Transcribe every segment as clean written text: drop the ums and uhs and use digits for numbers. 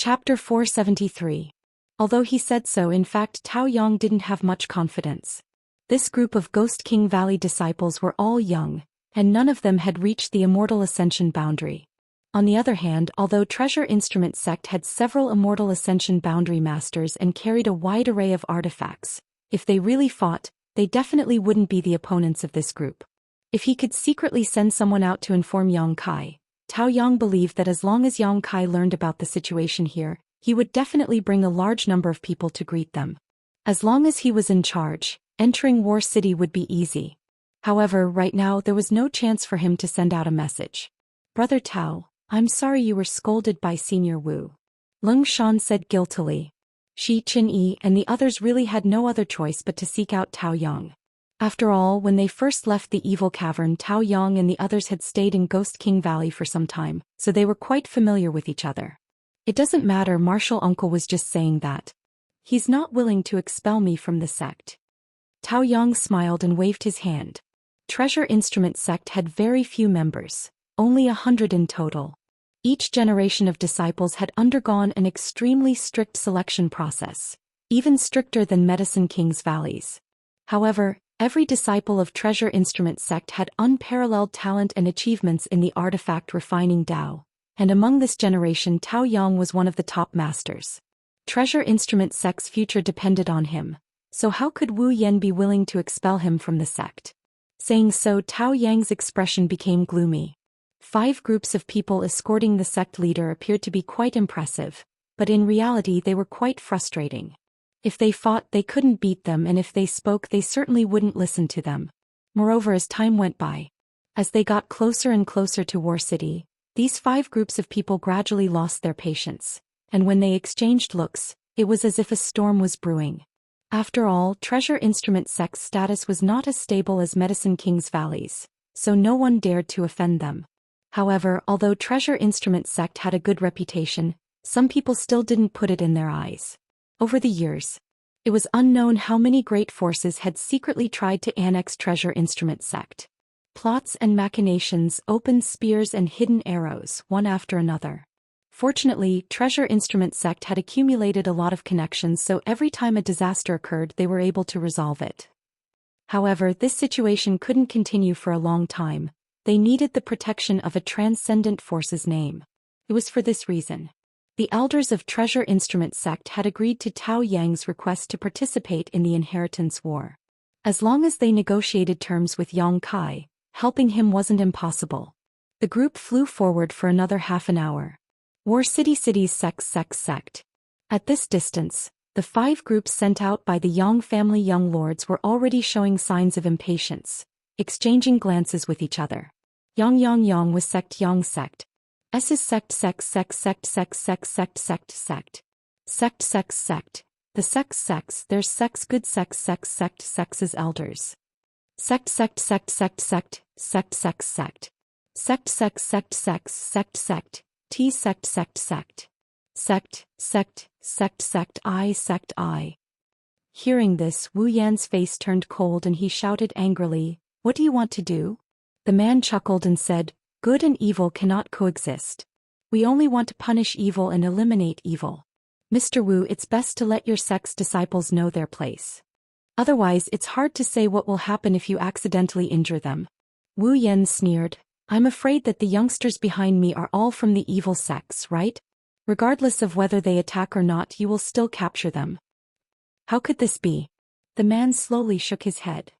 Chapter 473. Although he said so, in fact Tao Yang didn't have much confidence. This group of Ghost King Valley disciples were all young, and none of them had reached the Immortal Ascension boundary. On the other hand, although Treasure Instrument Sect had several Immortal Ascension boundary masters and carried a wide array of artifacts, if they really fought, they definitely wouldn't be the opponents of this group. If he could secretly send someone out to inform Yang Kai, Tao Yang believed that as long as Yang Kai learned about the situation here, he would definitely bring a large number of people to greet them. As long as he was in charge, entering War City would be easy. However, right now there was no chance for him to send out a message. "Brother Tao, I'm sorry you were scolded by Senior Wu," Lung Shan said guiltily. Shi Qinyi and the others really had no other choice but to seek out Tao Yang. After all, when they first left the evil cavern, Tao Yang and the others had stayed in Ghost King Valley for some time, so they were quite familiar with each other. "It doesn't matter, Martial Uncle was just saying that. He's not willing to expel me from the sect." Tao Yang smiled and waved his hand. Treasure Instrument Sect had very few members, only 100 in total. Each generation of disciples had undergone an extremely strict selection process, even stricter than Medicine King's Valleys. However, every disciple of Treasure Instrument Sect had unparalleled talent and achievements in the artifact refining Dao, and among this generation Tao Yang was one of the top masters. Treasure Instrument Sect's future depended on him, so how could Wu Yan be willing to expel him from the sect? Saying so, Tao Yang's expression became gloomy. 5 groups of people escorting the sect leader appeared to be quite impressive, but in reality they were quite frustrating. If they fought, they couldn't beat them, and if they spoke, they certainly wouldn't listen to them. Moreover, as time went by, as they got closer and closer to War City, these 5 groups of people gradually lost their patience, and when they exchanged looks, it was as if a storm was brewing. After all, Treasure Instrument Sect's status was not as stable as Medicine King's Valleys, so no one dared to offend them. However, although Treasure Instrument Sect had a good reputation, some people still didn't put it in their eyes. Over the years, it was unknown how many great forces had secretly tried to annex Treasure Instrument Sect. Plots and machinations, open spears and hidden arrows, one after another. Fortunately, Treasure Instrument Sect had accumulated a lot of connections, so every time a disaster occurred they were able to resolve it. However, this situation couldn't continue for a long time. They needed the protection of a transcendent force's name. It was for this reason the elders of Treasure Instrument Sect had agreed to Tao Yang's request to participate in the Inheritance War. As long as they negotiated terms with Yang Kai, helping him wasn't impossible. The group flew forward for another half an hour. War City City's sect. At this distance, the 5 groups sent out by the Yang family young lords were already showing signs of impatience, exchanging glances with each other. Yang was sect Yang sect. S is sect. The sects, there's sects good sects is elders. Sect. T sect I. Hearing this, Wu Yan's face turned cold and he shouted angrily, "What do you want to do?" The man chuckled and said, "Good and evil cannot coexist. We only want to punish evil and eliminate evil. Mr. Wu, it's best to let your sect's disciples know their place. Otherwise, it's hard to say what will happen if you accidentally injure them." Wu Yan sneered, "I'm afraid that the youngsters behind me are all from the evil sects, right? Regardless of whether they attack or not, you will still capture them." "How could this be?" The man slowly shook his head.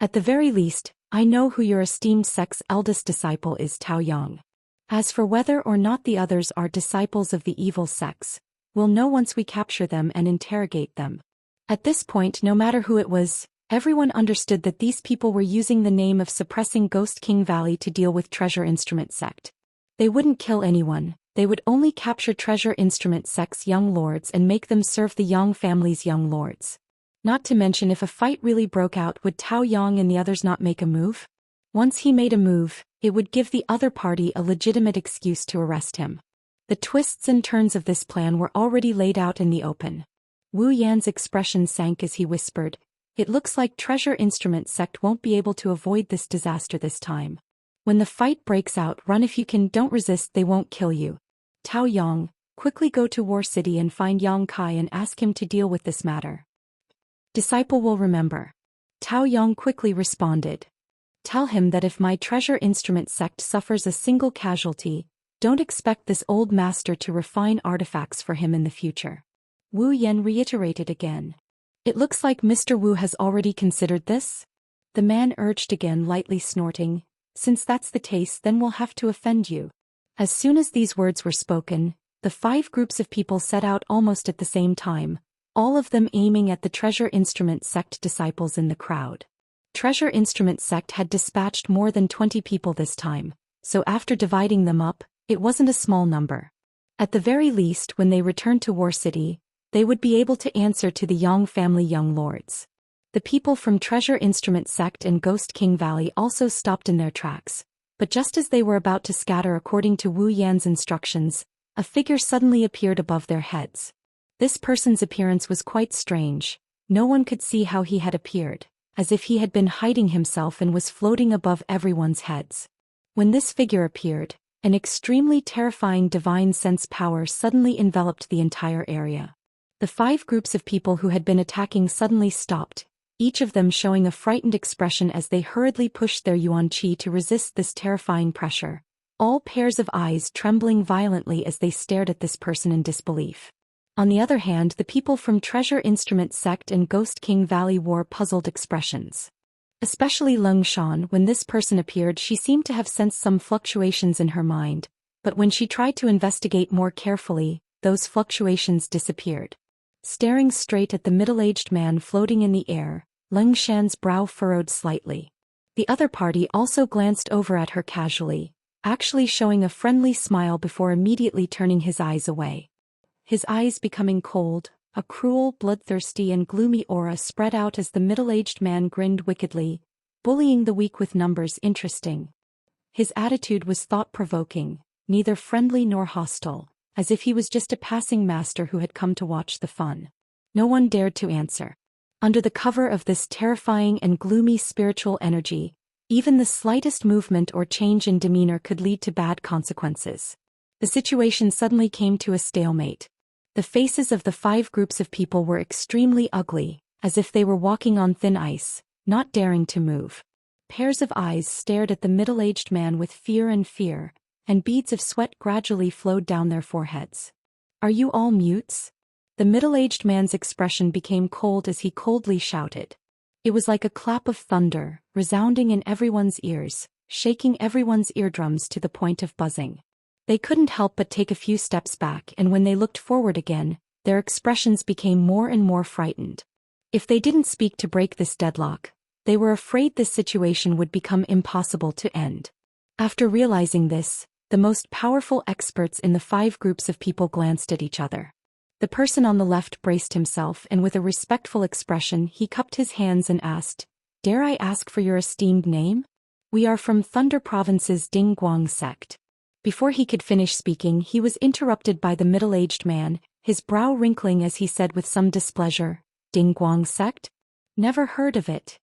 "At the very least, I know who your esteemed sect's eldest disciple is, Tao Yang. As for whether or not the others are disciples of the evil sects, we'll know once we capture them and interrogate them." At this point, no matter who it was, everyone understood that these people were using the name of suppressing Ghost King Valley to deal with Treasure Instrument Sect. They wouldn't kill anyone, they would only capture Treasure Instrument Sect's young lords and make them serve the Yang family's young lords. Not to mention, if a fight really broke out, would Tao Yang and the others not make a move? Once he made a move, it would give the other party a legitimate excuse to arrest him. The twists and turns of this plan were already laid out in the open. Wu Yan's expression sank as he whispered, "It looks like Treasure Instrument Sect won't be able to avoid this disaster this time. When the fight breaks out, run if you can, don't resist, they won't kill you. Tao Yang, quickly go to War City and find Yang Kai and ask him to deal with this matter. Disciple will remember. Tao Yang quickly responded. Tell him that if my treasure instrument sect suffers a single casualty, don't expect this old master to refine artifacts for him in the future. Wu Yan reiterated again. It looks like Mr. Wu has already considered this? The man urged again, lightly snorting. Since that's the case, then we'll have to offend you. As soon as these words were spoken, the 5 groups of people set out almost at the same time, all of them aiming at the treasure instrument sect disciples in the crowd. Treasure instrument sect had dispatched more than 20 people this time, so after dividing them up, it wasn't a small number. At the very least, when they returned to War City, they would be able to answer to the Yang family young lords. The people from Treasure Instrument Sect and Ghost King Valley also stopped in their tracks, but just as they were about to scatter according to Wu Yan's instructions, a figure suddenly appeared above their heads. This person's appearance was quite strange. No one could see how he had appeared, as if he had been hiding himself and was floating above everyone's heads. When this figure appeared, an extremely terrifying divine sense power suddenly enveloped the entire area. The 5 groups of people who had been attacking suddenly stopped, each of them showing a frightened expression as they hurriedly pushed their yuan qi to resist this terrifying pressure, all pairs of eyes trembling violently as they stared at this person in disbelief. On the other hand, the people from Treasure Instrument Sect and Ghost King Valley wore puzzled expressions. Especially Lung Shan. When this person appeared, she seemed to have sensed some fluctuations in her mind, but when she tried to investigate more carefully, those fluctuations disappeared. Staring straight at the middle-aged man floating in the air, Lung Shan's brow furrowed slightly. The other party also glanced over at her casually, actually showing a friendly smile before immediately turning his eyes away. His eyes becoming cold, a cruel, bloodthirsty and gloomy aura spread out as the middle-aged man grinned wickedly, bullying the weak with numbers. Interesting. His attitude was thought-provoking, neither friendly nor hostile, as if he was just a passing master who had come to watch the fun. No one dared to answer. Under the cover of this terrifying and gloomy spiritual energy, even the slightest movement or change in demeanor could lead to bad consequences. The situation suddenly came to a stalemate. The faces of the 5 groups of people were extremely ugly, as if they were walking on thin ice, not daring to move. Pairs of eyes stared at the middle-aged man with fear, and beads of sweat gradually flowed down their foreheads. Are you all mutes? The middle-aged man's expression became cold as he coldly shouted. It was like a clap of thunder, resounding in everyone's ears, shaking everyone's eardrums to the point of buzzing. They couldn't help but take a few steps back, and when they looked forward again, their expressions became more and more frightened. If they didn't speak to break this deadlock, they were afraid this situation would become impossible to end. After realizing this, the most powerful experts in the 5 groups of people glanced at each other. The person on the left braced himself, and with a respectful expression he cupped his hands and asked, "Dare I ask for your esteemed name?" "We are from Thunder Province's Dingguang sect." Before he could finish speaking, he was interrupted by the middle-aged man, his brow wrinkling as he said with some displeasure, "Dingguang sect? Never heard of it."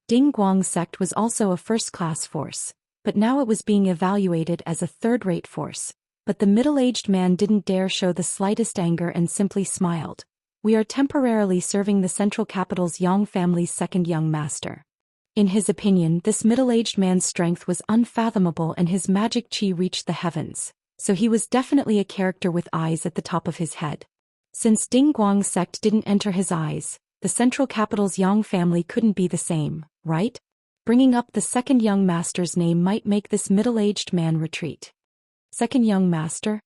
Dingguang sect was also a first-class force, but now it was being evaluated as a third-rate force. But the middle-aged man didn't dare show the slightest anger and simply smiled. "We are temporarily serving the central capital's Yang family's second young master." In his opinion, this middle-aged man's strength was unfathomable and his magic chi reached the heavens, so he was definitely a character with eyes at the top of his head. Since Dingguang sect didn't enter his eyes, the central capital's Yang family couldn't be the same, right? Bringing up the second young master's name might make this middle-aged man retreat. Second young master?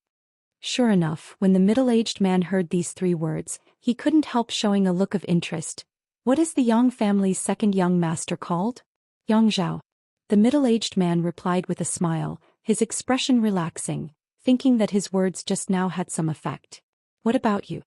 Sure enough, when the middle-aged man heard these 3 words, he couldn't help showing a look of interest. "What is the Yang family's second young master called?" "Yang Zhao." The middle-aged man replied with a smile, his expression relaxing, thinking that his words just now had some effect. "What about you?"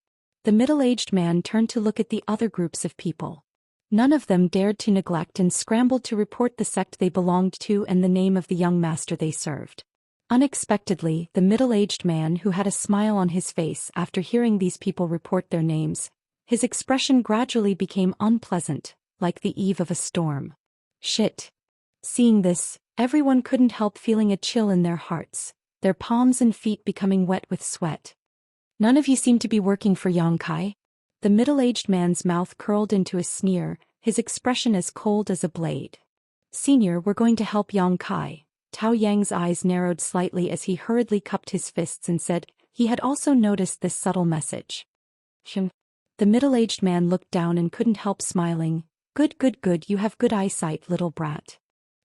The middle-aged man turned to look at the other groups of people. None of them dared to neglect and scrambled to report the sect they belonged to and the name of the young master they served. Unexpectedly, the middle-aged man, who had a smile on his face after hearing these people report their names, his expression gradually became unpleasant, like the eve of a storm. "Shit." Seeing this, everyone couldn't help feeling a chill in their hearts, their palms and feet becoming wet with sweat. None of you seem to be working for Yongkai. The middle-aged man's mouth curled into a sneer, his expression as cold as a blade. Senior, we're going to help Yongkai. Tao Yang's eyes narrowed slightly as he hurriedly cupped his fists and said, he had also noticed this subtle message. The middle-aged man looked down and couldn't help smiling. Good, good, good, you have good eyesight, little brat.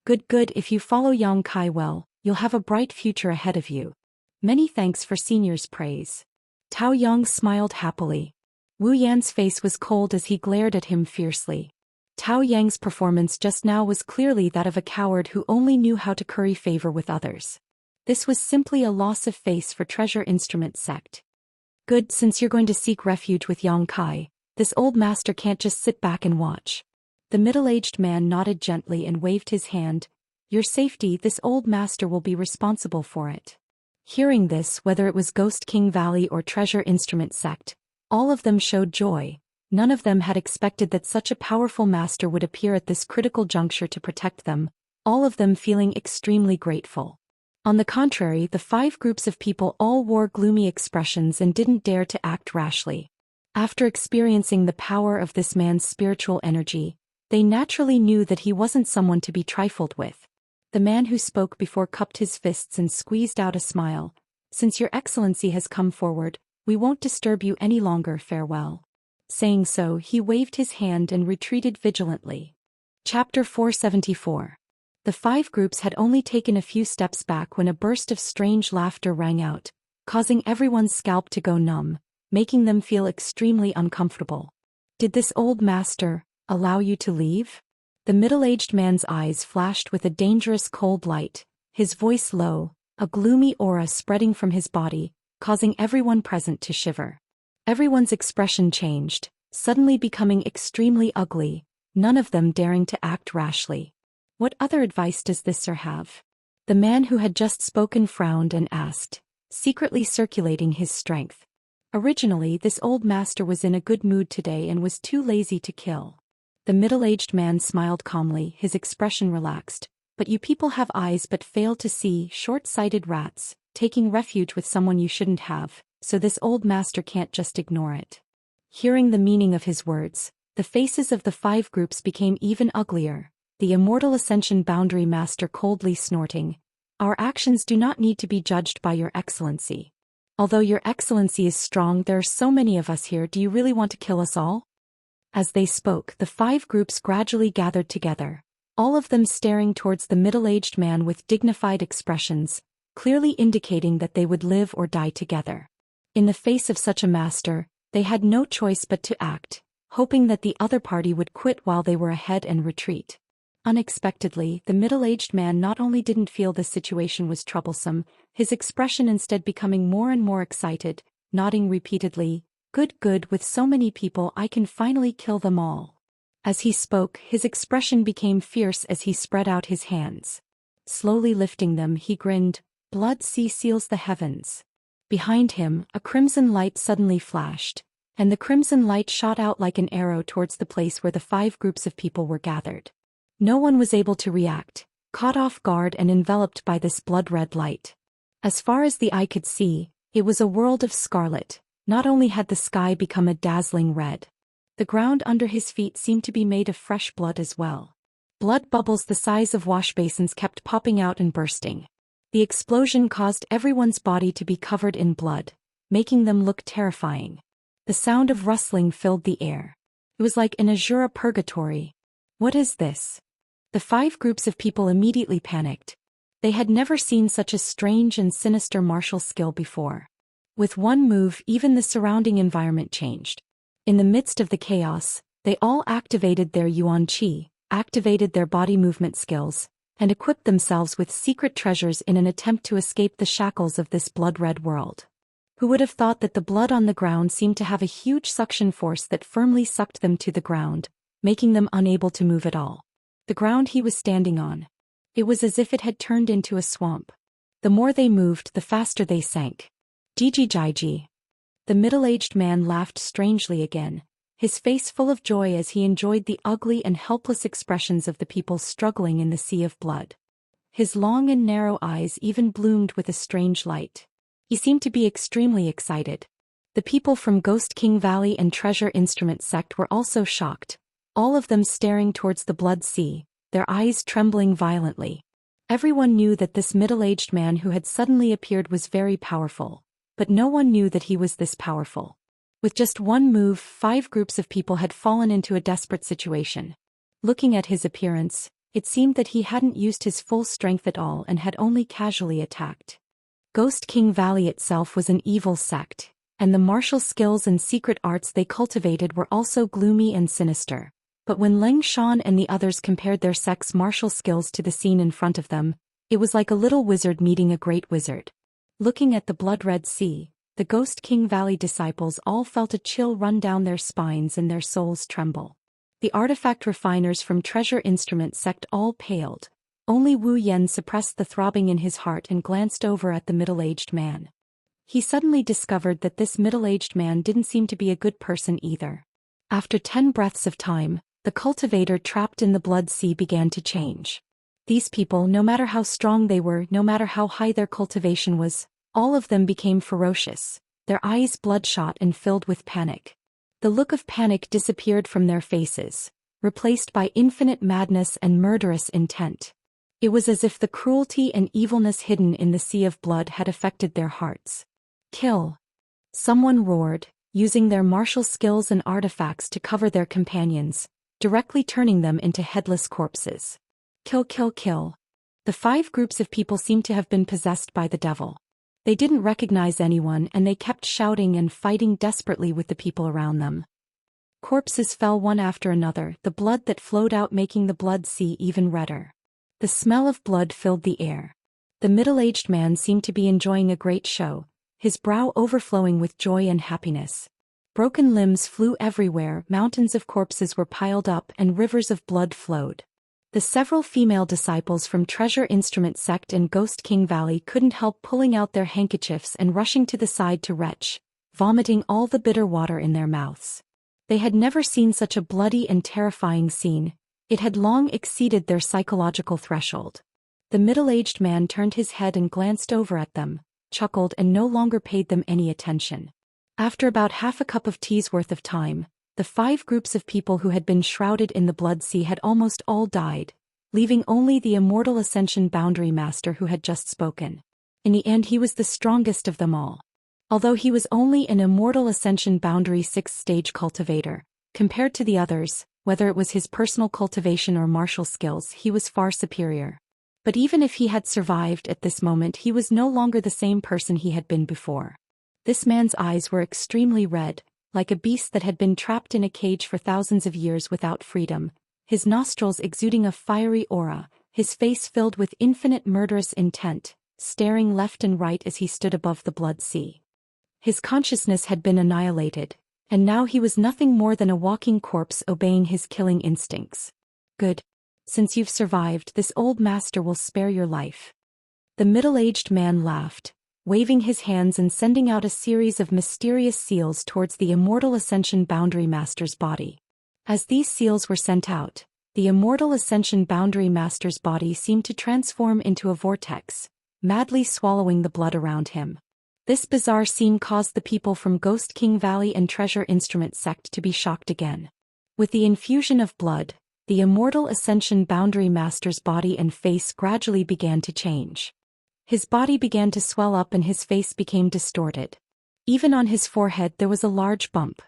Good, good, if you follow Yongkai well, you'll have a bright future ahead of you. Many thanks for Senior's praise. Tao Yang smiled happily. Wu Yan's face was cold as he glared at him fiercely. Tao Yang's performance just now was clearly that of a coward who only knew how to curry favor with others. This was simply a loss of face for Treasure Instrument sect. Good, since you're going to seek refuge with Yongkai, this old master can't just sit back and watch. The middle-aged man nodded gently and waved his hand. Your safety, this old master will be responsible for it. Hearing this, whether it was Ghost King Valley or Treasure Instrument sect, all of them showed joy. None of them had expected that such a powerful master would appear at this critical juncture to protect them, all of them feeling extremely grateful. On the contrary, the 5 groups of people all wore gloomy expressions and didn't dare to act rashly. After experiencing the power of this man's spiritual energy, they naturally knew that he wasn't someone to be trifled with. The man who spoke before cupped his fists and squeezed out a smile. Since your excellency has come forward, we won't disturb you any longer, farewell. Saying so, he waved his hand and retreated vigilantly. Chapter 474. The 5 groups had only taken a few steps back when a burst of strange laughter rang out, causing everyone's scalp to go numb, making them feel extremely uncomfortable. Did this old master allow you to leave? The middle-aged man's eyes flashed with a dangerous cold light, his voice low, a gloomy aura spreading from his body, causing everyone present to shiver. Everyone's expression changed, suddenly becoming extremely ugly, none of them daring to act rashly. What other advice does this sir have? The man who had just spoken frowned and asked, secretly circulating his strength. Originally, this old master was in a good mood today and was too lazy to kill. The middle-aged man smiled calmly, his expression relaxed. But you people have eyes but fail to see, short-sighted rats, taking refuge with someone you shouldn't have, so this old master can't just ignore it. Hearing the meaning of his words, the faces of the 5 groups became even uglier, the Immortal Ascension Boundary Master coldly snorting. Our actions do not need to be judged by your excellency. Although your excellency is strong, there are so many of us here, do you really want to kill us all? As they spoke, the 5 groups gradually gathered together, all of them staring towards the middle-aged man with dignified expressions, clearly indicating that they would live or die together. In the face of such a master, they had no choice but to act, hoping that the other party would quit while they were ahead and retreat. Unexpectedly, the middle-aged man not only didn't feel the situation was troublesome, his expression instead becoming more and more excited, nodding repeatedly, "Good, good, with so many people I can finally kill them all." As he spoke, his expression became fierce as he spread out his hands. Slowly lifting them, he grinned, "Blood sea seals the heavens." Behind him, a crimson light suddenly flashed, and the crimson light shot out like an arrow towards the place where the 5 groups of people were gathered. No one was able to react, caught off guard and enveloped by this blood-red light. As far as the eye could see, it was a world of scarlet. Not only had the sky become a dazzling red, the ground under his feet seemed to be made of fresh blood as well. Blood bubbles the size of wash basins kept popping out and bursting. The explosion caused everyone's body to be covered in blood, making them look terrifying. The sound of rustling filled the air. It was like an Azura purgatory. What is this? The 5 groups of people immediately panicked. They had never seen such a strange and sinister martial skill before. With one move, even the surrounding environment changed. In the midst of the chaos, they all activated their Yuan Qi, activated their body movement skills, and equipped themselves with secret treasures in an attempt to escape the shackles of this blood-red world. Who would have thought that the blood on the ground seemed to have a huge suction force that firmly sucked them to the ground, making them unable to move at all. The ground he was standing on. It was as if it had turned into a swamp. The more they moved, the faster they sank. Jiji. The middle-aged man laughed strangely again, his face full of joy as he enjoyed the ugly and helpless expressions of the people struggling in the sea of blood. His long and narrow eyes even bloomed with a strange light. He seemed to be extremely excited. The people from Ghost King Valley and Treasure Instrument sect were also shocked, all of them staring towards the blood sea, their eyes trembling violently. Everyone knew that this middle-aged man who had suddenly appeared was very powerful, but no one knew that he was this powerful. With just one move, 5 groups of people had fallen into a desperate situation. Looking at his appearance, it seemed that he hadn't used his full strength at all and had only casually attacked. Ghost King Valley itself was an evil sect, and the martial skills and secret arts they cultivated were also gloomy and sinister. But when Leng Shan and the others compared their sect's martial skills to the scene in front of them, it was like a little wizard meeting a great wizard. Looking at the blood-red sea, the Ghost King Valley disciples all felt a chill run down their spines and their souls tremble. The artifact refiners from Treasure Instrument sect all paled. Only Wu Yan suppressed the throbbing in his heart and glanced over at the middle-aged man. He suddenly discovered that this middle-aged man didn't seem to be a good person either. After 10 breaths of time, the cultivator trapped in the blood sea began to change. These people, no matter how strong they were, no matter how high their cultivation was, all of them became ferocious, their eyes bloodshot and filled with panic. The look of panic disappeared from their faces, replaced by infinite madness and murderous intent. It was as if the cruelty and evilness hidden in the sea of blood had affected their hearts. Kill! Someone roared, using their martial skills and artifacts to cover their companions, directly turning them into headless corpses. Kill, kill, kill. The 5 groups of people seemed to have been possessed by the devil. They didn't recognize anyone and they kept shouting and fighting desperately with the people around them. Corpses fell one after another, the blood that flowed out making the blood sea even redder. The smell of blood filled the air. The middle-aged man seemed to be enjoying a great show, his brow overflowing with joy and happiness. Broken limbs flew everywhere, mountains of corpses were piled up and rivers of blood flowed. The several female disciples from Treasure Instrument sect and Ghost King Valley couldn't help pulling out their handkerchiefs and rushing to the side to retch, vomiting all the bitter water in their mouths. They had never seen such a bloody and terrifying scene. It had long exceeded their psychological threshold. The middle-aged man turned his head and glanced over at them, chuckled and no longer paid them any attention. After about half a cup of tea's worth of time, the 5 groups of people who had been shrouded in the blood sea had almost all died, leaving only the Immortal Ascension Boundary Master who had just spoken. In the end he was the strongest of them all. Although he was only an Immortal Ascension Boundary 6th stage cultivator, compared to the others, whether it was his personal cultivation or martial skills, he was far superior. But even if he had survived at this moment, he was no longer the same person he had been before. This man's eyes were extremely red, like a beast that had been trapped in a cage for thousands of years without freedom, his nostrils exuding a fiery aura, his face filled with infinite murderous intent, staring left and right as he stood above the blood sea. His consciousness had been annihilated, and now he was nothing more than a walking corpse obeying his killing instincts. Good. Since you've survived, this old master will spare your life. The middle-aged man laughed, waving his hands and sending out a series of mysterious seals towards the Immortal Ascension Boundary Master's body. As these seals were sent out, the Immortal Ascension Boundary Master's body seemed to transform into a vortex, madly swallowing the blood around him. This bizarre scene caused the people from Ghost King Valley and Treasure Instrument sect to be shocked again. With the infusion of blood, the Immortal Ascension Boundary Master's body and face gradually began to change. His body began to swell up and his face became distorted. Even on his forehead there was a large bump.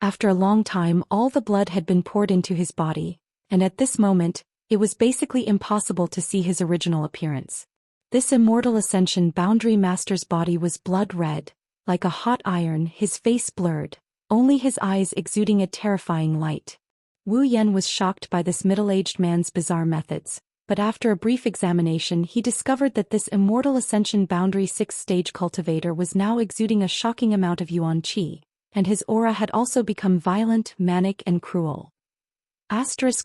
After a long time all the blood had been poured into his body, and at this moment, it was basically impossible to see his original appearance. This Immortal Ascension Boundary Master's body was blood red, like a hot iron, his face blurred, only his eyes exuding a terrifying light. Wu Yan was shocked by this middle-aged man's bizarre methods, but after a brief examination he discovered that this Immortal Ascension Boundary 6th stage cultivator was now exuding a shocking amount of yuan qi, and his aura had also become violent, manic and cruel.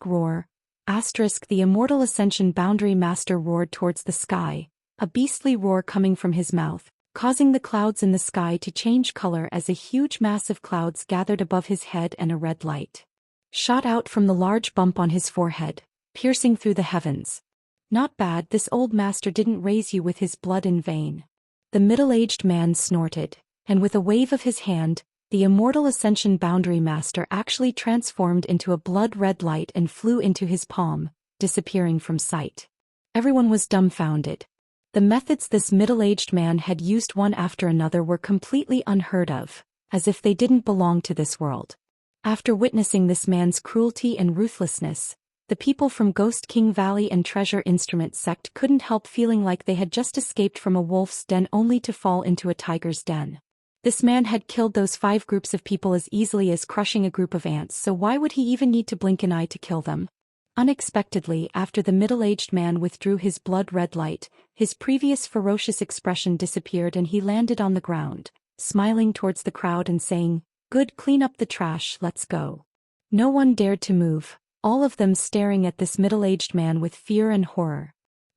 Roar. The Immortal Ascension Boundary Master roared towards the sky, a beastly roar coming from his mouth, causing the clouds in the sky to change color as a huge mass of clouds gathered above his head and a red light shot out from the large bump on his forehead, piercing through the heavens. Not bad, this old master didn't raise you with his blood in vain. The middle-aged man snorted, and with a wave of his hand, The Immortal Ascension Boundary Master actually transformed into a blood-red light and flew into his palm, disappearing from sight. Everyone was dumbfounded. The methods this middle-aged man had used one after another were completely unheard of, as if they didn't belong to this world. After witnessing this man's cruelty and ruthlessness, the people from Ghost King Valley and Treasure Instrument sect couldn't help feeling like they had just escaped from a wolf's den only to fall into a tiger's den. This man had killed those 5 groups of people as easily as crushing a group of ants, so why would he even need to blink an eye to kill them? Unexpectedly, after the middle-aged man withdrew his blood-red light, his previous ferocious expression disappeared and he landed on the ground, smiling towards the crowd and saying, "Good, clean up the trash, let's go." No one dared to move, all of them staring at this middle-aged man with fear and horror.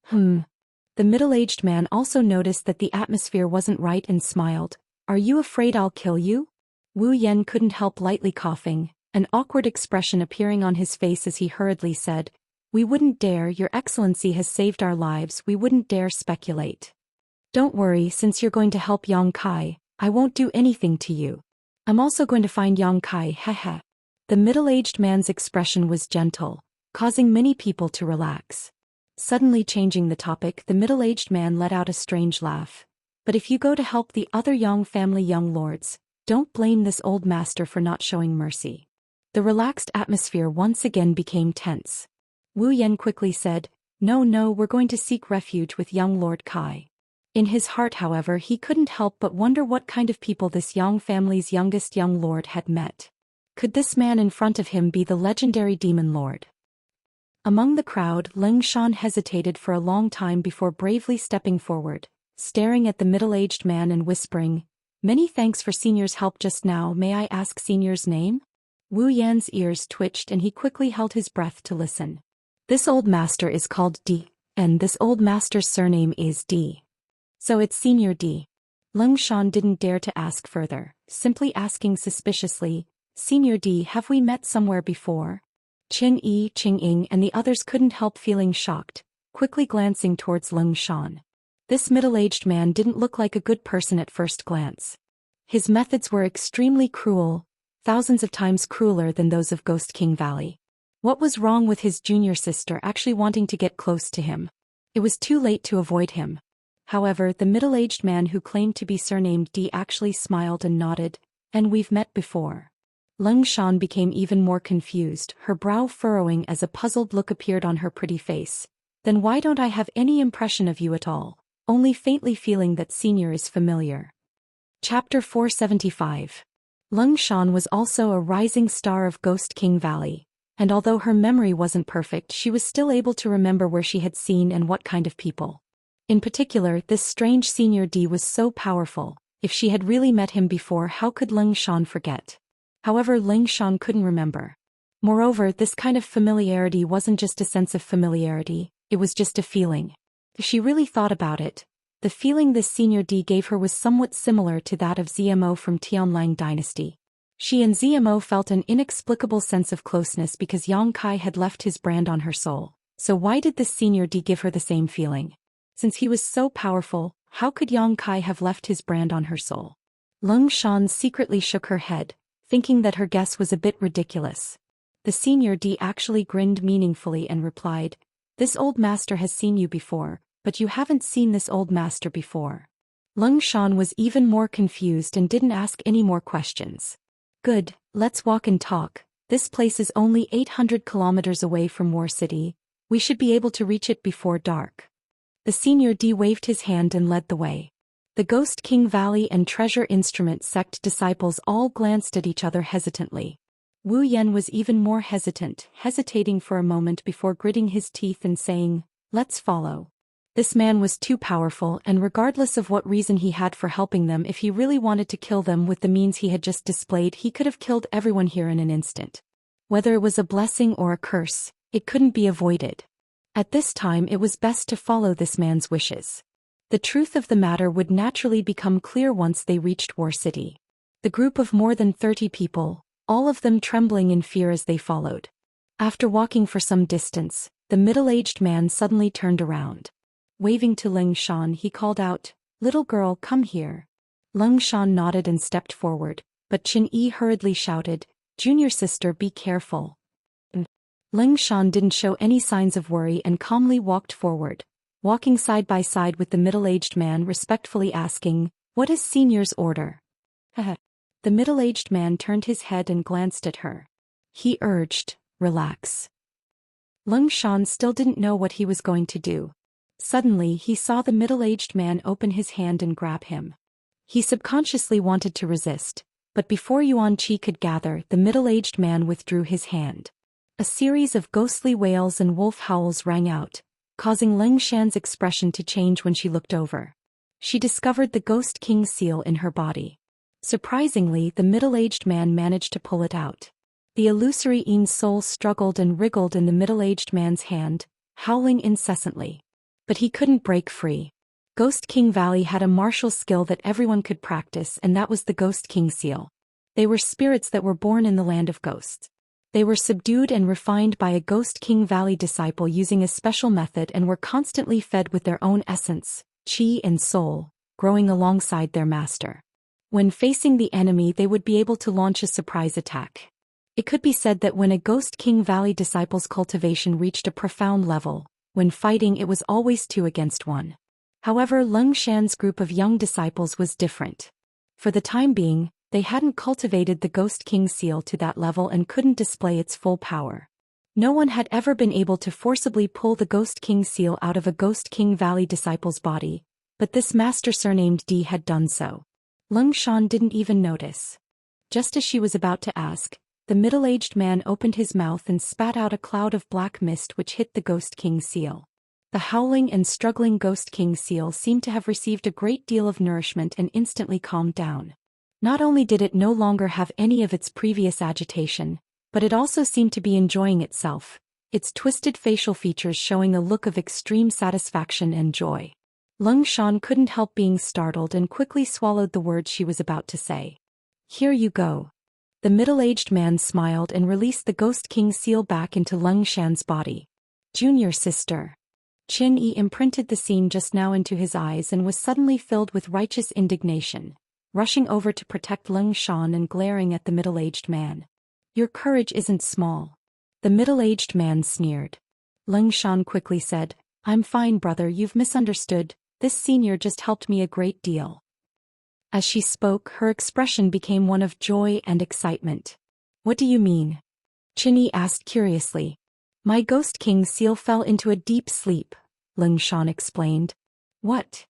The middle-aged man also noticed that the atmosphere wasn't right and smiled. "Are you afraid I'll kill you?" Wu Yan couldn't help lightly coughing, an awkward expression appearing on his face as he hurriedly said, "We wouldn't dare, Your Excellency has saved our lives, we wouldn't dare speculate." "Don't worry, since you're going to help Yang Kai, I won't do anything to you. I'm also going to find Yang Kai, haha." The middle-aged man's expression was gentle, causing many people to relax. Suddenly changing the topic, the middle-aged man let out a strange laugh. "But if you go to help the other Yang family young lords, don't blame this old master for not showing mercy." The relaxed atmosphere once again became tense. Wu Yan quickly said, No, we're going to seek refuge with young Lord Kai." In his heart, however, he couldn't help but wonder what kind of people this Yang family's youngest young lord had met. Could this man in front of him be the legendary demon lord? Among the crowd, Ling Shan hesitated for a long time before bravely stepping forward, staring at the middle-aged man and whispering, "Many thanks for Senior's help just now, may I ask Senior's name?" Wu Yan's ears twitched and he quickly held his breath to listen. "This old master is called D, and this old master's surname is D. So it's Senior D." Ling Shan didn't dare to ask further, simply asking suspiciously, "Senior D, have we met somewhere before?" Qing Yi, Qing Ying and the others couldn't help feeling shocked, quickly glancing towards Ling Shan. This middle-aged man didn't look like a good person at first glance. His methods were extremely cruel, thousands of times crueler than those of Ghost King Valley. What was wrong with his junior sister actually wanting to get close to him? It was too late to avoid him. However, the middle-aged man who claimed to be surnamed D actually smiled and nodded, "And we've met before." Ling Shan became even more confused, her brow furrowing as a puzzled look appeared on her pretty face. "Then why don't I have any impression of you at all, only faintly feeling that Senior is familiar?" Chapter 475. Ling Shan was also a rising star of Ghost King Valley, and although her memory wasn't perfect, she was still able to remember where she had seen and what kind of people. In particular, this strange Senior D was so powerful. If she had really met him before, how could Ling Shan forget? However, Ling Shan couldn't remember. Moreover, this kind of familiarity wasn't just a sense of familiarity, it was just a feeling. If she really thought about it, the feeling this Senior D gave her was somewhat similar to that of ZMO from Tianlang Dynasty. She and ZMO felt an inexplicable sense of closeness because Yang Kai had left his brand on her soul. So why did this Senior D give her the same feeling? Since he was so powerful, how could Yang Kai have left his brand on her soul? Ling Shan secretly shook her head, thinking that her guess was a bit ridiculous. The Senior D actually grinned meaningfully and replied, "This old master has seen you before, but you haven't seen this old master before." Ling Shan was even more confused and didn't ask any more questions. "Good, let's walk and talk. This place is only 800 kilometers away from War City. We should be able to reach it before dark." The Senior D waved his hand and led the way. The Ghost King Valley and Treasure Instrument sect disciples all glanced at each other hesitantly. Wu Yan was even more hesitating for a moment before gritting his teeth and saying, "Let's follow." This man was too powerful, and regardless of what reason he had for helping them, if he really wanted to kill them with the means he had just displayed, he could have killed everyone here in an instant. Whether it was a blessing or a curse, it couldn't be avoided. At this time it was best to follow this man's wishes. The truth of the matter would naturally become clear once they reached War City. The group of more than 30 people, all of them trembling in fear as they followed. After walking for some distance, the middle-aged man suddenly turned around. Waving to Ling Shan, he called out, "Little girl, come here." Ling Shan nodded and stepped forward, but Qin Yi hurriedly shouted, "Junior sister, be careful." Ling Shan didn't show any signs of worry and calmly walked forward, walking side by side with the middle-aged man, respectfully asking, "What is senior's order?" The middle-aged man turned his head and glanced at her. He urged, "Relax." Ling Shan still didn't know what he was going to do. Suddenly he saw the middle-aged man open his hand and grab him. He subconsciously wanted to resist, but before Yuan Qi could gather, the middle-aged man withdrew his hand. A series of ghostly wails and wolf howls rang out, causing Ling Shan's expression to change when she looked over. She discovered the Ghost King seal in her body. Surprisingly, the middle-aged man managed to pull it out. The illusory Yin soul struggled and wriggled in the middle-aged man's hand, howling incessantly. But he couldn't break free. Ghost King Valley had a martial skill that everyone could practice, and that was the Ghost King seal. They were spirits that were born in the land of ghosts. They were subdued and refined by a Ghost King Valley disciple using a special method and were constantly fed with their own essence, qi and soul, growing alongside their master. When facing the enemy, they would be able to launch a surprise attack. It could be said that when a Ghost King Valley disciple's cultivation reached a profound level, when fighting it was always 2 against 1. However, Ling Shan's group of young disciples was different. For the time being, they hadn't cultivated the Ghost King seal to that level and couldn't display its full power. No one had ever been able to forcibly pull the Ghost King seal out of a Ghost King Valley disciple's body, but this master surnamed D had done so. Ling Shan didn't even notice. Just as she was about to ask, the middle-aged man opened his mouth and spat out a cloud of black mist which hit the Ghost King seal. The howling and struggling Ghost King seal seemed to have received a great deal of nourishment and instantly calmed down. Not only did it no longer have any of its previous agitation, but it also seemed to be enjoying itself, its twisted facial features showing a look of extreme satisfaction and joy. Ling Shan couldn't help being startled and quickly swallowed the words she was about to say. "Here you go." The middle-aged man smiled and released the Ghost King seal back into Ling Shan's body. "Junior sister." Qin Yi imprinted the scene just now into his eyes and was suddenly filled with righteous indignation, rushing over to protect Ling Shan and glaring at the middle-aged man. "Your courage isn't small." The middle-aged man sneered. Ling Shan quickly said, "I'm fine, brother, you've misunderstood. This senior just helped me a great deal." As she spoke, her expression became one of joy and excitement. "What do you mean?" Qin Yi asked curiously. "My Ghost King seal fell into a deep sleep," Ling Shan explained. "What?"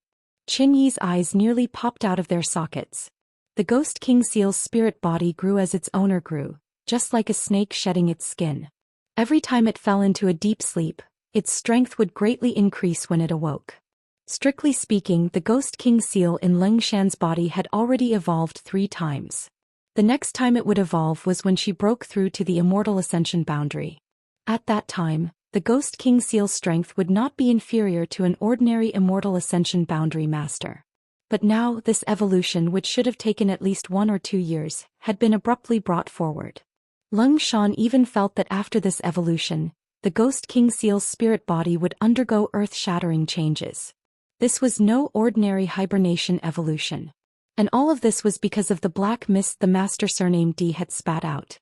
Qin Yi's eyes nearly popped out of their sockets. The Ghost King seal's spirit body grew as its owner grew, just like a snake shedding its skin. Every time it fell into a deep sleep, its strength would greatly increase when it awoke. Strictly speaking, the Ghost King seal in Ling Shan's body had already evolved 3 times. The next time it would evolve was when she broke through to the Immortal Ascension boundary. At that time, the Ghost King seal's strength would not be inferior to an ordinary Immortal Ascension boundary master. But now, this evolution, which should have taken at least 1 or 2 years, had been abruptly brought forward. Ling Shan even felt that after this evolution, the Ghost King seal's spirit body would undergo earth-shattering changes. This was no ordinary hibernation evolution. And all of this was because of the black mist the master surnamed D had spat out.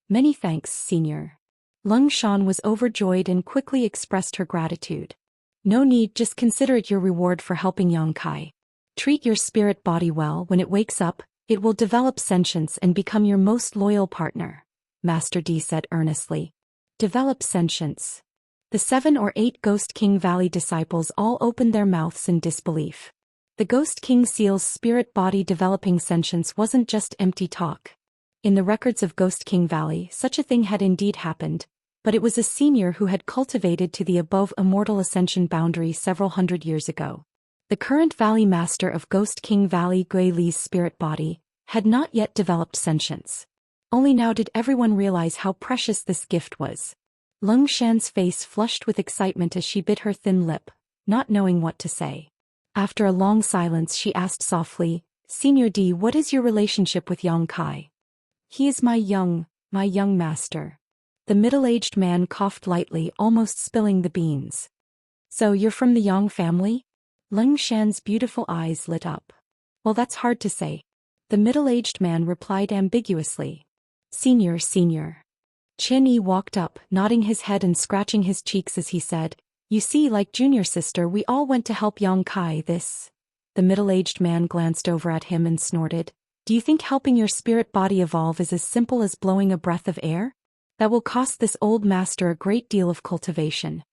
"Many thanks, senior." Ling Shan was overjoyed and quickly expressed her gratitude. "No need, just consider it your reward for helping Yang Kai. Treat your spirit body well. When it wakes up, it will develop sentience and become your most loyal partner," Master D said earnestly. "Develop sentience." The 7 or 8 Ghost King Valley disciples all opened their mouths in disbelief. The Ghost King seal's spirit body developing sentience wasn't just empty talk. In the records of Ghost King Valley, such a thing had indeed happened, but it was a senior who had cultivated to the above Immortal Ascension boundary several hundred years ago. The current Valley Master of Ghost King Valley, Gui Li's spirit body, had not yet developed sentience. Only now did everyone realize how precious this gift was. Ling Shan's face flushed with excitement as she bit her thin lip, not knowing what to say. After a long silence, she asked softly, "Senior D, what is your relationship with Yang Kai?" "He is my young master." The middle-aged man coughed lightly, almost spilling the beans. "So you're from the Yang family?" Ling Shan's beautiful eyes lit up. "Well, that's hard to say." The middle-aged man replied ambiguously. Senior, senior. Qian Yi walked up, nodding his head and scratching his cheeks as he said, You see, like junior sister, we all went to help Yang Kai this. The middle-aged man glanced over at him and snorted. Do you think helping your spirit body evolve is as simple as blowing a breath of air? That will cost this old master a great deal of cultivation.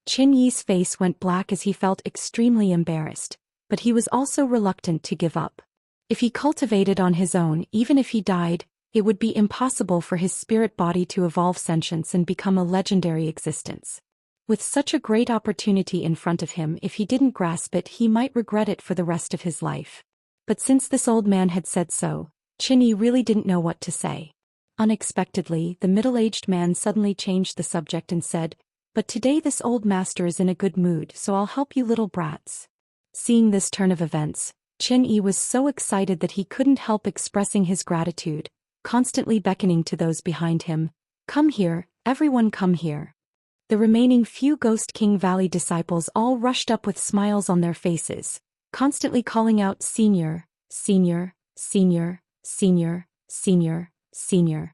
Qian Yi's face went black as he felt extremely embarrassed, but he was also reluctant to give up. If he cultivated on his own, even if he died, it would be impossible for his spirit body to evolve sentience and become a legendary existence. With such a great opportunity in front of him, if he didn't grasp it, he might regret it for the rest of his life. But since this old man had said so, Qian Yi really didn't know what to say. Unexpectedly, the middle-aged man suddenly changed the subject and said, But today this old master is in a good mood, so I'll help you little brats. Seeing this turn of events, Qian Yi was so excited that he couldn't help expressing his gratitude, constantly beckoning to those behind him. Come here, everyone come here. The remaining few Ghost King Valley disciples all rushed up with smiles on their faces, constantly calling out senior, senior, senior, senior, senior, senior.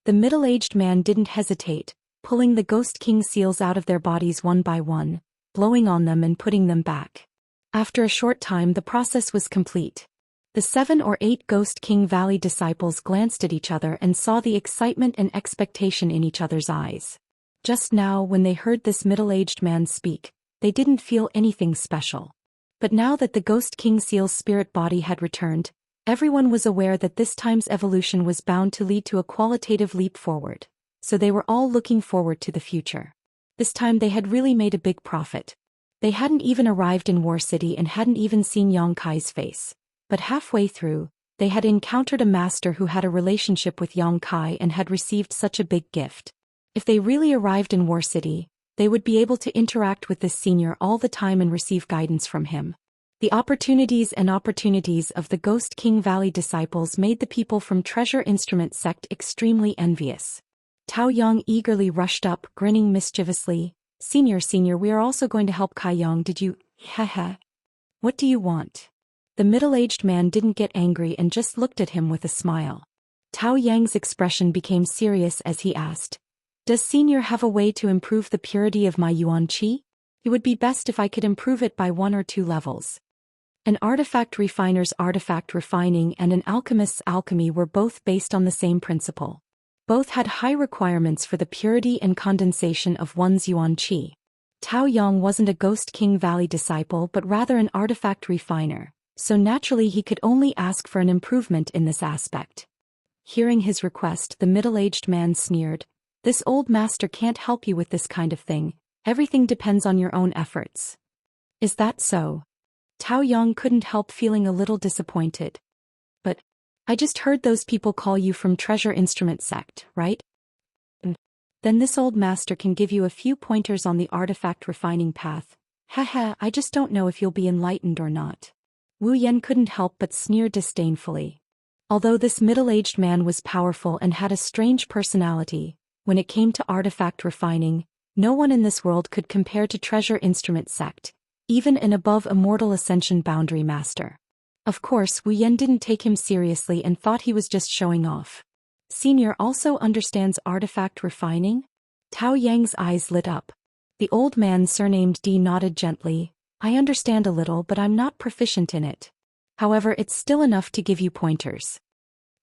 The middle-aged man didn't hesitate, pulling the Ghost King seals out of their bodies one by one, blowing on them and putting them back. After a short time the process was complete. The 7 or 8 Ghost King Valley disciples glanced at each other and saw the excitement and expectation in each other's eyes. Just now, when they heard this middle-aged man speak, they didn't feel anything special. But now that the Ghost King Seal's spirit body had returned, everyone was aware that this time's evolution was bound to lead to a qualitative leap forward. So they were all looking forward to the future. This time they had really made a big profit. They hadn't even arrived in War City and hadn't even seen Yang Kai's face. But halfway through, they had encountered a master who had a relationship with Yang Kai and had received such a big gift. If they really arrived in War City, they would be able to interact with this senior all the time and receive guidance from him. The opportunities of the Ghost King Valley disciples made the people from Treasure Instrument sect extremely envious. Tao Yang eagerly rushed up, grinning mischievously. Senior, we are also going to help Kai Yang. Did you? Haha. What do you want? The middle-aged man didn't get angry and just looked at him with a smile. Tao Yang's expression became serious as he asked, Does Senior have a way to improve the purity of my Yuan Qi? It would be best if I could improve it by 1 or 2 levels. An artifact refiner's artifact refining and an alchemist's alchemy were both based on the same principle. Both had high requirements for the purity and condensation of one's Yuan Qi. Tao Yang wasn't a Ghost King Valley disciple but rather an artifact refiner, so naturally he could only ask for an improvement in this aspect. Hearing his request, the middle-aged man sneered, This old master can't help you with this kind of thing. Everything depends on your own efforts. Is that so? Tao Yang couldn't help feeling a little disappointed. But I just heard those people call you from Treasure Instrument sect, right? Then this old master can give you a few pointers on the artifact refining path. Haha, I just don't know if you'll be enlightened or not. Wu Yan couldn't help but sneer disdainfully. Although this middle-aged man was powerful and had a strange personality, when it came to artifact refining, no one in this world could compare to Treasure Instrument sect, even an above Immortal Ascension boundary master. Of course, Wu Yan didn't take him seriously and thought he was just showing off. Senior also understands artifact refining? Tao Yang's eyes lit up. The old man surnamed D nodded gently. I understand a little, but I'm not proficient in it. However, it's still enough to give you pointers.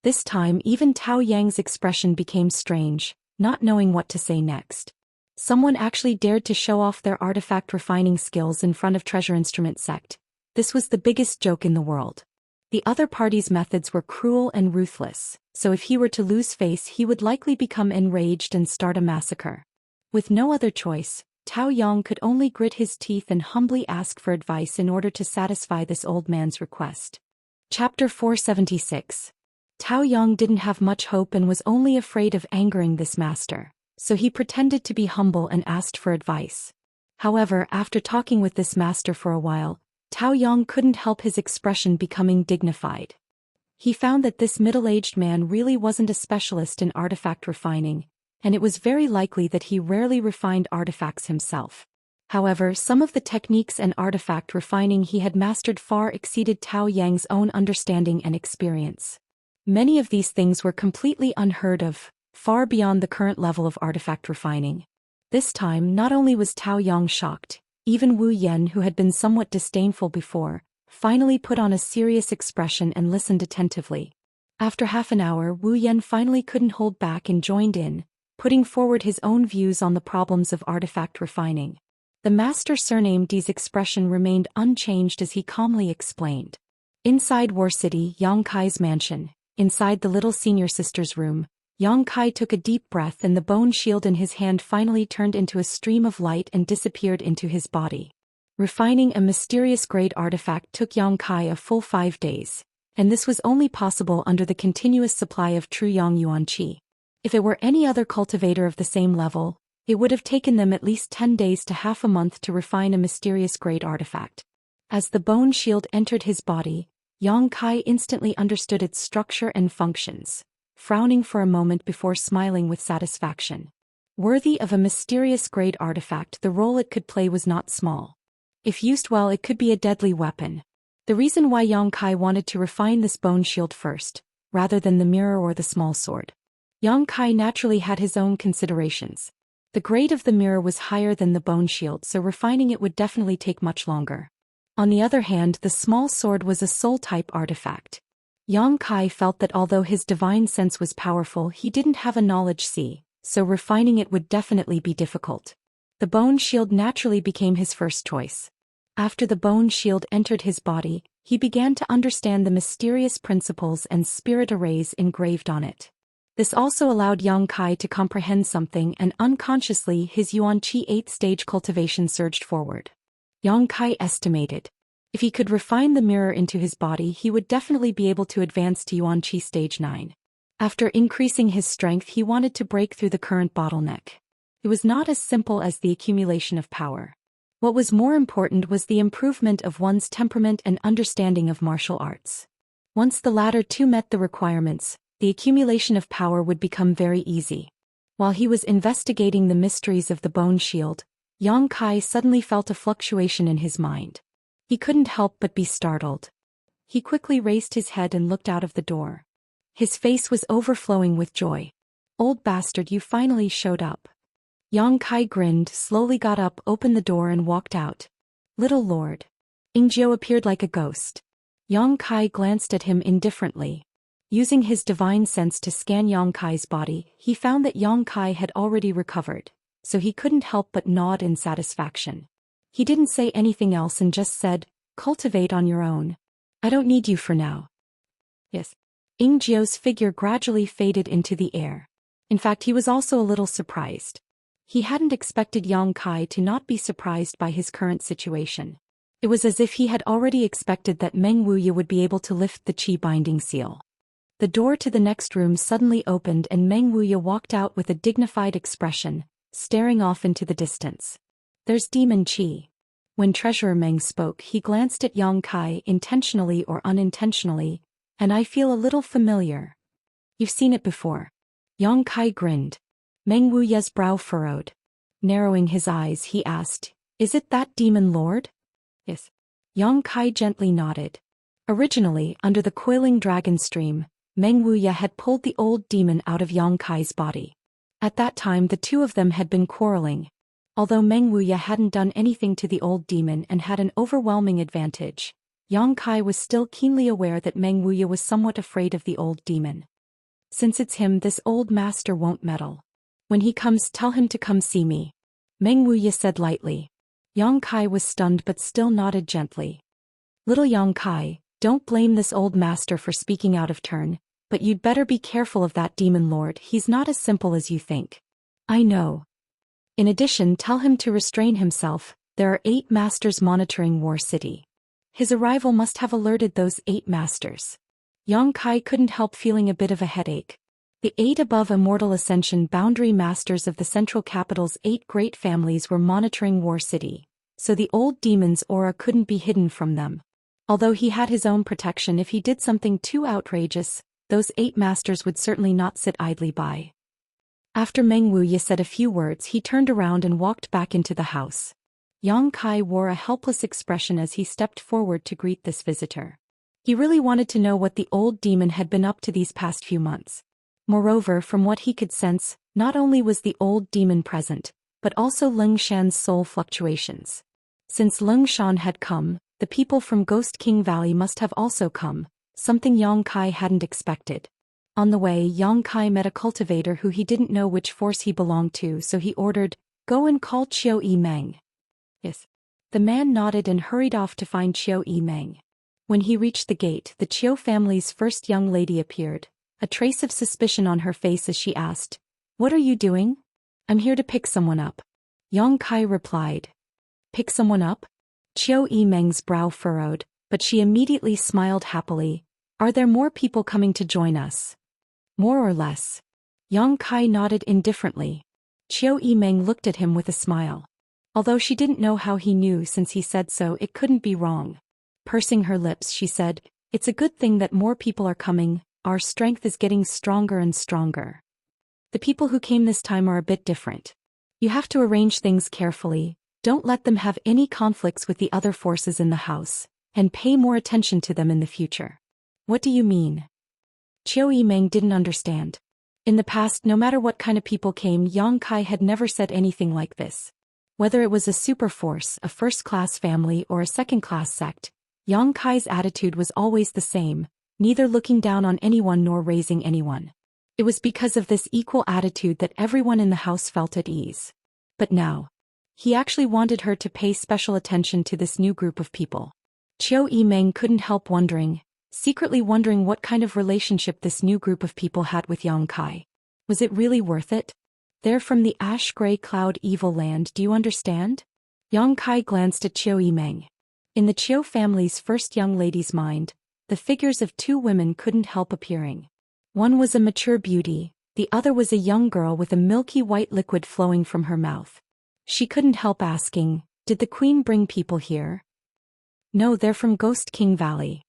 This time even Tao Yang's expression became strange, not knowing what to say next. Someone actually dared to show off their artifact refining skills in front of Treasure Instrument sect. This was the biggest joke in the world. The other party's methods were cruel and ruthless, so if he were to lose face he would likely become enraged and start a massacre. With no other choice, Tao Yang could only grit his teeth and humbly ask for advice in order to satisfy this old man's request. Chapter 476. Tao Yang didn't have much hope and was only afraid of angering this master, so he pretended to be humble and asked for advice. However, after talking with this master for a while, Tao Yang couldn't help his expression becoming dignified. He found that this middle-aged man really wasn't a specialist in artifact refining, and it was very likely that he rarely refined artifacts himself. However, some of the techniques and artifact refining he had mastered far exceeded Tao Yang's own understanding and experience. Many of these things were completely unheard of, far beyond the current level of artifact refining. This time, not only was Tao Yang shocked, even Wu Yan, who had been somewhat disdainful before, finally put on a serious expression and listened attentively. After half an hour, Wu Yan finally couldn't hold back and joined in, putting forward his own views on the problems of artifact refining. The master surnamed D's expression remained unchanged as he calmly explained. Inside War City, Yang Kai's mansion, inside the little senior sister's room, Yang Kai took a deep breath and the bone shield in his hand finally turned into a stream of light and disappeared into his body. Refining a mysterious grade artifact took Yang Kai a full 5 days, and this was only possible under the continuous supply of true Yang Yuan Qi. If it were any other cultivator of the same level, it would have taken them at least 10 days to half a month to refine a mysterious grade artifact. As the bone shield entered his body, Yang Kai instantly understood its structure and functions, frowning for a moment before smiling with satisfaction. Worthy of a mysterious grade artifact, the role it could play was not small. If used well, it could be a deadly weapon. The reason why Yang Kai wanted to refine this bone shield first, rather than the mirror or the small sword. Yang Kai naturally had his own considerations. The grade of the mirror was higher than the bone shield, so refining it would definitely take much longer. On the other hand, the small sword was a soul-type artifact. Yang Kai felt that although his divine sense was powerful, he didn't have a knowledge sea, so refining it would definitely be difficult. The bone shield naturally became his first choice. After the bone shield entered his body, he began to understand the mysterious principles and spirit arrays engraved on it. This also allowed Yang Kai to comprehend something, and unconsciously his Yuan Qi 8th stage cultivation surged forward. Yang Kai estimated, if he could refine the mirror into his body, he would definitely be able to advance to Yuan Qi stage 9. After increasing his strength, he wanted to break through the current bottleneck. It was not as simple as the accumulation of power. What was more important was the improvement of one's temperament and understanding of martial arts. Once the latter two met the requirements, the accumulation of power would become very easy. While he was investigating the mysteries of the bone shield, Yang Kai suddenly felt a fluctuation in his mind. He couldn't help but be startled. He quickly raised his head and looked out of the door. His face was overflowing with joy. "Old bastard, you finally showed up." Yang Kai grinned, slowly got up, opened the door and walked out. "Little Lord." Ingjiu appeared like a ghost. Yang Kai glanced at him indifferently. Using his divine sense to scan Yang Kai's body, he found that Yang Kai had already recovered, so he couldn't help but nod in satisfaction. He didn't say anything else and just said, "Cultivate on your own. I don't need you for now." Yes. Ingjiu's figure gradually faded into the air. In fact, he was also a little surprised. He hadn't expected Yang Kai to not be surprised by his current situation. It was as if he had already expected that Meng Wuya would be able to lift the Qi binding seal. The door to the next room suddenly opened and Meng Wuya walked out with a dignified expression, staring off into the distance. "There's Demon Qi." When Treasurer Meng spoke, he glanced at Yang Kai intentionally or unintentionally, "And I feel a little familiar." "You've seen it before." Yang Kai grinned. Meng Wuya's brow furrowed. Narrowing his eyes, he asked, "Is it that demon lord?" "Yes." Yang Kai gently nodded. Originally, under the coiling dragon stream, Meng Wuya had pulled the old demon out of Yang Kai's body. At that time the two of them had been quarreling. Although Meng Wuya hadn't done anything to the old demon and had an overwhelming advantage, Yang Kai was still keenly aware that Meng Wuya was somewhat afraid of the old demon. "Since it's him, this old master won't meddle. When he comes, tell him to come see me," Meng Wuya said lightly. Yang Kai was stunned but still nodded gently. "Little Yang Kai, don't blame this old master for speaking out of turn, but you'd better be careful of that demon lord. He's not as simple as you think." "I know. In addition, tell him to restrain himself. There are 8 masters monitoring War City. His arrival must have alerted those 8 masters." Yang Kai couldn't help feeling a bit of a headache. The 8 above Immortal Ascension boundary masters of the central capital's 8 great families were monitoring War City, so the old demon's aura couldn't be hidden from them. Although he had his own protection, if he did something too outrageous, those 8 masters would certainly not sit idly by. After Meng Wuya said a few words, he turned around and walked back into the house. Yang Kai wore a helpless expression as he stepped forward to greet this visitor. He really wanted to know what the old demon had been up to these past few months. Moreover, from what he could sense, not only was the old demon present, but also Lung Shan's soul fluctuations. Since Lung Shan had come, the people from Ghost King Valley must have also come, something Yang Kai hadn't expected. On the way, Yang Kai met a cultivator who he didn't know which force he belonged to, so he ordered, "Go and call Qiu Yimeng." Yes. The man nodded and hurried off to find Qiu Yimeng. When he reached the gate, the Qiu family's first young lady appeared, a trace of suspicion on her face as she asked, "What are you doing?" "I'm here to pick someone up," Yang Kai replied. "Pick someone up?" Qiu Yimeng's brow furrowed, but she immediately smiled happily. "Are there more people coming to join us?" "More or less." Yang Kai nodded indifferently. Qiu Yimeng looked at him with a smile. Although she didn't know how he knew, since he said so, it couldn't be wrong. Pursing her lips, she said, "It's a good thing that more people are coming, our strength is getting stronger and stronger. The people who came this time are a bit different. You have to arrange things carefully, don't let them have any conflicts with the other forces in the house, and pay more attention to them in the future." "What do you mean?" Qiu Yimeng didn't understand. In the past, no matter what kind of people came, Yang Kai had never said anything like this. Whether it was a super force, a first-class family, or a second-class sect, Yang Kai's attitude was always the same, neither looking down on anyone nor raising anyone. It was because of this equal attitude that everyone in the house felt at ease. But now, he actually wanted her to pay special attention to this new group of people. Qiu Yimeng couldn't help secretly wondering what kind of relationship this new group of people had with Yang Kai. Was it really worth it? "They're from the ash-gray cloud evil land, do you understand?" Yang Kai glanced at Qiu Yimeng. In the Qiu family's first young lady's mind, the figures of two women couldn't help appearing. One was a mature beauty, the other was a young girl with a milky white liquid flowing from her mouth. She couldn't help asking, "Did the queen bring people here?" "No, they're from Ghost King Valley."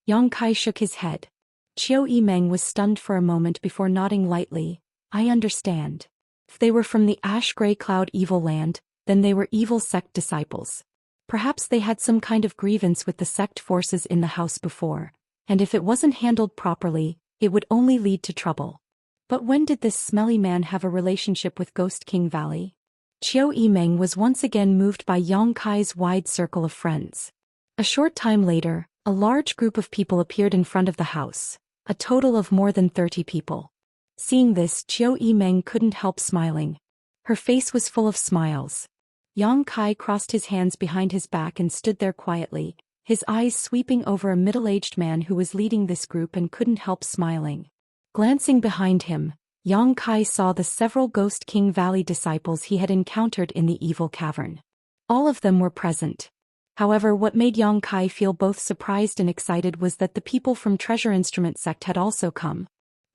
Yang Kai shook his head. Qiu Yimeng was stunned for a moment before nodding lightly. "I understand. If they were from the ash-gray cloud evil land, then they were evil sect disciples. Perhaps they had some kind of grievance with the sect forces in the house before, and if it wasn't handled properly, it would only lead to trouble. But when did this smelly man have a relationship with Ghost King Valley?" Qiu Yimeng was once again moved by Yang Kai's wide circle of friends. A short time later, a large group of people appeared in front of the house, a total of more than 30 people. Seeing this, Qiu Yimeng couldn't help smiling. Her face was full of smiles. Yang Kai crossed his hands behind his back and stood there quietly, his eyes sweeping over a middle-aged man who was leading this group and couldn't help smiling. Glancing behind him, Yang Kai saw the several Ghost King Valley disciples he had encountered in the evil cavern. All of them were present. However, what made Yang Kai feel both surprised and excited was that the people from Treasure Instrument Sect had also come.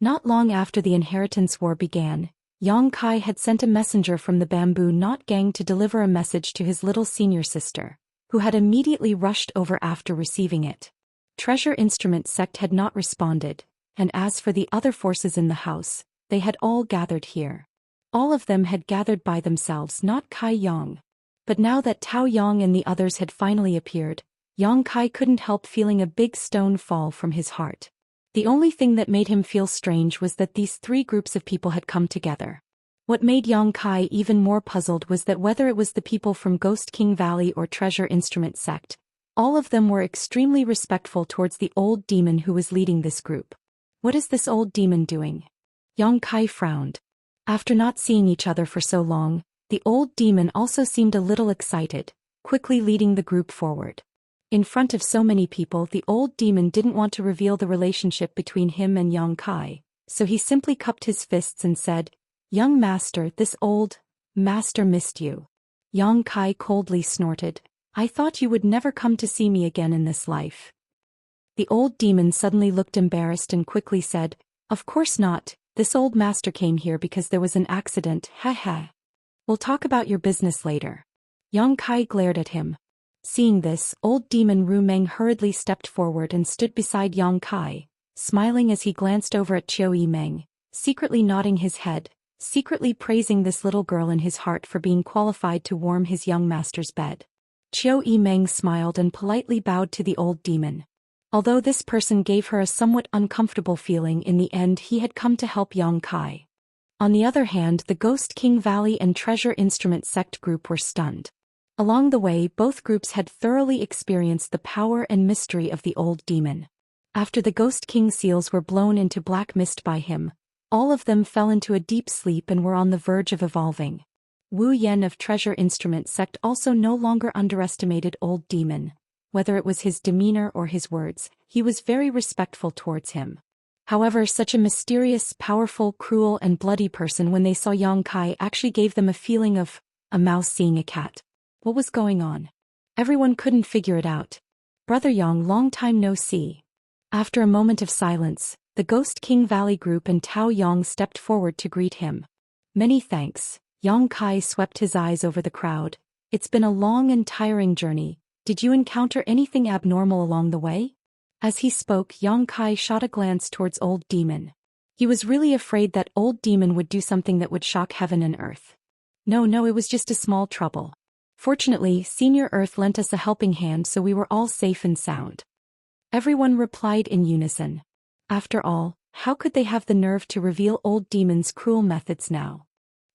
Not long after the Inheritance War began, Yang Kai had sent a messenger from the Bamboo Knot Gang to deliver a message to his little senior sister, who had immediately rushed over after receiving it. Treasure Instrument Sect had not responded, and as for the other forces in the house, they had all gathered here. All of them had gathered by themselves, not Kai Yang. But now that Tao Yang and the others had finally appeared, Yang Kai couldn't help feeling a big stone fall from his heart. The only thing that made him feel strange was that these three groups of people had come together. What made Yang Kai even more puzzled was that whether it was the people from Ghost King Valley or Treasure Instrument Sect, all of them were extremely respectful towards the old demon who was leading this group. "What is this old demon doing?" Yang Kai frowned. After not seeing each other for so long, the old demon also seemed a little excited, quickly leading the group forward. In front of so many people, the old demon didn't want to reveal the relationship between him and Yang Kai, so he simply cupped his fists and said, "Young master, this old master missed you." Yang Kai coldly snorted, "I thought you would never come to see me again in this life." The old demon suddenly looked embarrassed and quickly said, "Of course not, this old master came here because there was an accident, haha. We'll talk about your business later." Yang Kai glared at him. Seeing this, old demon Ru Meng hurriedly stepped forward and stood beside Yang Kai, smiling as he glanced over at Qiu Yimeng, secretly nodding his head, secretly praising this little girl in his heart for being qualified to warm his young master's bed. Qiu Yimeng smiled and politely bowed to the old demon. Although this person gave her a somewhat uncomfortable feeling, in the end he had come to help Yang Kai. On the other hand, the Ghost King Valley and Treasure Instrument sect group were stunned. Along the way, both groups had thoroughly experienced the power and mystery of the old demon. After the Ghost King seals were blown into black mist by him, all of them fell into a deep sleep and were on the verge of evolving. Wu Yan of Treasure Instrument sect also no longer underestimated old demon. Whether it was his demeanor or his words, he was very respectful towards him. However, such a mysterious, powerful, cruel and bloody person, when they saw Yang Kai, actually gave them a feeling of a mouse seeing a cat. What was going on? Everyone couldn't figure it out. Brother Yang, long time no see. After a moment of silence, the Ghost King Valley group and Tao Yang stepped forward to greet him. Many thanks. Yang Kai swept his eyes over the crowd. It's been a long and tiring journey. Did you encounter anything abnormal along the way? As he spoke, Yang Kai shot a glance towards Old Demon. He was really afraid that Old Demon would do something that would shock heaven and earth. No, it was just a small trouble. Fortunately, Senior Earth lent us a helping hand, so we were all safe and sound. Everyone replied in unison. After all, how could they have the nerve to reveal Old Demon's cruel methods now?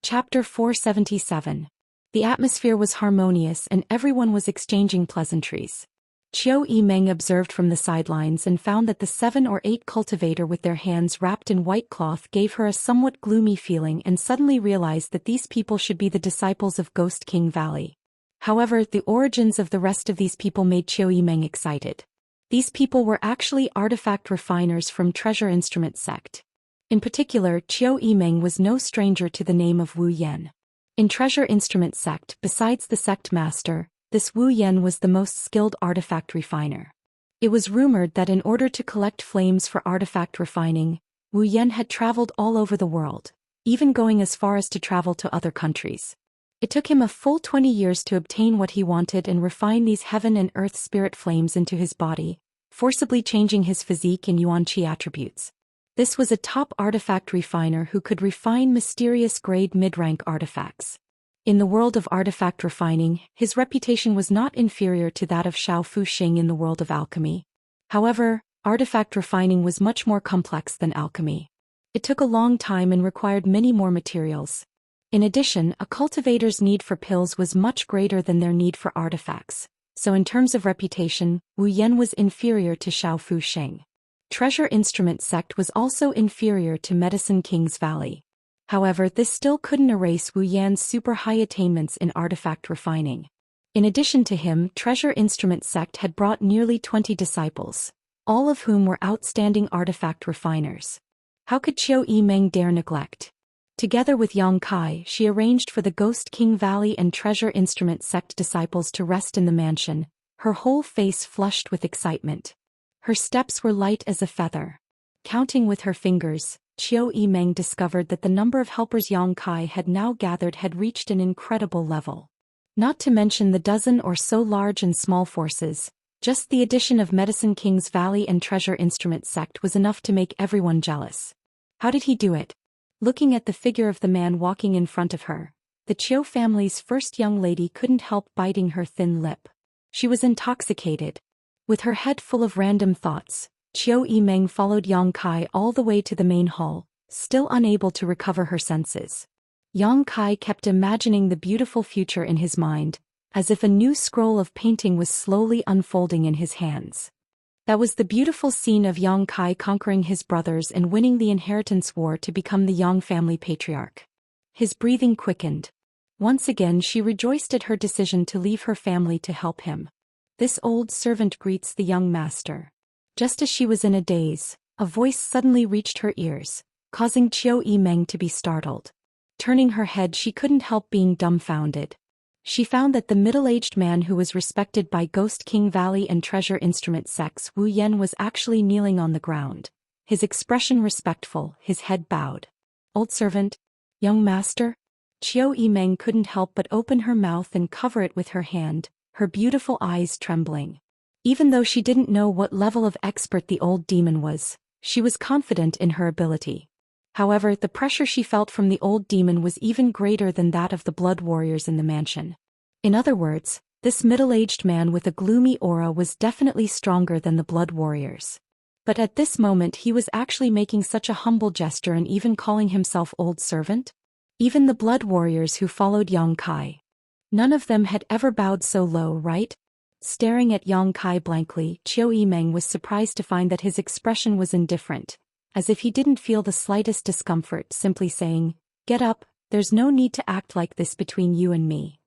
Chapter 477. The atmosphere was harmonious and everyone was exchanging pleasantries. Qiu Yimeng observed from the sidelines and found that the 7 or 8 cultivator with their hands wrapped in white cloth gave her a somewhat gloomy feeling, and suddenly realized that these people should be the disciples of Ghost King Valley. However, the origins of the rest of these people made Qiu Yimeng excited. These people were actually artifact refiners from Treasure Instrument sect. In particular, Qiu Yimeng was no stranger to the name of Wu Yan. In Treasure Instrument sect, besides the sect master, this Wu Yan was the most skilled artifact refiner. It was rumored that in order to collect flames for artifact refining, Wu Yan had traveled all over the world, even going as far as to travel to other countries. It took him a full 20 years to obtain what he wanted and refine these heaven and earth spirit flames into his body, forcibly changing his physique and yuan qi attributes. This was a top artifact refiner who could refine mysterious grade mid-rank artifacts. In the world of artifact refining, his reputation was not inferior to that of Xiao Fuxing in the world of alchemy. However, artifact refining was much more complex than alchemy. It took a long time and required many more materials. In addition, a cultivator's need for pills was much greater than their need for artifacts, so in terms of reputation, Wu Yan was inferior to Xiao Fuxing. Treasure Instrument sect was also inferior to Medicine King's Valley. However, this still couldn't erase Wu Yan's super high attainments in artifact refining. In addition to him, Treasure Instrument sect had brought nearly 20 disciples, all of whom were outstanding artifact refiners. How could Qiu Yimeng dare neglect? Together with Yang Kai, she arranged for the Ghost King Valley and Treasure Instrument sect disciples to rest in the mansion, her whole face flushed with excitement. Her steps were light as a feather. Counting with her fingers, Qiu Yimeng discovered that the number of helpers Yang Kai had now gathered had reached an incredible level. Not to mention the dozen or so large and small forces, just the addition of Medicine King's Valley and Treasure Instrument sect was enough to make everyone jealous. How did he do it? Looking at the figure of the man walking in front of her, the Qiu family's first young lady couldn't help biting her thin lip. She was intoxicated. With her head full of random thoughts, Qiu Yimeng followed Yang Kai all the way to the main hall, still unable to recover her senses. Yang Kai kept imagining the beautiful future in his mind, as if a new scroll of painting was slowly unfolding in his hands. That was the beautiful scene of Yang Kai conquering his brothers and winning the inheritance war to become the Yang family patriarch. His breathing quickened. Once again she rejoiced at her decision to leave her family to help him. This old servant greets the young master. Just as she was in a daze, a voice suddenly reached her ears, causing Qiu Yimeng to be startled. Turning her head, she couldn't help being dumbfounded. She found that the middle-aged man who was respected by Ghost King Valley and Treasure Instrument sects Wu Yan was actually kneeling on the ground, his expression respectful, his head bowed. Old servant? Young master? Qiu Yimeng couldn't help but open her mouth and cover it with her hand, her beautiful eyes trembling. Even though she didn't know what level of expert the old demon was, she was confident in her ability. However, the pressure she felt from the old demon was even greater than that of the blood warriors in the mansion. In other words, this middle-aged man with a gloomy aura was definitely stronger than the blood warriors. But at this moment he was actually making such a humble gesture and even calling himself old servant? Even the blood warriors who followed Yang Kai. None of them had ever bowed so low, right? Staring at Yang Kai blankly, Qiu Yimeng was surprised to find that his expression was indifferent, as if he didn't feel the slightest discomfort, simply saying, "Get up, there's no need to act like this between you and me."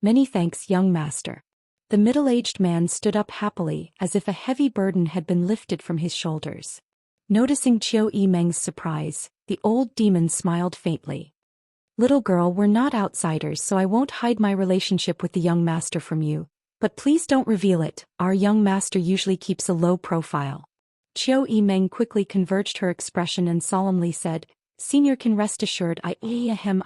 "Many thanks, young master." The middle-aged man stood up happily, as if a heavy burden had been lifted from his shoulders. Noticing Qiu Yimeng's surprise, the old demon smiled faintly. "Little girl, we're not outsiders, so I won't hide my relationship with the young master from you. But please don't reveal it, our young master usually keeps a low profile." Qiu Yimeng quickly converged her expression and solemnly said, "Senior can rest assured I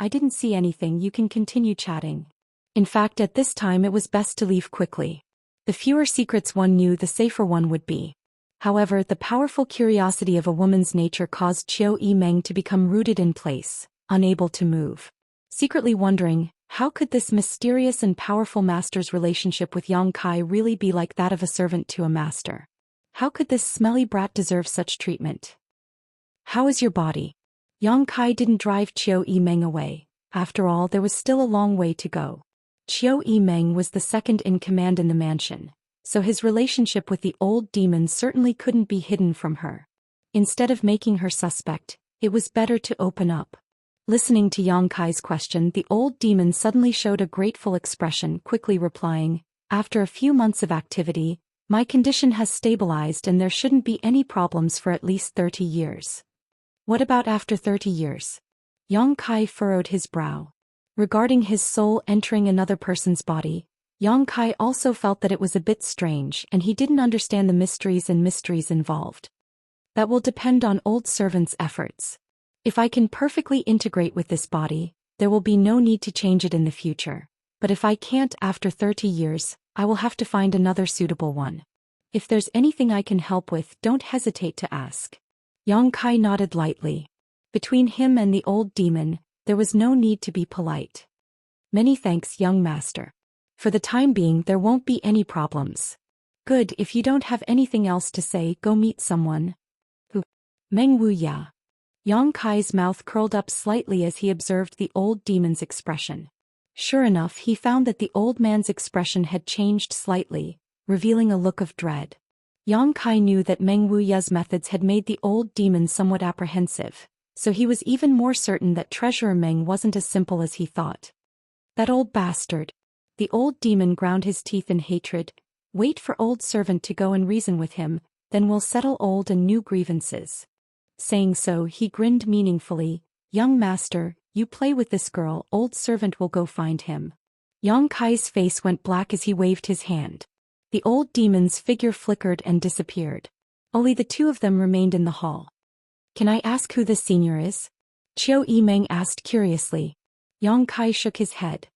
didn't see anything, you can continue chatting." In fact, at this time it was best to leave quickly. The fewer secrets one knew, the safer one would be. However, the powerful curiosity of a woman's nature caused Qiu Yimeng to become rooted in place, unable to move. Secretly wondering, how could this mysterious and powerful master's relationship with Yang Kai really be like that of a servant to a master? How could this smelly brat deserve such treatment? "How is your body?" Yang Kai didn't drive Qiu Yimeng away. After all, there was still a long way to go. Qiu Yimeng was the second in command in the mansion, so his relationship with the old demon certainly couldn't be hidden from her. Instead of making her suspect, it was better to open up. Listening to Yang Kai's question, the old demon suddenly showed a grateful expression, quickly replying, "After a few months of activity, my condition has stabilized and there shouldn't be any problems for at least 30 years. "What about after 30 years? Yang Kai furrowed his brow. Regarding his soul entering another person's body, Yang Kai also felt that it was a bit strange and he didn't understand the mysteries involved. "That will depend on old servant's efforts. If I can perfectly integrate with this body, there will be no need to change it in the future. But if I can't after 30 years, I will have to find another suitable one. If there's anything I can help with, don't hesitate to ask." Yang Kai nodded lightly. Between him and the old demon, there was no need to be polite. "Many thanks, young master. For the time being, there won't be any problems." "Good, if you don't have anything else to say, go meet someone." "Who?" "Meng Wuya." Yang Kai's mouth curled up slightly as he observed the old demon's expression. Sure enough, he found that the old man's expression had changed slightly, revealing a look of dread. Yang Kai knew that Meng Wuya's methods had made the old demon somewhat apprehensive, so he was even more certain that Treasurer Meng wasn't as simple as he thought. "That old bastard." The old demon ground his teeth in hatred. "Wait for old servant to go and reason with him, then we'll settle old and new grievances." Saying so, he grinned meaningfully. "Young master, you play with this girl, old servant will go find him." Yang Kai's face went black as he waved his hand. The old demon's figure flickered and disappeared. Only the two of them remained in the hall. "Can I ask who this senior is?" Qiu Yimeng asked curiously. Yang Kai shook his head.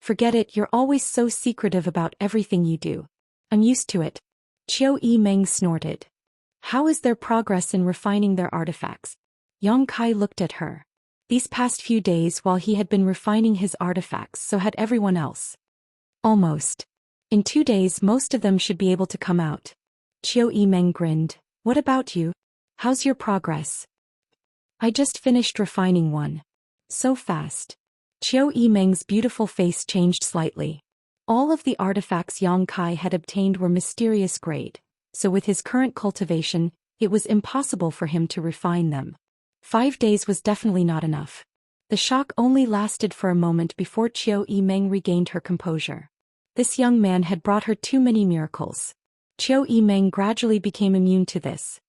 "Forget it, you're always so secretive about everything you do." "I'm used to it." Qiu Yimeng snorted. "How is their progress in refining their artifacts?" Yang Kai looked at her. These past few days while he had been refining his artifacts, so had everyone else. "Almost. In 2 days most of them should be able to come out." Qiu Yimeng grinned. "What about you? How's your progress?" "I just finished refining one." "So fast." Qiu Yimeng's beautiful face changed slightly. All of the artifacts Yang Kai had obtained were mysterious grade, so with his current cultivation, it was impossible for him to refine them. 5 days was definitely not enough. The shock only lasted for a moment before Qiu Yimeng regained her composure. This young man had brought her too many miracles. Qiu Yimeng gradually became immune to this.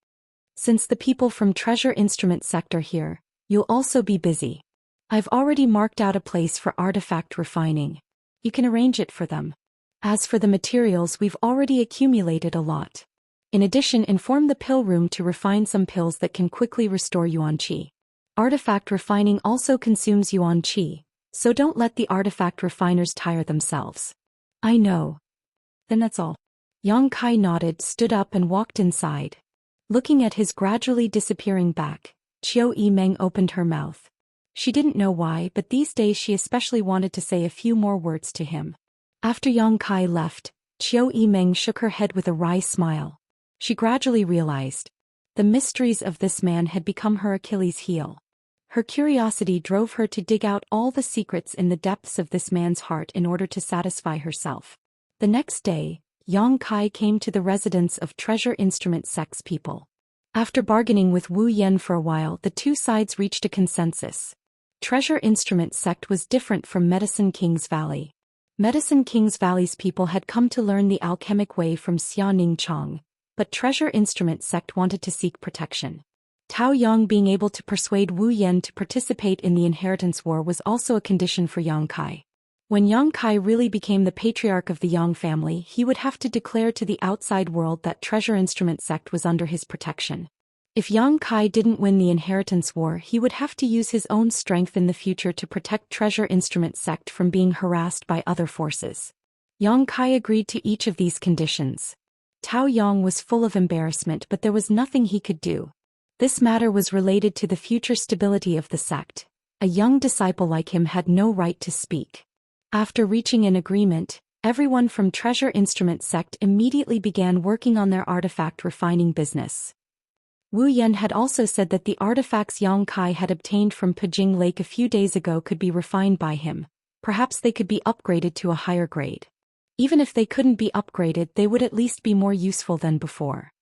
"Since the people from Treasure Instrument Sector here, you'll also be busy. I've already marked out a place for artifact refining. You can arrange it for them. As for the materials, we've already accumulated a lot. In addition, inform the pill room to refine some pills that can quickly restore yuan qi. Artifact refining also consumes yuan qi, so don't let the artifact refiners tire themselves." "I know." "Then that's all." Yang Kai nodded, stood up and walked inside. Looking at his gradually disappearing back, Qiu Yimeng opened her mouth. She didn't know why, but these days she especially wanted to say a few more words to him. After Yang Kai left, Qiu Yimeng shook her head with a wry smile. She gradually realized the mysteries of this man had become her Achilles' heel. Her curiosity drove her to dig out all the secrets in the depths of this man's heart in order to satisfy herself. The next day, Yang Kai came to the residence of Treasure Instrument Sect's people. After bargaining with Wu Yan for a while, the two sides reached a consensus. Treasure Instrument Sect was different from Medicine King's Valley. Medicine King's Valley's people had come to learn the alchemic way from Xianing Chong, but Treasure Instrument Sect wanted to seek protection. Tao Yang being able to persuade Wu Yan to participate in the inheritance war was also a condition for Yang Kai. When Yang Kai really became the patriarch of the Yang family, he would have to declare to the outside world that Treasure Instrument Sect was under his protection. If Yang Kai didn't win the inheritance war, he would have to use his own strength in the future to protect Treasure Instrument Sect from being harassed by other forces. Yang Kai agreed to each of these conditions. Tao Yang was full of embarrassment, but there was nothing he could do. This matter was related to the future stability of the sect. A young disciple like him had no right to speak. After reaching an agreement, everyone from Treasure Instrument Sect immediately began working on their artifact refining business. Wu Yan had also said that the artifacts Yang Kai had obtained from Pijing Lake a few days ago could be refined by him. Perhaps they could be upgraded to a higher grade. Even if they couldn't be upgraded, they would at least be more useful than before.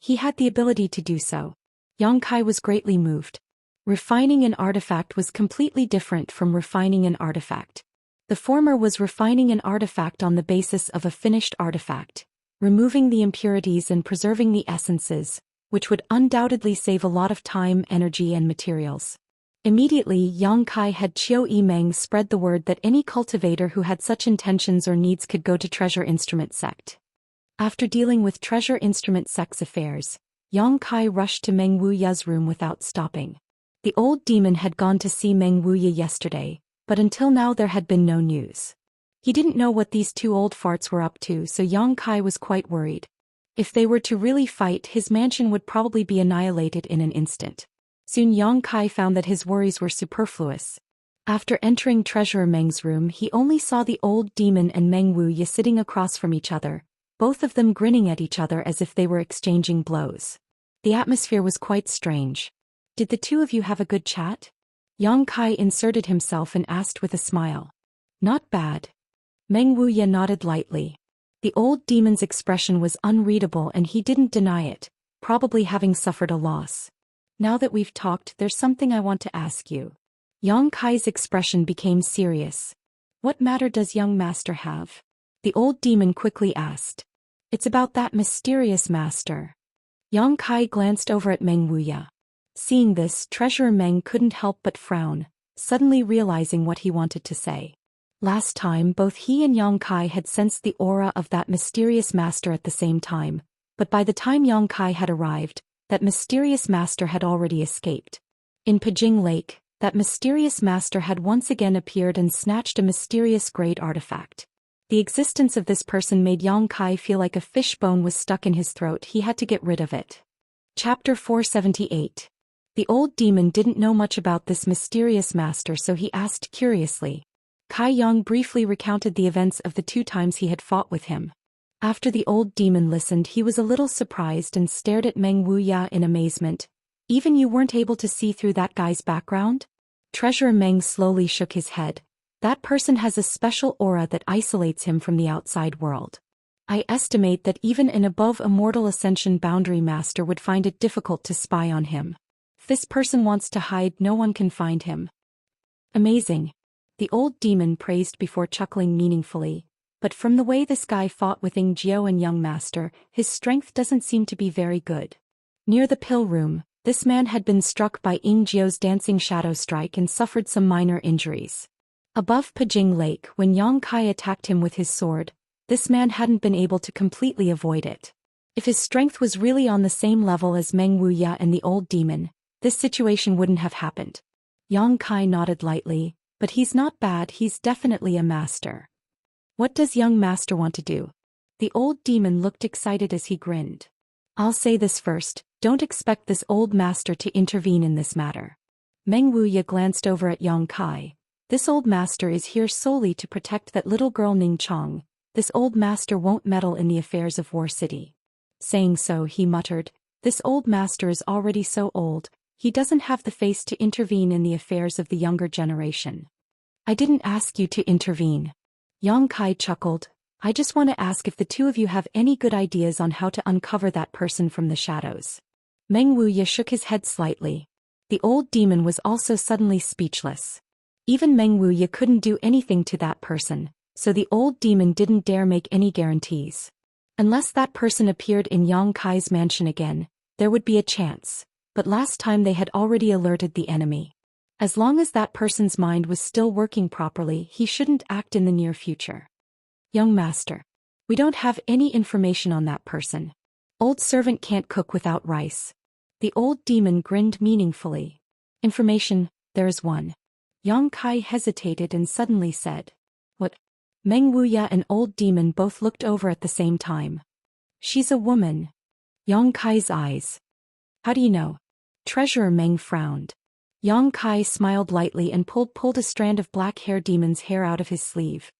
He had the ability to do so. Yang Kai was greatly moved. Refining an artifact was completely different from refining an artifact. The former was refining an artifact on the basis of a finished artifact, removing the impurities and preserving the essences, which would undoubtedly save a lot of time, energy and materials. Immediately, Yang Kai had Qiu Yimeng spread the word that any cultivator who had such intentions or needs could go to Treasure Instrument Sect. After dealing with Treasure Instrument Sect's affairs, Yang Kai rushed to Meng Wuya's room without stopping. The old demon had gone to see Meng Wuya yesterday, but until now there had been no news. He didn't know what these two old farts were up to, so Yang Kai was quite worried. If they were to really fight, his mansion would probably be annihilated in an instant. Soon Yang Kai found that his worries were superfluous. After entering Treasurer Meng's room, he only saw the old demon and Meng Wuya sitting across from each other, both of them grinning at each other as if they were exchanging blows. The atmosphere was quite strange. Did the two of you have a good chat? Yang Kai inserted himself and asked with a smile. Not bad. Meng Wuya nodded lightly. The old demon's expression was unreadable and he didn't deny it, probably having suffered a loss. Now that we've talked, there's something I want to ask you. Yang Kai's expression became serious. What matter does young master have? The old demon quickly asked. It's about that mysterious master. Yang Kai glanced over at Meng Wuya. Seeing this, Treasurer Meng couldn't help but frown, suddenly realizing what he wanted to say. Last time, both he and Yang Kai had sensed the aura of that mysterious master at the same time, but by the time Yang Kai had arrived, that mysterious master had already escaped. In Pijing Lake, that mysterious master had once again appeared and snatched a mysterious great artifact. The existence of this person made Yang Kai feel like a fishbone was stuck in his throat. He had to get rid of it. Chapter 478. The old demon didn't know much about this mysterious master, so he asked curiously. Kai Yang briefly recounted the events of the 2 times he had fought with him. After the old demon listened, he was a little surprised and stared at Meng Wuya in amazement. Even you weren't able to see through that guy's background? Treasurer Meng slowly shook his head. That person has a special aura that isolates him from the outside world. I estimate that even an above Immortal Ascension boundary master would find it difficult to spy on him. If this person wants to hide, no one can find him. Amazing. The old demon praised before chuckling meaningfully. But from the way this guy fought with Ying Jiao and young master, his strength doesn't seem to be very good. Near the pill room, this man had been struck by Ying Jiao's dancing shadow strike and suffered some minor injuries. Above Pijing Lake, when Yang Kai attacked him with his sword, this man hadn't been able to completely avoid it. If his strength was really on the same level as Meng Wuya and the old demon, this situation wouldn't have happened. Yang Kai nodded lightly, but he's not bad, he's definitely a master. What does young master want to do? The old demon looked excited as he grinned. I'll say this first, Don't expect this old master to intervene in this matter. Meng Wuya glanced over at Yang Kai. This old master is here solely to protect that little girl Ning Chong. This old master won't meddle in the affairs of War City. Saying so, he muttered, this old master is already so old, he doesn't have the face to intervene in the affairs of the younger generation. I didn't ask you to intervene. Yang Kai chuckled. I just want to ask if the two of you have any good ideas on how to uncover that person from the shadows. Meng Wuya shook his head slightly. The old demon was also suddenly speechless. Even Meng Wuya couldn't do anything to that person, so the old demon didn't dare make any guarantees. Unless that person appeared in Yang Kai's mansion again, there would be a chance, but last time they had already alerted the enemy. As long as that person's mind was still working properly, he shouldn't act in the near future. Young master. We don't have any information on that person. Old servant can't cook without rice. The old demon grinned meaningfully. Information, there is one. Yang Kai hesitated and suddenly said. What? Meng Wuya and old demon both looked over at the same time. She's a woman. Yang Kai's eyes. How do you know? Treasurer Meng frowned. Yang Kai smiled lightly and pulled a strand of black hair demon's hair out of his sleeve.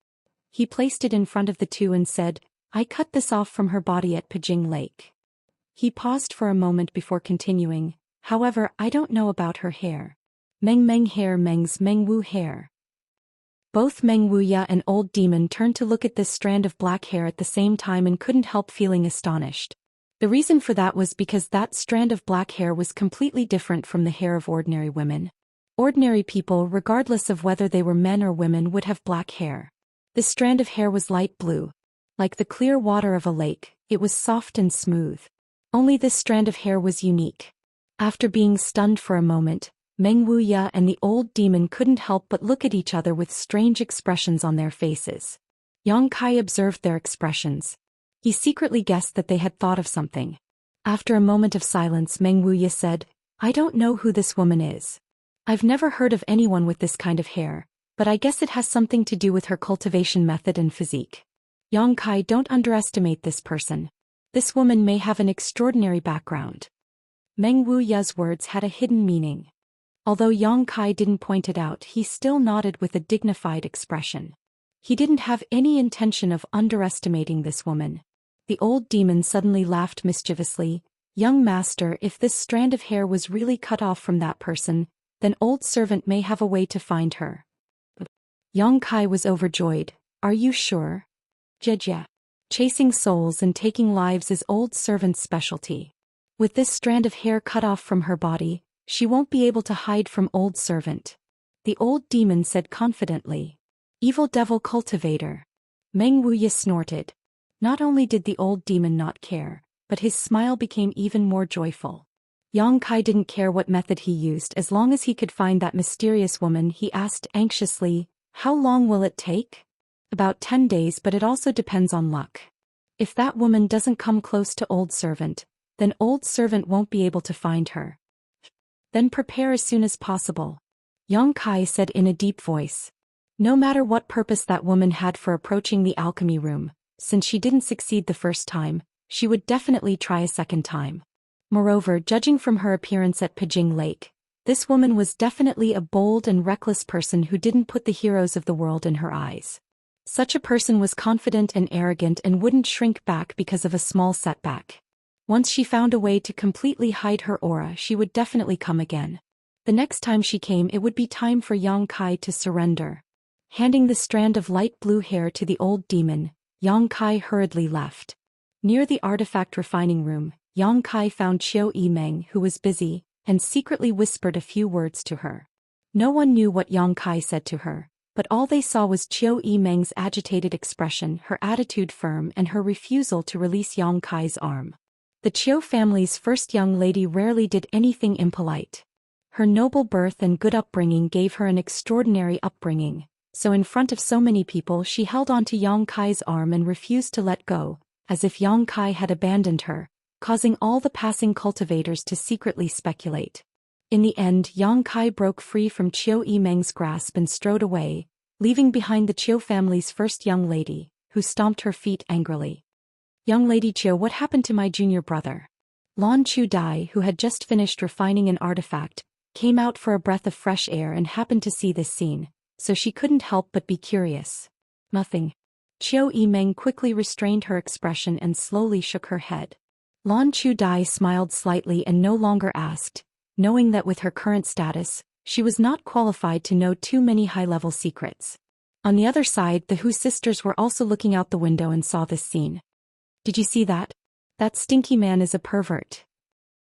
He placed it in front of the two and said, I cut this off from her body at Pijing Lake. He paused for a moment before continuing, however, I don't know about her hair. Meng hair Meng's Meng Wu hair. Both Meng Wuya and old demon turned to look at this strand of black hair at the same time and couldn't help feeling astonished. The reason for that was because that strand of black hair was completely different from the hair of ordinary women. Ordinary people, regardless of whether they were men or women, would have black hair. This strand of hair was light blue. Like the clear water of a lake, it was soft and smooth. Only this strand of hair was unique. After being stunned for a moment, Meng Wuya and the old demon couldn't help but look at each other with strange expressions on their faces. Yang Kai observed their expressions. He secretly guessed that they had thought of something. After a moment of silence, Meng Wuya said, I don't know who this woman is. I've never heard of anyone with this kind of hair, but I guess it has something to do with her cultivation method and physique. Yang Kai, don't underestimate this person. This woman may have an extraordinary background. Meng Wuya's words had a hidden meaning. Although Yang Kai didn't point it out, he still nodded with a dignified expression. He didn't have any intention of underestimating this woman. The old demon suddenly laughed mischievously. Young master, if this strand of hair was really cut off from that person, then old servant may have a way to find her. Yang Kai was overjoyed. Are you sure? Jejia. Chasing souls and taking lives is old servant's specialty. With this strand of hair cut off from her body, she won't be able to hide from old servant. The old demon said confidently. Evil devil cultivator. Meng Wuya snorted. Not only did the old demon not care, but his smile became even more joyful. Yang Kai didn't care what method he used as long as he could find that mysterious woman. He asked anxiously, how long will it take? About 10 days, but it also depends on luck. If that woman doesn't come close to old servant, then old servant won't be able to find her. Then prepare as soon as possible. Yang Kai said in a deep voice. No matter what purpose that woman had for approaching the alchemy room, since she didn't succeed the first time, she would definitely try a second time. Moreover, judging from her appearance at Pijing Lake, this woman was definitely a bold and reckless person who didn't put the heroes of the world in her eyes. Such a person was confident and arrogant and wouldn't shrink back because of a small setback. Once she found a way to completely hide her aura, she would definitely come again. The next time she came, it would be time for Yang Kai to surrender. Handing the strand of light blue hair to the old demon, Yang Kai hurriedly left. Near the artifact refining room, Yang Kai found Qiu Yimeng, who was busy, and secretly whispered a few words to her. No one knew what Yang Kai said to her, but all they saw was Qiu Yimeng's agitated expression, her attitude firm, and her refusal to release Yang Kai's arm. The Qiu family's first young lady rarely did anything impolite. Her noble birth and good upbringing gave her an extraordinary upbringing, so in front of so many people she held onto Yang Kai's arm and refused to let go, as if Yang Kai had abandoned her, causing all the passing cultivators to secretly speculate. In the end, Yang Kai broke free from Qiu Yimeng's grasp and strode away, leaving behind the Qiu family's first young lady, who stomped her feet angrily. Young Lady Qiu, what happened to my junior brother? Lan Chu Dai, who had just finished refining an artifact, came out for a breath of fresh air and happened to see this scene, so she couldn't help but be curious. Nothing. Qiu Yimeng quickly restrained her expression and slowly shook her head. Lan Chu Dai smiled slightly and no longer asked, knowing that with her current status, she was not qualified to know too many high-level secrets. On the other side, the Hu sisters were also looking out the window and saw this scene. Did you see that? That stinky man is a pervert.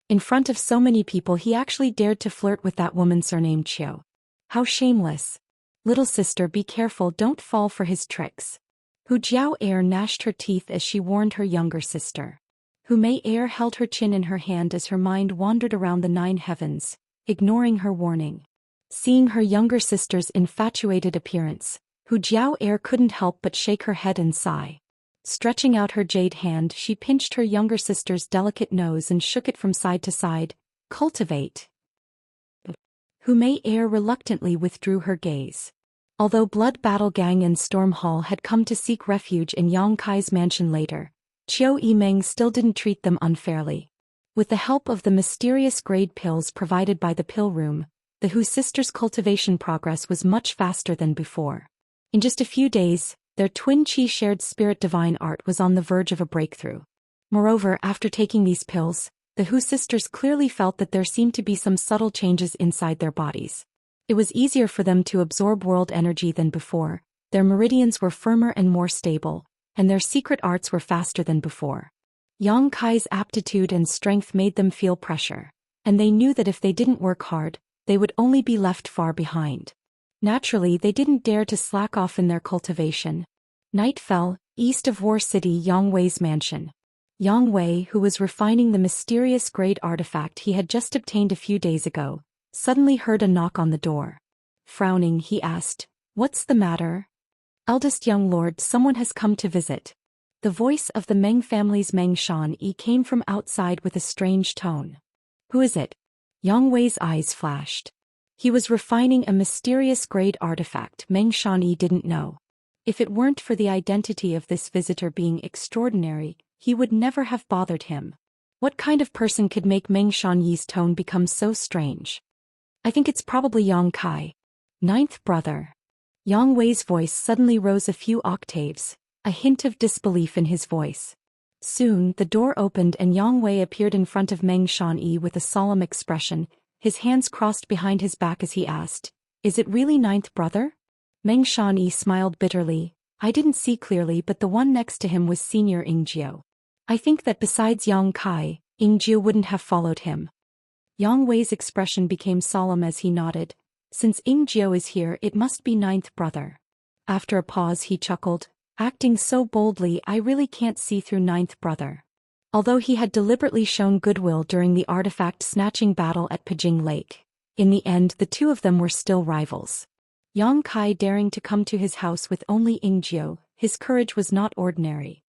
In front of so many people he actually dared to flirt with that woman surnamed Qiu. How shameless. Little sister, be careful, don't fall for his tricks. Hu Jiao Air gnashed her teeth as she warned her younger sister. Hu Mei Air held her chin in her hand as her mind wandered around the 9 heavens, ignoring her warning. Seeing her younger sister's infatuated appearance, Hu Jiao Air couldn't help but shake her head and sigh. Stretching out her jade hand, she pinched her younger sister's delicate nose and shook it from side to side. Cultivate. Hu Mei Air reluctantly withdrew her gaze. Although Blood Battle Gang and Storm Hall had come to seek refuge in Yang Kai's mansion later, Qiu Yimeng still didn't treat them unfairly. With the help of the mysterious grade pills provided by the pill room, the Hu sisters' cultivation progress was much faster than before. In just a few days, their twin chi shared spirit divine art was on the verge of a breakthrough. Moreover, after taking these pills, the Hu sisters clearly felt that there seemed to be some subtle changes inside their bodies. It was easier for them to absorb world energy than before, their meridians were firmer and more stable, and their secret arts were faster than before. Yang Kai's aptitude and strength made them feel pressure, and they knew that if they didn't work hard, they would only be left far behind. Naturally, they didn't dare to slack off in their cultivation. Night fell, east of War City Yang Wei's mansion. Yang Wei, who was refining the mysterious grade artifact he had just obtained a few days ago, suddenly heard a knock on the door. Frowning, he asked, "What's the matter?" "Eldest young lord, someone has come to visit." The voice of the Meng family's Meng Shan-yi came from outside with a strange tone. "Who is it?" Yang Wei's eyes flashed. He was refining a mysterious grade artifact Meng Shan-yi didn't know. If it weren't for the identity of this visitor being extraordinary, he would never have bothered him. What kind of person could make Meng Shan-yi's tone become so strange? "I think it's probably Yang Kai. 9th brother." Yang Wei's voice suddenly rose a few octaves, a hint of disbelief in his voice. Soon, the door opened and Yang Wei appeared in front of Meng Shan-yi with a solemn expression, his hands crossed behind his back as he asked, "Is it really 9th brother?" Meng Shan-yi smiled bitterly. "I didn't see clearly, but the one next to him was Senior Ingjiu. I think that besides Yang Kai, Ingjiu wouldn't have followed him." Yang Wei's expression became solemn as he nodded. "Since Ingjiu is here, it must be 9th brother." After a pause he chuckled, "Acting so boldly, I really can't see through 9th brother." Although he had deliberately shown goodwill during the artifact-snatching battle at Pijing Lake, in the end the two of them were still rivals. Yang Kai daring to come to his house with only Ingjiu, his courage was not ordinary.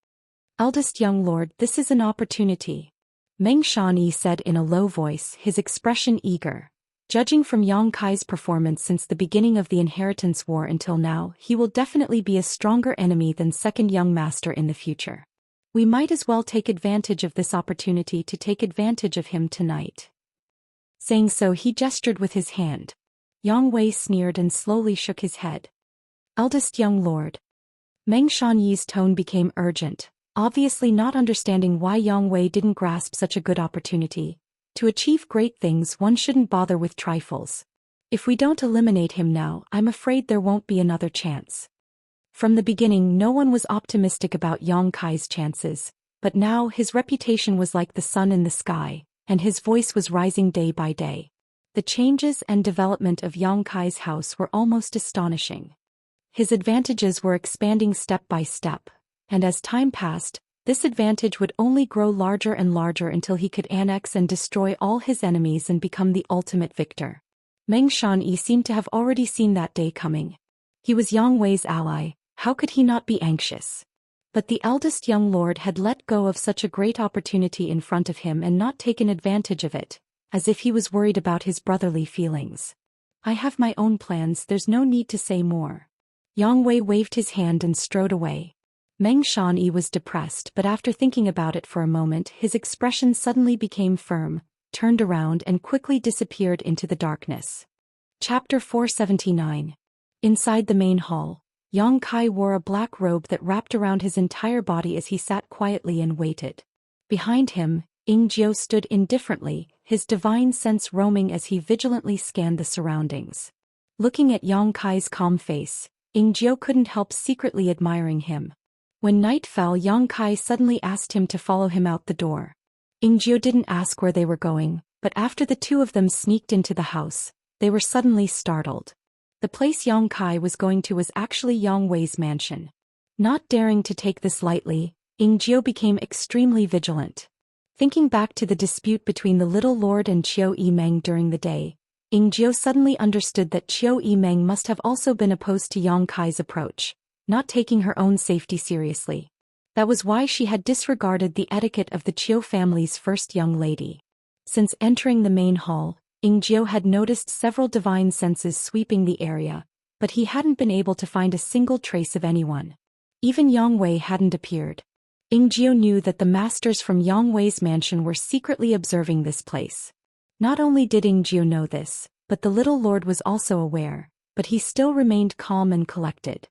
"Eldest young lord, this is an opportunity," Meng Shan-yi said in a low voice, his expression eager. "Judging from Yang Kai's performance since the beginning of the Inheritance War until now, he will definitely be a stronger enemy than second young master in the future. We might as well take advantage of this opportunity to take advantage of him tonight." Saying so, he gestured with his hand. Yang Wei sneered and slowly shook his head. "Eldest young lord." Meng Shan-yi's tone became urgent, obviously not understanding why Yang Wei didn't grasp such a good opportunity. To achieve great things, one shouldn't bother with trifles. If we don't eliminate him now, I'm afraid there won't be another chance. From the beginning, no one was optimistic about Yang Kai's chances, but now his reputation was like the sun in the sky, and his voice was rising day by day. The changes and development of Yang Kai's house were almost astonishing. His advantages were expanding step by step, and as time passed, this advantage would only grow larger and larger until he could annex and destroy all his enemies and become the ultimate victor. Meng Shan-yi seemed to have already seen that day coming. He was Yang Wei's ally, how could he not be anxious? But the eldest young lord had let go of such a great opportunity in front of him and not taken advantage of it, as if he was worried about his brotherly feelings. "I have my own plans, there's no need to say more." Yang Wei waved his hand and strode away. Meng Shanyi was depressed, but after thinking about it for a moment his expression suddenly became firm, turned around and quickly disappeared into the darkness. Chapter 479. Inside the main hall, Yang Kai wore a black robe that wrapped around his entire body as he sat quietly and waited. Behind him, Ying Jiu stood indifferently, his divine sense roaming as he vigilantly scanned the surroundings. Looking at Yang Kai's calm face, Ying Jiu couldn't help secretly admiring him. When night fell, Yang Kai suddenly asked him to follow him out the door. Ying Jiu didn't ask where they were going, but after the two of them sneaked into the house, they were suddenly startled. The place Yang Kai was going to was actually Yang Wei's mansion. Not daring to take this lightly, Ying Jiu became extremely vigilant. Thinking back to the dispute between the little lord and Qiu Yimeng during the day, Ying Jiu suddenly understood that Qiu Yimeng must have also been opposed to Yang Kai's approach, not taking her own safety seriously. That was why she had disregarded the etiquette of the Qiu family's first young lady. Since entering the main hall, Ying Jiu had noticed several divine senses sweeping the area, but he hadn't been able to find a single trace of anyone. Even Yang Wei hadn't appeared. Ying Jiu knew that the masters from Yang Wei's mansion were secretly observing this place. Not only did Ying Jiu know this, but the little lord was also aware, but he still remained calm and collected.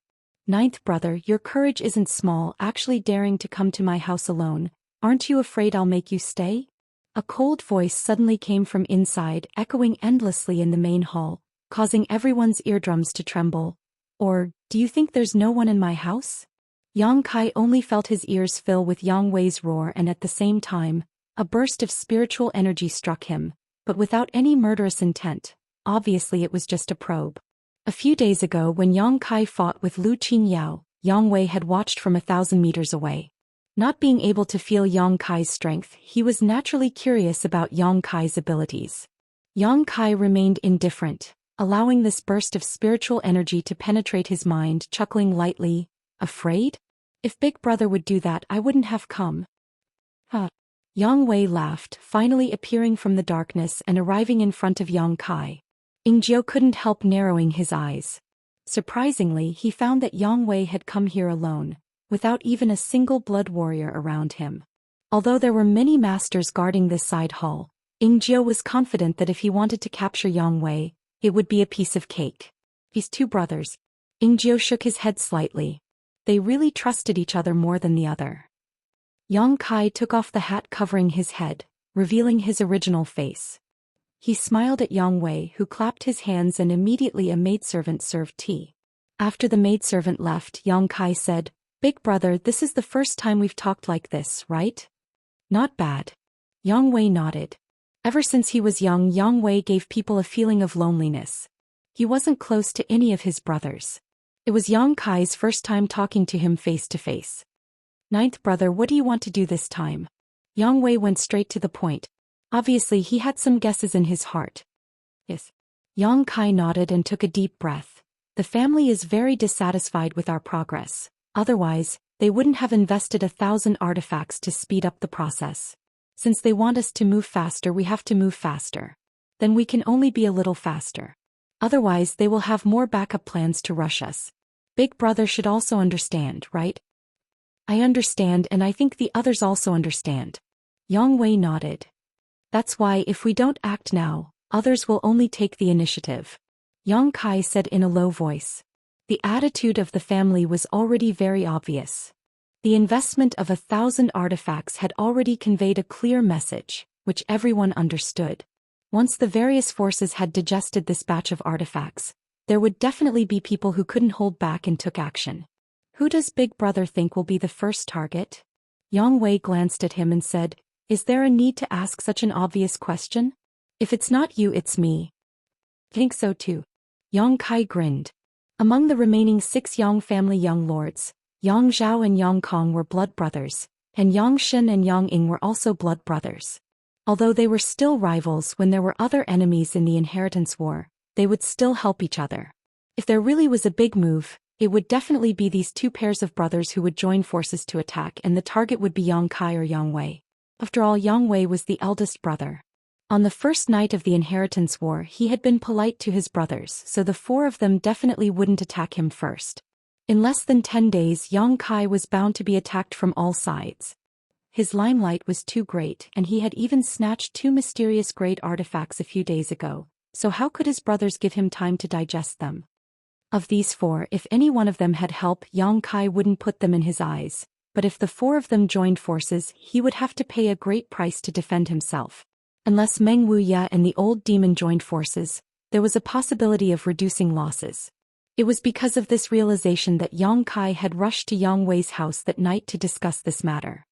"Ninth brother, your courage isn't small, actually daring to come to my house alone. Aren't you afraid I'll make you stay?" A cold voice suddenly came from inside, echoing endlessly in the main hall, causing everyone's eardrums to tremble. "Or, do you think there's no one in my house?" Yang Kai only felt his ears fill with Yang Wei's roar, and at the same time, a burst of spiritual energy struck him, but without any murderous intent. Obviously it was just a probe. A few days ago when Yang Kai fought with Lu Qingyao, Yang Wei had watched from 1,000 meters away. Not being able to feel Yang Kai's strength, he was naturally curious about Yang Kai's abilities. Yang Kai remained indifferent, allowing this burst of spiritual energy to penetrate his mind, chuckling lightly. "Afraid? If Big Brother would do that, I wouldn't have come." Yang Wei laughed, finally appearing from the darkness and arriving in front of Yang Kai. Ying Jiu couldn't help narrowing his eyes. Surprisingly, he found that Yang Wei had come here alone, without even a single blood warrior around him. Although there were many masters guarding this side hall, Ying Jiu was confident that if he wanted to capture Yang Wei, it would be a piece of cake. These two brothers. Ying Jiu shook his head slightly. They really trusted each other more than the other. Yang Kai took off the hat covering his head, revealing his original face. He smiled at Yang Wei, who clapped his hands, and immediately a maidservant served tea. After the maidservant left, Yang Kai said, "Big brother, this is the first time we've talked like this, right?" "Not bad." Yang Wei nodded. Ever since he was young, Yang Wei gave people a feeling of loneliness. He wasn't close to any of his brothers. It was Yang Kai's first time talking to him face to face. "Ninth brother, what do you want to do this time?" Yang Wei went straight to the point. Obviously he had some guesses in his heart. "Yes." Yang Kai nodded and took a deep breath. "The family is very dissatisfied with our progress. Otherwise, they wouldn't have invested 1,000 artifacts to speed up the process. Since they want us to move faster, we have to move faster. Then we can only be a little faster. Otherwise they will have more backup plans to rush us. Big brother should also understand, right?" "I understand, and I think the others also understand." Yang Wei nodded. "That's why if we don't act now, others will only take the initiative," Yang Kai said in a low voice. The attitude of the family was already very obvious. The investment of 1,000 artifacts had already conveyed a clear message, which everyone understood. Once the various forces had digested this batch of artifacts, there would definitely be people who couldn't hold back and took action. "Who does Big Brother think will be the first target?" Yang Wei glanced at him and said, "Is there a need to ask such an obvious question? If it's not you, it's me." "Think so too." Yang Kai grinned. Among the remaining 6 Yang family young lords, Yang Zhao and Yang Kong were blood brothers, and Yang Shen and Yang Ying were also blood brothers. Although they were still rivals when there were other enemies in the inheritance war, they would still help each other. If there really was a big move, it would definitely be these two pairs of brothers who would join forces to attack, and the target would be Yang Kai or Yang Wei. After all, Yang Wei was the eldest brother. On the first night of the inheritance war, he had been polite to his brothers, so the 4 of them definitely wouldn't attack him first. In less than 10 days Yang Kai was bound to be attacked from all sides. His limelight was too great, and he had even snatched 2 mysterious great artifacts a few days ago, so how could his brothers give him time to digest them? Of these 4, if any one of them had help, Yang Kai wouldn't put them in his eyes, but if the 4 of them joined forces, he would have to pay a great price to defend himself. Unless Meng Wuya and the old demon joined forces, there was a possibility of reducing losses. It was because of this realization that Yang Kai had rushed to Yang Wei's house that night to discuss this matter.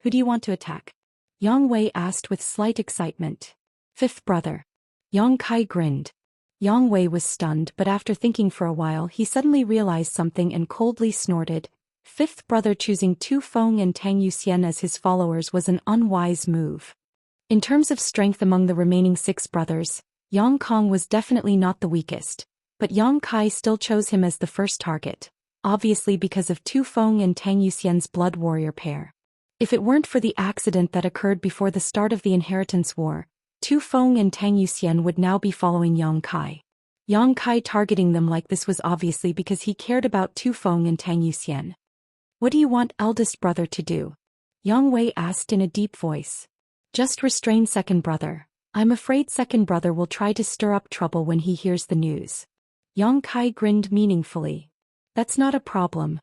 Who do you want to attack? Yang Wei asked with slight excitement. 5th brother. Yang Kai grinned. Yang Wei was stunned, but after thinking for a while he suddenly realized something and coldly snorted. 5th brother choosing Tu Feng and Tang Yuxian as his followers was an unwise move. In terms of strength among the remaining 6 brothers, Yang Kong was definitely not the weakest, but Yang Kai still chose him as the first target, obviously because of Tu Feng and Tang Yuxian's blood warrior pair. If it weren't for the accident that occurred before the start of the Inheritance War, Tu Feng and Tang Yuxian would now be following Yang Kai. Yang Kai targeting them like this was obviously because he cared about Tu Feng and Tang Yuxian. What do you want eldest brother to do? Yang Wei asked in a deep voice. Just restrain second brother. I'm afraid second brother will try to stir up trouble when he hears the news. Yang Kai grinned meaningfully. That's not a problem.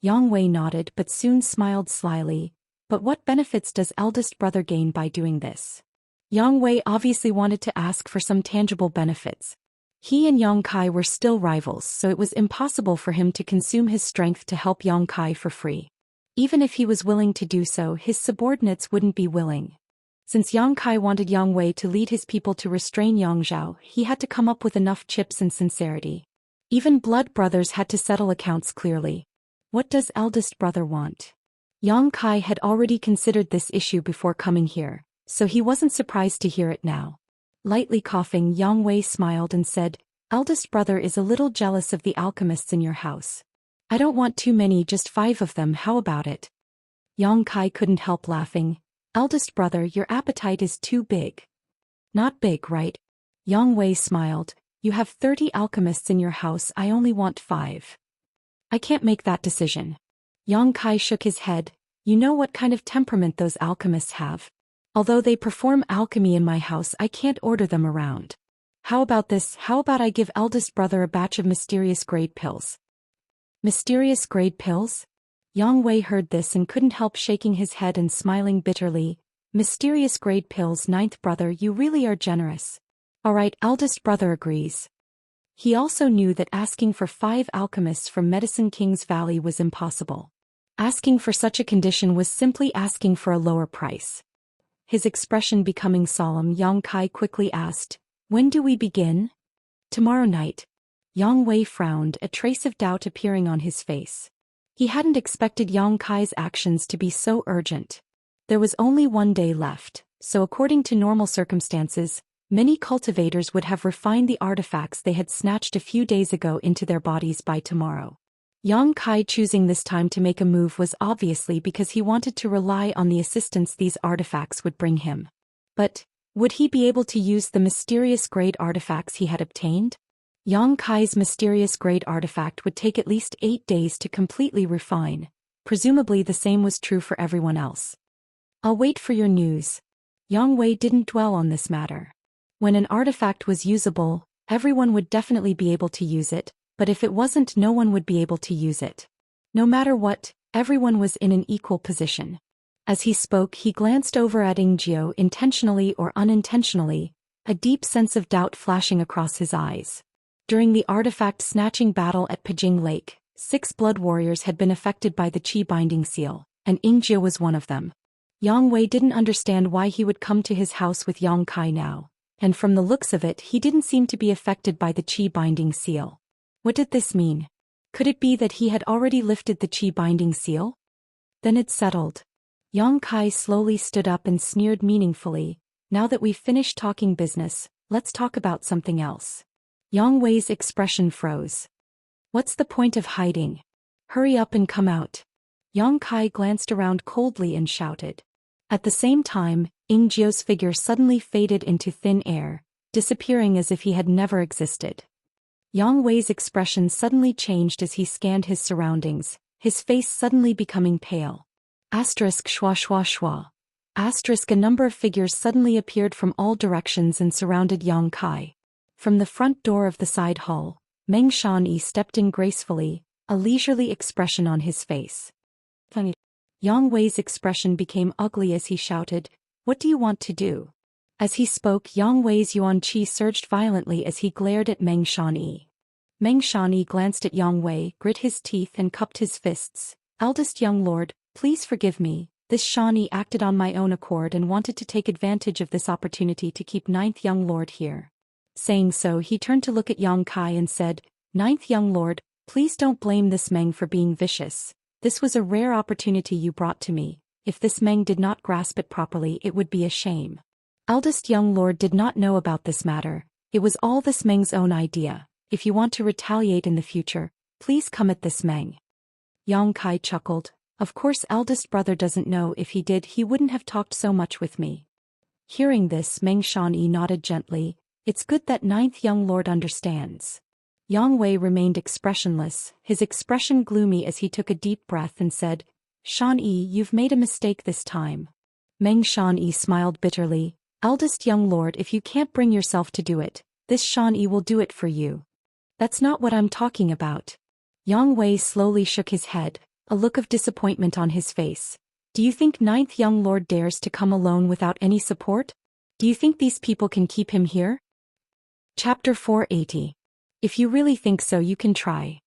Yang Wei nodded but soon smiled slyly. But what benefits does eldest brother gain by doing this? Yang Wei obviously wanted to ask for some tangible benefits. He and Yang Kai were still rivals, so it was impossible for him to consume his strength to help Yang Kai for free. Even if he was willing to do so, his subordinates wouldn't be willing. Since Yang Kai wanted Yang Wei to lead his people to restrain Yang Zhao, he had to come up with enough chips and sincerity. Even blood brothers had to settle accounts clearly. What does eldest brother want? Yang Kai had already considered this issue before coming here, so he wasn't surprised to hear it now. Lightly coughing, Yang Wei smiled and said, eldest brother is a little jealous of the alchemists in your house. I don't want too many, just 5 of them, how about it? Yang Kai couldn't help laughing. Eldest brother, your appetite is too big. Not big, right? Yang Wei smiled. You have 30 alchemists in your house, I only want 5. I can't make that decision. Yang Kai shook his head. You know what kind of temperament those alchemists have. Although they perform alchemy in my house, I can't order them around. How about this? How about I give eldest brother a batch of mysterious grade pills? Mysterious grade pills? Yang Wei heard this and couldn't help shaking his head and smiling bitterly. Mysterious grade pills, 9th brother, you really are generous. Alright, eldest brother agrees. He also knew that asking for 5 alchemists from Medicine King's Valley was impossible. Asking for such a condition was simply asking for a lower price. His expression becoming solemn, Yang Kai quickly asked, when do we begin? Tomorrow night. Yang Wei frowned, a trace of doubt appearing on his face. He hadn't expected Yang Kai's actions to be so urgent. There was only 1 day left, so according to normal circumstances, many cultivators would have refined the artifacts they had snatched a few days ago into their bodies by tomorrow. Yang Kai choosing this time to make a move was obviously because he wanted to rely on the assistance these artifacts would bring him. But, would he be able to use the mysterious grade artifacts he had obtained? Yang Kai's mysterious grade artifact would take at least 8 days to completely refine. Presumably the same was true for everyone else. I'll wait for your news. Yang Wei didn't dwell on this matter. When an artifact was usable, everyone would definitely be able to use it, but if it wasn't, no one would be able to use it. No matter what, everyone was in an equal position. As he spoke, he glanced over at Ingjiu, intentionally or unintentionally, a deep sense of doubt flashing across his eyes. During the artifact-snatching battle at Pijing Lake, 6 blood warriors had been affected by the Qi binding seal, and Ingjiu was one of them. Yang Wei didn't understand why he would come to his house with Yang Kai now, and from the looks of it, he didn't seem to be affected by the Qi binding seal. What did this mean? Could it be that he had already lifted the Qi binding seal? Then it's settled. Yang Kai slowly stood up and sneered meaningfully. Now that we've finished talking business, let's talk about something else. Yang Wei's expression froze. What's the point of hiding? Hurry up and come out. Yang Kai glanced around coldly and shouted. At the same time, Ingjiu's figure suddenly faded into thin air, disappearing as if he had never existed. Yang Wei's expression suddenly changed as he scanned his surroundings, his face suddenly becoming pale. Asterisk schwa schwa schwa. Asterisk a number of figures suddenly appeared from all directions and surrounded Yang Kai. From the front door of the side hall, Meng Shanyi stepped in gracefully, a leisurely expression on his face. Funny. Yang Wei's expression became ugly as he shouted, "What do you want to do?" As he spoke, Yang Wei's yuan qi surged violently as he glared at Meng Shanyi. Meng Shanyi glanced at Yang Wei, grit his teeth and cupped his fists. "Eldest young lord, please forgive me. This Shanyi acted on my own accord and wanted to take advantage of this opportunity to keep ninth young lord here." Saying so, he turned to look at Yang Kai and said, "Ninth young lord, please don't blame this Meng for being vicious. This was a rare opportunity you brought to me. If this Meng did not grasp it properly, it would be a shame." Eldest young lord did not know about this matter. It was all this Meng's own idea. If you want to retaliate in the future, please come at this Meng. Yang Kai chuckled. Of course, eldest brother doesn't know. If he did, he wouldn't have talked so much with me. Hearing this, Meng Shanyi nodded gently. It's good that ninth young lord understands. Yang Wei remained expressionless, his expression gloomy as he took a deep breath and said, "Shanyi, you've made a mistake this time." Meng Shanyi smiled bitterly. "Eldest young lord, if you can't bring yourself to do it, this Shanyi will do it for you." "That's not what I'm talking about." Yang Wei slowly shook his head, a look of disappointment on his face. "Do you think ninth young lord dares to come alone without any support? Do you think these people can keep him here?" Chapter 480. If you really think so, you can try.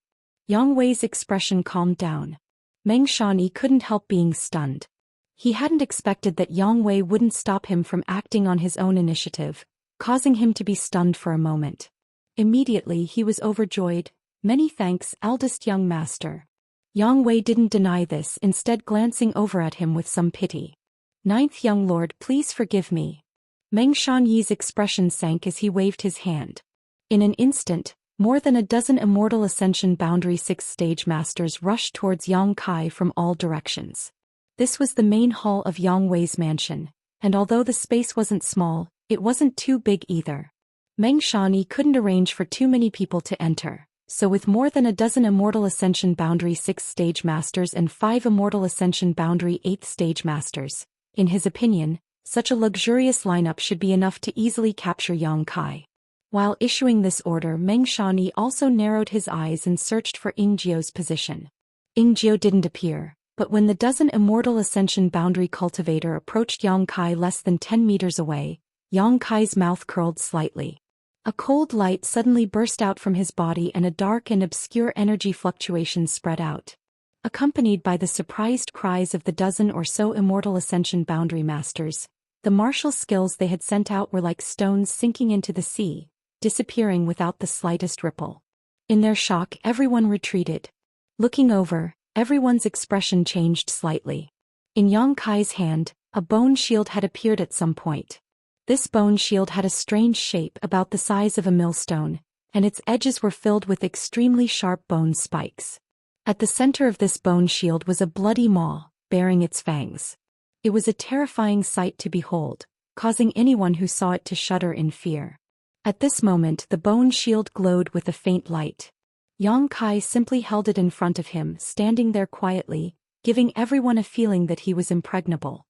Yang Wei's expression calmed down. Meng Shanyi couldn't help being stunned. He hadn't expected that Yang Wei wouldn't stop him from acting on his own initiative, causing him to be stunned for a moment. Immediately he was overjoyed. "Many thanks, eldest young master." Yang Wei didn't deny this, instead glancing over at him with some pity. "Ninth young lord, please forgive me." Meng Shanyi's expression sank as he waved his hand. In an instant, more than a dozen Immortal Ascension Boundary 6th Stage Masters rushed towards Yang Kai from all directions. This was the main hall of Yang Wei's mansion, and although the space wasn't small, it wasn't too big either. Meng Shanyi couldn't arrange for too many people to enter, so with more than a dozen Immortal Ascension Boundary 6th Stage Masters and 5 Immortal Ascension Boundary 8th Stage Masters, in his opinion, such a luxurious lineup should be enough to easily capture Yang Kai. While issuing this order, Meng Shanyi also narrowed his eyes and searched for Ingjiu's position. Ingjiu didn't appear, but when the dozen Immortal Ascension Boundary Cultivator approached Yang Kai less than 10 meters away, Yang Kai's mouth curled slightly. A cold light suddenly burst out from his body and a dark and obscure energy fluctuation spread out. Accompanied by the surprised cries of the dozen or so Immortal Ascension Boundary Masters, the martial skills they had sent out were like stones sinking into the sea, disappearing without the slightest ripple. In their shock, everyone retreated. Looking over, everyone's expression changed slightly. In Yang Kai's hand, a bone shield had appeared at some point. This bone shield had a strange shape about the size of a millstone, and its edges were filled with extremely sharp bone spikes. At the center of this bone shield was a bloody maw, bearing its fangs. It was a terrifying sight to behold, causing anyone who saw it to shudder in fear. At this moment, the bone shield glowed with a faint light. Yang Kai simply held it in front of him, standing there quietly, giving everyone a feeling that he was impregnable.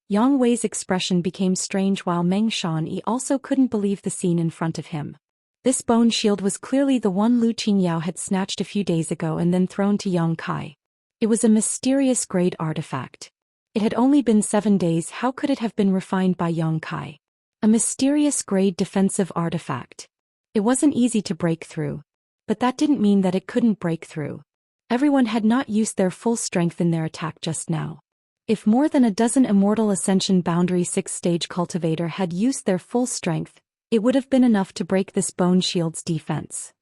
Yang Wei's expression became strange while Meng Shanyi also couldn't believe the scene in front of him. This bone shield was clearly the one Lu Qingyao had snatched a few days ago and then thrown to Yang Kai. It was a mysterious grade artifact. It had only been 7 days. How could it have been refined by Yang Kai? A mysterious grade defensive artifact. It wasn't easy to break through. But that didn't mean that it couldn't break through. Everyone had not used their full strength in their attack just now. If more than a dozen Immortal Ascension Boundary 6th Stage Cultivator had used their full strength, it would have been enough to break this bone shield's defense.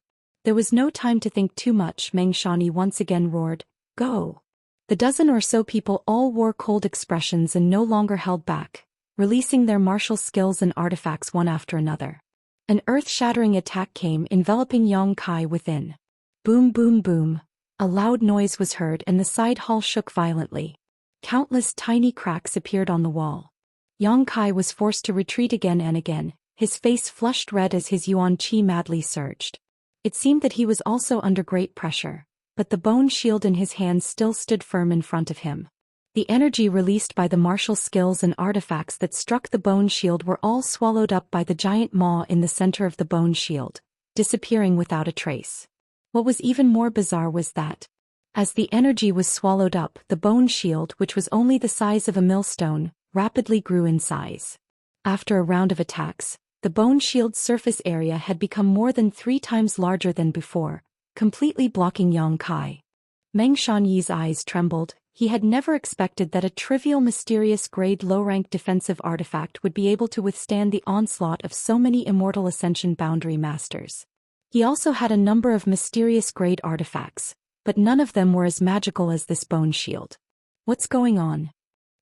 There was no time to think too much. Meng Shanyi once again roared, "Go!" The dozen or so people all wore cold expressions and no longer held back, releasing their martial skills and artifacts one after another. An earth-shattering attack came, enveloping Yang Kai within. Boom boom boom. A loud noise was heard and the side hall shook violently. Countless tiny cracks appeared on the wall. Yang Kai was forced to retreat again and again, his face flushed red as his yuan qi madly surged. It seemed that he was also under great pressure, but the bone shield in his hands still stood firm in front of him. The energy released by the martial skills and artifacts that struck the bone shield were all swallowed up by the giant maw in the center of the bone shield, disappearing without a trace. What was even more bizarre was that, as the energy was swallowed up, the bone shield, which was only the size of a millstone, rapidly grew in size. After a round of attacks, the bone shield's surface area had become more than 3 times larger than before, completely blocking Yang Kai. Meng Shanyi's eyes trembled. He had never expected that a trivial mysterious grade low-rank defensive artifact would be able to withstand the onslaught of so many Immortal Ascension boundary masters. He also had a number of mysterious grade artifacts, but none of them were as magical as this bone shield. What's going on?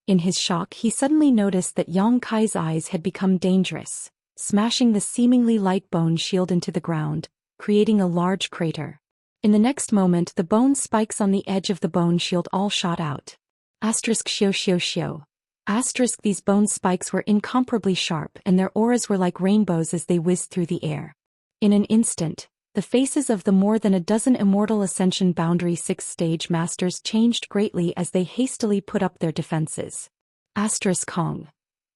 In his shock, he suddenly noticed that Yang Kai's eyes had become dangerous, smashing the seemingly light bone shield into the ground, creating a large crater. In the next moment, the bone spikes on the edge of the bone shield all shot out. **Xiao. These bone spikes were incomparably sharp, and their auras were like rainbows as they whizzed through the air. In an instant, the faces of the more than a dozen Immortal Ascension Boundary 6th stage masters changed greatly as they hastily put up their defenses. Kong.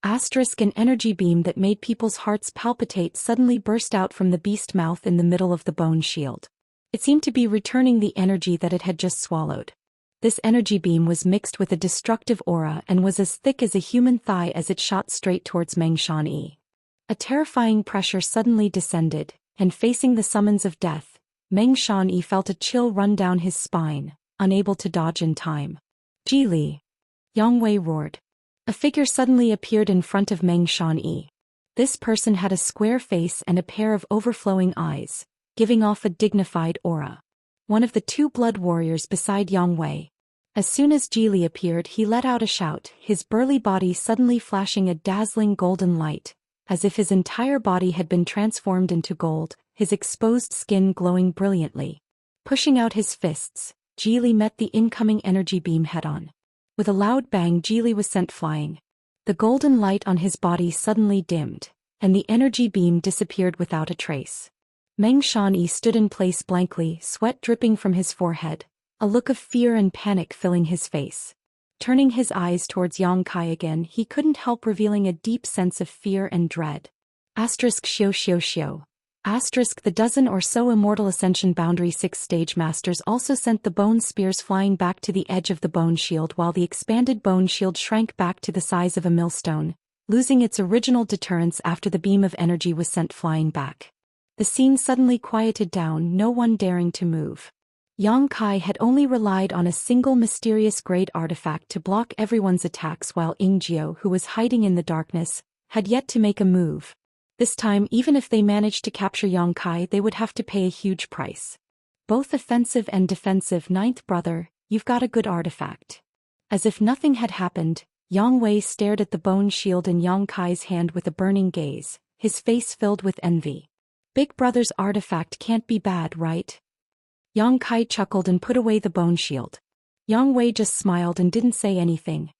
An energy beam that made people's hearts palpitate suddenly burst out from the beast mouth in the middle of the bone shield. It seemed to be returning the energy that it had just swallowed. This energy beam was mixed with a destructive aura and was as thick as a human thigh as it shot straight towards Meng Shanyi. A terrifying pressure suddenly descended, and facing the summons of death, Meng Shanyi felt a chill run down his spine, unable to dodge in time. Ji. Yang Wei roared. A figure suddenly appeared in front of Meng Shanyi. This person had a square face and a pair of overflowing eyes, giving off a dignified aura. One of the 2 blood warriors beside Yang Wei. As soon as Ji appeared, he let out a shout, his burly body suddenly flashing a dazzling golden light, as if his entire body had been transformed into gold, his exposed skin glowing brilliantly. Pushing out his fists, Ji met the incoming energy beam head-on. With a loud bang, Ji was sent flying. The golden light on his body suddenly dimmed, and the energy beam disappeared without a trace. Meng Shanyi stood in place blankly, sweat dripping from his forehead, a look of fear and panic filling his face. Turning his eyes towards Yang Kai again, he couldn't help revealing a deep sense of fear and dread. *Xiao. The dozen or so Immortal Ascension Boundary 6th stage masters also sent the bone spears flying back to the edge of the bone shield, while the expanded bone shield shrank back to the size of a millstone, losing its original deterrence after the beam of energy was sent flying back. The scene suddenly quieted down, no one daring to move. Yang Kai had only relied on a single mysterious grade artifact to block everyone's attacks, while Ingjiu, who was hiding in the darkness, had yet to make a move. This time, even if they managed to capture Yang Kai, they would have to pay a huge price. Both offensive and defensive. 9th brother, you've got a good artifact. As if nothing had happened, Yang Wei stared at the bone shield in Yang Kai's hand with a burning gaze, his face filled with envy. Big brother's artifact can't be bad, right? Yang Kai chuckled and put away the bone shield. Yang Wei just smiled and didn't say anything.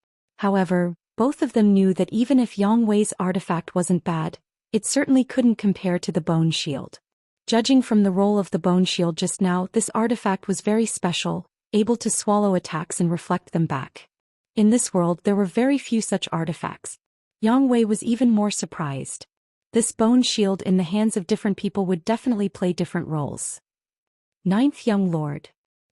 However, both of them knew that even if Yang Wei's artifact wasn't bad, it certainly couldn't compare to the bone shield. Judging from the roll of the bone shield just now, this artifact was very special, able to swallow attacks and reflect them back. In this world there were very few such artifacts. Yang Wei was even more surprised. This bone shield in the hands of different people would definitely play different roles. 9th Young Lord.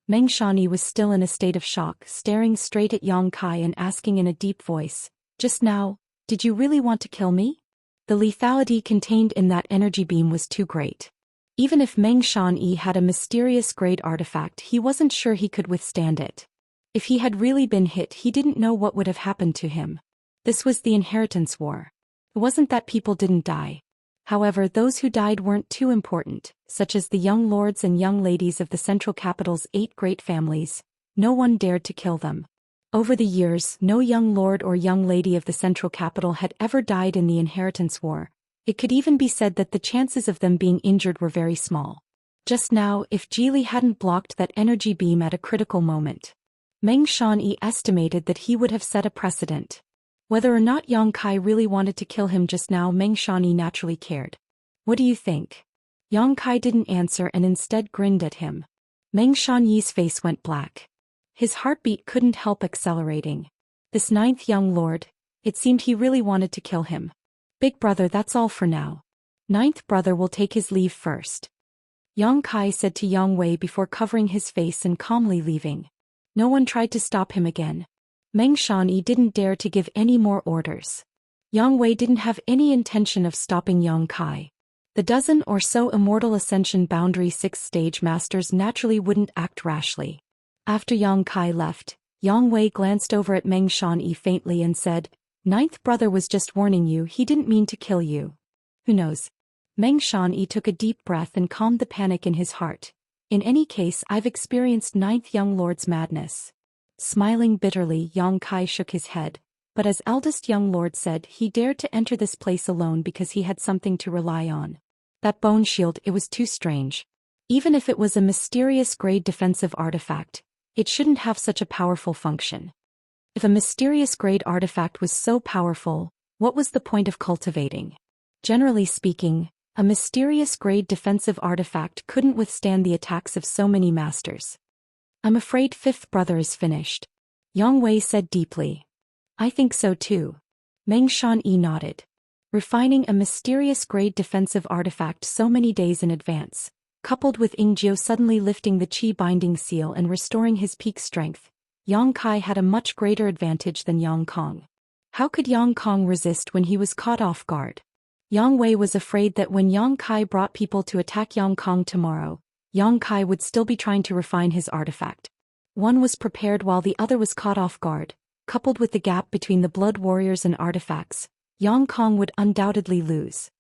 Meng Shanyi was still in a state of shock, staring straight at Yang Kai and asking in a deep voice, "Just now, did you really want to kill me?" The lethality contained in that energy beam was too great. Even if Meng Shanyi had a mysterious grade artifact, he wasn't sure he could withstand it. If he had really been hit, he didn't know what would have happened to him. This was the inheritance war. It wasn't that people didn't die. However, those who died weren't too important, such as the young lords and young ladies of the central capital's 8 great families. No one dared to kill them. Over the years, no young lord or young lady of the central capital had ever died in the inheritance war. It could even be said that the chances of them being injured were very small. Just now, if Ji hadn't blocked that energy beam at a critical moment, Meng Shanyi estimated that he would have set a precedent. Whether or not Yang Kai really wanted to kill him just now, Meng Shanyi naturally cared. What do you think? Yang Kai didn't answer and instead grinned at him. Meng Shanyi's face went black. His heartbeat couldn't help accelerating. This ninth young lord, it seemed he really wanted to kill him. Big brother, that's all for now. Ninth brother will take his leave first. Yang Kai said to Yang Wei before covering his face and calmly leaving. No one tried to stop him again. Meng Shanyi didn't dare to give any more orders. Yang Wei didn't have any intention of stopping Yang Kai. The dozen or so Immortal Ascension Boundary 6th stage masters naturally wouldn't act rashly. After Yang Kai left, Yang Wei glanced over at Meng Shanyi faintly and said, Ninth brother was just warning you, he didn't mean to kill you. Who knows? Meng Shanyi took a deep breath and calmed the panic in his heart. In any case, I've experienced ninth young lord's madness. Smiling bitterly, Yang Kai shook his head, but as eldest young lord said, he dared to enter this place alone because he had something to rely on. That bone shield, it was too strange. Even if it was a mysterious grade defensive artifact, it shouldn't have such a powerful function. If a mysterious grade artifact was so powerful, what was the point of cultivating? Generally speaking, a mysterious grade defensive artifact couldn't withstand the attacks of so many masters. I'm afraid fifth brother is finished. Yang Wei said deeply. I think so too. Meng Shanyi nodded. Refining a mysterious grade defensive artifact so many days in advance, coupled with Ingjiu suddenly lifting the Qi binding seal and restoring his peak strength, Yang Kai had a much greater advantage than Yang Kong. How could Yang Kong resist when he was caught off guard? Yang Wei was afraid that when Yang Kai brought people to attack Yang Kong tomorrow, Yang Kai would still be trying to refine his artifact. One was prepared while the other was caught off guard. Coupled with the gap between the blood warriors and artifacts, Yang Kong would undoubtedly lose.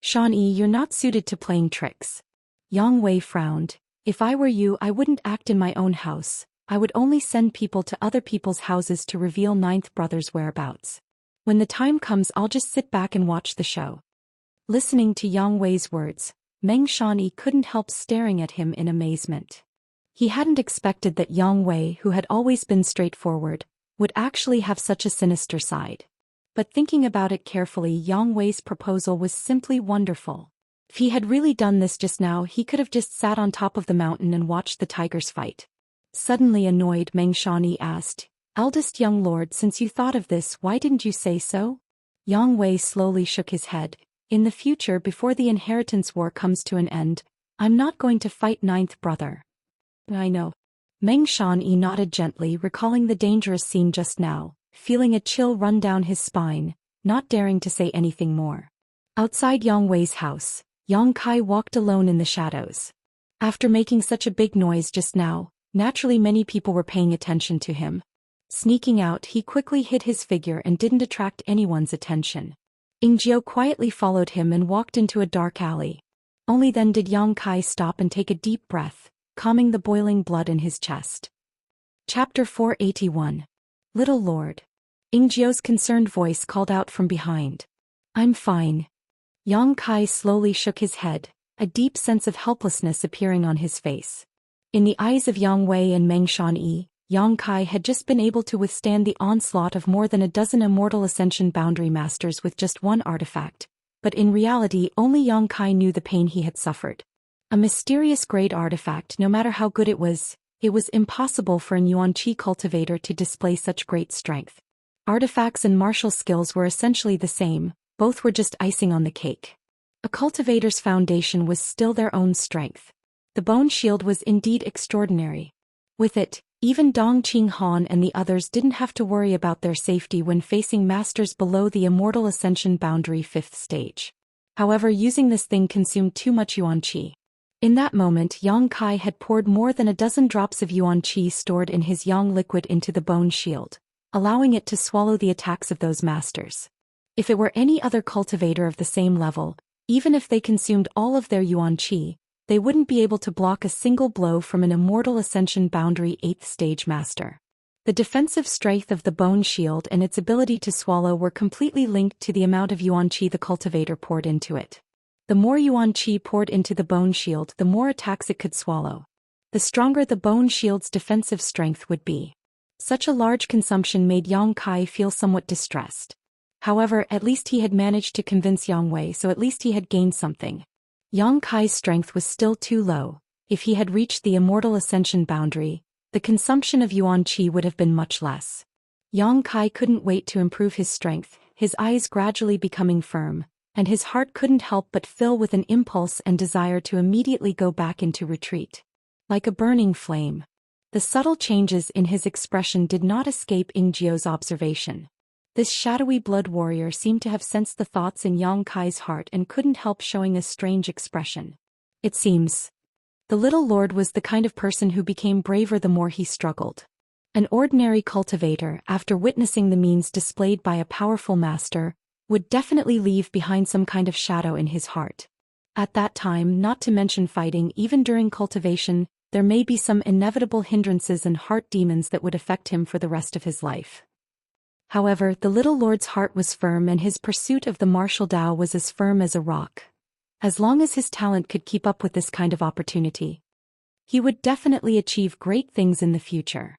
Shanyi, you're not suited to playing tricks. Yang Wei frowned. If I were you, I wouldn't act in my own house. I would only send people to other people's houses to reveal ninth brother's whereabouts. When the time comes, I'll just sit back and watch the show. Listening to Yang Wei's words, Meng Shanyi couldn't help staring at him in amazement. He hadn't expected that Yang Wei, who had always been straightforward, would actually have such a sinister side. But thinking about it carefully, Yang Wei's proposal was simply wonderful. If he had really done this just now, he could have just sat on top of the mountain and watched the tigers fight. Suddenly annoyed, Meng Shanyi asked, Eldest young lord, since you thought of this, why didn't you say so? Yang Wei slowly shook his head. In the future, before the inheritance war comes to an end, I'm not going to fight ninth brother. I know. Meng Shanyi nodded gently, recalling the dangerous scene just now, feeling a chill run down his spine, not daring to say anything more. Outside Yang Wei's house, Yang Kai walked alone in the shadows. After making such a big noise just now, naturally many people were paying attention to him. Sneaking out, he quickly hid his figure and didn't attract anyone's attention. Ingjiu quietly followed him and walked into a dark alley. Only then did Yang Kai stop and take a deep breath, calming the boiling blood in his chest. Chapter 481. Little Lord. Ingjiu's concerned voice called out from behind. I'm fine. Yang Kai slowly shook his head, a deep sense of helplessness appearing on his face. In the eyes of Yang Wei and Meng Shanyi, Yang Kai had just been able to withstand the onslaught of more than a dozen Immortal Ascension Boundary Masters with just one artifact, but in reality only Yang Kai knew the pain he had suffered. A mysterious grade artifact, no matter how good it was impossible for an Yuan Qi cultivator to display such great strength. Artifacts and martial skills were essentially the same, both were just icing on the cake. A cultivator's foundation was still their own strength. The bone shield was indeed extraordinary. With it, even Dong Qinghan and the others didn't have to worry about their safety when facing masters below the Immortal Ascension Boundary 5th stage. However, using this thing consumed too much Yuan Qi. In that moment, Yang Kai had poured more than a dozen drops of Yuan Qi stored in his Yang liquid into the bone shield, allowing it to swallow the attacks of those masters. If it were any other cultivator of the same level, even if they consumed all of their Yuan Qi, they wouldn't be able to block a single blow from an Immortal Ascension Boundary 8th stage master. The defensive strength of the bone shield and its ability to swallow were completely linked to the amount of Yuan Qi the cultivator poured into it. The more Yuan Qi poured into the bone shield, the more attacks it could swallow. The stronger the bone shield's defensive strength would be. Such a large consumption made Yang Kai feel somewhat distressed. However, at least he had managed to convince Yang Wei, so at least he had gained something. Yang Kai's strength was still too low. If he had reached the immortal ascension boundary, the consumption of yuan qi would have been much less. Yang Kai couldn't wait to improve his strength, his eyes gradually becoming firm, and his heart couldn't help but fill with an impulse and desire to immediately go back into retreat. Like a burning flame. The subtle changes in his expression did not escape Ingzio's observation. This shadowy blood warrior seemed to have sensed the thoughts in Yang Kai's heart and couldn't help showing a strange expression. It seems. The little lord was the kind of person who became braver the more he struggled. An ordinary cultivator, after witnessing the means displayed by a powerful master, would definitely leave behind some kind of shadow in his heart. At that time, not to mention fighting, even during cultivation, there may be some inevitable hindrances and heart demons that would affect him for the rest of his life. However, the little lord's heart was firm and his pursuit of the martial Dao was as firm as a rock. As long as his talent could keep up with this kind of opportunity, he would definitely achieve great things in the future.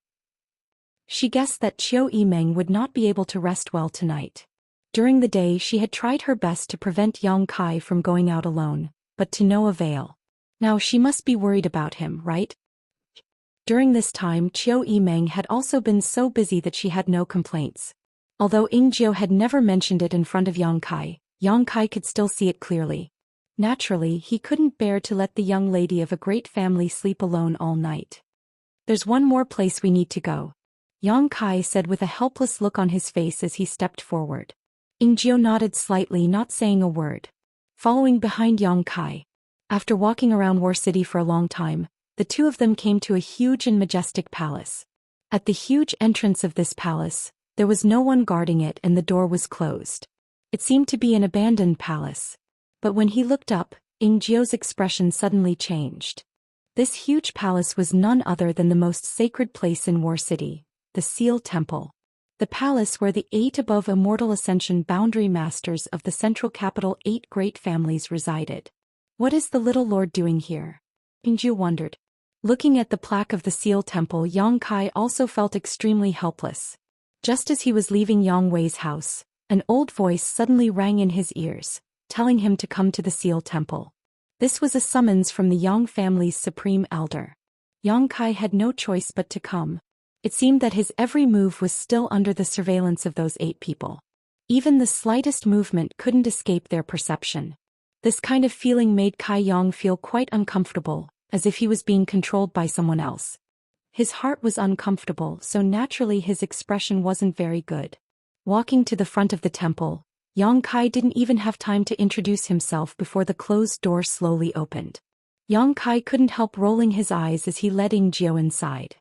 She guessed that Qiu Yimeng would not be able to rest well tonight. During the day she had tried her best to prevent Yang Kai from going out alone, but to no avail. Now she must be worried about him, right? During this time Qiu Yimeng had also been so busy that she had no complaints. Although Ingzio had never mentioned it in front of Yang Kai could still see it clearly. Naturally, he couldn't bear to let the young lady of a great family sleep alone all night. "There's one more place we need to go," Yang Kai said with a helpless look on his face as he stepped forward. Ingzio nodded slightly, not saying a word. Following behind Yang Kai. After walking around War City for a long time, the two of them came to a huge and majestic palace. At the huge entrance of this palace, there was no one guarding it and the door was closed. It seemed to be an abandoned palace. But when he looked up, Ingzio's expression suddenly changed. This huge palace was none other than the most sacred place in War City, the Seal Temple. The palace where the 8 above Immortal Ascension boundary masters of the central capital 8 great families resided. What is the little lord doing here? Ingzio wondered. Looking at the plaque of the Seal Temple, Yang Kai also felt extremely helpless. Just as he was leaving Yang Wei's house, an old voice suddenly rang in his ears, telling him to come to the Seal Temple. This was a summons from the Yang family's supreme elder. Yang Kai had no choice but to come. It seemed that his every move was still under the surveillance of those 8 people. Even the slightest movement couldn't escape their perception. This kind of feeling made Kai Yang feel quite uncomfortable, as if he was being controlled by someone else. His heart was uncomfortable, so naturally his expression wasn't very good. Walking to the front of the temple, Yang Kai didn't even have time to introduce himself before the closed door slowly opened. Yang Kai couldn't help rolling his eyes as he led Ingzio inside.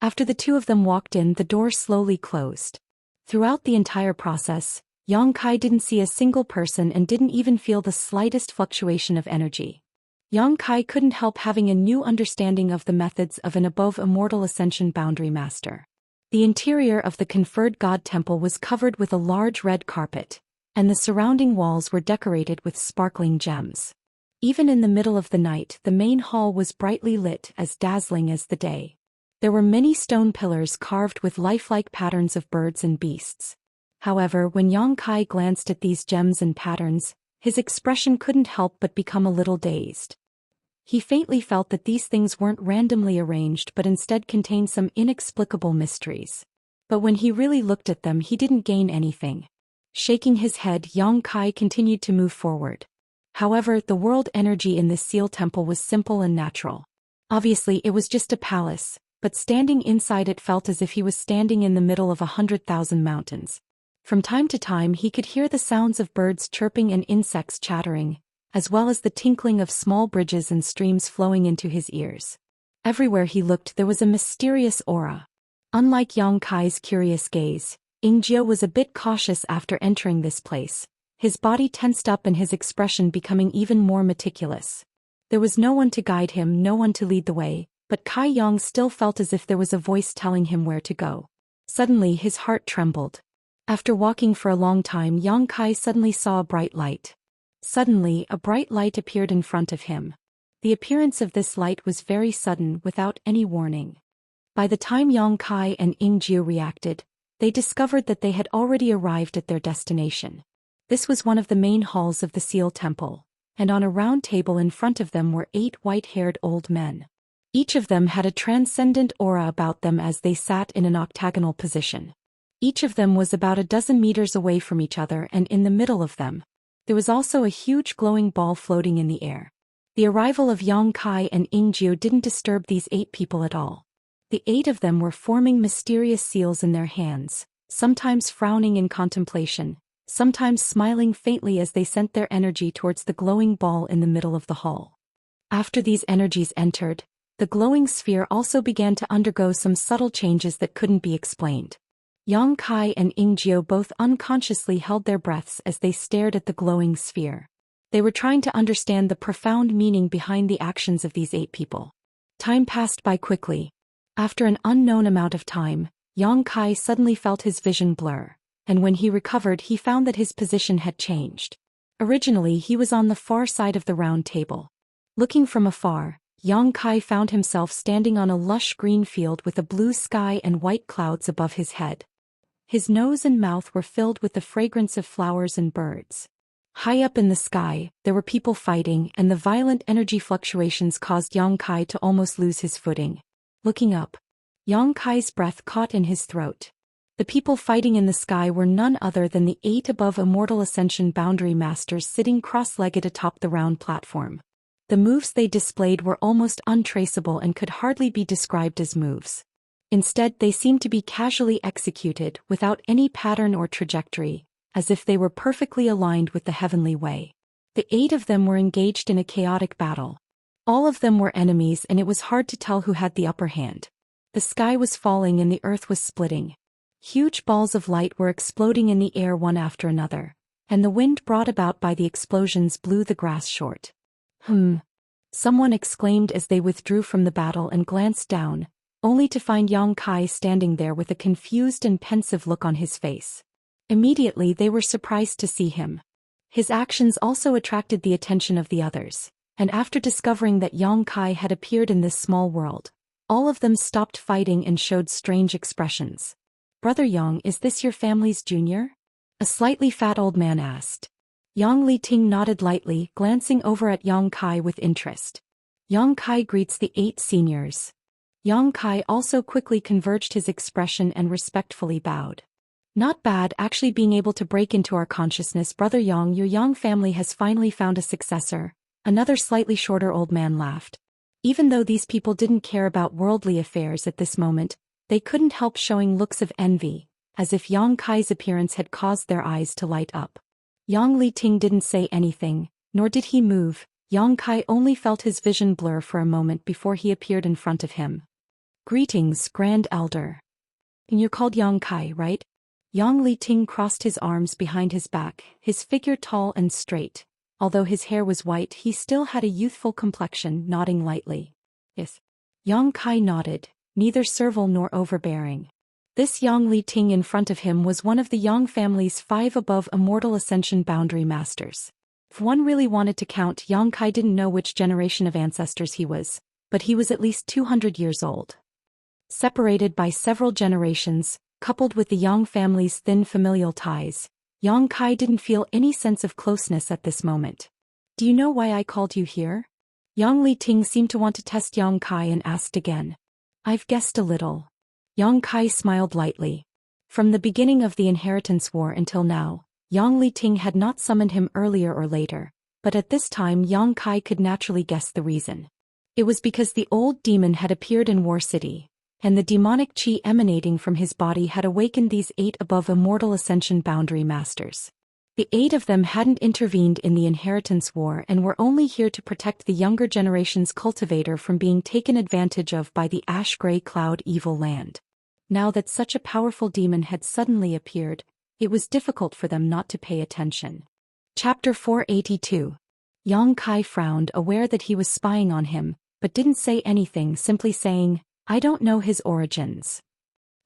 After the two of them walked in, the door slowly closed. Throughout the entire process, Yang Kai didn't see a single person and didn't even feel the slightest fluctuation of energy. Yang Kai couldn't help having a new understanding of the methods of an above Immortal Ascension boundary master. The interior of the conferred God Temple was covered with a large red carpet, and the surrounding walls were decorated with sparkling gems. Even in the middle of the night, the main hall was brightly lit, as dazzling as the day. There were many stone pillars carved with lifelike patterns of birds and beasts. However, when Yang Kai glanced at these gems and patterns, his expression couldn't help but become a little dazed. He faintly felt that these things weren't randomly arranged but instead contained some inexplicable mysteries. But when he really looked at them, he didn't gain anything. Shaking his head, Yang Kai continued to move forward. However, the world energy in this Seal Temple was simple and natural. Obviously, it was just a palace, but standing inside it felt as if he was standing in the middle of 100,000 mountains. From time to time he could hear the sounds of birds chirping and insects chattering, as well as the tinkling of small bridges and streams flowing into his ears. Everywhere he looked there was a mysterious aura. Unlike Yang Kai's curious gaze, Ingzio was a bit cautious after entering this place, his body tensed up and his expression becoming even more meticulous. There was no one to guide him, no one to lead the way, but Kai Yang still felt as if there was a voice telling him where to go. Suddenly his heart trembled. After walking for a long time, Yang Kai suddenly saw a bright light. Suddenly, a bright light appeared in front of him. The appearance of this light was very sudden, without any warning. By the time Yang Kai and Ingzio reacted, they discovered that they had already arrived at their destination. This was one of the main halls of the Seal Temple, and on a round table in front of them were 8 white-haired old men. Each of them had a transcendent aura about them as they sat in an octagonal position. Each of them was about a dozen meters away from each other, and in the middle of them, there was also a huge glowing ball floating in the air. The arrival of Yang Kai and Ying Jiu didn't disturb these 8 people at all. The 8 of them were forming mysterious seals in their hands, sometimes frowning in contemplation, sometimes smiling faintly as they sent their energy towards the glowing ball in the middle of the hall. After these energies entered, the glowing sphere also began to undergo some subtle changes that couldn't be explained. Yang Kai and Ying Jiu both unconsciously held their breaths as they stared at the glowing sphere. They were trying to understand the profound meaning behind the actions of these 8 people. Time passed by quickly. After an unknown amount of time, Yang Kai suddenly felt his vision blur, and when he recovered he found that his position had changed. Originally he was on the far side of the round table. Looking from afar, Yang Kai found himself standing on a lush green field with a blue sky and white clouds above his head. His nose and mouth were filled with the fragrance of flowers and birds. High up in the sky, there were people fighting, and the violent energy fluctuations caused Yang Kai to almost lose his footing. Looking up, Yang Kai's breath caught in his throat. The people fighting in the sky were none other than the 8 above Immortal Ascension Boundary Masters sitting cross-legged atop the round platform. The moves they displayed were almost untraceable and could hardly be described as moves. Instead, they seemed to be casually executed without any pattern or trajectory, as if they were perfectly aligned with the heavenly way. The 8 of them were engaged in a chaotic battle. All of them were enemies, and it was hard to tell who had the upper hand. The sky was falling and the earth was splitting. Huge balls of light were exploding in the air one after another, and the wind brought about by the explosions blew the grass short. Someone exclaimed as they withdrew from the battle and glanced down, only to find Yang Kai standing there with a confused and pensive look on his face. Immediately they were surprised to see him. His actions also attracted the attention of the others, and after discovering that Yang Kai had appeared in this small world, all of them stopped fighting and showed strange expressions. "Brother Yang, is this your family's junior?" a slightly fat old man asked. Yang Liting nodded lightly, glancing over at Yang Kai with interest. Yang Kai greets the 8 seniors. Yang Kai also quickly converged his expression and respectfully bowed. "Not bad, actually being able to break into our consciousness, Brother Yang. Your Yang family has finally found a successor." Another slightly shorter old man laughed. Even though these people didn't care about worldly affairs at this moment, they couldn't help showing looks of envy, as if Yang Kai's appearance had caused their eyes to light up. Yang Liting didn't say anything, nor did he move. Yang Kai only felt his vision blur for a moment before he appeared in front of him. "Greetings, Grand Elder. You're called Yang Kai, right?" Yang Liting crossed his arms behind his back, his figure tall and straight. Although his hair was white, he still had a youthful complexion, nodding lightly. "Yes." Yang Kai nodded, neither servile nor overbearing. This Yang Liting in front of him was one of the Yang family's 5 above Immortal Ascension Boundary Masters. If one really wanted to count, Yang Kai didn't know which generation of ancestors he was, but he was at least 200 years old. Separated by several generations, coupled with the Yang family's thin familial ties, Yang Kai didn't feel any sense of closeness at this moment. "Do you know why I called you here?" Yang Liting seemed to want to test Yang Kai and asked again. "I've guessed a little." Yang Kai smiled lightly. From the beginning of the Inheritance War until now, Yang Liting had not summoned him earlier or later, but at this time Yang Kai could naturally guess the reason. It was because the old demon had appeared in War City, and the demonic chi emanating from his body had awakened these 8 above Immortal Ascension Boundary Masters. The 8 of them hadn't intervened in the Inheritance War and were only here to protect the younger generation's cultivator from being taken advantage of by the ash-gray cloud evil land. Now that such a powerful demon had suddenly appeared, it was difficult for them not to pay attention. Chapter 482. Yang Kai frowned, aware that he was spying on him, but didn't say anything, simply saying, "I don't know his origins."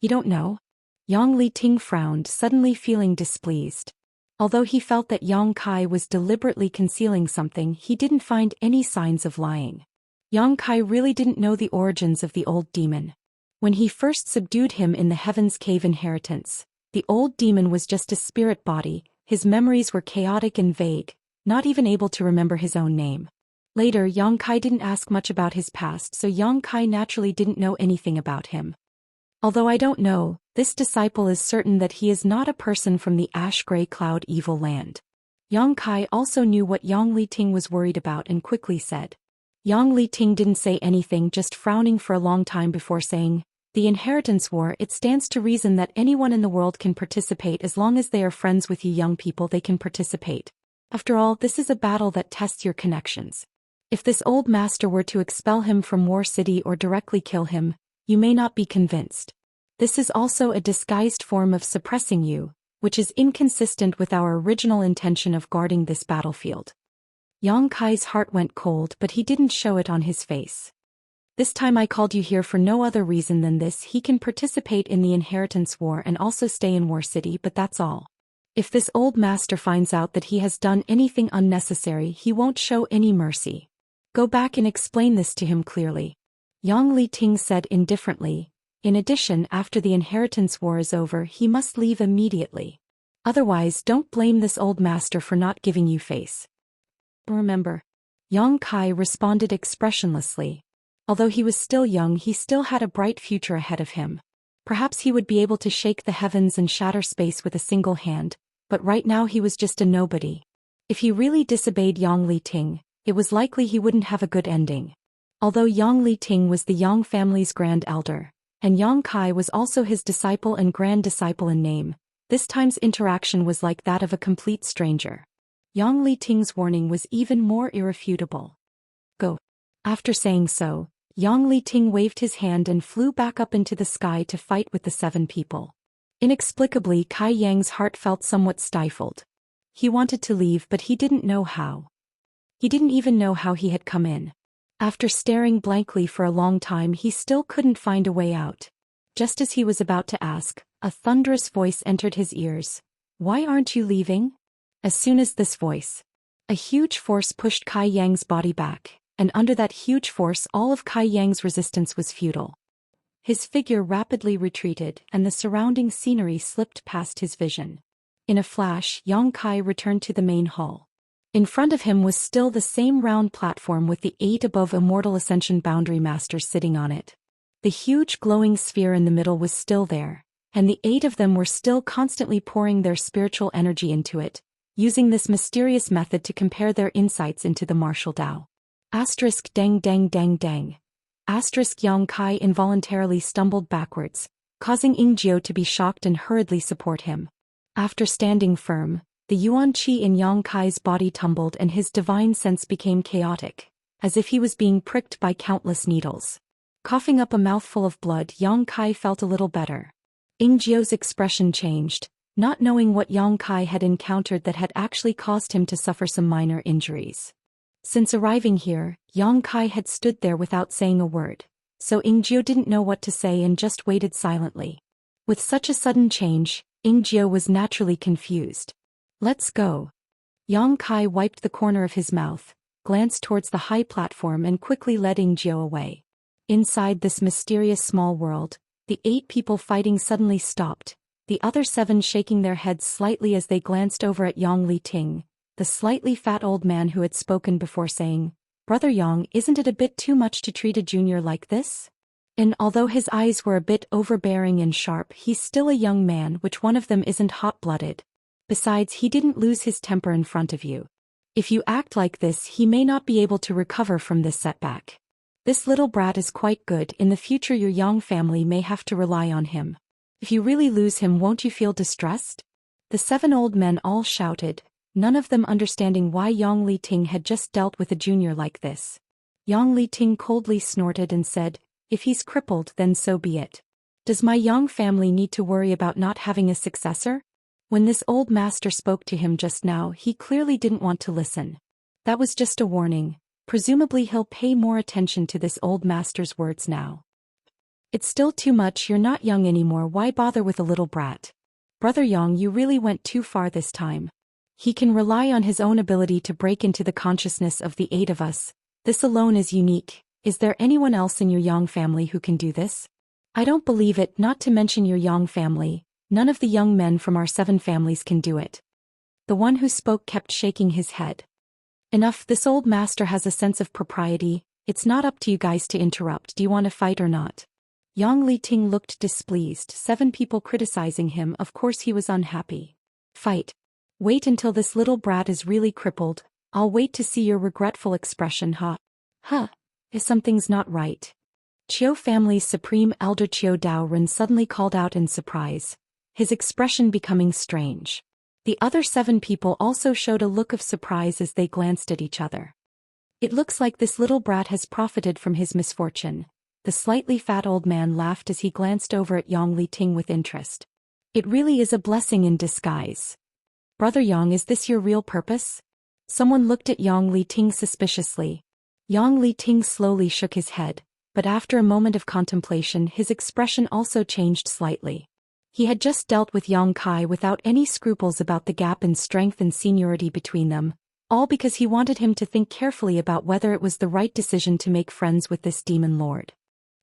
"You don't know?" Yang Liting frowned, suddenly feeling displeased. Although he felt that Yang Kai was deliberately concealing something, he didn't find any signs of lying. Yang Kai really didn't know the origins of the old demon. When he first subdued him in the Heaven's Cave Inheritance, the old demon was just a spirit body, his memories were chaotic and vague, not even able to remember his own name. Later, Yang Kai didn't ask much about his past, so Yang Kai naturally didn't know anything about him. Although I don't know, this disciple is certain that he is not a person from the ash-gray cloud evil land. Yang Kai also knew what Yang Liting was worried about and quickly said. Yang Liting didn't say anything, just frowning for a long time before saying, "The inheritance war, it stands to reason that anyone in the world can participate as long as they are friends with you young people, they can participate. After all, this is a battle that tests your connections. If this old master were to expel him from War City or directly kill him, you may not be convinced. This is also a disguised form of suppressing you, which is inconsistent with our original intention of guarding this battlefield." Yang Kai's heart went cold, but he didn't show it on his face. "This time I called you here for no other reason than this: he can participate in the inheritance war and also stay in War City, but that's all. If this old master finds out that he has done anything unnecessary, he won't show any mercy. Go back and explain this to him clearly," Yang Liting said indifferently. "In addition, after the inheritance war is over, he must leave immediately. Otherwise, don't blame this old master for not giving you face. Remember." Yang Kai responded expressionlessly. Although he was still young, he still had a bright future ahead of him. Perhaps he would be able to shake the heavens and shatter space with a single hand, but right now he was just a nobody. If he really disobeyed Yang Liting, it was likely he wouldn't have a good ending. Although Yang Liting was the Yang family's grand elder, and Yang Kai was also his disciple and grand disciple in name, this time's interaction was like that of a complete stranger. Yang Liting's warning was even more irrefutable. "Go." After saying so, Yang Liting waved his hand and flew back up into the sky to fight with the 7 people. Inexplicably, Kai Yang's heart felt somewhat stifled. He wanted to leave, but he didn't know how. He didn't even know how he had come in. After staring blankly for a long time, he still couldn't find a way out. Just as he was about to ask, a thunderous voice entered his ears. "Why aren't you leaving?" As soon as this voice, a huge force pushed Kai Yang's body back, and under that huge force all of Kai Yang's resistance was futile. His figure rapidly retreated, and the surrounding scenery slipped past his vision. In a flash, Yang Kai returned to the main hall. In front of him was still the same round platform with the 8 above Immortal Ascension Boundary Masters sitting on it. The huge glowing sphere in the middle was still there, and the 8 of them were still constantly pouring their spiritual energy into it, using this mysterious method to compare their insights into the martial Tao. Asterisk dang dang dang dang. Asterisk Yang Kai involuntarily stumbled backwards, causing Ingjiu to be shocked and hurriedly support him. After standing firm, the yuan qi in Yang Kai's body tumbled and his divine sense became chaotic, as if he was being pricked by countless needles. Coughing up a mouthful of blood, Yang Kai felt a little better. Ingjiu's expression changed, not knowing what Yang Kai had encountered that had actually caused him to suffer some minor injuries. Since arriving here, Yang Kai had stood there without saying a word, so Ingjiu didn't know what to say and just waited silently. With such a sudden change, Ingjiu was naturally confused. "Let's go." Yang Kai wiped the corner of his mouth, glanced towards the high platform and quickly led Ingjiu away. Inside this mysterious small world, the 8 people fighting suddenly stopped, the other 7 shaking their heads slightly as they glanced over at Yang Liting, the slightly fat old man who had spoken before, saying, "Brother Yang, isn't it a bit too much to treat a junior like this?" And although his eyes were a bit overbearing and sharp, he's still a young man, which one of them isn't hot-blooded. Besides, he didn't lose his temper in front of you. If you act like this, he may not be able to recover from this setback. This little brat is quite good. In the future your Yang family may have to rely on him. If you really lose him, won't you feel distressed?" The 7 old men all shouted, none of them understanding why Yang Liting had just dealt with a junior like this. Yang Liting coldly snorted and said, "If he's crippled, then so be it. Does my Yang family need to worry about not having a successor?" When this old master spoke to him just now, he clearly didn't want to listen. That was just a warning. Presumably he'll pay more attention to this old master's words now. "It's still too much. You're not young anymore. Why bother with a little brat? Brother Yang, you really went too far this time. He can rely on his own ability to break into the consciousness of the 8 of us. This alone is unique. Is there anyone else in your Yang family who can do this?" "I don't believe it, not to mention your Yang family. None of the young men from our 7 families can do it." The one who spoke kept shaking his head. Enough, this old master has a sense of propriety. It's not up to you guys to interrupt. Do you want to fight or not? Yang Liting looked displeased. 7 people criticizing him, of course he was unhappy. Fight. Wait until this little brat is really crippled. I'll wait to see your regretful expression, huh? Huh. If something's not right. Qiu family's supreme elder Qiu Daoren suddenly called out in surprise, his expression becoming strange. The other 7 people also showed a look of surprise as they glanced at each other. It looks like this little brat has profited from his misfortune. The slightly fat old man laughed as he glanced over at Yang Liting with interest. It really is a blessing in disguise. Brother Yang, is this your real purpose? Someone looked at Yang Liting suspiciously. Yang Liting slowly shook his head, but after a moment of contemplation his expression also changed slightly. He had just dealt with Yang Kai without any scruples about the gap in strength and seniority between them, all because he wanted him to think carefully about whether it was the right decision to make friends with this demon lord.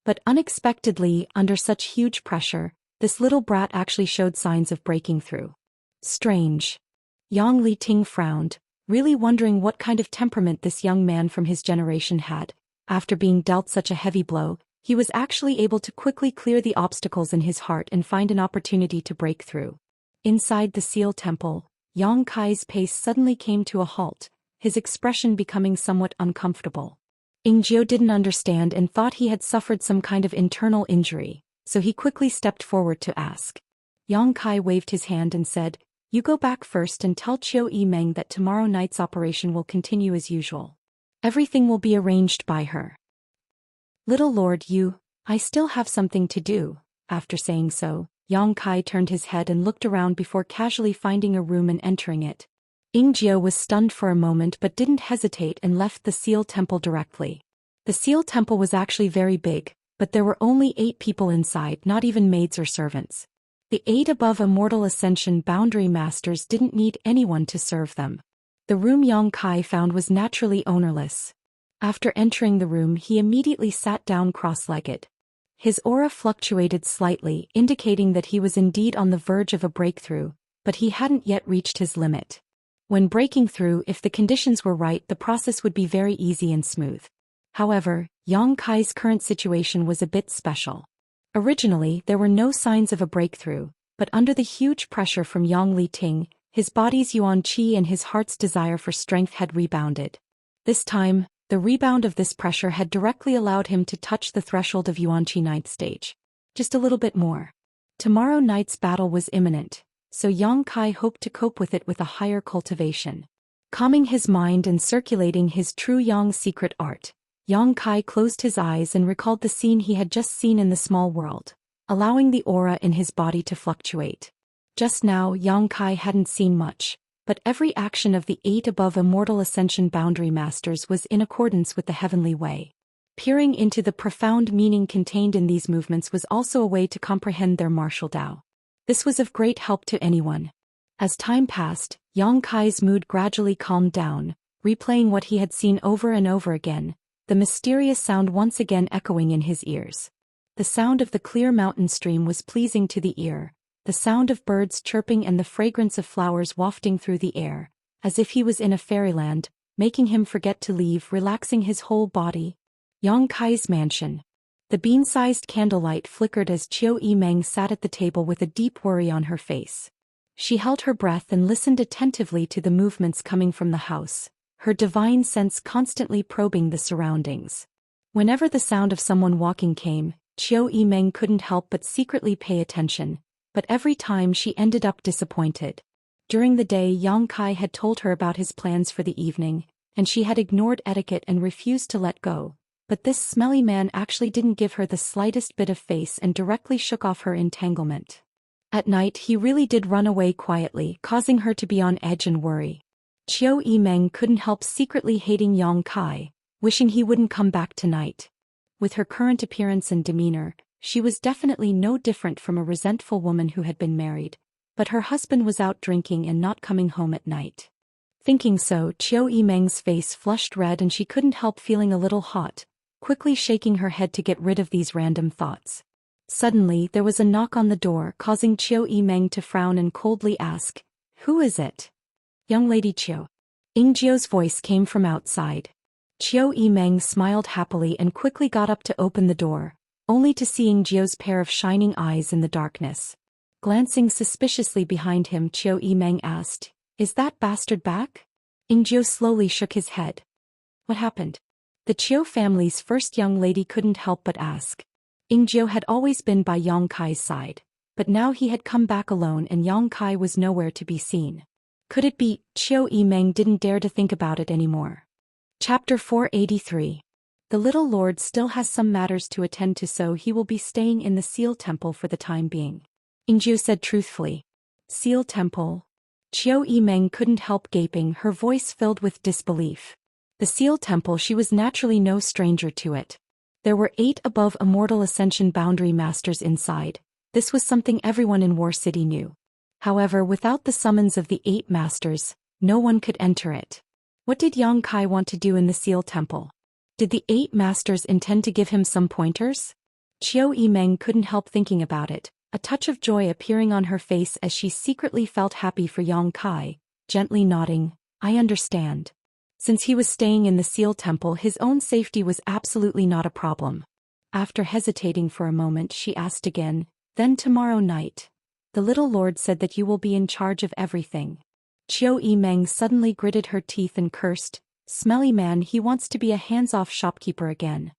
But unexpectedly, under such huge pressure, this little brat actually showed signs of breaking through. Strange. Yang Liting frowned, really wondering what kind of temperament this young man from his generation had. After being dealt such a heavy blow, he was actually able to quickly clear the obstacles in his heart and find an opportunity to break through. Inside the Seal Temple, Yang Kai's pace suddenly came to a halt, his expression becoming somewhat uncomfortable. Ingjiu didn't understand and thought he had suffered some kind of internal injury, so he quickly stepped forward to ask. Yang Kai waved his hand and said, "You go back first and tell Qiu Yimeng that tomorrow night's operation will continue as usual. Everything will be arranged by her." "Little Lord Yu, I still have something to do." After saying so, Yang Kai turned his head and looked around before casually finding a room and entering it. Ingjiu was stunned for a moment but didn't hesitate and left the Seal Temple directly. The Seal Temple was actually very big, but there were only 8 people inside, not even maids or servants. The 8 above Immortal Ascension boundary masters didn't need anyone to serve them. The room Yang Kai found was naturally ownerless. After entering the room he immediately sat down cross-legged. His aura fluctuated slightly, indicating that he was indeed on the verge of a breakthrough, but he hadn't yet reached his limit. When breaking through, if the conditions were right, the process would be very easy and smooth. However, Yang Kai's current situation was a bit special. Originally, there were no signs of a breakthrough, but under the huge pressure from Yang Liting, his body's yuan qi and his heart's desire for strength had rebounded. This time, the rebound of this pressure had directly allowed him to touch the threshold of yuan qi 9th stage. Just a little bit more. Tomorrow night's battle was imminent, so Yang Kai hoped to cope with it with a higher cultivation. Calming his mind and circulating his true Yang secret art, Yang Kai closed his eyes and recalled the scene he had just seen in the small world, allowing the aura in his body to fluctuate. Just now Yang Kai hadn't seen much, but every action of the 8 above Immortal Ascension boundary masters was in accordance with the heavenly way. Peering into the profound meaning contained in these movements was also a way to comprehend their martial Tao. This was of great help to anyone. As time passed, Yang Kai's mood gradually calmed down, replaying what he had seen over and over again, the mysterious sound once again echoing in his ears. The sound of the clear mountain stream was pleasing to the ear, the sound of birds chirping and the fragrance of flowers wafting through the air, as if he was in a fairyland, making him forget to leave, relaxing his whole body. Yang Kai's mansion. The bean-sized candlelight flickered as Qiu Yimeng sat at the table with a deep worry on her face. She held her breath and listened attentively to the movements coming from the house, her divine sense constantly probing the surroundings. Whenever the sound of someone walking came, Qiu Yimeng couldn't help but secretly pay attention, but every time she ended up disappointed. During the day Yang Kai had told her about his plans for the evening, and she had ignored etiquette and refused to let go. But this smelly man actually didn't give her the slightest bit of face and directly shook off her entanglement. At night he really did run away quietly, causing her to be on edge and worry. Qiu Yimeng couldn't help secretly hating Yang Kai, wishing he wouldn't come back tonight. With her current appearance and demeanor, she was definitely no different from a resentful woman who had been married, but her husband was out drinking and not coming home at night. Thinking so, Qiu Yimeng's face flushed red and she couldn't help feeling a little hot, quickly shaking her head to get rid of these random thoughts. Suddenly there was a knock on the door, causing Qiu Yimeng to frown and coldly ask, "Who is it?" "Young Lady Qiu." Ingjiu's voice came from outside. Qiu Yimeng smiled happily and quickly got up to open the door, only to see Ingjiu's pair of shining eyes in the darkness. Glancing suspiciously behind him, Qiu Yimeng asked, "Is that bastard back?" Ingjiu slowly shook his head. What happened? The Qiu family's first young lady couldn't help but ask. Ingjiu had always been by Yang Kai's side, but now he had come back alone and Yang Kai was nowhere to be seen. Could it be? Qiu Yimeng didn't dare to think about it anymore. Chapter 483. The little lord still has some matters to attend to, so he will be staying in the Seal Temple for the time being. Ingjiu said truthfully. Seal Temple? Qiu Yimeng couldn't help gaping, her voice filled with disbelief. The Seal Temple, she was naturally no stranger to it. There were 8 above Immortal Ascension boundary masters inside. This was something everyone in War City knew. However, without the summons of the 8 masters, no one could enter it. What did Yang Kai want to do in the Seal Temple? Did the 8 masters intend to give him some pointers? Qiu Yimeng couldn't help thinking about it, a touch of joy appearing on her face as she secretly felt happy for Yang Kai, gently nodding, "I understand." Since he was staying in the Seal Temple, his own safety was absolutely not a problem. After hesitating for a moment, she asked again, "Then tomorrow night? The little lord said that you will be in charge of everything." Qiu Yimeng suddenly gritted her teeth and cursed, "Smelly man, he wants to be a hands-off shopkeeper again."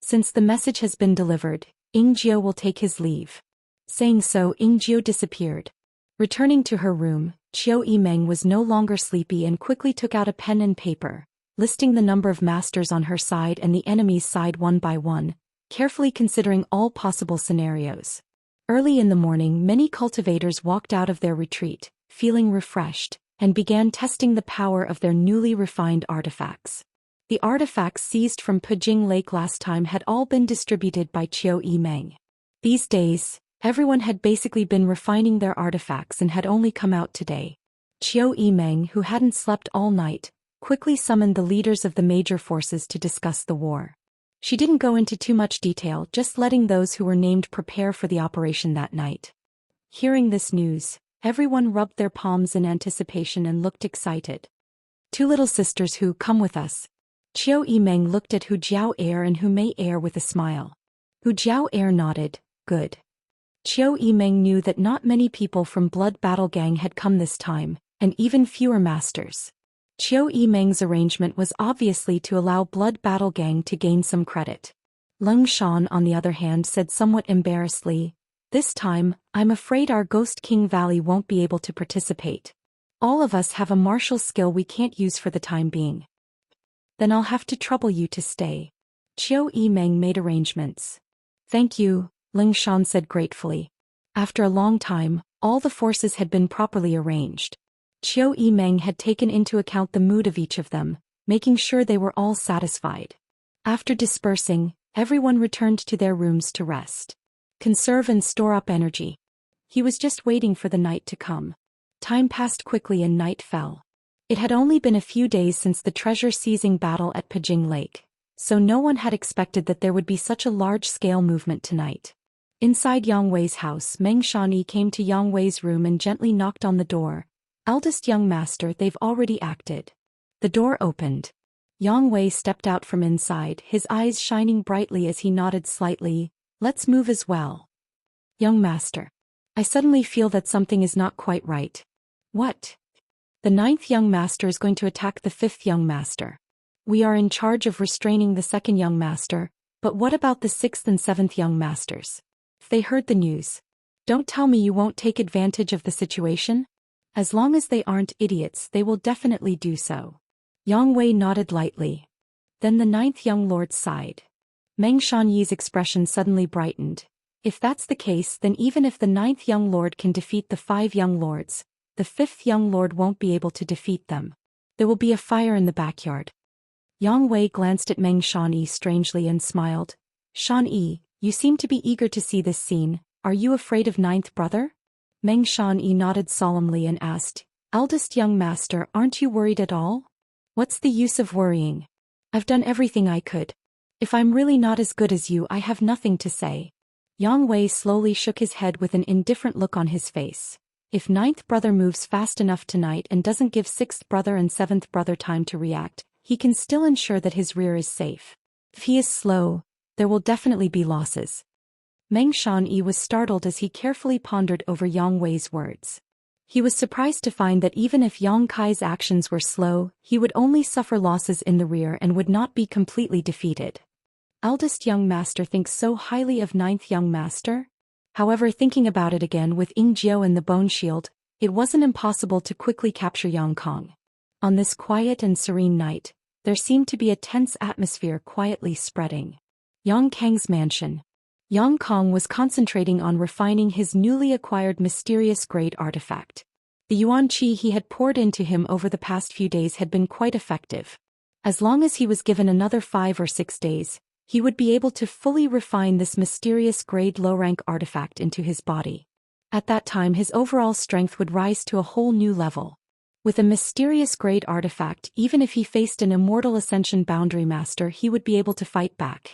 Since the message has been delivered, Ingjiu will take his leave. Saying so, Ingjiu disappeared. Returning to her room, Qiu Yimeng was no longer sleepy and quickly took out a pen and paper, listing the number of masters on her side and the enemy's side one by one, carefully considering all possible scenarios. Early in the morning, many cultivators walked out of their retreat, feeling refreshed, and began testing the power of their newly refined artifacts. The artifacts seized from Pujing Lake last time had all been distributed by Qiu Yimeng. These days, everyone had basically been refining their artifacts and had only come out today. Qiu Yimeng, who hadn't slept all night, quickly summoned the leaders of the major forces to discuss the war. She didn't go into too much detail, just letting those who were named prepare for the operation that night. Hearing this news, everyone rubbed their palms in anticipation and looked excited. "Two little sisters who come with us." Qiu Yimeng looked at Hu Jiao Air and Hu Mei Air with a smile. Hu Jiao Air nodded, "Good." Qiu Yimeng knew that not many people from Blood Battle Gang had come this time, and even fewer masters. Qiu Yimeng's arrangement was obviously to allow Blood Battle Gang to gain some credit. Leng Shan, on the other hand, said somewhat embarrassedly, "This time, I'm afraid our Ghost King Valley won't be able to participate. All of us have a martial skill we can't use for the time being." "Then I'll have to trouble you to stay." Qiu Yimeng made arrangements. "Thank you," Ling Shan said gratefully. After a long time, all the forces had been properly arranged. Qiu Yimeng had taken into account the mood of each of them, making sure they were all satisfied. After dispersing, everyone returned to their rooms to rest. Conserve and store up energy. He was just waiting for the night to come. Time passed quickly and night fell. It had only been a few days since the treasure-seizing battle at Pujing Lake, so no one had expected that there would be such a large-scale movement tonight. Inside Yang Wei's house, Meng Shani came to Yang Wei's room and gently knocked on the door. "Eldest young master, they've already acted." The door opened. Yang Wei stepped out from inside, his eyes shining brightly as he nodded slightly. "Let's move as well." "Young master. I suddenly feel that something is not quite right." "What?" "The 9th young master is going to attack the 5th young master. We are in charge of restraining the 2nd young master, but what about the 6th and 7th young masters? If they heard the news, don't tell me you won't take advantage of the situation? As long as they aren't idiots, they will definitely do so." Yang Wei nodded lightly. Then the 9th young lord sighed. Meng Shanyi's expression suddenly brightened. "If that's the case, then even if the 9th young lord can defeat the 5 young lords, the 5th young lord won't be able to defeat them. There will be a fire in the backyard." Yang Wei glanced at Meng Shanyi strangely and smiled. "Shanyi, you seem to be eager to see this scene. Are you afraid of 9th brother?" Meng Shanyi nodded solemnly and asked, "Eldest young master, aren't you worried at all?" "What's the use of worrying? I've done everything I could. If I'm really not as good as you, I have nothing to say." Yang Wei slowly shook his head with an indifferent look on his face. If ninth brother moves fast enough tonight and doesn't give sixth brother and seventh brother time to react, he can still ensure that his rear is safe. If he is slow, there will definitely be losses. Meng Shanyi was startled as he carefully pondered over Yang Wei's words. He was surprised to find that even if Yang Kai's actions were slow, he would only suffer losses in the rear and would not be completely defeated. Eldest young master thinks so highly of ninth young master? However, thinking about it again with Ying Jiao and the bone shield, it wasn't impossible to quickly capture Yang Kong. On this quiet and serene night, there seemed to be a tense atmosphere quietly spreading. Yang Kang's mansion. Yang Kong was concentrating on refining his newly acquired mysterious grade artifact. The yuan qi he had poured into him over the past few days had been quite effective. As long as he was given another 5 or 6 days, he would be able to fully refine this mysterious grade low-rank artifact into his body. At that time his overall strength would rise to a whole new level. With a mysterious grade artifact, even if he faced an Immortal Ascension boundary master, he would be able to fight back.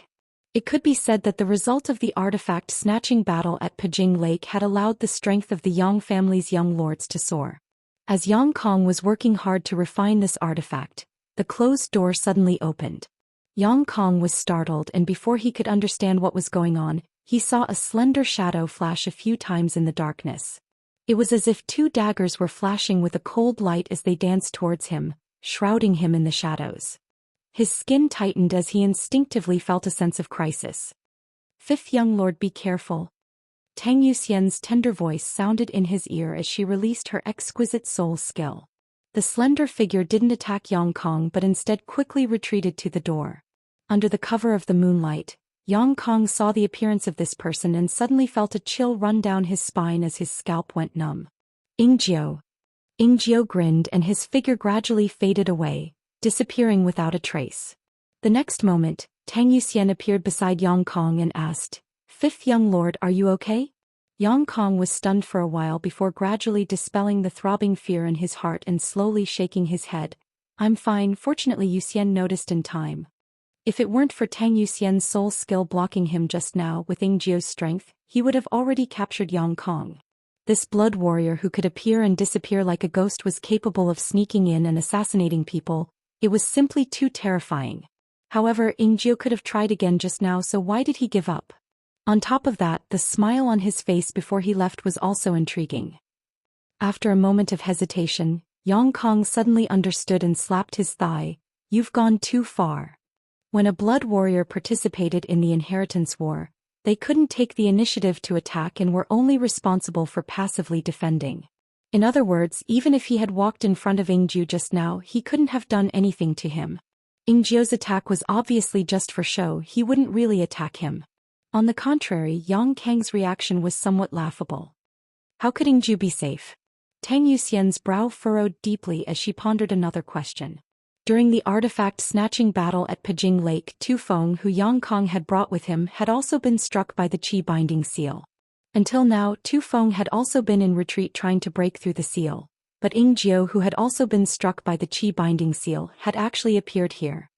It could be said that the result of the artifact snatching battle at Pijing Lake had allowed the strength of the Yang family's young lords to soar. As Yang Kong was working hard to refine this artifact, the closed door suddenly opened. Yang Kong was startled, and before he could understand what was going on, he saw a slender shadow flash a few times in the darkness. It was as if 2 daggers were flashing with a cold light as they danced towards him, shrouding him in the shadows. His skin tightened as he instinctively felt a sense of crisis. "Fifth young lord, be careful." Tang Yuxian's tender voice sounded in his ear as she released her exquisite soul skill. The slender figure didn't attack Yang Kong but instead quickly retreated to the door. Under the cover of the moonlight, Yang Kong saw the appearance of this person and suddenly felt a chill run down his spine as his scalp went numb. Ying Jiao. Ying Jiao grinned and his figure gradually faded away, disappearing without a trace. The next moment, Tang Yuxian appeared beside Yang Kong and asked, "Fifth young lord, are you okay?" Yang Kong was stunned for a while before gradually dispelling the throbbing fear in his heart and slowly shaking his head. "I'm fine." Fortunately, Yuxian noticed in time. If it weren't for Tang Yuxian's soul skill blocking him just now with Ying Jiao's strength, he would have already captured Yang Kong. This blood warrior who could appear and disappear like a ghost was capable of sneaking in and assassinating people. It was simply too terrifying. However, Ying Jiao could have tried again just now, so why did he give up? On top of that, the smile on his face before he left was also intriguing. After a moment of hesitation, Yang Kong suddenly understood and slapped his thigh. "You've gone too far." When a blood warrior participated in the inheritance war, they couldn't take the initiative to attack and were only responsible for passively defending. In other words, even if he had walked in front of Ying Jiao just now, he couldn't have done anything to him. Ying Jiao's attack was obviously just for show, he wouldn't really attack him. On the contrary, Yang Kang's reaction was somewhat laughable. How could Ying Jiao be safe? Tang Yuxian's brow furrowed deeply as she pondered another question. During the artifact-snatching battle at Pijing Lake, Tu Feng, who Yang Kong had brought with him, had also been struck by the Qi binding seal. Until now, Tu Feng had also been in retreat trying to break through the seal, but Ying Jiao, who had also been struck by the Qi binding seal, had actually appeared here.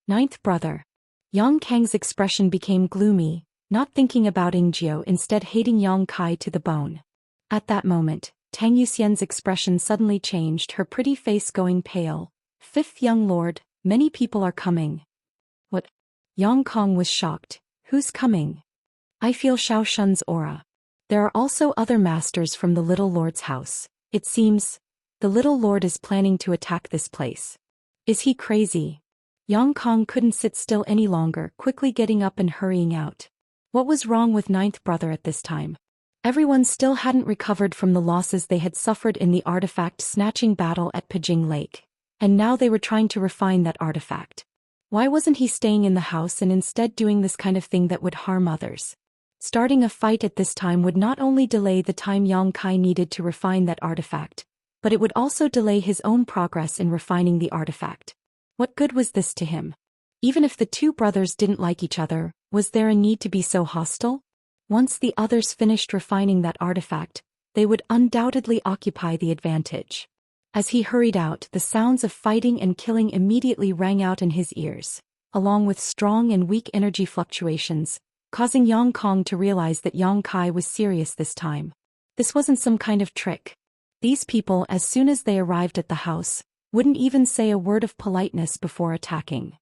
Ninth brother. Yang Kang's expression became gloomy, not thinking about Ying Jiao, instead hating Yang Kai to the bone. At that moment, Tang Yuxian's expression suddenly changed, her pretty face going pale. "Fifth young lord, many people are coming." "What?" Yang Kong was shocked. "Who's coming?" "I feel Xiao Shun's aura. There are also other masters from the little lord's house. It seems the little lord is planning to attack this place." "Is he crazy?" Yang Kong couldn't sit still any longer, quickly getting up and hurrying out. What was wrong with ninth brother at this time? Everyone still hadn't recovered from the losses they had suffered in the artifact-snatching battle at Pijing Lake. And now they were trying to refine that artifact. Why wasn't he staying in the house and instead doing this kind of thing that would harm others? Starting a fight at this time would not only delay the time Yang Kai needed to refine that artifact, but it would also delay his own progress in refining the artifact. What good was this to him? Even if the two brothers didn't like each other, was there a need to be so hostile? Once the others finished refining that artifact, they would undoubtedly occupy the advantage. As he hurried out, the sounds of fighting and killing immediately rang out in his ears, along with strong and weak energy fluctuations, causing Yang Kong to realize that Yang Kai was serious this time. This wasn't some kind of trick. These people, as soon as they arrived at the house, wouldn't even say a word of politeness before attacking.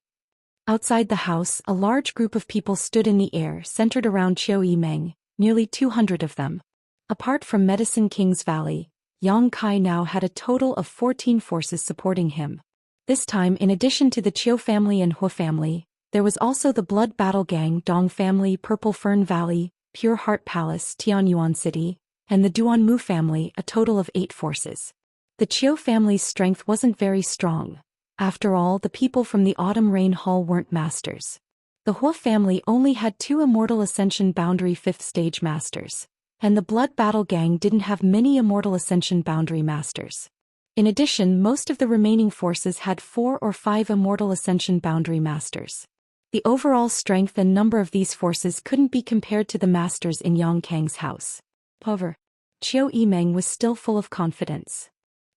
Outside the house, a large group of people stood in the air centered around Zhou Xian, nearly 200 of them. Apart from Medicine King's Valley, Yang Kai now had a total of 14 forces supporting him. This time, in addition to the Qiu family and Hu family, there was also the Blood Battle Gang, Dong family, Purple Fern Valley, Pure Heart Palace, Tianyuan City, and the Duanmu family, a total of 8 forces. The Qiu family's strength wasn't very strong. After all, the people from the Autumn Rain Hall weren't masters. The Hu family only had 2 Immortal Ascension Boundary 5th Stage Masters, and the Blood Battle Gang didn't have many Immortal Ascension Boundary Masters. In addition, most of the remaining forces had 4 or 5 Immortal Ascension Boundary Masters. The overall strength and number of these forces couldn't be compared to the masters in Yang Kang's house. However, Zhou Xian was still full of confidence.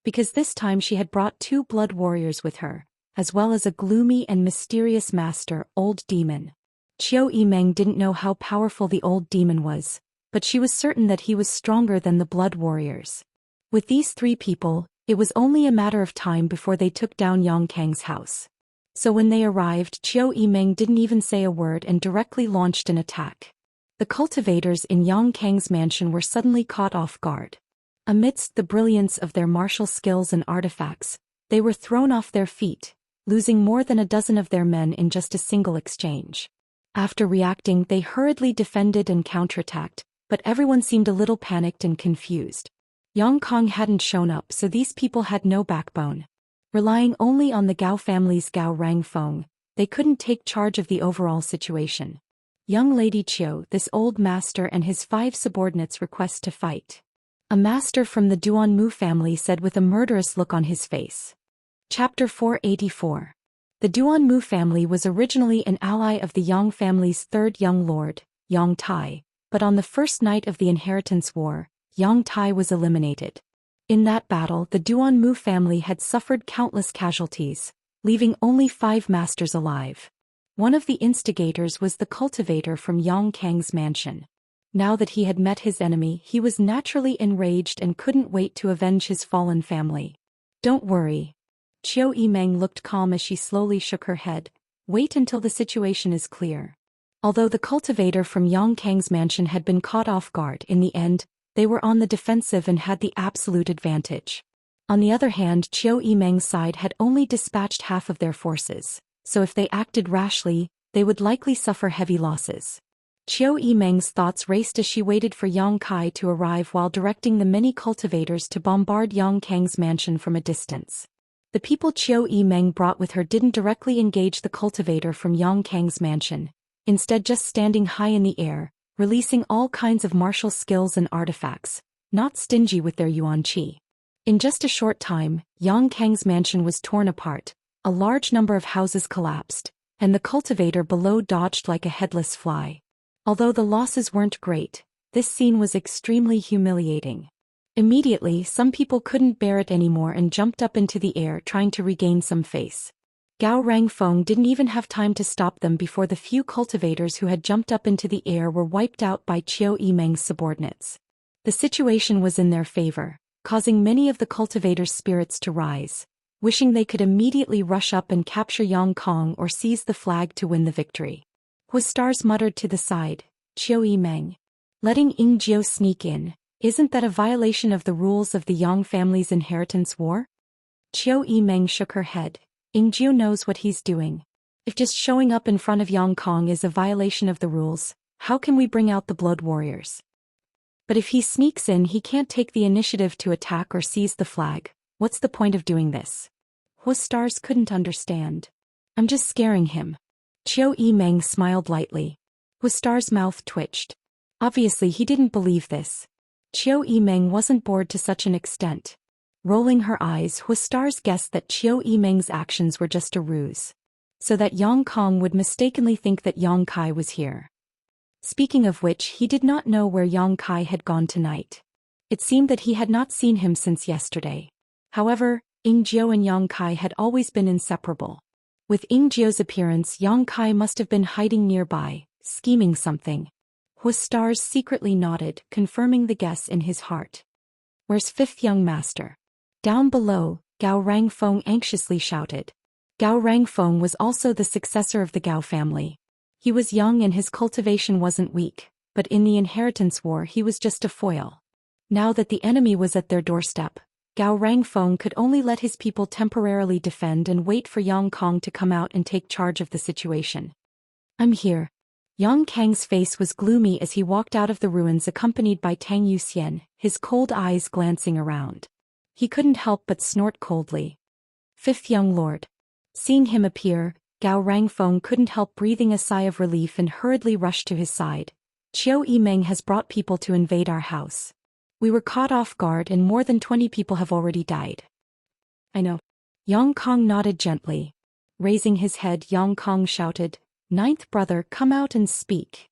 Because this time she had brought 2 blood warriors with her, as well as a gloomy and mysterious master, Old Demon. Zhou Xian didn't know how powerful the Old Demon was, but she was certain that he was stronger than the blood warriors. With these 3 people, it was only a matter of time before they took down Yang Kang's house. So when they arrived, Zhou Xian didn't even say a word and directly launched an attack. The cultivators in Yang Kang's mansion were suddenly caught off guard. Amidst the brilliance of their martial skills and artifacts, they were thrown off their feet, losing more than a dozen of their men in just a single exchange. After reacting, they hurriedly defended and counterattacked, but everyone seemed a little panicked and confused. Yang Kang hadn't shown up, so these people had no backbone. Relying only on the Gao family's Gao Rangfeng, they couldn't take charge of the overall situation. Young Lady Qiu, this old master and his 5 subordinates request to fight. A master from the Duanmu family said with a murderous look on his face. Chapter 484. The Duanmu family was originally an ally of the Yang family's 3rd young lord, Yang Tai, but on the first night of the Inheritance War, Yang Tai was eliminated. In that battle, the Duanmu family had suffered countless casualties, leaving only 5 masters alive. One of the instigators was the cultivator from Yang Kang's mansion. Now that he had met his enemy, he was naturally enraged and couldn't wait to avenge his fallen family. Don't worry. Zhou Xian looked calm as she slowly shook her head. Wait until the situation is clear. Although the cultivator from Yang Kang's mansion had been caught off guard, in the end, they were on the defensive and had the absolute advantage. On the other hand, Zhou Xian's side had only dispatched half of their forces, so if they acted rashly, they would likely suffer heavy losses. Zhou Xian's thoughts raced as she waited for Yang Kai to arrive while directing the many cultivators to bombard Yang Kang's mansion from a distance. The people Zhou Xian brought with her didn't directly engage the cultivator from Yang Kang's mansion, instead just standing high in the air, releasing all kinds of martial skills and artifacts, not stingy with their yuan qi. In just a short time, Yang Kang's mansion was torn apart, a large number of houses collapsed, and the cultivator below dodged like a headless fly. Although the losses weren't great, this scene was extremely humiliating. Immediately, some people couldn't bear it anymore and jumped up into the air trying to regain some face. Gao Rangfeng didn't even have time to stop them before the few cultivators who had jumped up into the air were wiped out by Zhou Xian's subordinates. The situation was in their favor, causing many of the cultivators' spirits to rise, wishing they could immediately rush up and capture Yang Kang or seize the flag to win the victory. Stars muttered to the side, Zhou Xian. Letting Ingjiu sneak in, isn't that a violation of the rules of the Yang family's inheritance war? Zhou Xian shook her head. Ingjiu knows what he's doing. If just showing up in front of Yang Kang is a violation of the rules, how can we bring out the blood warriors? But if he sneaks in, he can't take the initiative to attack or seize the flag. What's the point of doing this? Stars couldn't understand. I'm just scaring him. Zhou Xian smiled lightly. Star's mouth twitched. Obviously he didn't believe this. Zhou Xian wasn't bored to such an extent. Rolling her eyes, Stars guessed that Zhou Xian's actions were just a ruse, so that Yang Kang would mistakenly think that Yang Kai was here. Speaking of which, he did not know where Yang Kai had gone tonight. It seemed that he had not seen him since yesterday. However, Ingjiu and Yang Kai had always been inseparable. With Ingjiu's appearance, Yang Kai must have been hiding nearby, scheming something. Stars secretly nodded, confirming the guess in his heart. Where's fifth young master? Down below, Gao Rangfeng anxiously shouted. Gao Rangfeng was also the successor of the Gao family. He was young and his cultivation wasn't weak, but in the inheritance war he was just a foil. Now that the enemy was at their doorstep, Gao Rangfeng could only let his people temporarily defend and wait for Yang Kong to come out and take charge of the situation. I'm here. Yang Kang's face was gloomy as he walked out of the ruins accompanied by Tang Yuxian, his cold eyes glancing around. He couldn't help but snort coldly. Fifth young lord. Seeing him appear, Gao Rangfeng couldn't help breathing a sigh of relief and hurriedly rushed to his side. Qiu Yimeng has brought people to invade our house. We were caught off guard and more than 20 people have already died. I know. Yang Kong nodded gently. Raising his head, Yang Kong shouted, Ninth brother, come out and speak.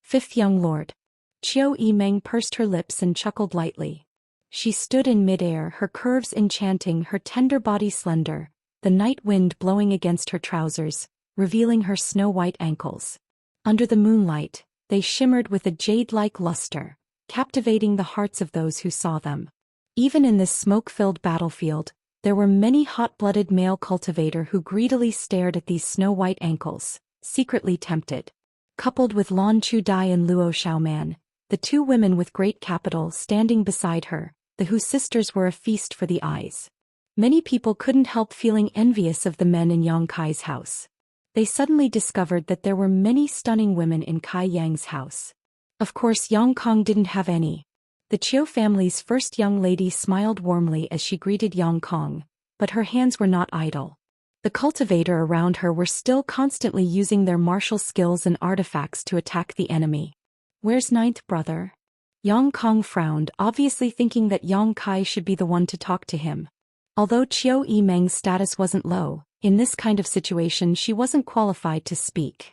Fifth young lord. Qiu Yimeng pursed her lips and chuckled lightly. She stood in midair, her curves enchanting, her tender body slender, the night wind blowing against her trousers, revealing her snow-white ankles. Under the moonlight, they shimmered with a jade-like luster, captivating the hearts of those who saw them. Even in this smoke-filled battlefield, there were many hot-blooded male cultivators who greedily stared at these snow-white ankles, secretly tempted. Coupled with Lan Chu Dai and Luo Xiaoman, the two women with great capital standing beside her, the Hu sisters were a feast for the eyes. Many people couldn't help feeling envious of the men in Yang Kai's house. They suddenly discovered that there were many stunning women in Kai Yang's house. Of course, Yang Kong didn't have any. The Qiu family's first young lady smiled warmly as she greeted Yang Kong, but her hands were not idle. The cultivator around her were still constantly using their martial skills and artifacts to attack the enemy. Where's ninth brother? Yang Kong frowned, obviously thinking that Yang Kai should be the one to talk to him. Although Qiu Yimeng's status wasn't low, in this kind of situation she wasn't qualified to speak.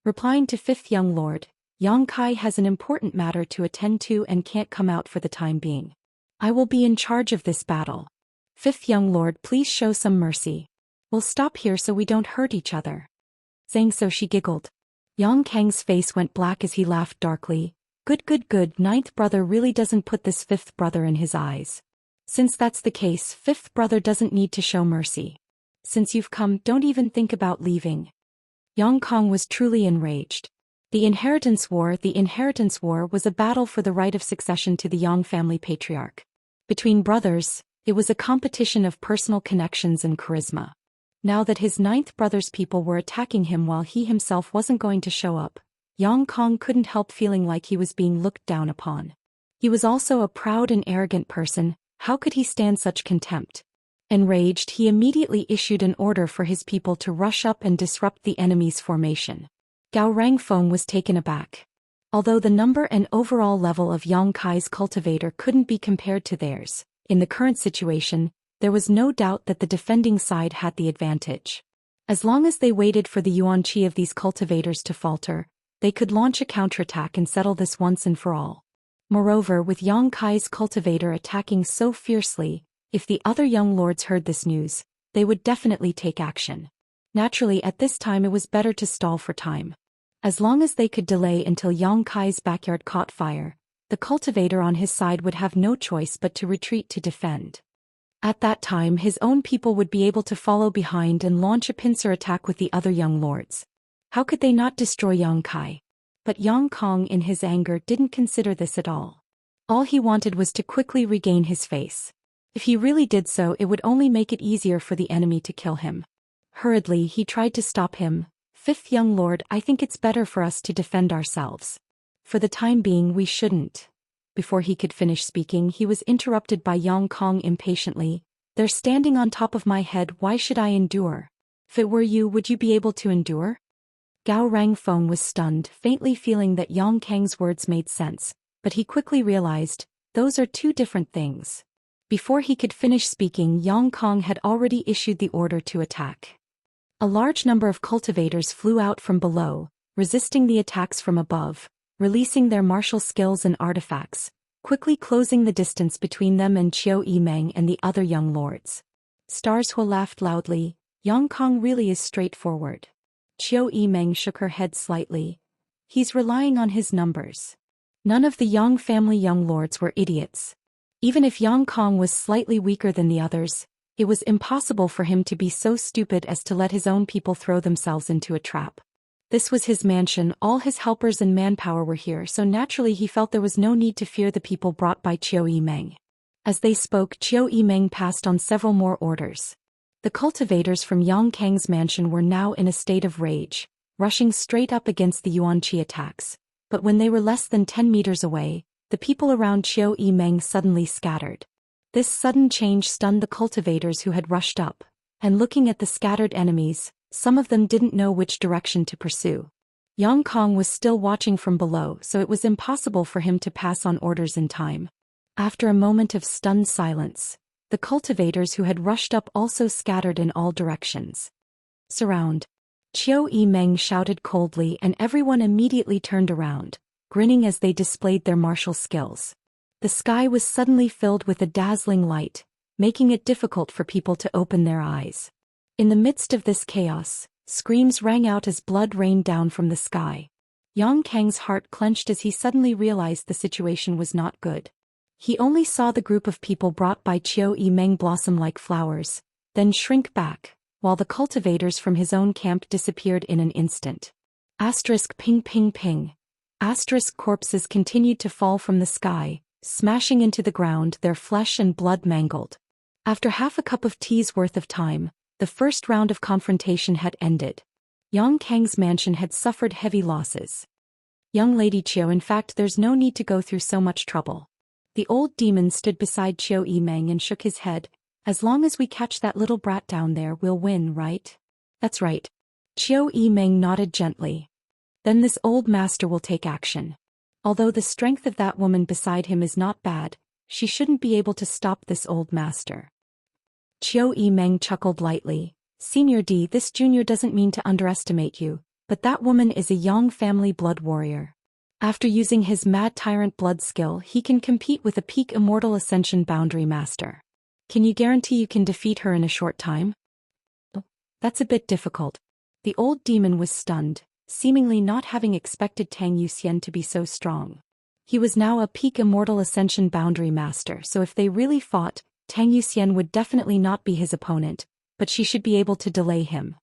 Replying to fifth young lord, Yang Kai has an important matter to attend to and can't come out for the time being. I will be in charge of this battle. Fifth young lord, please show some mercy. We'll stop here so we don't hurt each other. Saying so she giggled. Yang Kang's face went black as he laughed darkly. Good, ninth brother really doesn't put this fifth brother in his eyes. Since that's the case, fifth brother doesn't need to show mercy. Since you've come, don't even think about leaving. Yang Kong was truly enraged. The inheritance war was a battle for the right of succession to the Yang family patriarch. Between brothers, it was a competition of personal connections and charisma. Now that his ninth brother's people were attacking him while he himself wasn't going to show up, Yang Kong couldn't help feeling like he was being looked down upon. He was also a proud and arrogant person. How could he stand such contempt? Enraged, he immediately issued an order for his people to rush up and disrupt the enemy's formation. Gao Rangfeng was taken aback. Although the number and overall level of Yang Kai's cultivator couldn't be compared to theirs, in the current situation, there was no doubt that the defending side had the advantage. As long as they waited for the yuanqi of these cultivators to falter, they could launch a counterattack and settle this once and for all. Moreover, with Yang Kai's cultivator attacking so fiercely, if the other young lords heard this news, they would definitely take action. Naturally, at this time it was better to stall for time. As long as they could delay until Yang Kai's backyard caught fire, the cultivator on his side would have no choice but to retreat to defend. At that time his own people would be able to follow behind and launch a pincer attack with the other young lords. How could they not destroy Yang Kai? But Yang Kong in his anger didn't consider this at all. All he wanted was to quickly regain his face. If he really did so, it would only make it easier for the enemy to kill him. Hurriedly he tried to stop him. Fifth young lord, I think it's better for us to defend ourselves. For the time being we shouldn't. Before he could finish speaking, he was interrupted by Yang Kong impatiently. They're standing on top of my head, why should I endure? If it were you, would you be able to endure? Gao Rangfeng was stunned, faintly feeling that Yang Kang's words made sense, but he quickly realized, those are two different things. Before he could finish speaking, Yang Kong had already issued the order to attack. A large number of cultivators flew out from below, resisting the attacks from above, releasing their martial skills and artifacts, quickly closing the distance between them and Qiu Yimeng and the other young lords. Stars Hua laughed loudly. Yang Kong really is straightforward. Qiu Yimeng shook her head slightly. He's relying on his numbers. None of the Yang family young lords were idiots. Even if Yang Kong was slightly weaker than the others, it was impossible for him to be so stupid as to let his own people throw themselves into a trap. This was his mansion, all his helpers and manpower were here, so naturally he felt there was no need to fear the people brought by Qiu Yimeng. As they spoke, Qiu Yimeng passed on several more orders. The cultivators from Yang Kang's mansion were now in a state of rage, rushing straight up against the Yuanqi attacks. But when they were less than 10 meters away, the people around Qiu Yimeng suddenly scattered. This sudden change stunned the cultivators who had rushed up, and looking at the scattered enemies, some of them didn't know which direction to pursue. Yang Kong was still watching from below, so it was impossible for him to pass on orders in time. After a moment of stunned silence, the cultivators who had rushed up also scattered in all directions. Surround! Qiu Yimeng shouted coldly, and everyone immediately turned around, grinning as they displayed their martial skills. The sky was suddenly filled with a dazzling light, making it difficult for people to open their eyes. In the midst of this chaos, screams rang out as blood rained down from the sky. Yang Kang's heart clenched as he suddenly realized the situation was not good. He only saw the group of people brought by Qiu Yimeng blossom like flowers, then shrink back, while the cultivators from his own camp disappeared in an instant. Ping ping ping. Corpses continued to fall from the sky, smashing into the ground, their flesh and blood mangled. After half a cup of tea's worth of time, the first round of confrontation had ended. Yang Kang's mansion had suffered heavy losses. Young Lady Qiu, in fact, there's no need to go through so much trouble. The old demon stood beside Qiu Yimeng and shook his head. As long as we catch that little brat down there, we'll win, right? That's right. Qiu Yimeng nodded gently. Then this old master will take action. Although the strength of that woman beside him is not bad, she shouldn't be able to stop this old master. Qiu Yimeng chuckled lightly. Senior D, this junior doesn't mean to underestimate you, but that woman is a Yang family blood warrior. After using his Mad Tyrant blood skill, he can compete with a peak Immortal Ascension boundary master. Can you guarantee you can defeat her in a short time? That's a bit difficult. The old demon was stunned, seemingly not having expected Tang Yuxian to be so strong. He was now a peak Immortal Ascension boundary master, so if they really fought, Tang Yuxian would definitely not be his opponent, but she should be able to delay him.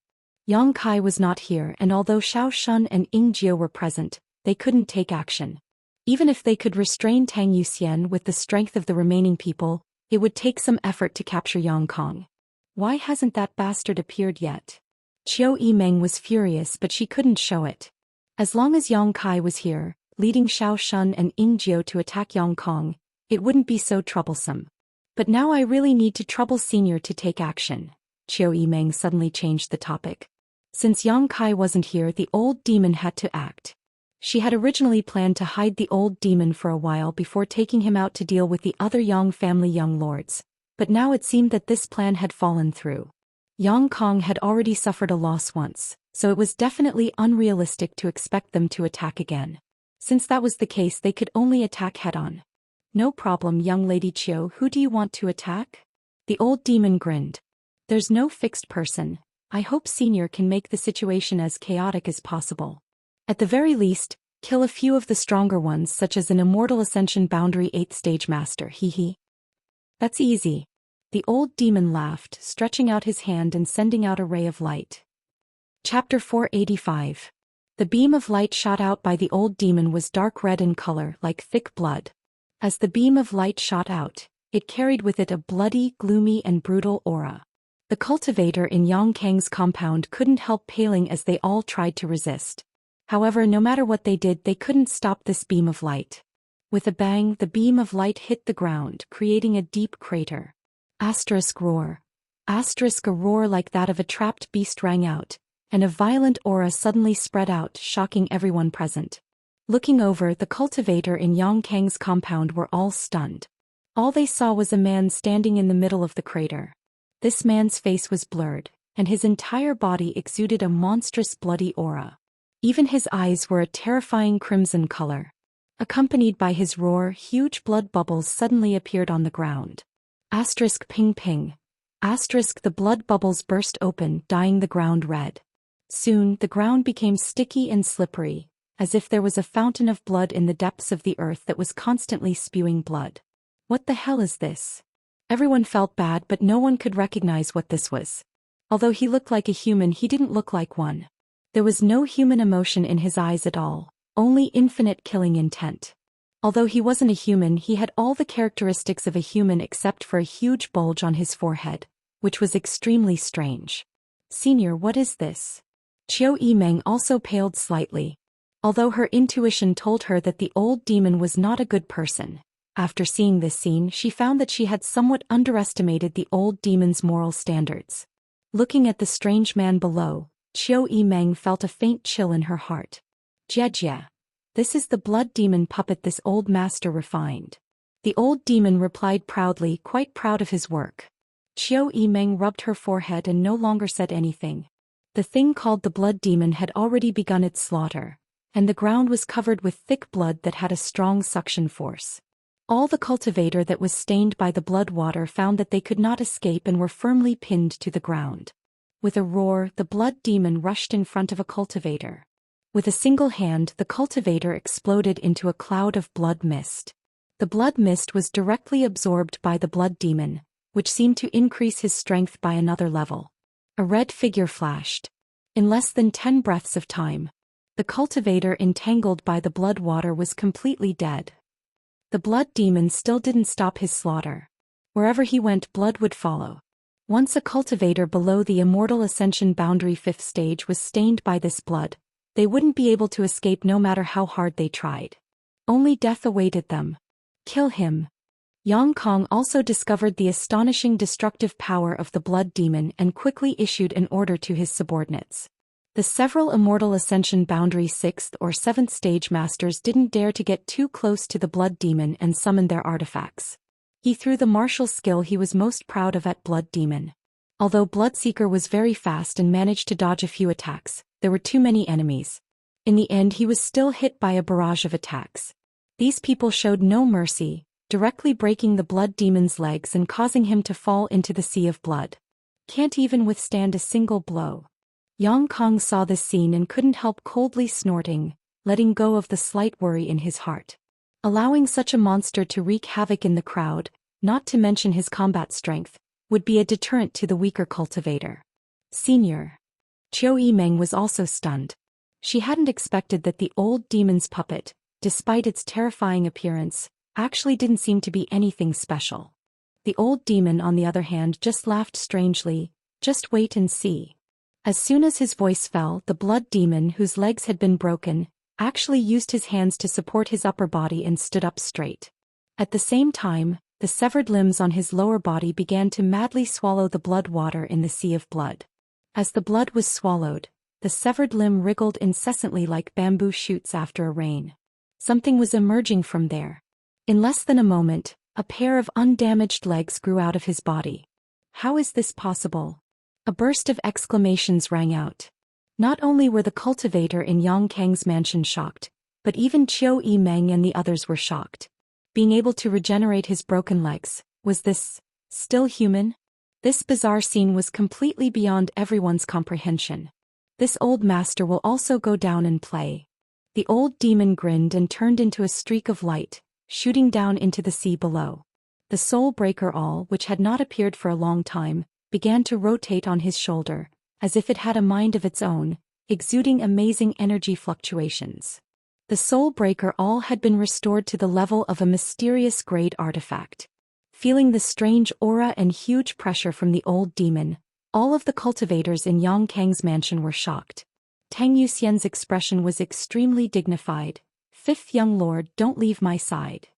Yang Kai was not here, and although Xiao Shun and Ying Jio were present, they couldn't take action. Even if they could restrain Tang Yuxian with the strength of the remaining people, it would take some effort to capture Yang Kong. Why hasn't that bastard appeared yet? Qiu Yimeng was furious, but she couldn't show it. As long as Yang Kai was here, leading Xiao Shun and Ying Jio to attack Yang Kong, it wouldn't be so troublesome. But now I really need to trouble Senior to take action. Qiu Yimeng suddenly changed the topic. Since Yang Kai wasn't here, the old demon had to act. She had originally planned to hide the old demon for a while before taking him out to deal with the other Yang family young lords, but now it seemed that this plan had fallen through. Yang Kong had already suffered a loss once, so it was definitely unrealistic to expect them to attack again. Since that was the case, they could only attack head-on. No problem, young Lady Qiu, who do you want to attack? The old demon grinned. There's no fixed person. I hope Senior can make the situation as chaotic as possible. At the very least, kill a few of the stronger ones, such as an Immortal Ascension Boundary 8th Stage Master, hee. That's easy. The old demon laughed, stretching out his hand and sending out a ray of light. Chapter 485. The beam of light shot out by the old demon was dark red in color, like thick blood. As the beam of light shot out, it carried with it a bloody, gloomy and brutal aura. The cultivator in Yang Kang's compound couldn't help paling as they all tried to resist. However, no matter what they did, they couldn't stop this beam of light. With a bang, the beam of light hit the ground, creating a deep crater. Roar. A roar like that of a trapped beast rang out, and a violent aura suddenly spread out, shocking everyone present. Looking over, the cultivator in Yang Kang's compound were all stunned. All they saw was a man standing in the middle of the crater. This man's face was blurred, and his entire body exuded a monstrous bloody aura. Even his eyes were a terrifying crimson color. Accompanied by his roar, huge blood bubbles suddenly appeared on the ground. Ping ping. The blood bubbles burst open, dyeing the ground red. Soon, the ground became sticky and slippery, as if there was a fountain of blood in the depths of the earth that was constantly spewing blood. What the hell is this? Everyone felt bad, but no one could recognize what this was. Although he looked like a human, he didn't look like one. There was no human emotion in his eyes at all, only infinite killing intent. Although he wasn't a human, he had all the characteristics of a human except for a huge bulge on his forehead, which was extremely strange. Senior, what is this? Qiu Yimeng also paled slightly. Although her intuition told her that the old demon was not a good person, after seeing this scene she found that she had somewhat underestimated the old demon's moral standards. Looking at the strange man below, Qiu Yimeng felt a faint chill in her heart. Jie, this is the blood demon puppet this old master refined. The old demon replied proudly, quite proud of his work. Qiu Yimeng rubbed her forehead and no longer said anything. The thing called the blood demon had already begun its slaughter, and the ground was covered with thick blood that had a strong suction force. All the cultivator that was stained by the blood water found that they could not escape and were firmly pinned to the ground. With a roar, the blood demon rushed in front of a cultivator. With a single hand, the cultivator exploded into a cloud of blood mist. The blood mist was directly absorbed by the blood demon, which seemed to increase his strength by another level. A red figure flashed. In less than 10 breaths of time, the cultivator entangled by the blood water was completely dead. The blood demon still didn't stop his slaughter. Wherever he went, blood would follow. Once a cultivator below the Immortal Ascension boundary 5th stage was stained by this blood, they wouldn't be able to escape no matter how hard they tried. Only death awaited them. Kill him. Yang Kong also discovered the astonishing destructive power of the blood demon and quickly issued an order to his subordinates. The several Immortal Ascension boundary 6th or 7th stage masters didn't dare to get too close to the blood demon and summon their artifacts. He threw the martial skill he was most proud of at blood demon. Although Bloodseeker was very fast and managed to dodge a few attacks, there were too many enemies. In the end, he was still hit by a barrage of attacks. These people showed no mercy, directly breaking the blood demon's legs and causing him to fall into the sea of blood. Can't even withstand a single blow. Yang Kong saw this scene and couldn't help coldly snorting, letting go of the slight worry in his heart. Allowing such a monster to wreak havoc in the crowd, not to mention his combat strength, would be a deterrent to the weaker cultivator. Senior. Qiu Yimeng was also stunned. She hadn't expected that the old demon's puppet, despite its terrifying appearance, actually didn't seem to be anything special. The old demon, on the other hand, just laughed strangely. Just wait and see. As soon as his voice fell, the blood demon, whose legs had been broken, actually used his hands to support his upper body and stood up straight. At the same time, the severed limbs on his lower body began to madly swallow the blood water in the sea of blood. As the blood was swallowed, the severed limb wriggled incessantly like bamboo shoots after a rain. Something was emerging from there. In less than a moment, a pair of undamaged legs grew out of his body. How is this possible? A burst of exclamations rang out. Not only were the cultivator in Yang Kang's mansion shocked, but even Qiu Yimeng and the others were shocked. Being able to regenerate his broken legs, was this still human? This bizarre scene was completely beyond everyone's comprehension. This old master will also go down and play. The old demon grinned and turned into a streak of light, shooting down into the sea below. The soul breaker all, which had not appeared for a long time, began to rotate on his shoulder, as if it had a mind of its own, exuding amazing energy fluctuations. The soul breaker all had been restored to the level of a mysterious grade artifact. Feeling the strange aura and huge pressure from the old demon, all of the cultivators in Yang Kang's mansion were shocked. Tang Yuxian's expression was extremely dignified. "Fifth young lord, don't leave my side."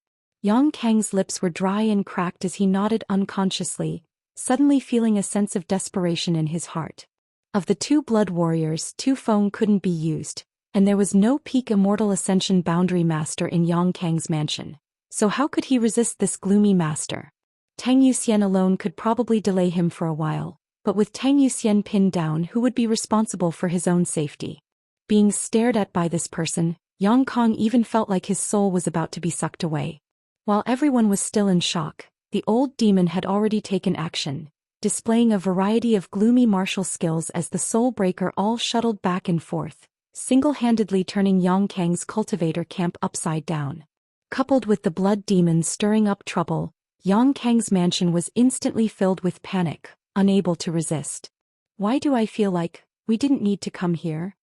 Yang Kang's lips were dry and cracked as he nodded unconsciously, suddenly feeling a sense of desperation in his heart. Of the two blood warriors, Tu Feng couldn't be used, and there was no peak Immortal Ascension boundary master in Yang Kang's mansion. So how could he resist this gloomy master? Tang Yuxian alone could probably delay him for a while, but with Tang Yuxian pinned down, who would be responsible for his own safety? Being stared at by this person, Yang Kang even felt like his soul was about to be sucked away. While everyone was still in shock, the old demon had already taken action, displaying a variety of gloomy martial skills as the soul breaker all shuttled back and forth, single-handedly turning Yang Kang's cultivator camp upside down. Coupled with the blood demon stirring up trouble, Yang Kang's mansion was instantly filled with panic, unable to resist. Why do I feel like we didn't need to come here?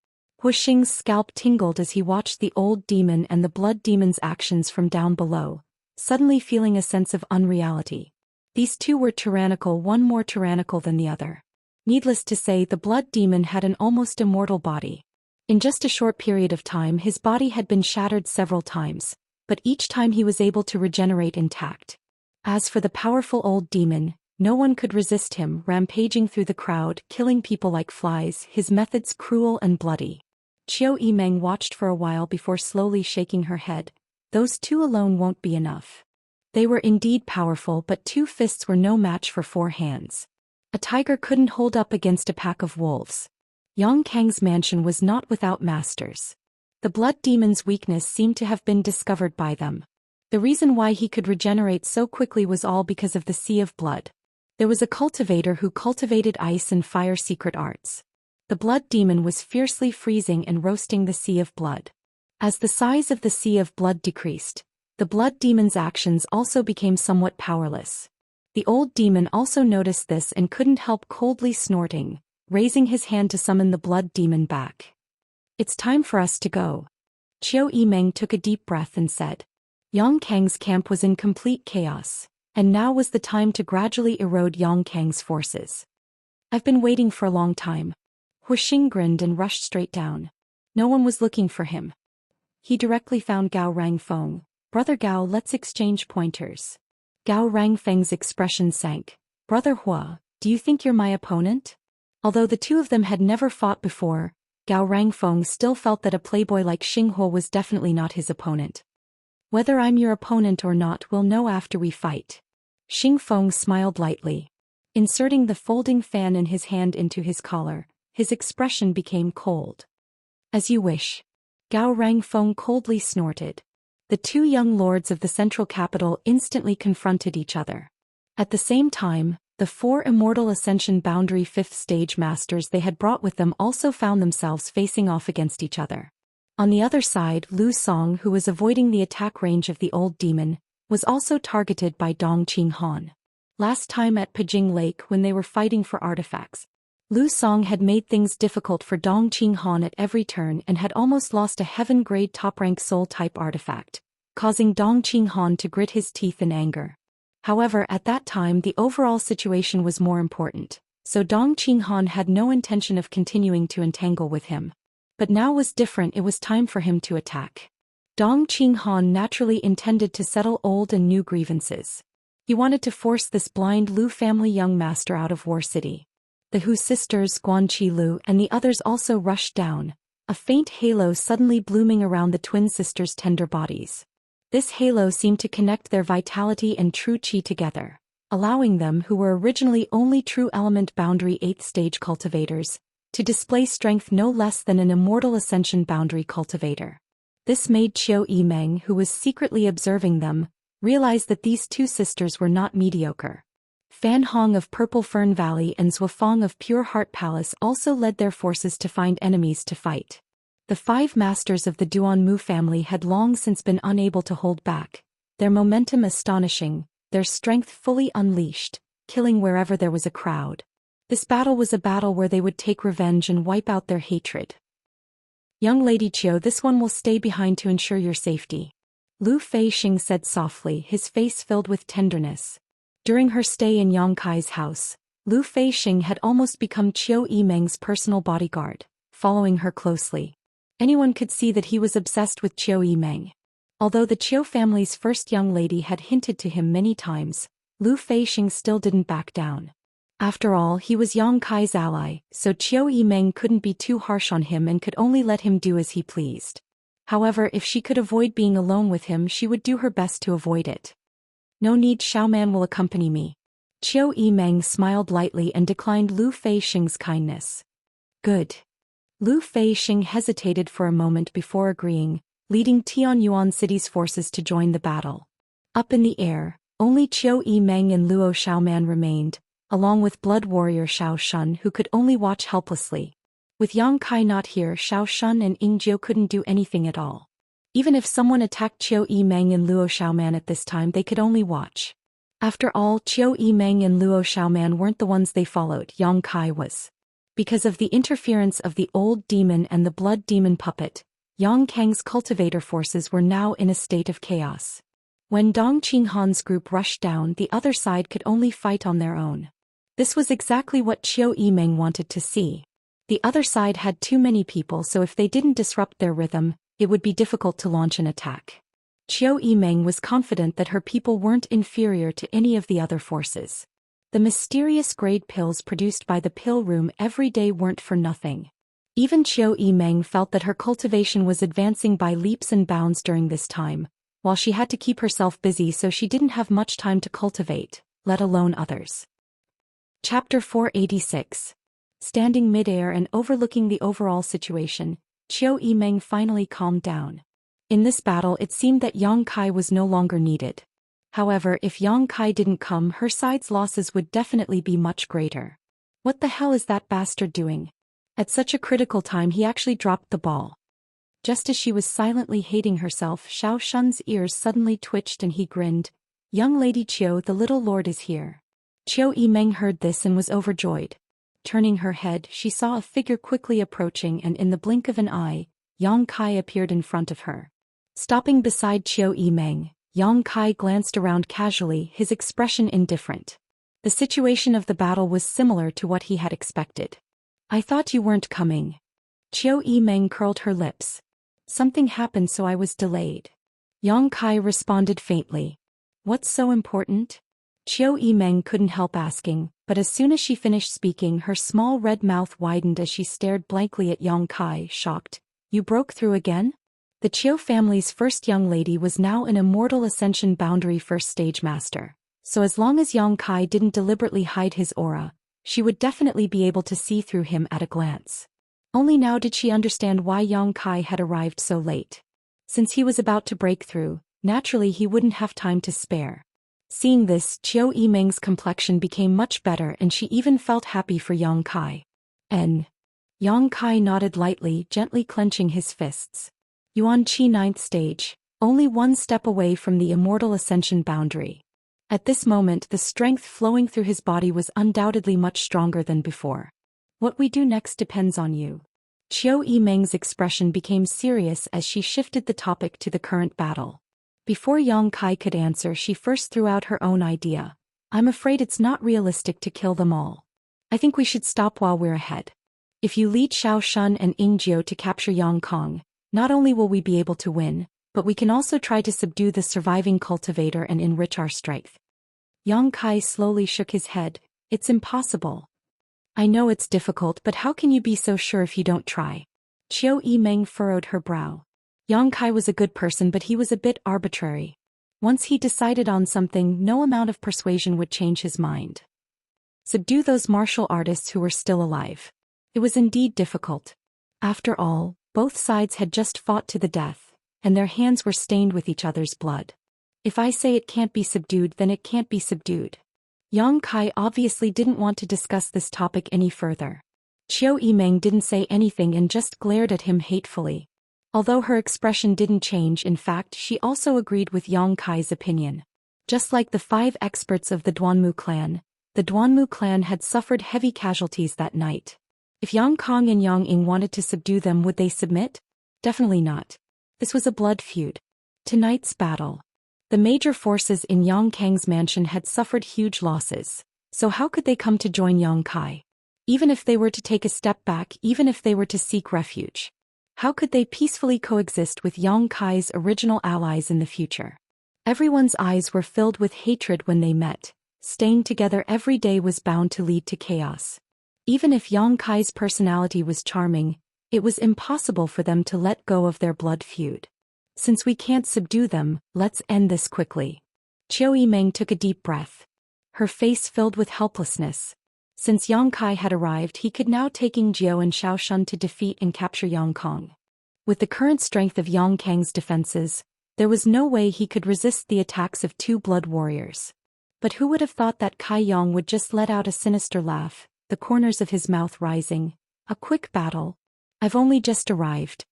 Wuxing's scalp tingled as he watched the old demon and the blood demon's actions from down below, suddenly feeling a sense of unreality. These two were tyrannical, one more tyrannical than the other. Needless to say, the blood demon had an almost immortal body. In just a short period of time his body had been shattered several times, but each time he was able to regenerate intact. As for the powerful old demon, no one could resist him, rampaging through the crowd, killing people like flies, his methods cruel and bloody. Qiu Yimeng watched for a while before slowly shaking her head. Those two alone won't be enough. They were indeed powerful, but 2 fists were no match for 4 hands. A tiger couldn't hold up against a pack of wolves. Yang Kang's mansion was not without masters. The blood demon's weakness seemed to have been discovered by them. The reason why he could regenerate so quickly was all because of the Sea of Blood. There was a cultivator who cultivated ice and fire secret arts. The blood demon was fiercely freezing and roasting the Sea of Blood. As the size of the Sea of Blood decreased, the blood demon's actions also became somewhat powerless. The old demon also noticed this and couldn't help coldly snorting, raising his hand to summon the blood demon back. It's time for us to go. Qiu Yimeng took a deep breath and said. Yang Kang's camp was in complete chaos, and now was the time to gradually erode Yang Kang's forces. I've been waiting for a long time. Wuxing grinned and rushed straight down. No one was looking for him. He directly found Gao Rangfeng. Brother Gao, let's exchange pointers. Gao Rangfeng's expression sank. Brother Hua, do you think you're my opponent? Although the two of them had never fought before, Gao Rangfeng still felt that a playboy like Xinghua was definitely not his opponent. Whether I'm your opponent or not, we'll know after we fight. Xingfeng smiled lightly. Inserting the folding fan in his hand into his collar, his expression became cold. As you wish. Gao Rangfeng coldly snorted. The 2 young lords of the central capital instantly confronted each other. At the same time, the 4 Immortal Ascension Boundary 5th Stage Masters they had brought with them also found themselves facing off against each other. On the other side, Lu Song, who was avoiding the attack range of the old demon, was also targeted by Dong Qinghan. Last time at Pijing Lake when they were fighting for artifacts, Lu Song had made things difficult for Dong Qinghan at every turn and had almost lost a heaven-grade top-rank soul-type artifact, causing Dong Qinghan to grit his teeth in anger. However, at that time the overall situation was more important, so Dong Qinghan had no intention of continuing to entangle with him. But now was different, it was time for him to attack. Dong Qinghan naturally intended to settle old and new grievances. He wanted to force this blind Lu family young master out of War City. The Hu sisters, Guanqi Lu and the others also rushed down, a faint halo suddenly blooming around the twin sisters' tender bodies. This halo seemed to connect their vitality and true qi together, allowing them, who were originally only true element boundary 8th stage cultivators, to display strength no less than an immortal ascension boundary cultivator. This made Qiu Yimeng, who was secretly observing them, realize that these 2 sisters were not mediocre. Fan Hong of Purple Fern Valley and Zhuafang of Pure Heart Palace also led their forces to find enemies to fight. The 5 masters of the Duanmu family had long since been unable to hold back, their momentum astonishing, their strength fully unleashed, killing wherever there was a crowd. This battle was a battle where they would take revenge and wipe out their hatred. Young Lady Qiu, this one will stay behind to ensure your safety. Lu Feixing said softly, his face filled with tenderness. During her stay in Yang Kai's house, Lu Feixing had almost become Qiu Yimeng's personal bodyguard, following her closely. Anyone could see that he was obsessed with Qiu Yimeng. Although the Qiu family's first young lady had hinted to him many times, Lu Feixing still didn't back down. After all, he was Yang Kai's ally, so Qiu Yimeng couldn't be too harsh on him and could only let him do as he pleased. However, if she could avoid being alone with him, she would do her best to avoid it. No need, Xiaoman will accompany me. Qiu Yimeng smiled lightly and declined Lu Feixing's kindness. Good. Lu Feixing hesitated for a moment before agreeing, leading Tianyuan City's forces to join the battle. Up in the air, only Qiu Yimeng and Luo Xiaoman remained, along with blood warrior Xiao Shun, who could only watch helplessly. With Yang Kai not here, Xiao Shun and Yingjiu couldn't do anything at all. Even if someone attacked Qiu Yimeng and Luo Xiaoman at this time, they could only watch. After all, Qiu Yimeng and Luo Xiaoman weren't the ones they followed, Yang Kai was. Because of the interference of the old demon and the blood demon puppet, Yang Kang's cultivator forces were now in a state of chaos. When Dong Qinghan's group rushed down, the other side could only fight on their own. This was exactly what Qiu Yimeng wanted to see. The other side had too many people, so if they didn't disrupt their rhythm, it would be difficult to launch an attack. Qiu Yimeng was confident that her people weren't inferior to any of the other forces. The mysterious grade pills produced by the pill room every day weren't for nothing. Even Qiu Yimeng felt that her cultivation was advancing by leaps and bounds during this time, while she had to keep herself busy, so she didn't have much time to cultivate, let alone others. Chapter 486. Standing midair and overlooking the overall situation, Qiu Yimeng finally calmed down. In this battle, it seemed that Yang Kai was no longer needed. However, if Yang Kai didn't come, her side's losses would definitely be much greater. What the hell is that bastard doing? At such a critical time, he actually dropped the ball. Just as she was silently hating herself, Xiao Shun's ears suddenly twitched and he grinned. "Young Lady Qiu, the little lord is here." Qiu Yimeng heard this and was overjoyed. Turning her head, she saw a figure quickly approaching, and in the blink of an eye, Yang Kai appeared in front of her. Stopping beside Qiu Yimeng, Yang Kai glanced around casually, his expression indifferent. The situation of the battle was similar to what he had expected. "I thought you weren't coming." Qiu Yimeng curled her lips. "Something happened, so I was delayed." Yang Kai responded faintly. "What's so important?" Qiu Yimeng couldn't help asking, but as soon as she finished speaking, her small red mouth widened as she stared blankly at Yang Kai, shocked. "You broke through again?" The Qiu family's first young lady was now an Immortal Ascension Boundary First Stage Master, so as long as Yang Kai didn't deliberately hide his aura, she would definitely be able to see through him at a glance. Only now did she understand why Yang Kai had arrived so late. Since he was about to break through, naturally he wouldn't have time to spare. Seeing this, Qiu Yimeng's complexion became much better and she even felt happy for Yang Kai. Yang Kai nodded lightly, gently clenching his fists. Yuan Qi 9th stage, only one step away from the Immortal Ascension boundary. At this moment, the strength flowing through his body was undoubtedly much stronger than before. "What we do next depends on you." Qiu Yimeng's expression became serious as she shifted the topic to the current battle. Before Yang Kai could answer, she first threw out her own idea. "I'm afraid it's not realistic to kill them all. I think we should stop while we're ahead. If you lead Xiao Shun and Ying Jiu to capture Yang Kong, not only will we be able to win, but we can also try to subdue the surviving cultivator and enrich our strength." Yang Kai slowly shook his head. "It's impossible." "I know it's difficult, but how can you be so sure if you don't try?" Qiu Yimeng furrowed her brow. Yang Kai was a good person, but he was a bit arbitrary. Once he decided on something, no amount of persuasion would change his mind. Subdue those martial artists who were still alive. It was indeed difficult. After all, both sides had just fought to the death, and their hands were stained with each other's blood. If I say it can't be subdued, then it can't be subdued. Yang Kai obviously didn't want to discuss this topic any further. Qiu Yimeng didn't say anything and just glared at him hatefully. Although her expression didn't change, in fact, she also agreed with Yang Kai's opinion. Just like the 5 experts of the Duanmu clan, the Duanmu clan had suffered heavy casualties that night. If Yang Kong and Yang Ying wanted to subdue them, would they submit? Definitely not. This was a blood feud. Tonight's battle. The major forces in Yang Kang's mansion had suffered huge losses, so how could they come to join Yang Kai? Even if they were to take a step back, even if they were to seek refuge, how could they peacefully coexist with Yang Kai's original allies in the future? Everyone's eyes were filled with hatred when they met. Staying together every day was bound to lead to chaos. Even if Yang Kai's personality was charming, it was impossible for them to let go of their blood feud. Since we can't subdue them, let's end this quickly. Qiu Yimeng took a deep breath. Her face filled with helplessness. Since Yang Kai had arrived, he could now take Ying Jiu and Xiao Shun to defeat and capture Yang Kong. With the current strength of Yang Kang's defenses, there was no way he could resist the attacks of 2 blood warriors. But who would have thought that Kai Yang would just let out a sinister laugh, the corners of his mouth rising. "A quick battle? I've only just arrived.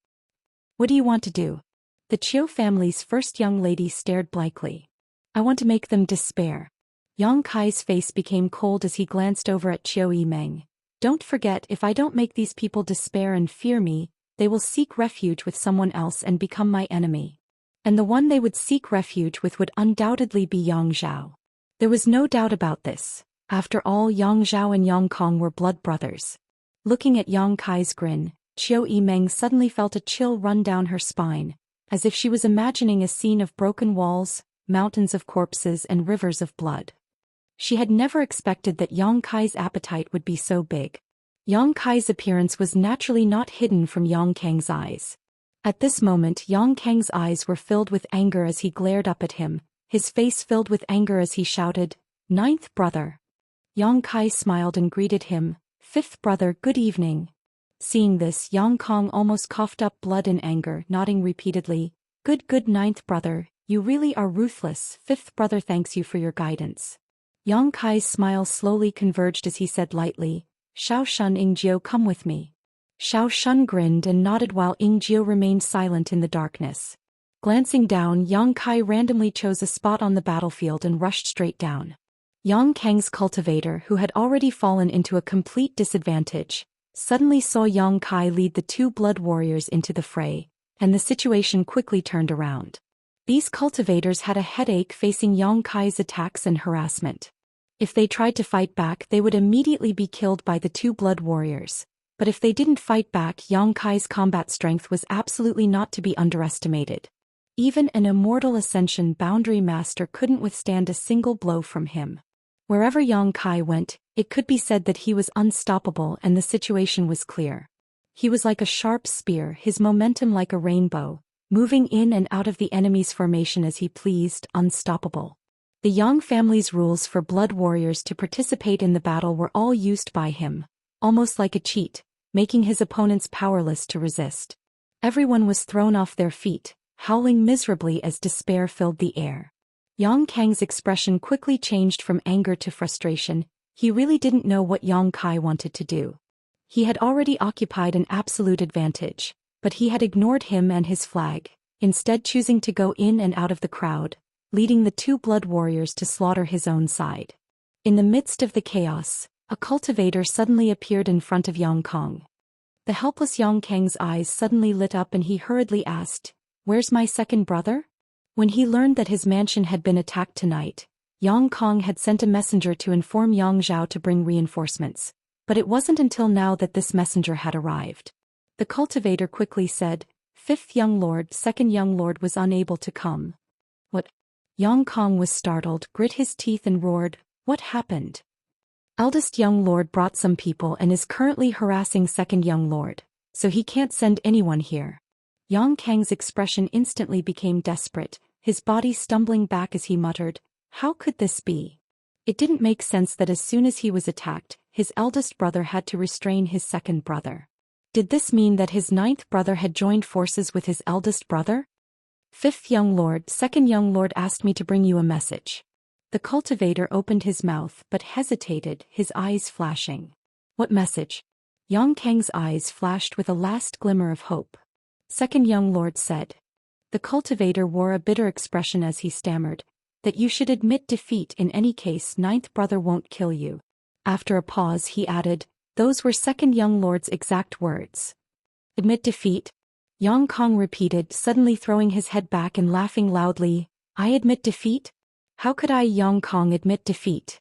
What do you want to do?" The Qiu family's first young lady stared blankly. "I want to make them despair." Yang Kai's face became cold as he glanced over at Zhou Yimeng. Don't forget, if I don't make these people despair and fear me, they will seek refuge with someone else and become my enemy. And the one they would seek refuge with would undoubtedly be Yang Zhao. There was no doubt about this. After all, Yang Zhao and Yang Kong were blood brothers. Looking at Yang Kai's grin, Zhou Yimeng suddenly felt a chill run down her spine, as if she was imagining a scene of broken walls, mountains of corpses and rivers of blood. She had never expected that Yang Kai's appetite would be so big. Yang Kai's appearance was naturally not hidden from Yang Kang's eyes. At this moment, Yang Kang's eyes were filled with anger as he glared up at him, his face filled with anger as he shouted, "Ninth brother." Yang Kai smiled and greeted him, "Fifth brother, good evening." Seeing this, Yang Kong almost coughed up blood in anger, nodding repeatedly, Good ninth brother, you really are ruthless. Fifth brother thanks you for your guidance." Yang Kai's smile slowly converged as he said lightly, "Xiao Shun Ingjiu, come with me." Xiao Shun grinned and nodded while Ingjiu remained silent in the darkness. Glancing down, Yang Kai randomly chose a spot on the battlefield and rushed straight down. Yang Kang's cultivator, who had already fallen into a complete disadvantage, suddenly saw Yang Kai lead the two blood warriors into the fray, and the situation quickly turned around. These cultivators had a headache facing Yang Kai's attacks and harassment. If they tried to fight back, they would immediately be killed by the two blood warriors. But if they didn't fight back, Yang Kai's combat strength was absolutely not to be underestimated. Even an Immortal Ascension boundary master couldn't withstand a single blow from him. Wherever Yang Kai went, it could be said that he was unstoppable, and the situation was clear. He was like a sharp spear, his momentum like a rainbow, moving in and out of the enemy's formation as he pleased, unstoppable. The Yang family's rules for blood warriors to participate in the battle were all used by him, almost like a cheat, making his opponents powerless to resist. Everyone was thrown off their feet, howling miserably as despair filled the air. Yang Kang's expression quickly changed from anger to frustration. He really didn't know what Yang Kai wanted to do. He had already occupied an absolute advantage, but he had ignored him and his flag, instead choosing to go in and out of the crowd, leading the two blood warriors to slaughter his own side. In the midst of the chaos, a cultivator suddenly appeared in front of Yang Kong. The helpless Yang Kang's eyes suddenly lit up and he hurriedly asked, "Where's my second brother?" When he learned that his mansion had been attacked tonight, Yang Kong had sent a messenger to inform Yang Zhao to bring reinforcements, but it wasn't until now that this messenger had arrived. The cultivator quickly said, "Fifth young lord, second young lord was unable to come." "What?" Yang Kong was startled, grit his teeth and roared, "What happened?" "Eldest young lord brought some people and is currently harassing second young lord, so he can't send anyone here." Yang Kang's expression instantly became desperate, his body stumbling back as he muttered, "How could this be?" It didn't make sense that as soon as he was attacked, his eldest brother had to restrain his second brother. Did this mean that his ninth brother had joined forces with his eldest brother? "Fifth young lord, second young lord asked me to bring you a message." The cultivator opened his mouth but hesitated, his eyes flashing. "What message?" Yang Kang's eyes flashed with a last glimmer of hope. Second young lord said. The cultivator wore a bitter expression as he stammered, "That you should admit defeat. In any case, ninth brother won't kill you." After a pause he added, "Those were second young lord's exact words." "Admit defeat?" Yang Kong repeated, suddenly throwing his head back and laughing loudly, "I admit defeat? How could I, Yang Kong, admit defeat?"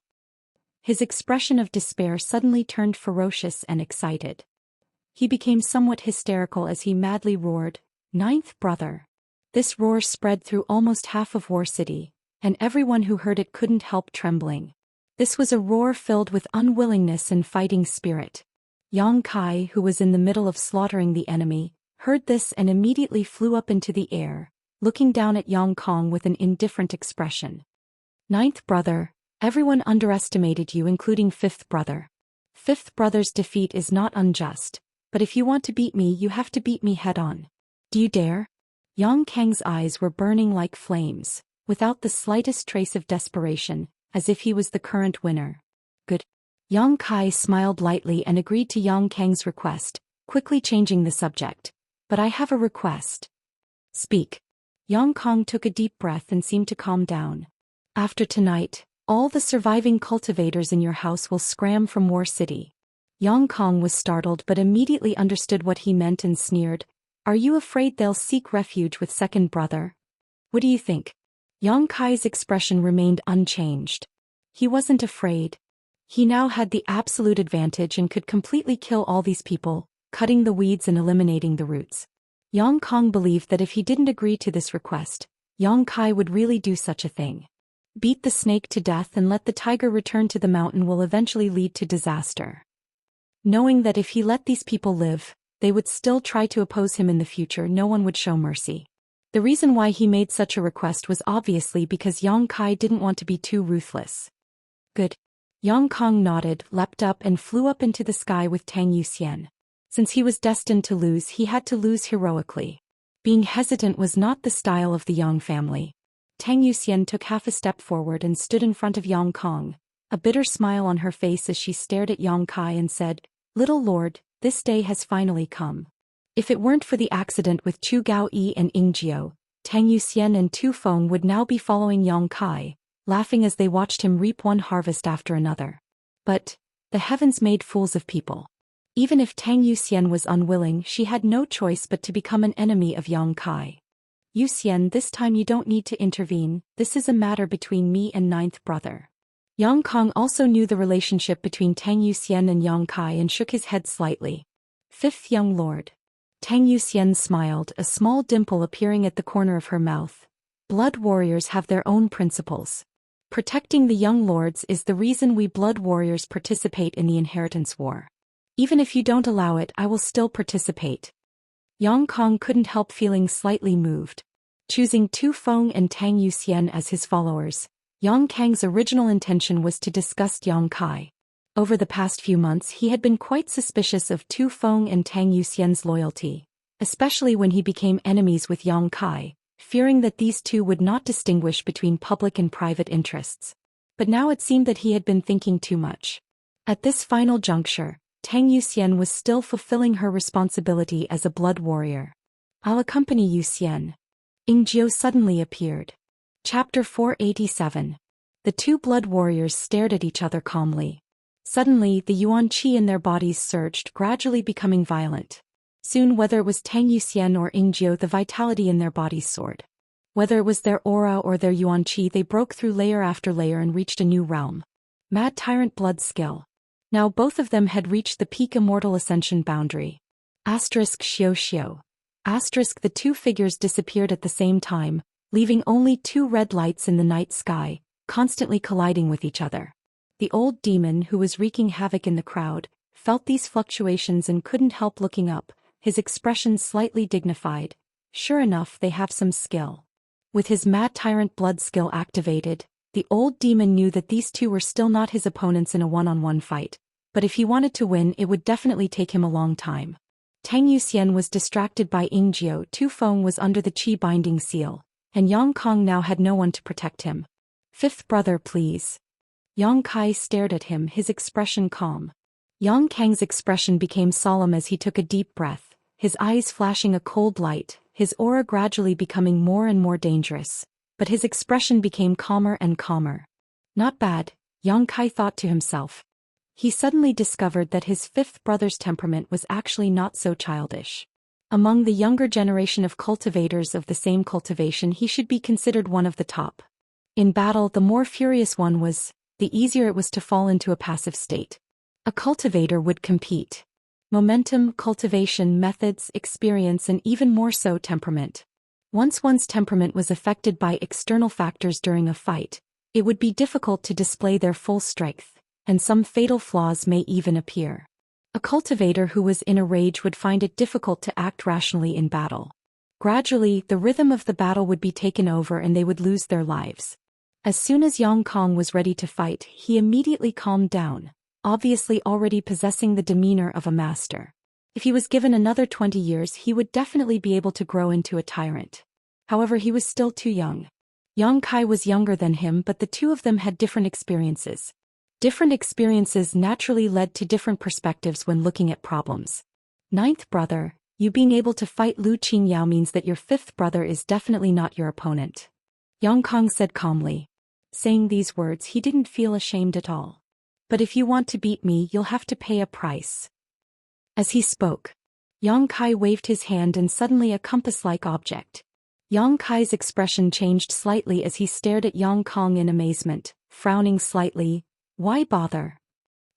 His expression of despair suddenly turned ferocious and excited. He became somewhat hysterical as he madly roared, "Ninth brother!" This roar spread through almost half of War City, and everyone who heard it couldn't help trembling. This was a roar filled with unwillingness and fighting spirit. Yang Kai, who was in the middle of slaughtering the enemy, heard this and immediately flew up into the air, looking down at Yang Kong with an indifferent expression. "Ninth brother, everyone underestimated you, including fifth brother. Fifth brother's defeat is not unjust, but if you want to beat me, you have to beat me head-on. Do you dare?" Yang Kang's eyes were burning like flames, without the slightest trace of desperation, as if he was the current winner. "Good." Yang Kai smiled lightly and agreed to Yang Kang's request, quickly changing the subject. "But I have a request." "Speak." Yang Kong took a deep breath and seemed to calm down. "After tonight, All the surviving cultivators in your house will scram from War City. Yang Kong was startled but immediately understood what he meant and sneered. Are you afraid they'll seek refuge with second brother? What do you think? Yang Kai's expression remained unchanged. He wasn't afraid. He now had the absolute advantage and could completely kill all these people, cutting the weeds and eliminating the roots. Yang Kong believed that if he didn't agree to this request, Yang Kai would really do such a thing. Beat the snake to death and let the tiger return to the mountain will eventually lead to disaster. Knowing that if he let these people live, they would still try to oppose him in the future, no one would show mercy. The reason why he made such a request was obviously because Yang Kai didn't want to be too ruthless. Good. Yang Kong nodded, leapt up and flew up into the sky with Zhou Xian. Since he was destined to lose, he had to lose heroically. Being hesitant was not the style of the Yang family. Zhou Xian took half a step forward and stood in front of Yang Kong, a bitter smile on her face as she stared at Yang Kai and said, Little Lord, this day has finally come. If it weren't for the accident with Chu Gaoyi and Ingjiu, Zhou Xian and Tu Feng would now be following Yang Kai, laughing as they watched him reap one harvest after another. But the heavens made fools of people. Even if Zhou Xian was unwilling, she had no choice but to become an enemy of Yang Kai. Yu Xian, this time you don't need to intervene, this is a matter between me and ninth brother. Yang Kong also knew the relationship between Zhou Xian and Yang Kai and shook his head slightly. Fifth young lord. Zhou Xian smiled, a small dimple appearing at the corner of her mouth. Blood warriors have their own principles. Protecting the young lords is the reason we blood warriors participate in the inheritance war. Even if you don't allow it, I will still participate. Yang Kong couldn't help feeling slightly moved. Choosing Tu Feng and Zhou Xian as his followers, Yang Kang's original intention was to disgust Yang Kai. Over the past few months he had been quite suspicious of Tu Feng and Zhou Xian's loyalty, especially when he became enemies with Yang Kai, fearing that these two would not distinguish between public and private interests. But now it seemed that he had been thinking too much. At this final juncture, Zhou Xian was still fulfilling her responsibility as a blood warrior. I'll accompany Yu Xian. Ingjiu suddenly appeared. Chapter 487. The two blood warriors stared at each other calmly. Suddenly the yuan qi in their bodies surged, gradually becoming violent. Soon, whether it was Zhou Xian or Ingjiu, the vitality in their bodies soared. Whether it was their aura or their yuan qi, they broke through layer after layer and reached a new realm. Mad Tyrant Blood Skill. Now both of them had reached the peak Immortal Ascension boundary. Xiao. The two figures disappeared at the same time, leaving only two red lights in the night sky, constantly colliding with each other. The old demon, who was wreaking havoc in the crowd, felt these fluctuations and couldn't help looking up, his expression slightly dignified. Sure enough, they have some skill. With his Mad Tyrant Blood Skill activated, the old demon knew that these two were still not his opponents in a one-on-one fight. But if he wanted to win, it would definitely take him a long time. Zhou Xian was distracted by Ingjiu, Tu Feng was under the Qi binding seal, and Yang Kong now had no one to protect him. Fifth brother, please. Yang Kai stared at him, his expression calm. Yang Kang's expression became solemn as he took a deep breath, his eyes flashing a cold light, his aura gradually becoming more and more dangerous, but his expression became calmer and calmer. Not bad, Yang Kai thought to himself. He suddenly discovered that his fifth brother's temperament was actually not so childish. Among the younger generation of cultivators of the same cultivation, he should be considered one of the top. In battle, the more furious one was, the easier it was to fall into a passive state. A cultivator would compete. Momentum, cultivation, methods, experience, and even more so temperament. Once one's temperament was affected by external factors during a fight, it would be difficult to display their full strength, and some fatal flaws may even appear. A cultivator who was in a rage would find it difficult to act rationally in battle. Gradually, the rhythm of the battle would be taken over and they would lose their lives. As soon as Yang Kong was ready to fight, he immediately calmed down, obviously already possessing the demeanor of a master. If he was given another 20 years, he would definitely be able to grow into a tyrant. However, he was still too young. Yang Kai was younger than him, but the two of them had different experiences. Different experiences naturally led to different perspectives when looking at problems. Ninth brother, you being able to fight Lu Qingyao means that your fifth brother is definitely not your opponent. Yang Kong said calmly. Saying these words, he didn't feel ashamed at all. But if you want to beat me, you'll have to pay a price. As he spoke, Yang Kai waved his hand and suddenly a compass-like object. Yang Kai's expression changed slightly as he stared at Yang Kong in amazement, frowning slightly. Why bother?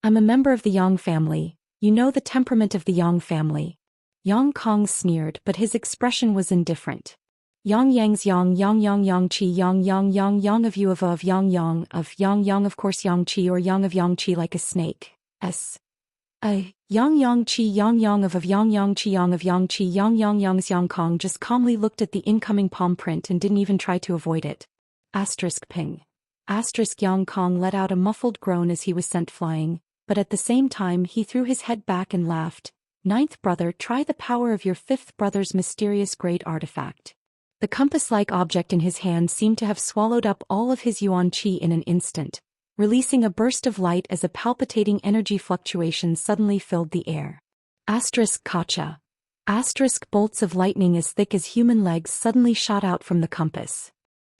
I'm a member of the Yang family. You know the temperament of the Yang family. Yang Kong sneered, but his expression was indifferent. Yang Yang's Yang Yang Yang Yang Chi Yang Yang Yang Yang of you of Yang Yang of Yang Yang of course Yang Chi or Yang of Yang Chi like a snake. Yang Yang Chi Yang Yang of Yang Yang Chi Yang of Yang Chi Yang Yang Yang's Yang Kong just calmly looked at the incoming palm print and didn't even try to avoid it. Ping. Yang Kong let out a muffled groan as he was sent flying, but at the same time he threw his head back and laughed. Ninth brother, try the power of your fifth brother's mysterious great artifact. The compass-like object in his hand seemed to have swallowed up all of his yuan qi in an instant, releasing a burst of light as a palpitating energy fluctuation suddenly filled the air. Kacha. Bolts of lightning as thick as human legs suddenly shot out from the compass.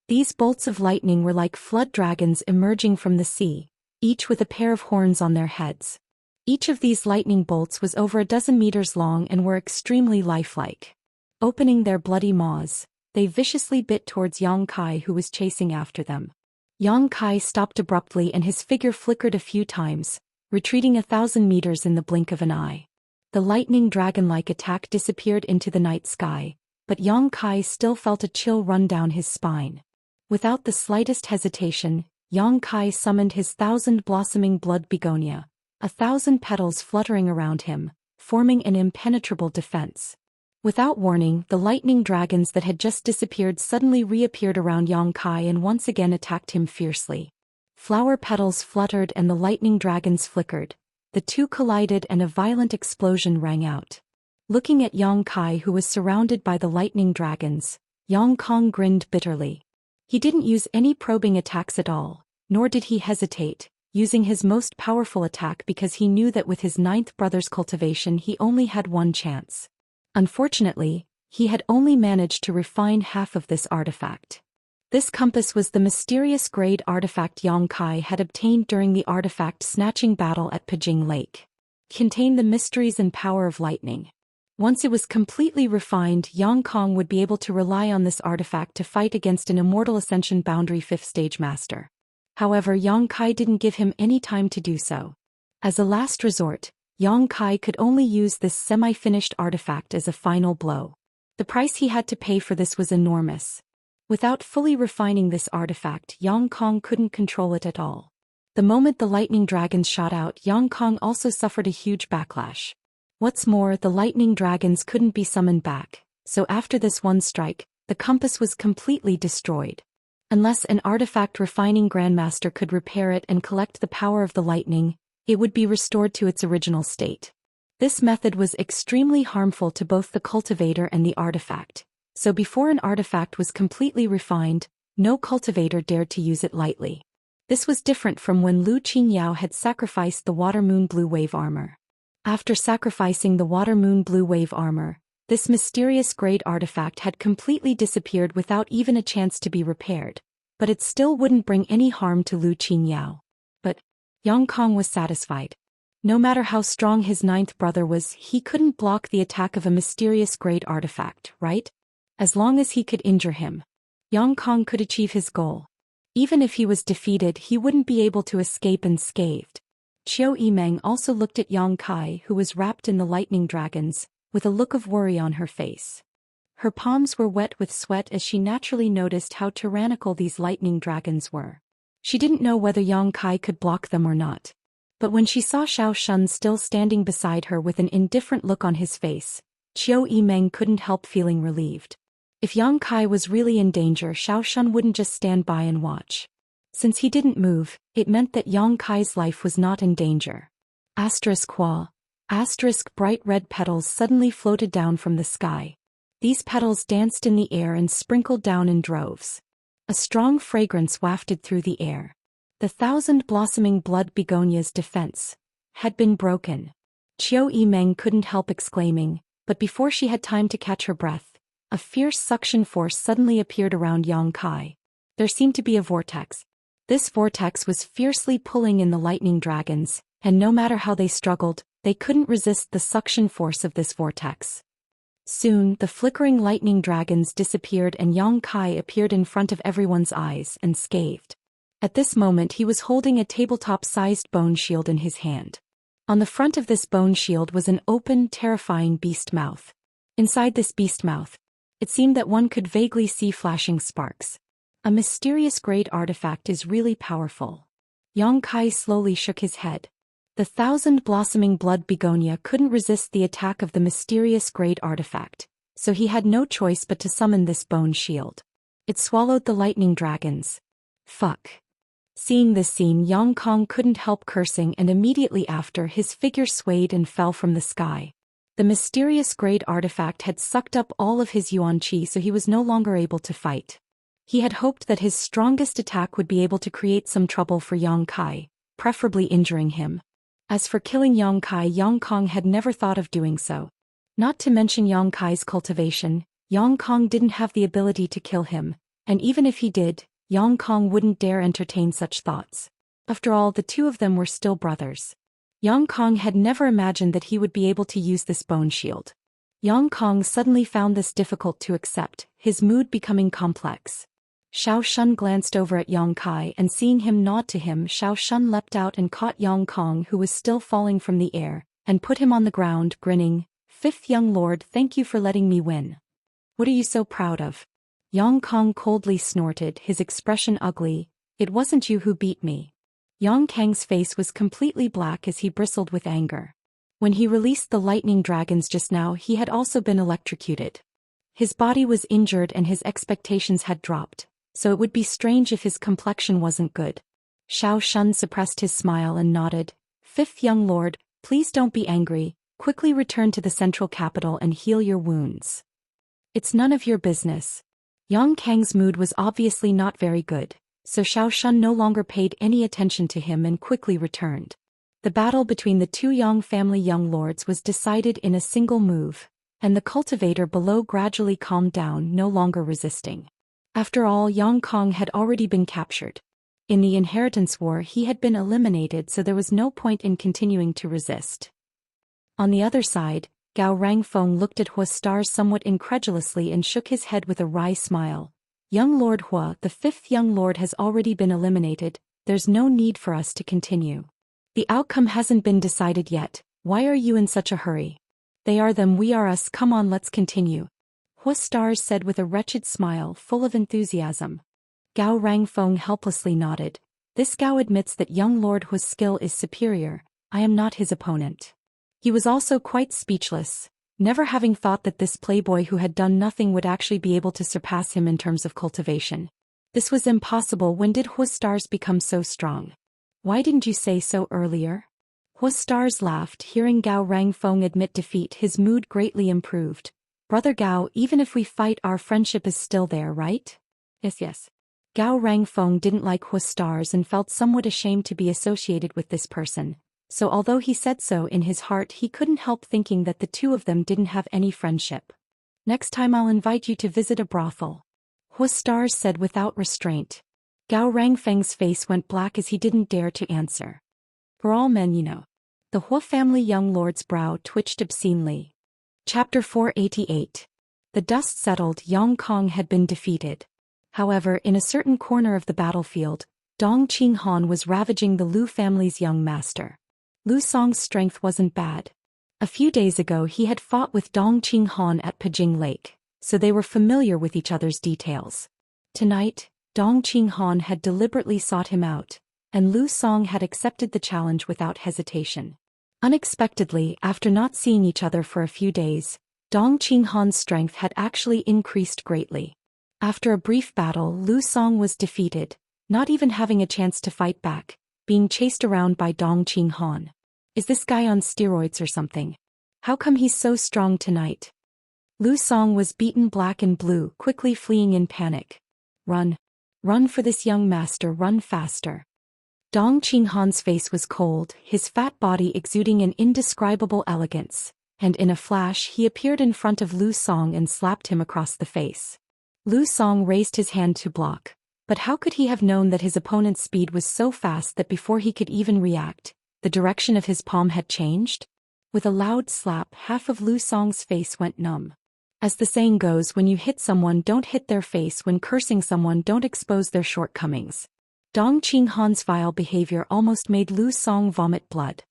These bolts of lightning were like flood dragons emerging from the sea, each with a pair of horns on their heads. Each of these lightning bolts was over a dozen meters long and were extremely lifelike. Opening their bloody maws, they viciously bit towards Yang Kai, who was chasing after them. Yang Kai stopped abruptly and his figure flickered a few times, retreating 1,000 meters in the blink of an eye. The lightning dragon-like attack disappeared into the night sky, but Yang Kai still felt a chill run down his spine. Without the slightest hesitation, Yang Kai summoned his 1,000-blossoming blood begonia, 1,000 petals fluttering around him, forming an impenetrable defense. Without warning, the lightning dragons that had just disappeared suddenly reappeared around Yang Kai and once again attacked him fiercely. Flower petals fluttered and the lightning dragons flickered. The two collided and a violent explosion rang out. Looking at Yang Kai, who was surrounded by the lightning dragons, Yang Kong grinned bitterly. He didn't use any probing attacks at all, nor did he hesitate, using his most powerful attack because he knew that with his ninth brother's cultivation he only had one chance. Unfortunately, he had only managed to refine half of this artifact. This compass was the mysterious grade artifact Yang Kai had obtained during the artifact snatching battle at Pijing Lake. Contained the mysteries and power of lightning. Once it was completely refined, Yang Kong would be able to rely on this artifact to fight against an Immortal Ascension Boundary 5th Stage Master. However, Yang Kai didn't give him any time to do so. As a last resort, Yang Kai could only use this semi-finished artifact as a final blow. The price he had to pay for this was enormous. Without fully refining this artifact, Yang Kong couldn't control it at all. The moment the lightning dragons shot out, Yang Kong also suffered a huge backlash. What's more, the lightning dragons couldn't be summoned back, so after this one strike, the compass was completely destroyed. Unless an artifact refining grandmaster could repair it and collect the power of the lightning, it would be restored to its original state. This method was extremely harmful to both the cultivator and the artifact, so before an artifact was completely refined, no cultivator dared to use it lightly. This was different from when Lu Qingyao had sacrificed the Water Moon Blue Wave Armor. After sacrificing the Water Moon Blue Wave Armor, this mysterious great artifact had completely disappeared without even a chance to be repaired, but it still wouldn't bring any harm to Lu Qingyao. But Yang Kong was satisfied. No matter how strong his ninth brother was, he couldn't block the attack of a mysterious great artifact, right? As long as he could injure him, Yang Kong could achieve his goal. Even if he was defeated, he wouldn't be able to escape unscathed. Qiu Yimeng also looked at Yang Kai, who was wrapped in the lightning dragons, with a look of worry on her face. Her palms were wet with sweat as she naturally noticed how tyrannical these lightning dragons were. She didn't know whether Yang Kai could block them or not. But when she saw Xiao Shun still standing beside her with an indifferent look on his face, Qiu Yimeng couldn't help feeling relieved. If Yang Kai was really in danger, Xiao Shun wouldn't just stand by and watch. Since he didn't move, it meant that Yang Kai's life was not in danger. Bright red petals suddenly floated down from the sky. These petals danced in the air and sprinkled down in droves. A strong fragrance wafted through the air. The 1,000 blossoming blood begonia's defense had been broken. Qiu Yimeng couldn't help exclaiming, but before she had time to catch her breath, a fierce suction force suddenly appeared around Yang Kai. There seemed to be a vortex. This vortex was fiercely pulling in the lightning dragons, and no matter how they struggled, they couldn't resist the suction force of this vortex. Soon, the flickering lightning dragons disappeared and Yang Kai appeared in front of everyone's eyes, unscathed. At this moment he was holding a tabletop-sized bone shield in his hand. On the front of this bone shield was an open, terrifying beast mouth. Inside this beast mouth, it seemed that one could vaguely see flashing sparks. A mysterious great artifact is really powerful. Yang Kai slowly shook his head. The thousand-blossoming blood begonia couldn't resist the attack of the mysterious great artifact, so he had no choice but to summon this bone shield. It swallowed the lightning dragons. Fuck. Seeing this scene, Yang Kong couldn't help cursing, and immediately after his figure swayed and fell from the sky. The mysterious great artifact had sucked up all of his yuan qi, so he was no longer able to fight. He had hoped that his strongest attack would be able to create some trouble for Yang Kai, preferably injuring him. As for killing Yang Kai, Yang Kong had never thought of doing so. Not to mention Yang Kai's cultivation, Yang Kong didn't have the ability to kill him, and even if he did, Yang Kong wouldn't dare entertain such thoughts. After all, the two of them were still brothers. Yang Kong had never imagined that he would be able to use this bone shield. Yang Kong suddenly found this difficult to accept, his mood becoming complex. Xiao Shun glanced over at Yang Kai, and seeing him nod to him, Xiao Shun leapt out and caught Yang Kong, who was still falling from the air, and put him on the ground, grinning. "Fifth young lord, thank you for letting me win. What are you so proud of?" Yang Kong coldly snorted, his expression ugly. "It wasn't you who beat me." Yang Kang's face was completely black as he bristled with anger. When he released the lightning dragons just now, he had also been electrocuted. His body was injured and his expectations had dropped, so it would be strange if his complexion wasn't good. Xiao Shun suppressed his smile and nodded. "Fifth young lord, please don't be angry, quickly return to the central capital and heal your wounds. It's none of your business." Yang Kang's mood was obviously not very good, so Xiao Shun no longer paid any attention to him and quickly returned. The battle between the two Yang family young lords was decided in a single move, and the cultivator below gradually calmed down, no longer resisting. After all, Yang Kong had already been captured. In the inheritance war he had been eliminated, so there was no point in continuing to resist. On the other side, Gao Rangfeng looked at Hua Stars somewhat incredulously and shook his head with a wry smile. "Young Lord Hua, the fifth young lord has already been eliminated, there's no need for us to continue. The outcome hasn't been decided yet, why are you in such a hurry? They are them, we are us, come on, let's continue," Hua Stars said with a wretched smile full of enthusiasm. Gao Rangfeng helplessly nodded. "This Gao admits that young Lord Hua's skill is superior, I am not his opponent." He was also quite speechless, never having thought that this playboy who had done nothing would actually be able to surpass him in terms of cultivation. This was impossible. When did Hua Stars become so strong? Why didn't you say so earlier? Hua Stars laughed, hearing Gao Rangfeng admit defeat. His mood greatly improved. "Brother Gao, even if we fight, our friendship is still there, right?" Yes. Gao Rangfeng didn't like Hua Stars and felt somewhat ashamed to be associated with this person. So although he said so in his heart, he couldn't help thinking that the two of them didn't have any friendship. "Next time I'll invite you to visit a brothel," Hua Stars said without restraint. Gao Rangfeng's face went black as he didn't dare to answer. "For all men, you know." The Hua family young lord's brow twitched obscenely. Chapter 488. The dust settled. Yang Kong had been defeated. However, in a certain corner of the battlefield, Dong Qinghan was ravaging the Lu family's young master. Lu Song's strength wasn't bad. A few days ago he had fought with Dong Qinghan at Pajing Lake, so they were familiar with each other's details. Tonight, Dong Qinghan had deliberately sought him out, and Lu Song had accepted the challenge without hesitation. Unexpectedly, after not seeing each other for a few days, Dong Qinghan's strength had actually increased greatly. After a brief battle, Lu Song was defeated, not even having a chance to fight back, being chased around by Dong Qinghan. Is this guy on steroids or something? How come he's so strong tonight? Lu Song was beaten black and blue, quickly fleeing in panic. "Run. Run for this young master, run faster." Dong Qinghan's face was cold, his fat body exuding an indescribable elegance, and in a flash he appeared in front of Lu Song and slapped him across the face. Lu Song raised his hand to block, But how could he have known that his opponent's speed was so fast that before he could even react, the direction of his palm had changed? With a loud slap, half of Lu Song's face went numb. As the saying goes, when you hit someone, don't hit their face. When cursing someone, don't expose their shortcomings. Dong Qinghan's vile behavior almost made Lu Song vomit blood.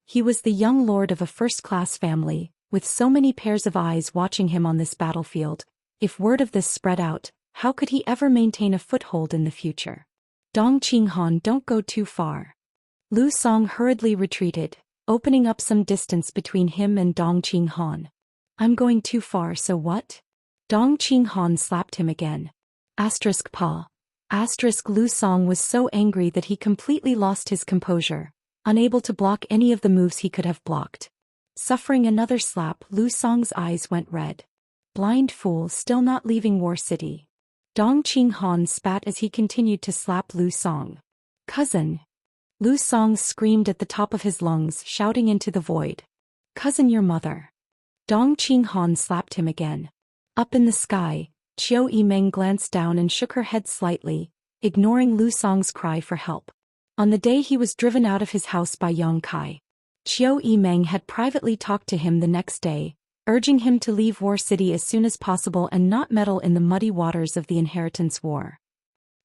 He was the young lord of a first-class family, with so many pairs of eyes watching him on this battlefield. If word of this spread out, how could he ever maintain a foothold in the future? Dong Qinghan, don't go too far. Lu Song hurriedly retreated, opening up some distance between him and Dong Qinghan. I'm going too far, so what? Dong Qinghan slapped him again. Pa. Lu Song was so angry that he completely lost his composure, unable to block any of the moves he could have blocked. Suffering another slap, Lu Song's eyes went red. Blind fool, still not leaving War City. Dong Qinghan spat as he continued to slap Lu Song. Cousin! Lu Song screamed at the top of his lungs, shouting into the void. Cousin, your mother! Dong Qinghan slapped him again. Up in the sky, Qiu Yimeng glanced down and shook her head slightly, ignoring Lu Song's cry for help. On the day he was driven out of his house by Yang Kai, Qiu Yimeng had privately talked to him the next day, urging him to leave War City as soon as possible and not meddle in the muddy waters of the Inheritance War.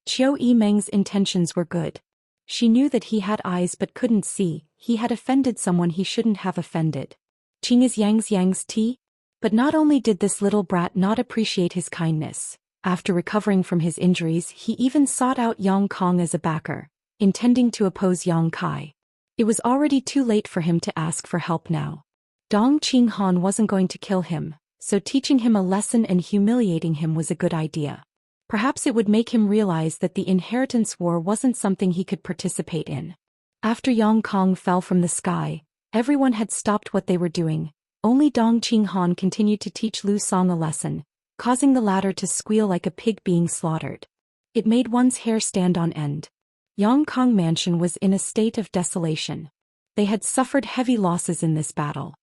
Qiu Yimeng's intentions were good. She knew that he had eyes but couldn't see. He had offended someone he shouldn't have offended. Qing is Yang's tea? But not only did this little brat not appreciate his kindness, after recovering from his injuries he even sought out Yang Kong as a backer, intending to oppose Yang Kai. It was already too late for him to ask for help now. Dong Qinghan wasn't going to kill him, so teaching him a lesson and humiliating him was a good idea. Perhaps it would make him realize that the Inheritance War wasn't something he could participate in. After Yang Kong fell from the sky, everyone had stopped what they were doing. Only Dong Qinghan continued to teach Lu Song a lesson, causing the latter to squeal like a pig being slaughtered. It made one's hair stand on end. Yang Kong Mansion was in a state of desolation. They had suffered heavy losses in this battle.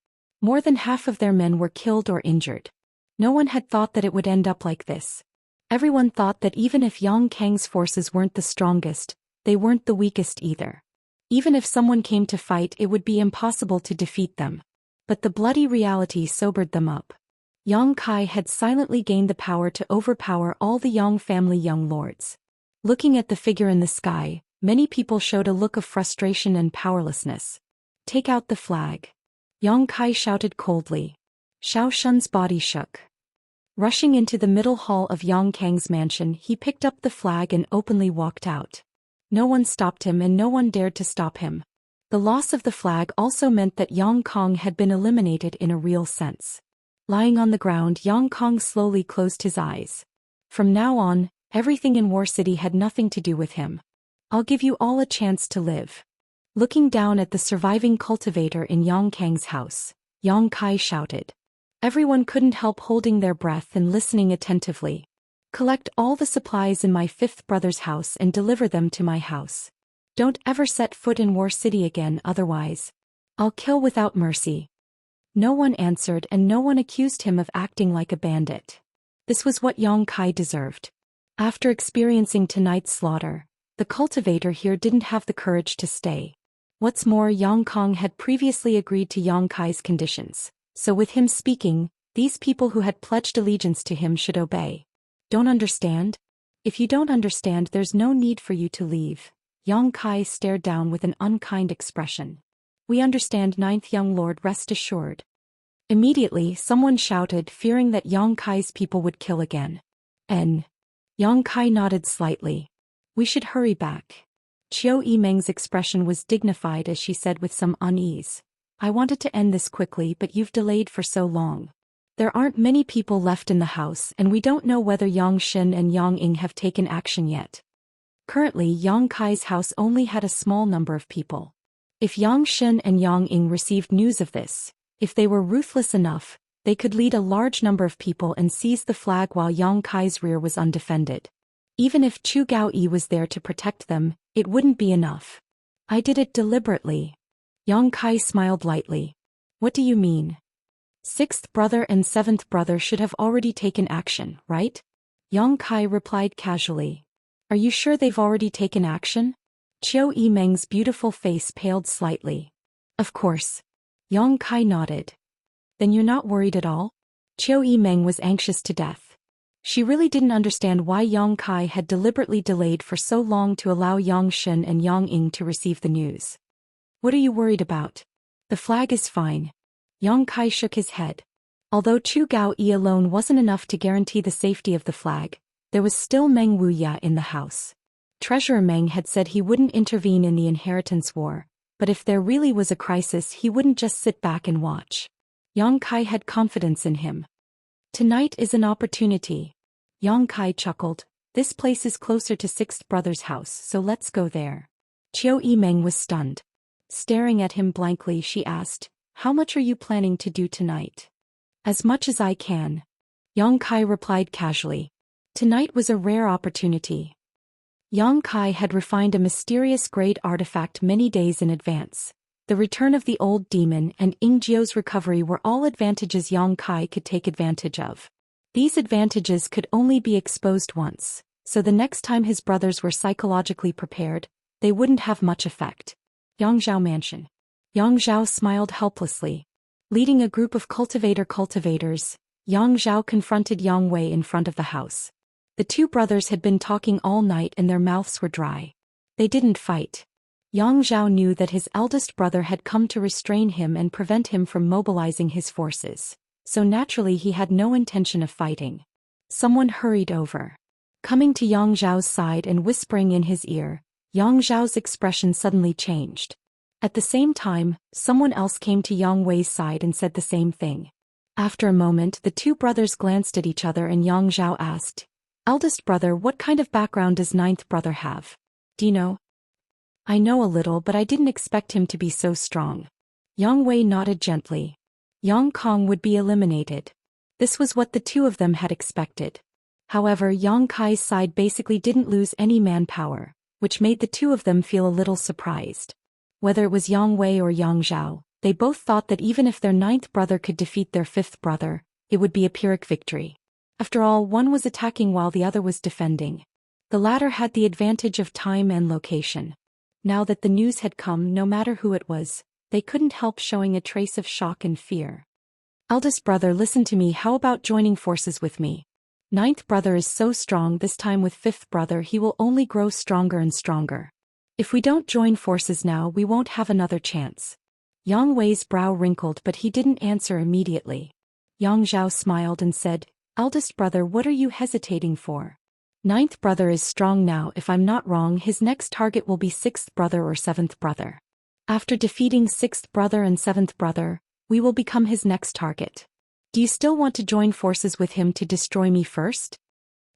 More than half of their men were killed or injured. No one had thought that it would end up like this. Everyone thought that even if Yang Kang's forces weren't the strongest, they weren't the weakest either. Even if someone came to fight, it would be impossible to defeat them. But the bloody reality sobered them up. Yang Kai had silently gained the power to overpower all the Yang family young lords. Looking at the figure in the sky, many people showed a look of frustration and powerlessness. Take out the flag. Yang Kai shouted coldly. Xiao Shun's body shook. Rushing into the middle hall of Yang Kang's mansion, he picked up the flag and openly walked out. No one stopped him and no one dared to stop him. The loss of the flag also meant that Yang Kong had been eliminated in a real sense. Lying on the ground, Yang Kong slowly closed his eyes. From now on, everything in War City had nothing to do with him. I'll give you all a chance to live. Looking down at the surviving cultivator in Yang Kang's house, Yang Kai shouted. Everyone couldn't help holding their breath and listening attentively. Collect all the supplies in my fifth brother's house and deliver them to my house. Don't ever set foot in War City again, otherwise I'll kill without mercy. No one answered and no one accused him of acting like a bandit. This was what Yang Kai deserved. After experiencing tonight's slaughter, the cultivator here didn't have the courage to stay. What's more, Yang Kong had previously agreed to Yang Kai's conditions, so with him speaking, these people who had pledged allegiance to him should obey. Don't understand? If you don't understand, there's no need for you to leave. Yang Kai stared down with an unkind expression. We understand, ninth young lord, rest assured. Immediately, someone shouted, fearing that Yang Kai's people would kill again. Yang Kai nodded slightly. We should hurry back. Qiu Yimeng's expression was dignified as she said with some unease. I wanted to end this quickly, but you've delayed for so long. There aren't many people left in the house and we don't know whether Yang Xin and Yang Ying have taken action yet. Currently, Yang Kai's house only had a small number of people. If Yang Xin and Yang Ying received news of this, if they were ruthless enough, they could lead a large number of people and seize the flag while Yang Kai's rear was undefended. Even if Chu Gaoyi was there to protect them, it wouldn't be enough. I did it deliberately. Yang Kai smiled lightly. What do you mean? Sixth brother and seventh brother should have already taken action, right? Yang Kai replied casually. Are you sure they've already taken action? Qiu Yimeng's beautiful face paled slightly. Of course. Yang Kai nodded. Then you're not worried at all? Qiu Yimeng was anxious to death. She really didn't understand why Yang Kai had deliberately delayed for so long to allow Yang Shen and Yang Ying to receive the news. What are you worried about? The flag is fine. Yang Kai shook his head. Although Chu Gao Yi alone wasn't enough to guarantee the safety of the flag, there was still Meng Wuya in the house. Treasurer Meng had said he wouldn't intervene in the inheritance war, but if there really was a crisis he wouldn't just sit back and watch. Yang Kai had confidence in him. Tonight is an opportunity. Yang Kai chuckled. This place is closer to Sixth Brother's house, so let's go there. Qiu Yimeng was stunned. Staring at him blankly, she asked, how much are you planning to do tonight? As much as I can. Yang Kai replied casually. Tonight was a rare opportunity. Yang Kai had refined a mysterious great artifact many days in advance. The return of the old demon and Ying Jiu's recovery were all advantages Yang Kai could take advantage of. These advantages could only be exposed once, so the next time his brothers were psychologically prepared, they wouldn't have much effect. Yangzhou Mansion. Yang Zhao smiled helplessly. Leading a group of cultivators, Yang Zhao confronted Yang Wei in front of the house. The two brothers had been talking all night and their mouths were dry. They didn't fight. Yang Zhao knew that his eldest brother had come to restrain him and prevent him from mobilizing his forces, so naturally he had no intention of fighting. Someone hurried over. Coming to Yang Zhao's side and whispering in his ear, Yang Zhao's expression suddenly changed. At the same time, someone else came to Yang Wei's side and said the same thing. After a moment, the two brothers glanced at each other and Yang Zhao asked, Eldest brother, what kind of background does ninth brother have? Do you know? I know a little, but I didn't expect him to be so strong. Yang Wei nodded gently. Yang Kong would be eliminated. This was what the two of them had expected. However, Yang Kai's side basically didn't lose any manpower, which made the two of them feel a little surprised. Whether it was Yang Wei or Yang Zhao, they both thought that even if their ninth brother could defeat their fifth brother, it would be a Pyrrhic victory. After all, one was attacking while the other was defending. The latter had the advantage of time and location. Now that the news had come, no matter who it was, they couldn't help showing a trace of shock and fear. Eldest brother, listen to me, how about joining forces with me? Ninth brother is so strong, this time with fifth brother he will only grow stronger and stronger. If we don't join forces now, we won't have another chance. Yang Wei's brow wrinkled, but he didn't answer immediately. Yang Zhao smiled and said, Eldest brother, what are you hesitating for? Ninth brother is strong now. If I'm not wrong, his next target will be sixth brother or seventh brother. After defeating sixth brother and seventh brother, we will become his next target. Do you still want to join forces with him to destroy me first?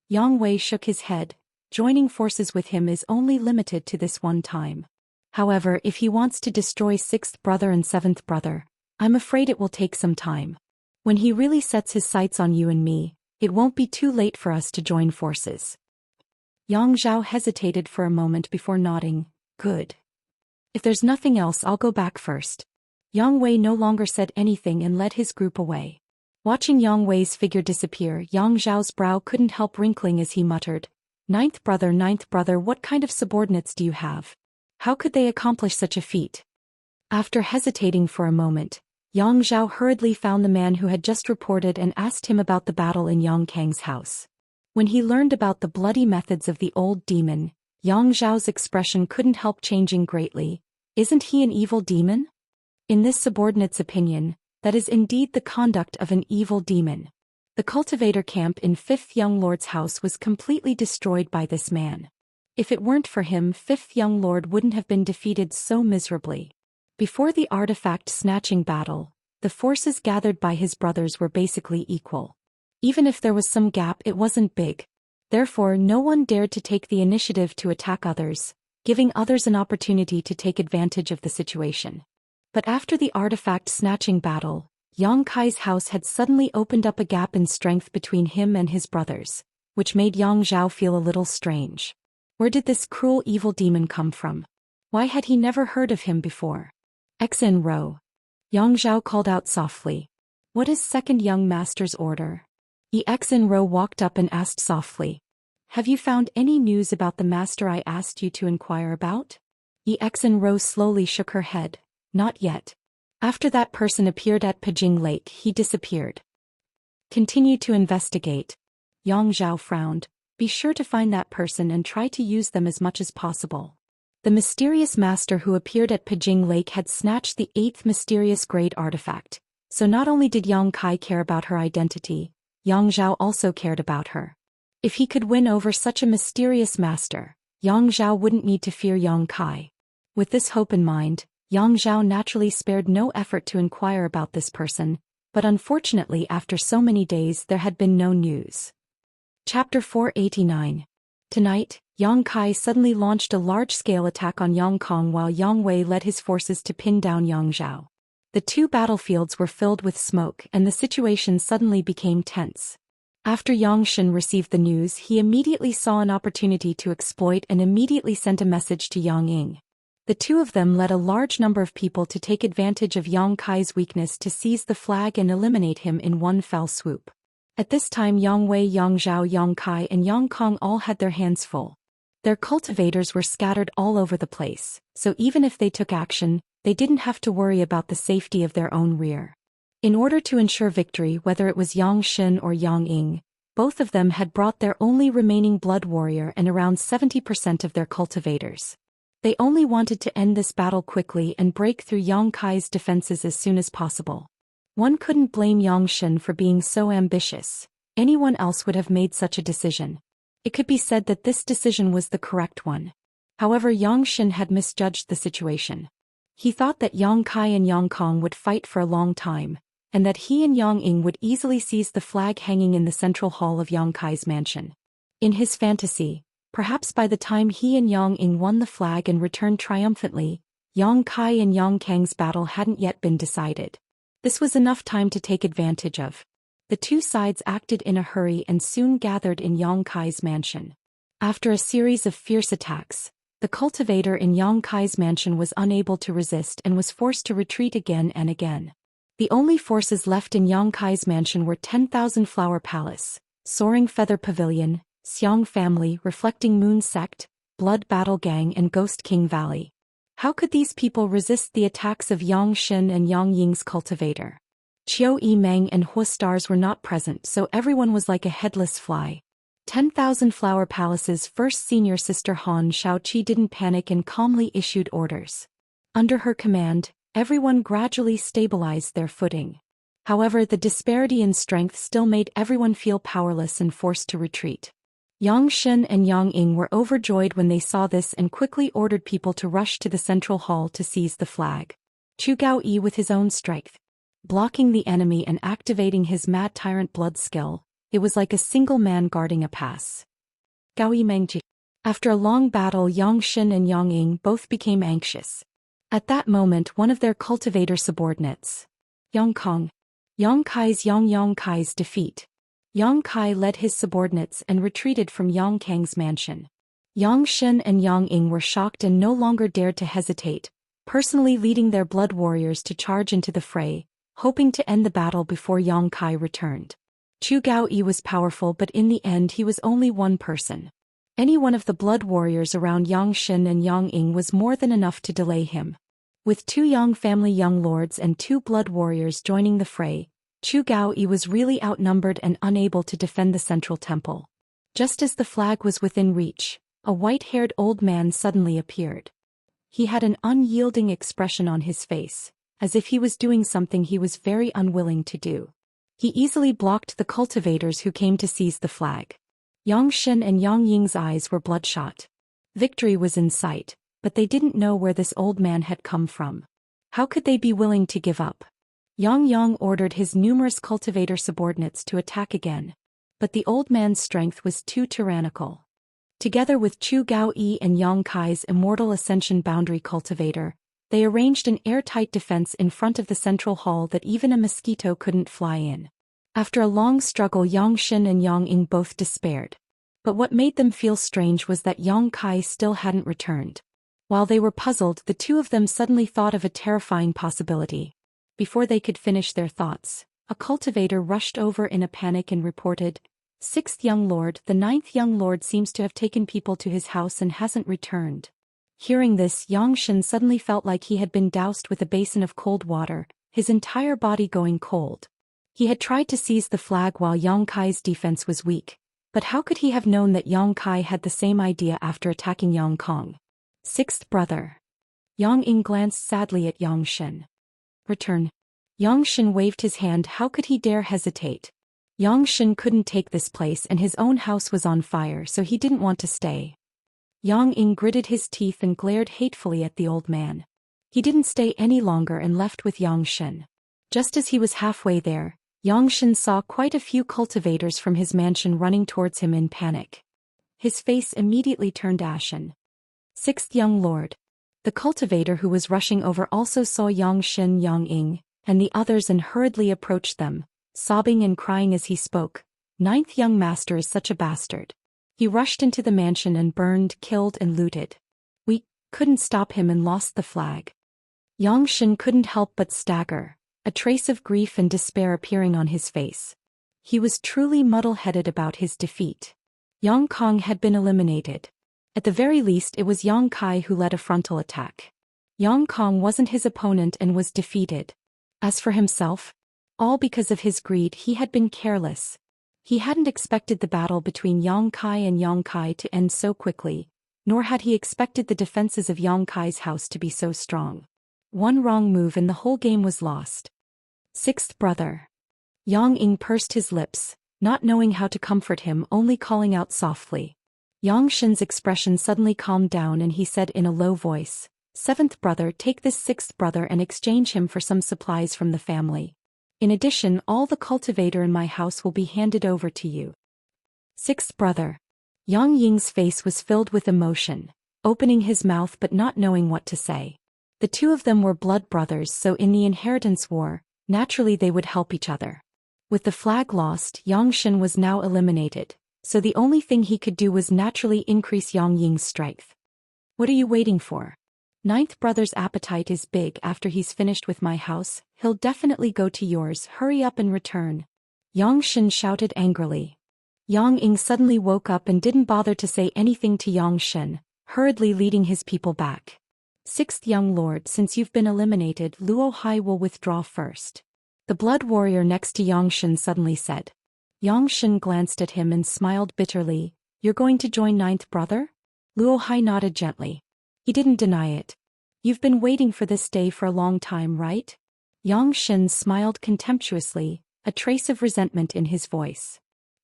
Yang Wei shook his head. Joining forces with him is only limited to this one time. However, if he wants to destroy sixth brother and seventh brother, I'm afraid it will take some time. When he really sets his sights on you and me, it won't be too late for us to join forces. Yang Zhao hesitated for a moment before nodding. Good. If there's nothing else, I'll go back first. Yang Wei no longer said anything and led his group away. Watching Yang Wei's figure disappear, Yang Zhao's brow couldn't help wrinkling as he muttered, Ninth brother, what kind of subordinates do you have? How could they accomplish such a feat? After hesitating for a moment, Yang Zhao hurriedly found the man who had just reported and asked him about the battle in Yang Kang's house. When he learned about the bloody methods of the old demon, Yang Zhao's expression couldn't help changing greatly. Isn't he an evil demon? In this subordinate's opinion, that is indeed the conduct of an evil demon. The cultivator camp in Fifth Young Lord's house was completely destroyed by this man. If it weren't for him, Fifth Young Lord wouldn't have been defeated so miserably. Before the artifact snatching battle, the forces gathered by his brothers were basically equal. Even if there was some gap, it wasn't big. Therefore, no one dared to take the initiative to attack others, giving others an opportunity to take advantage of the situation. But after the artifact snatching battle, Yang Kai's house had suddenly opened up a gap in strength between him and his brothers, which made Yang Zhao feel a little strange. Where did this cruel evil demon come from? Why had he never heard of him before? Xin Ro. Yang Zhao called out softly. What is second young master's order? Xin Ro walked up and asked softly. have you found any news about the master I asked you to inquire about? Exen Rose slowly shook her head. Not yet. After that person appeared at Pajing Lake, he disappeared. Continue to investigate. Yang Zhao frowned. Be sure to find that person and try to use them as much as possible. The mysterious master who appeared at Pajing Lake had snatched the 8th mysterious grade artifact, so not only did Yang Kai care about her identity, Yang Zhao also cared about her. If he could win over such a mysterious master, Yang Zhao wouldn't need to fear Yang Kai. With this hope in mind, Yang Zhao naturally spared no effort to inquire about this person, but unfortunately after so many days there had been no news. Chapter 489. Tonight, Yang Kai suddenly launched a large-scale attack on Yang Kong while Yang Wei led his forces to pin down Yang Zhao. The two battlefields were filled with smoke and the situation suddenly became tense. After Yang Shen received the news, he immediately saw an opportunity to exploit and immediately sent a message to Yang Ying. The two of them led a large number of people to take advantage of Yang Kai's weakness to seize the flag and eliminate him in one fell swoop. At this time Yang Wei, Yang Zhao, Yang Kai and Yang Kong all had their hands full. Their cultivators were scattered all over the place, so even if they took action, they didn't have to worry about the safety of their own rear. In order to ensure victory, whether it was Yang Shen or Yang Ying, both of them had brought their only remaining blood warrior and around 70% of their cultivators. They only wanted to end this battle quickly and break through Yang Kai's defenses as soon as possible. One couldn't blame Yang Shen for being so ambitious. Anyone else would have made such a decision. It could be said that this decision was the correct one. However, Yang Shen had misjudged the situation. He thought that Yang Kai and Yang Kong would fight for a long time, and that he and Yang Ying would easily seize the flag hanging in the central hall of Yang Kai's mansion. In his fantasy, perhaps by the time he and Yang Ying won the flag and returned triumphantly, Yang Kai and Yang Kang's battle hadn't yet been decided. This was enough time to take advantage of. The two sides acted in a hurry and soon gathered in Yang Kai's mansion. After a series of fierce attacks, the cultivator in Yang Kai's mansion was unable to resist and was forced to retreat again and again. The only forces left in Yang Kai's mansion were 10,000 Flower Palace, Soaring Feather Pavilion, Xiang Family, Reflecting Moon Sect, Blood Battle Gang and Ghost King Valley. How could these people resist the attacks of Yang Shen and Yang Ying's cultivator? Qiu Yimeng and Hua Stars were not present, so everyone was like a headless fly. 10,000 Flower Palace's first senior sister Han Shaoqi didn't panic and calmly issued orders. Under her command, everyone gradually stabilized their footing. However, the disparity in strength still made everyone feel powerless and forced to retreat. Yang Shen and Yang Ying were overjoyed when they saw this and quickly ordered people to rush to the central hall to seize the flag. Chu Gaoyi with his own strength, blocking the enemy and activating his Mad Tyrant blood skill, it was like a single man guarding a pass. Gaoyi Mengji. After a long battle, Yang Shen and Yang Ying both became anxious. At that moment one of their cultivator subordinates, Yang Kong, Yang Kai's defeat. Yang Kai led his subordinates and retreated from Yang Kang's mansion. Yang Shen and Yang Ying were shocked and no longer dared to hesitate, personally leading their blood warriors to charge into the fray, hoping to end the battle before Yang Kai returned. Chu Gaoyi was powerful, but in the end he was only one person. Any one of the blood warriors around Yang Shen and Yang Ying was more than enough to delay him. With 2 Yang family young lords and 2 blood warriors joining the fray, Chu Gaoyi was really outnumbered and unable to defend the central temple. Just as the flag was within reach, a white-haired old man suddenly appeared. He had an unyielding expression on his face, as if he was doing something he was very unwilling to do. He easily blocked the cultivators who came to seize the flag. Yang Shen and Yang Ying's eyes were bloodshot. Victory was in sight, but they didn't know where this old man had come from. How could they be willing to give up? Yang ordered his numerous cultivator subordinates to attack again, but the old man's strength was too tyrannical. Together with Chu Gaoyi and Yang Kai's Immortal Ascension Boundary Cultivator, they arranged an airtight defense in front of the central hall that even a mosquito couldn't fly in. After a long struggle, Yang Shen and Yang Ying both despaired. But what made them feel strange was that Yang Kai still hadn't returned. While they were puzzled, the two of them suddenly thought of a terrifying possibility. Before they could finish their thoughts, a cultivator rushed over in a panic and reported, Sixth young lord, the ninth young lord seems to have taken people to his house and hasn't returned. Hearing this, Xian suddenly felt like he had been doused with a basin of cold water, his entire body going cold. He had tried to seize the flag while Yang Kai's defense was weak, but how could he have known that Yang Kai had the same idea after attacking Yang Kong? Sixth brother. Yang Ying glanced sadly at Xian. Return. Xian waved his hand. How could he dare hesitate? Xian couldn't take this place and his own house was on fire, so he didn't want to stay. Yang Ying gritted his teeth and glared hatefully at the old man. He didn't stay any longer and left with Xian. Just as he was halfway there, Xian saw quite a few cultivators from his mansion running towards him in panic. His face immediately turned ashen. Sixth young lord. The cultivator who was rushing over also saw Xian, Yang Ying, and the others and hurriedly approached them, sobbing and crying as he spoke. Ninth young master is such a bastard. He rushed into the mansion and burned, killed and looted. We couldn't stop him and lost the flag. Xian couldn't help but stagger, a trace of grief and despair appearing on his face. He was truly muddle-headed about his defeat. Yang Kong had been eliminated. At the very least it was Yang Kai who led a frontal attack. Yang Kong wasn't his opponent and was defeated. As for himself, all because of his greed, he had been careless. He hadn't expected the battle between Yang Kai and Yang Kai to end so quickly, nor had he expected the defenses of Yang Kai's house to be so strong. One wrong move and the whole game was lost. Sixth brother. Yang Ying pursed his lips, not knowing how to comfort him, only calling out softly. Xian's expression suddenly calmed down and he said in a low voice, "Seventh brother, take this sixth brother and exchange him for some supplies from the family. In addition, all the cultivator in my house will be handed over to you." Sixth brother. Yang Ying's face was filled with emotion, opening his mouth but not knowing what to say. The two of them were blood brothers, so in the inheritance war, naturally they would help each other. With the flag lost, Xian was now eliminated, so the only thing he could do was naturally increase Yang Ying's strength. What are you waiting for? Ninth brother's appetite is big. After he's finished with my house, he'll definitely go to yours. Hurry up and return. Xian shouted angrily. Yang Ying suddenly woke up and didn't bother to say anything to Xian, hurriedly leading his people back. Sixth young lord, since you've been eliminated, Luo Hai will withdraw first. The blood warrior next to Xian suddenly said. Xian glanced at him and smiled bitterly. You're going to join ninth brother? Luo Hai nodded gently. He didn't deny it. You've been waiting for this day for a long time, right? Xian smiled contemptuously, a trace of resentment in his voice.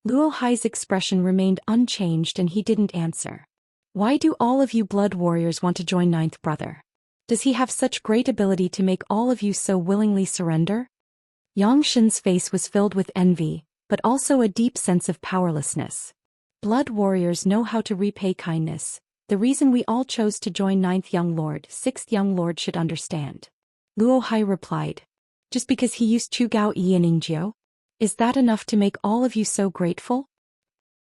Luo Hai's expression remained unchanged and he didn't answer. Why do all of you blood warriors want to join ninth brother? Does he have such great ability to make all of you so willingly surrender? Xian's face was filled with envy, but also a deep sense of powerlessness. Blood warriors know how to repay kindness. The reason we all chose to join ninth young lord, sixth young lord should understand. Luo Hai replied. Just because he used Chu Gao Yi and Ingjiu? Is that enough to make all of you so grateful?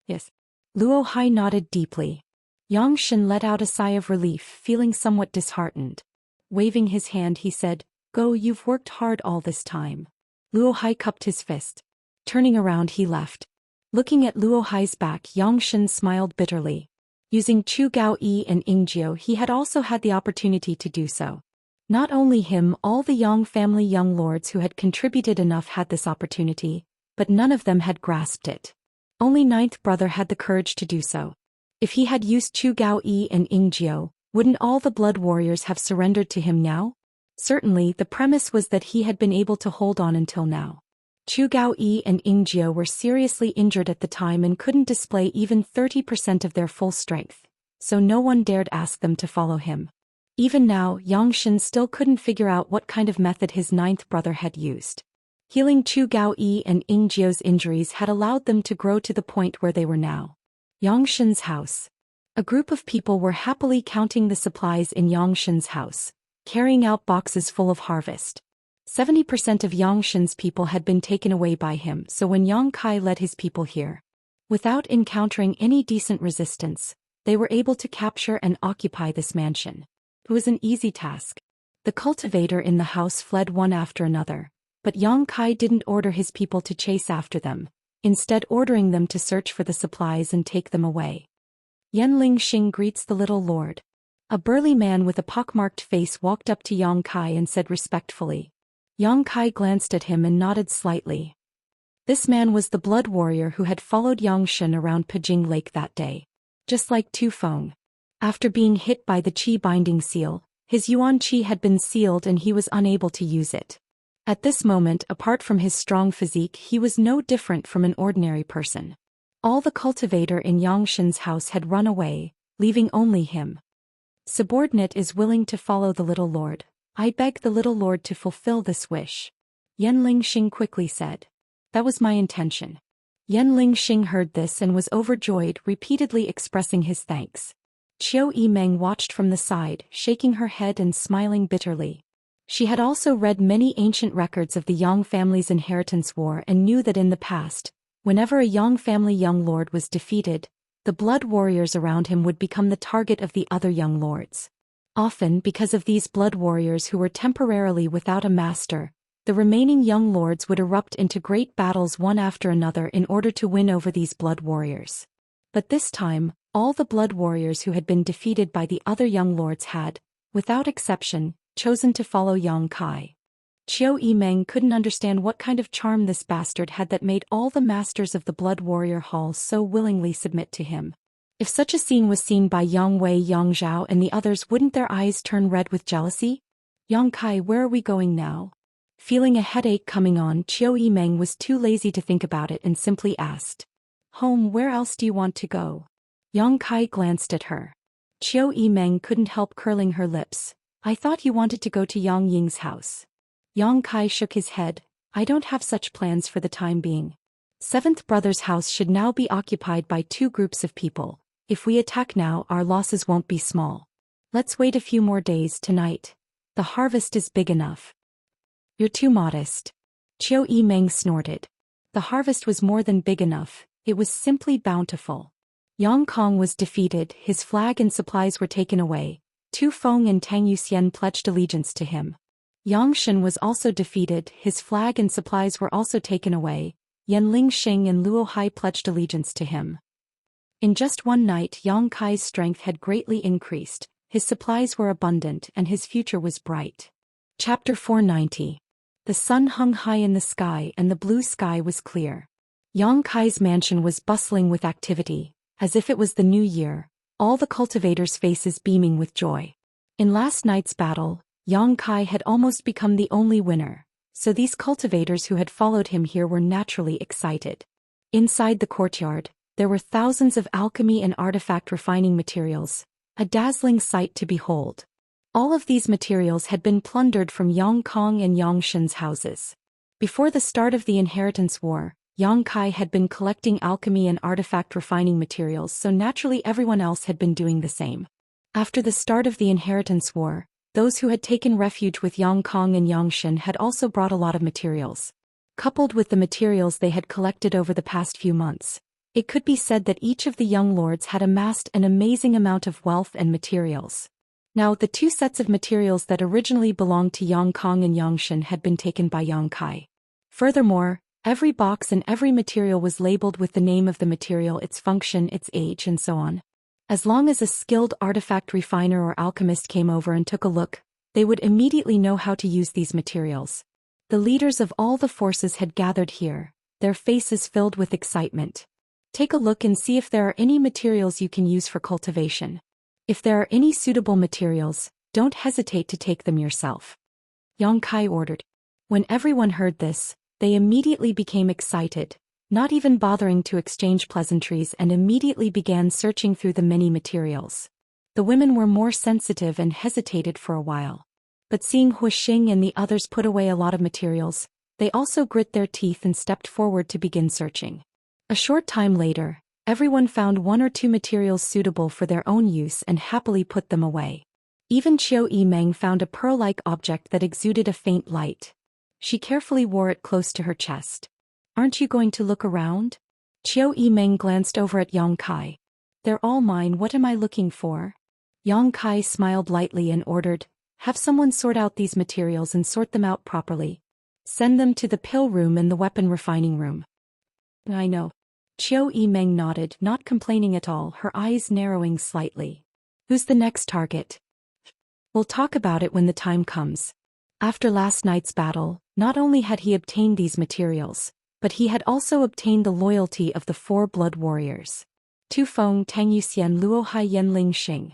Yes. Luo Hai nodded deeply. Xian let out a sigh of relief, feeling somewhat disheartened. Waving his hand he said, Go, you've worked hard all this time. Luo Hai cupped his fist. Turning around he left. Looking at Luo Hai's back, Xian smiled bitterly. Using Chu Gao Yi and Ingjiu, he had also had the opportunity to do so. Not only him, all the Yang family young lords who had contributed enough had this opportunity, but none of them had grasped it. Only ninth brother had the courage to do so. If he had used Chu Gao Yi and Ingjiu, wouldn't all the blood warriors have surrendered to him now? Certainly, the premise was that he had been able to hold on until now. Chu Gao Yi and Ingjiu were seriously injured at the time and couldn't display even 30% of their full strength, so no one dared ask them to follow him. Even now, Xian still couldn't figure out what kind of method his ninth brother had used. Healing Chu Gao Yi and Ingjiu's injuries had allowed them to grow to the point where they were now. Xian's house. A group of people were happily counting the supplies in Xian's house, carrying out boxes full of harvest. 70% of Xian's people had been taken away by him, so when Yang Kai led his people here, without encountering any decent resistance, they were able to capture and occupy this mansion. It was an easy task. The cultivator in the house fled one after another, but Yang Kai didn't order his people to chase after them. instead ordering them to search for the supplies and take them away. Yanling Xing greets the little lord. A burly man with a pockmarked face walked up to Yang Kai and said respectfully. Yang Kai glanced at him and nodded slightly. This man was the blood warrior who had followed Yang Shen around Pijing Lake that day. Just like Tu Feng. After being hit by the Qi binding seal, his Yuan Qi had been sealed and he was unable to use it. At this moment, apart from his strong physique, he was no different from an ordinary person. All the cultivator in Yang Shen's house had run away, leaving only him. Subordinate is willing to follow the little lord. I beg the little lord to fulfill this wish. Yanling Xing quickly said. That was my intention. Yanling Xing heard this and was overjoyed, repeatedly expressing his thanks. Qiu Yimeng watched from the side, shaking her head and smiling bitterly. She had also read many ancient records of the Yang family's inheritance war and knew that in the past, whenever a Yang family young lord was defeated, the blood warriors around him would become the target of the other young lords. Often, because of these blood warriors who were temporarily without a master, the remaining young lords would erupt into great battles one after another in order to win over these blood warriors. But this time, all the blood warriors who had been defeated by the other young lords had, without exception, chosen to follow Yang Kai. Qiu Yimeng couldn't understand what kind of charm this bastard had that made all the masters of the Blood Warrior Hall so willingly submit to him. If such a scene was seen by Yang Wei, Yang Zhao and the others, wouldn't their eyes turn red with jealousy? Yang Kai, where are we going now? Feeling a headache coming on, Qiu Yimeng was too lazy to think about it and simply asked. Home, where else do you want to go? Yang Kai glanced at her. Qiu Yimeng couldn't help curling her lips. I thought you wanted to go to Yang Ying's house. Yang Kai shook his head. I don't have such plans for the time being. Seventh brother's house should now be occupied by two groups of people. If we attack now, our losses won't be small. Let's wait a few more days. Tonight. The harvest is big enough. You're too modest. Qiu Yimeng snorted. The harvest was more than big enough, it was simply bountiful. Yang Kong was defeated, his flag and supplies were taken away. Tu Feng and Tang Yuxian pledged allegiance to him. Yang Shen was also defeated, his flag and supplies were also taken away. Yanling Xing and Luo Hai pledged allegiance to him. In just one night, Yang Kai's strength had greatly increased, his supplies were abundant and his future was bright. Chapter 490. The sun hung high in the sky and the blue sky was clear. Yang Kai's mansion was bustling with activity, as if it was the new year, all the cultivators' faces beaming with joy. In last night's battle, Yang Kai had almost become the only winner, so these cultivators who had followed him here were naturally excited. Inside the courtyard, there were thousands of alchemy and artifact refining materials, a dazzling sight to behold. All of these materials had been plundered from Yang Kong and Yang Shen's houses. Before the start of the inheritance war, Yang Kai had been collecting alchemy and artifact refining materials, so naturally everyone else had been doing the same. After the start of the inheritance war, those who had taken refuge with Yang Kong and Yang Shen had also brought a lot of materials. Coupled with the materials they had collected over the past few months, it could be said that each of the young lords had amassed an amazing amount of wealth and materials. Now, the two sets of materials that originally belonged to Yang Kong and Yang Shen had been taken by Yang Kai. Furthermore, every box and every material was labeled with the name of the material, its function, its age, and so on. As long as a skilled artifact refiner or alchemist came over and took a look, they would immediately know how to use these materials. The leaders of all the forces had gathered here, their faces filled with excitement. Take a look and see if there are any materials you can use for cultivation. If there are any suitable materials, don't hesitate to take them yourself. Yang Kai ordered. When everyone heard this, they immediately became excited, not even bothering to exchange pleasantries, and immediately began searching through the many materials. The women were more sensitive and hesitated for a while. But seeing Hu Xing and the others put away a lot of materials, they also grit their teeth and stepped forward to begin searching. A short time later, everyone found one or two materials suitable for their own use and happily put them away. Even Qiu Yimeng found a pearl-like object that exuded a faint light. She carefully wore it close to her chest. Aren't you going to look around? Qiu Yimeng glanced over at Yang Kai. They're all mine, what am I looking for? Yang Kai smiled lightly and ordered, have someone sort out these materials and sort them out properly. Send them to the pill room and the weapon refining room. I know. Qiu Yimeng nodded, not complaining at all, her eyes narrowing slightly. Who's the next target? We'll talk about it when the time comes. After last night's battle, not only had he obtained these materials, but he had also obtained the loyalty of the 4 blood warriors. Tu Feng, Tang Yuxian, Luo Hai, Yanling Xing.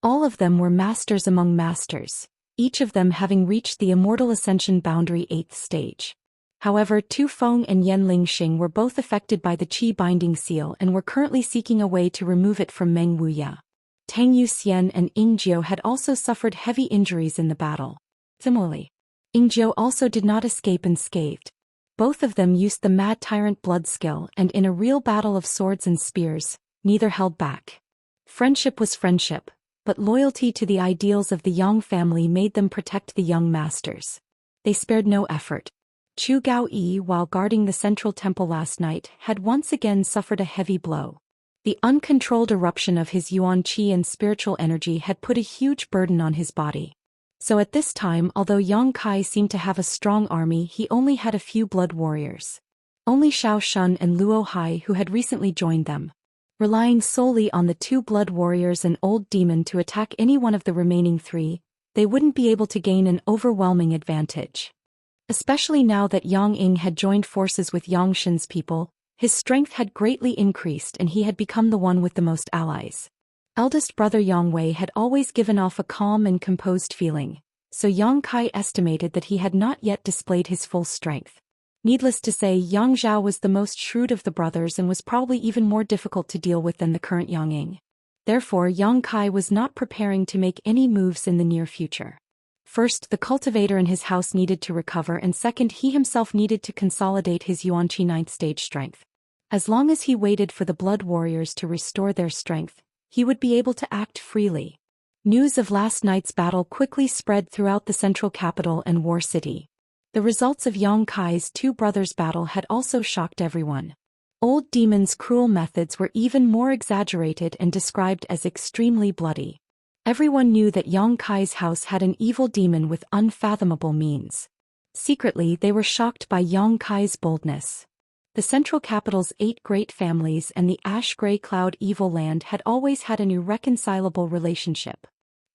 All of them were masters among masters, each of them having reached the Immortal Ascension boundary 8th stage. However, Tu Feng and Yanling Xing were both affected by the Qi binding seal and were currently seeking a way to remove it from Meng Wuya. Tang Yuxian and Ingjiu had also suffered heavy injuries in the battle. Similarly, Ingjiu also did not escape unscathed. Both of them used the Mad Tyrant blood skill, and in a real battle of swords and spears, neither held back. Friendship was friendship, but loyalty to the ideals of the Yang family made them protect the young masters. They spared no effort. Chu Gaoyi, while guarding the central temple last night, had once again suffered a heavy blow. The uncontrolled eruption of his yuan qi and spiritual energy had put a huge burden on his body. So at this time, although Yang Kai seemed to have a strong army, he only had a few blood warriors. Only Xiao Shun and Luo Hai, who had recently joined them. Relying solely on the 2 blood warriors and old demon to attack any one of the remaining 3, they wouldn't be able to gain an overwhelming advantage. Especially now that Yang Ying had joined forces with Yang Shin's people, his strength had greatly increased and he had become the one with the most allies. Eldest brother Yang Wei had always given off a calm and composed feeling, so Yang Kai estimated that he had not yet displayed his full strength. Needless to say, Yang Zhao was the most shrewd of the brothers and was probably even more difficult to deal with than the current Yang Ying. Therefore, Yang Kai was not preparing to make any moves in the near future. First, the cultivator in his house needed to recover, and second, he himself needed to consolidate his Yuanqi 9th stage strength. As long as he waited for the blood warriors to restore their strength, he would be able to act freely. News of last night's battle quickly spread throughout the central capital and War City. The results of Yang Kai's 2 brothers' battle had also shocked everyone. Old Demon's cruel methods were even more exaggerated and described as extremely bloody. Everyone knew that Yang Kai's house had an evil demon with unfathomable means. Secretly, they were shocked by Yang Kai's boldness. The central capital's 8 great families and the ash-gray cloud evil land had always had an irreconcilable relationship.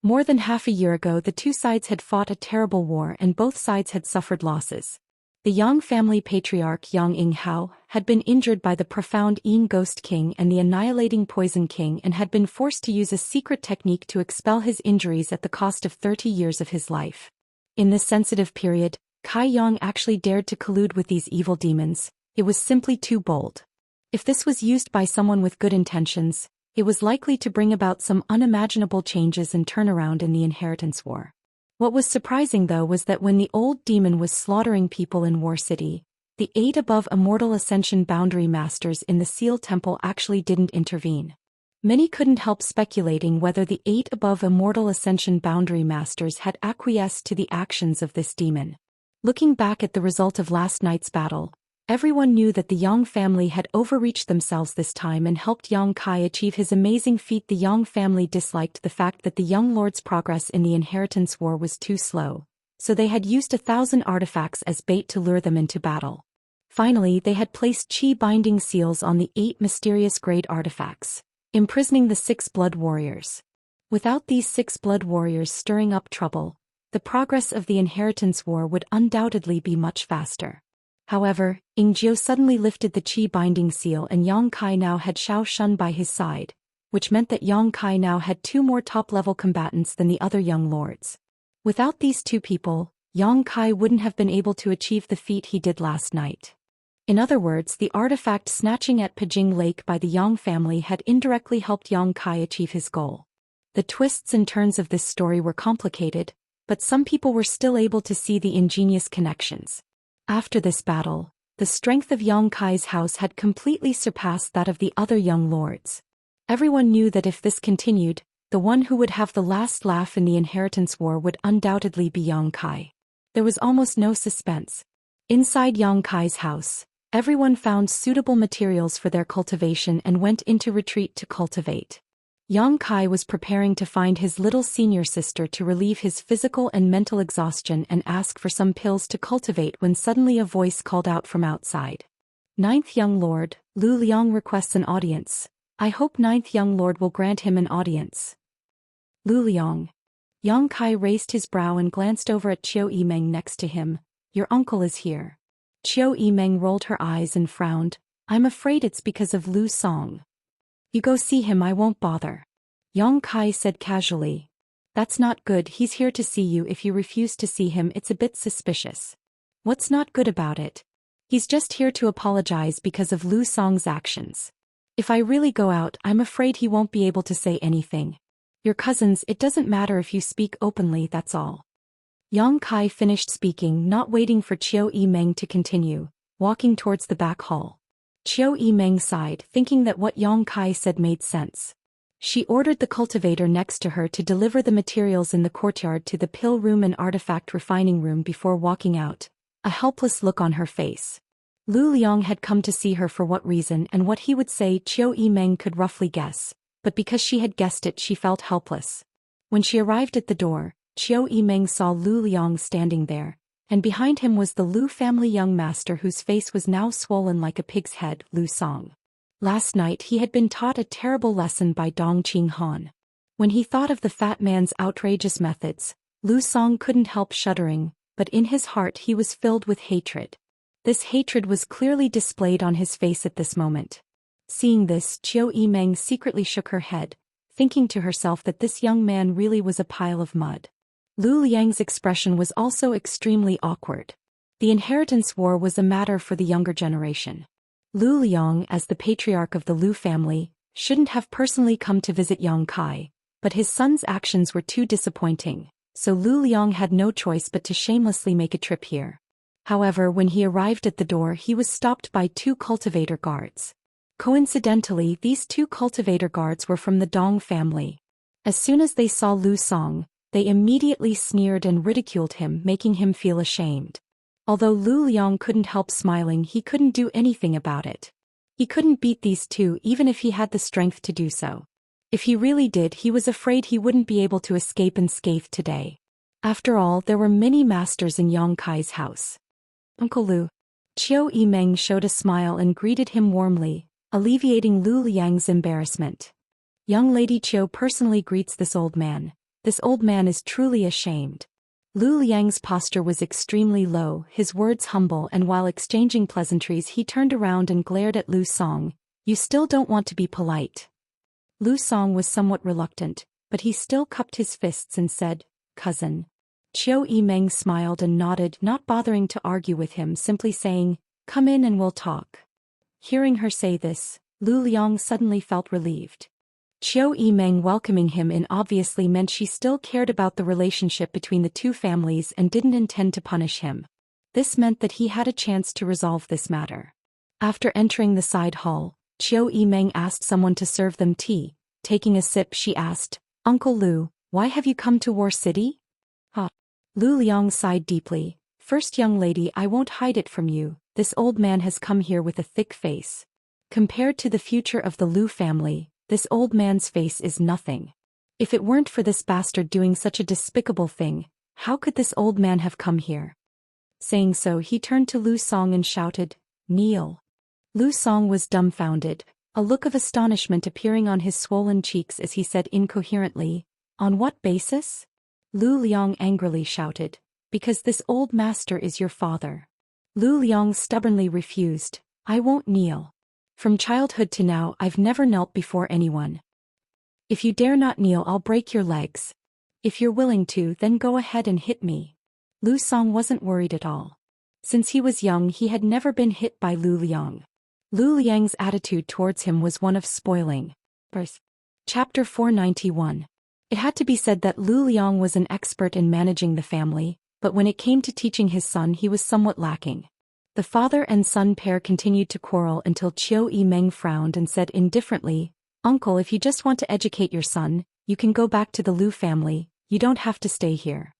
More than half a year ago, the 2 sides had fought a terrible war and both sides had suffered losses. The Yang family patriarch Yang Yinghao had been injured by the profound Yin Ghost King and the annihilating Poison King and had been forced to use a secret technique to expel his injuries at the cost of 30 years of his life. In this sensitive period, Kai Yang actually dared to collude with these evil demons. It was simply too bold. If this was used by someone with good intentions, it was likely to bring about some unimaginable changes and turnaround in the inheritance war. What was surprising though was that when the old demon was slaughtering people in War City, the 8 above Immortal Ascension boundary masters in the Seal Temple actually didn't intervene. Many couldn't help speculating whether the 8 above Immortal Ascension boundary masters had acquiesced to the actions of this demon. Looking back at the result of last night's battle, everyone knew that the Yang family had overreached themselves this time and helped Yang Kai achieve his amazing feat. The Yang family disliked the fact that the young lord's progress in the inheritance war was too slow, so they had used 1,000 artifacts as bait to lure them into battle. Finally, they had placed Qi binding seals on the 8 mysterious grade artifacts, imprisoning the 6 blood warriors. Without these 6 blood warriors stirring up trouble, the progress of the inheritance war would undoubtedly be much faster. However, Ingjiu suddenly lifted the Qi binding seal and Yang Kai now had Xiao Shun by his side, which meant that Yang Kai now had 2 more top-level combatants than the other young lords. Without these 2 people, Yang Kai wouldn't have been able to achieve the feat he did last night. In other words, the artifact snatching at Pijing Lake by the Yang family had indirectly helped Yang Kai achieve his goal. The twists and turns of this story were complicated, but some people were still able to see the ingenious connections. After this battle, the strength of Yang Kai's house had completely surpassed that of the other young lords. Everyone knew that if this continued, the one who would have the last laugh in the inheritance war would undoubtedly be Yang Kai. There was almost no suspense. Inside Yang Kai's house, everyone found suitable materials for their cultivation and went into retreat to cultivate. Yang Kai was preparing to find his little senior sister to relieve his physical and mental exhaustion and ask for some pills to cultivate when suddenly a voice called out from outside. Ninth young lord, Lu Liang requests an audience. I hope ninth young lord will grant him an audience. Lu Liang. Yang Kai raised his brow and glanced over at Qiu Yimeng next to him. Your uncle is here. Qiu Yimeng rolled her eyes and frowned. I'm afraid it's because of Lu Song. You go see him, I won't bother. Yang Kai said casually. That's not good, he's here to see you. If you refuse to see him, it's a bit suspicious. What's not good about it? He's just here to apologize because of Lu Song's actions. If I really go out, I'm afraid he won't be able to say anything. Your cousins, it doesn't matter if you speak openly, that's all. Yang Kai finished speaking, not waiting for Qiu Yimeng to continue, walking towards the back hall. Qiu Yimeng sighed, thinking that what Yang Kai said made sense. She ordered the cultivator next to her to deliver the materials in the courtyard to the pill room and artifact refining room before walking out, a helpless look on her face. Lu Liang had come to see her for what reason and what he would say Qiu Yimeng could roughly guess, but because she had guessed it she felt helpless. When she arrived at the door, Qiu Yimeng saw Lu Liang standing there, and behind him was the Lu family young master whose face was now swollen like a pig's head, Lu Song. Last night he had been taught a terrible lesson by Dong Qing Han. When he thought of the fat man's outrageous methods, Lu Song couldn't help shuddering, but in his heart he was filled with hatred. This hatred was clearly displayed on his face at this moment. Seeing this, Qiu Yimeng secretly shook her head, thinking to herself that this young man really was a pile of mud. Lu Liang's expression was also extremely awkward. The inheritance war was a matter for the younger generation. Lu Liang, as the patriarch of the Lu family, shouldn't have personally come to visit Yang Kai, but his son's actions were too disappointing, so Lu Liang had no choice but to shamelessly make a trip here. However, when he arrived at the door he was stopped by two cultivator guards. Coincidentally, these two cultivator guards were from the Dong family. As soon as they saw Lu Song, they immediately sneered and ridiculed him, making him feel ashamed. Although Lu Liang couldn't help smiling, he couldn't do anything about it. He couldn't beat these two even if he had the strength to do so. If he really did, he was afraid he wouldn't be able to escape unscathed today. After all, there were many masters in Yang Kai's house. Uncle Lu. Qiu Yimeng showed a smile and greeted him warmly, alleviating Lu Liang's embarrassment. Young Lady Qiu personally greets this old man. This old man is truly ashamed. Lu Liang's posture was extremely low, his words humble, and while exchanging pleasantries he turned around and glared at Lu Song. You still don't want to be polite. Lu Song was somewhat reluctant, but he still cupped his fists and said, Cousin. Qiu Yimeng smiled and nodded, not bothering to argue with him, simply saying, Come in and we'll talk. Hearing her say this, Lu Liang suddenly felt relieved. Qiu Yimeng welcoming him in obviously meant she still cared about the relationship between the two families and didn't intend to punish him. This meant that he had a chance to resolve this matter. After entering the side hall, Qiu Yimeng asked someone to serve them tea. Taking a sip, she asked, Uncle Lu, why have you come to War City? Lu Liang sighed deeply. First young lady, I won't hide it from you, this old man has come here with a thick face. Compared to the future of the Lu family, this old man's face is nothing. If it weren't for this bastard doing such a despicable thing, how could this old man have come here? Saying so, he turned to Lu Song and shouted, Kneel. Lu Song was dumbfounded, a look of astonishment appearing on his swollen cheeks as he said incoherently, On what basis? Lu Liang angrily shouted, Because this old master is your father. Lu Liang stubbornly refused, I won't kneel. From childhood to now I've never knelt before anyone. If you dare not kneel, I'll break your legs. If you're willing to, then go ahead and hit me. Lu Song wasn't worried at all. Since he was young he had never been hit by Lu Liang. Lu Liang's attitude towards him was one of spoiling. Chapter 491. It had to be said that Lu Liang was an expert in managing the family, but when it came to teaching his son he was somewhat lacking. The father and son pair continued to quarrel until Qiu Yimeng frowned and said indifferently, Uncle, if you just want to educate your son, you can go back to the Lu family, you don't have to stay here.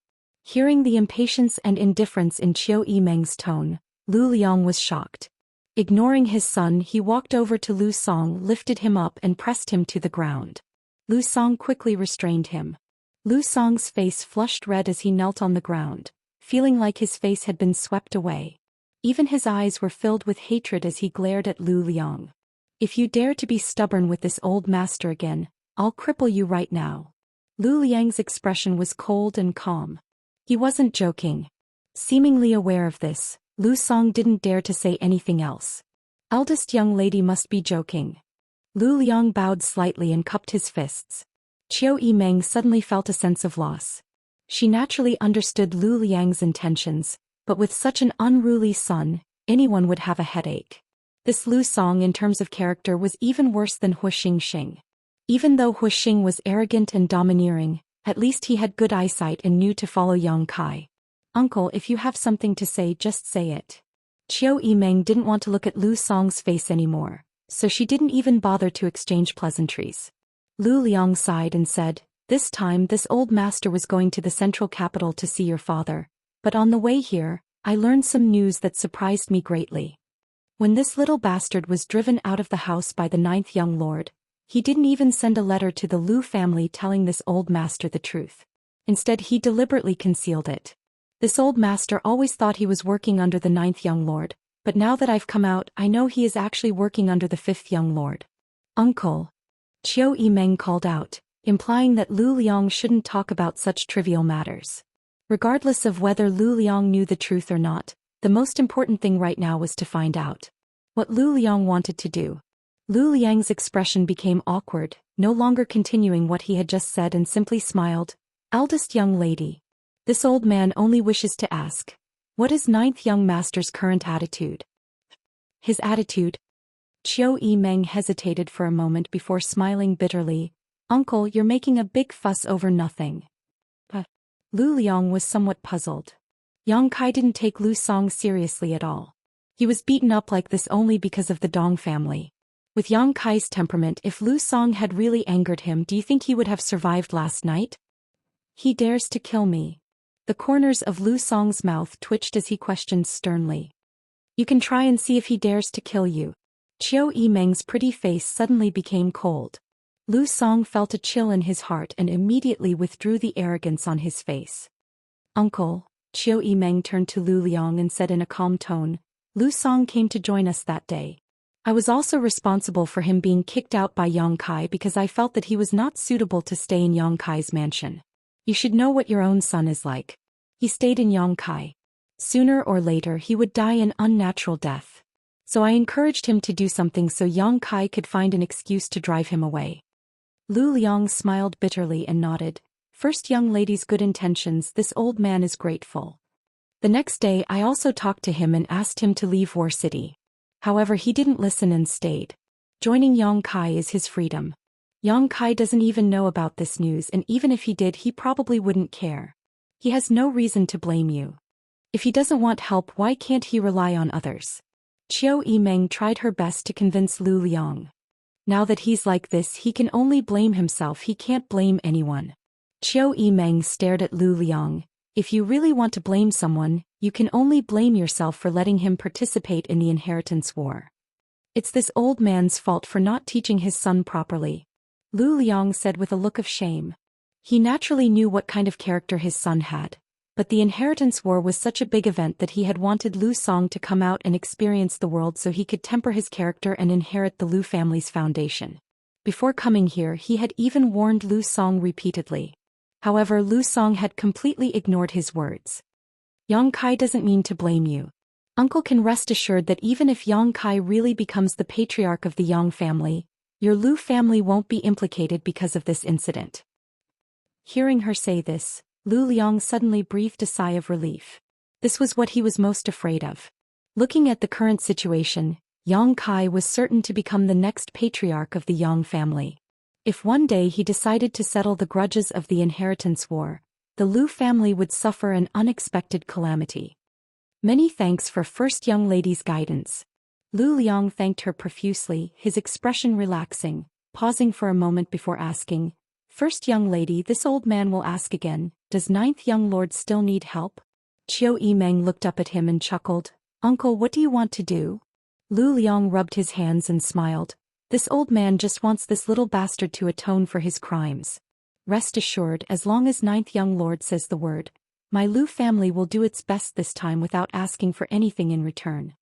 Hearing the impatience and indifference in Qiu Yimeng's tone, Lu Liang was shocked. Ignoring his son, he walked over to Lu Song, lifted him up and pressed him to the ground. Lu Song quickly restrained him. Lu Song's face flushed red as he knelt on the ground, feeling like his face had been swept away. Even his eyes were filled with hatred as he glared at Lu Liang. "If you dare to be stubborn with this old master again, I'll cripple you right now." Lu Liang's expression was cold and calm. He wasn't joking. Seemingly aware of this, Lu Song didn't dare to say anything else. "Eldest young lady must be joking." Lu Liang bowed slightly and cupped his fists. Qiu Yimeng suddenly felt a sense of loss. She naturally understood Lu Liang's intentions, but with such an unruly son, anyone would have a headache. This Lu Song in terms of character was even worse than Hu Xing. Even though Hu Xing was arrogant and domineering, at least he had good eyesight and knew to follow Yang Kai. "Uncle, if you have something to say, just say it." Qiu Yimeng didn't want to look at Lu Song's face anymore, so she didn't even bother to exchange pleasantries. Lu Liang sighed and said, "This time this old master was going to the central capital to see your father, but on the way here, I learned some news that surprised me greatly. When this little bastard was driven out of the house by the 9th young lord, he didn't even send a letter to the Lu family telling this old master the truth. Instead he deliberately concealed it. This old master always thought he was working under the 9th young lord, but now that I've come out I know he is actually working under the 5th young lord." "Uncle," Qiu Yimeng called out, implying that Lu Liang shouldn't talk about such trivial matters. Regardless of whether Lu Liang knew the truth or not, the most important thing right now was to find out what Lu Liang wanted to do. Lu Liang's expression became awkward, no longer continuing what he had just said, and simply smiled. "Eldest young lady. This old man only wishes to ask, what is 9th young master's current attitude?" "His attitude?" Qiu Yimeng hesitated for a moment before smiling bitterly. "Uncle, you're making a big fuss over nothing." Lu Liang was somewhat puzzled. Yang Kai didn't take Lu Song seriously at all. He was beaten up like this only because of the Dong family. With Yang Kai's temperament, if Lu Song had really angered him, do you think he would have survived last night? "He dares to kill me." The corners of Lu Song's mouth twitched as he questioned sternly. "You can try and see if he dares to kill you." Qiu Yimeng's pretty face suddenly became cold. Lu Song felt a chill in his heart and immediately withdrew the arrogance on his face. "Uncle," Qiu Yimeng turned to Lu Liang and said in a calm tone, "Lu Song came to join us that day. I was also responsible for him being kicked out by Yang Kai because I felt that he was not suitable to stay in Yang Kai's mansion. You should know what your own son is like. He stayed in Yang Kai. Sooner or later he would die an unnatural death. So I encouraged him to do something so Yang Kai could find an excuse to drive him away." Lu Liang smiled bitterly and nodded. "First young lady's good intentions, this old man is grateful. The next day I also talked to him and asked him to leave War City. However, he didn't listen and stayed. Joining Yang Kai is his freedom. Yang Kai doesn't even know about this news, and even if he did, he probably wouldn't care. He has no reason to blame you. If he doesn't want help, why can't he rely on others?" Qiu Yimeng tried her best to convince Lu Liang. Now that he's like this, he can only blame himself, he can't blame anyone. Qiu Yimeng stared at Lu Liang. "If you really want to blame someone, you can only blame yourself for letting him participate in the inheritance war. It's this old man's fault for not teaching his son properly," Lu Liang said with a look of shame. He naturally knew what kind of character his son had, but the inheritance war was such a big event that he had wanted Lu Song to come out and experience the world so he could temper his character and inherit the Lu family's foundation. Before coming here, he had even warned Lu Song repeatedly. However, Lu Song had completely ignored his words. "Yang Kai doesn't mean to blame you. Uncle can rest assured that even if Yang Kai really becomes the patriarch of the Yang family, your Lu family won't be implicated because of this incident." Hearing her say this, Lu Liang suddenly breathed a sigh of relief. This was what he was most afraid of. Looking at the current situation, Yang Kai was certain to become the next patriarch of the Yang family. If one day he decided to settle the grudges of the inheritance war, the Lu family would suffer an unexpected calamity. "Many thanks for first young lady's guidance." Lu Liang thanked her profusely, his expression relaxing, pausing for a moment before asking, "First young lady, this old man will ask again, does 9th young lord still need help?" Qiu Yimeng looked up at him and chuckled. "Uncle, what do you want to do?" Lu Liang rubbed his hands and smiled. "This old man just wants this little bastard to atone for his crimes. Rest assured, as long as 9th young lord says the word, My Lu family will do its best this time without asking for anything in return.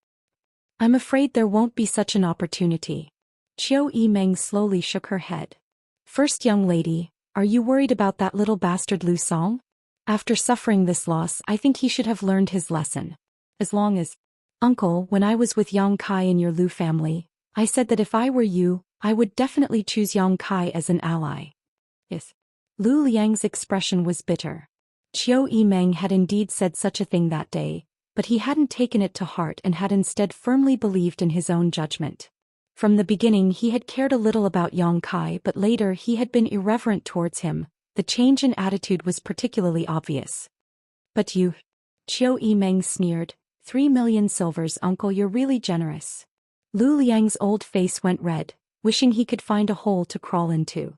I'm afraid there won't be such an opportunity. Qiu Yimeng slowly shook her head. First, young lady, are you worried about that little bastard Lu Song? After suffering this loss, I think he should have learned his lesson. As long as... Uncle, when I was with Yang Kai in your Lu family, I said that if I were you, I would definitely choose Yang Kai as an ally. Yes. Lu Liang's expression was bitter. Qiu Yimeng had indeed said such a thing that day, but he hadn't taken it to heart and had instead firmly believed in his own judgment. From the beginning he had cared a little about Yang Kai, but later he had been irreverent towards him. The change in attitude was particularly obvious. But you... Qiu Yimeng sneered. 3 million silvers, uncle, you're really generous. Lu Liang's old face went red, wishing he could find a hole to crawl into.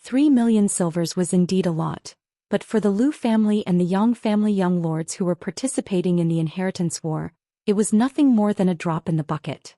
3 million silvers was indeed a lot, but for the Lu family and the Yang family young lords who were participating in the inheritance war, it was nothing more than a drop in the bucket.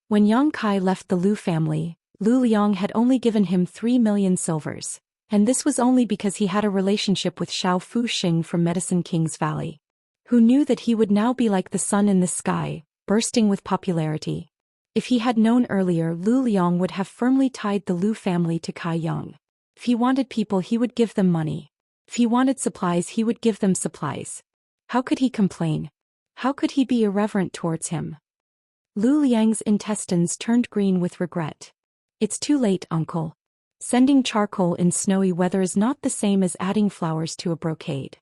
When Yang Kai left the Lu family, Lu Liang had only given him 3 million silvers, and this was only because he had a relationship with Xiao Fuxing from Medicine King's Valley, who knew that he would now be like the sun in the sky, bursting with popularity. If he had known earlier, Lu Liang would have firmly tied the Lu family to Kai Yang. If he wanted people, he would give them money. If he wanted supplies, he would give them supplies. How could he complain? How could he be irreverent towards him? Lu Liang's intestines turned green with regret. It's too late, uncle. Sending charcoal in snowy weather is not the same as adding flowers to a brocade.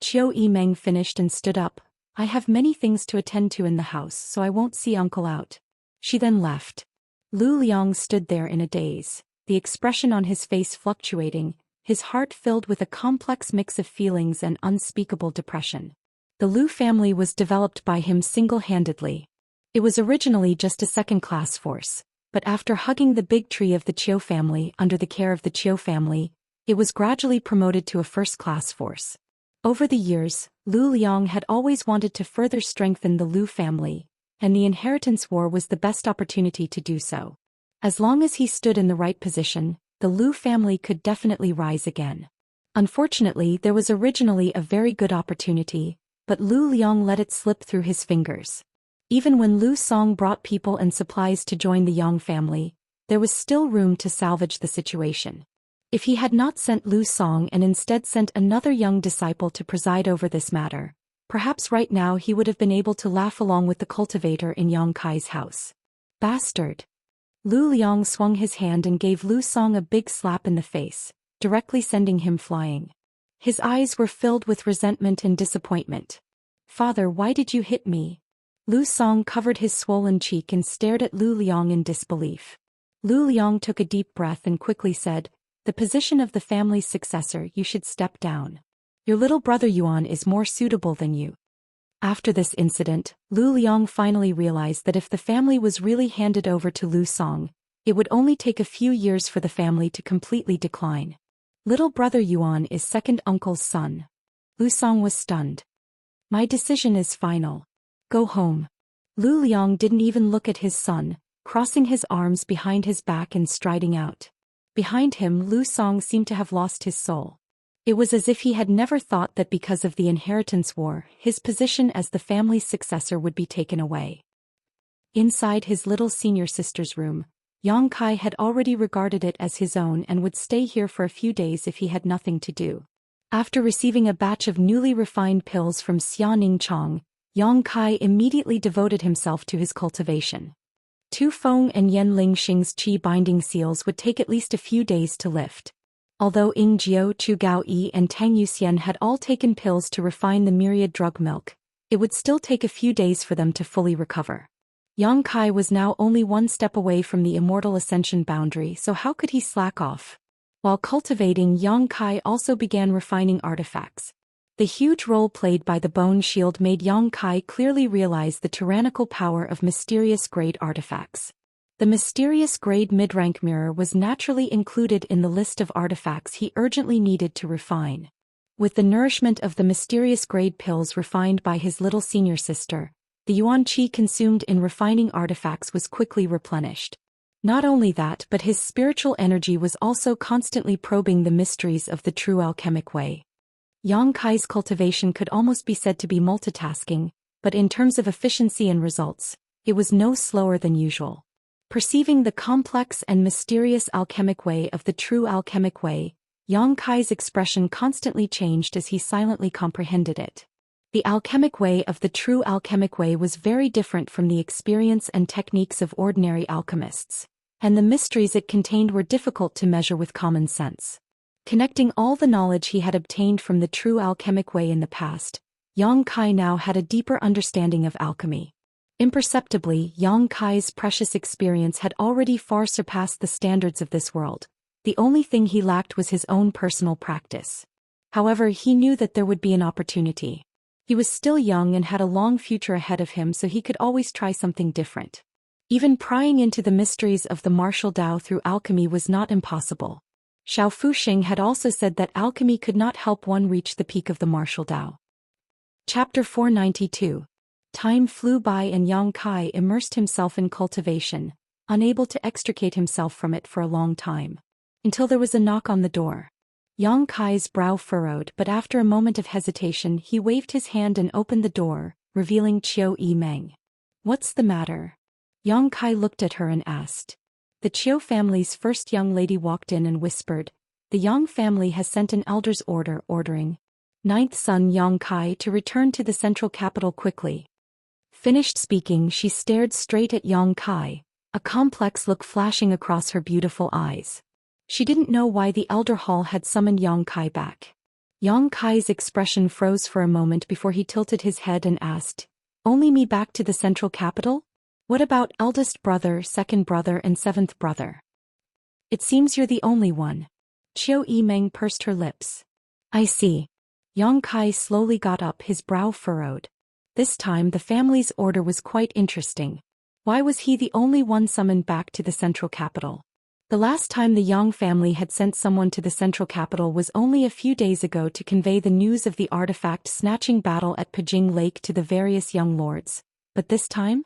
Qiu Yimeng finished and stood up. I have many things to attend to in the house, so I won't see uncle out. She then left. Lu Liang stood there in a daze, the expression on his face fluctuating, his heart filled with a complex mix of feelings and unspeakable depression. The Lu family was developed by him single-handedly. It was originally just a second-class force, but after hugging the big tree of the Qiu family under the care of the Qiu family, it was gradually promoted to a first-class force. Over the years, Lu Liang had always wanted to further strengthen the Lu family, and the inheritance war was the best opportunity to do so. As long as he stood in the right position, the Lu family could definitely rise again. Unfortunately, there was originally a very good opportunity, but Lu Liang let it slip through his fingers. Even when Lu Song brought people and supplies to join the Yang family, there was still room to salvage the situation. If he had not sent Lu Song and instead sent another young disciple to preside over this matter, perhaps right now he would have been able to laugh along with the cultivator in Yang Kai's house. Bastard! Lu Liang swung his hand and gave Lu Song a big slap in the face, directly sending him flying. His eyes were filled with resentment and disappointment. Father, why did you hit me? Lu Song covered his swollen cheek and stared at Lu Liang in disbelief. Lu Liang took a deep breath and quickly said, the position of the family's successor, you should step down. Your little brother Yuan is more suitable than you. After this incident, Lu Liang finally realized that if the family was really handed over to Lu Song, it would only take a few years for the family to completely decline. Little brother Yuan is second uncle's son. Lu Song was stunned. My decision is final. Go home. Lu Liang didn't even look at his son, crossing his arms behind his back and striding out. Behind him, Lu Song seemed to have lost his soul. It was as if he had never thought that because of the inheritance war, his position as the family's successor would be taken away. Inside his little senior sister's room, Yang Kai had already regarded it as his own and would stay here for a few days if he had nothing to do. After receiving a batch of newly refined pills from Xia Chong, Yang Kai immediately devoted himself to his cultivation. Tu Feng and Yen Ling Xing's qi binding seals would take at least a few days to lift. Although Ying Jiao, Chu Gao Yi and Tang Yuxian had all taken pills to refine the myriad drug milk, it would still take a few days for them to fully recover. Yang Kai was now only one step away from the immortal ascension boundary, so how could he slack off? While cultivating, Yang Kai also began refining artifacts. The huge role played by the bone shield made Yang Kai clearly realize the tyrannical power of mysterious grade artifacts. The mysterious grade mid-rank mirror was naturally included in the list of artifacts he urgently needed to refine. With the nourishment of the mysterious grade pills refined by his little senior sister, the yuan qi consumed in refining artifacts was quickly replenished. Not only that, but his spiritual energy was also constantly probing the mysteries of the true alchemic way. Yang Kai's cultivation could almost be said to be multitasking, but in terms of efficiency and results, it was no slower than usual. Perceiving the complex and mysterious alchemic way of the true alchemic way, Yang Kai's expression constantly changed as he silently comprehended it. The alchemic way of the true alchemic way was very different from the experience and techniques of ordinary alchemists, and the mysteries it contained were difficult to measure with common sense. Connecting all the knowledge he had obtained from the true alchemic way in the past, Yang Kai now had a deeper understanding of alchemy. Imperceptibly, Yang Kai's precious experience had already far surpassed the standards of this world. The only thing he lacked was his own personal practice. However, he knew that there would be an opportunity. He was still young and had a long future ahead of him, so he could always try something different. Even prying into the mysteries of the martial Dao through alchemy was not impossible. Xiao Fuxing had also said that alchemy could not help one reach the peak of the martial Dao. Chapter 492. Time flew by and Yang Kai immersed himself in cultivation, unable to extricate himself from it for a long time. Until there was a knock on the door. Yang Kai's brow furrowed, but after a moment of hesitation he waved his hand and opened the door, revealing Qiu Yimeng. "What's the matter?" Yang Kai looked at her and asked. The Qiu family's first young lady walked in and whispered, "The Yang family has sent an elder's order ordering ninth son Yang Kai to return to the central capital quickly." Finished speaking, she stared straight at Yang Kai, a complex look flashing across her beautiful eyes. She didn't know why the elder hall had summoned Yang Kai back. Yang Kai's expression froze for a moment before he tilted his head and asked, "Only me back to the central capital? What about eldest brother, second brother and seventh brother?" "It seems you're the only one." Qiu Yimeng pursed her lips. "I see." Yang Kai slowly got up, his brow furrowed. This time the family's order was quite interesting. Why was he the only one summoned back to the central capital? The last time the Yang family had sent someone to the central capital was only a few days ago to convey the news of the artifact-snatching battle at Pijing Lake to the various young lords. But this time?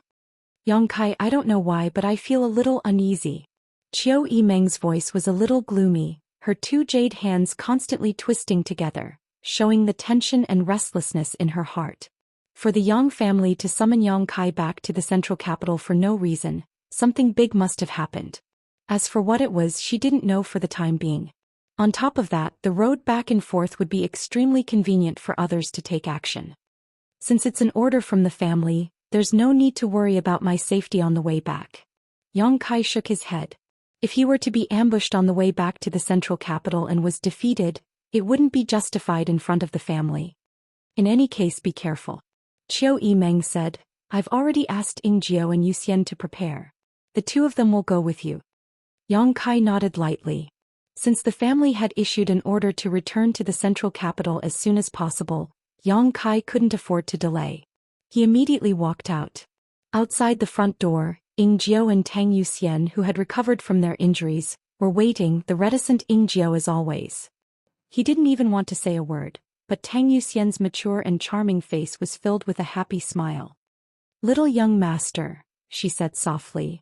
"Yang Kai, I don't know why, but I feel a little uneasy." Qiu Yimeng's voice was a little gloomy, her two jade hands constantly twisting together, showing the tension and restlessness in her heart. For the Yang family to summon Yang Kai back to the central capital for no reason, something big must have happened. As for what it was, she didn't know for the time being. On top of that, the road back and forth would be extremely convenient for others to take action. "Since it's an order from the family, there's no need to worry about my safety on the way back." Yang Kai shook his head. If he were to be ambushed on the way back to the central capital and was defeated, it wouldn't be justified in front of the family. "In any case, be careful." Qiu Yimeng said, "I've already asked Ingjiu and Yuxian to prepare. The two of them will go with you." Yang Kai nodded lightly. Since the family had issued an order to return to the central capital as soon as possible, Yang Kai couldn't afford to delay. He immediately walked out. Outside the front door, Ingjiu and Tang Yuxian, who had recovered from their injuries, were waiting, the reticent Ingjiu as always. He didn't even want to say a word, but Tang Yuxian's mature and charming face was filled with a happy smile. "Little young master," she said softly.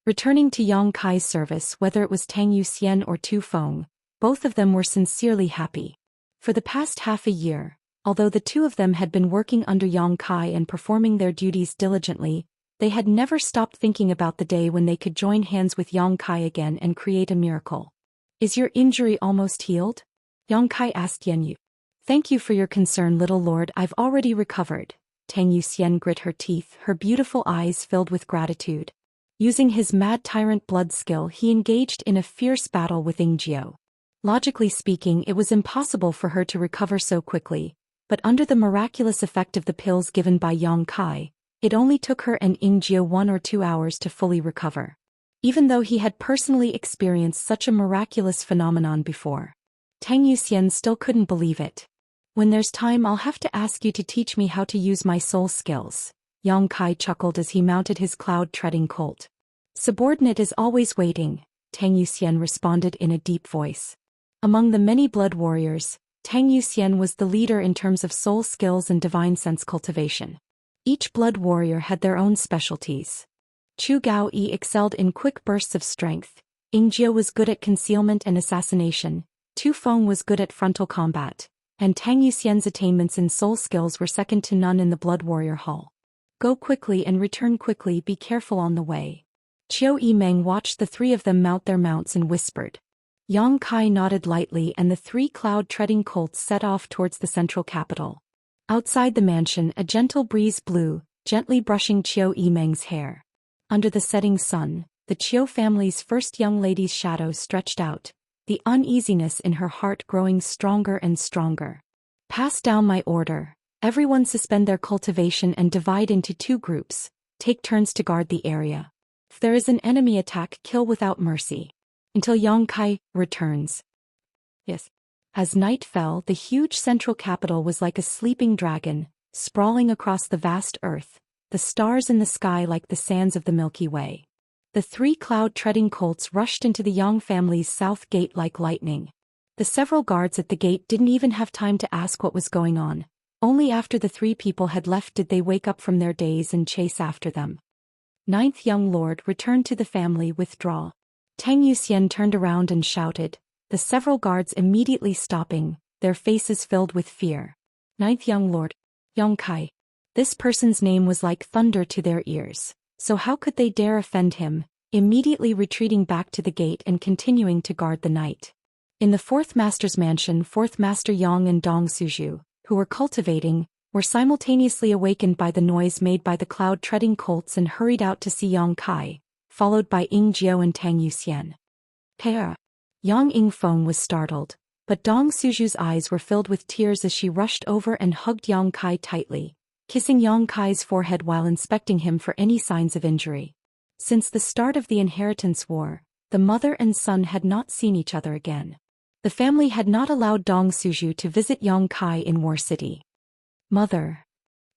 Returning to Yang Kai's service, whether it was Tang Yuxian or Tu Feng, both of them were sincerely happy. For the past half a year, although the two of them had been working under Yang Kai and performing their duties diligently, they had never stopped thinking about the day when they could join hands with Yang Kai again and create a miracle. "Is your injury almost healed?" Yang Kai asked Yan Yu. "Thank you for your concern, little lord, I've already recovered." Tang Yuxian grit her teeth, her beautiful eyes filled with gratitude. Using his mad tyrant blood skill, he engaged in a fierce battle with Ingjiu. Logically speaking, it was impossible for her to recover so quickly, but under the miraculous effect of the pills given by Yang Kai, it only took her and Ingjiu 1 or 2 hours to fully recover. Even though he had personally experienced such a miraculous phenomenon before, Tang Yuxian still couldn't believe it. "When there's time, I'll have to ask you to teach me how to use my soul skills." Yang Kai chuckled as he mounted his cloud-treading colt. "Subordinate is always waiting," Tang Yuxian responded in a deep voice. Among the many blood warriors, Tang Yuxian was the leader in terms of soul skills and divine sense cultivation. Each blood warrior had their own specialties. Chu Gao-yi excelled in quick bursts of strength, Ingjiu was good at concealment and assassination, Tu Feng was good at frontal combat, and Tang Yuxian's attainments in soul skills were second to none in the Blood Warrior Hall. Go quickly and return quickly, be careful on the way. Qiu Yimeng watched the three of them mount their mounts and whispered. Yang Kai nodded lightly and the three cloud-treading colts set off towards the central capital. Outside the mansion a gentle breeze blew, gently brushing Qiu Yimeng's hair. Under the setting sun, the Qiu family's first young lady's shadow stretched out, the uneasiness in her heart growing stronger and stronger. Pass down my order. Everyone suspend their cultivation and divide into 2 groups, take turns to guard the area. If there is an enemy attack, kill without mercy. Until Yang Kai returns. Yes. As night fell, the huge central capital was like a sleeping dragon, sprawling across the vast earth, the stars in the sky like the sands of the Milky Way. The 3 cloud-treading colts rushed into the Yang family's south gate like lightning. The several guards at the gate didn't even have time to ask what was going on. Only after the 3 people had left did they wake up from their daze and chase after them. 9th young lord returned to the family, withdraw. Tang Yuxian turned around and shouted, the several guards immediately stopping, their faces filled with fear. 9th young lord, Yang Kai. This person's name was like thunder to their ears, so how could they dare offend him, immediately retreating back to the gate and continuing to guard the night. In the 4th master's mansion, 4th master Yang and Dong Suju, who were cultivating, were simultaneously awakened by the noise made by the cloud-treading colts and hurried out to see Yang Kai, followed by Ying Jiao and Tang Yuxian. Pera. Yang Yingfeng was startled, but Dong Suju's eyes were filled with tears as she rushed over and hugged Yang Kai tightly, kissing Yang Kai's forehead while inspecting him for any signs of injury. Since the start of the inheritance war, the mother and son had not seen each other again. The family had not allowed Dong Suju to visit Yang Kai in War City. Mother.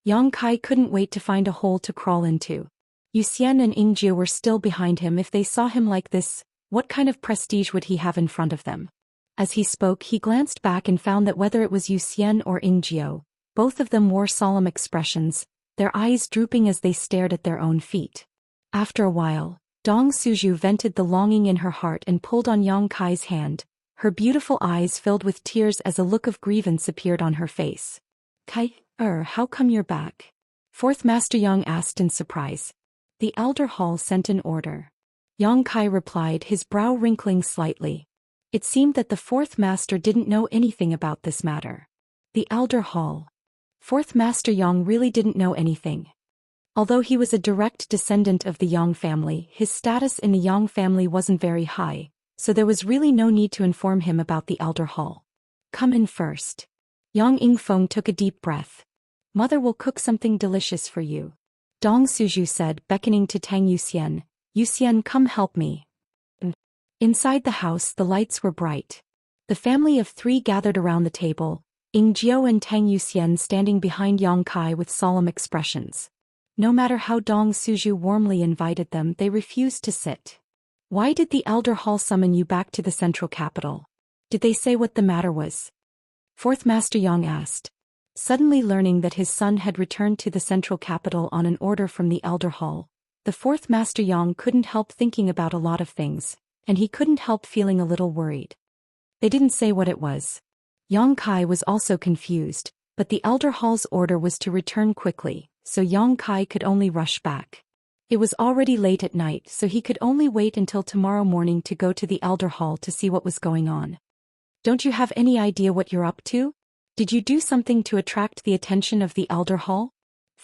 Yang Kai couldn't wait to find a hole to crawl into. Yuxian and Yingjiu were still behind him. If they saw him like this, what kind of prestige would he have in front of them? As he spoke, he glanced back and found that whether it was Yuxian or Yingjiu, both of them wore solemn expressions, their eyes drooping as they stared at their own feet. After a while, Dong Suju vented the longing in her heart and pulled on Yang Kai's hand, her beautiful eyes filled with tears as a look of grievance appeared on her face. Kai, how come you're back? 4th Master Yang asked in surprise. The Elder Hall sent an order. Yang Kai replied, his brow wrinkling slightly. It seemed that the 4th Master didn't know anything about this matter. The Elder Hall. 4th Master Yang really didn't know anything. Although he was a direct descendant of the Yang family, his status in the Yang family wasn't very high, so there was really no need to inform him about the Elder Hall. Come in first. Yang Yingfeng took a deep breath. Mother will cook something delicious for you. Dong Suju said, beckoning to Tang Yuxian. Yuxian, come help me. Inside the house the lights were bright. The family of 3 gathered around the table, Yingjiu and Tang Yuxian standing behind Yang Kai with solemn expressions. No matter how Dong Suju warmly invited them, they refused to sit. Why did the Elder Hall summon you back to the central capital? Did they say what the matter was? 4th Master Yang asked. Suddenly learning that his son had returned to the central capital on an order from the Elder Hall, the 4th Master Yang couldn't help thinking about a lot of things, and he couldn't help feeling a little worried. They didn't say what it was. Yang Kai was also confused, but the Elder Hall's order was to return quickly, so Yang Kai could only rush back. It was already late at night, so he could only wait until tomorrow morning to go to the Elder Hall to see what was going on. Don't you have any idea what you're up to? Did you do something to attract the attention of the Elder Hall?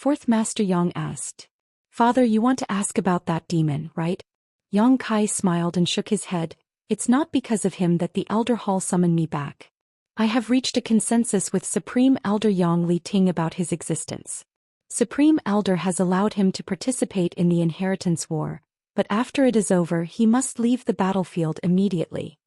4th Master Yang asked. Father, you want to ask about that demon, right? Yang Kai smiled and shook his head. It's not because of him that the Elder Hall summoned me back. I have reached a consensus with Supreme Elder Yang Li Ting about his existence. Supreme Elder has allowed him to participate in the inheritance war, but after it is over he must leave the battlefield immediately.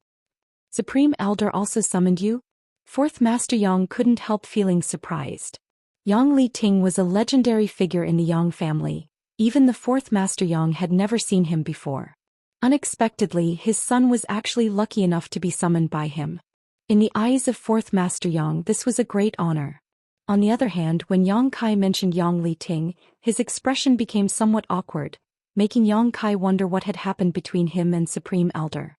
Supreme Elder also summoned you? 4th Master Yang couldn't help feeling surprised. Yang Li Ting was a legendary figure in the Yang family. Even the 4th Master Yang had never seen him before. Unexpectedly, his son was actually lucky enough to be summoned by him. In the eyes of 4th Master Yang, this was a great honor. On the other hand, when Yang Kai mentioned Yang Li Ting, his expression became somewhat awkward, making Yang Kai wonder what had happened between him and Supreme Elder.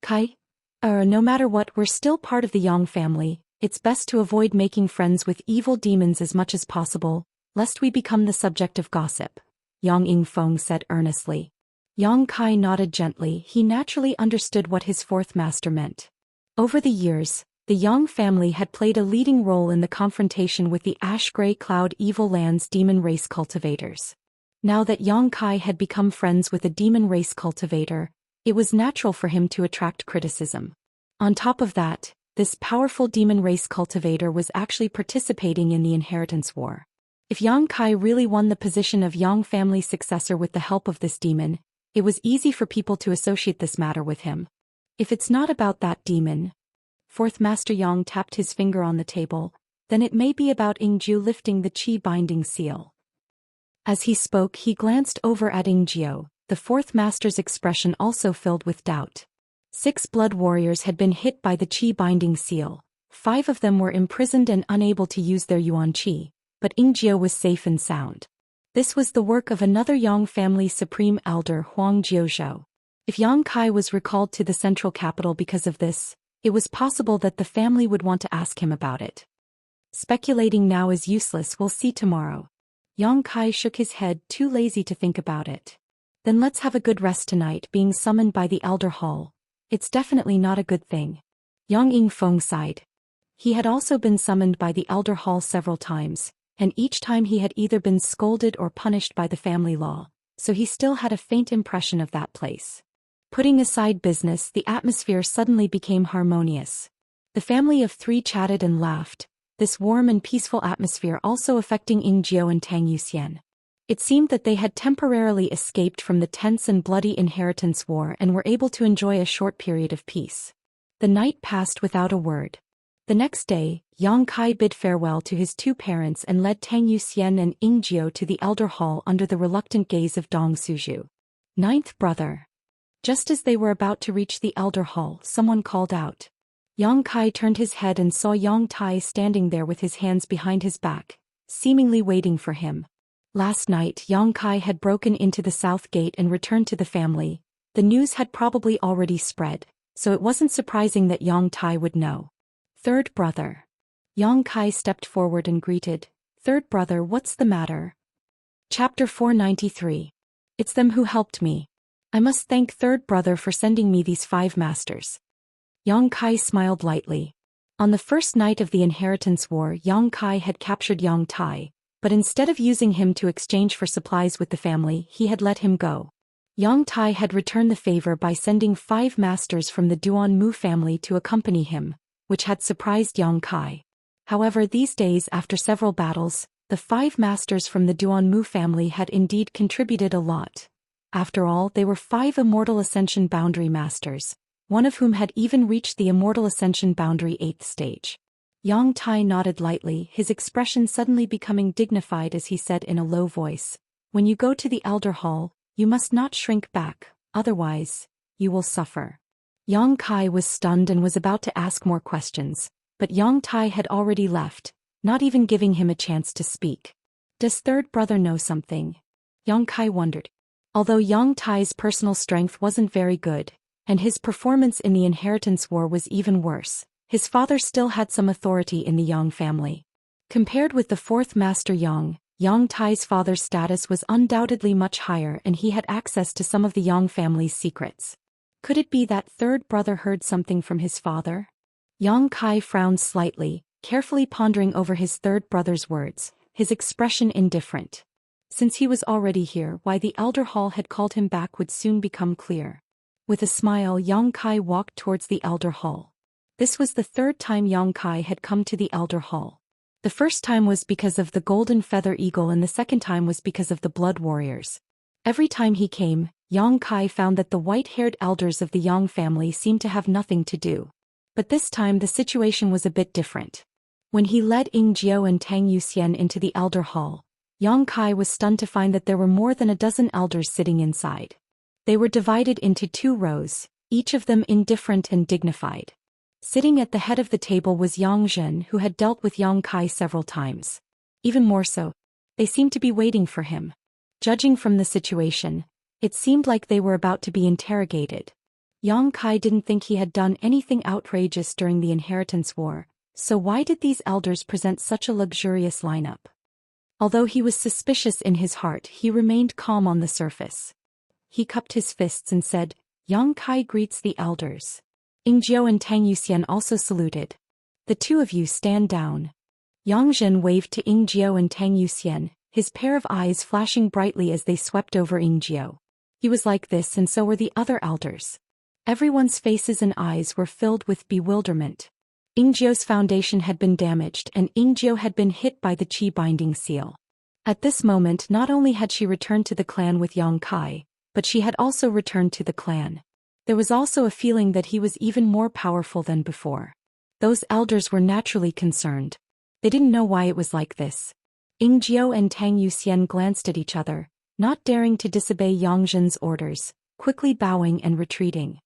Kai? No matter what, we're still part of the Yang family. It's best to avoid making friends with evil demons as much as possible, lest we become the subject of gossip, Yang Yingfeng said earnestly. Yang Kai nodded gently. He naturally understood what his fourth master meant. Over the years, the Yang family had played a leading role in the confrontation with the Ash-Gray Cloud Evil Land's demon race cultivators. Now that Yang Kai had become friends with a demon race cultivator, it was natural for him to attract criticism. On top of that, this powerful demon race cultivator was actually participating in the inheritance war. If Yang Kai really won the position of Yang family's successor with the help of this demon, it was easy for people to associate this matter with him. If it's not about that demon, Fourth Master Yang tapped his finger on the table, then it may be about Ingjiu lifting the Qi binding seal. As he spoke, he glanced over at Ingjiu. The fourth master's expression also filled with doubt. 6 blood warriors had been hit by the Qi binding seal. 5 of them were imprisoned and unable to use their Yuan Qi, but Ingjiu was safe and sound. This was the work of another Yang family supreme elder, Huang Jiuzhou. If Yang Kai was recalled to the central capital because of this, it was possible that the family would want to ask him about it. Speculating now is useless. We'll see tomorrow. Yang Kai shook his head, too lazy to think about it. Then let's have a good rest tonight. Being summoned by the Elder Hall, it's definitely not a good thing. Yang Yingfeng sighed. He had also been summoned by the Elder Hall several times, and each time he had either been scolded or punished by the family law, so he still had a faint impression of that place. Putting aside business, the atmosphere suddenly became harmonious. The family of 3 chatted and laughed, this warm and peaceful atmosphere also affecting Ingjiu and Tang Yuxian. It seemed that they had temporarily escaped from the tense and bloody inheritance war and were able to enjoy a short period of peace. The night passed without a word. The next day, Yang Kai bid farewell to his 2 parents and led Tang Yuxian and Ingjiu to the Elder Hall under the reluctant gaze of Dong Suzhu. 9th brother. Just as they were about to reach the Elder Hall, someone called out. Yang Kai turned his head and saw Yang Tai standing there with his hands behind his back, seemingly waiting for him. Last night, Yang Kai had broken into the south gate and returned to the family. The news had probably already spread, so it wasn't surprising that Yang Tai would know. 3rd brother. Yang Kai stepped forward and greeted. 3rd brother, what's the matter? Chapter 493. It's them who helped me. I must thank 3rd brother for sending me these 5 masters. Yang Kai smiled lightly. On the first night of the inheritance war, Yang Kai had captured Yang Tai, but instead of using him to exchange for supplies with the family, he had let him go. Yang Tai had returned the favor by sending 5 masters from the Duan Mu family to accompany him, which had surprised Yang Kai. However, these days after several battles, the 5 masters from the Duan Mu family had indeed contributed a lot. After all, they were 5 Immortal Ascension Boundary Masters, one of whom had even reached the Immortal Ascension Boundary 8th stage. Yang Tai nodded lightly, his expression suddenly becoming dignified as he said in a low voice, "When you go to the Elder Hall, you must not shrink back, otherwise, you will suffer." Yang Kai was stunned and was about to ask more questions, but Yang Tai had already left, not even giving him a chance to speak. Does 3rd brother know something? Yang Kai wondered. Although Yang Tai's personal strength wasn't very good, and his performance in the inheritance war was even worse, his father still had some authority in the Yang family. Compared with the 4th Master Yang Tai's father's status was undoubtedly much higher and he had access to some of the Yang family's secrets. Could it be that 3rd brother heard something from his father? Yang Kai frowned slightly, carefully pondering over his 3rd brother's words, his expression indifferent. Since he was already here, why the Elder Hall had called him back would soon become clear. With a smile, Yang Kai walked towards the Elder Hall. This was the 3rd time Yang Kai had come to the Elder Hall. The first time was because of the Golden Feather Eagle and the second time was because of the Blood Warriors. Every time he came, Yang Kai found that the white-haired elders of the Yang family seemed to have nothing to do. But this time the situation was a bit different. When he led Ingjiu and Tang Yuxian into the Elder Hall, Yang Kai was stunned to find that there were more than a dozen elders sitting inside. They were divided into 2 rows, each of them indifferent and dignified. Sitting at the head of the table was Yang Zhen, who had dealt with Yang Kai several times. Even more so, they seemed to be waiting for him. Judging from the situation, it seemed like they were about to be interrogated. Yang Kai didn't think he had done anything outrageous during the inheritance war, So why did these elders present such a luxurious lineup? Although he was suspicious in his heart, he remained calm on the surface. He cupped his fists and said, Yang Kai greets the elders. Ingjiu and Tang Yuxian also saluted. The two of you stand down. Yang Zhen waved to Ingjiu and Tang Yuxian, his pair of eyes flashing brightly as they swept over Ingjiu. He was like this, and so were the other elders. Everyone's faces and eyes were filled with bewilderment. Ingjiu's foundation had been damaged, and Ingjiu had been hit by the qi binding seal. At this moment, not only had she returned to the clan with Yang Kai, but she had also returned to the clan. There was also a feeling that he was even more powerful than before. Those elders were naturally concerned. They didn't know why it was like this. Ingjiu and Tang Yuxian glanced at each other, not daring to disobey Yang Zhen's orders, quickly bowing and retreating.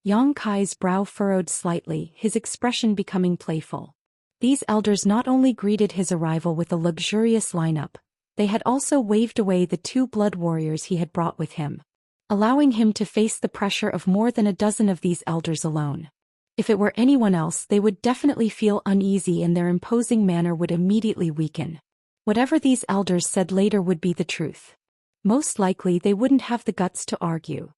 Yang Kai's brow furrowed slightly, his expression becoming playful. These elders not only greeted his arrival with a luxurious lineup, they had also waved away the 2 blood warriors he had brought with him, allowing him to face the pressure of more than a dozen of these elders alone. If it were anyone else, they would definitely feel uneasy and their imposing manner would immediately weaken. Whatever these elders said later would be the truth. Most likely they wouldn't have the guts to argue.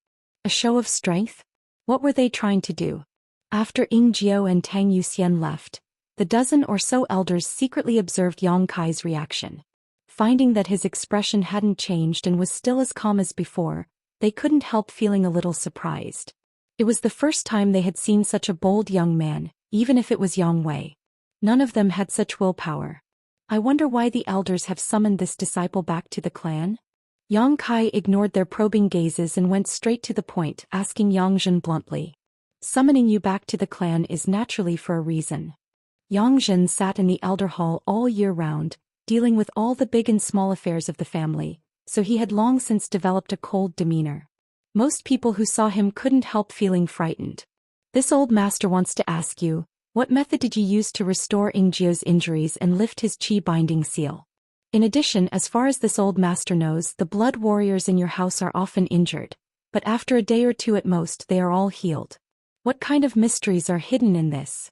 A show of strength? What were they trying to do? After Ingjiu and Tang Yuxian left, the dozen or so elders secretly observed Yang Kai's reaction. Finding that his expression hadn't changed and was still as calm as before, they couldn't help feeling a little surprised. It was the first time they had seen such a bold young man, even if it was Yang Wei. None of them had such willpower. I wonder why the elders have summoned this disciple back to the clan? Yang Kai ignored their probing gazes and went straight to the point, asking Yang Zhen bluntly. Summoning you back to the clan is naturally for a reason. Yang Zhen sat in the elder hall all year round, dealing with all the big and small affairs of the family, so he had long since developed a cold demeanor. Most people who saw him couldn't help feeling frightened. This old master wants to ask you, what method did you use to restore Ingjiu's injuries and lift his qi binding seal? In addition, as far as this old master knows, the blood warriors in your house are often injured, but after a day or two at most they are all healed. What kind of mysteries are hidden in this?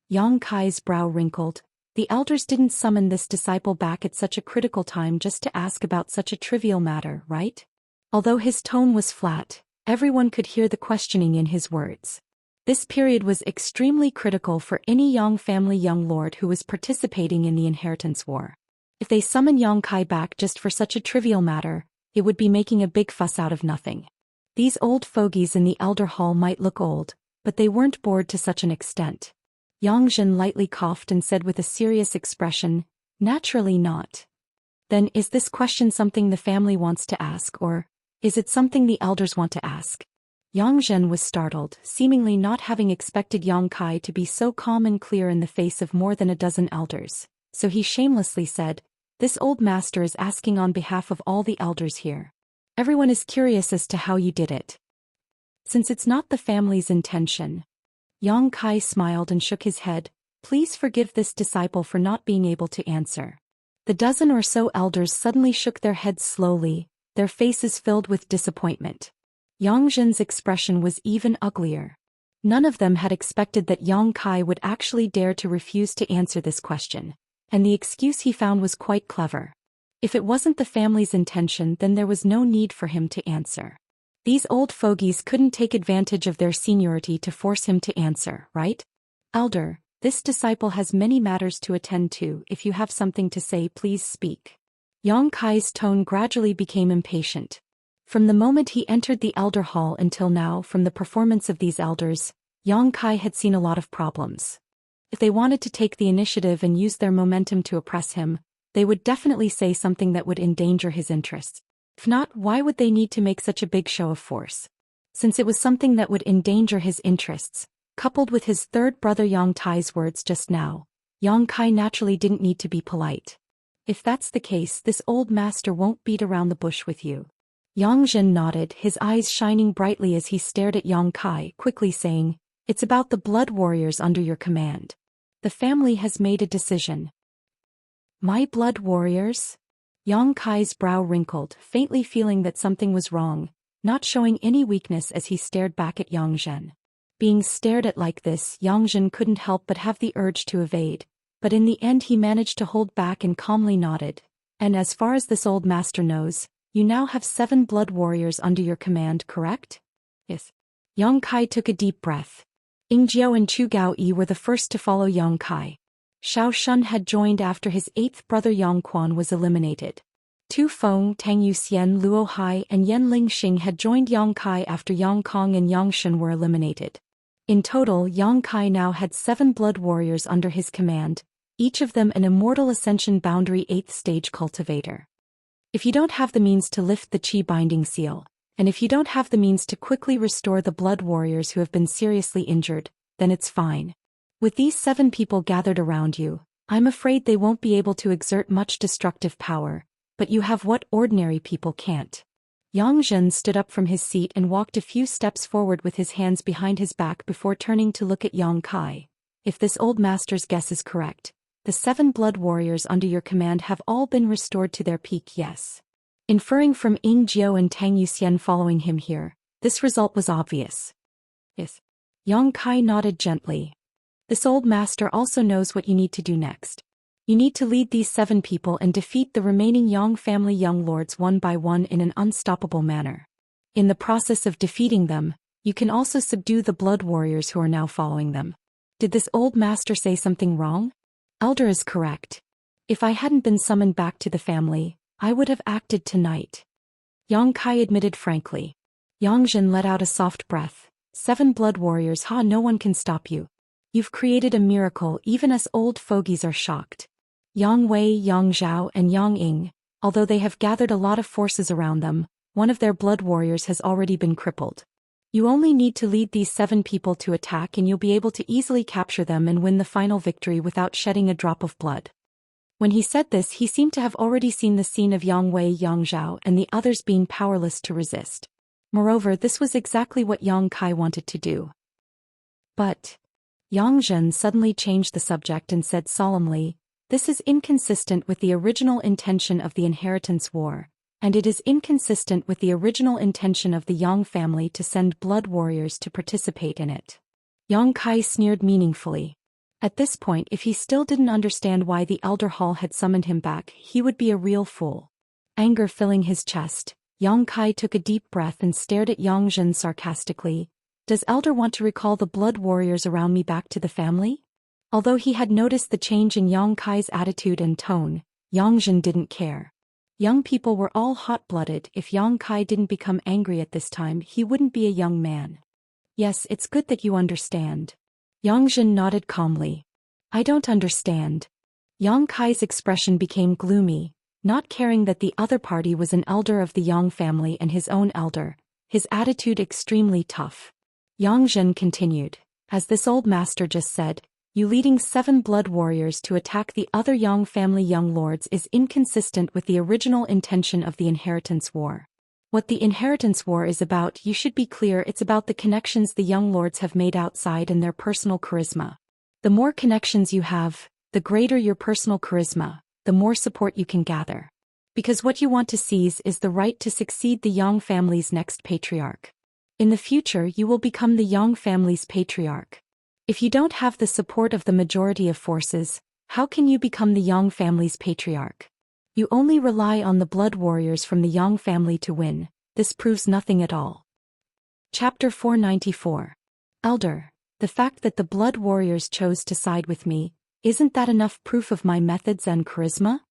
Yang Kai's brow wrinkled. The elders didn't summon this disciple back at such a critical time just to ask about such a trivial matter, right? Although his tone was flat, everyone could hear the questioning in his words. This period was extremely critical for any Yang family young lord who was participating in the inheritance war. If they summon Yang Kai back just for such a trivial matter, it would be making a big fuss out of nothing. These old fogies in the elder hall might look old, but they weren't bored to such an extent. Yang Zhen lightly coughed and said with a serious expression, naturally not. Then is this question something the family wants to ask, or is it something the elders want to ask? Yang Zhen was startled, seemingly not having expected Yang Kai to be so calm and clear in the face of more than a dozen elders, so he shamelessly said, this old master is asking on behalf of all the elders here. Everyone is curious as to how you did it. Since it's not the family's intention. Yang Kai smiled and shook his head, please forgive this disciple for not being able to answer. The dozen or so elders suddenly shook their heads slowly, their faces filled with disappointment. Yang Zhen's expression was even uglier. None of them had expected that Yang Kai would actually dare to refuse to answer this question, and the excuse he found was quite clever. If it wasn't the family's intention, then there was no need for him to answer. These old fogies couldn't take advantage of their seniority to force him to answer, right? Elder, this disciple has many matters to attend to. If you have something to say, please speak. Yang Kai's tone gradually became impatient. From the moment he entered the elder hall until now, from the performance of these elders, Yang Kai had seen a lot of problems. If they wanted to take the initiative and use their momentum to oppress him, they would definitely say something that would endanger his interests. If not, why would they need to make such a big show of force? Since it was something that would endanger his interests, coupled with his third brother Yang Tai's words just now, Yang Kai naturally didn't need to be polite. If that's the case, this old master won't beat around the bush with you. Yang Zhen nodded, his eyes shining brightly as he stared at Yang Kai, quickly saying, it's about the blood warriors under your command. The family has made a decision. My blood warriors? Yang Kai's brow wrinkled, faintly feeling that something was wrong, not showing any weakness as he stared back at Yang Zhen. Being stared at like this, Zhou couldn't help but have the urge to evade, but in the end he managed to hold back and calmly nodded. And as far as this old master knows, you now have 7 blood warriors under your command, correct? Yes. Yang Kai took a deep breath. Ingjiao and Chu Gaoyi were the first to follow Yang Kai. Xiao Shun had joined after his 8th brother Yang Quan was eliminated. Tu Feng, Tang Yuxian, Luo Hai and Yan Lingxing had joined Yang Kai after Yang Kong and Yang Shen were eliminated. In total, Yang Kai now had 7 blood warriors under his command, each of them an Immortal Ascension Boundary 8th stage cultivator. If you don't have the means to lift the Qi binding seal, and if you don't have the means to quickly restore the blood warriors who have been seriously injured, then it's fine. With these 7 people gathered around you, I'm afraid they won't be able to exert much destructive power, but you have what ordinary people can't. Yang Zhen stood up from his seat and walked a few steps forward with his hands behind his back before turning to look at Yang Kai. If this old master's guess is correct, the 7 blood warriors under your command have all been restored to their peak, yes. Inferring from Ying Jiao and Tang Yuxian following him here, this result was obvious. Yes. Yang Kai nodded gently. This old master also knows what you need to do next. You need to lead these 7 people and defeat the remaining Yang family young lords one by one in an unstoppable manner. In the process of defeating them, you can also subdue the blood warriors who are now following them. Did this old master say something wrong? Elder is correct. If I hadn't been summoned back to the family, I would have acted tonight. Yang Kai admitted frankly. Yang Zhen let out a soft breath. 7 blood warriors, no one can stop you. You've created a miracle, even us old fogies are shocked. Yang Wei, Yang Zhao and Yang Ying, although they have gathered a lot of forces around them, one of their blood warriors has already been crippled. You only need to lead these 7 people to attack and you'll be able to easily capture them and win the final victory without shedding a drop of blood. When he said this, he seemed to have already seen the scene of Yang Wei, Yang Zhao and the others being powerless to resist. Moreover, this was exactly what Yang Kai wanted to do. But Yang Zhen suddenly changed the subject and said solemnly, "This is inconsistent with the original intention of the Inheritance War, and it is inconsistent with the original intention of the Yang family to send blood warriors to participate in it." Yang Kai sneered meaningfully. At this point, if he still didn't understand why the Elder Hall had summoned him back, he would be a real fool. Anger filling his chest, Yang Kai took a deep breath and stared at Yang Zhen sarcastically. Does Elder want to recall the blood warriors around me back to the family? Although he had noticed the change in Yang Kai's attitude and tone, Yang Zhen didn't care. Young people were all hot-blooded. If Yang Kai didn't become angry at this time, he wouldn't be a young man. Yes, it's good that you understand. Yang Zhen nodded calmly. I don't understand. Yang Kai's expression became gloomy, not caring that the other party was an elder of the Yang family and his own elder, his attitude extremely tough. Yang Zhen continued, as this old master just said, you leading 7 blood warriors to attack the other Yang family young lords is inconsistent with the original intention of the Inheritance War. What the Inheritance War is about, you should be clear, it's about the connections the young lords have made outside and their personal charisma. The more connections you have, the greater your personal charisma, the more support you can gather. Because what you want to seize is the right to succeed the Yang family's next patriarch. In the future, you will become the Yang family's patriarch. If you don't have the support of the majority of forces, how can you become the Yang family's patriarch? You only rely on the blood warriors from the Yang family to win. This proves nothing at all. Chapter 494. Elder, the fact that the blood warriors chose to side with me, isn't that enough proof of my methods and charisma?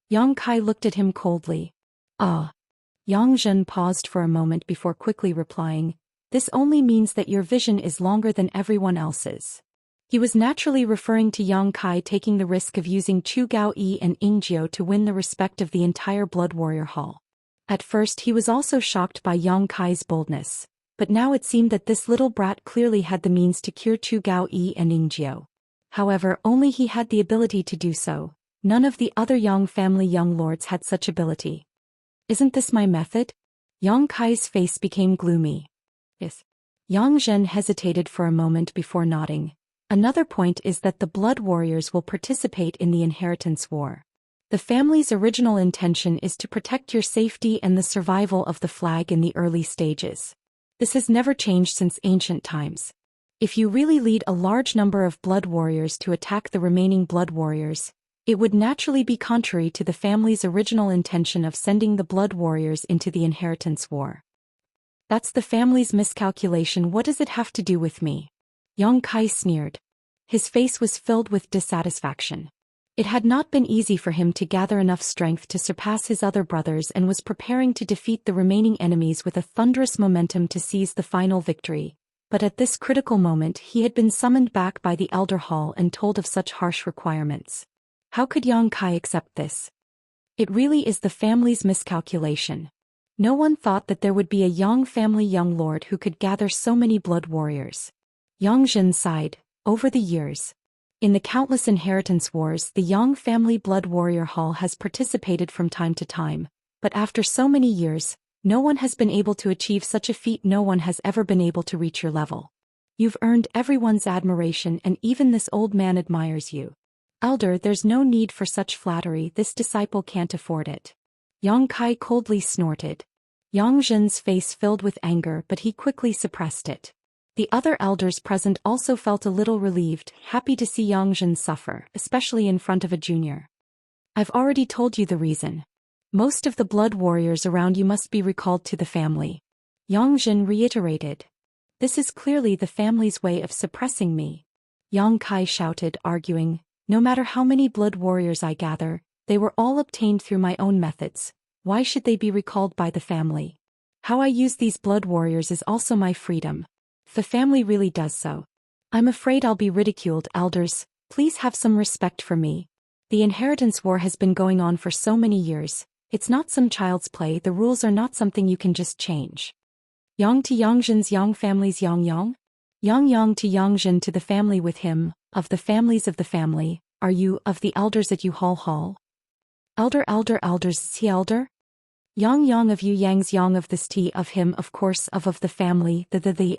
Yang Kai looked at him coldly. Yang Zhen paused for a moment before quickly replying, this only means that your vision is longer than everyone else's. He was naturally referring to Yang Kai taking the risk of using Chu Gaoyi and Ying Jiao to win the respect of the entire Blood Warrior Hall. At first he was also shocked by Yang Kai's boldness, but now it seemed that this little brat clearly had the means to cure Chu Gaoyi and Ying Jiao. However, only he had the ability to do so. None of the other Yang family young lords had such ability. Isn't this my method? Yang Kai's face became gloomy. Yes. Yang Zhen hesitated for a moment before nodding. Another point is that the blood warriors will participate in the Inheritance War. The family's original intention is to protect your safety and the survival of the flag in the early stages. This has never changed since ancient times. If you really lead a large number of blood warriors to attack the remaining blood warriors, it would naturally be contrary to the family's original intention of sending the blood warriors into the inheritance war. That's the family's miscalculation. What does it have to do with me? Yang Kai sneered. His face was filled with dissatisfaction. It had not been easy for him to gather enough strength to surpass his other brothers and was preparing to defeat the remaining enemies with a thunderous momentum to seize the final victory. But at this critical moment he had been summoned back by the Elder Hall and told of such harsh requirements. How could Yang Kai accept this? It really is the family's miscalculation. No one thought that there would be a Yang family young lord who could gather so many blood warriors. Yang Jin sighed. Over the years, in the countless inheritance wars, the Yang family blood warrior hall has participated from time to time, but after so many years, no one has been able to achieve such a feat. No one has ever been able to reach your level. You've earned everyone's admiration and even this old man admires you. Elder, there's no need for such flattery. This disciple can't afford it. Yang Kai coldly snorted. Yang Jin's face filled with anger, but he quickly suppressed it. The other elders present also felt a little relieved, happy to see Yang Jin suffer, especially in front of a junior. I've already told you the reason. Most of the blood warriors around you must be recalled to the family. Yang Jin reiterated. This is clearly the family's way of suppressing me. Yang Kai shouted, arguing, no matter how many blood warriors I gather, they were all obtained through my own methods. Why should they be recalled by the family? How I use these blood warriors is also my freedom. If the family really does so, I'm afraid I'll be ridiculed. Elders, please have some respect for me. The inheritance war has been going on for so many years. It's not some child's play. The rules are not something you can just change. Yang to Yang Jin's Yang family's Yang Yang? Yang to Yang Jin to the family with him, of the families of the family, are you, of the elders at Hall? Elders, is he elder? Yang of Yu Yang's Yang of this T of him of course of the family, the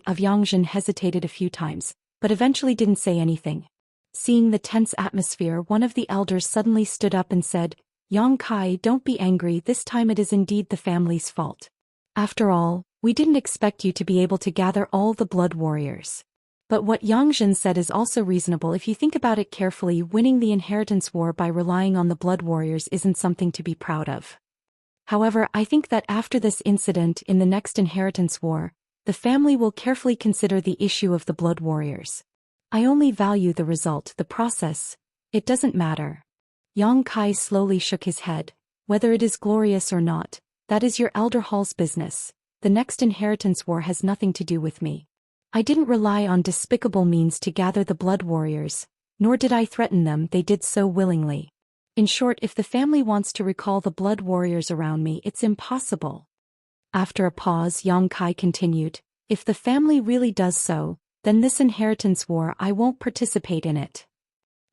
of Yang Jin hesitated a few times, but eventually didn't say anything. Seeing the tense atmosphere, one of the elders suddenly stood up and said, Yang Kai, don't be angry, this time it is indeed the family's fault. After all, we didn't expect you to be able to gather all the blood warriors. But what Yang Jin said is also reasonable if you think about it carefully. Winning the inheritance war by relying on the blood warriors isn't something to be proud of. However, I think that after this incident in the next inheritance war, the family will carefully consider the issue of the blood warriors. I only value the result, the process. It doesn't matter. Yang Kai slowly shook his head. Whether it is glorious or not, that is your Elder Hall's business. The next inheritance war has nothing to do with me. I didn't rely on despicable means to gather the blood warriors, nor did I threaten them. They did so willingly. In short, if the family wants to recall the blood warriors around me, it's impossible. After a pause, Yang Kai continued, if the family really does so, then this inheritance war I won't participate in it.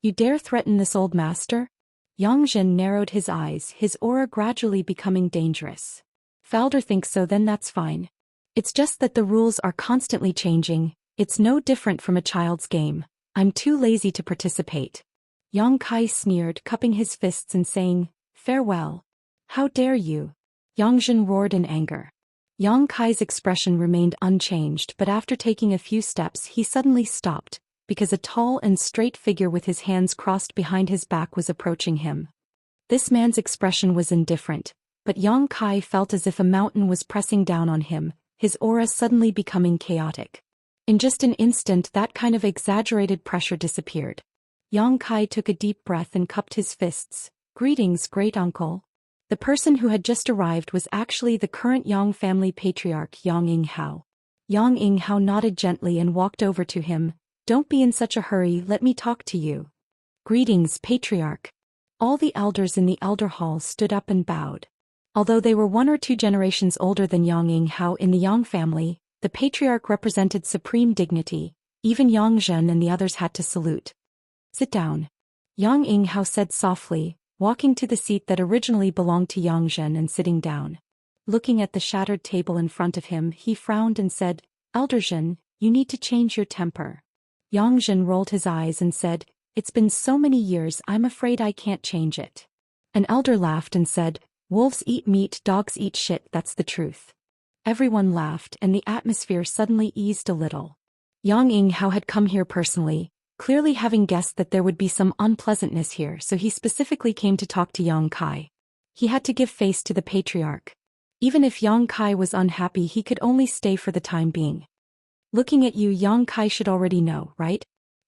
You dare threaten this old master? Yang Jin narrowed his eyes, his aura gradually becoming dangerous. If Elder thinks so, then that's fine. It's just that the rules are constantly changing. It's no different from a child's game. I'm too lazy to participate. Yang Kai sneered, cupping his fists and saying, farewell. How dare you? Yang Jin roared in anger. Yang Kai's expression remained unchanged, but after taking a few steps he suddenly stopped, because a tall and straight figure with his hands crossed behind his back was approaching him. This man's expression was indifferent, but Yang Kai felt as if a mountain was pressing down on him, his aura suddenly becoming chaotic. In just an instant that kind of exaggerated pressure disappeared. Yang Kai took a deep breath and cupped his fists. Greetings, great uncle. The person who had just arrived was actually the current Yang family patriarch Yang Yinghao. Yang Yinghao nodded gently and walked over to him. Don't be in such a hurry, let me talk to you. Greetings, patriarch. All the elders in the Elder Hall stood up and bowed. Although they were 1 or 2 generations older than Yang Yinghao in the Yang family, the patriarch represented supreme dignity. Even Yang Zhen and the others had to salute. Sit down. Yang Yinghao said softly, walking to the seat that originally belonged to Yang Zhen and sitting down. Looking at the shattered table in front of him, he frowned and said, Elder Zhen, you need to change your temper. Yang Zhen rolled his eyes and said, it's been so many years, I'm afraid I can't change it. An elder laughed and said, wolves eat meat, dogs eat shit, that's the truth. Everyone laughed and the atmosphere suddenly eased a little. Yang Yinghao had come here personally, clearly having guessed that there would be some unpleasantness here, so he specifically came to talk to Yang Kai. He had to give face to the patriarch. Even if Yang Kai was unhappy, he could only stay for the time being. Looking at you, Yang Kai should already know, right?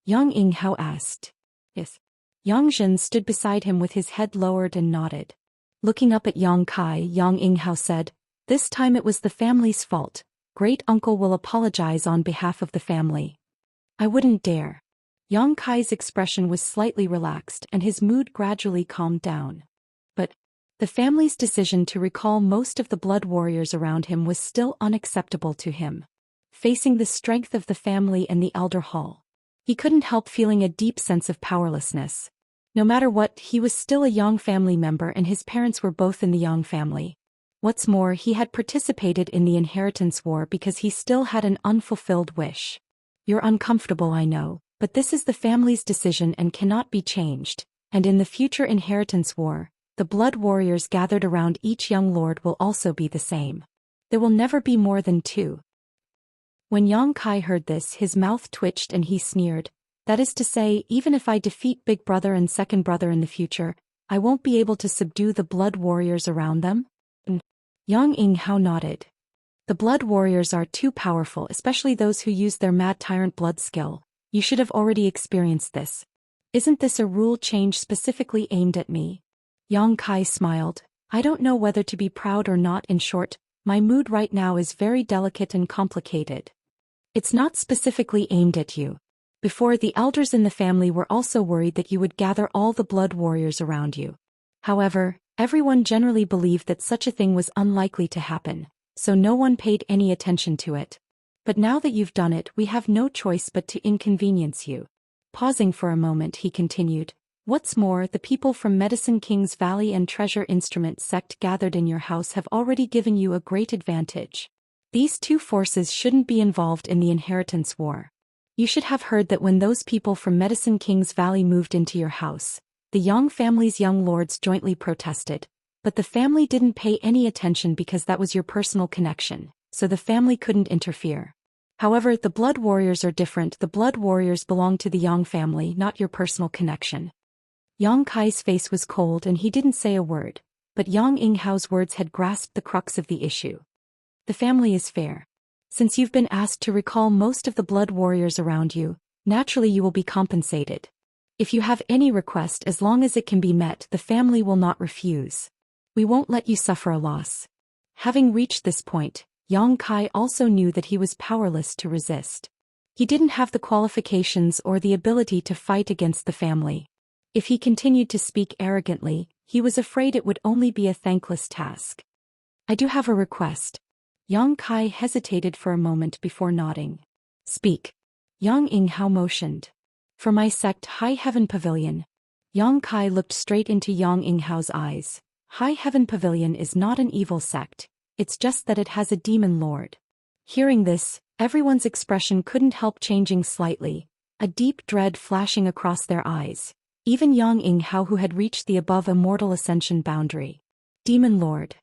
Yang Yinghao asked. Yes. Yang Zhen stood beside him with his head lowered and nodded. Looking up at Yang Kai, Yang Yinghao said, "This time it was the family's fault. Great uncle will apologize on behalf of the family." "I wouldn't dare." Yang Kai's expression was slightly relaxed and his mood gradually calmed down. But the family's decision to recall most of the blood warriors around him was still unacceptable to him. Facing the strength of the family and the elder hall, he couldn't help feeling a deep sense of powerlessness. No matter what, he was still a Yang family member and his parents were both in the Yang family. What's more, he had participated in the inheritance war because he still had an unfulfilled wish. "You're uncomfortable, I know, but this is the family's decision and cannot be changed, and in the future inheritance war, the blood warriors gathered around each young lord will also be the same. There will never be more than 2. When Yang Kai heard this, his mouth twitched and he sneered. "That is to say, even if I defeat Big Brother and Second Brother in the future, I won't be able to subdue the blood warriors around them?" Yang Yinghao nodded. "The blood warriors are too powerful, especially those who use their mad tyrant blood skill. You should have already experienced this. Isn't this a rule change specifically aimed at me?" Yang Kai smiled. "I don't know whether to be proud or not. In short, my mood right now is very delicate and complicated. It's not specifically aimed at you. Before, the elders in the family were also worried that you would gather all the blood warriors around you. However, everyone generally believed that such a thing was unlikely to happen, so no one paid any attention to it. But now that you've done it, we have no choice but to inconvenience you." Pausing for a moment, he continued, "What's more, the people from Medicine King's Valley and Treasure Instrument sect gathered in your house have already given you a great advantage. These 2 forces shouldn't be involved in the inheritance war. You should have heard that when those people from Medicine King's Valley moved into your house, the Yang family's young lords jointly protested, but the family didn't pay any attention because that was your personal connection, so the family couldn't interfere. However, the blood warriors are different. The blood warriors belong to the Yang family, not your personal connection." Yang Kai's face was cold and he didn't say a word, but Yang Yinghao's words had grasped the crux of the issue. "The family is fair. Since you've been asked to recall most of the blood warriors around you, naturally you will be compensated. If you have any request, as long as it can be met, the family will not refuse. We won't let you suffer a loss." Having reached this point, Yang Kai also knew that he was powerless to resist. He didn't have the qualifications or the ability to fight against the family. If he continued to speak arrogantly, he was afraid it would only be a thankless task. "I do have a request." Yang Kai hesitated for a moment before nodding. "Speak." Yang Yinghao motioned. "For my sect, High Heaven Pavilion." Yang Kai looked straight into Yang Yinghao's eyes. "High Heaven Pavilion is not an evil sect, it's just that it has a demon lord." Hearing this, everyone's expression couldn't help changing slightly, a deep dread flashing across their eyes. Even Yang Yinghao, who had reached the above Immortal Ascension boundary. Demon Lord.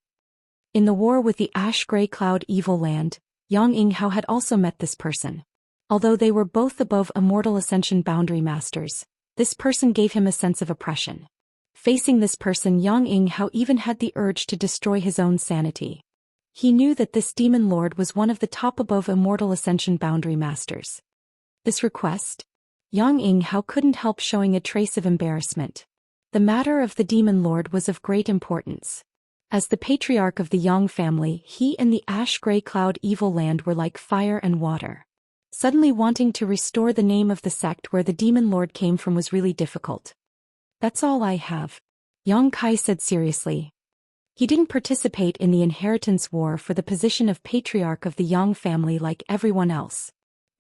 In the war with the Ash-Gray Cloud Evil Land, Yang Yinghao had also met this person. Although they were both above Immortal Ascension boundary masters, this person gave him a sense of oppression. Facing this person, Yang Yinghao even had the urge to destroy his own sanity. He knew that this demon lord was one of the top above Immortal Ascension boundary masters. This request? Yang Yinghao couldn't help showing a trace of embarrassment. The matter of the demon lord was of great importance. As the patriarch of the Yang family, he and the Ash-Gray Cloud Evil Land were like fire and water. Suddenly wanting to restore the name of the sect where the demon lord came from was really difficult. "That's all I have," Yang Kai said seriously. He didn't participate in the inheritance war for the position of patriarch of the Yang family like everyone else.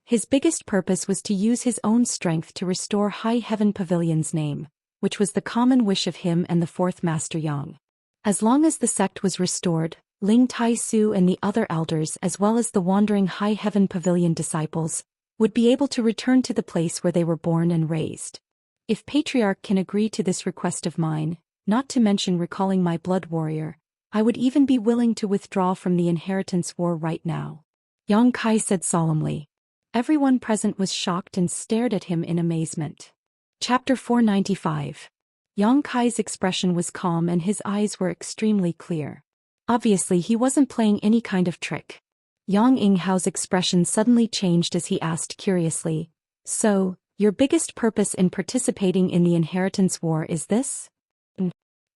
His biggest purpose was to use his own strength to restore High Heaven Pavilion's name, which was the common wish of him and the fourth Master Yang. As long as the sect was restored, Ling Tai Su and the other elders as well as the wandering High Heaven Pavilion disciples would be able to return to the place where they were born and raised. If Patriarch can agree to this request of mine, not to mention recalling my blood warrior, I would even be willing to withdraw from the inheritance war right now," Yang Kai said solemnly. Everyone present was shocked and stared at him in amazement. Chapter 495. Yang Kai's expression was calm and his eyes were extremely clear. Obviously he wasn't playing any kind of trick. Yang Yinghao's expression suddenly changed as he asked curiously, "So, your biggest purpose in participating in the inheritance war is this?"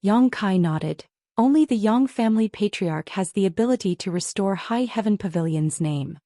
Yang Kai nodded. "Only the Yang family patriarch has the ability to restore High Heaven Pavilion's name."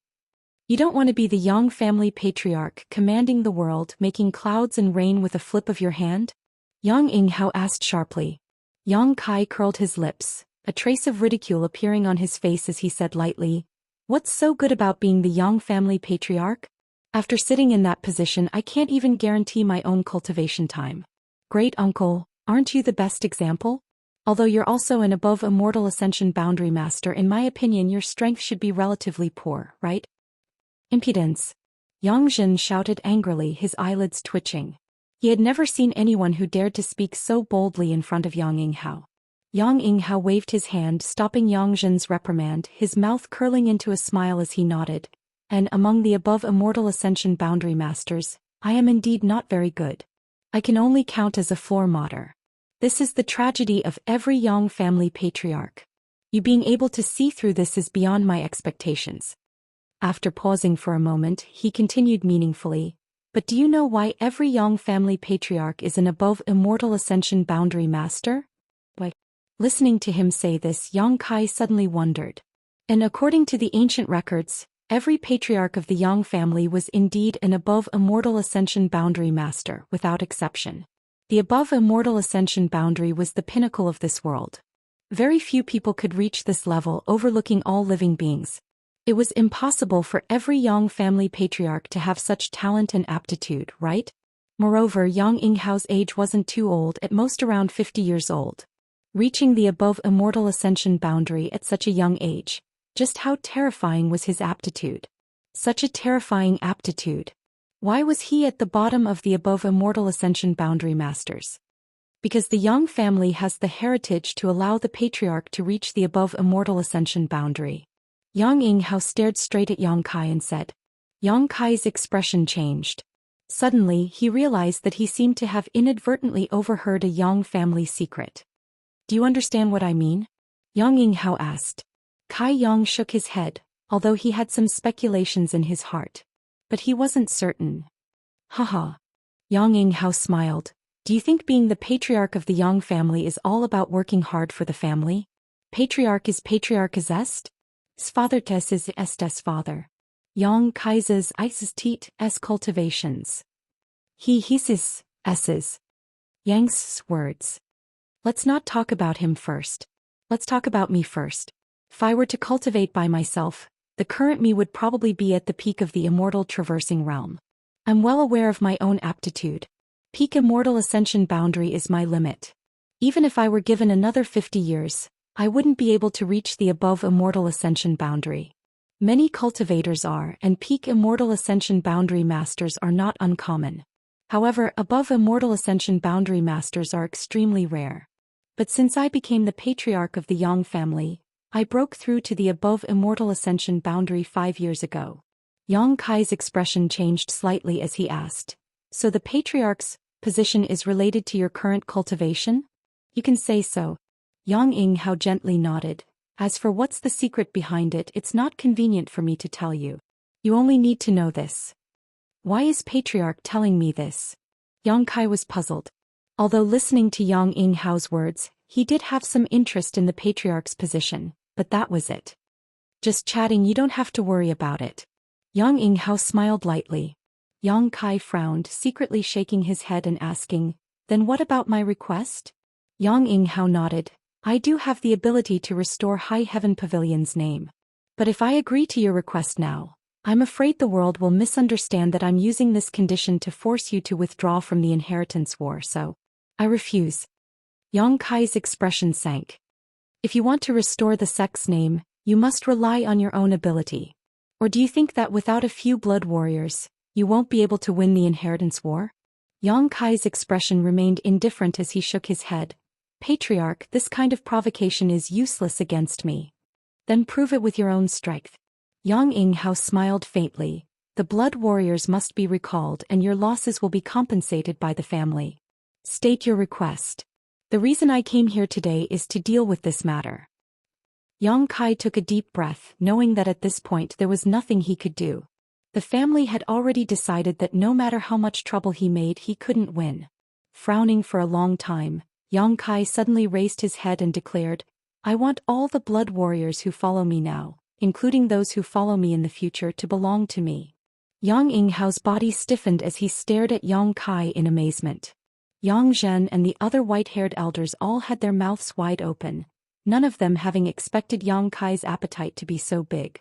"You don't want to be the Yang family patriarch commanding the world, making clouds and rain with a flip of your hand?" Yang Yinghao asked sharply. Yang Kai curled his lips, a trace of ridicule appearing on his face as he said lightly, "What's so good about being the Yang family patriarch? After sitting in that position I can't even guarantee my own cultivation time. Great uncle, aren't you the best example? Although you're also an above immortal ascension boundary master, in my opinion your strength should be relatively poor, right?" "Impudence!" Yang Zhen shouted angrily, his eyelids twitching. He had never seen anyone who dared to speak so boldly in front of Yang Yinghao. Yang Yinghao waved his hand, stopping Yang Zhen's reprimand, his mouth curling into a smile as he nodded. "And among the above immortal ascension boundary masters, I am indeed not very good. I can only count as a floor modder. This is the tragedy of every Yang family patriarch. You being able to see through this is beyond my expectations." After pausing for a moment, he continued meaningfully, "But do you know why every Yang family patriarch is an above immortal ascension boundary master?" Listening to him say this, Yang Kai suddenly wondered. And according to the ancient records, every patriarch of the Yang family was indeed an above immortal ascension boundary master, without exception. The above immortal ascension boundary was the pinnacle of this world. Very few people could reach this level, overlooking all living beings. It was impossible for every Yang family patriarch to have such talent and aptitude, right? Moreover, Yang Yinghao's age wasn't too old, at most around 50 years old. Reaching the above immortal ascension boundary at such a young age, just how terrifying was his aptitude? Such a terrifying aptitude. Why was he at the bottom of the above immortal ascension boundary masters? Because the Yang family has the heritage to allow the patriarch to reach the above immortal ascension boundary. Yang Yinghao stared straight at Yang Kai and said. Yang Kai's expression changed. Suddenly, he realized that he seemed to have inadvertently overheard a Yang family secret. "Do you understand what I mean?" Yang Yinghao asked. Kai Yang shook his head, although he had some speculations in his heart. But he wasn't certain. Haha. Yang Yinghao smiled. "Do you think being the patriarch of the Yang family is all about working hard for the family? Patriarch is est? Fathertes is estes father. Yang Kai's isis teat es cultivations. He hisis esses." Yang's words. "Let's not talk about him first. Let's talk about me first. If I were to cultivate by myself, the current me would probably be at the peak of the immortal traversing realm. I'm well aware of my own aptitude. Peak immortal ascension boundary is my limit. Even if I were given another 50 years, I wouldn't be able to reach the above immortal ascension boundary. Many cultivators are, and peak immortal ascension boundary masters are not uncommon. However, above immortal ascension boundary masters are extremely rare. But since I became the patriarch of the Yang family, I broke through to the above immortal ascension boundary 5 years ago." Yang Kai's expression changed slightly as he asked, "So the patriarch's position is related to your current cultivation?" "You can say so." Yang Yinghao gently nodded. "As for what's the secret behind it, it's not convenient for me to tell you. You only need to know this." "Why is Patriarch telling me this?" Yang Kai was puzzled. Although listening to Yang Yinghao's words, he did have some interest in the Patriarch's position, but that was it. "Just chatting, you don't have to worry about it." Yang Yinghao smiled lightly. Yang Kai frowned, secretly shaking his head and asking, "Then what about my request?" Yang Yinghao nodded. "I do have the ability to restore High Heaven Pavilion's name. But if I agree to your request now, I'm afraid the world will misunderstand that I'm using this condition to force you to withdraw from the inheritance war, so I refuse." Yang Kai's expression sank. "If you want to restore the sect's name, you must rely on your own ability. Or do you think that without a few blood warriors, you won't be able to win the inheritance war?" Yang Kai's expression remained indifferent as he shook his head. "Patriarch, this kind of provocation is useless against me." "Then prove it with your own strength." Yang Yinghao smiled faintly. the blood warriors must be recalled and your losses will be compensated by the family. State your request. The reason I came here today is to deal with this matter. Yang Kai took a deep breath, knowing that at this point there was nothing he could do. The family had already decided that no matter how much trouble he made, he couldn't win. Frowning for a long time, Yang Kai suddenly raised his head and declared, I want all the blood warriors who follow me now, including those who follow me in the future, to belong to me. Yang Yinghao's body stiffened as he stared at Yang Kai in amazement. Yang Zhen and the other white-haired elders all had their mouths wide open, none of them having expected Yang Kai's appetite to be so big.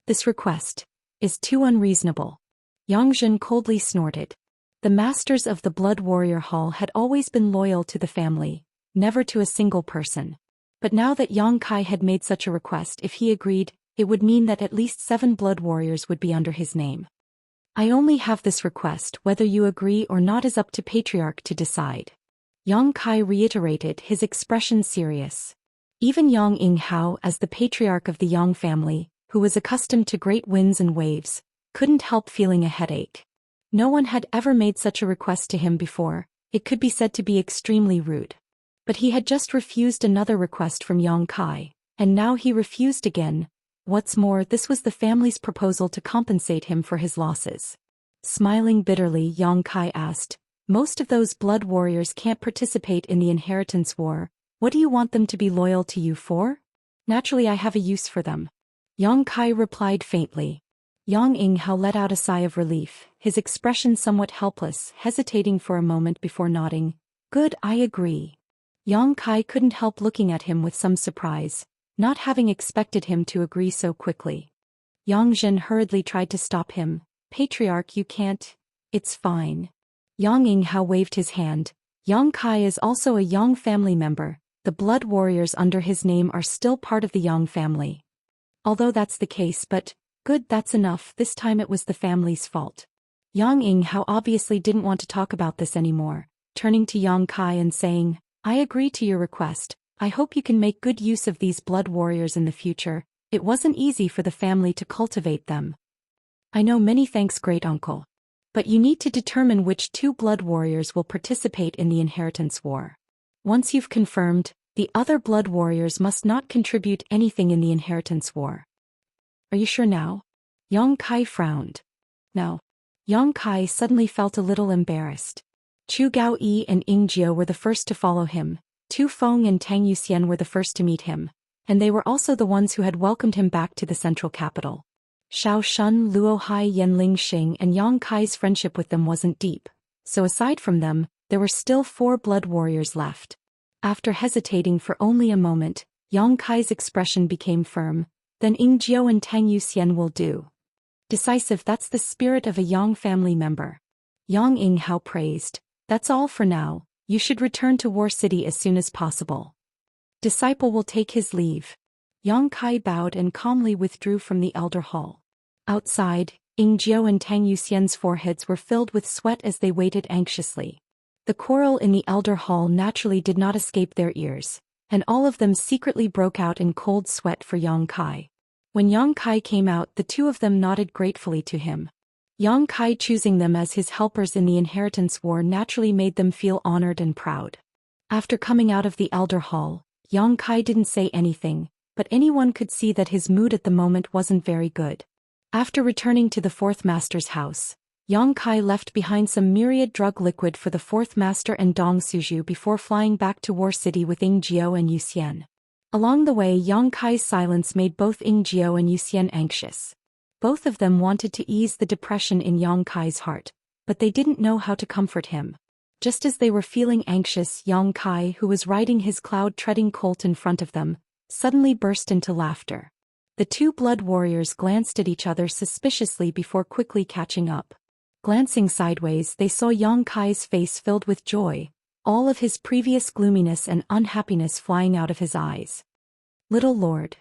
This request is too unreasonable. Yang Zhen coldly snorted. The masters of the Blood Warrior Hall had always been loyal to the family, never to a single person. But now that Yang Kai had made such a request, if he agreed, it would mean that at least 7 blood warriors would be under his name. I only have this request, whether you agree or not is up to Patriarch to decide. Yang Kai reiterated, his expression serious. Even Yang Yinghao, as the patriarch of the Yang family, who was accustomed to great winds and waves, couldn't help feeling a headache. No one had ever made such a request to him before, it could be said to be extremely rude. But he had just refused another request from Yang Kai, and now he refused again. What's more, this was the family's proposal to compensate him for his losses. Smiling bitterly, Yang Kai asked, most of those blood warriors can't participate in the inheritance war. What do you want them to be loyal to you for? Naturally, I have a use for them. Yang Kai replied faintly. Yang Yinghao let out a sigh of relief, his expression somewhat helpless, hesitating for a moment before nodding. Good, I agree. Yang Kai couldn't help looking at him with some surprise, not having expected him to agree so quickly. Yang Zhen hurriedly tried to stop him. Patriarch, you can't. It's fine. Yang Yinghao waved his hand. Yang Kai is also a Yang family member. The blood warriors under his name are still part of the Yang family. Although that's the case, but, good, that's enough, this time it was the family's fault. Yang Yinghao obviously didn't want to talk about this anymore, turning to Yang Kai and saying, I agree to your request. I hope you can make good use of these blood warriors in the future. It wasn't easy for the family to cultivate them. I know, many thanks, great uncle. But you need to determine which 2 blood warriors will participate in the inheritance war. Once you've confirmed, the other blood warriors must not contribute anything in the inheritance war. Are you sure now? Yang Kai frowned. No. Yang Kai suddenly felt a little embarrassed. Chu Gaoyi and Ying Jiao were the first to follow him. Tu Feng and Tang Yuxian were the first to meet him, and they were also the ones who had welcomed him back to the central capital. Xiao Shun, Luo Hai, Yanling Xing, and Yang Kai's friendship with them wasn't deep, so aside from them, there were still 4 blood warriors left. After hesitating for only a moment, Yang Kai's expression became firm. Then Ying Jiao and Tang Yuxian will do. Decisive, that's the spirit of a Yang family member. Yang Yinghao praised. That's all for now. You should return to War City as soon as possible. Disciple will take his leave. Yang Kai bowed and calmly withdrew from the elder hall. Outside, Ying Jiao and Tang Yuxian's foreheads were filled with sweat as they waited anxiously. The quarrel in the elder hall naturally did not escape their ears, and all of them secretly broke out in cold sweat for Yang Kai. When Yang Kai came out, the 2 of them nodded gratefully to him. Yang Kai choosing them as his helpers in the inheritance war naturally made them feel honored and proud. After coming out of the elder hall, Yang Kai didn't say anything, but anyone could see that his mood at the moment wasn't very good. After returning to the 4th master's house, Yang Kai left behind some myriad drug liquid for the 4th master and Dong Suju before flying back to War City with Ying Jiao and Yuxian. Along the way, Yang Kai's silence made both Ying Jiao and Yuxian anxious. Both of them wanted to ease the depression in Yang Kai's heart, but they didn't know how to comfort him. Just as they were feeling anxious, Yang Kai, who was riding his cloud-treading colt in front of them, suddenly burst into laughter. The 2 blood warriors glanced at each other suspiciously before quickly catching up. Glancing sideways, they saw Yang Kai's face filled with joy, all of his previous gloominess and unhappiness flying out of his eyes. Little Lord.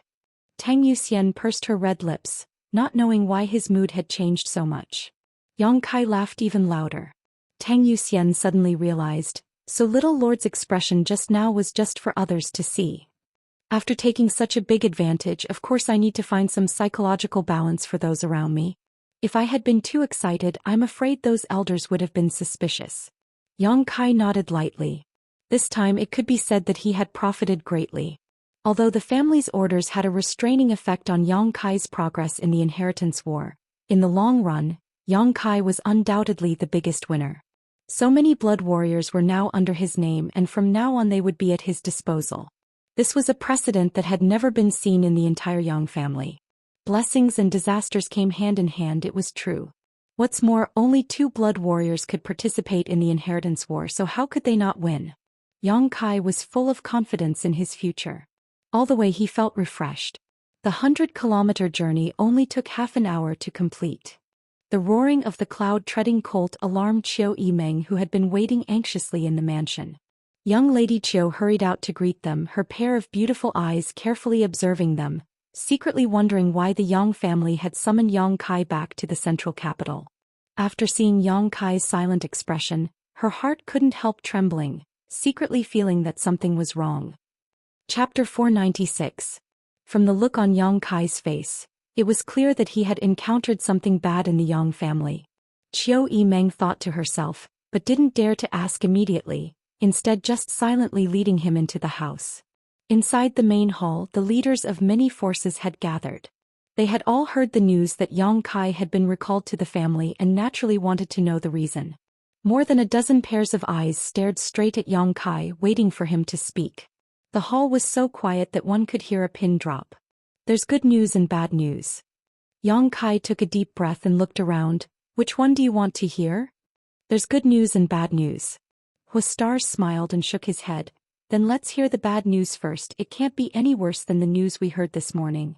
Tang Yuxian pursed her red lips, not knowing why his mood had changed so much. Yang Kai laughed even louder. Tang Yuxian suddenly realized, so Little Lord's expression just now was just for others to see. After taking such a big advantage, of course I need to find some psychological balance for those around me. If I had been too excited, I'm afraid those elders would have been suspicious. Yang Kai nodded lightly. This time it could be said that he had profited greatly. Although the family's orders had a restraining effect on Yang Kai's progress in the inheritance war, in the long run, Yang Kai was undoubtedly the biggest winner. So many blood warriors were now under his name, and from now on they would be at his disposal. This was a precedent that had never been seen in the entire Yang family. Blessings and disasters came hand in hand, it was true. What's more, only 2 blood warriors could participate in the inheritance war, so how could they not win? Yang Kai was full of confidence in his future. All the way he felt refreshed. The 100-kilometer journey only took half an hour to complete. The roaring of the cloud-treading colt alarmed Qiu Yimeng, who had been waiting anxiously in the mansion. Young Lady Qiu hurried out to greet them, her pair of beautiful eyes carefully observing them, secretly wondering why the Yang family had summoned Yang Kai back to the central capital. After seeing Yang Kai's silent expression, her heart couldn't help trembling, secretly feeling that something was wrong. Chapter 496. From the look on Yang Kai's face, it was clear that he had encountered something bad in the Yang family. Qiu Yimeng thought to herself, but didn't dare to ask immediately, instead just silently leading him into the house. Inside the main hall, the leaders of many forces had gathered. They had all heard the news that Yang Kai had been recalled to the family and naturally wanted to know the reason. More than a dozen pairs of eyes stared straight at Yang Kai, waiting for him to speak. The hall was so quiet that one could hear a pin drop. There's good news and bad news. Yang Kai took a deep breath and looked around. Which one do you want to hear? There's good news and bad news. Huastar smiled and shook his head. Then let's hear the bad news first. It can't be any worse than the news we heard this morning.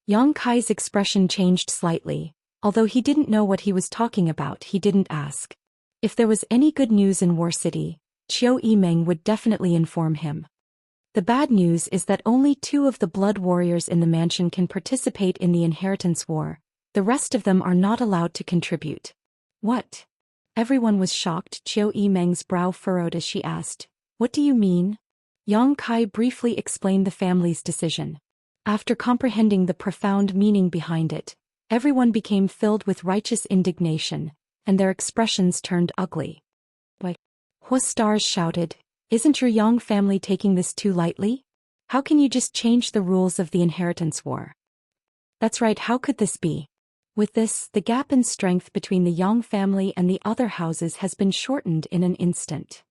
Yang Kai's expression changed slightly. Although he didn't know what he was talking about, he didn't ask. If there was any good news in War City, Qiu Yimeng would definitely inform him. The bad news is that only 2 of the blood warriors in the mansion can participate in the inheritance war. The rest of them are not allowed to contribute. What? Everyone was shocked. Qiu Yimeng's brow furrowed as she asked, "What do you mean?" Yang Kai briefly explained the family's decision. After comprehending the profound meaning behind it, everyone became filled with righteous indignation, and their expressions turned ugly. "Why?" Huastars shouted. "Isn't your Yang family taking this too lightly? How can you just change the rules of the inheritance war?" "That's right, how could this be?" With this, the gap in strength between the Yang family and the other houses has been shortened in an instant.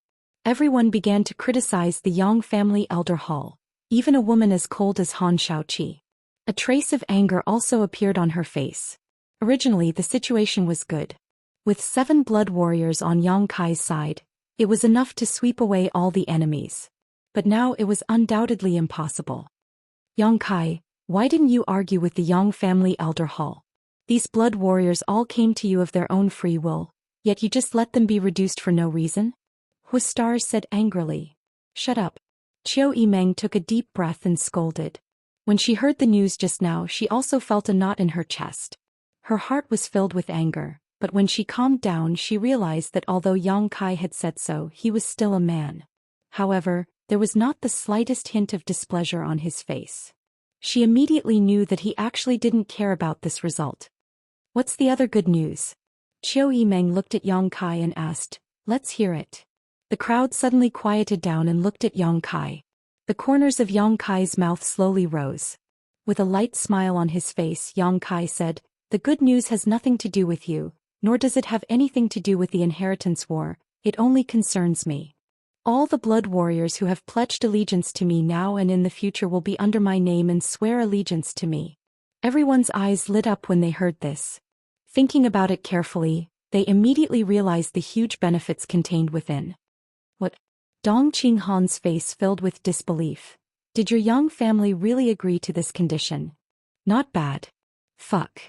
Everyone began to criticize the Yang family elder hall, even a woman as cold as Han Shaoqi. A trace of anger also appeared on her face. Originally the situation was good. With 7 blood warriors on Yang Kai's side, it was enough to sweep away all the enemies. But now it was undoubtedly impossible. "Yang Kai, why didn't you argue with the Yang family elder hall? These blood warriors all came to you of their own free will, yet you just let them be reduced for no reason?" Huastar said angrily. "Shut up." Qiu Yimeng took a deep breath and scolded. When she heard the news just now, she also felt a knot in her chest. Her heart was filled with anger, but when she calmed down she realized that although Yang Kai had said so, he was still a man. However, there was not the slightest hint of displeasure on his face. She immediately knew that he actually didn't care about this result. "What's the other good news?" Qiu Yimeng looked at Yang Kai and asked, "Let's hear it." The crowd suddenly quieted down and looked at Yang Kai. The corners of Yang Kai's mouth slowly rose. With a light smile on his face, Yang Kai said, "The good news has nothing to do with you, nor does it have anything to do with the inheritance war. It only concerns me. All the blood warriors who have pledged allegiance to me now and in the future will be under my name and swear allegiance to me." Everyone's eyes lit up when they heard this. Thinking about it carefully, they immediately realized the huge benefits contained within. "What?" Dong Qinghan's face filled with disbelief. "Did your Yang family really agree to this condition?" "Not bad." "Fuck."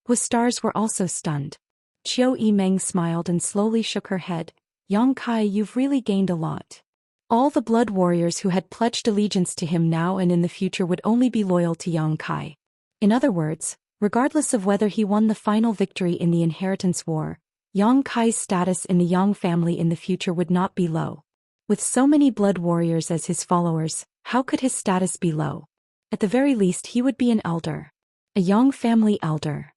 Huastars were also stunned. Qiu Yimeng smiled and slowly shook her head. "Yang Kai, you've really gained a lot. All the blood warriors who had pledged allegiance to him now and in the future would only be loyal to Yang Kai. In other words, regardless of whether he won the final victory in the inheritance war, Yang Kai's status in the Yang family in the future would not be low. With so many blood warriors as his followers, how could his status be low? At the very least he would be an elder. A Yang family elder.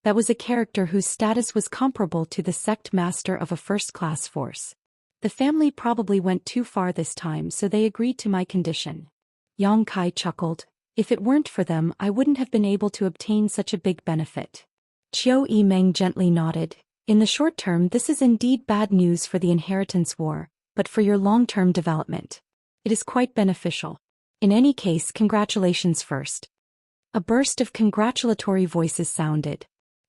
That was a character whose status was comparable to the sect master of a first-class force. The family probably went too far this time, so they agreed to my condition. Yang Kai chuckled. If it weren't for them, I wouldn't have been able to obtain such a big benefit. Qiu Yimeng gently nodded. In the short term, this is indeed bad news for the inheritance war, but for your long-term development, it is quite beneficial. In any case, congratulations first. A burst of congratulatory voices sounded.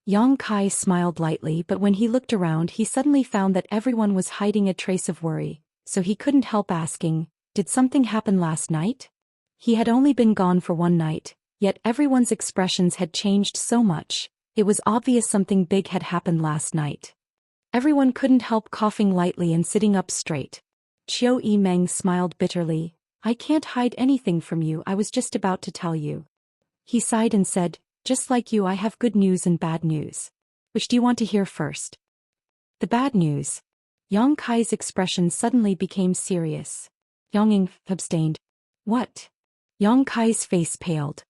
Yang Kai smiled lightly, but when he looked around he suddenly found that everyone was hiding a trace of worry, so he couldn't help asking, did something happen last night? He had only been gone for one night, yet everyone's expressions had changed so much, it was obvious something big had happened last night. Everyone couldn't help coughing lightly and sitting up straight. Qiu Yimeng smiled bitterly. I can't hide anything from you, I was just about to tell you. He sighed and said, just like you, I have good news and bad news. Which do you want to hear first? The bad news. Yang Kai's expression suddenly became serious. Yang Ying abstained. What? Yang Kai's face paled.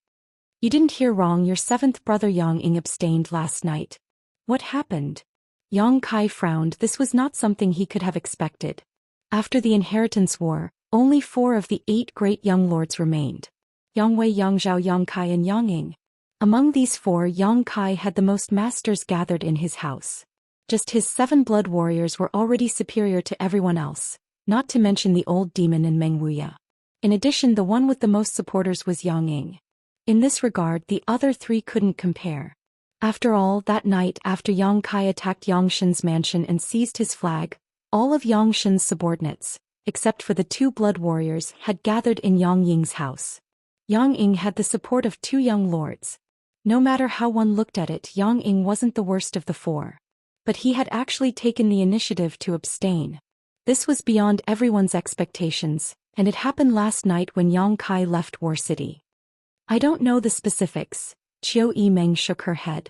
You didn't hear wrong, your seventh brother Yang Ying abstained last night. What happened? Yang Kai frowned. This was not something he could have expected. After the inheritance war, only 4 of the 8 great young lords remained. Yang Wei, Yang Zhao, Yang Kai and Yang Ying. Among these 4, Yang Kai had the most masters gathered in his house. Just his 7 blood warriors were already superior to everyone else, not to mention the old demon and Meng Wuya. In addition, the one with the most supporters was Yang Ying. In this regard, the other 3 couldn't compare. After all, that night after Yang Kai attacked Yang Shen's mansion and seized his flag, all of Yang Shen's subordinates, except for the 2 blood warriors, had gathered in Yang Ying's house. Yang Ying had the support of 2 young lords. No matter how one looked at it, Yang Ying wasn't the worst of the 4. But he had actually taken the initiative to abstain. This was beyond everyone's expectations, and it happened last night when Yang Kai left War City. I don't know the specifics. Qiu Yimeng shook her head.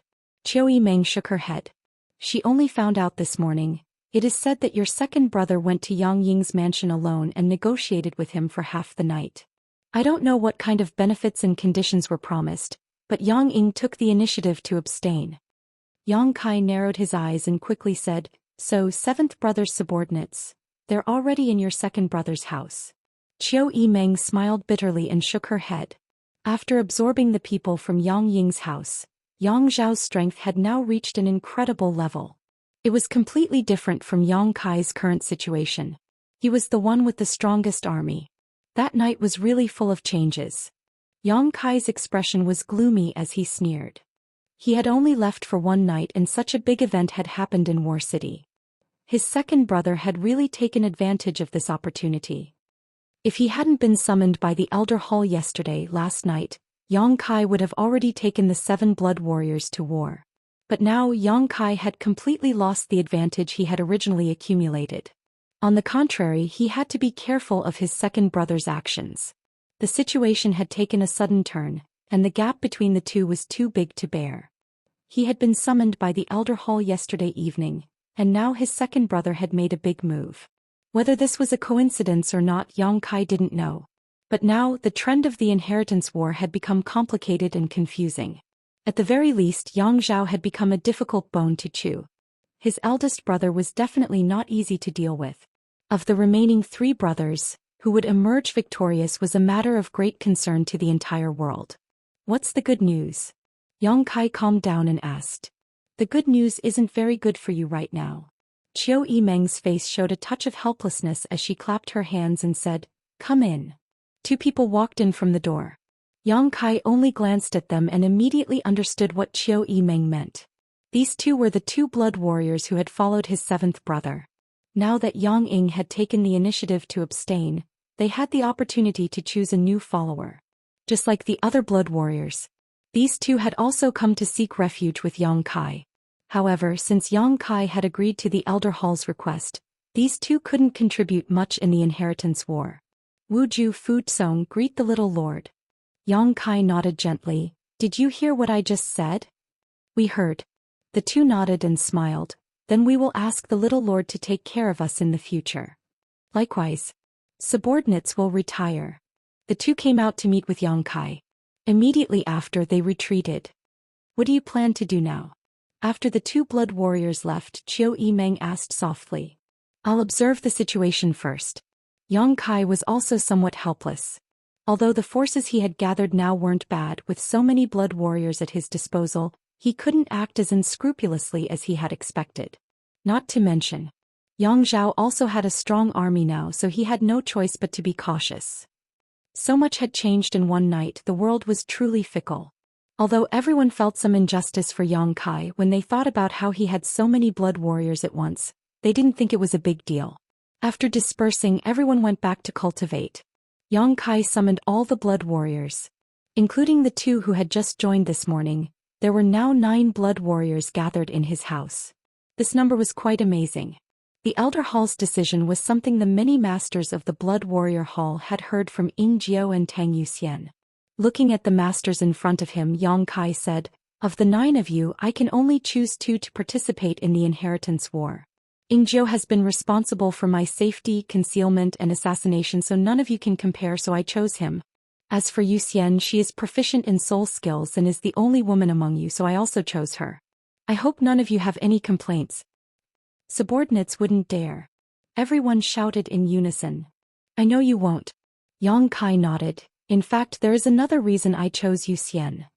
She only found out this morning. It is said that your second brother went to Yang Ying's mansion alone and negotiated with him for half the night. I don't know what kind of benefits and conditions were promised, but Yang Ying took the initiative to abstain. Yang Kai narrowed his eyes and quickly said, so 7th brother's subordinates, they're already in your second brother's house. Qiu Yimeng smiled bitterly and shook her head. After absorbing the people from Yang Ying's house, Yang Zhao's strength had now reached an incredible level. It was completely different from Yang Kai's current situation. He was the one with the strongest army. That night was really full of changes. Yang Kai's expression was gloomy as he sneered. He had only left for one night and such a big event had happened in War City. His second brother had really taken advantage of this opportunity. If he hadn't been summoned by the Elder Hall last night, Yang Kai would have already taken the 7 blood warriors to war. But now Yang Kai had completely lost the advantage he had originally accumulated. On the contrary, he had to be careful of his second brother's actions. The situation had taken a sudden turn, and the gap between the 2 was too big to bear. He had been summoned by the Elder Hall yesterday evening, and now his second brother had made a big move. Whether this was a coincidence or not, Yang Kai didn't know. But now, the trend of the inheritance war had become complicated and confusing. At the very least, Yang Zhao had become a difficult bone to chew. His eldest brother was definitely not easy to deal with. Of the remaining 3 brothers, who would emerge victorious was a matter of great concern to the entire world. What's the good news? Yang Kai calmed down and asked. The good news isn't very good for you right now. Qiu Yimeng's face showed a touch of helplessness as she clapped her hands and said, come in. 2 people walked in from the door. Yang Kai only glanced at them and immediately understood what Qiu Yimeng meant. These 2 were the 2 blood warriors who had followed his 7th brother. Now that Yang Ying had taken the initiative to abstain, they had the opportunity to choose a new follower. Just like the other blood warriors, these 2 had also come to seek refuge with Yang Kai. However, since Yang Kai had agreed to the Elder Hall's request, these 2 couldn't contribute much in the inheritance war. Wu Ju Fu Tsong, greet the little lord. Yang Kai nodded gently. Did you hear what I just said? We heard. The 2 nodded and smiled. Then we will ask the little lord to take care of us in the future. Likewise. Subordinates will retire. The 2 came out to meet with Yang Kai. Immediately after, they retreated. What do you plan to do now? After the two blood warriors left, Qiu Yimeng asked softly. I'll observe the situation first. Yang Kai was also somewhat helpless. Although the forces he had gathered now weren't bad, with so many blood warriors at his disposal, he couldn't act as unscrupulously as he had expected. Not to mention, Yang Zhao also had a strong army now, so he had no choice but to be cautious. So much had changed in one night, the world was truly fickle. Although everyone felt some injustice for Yang Kai when they thought about how he had so many blood warriors at once, they didn't think it was a big deal. After dispersing, everyone went back to cultivate. Yang Kai summoned all the blood warriors. Including the two who had just joined this morning, there were now 9 blood warriors gathered in his house. This number was quite amazing. The Elder Hall's decision was something the many masters of the Blood Warrior Hall had heard from Ying Jiao and Tang Yuxian. Looking at the masters in front of him, Yang Kai said, Of the 9 of you, I can only choose 2 to participate in the inheritance war. Ying Jiao has been responsible for my safety, concealment and assassination, so none of you can compare, so I chose him. As for Zhou Xian, she is proficient in soul skills and is the only woman among you, so I also chose her. I hope none of you have any complaints. Subordinates wouldn't dare. Everyone shouted in unison. I know you won't. Yang Kai nodded. In fact, there is another reason I chose Zhou Xian.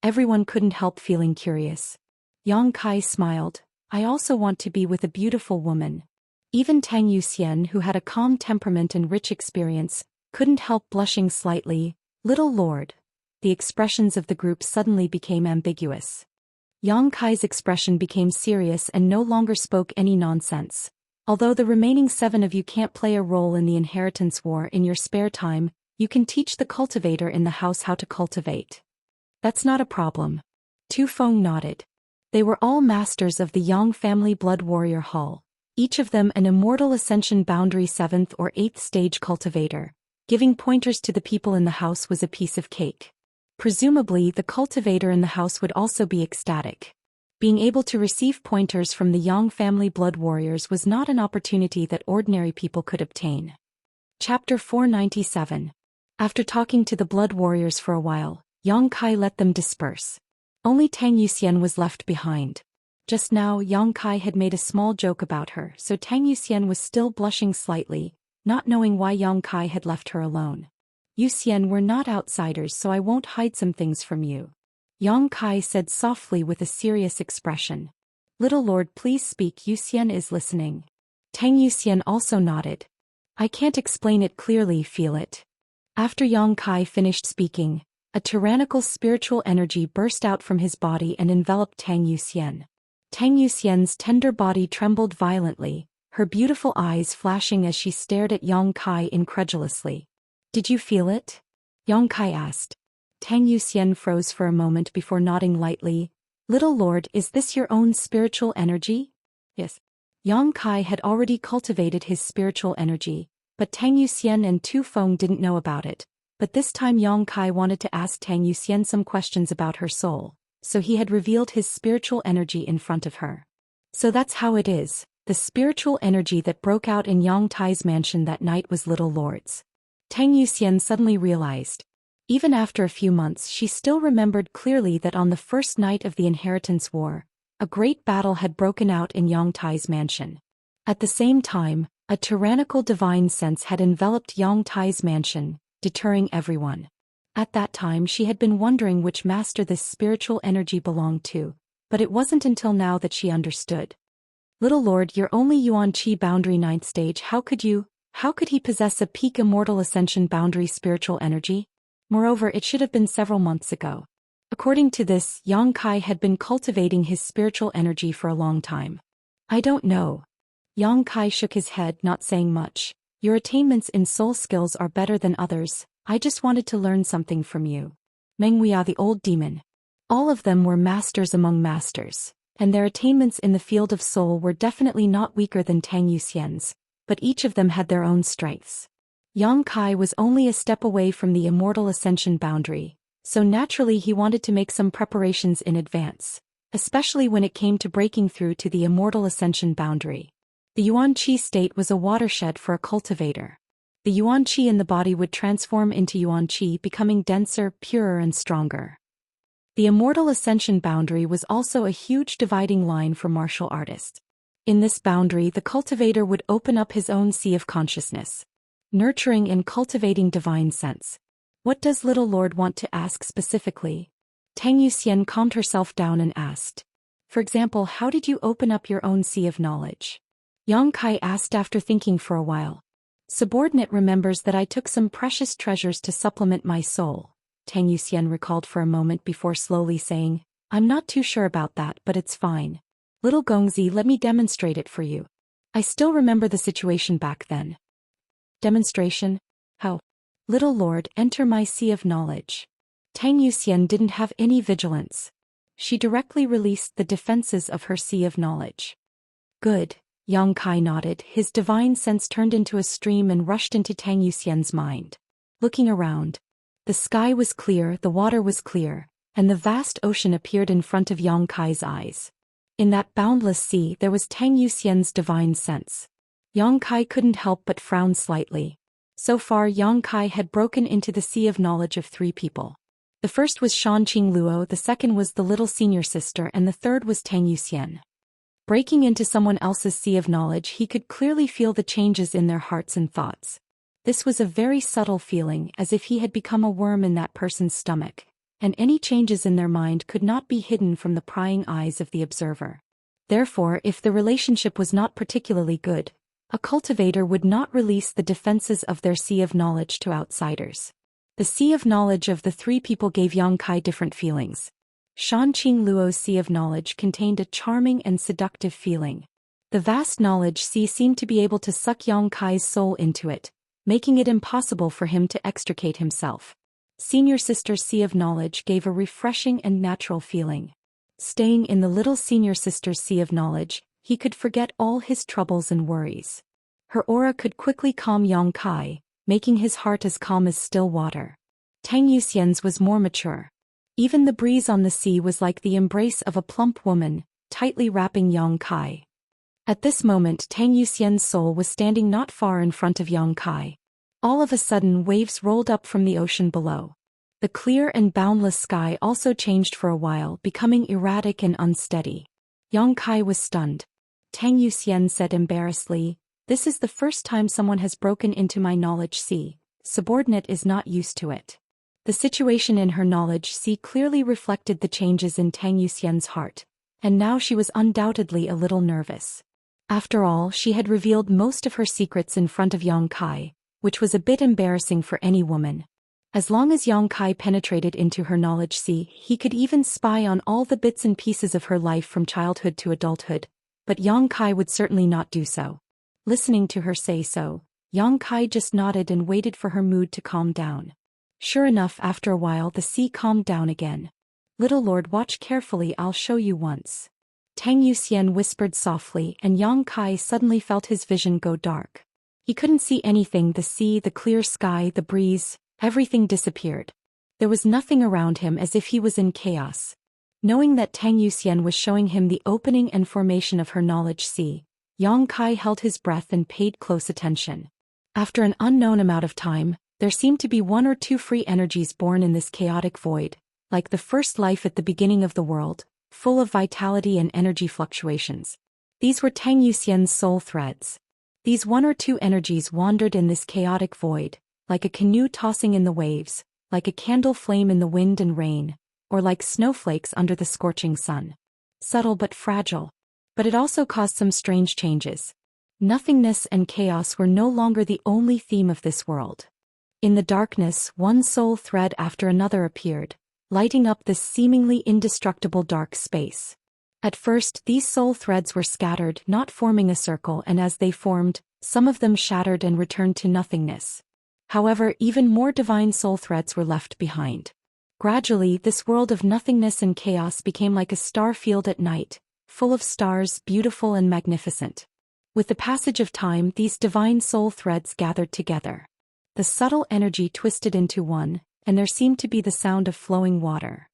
Everyone couldn't help feeling curious. Yang Kai smiled. I also want to be with a beautiful woman. Even Tang Yuxian, who had a calm temperament and rich experience, couldn't help blushing slightly. Little Lord. The expressions of the group suddenly became ambiguous. Yang Kai's expression became serious and no longer spoke any nonsense. Although the remaining 7 of you can't play a role in the inheritance war in your spare time, you can teach the cultivator in the house how to cultivate. That's not a problem. Tu Feng nodded. They were all masters of the Yang family Blood Warrior Hall, each of them an Immortal Ascension Boundary 7th or 8th stage cultivator. Giving pointers to the people in the house was a piece of cake. Presumably, the cultivator in the house would also be ecstatic. Being able to receive pointers from the Yang family Blood Warriors was not an opportunity that ordinary people could obtain. Chapter 497. After talking to the Blood Warriors for a while, Yang Kai let them disperse. Only Tang Yuxian was left behind. Just now, Yang Kai had made a small joke about her, so Tang Yuxian was still blushing slightly, not knowing why Yang Kai had left her alone. Yuxian, we're not outsiders, so I won't hide some things from you. Yang Kai said softly with a serious expression. Little Lord, please speak, Yuxian is listening. Tang Yuxian also nodded. I can't explain it clearly, feel it. After Yang Kai finished speaking, a tyrannical spiritual energy burst out from his body and enveloped Tang Yuxian. Tang Yuxian's tender body trembled violently, her beautiful eyes flashing as she stared at Yang Kai incredulously. Did you feel it? Yang Kai asked. Tang Yuxian froze for a moment before nodding lightly. Little Lord, is this your own spiritual energy? Yes. Yang Kai had already cultivated his spiritual energy, but Tang Yuxian and Tu Feng didn't know about it. But this time Yang Kai wanted to ask Tang Yuxian some questions about her soul, so he had revealed his spiritual energy in front of her. So that's how it is. The spiritual energy that broke out in Yang Tai's mansion that night was Little Lord's. Tang Yuxian suddenly realized. Even after a few months, she still remembered clearly that on the first night of the inheritance war, a great battle had broken out in Yang Tai's mansion. At the same time, a tyrannical divine sense had enveloped Yang Tai's mansion, deterring everyone. At that time she had been wondering which master this spiritual energy belonged to, but it wasn't until now that she understood. Little Lord, you're only Yuan Qi Boundary 9th stage, how could he possess a peak Immortal Ascension Boundary spiritual energy? Moreover, it should have been several months ago. According to this, Yang Kai had been cultivating his spiritual energy for a long time. I don't know. Yang Kai shook his head, not saying much. Your attainments in soul skills are better than others. I just wanted to learn something from you. Meng Wuya, the old demon. All of them were masters among masters, and their attainments in the field of soul were definitely not weaker than Tang Yuxian's, but each of them had their own strengths. Yang Kai was only a step away from the Immortal Ascension boundary, so naturally he wanted to make some preparations in advance, especially when it came to breaking through to the Immortal Ascension boundary. The Yuan Qi state was a watershed for a cultivator. The Yuan Qi in the body would transform into Yuan Qi, becoming denser, purer and stronger. The Immortal Ascension boundary was also a huge dividing line for martial artists. In this boundary, the cultivator would open up his own sea of consciousness, nurturing and cultivating divine sense. What does Little Lord want to ask specifically? Tang Yuxian calmed herself down and asked. For example, how did you open up your own sea of knowledge? Yang Kai asked after thinking for a while. Subordinate remembers that I took some precious treasures to supplement my soul, Tang Yuxian recalled for a moment before slowly saying, I'm not too sure about that, but it's fine. Little Gongzi, let me demonstrate it for you. I still remember the situation back then. Demonstration? How? Little Lord, enter my sea of knowledge. Tang Yuxian didn't have any vigilance. She directly released the defenses of her sea of knowledge. Good, Yang Kai nodded. His divine sense turned into a stream and rushed into Tang Yuxian's mind. Looking around. The sky was clear, the water was clear, and the vast ocean appeared in front of Yang Kai's eyes. In that boundless sea there was Tang Yuxian's divine sense. Yang Kai couldn't help but frown slightly. So far Yang Kai had broken into the sea of knowledge of 3 people. The first was Shanqing Luo, the second was the little senior sister, and the third was Tang Yuxian. Breaking into someone else's sea of knowledge, he could clearly feel the changes in their hearts and thoughts. This was a very subtle feeling, as if he had become a worm in that person's stomach, and any changes in their mind could not be hidden from the prying eyes of the observer. Therefore, if the relationship was not particularly good, a cultivator would not release the defenses of their sea of knowledge to outsiders. The sea of knowledge of the 3 people gave Yang Kai different feelings. Shanqing Luo's sea of knowledge contained a charming and seductive feeling. The vast knowledge sea seemed to be able to suck Yang Kai's soul into it, making it impossible for him to extricate himself. Senior sister's sea of knowledge gave a refreshing and natural feeling. Staying in the little senior sister's sea of knowledge, he could forget all his troubles and worries. Her aura could quickly calm Yang Kai, making his heart as calm as still water. Tang Yuxian's was more mature. Even the breeze on the sea was like the embrace of a plump woman, tightly wrapping Yang Kai. At this moment Tang Yuxian's soul was standing not far in front of Yang Kai. All of a sudden waves rolled up from the ocean below. The clear and boundless sky also changed for a while, becoming erratic and unsteady. Yang Kai was stunned. Tang Yuxian said embarrassedly, this is the first time someone has broken into my knowledge sea. Subordinate is not used to it. The situation in her knowledge sea clearly reflected the changes in Tang Yuxian's heart, and now she was undoubtedly a little nervous. After all, she had revealed most of her secrets in front of Yang Kai, which was a bit embarrassing for any woman. As long as Yang Kai penetrated into her knowledge sea, he could even spy on all the bits and pieces of her life from childhood to adulthood, but Yang Kai would certainly not do so. Listening to her say so, Yang Kai just nodded and waited for her mood to calm down. Sure enough, after a while the sea calmed down again. Little Lord, watch carefully, I'll show you once. Tang Yuxian whispered softly, and Yang Kai suddenly felt his vision go dark. He couldn't see anything, the sea, the clear sky, the breeze, everything disappeared. There was nothing around him, as if he was in chaos. Knowing that Tang Yuxian was showing him the opening and formation of her knowledge sea, Yang Kai held his breath and paid close attention. After an unknown amount of time, there seemed to be 1 or 2 free energies born in this chaotic void, like the first life at the beginning of the world, full of vitality and energy fluctuations. These were Tang Yuxian's soul threads. These 1 or 2 energies wandered in this chaotic void, like a canoe tossing in the waves, like a candle flame in the wind and rain, or like snowflakes under the scorching sun. Subtle but fragile. But it also caused some strange changes. Nothingness and chaos were no longer the only theme of this world. In the darkness, one soul thread after another appeared, lighting up this seemingly indestructible dark space. At first, these soul threads were scattered, not forming a circle, and as they formed, some of them shattered and returned to nothingness. However, even more divine soul threads were left behind. Gradually, this world of nothingness and chaos became like a star field at night, full of stars, beautiful and magnificent. With the passage of time, these divine soul threads gathered together. The subtle energy twisted into one, and there seemed to be the sound of flowing water.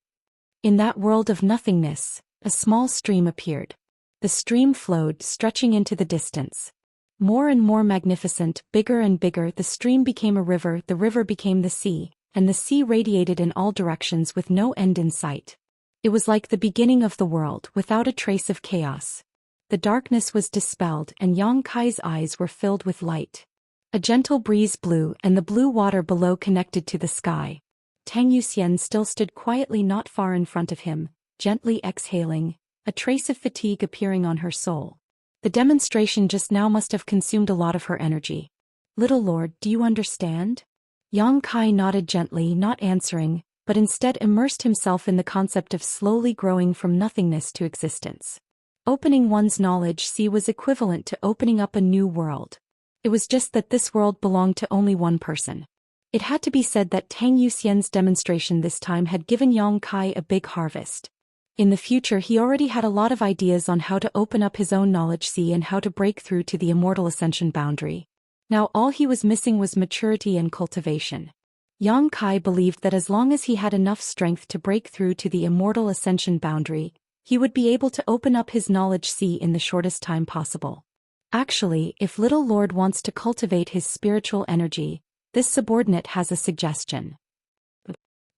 In that world of nothingness, a small stream appeared. The stream flowed, stretching into the distance. More and more magnificent, bigger and bigger, the stream became a river, the river became the sea, and the sea radiated in all directions with no end in sight. It was like the beginning of the world without a trace of chaos. The darkness was dispelled and Yang Kai's eyes were filled with light. A gentle breeze blew and the blue water below connected to the sky. Tang Yuxian still stood quietly not far in front of him, gently exhaling, a trace of fatigue appearing on her soul. The demonstration just now must have consumed a lot of her energy. Little Lord, do you understand? Yang Kai nodded gently, not answering, but instead immersed himself in the concept of slowly growing from nothingness to existence. Opening one's knowledge sea was equivalent to opening up a new world. It was just that this world belonged to only one person. It had to be said that Tang Yuxian's demonstration this time had given Yang Kai a big harvest. In the future he already had a lot of ideas on how to open up his own knowledge sea and how to break through to the immortal ascension boundary. Now all he was missing was maturity and cultivation. Yang Kai believed that as long as he had enough strength to break through to the immortal ascension boundary, he would be able to open up his knowledge sea in the shortest time possible. Actually, if Little Lord wants to cultivate his spiritual energy, this subordinate has a suggestion.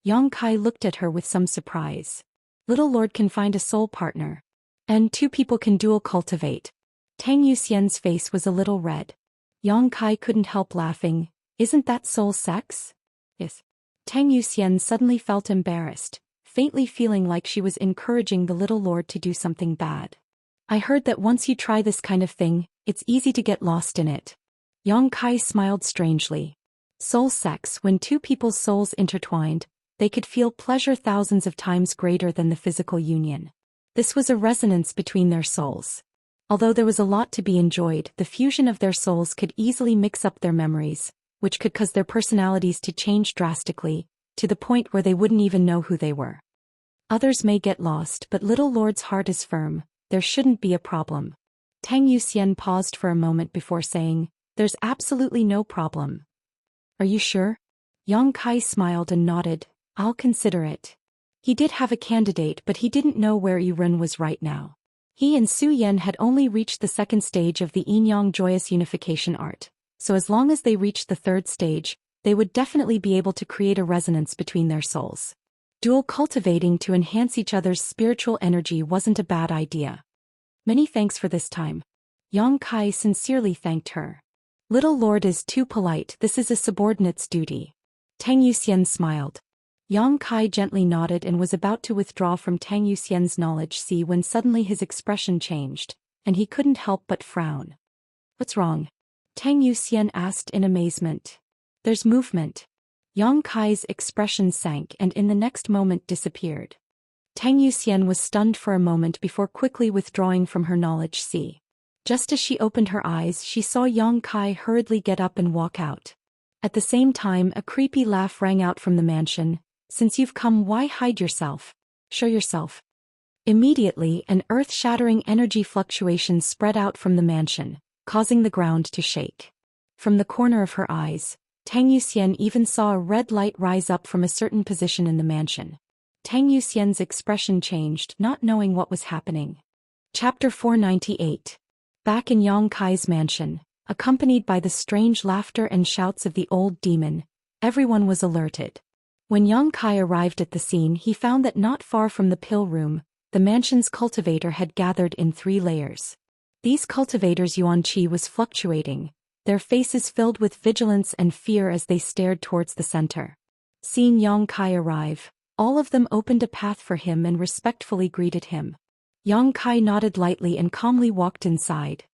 Yang Kai looked at her with some surprise. Little Lord can find a soul partner. And two people can dual cultivate. Tang Yuxian's face was a little red. Yang Kai couldn't help laughing. Isn't that soul sex? Yes. Tang Yuxian suddenly felt embarrassed, faintly feeling like she was encouraging the Little Lord to do something bad. I heard that once you try this kind of thing, it's easy to get lost in it. Yang Kai smiled strangely. Soul sex, when two people's souls intertwined, they could feel pleasure thousands of times greater than the physical union. This was a resonance between their souls. Although there was a lot to be enjoyed, the fusion of their souls could easily mix up their memories, which could cause their personalities to change drastically, to the point where they wouldn't even know who they were. Others may get lost, but Little Lord's heart is firm, there shouldn't be a problem. Tang Yuxian paused for a moment before saying, there's absolutely no problem. Are you sure? Yang Kai smiled and nodded, I'll consider it. He did have a candidate but he didn't know where Yurun was right now. He and Su Yan had only reached the second stage of the Yin-Yang joyous unification art, so as long as they reached the third stage, they would definitely be able to create a resonance between their souls. Dual cultivating to enhance each other's spiritual energy wasn't a bad idea. Many thanks for this time. Yang Kai sincerely thanked her. Little Lord is too polite, this is a subordinate's duty. Tang Yuxian smiled. Yang Kai gently nodded and was about to withdraw from Tang Yuxian's knowledge sea when suddenly his expression changed, and he couldn't help but frown. What's wrong? Tang Yuxian asked in amazement. There's movement. Yang Kai's expression sank and in the next moment disappeared. Tang Yuxian was stunned for a moment before quickly withdrawing from her knowledge sea. Just as she opened her eyes, she saw Yang Kai hurriedly get up and walk out. At the same time, a creepy laugh rang out from the mansion. Since you've come, why hide yourself? Show yourself. Immediately, an earth-shattering energy fluctuation spread out from the mansion, causing the ground to shake. From the corner of her eyes, Tang Yuxian even saw a red light rise up from a certain position in the mansion. Tang Yuxian's expression changed, not knowing what was happening. Chapter 498. Back in Yang Kai's mansion, accompanied by the strange laughter and shouts of the old demon, everyone was alerted. When Yang Kai arrived at the scene, he found that not far from the pill room, the mansion's cultivator had gathered in 3 layers. These cultivators' yuan qi was fluctuating, their faces filled with vigilance and fear as they stared towards the center. Seeing Yang Kai arrive, all of them opened a path for him and respectfully greeted him. Yang Kai nodded lightly and calmly walked inside.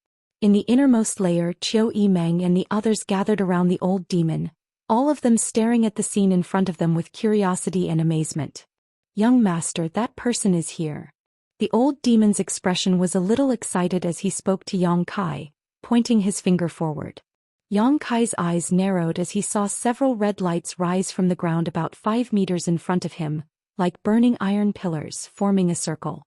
In the innermost layer, Qiu Yimeng and the others gathered around the old demon, all of them staring at the scene in front of them with curiosity and amazement. Young master, that person is here. The old demon's expression was a little excited as he spoke to Yang Kai, pointing his finger forward. Yang Kai's eyes narrowed as he saw several red lights rise from the ground about 5 meters in front of him, like burning iron pillars forming a circle.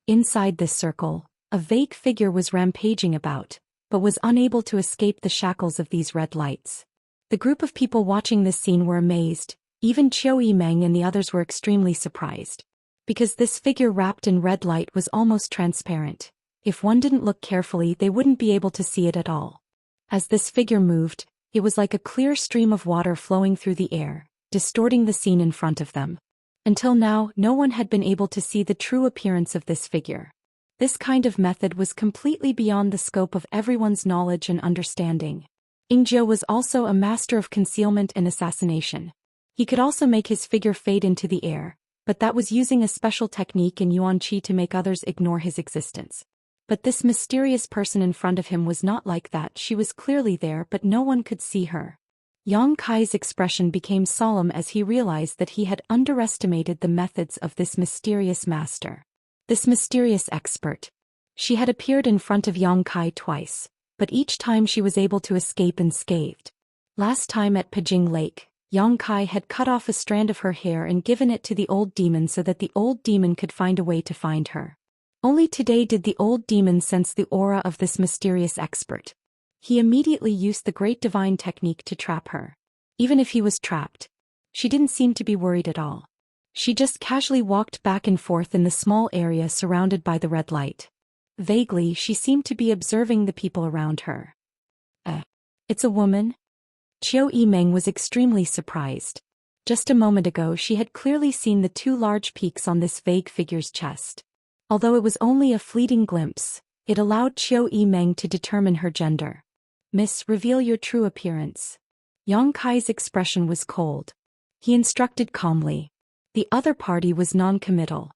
Inside this circle, a vague figure was rampaging about, but was unable to escape the shackles of these red lights. The group of people watching this scene were amazed, even Qiu Yimeng and the others were extremely surprised. Because this figure wrapped in red light was almost transparent. If one didn't look carefully, they wouldn't be able to see it at all. As this figure moved, it was like a clear stream of water flowing through the air, distorting the scene in front of them. Until now, no one had been able to see the true appearance of this figure. This kind of method was completely beyond the scope of everyone's knowledge and understanding. Yingjie was also a master of concealment and assassination. He could also make his figure fade into the air, but that was using a special technique in Yuanqi to make others ignore his existence. But this mysterious person in front of him was not like that. She was clearly there, but no one could see her. Yang Kai's expression became solemn as he realized that he had underestimated the methods of this mysterious master. This mysterious expert. She had appeared in front of Yang Kai twice, but each time she was able to escape unscathed. Last time at Pijing Lake, Yang Kai had cut off a strand of her hair and given it to the old demon so that the old demon could find a way to find her. Only today did the old demon sense the aura of this mysterious expert. He immediately used the great divine technique to trap her. Even if he was trapped, she didn't seem to be worried at all. She just casually walked back and forth in the small area surrounded by the red light. Vaguely, she seemed to be observing the people around her. It's a woman? Qiu Yimeng was extremely surprised. Just a moment ago she had clearly seen the two large peaks on this vague figure's chest. Although it was only a fleeting glimpse, it allowed Qiu Yimeng to determine her gender. Miss, reveal your true appearance. Yang Kai's expression was cold. He instructed calmly. The other party was non-committal.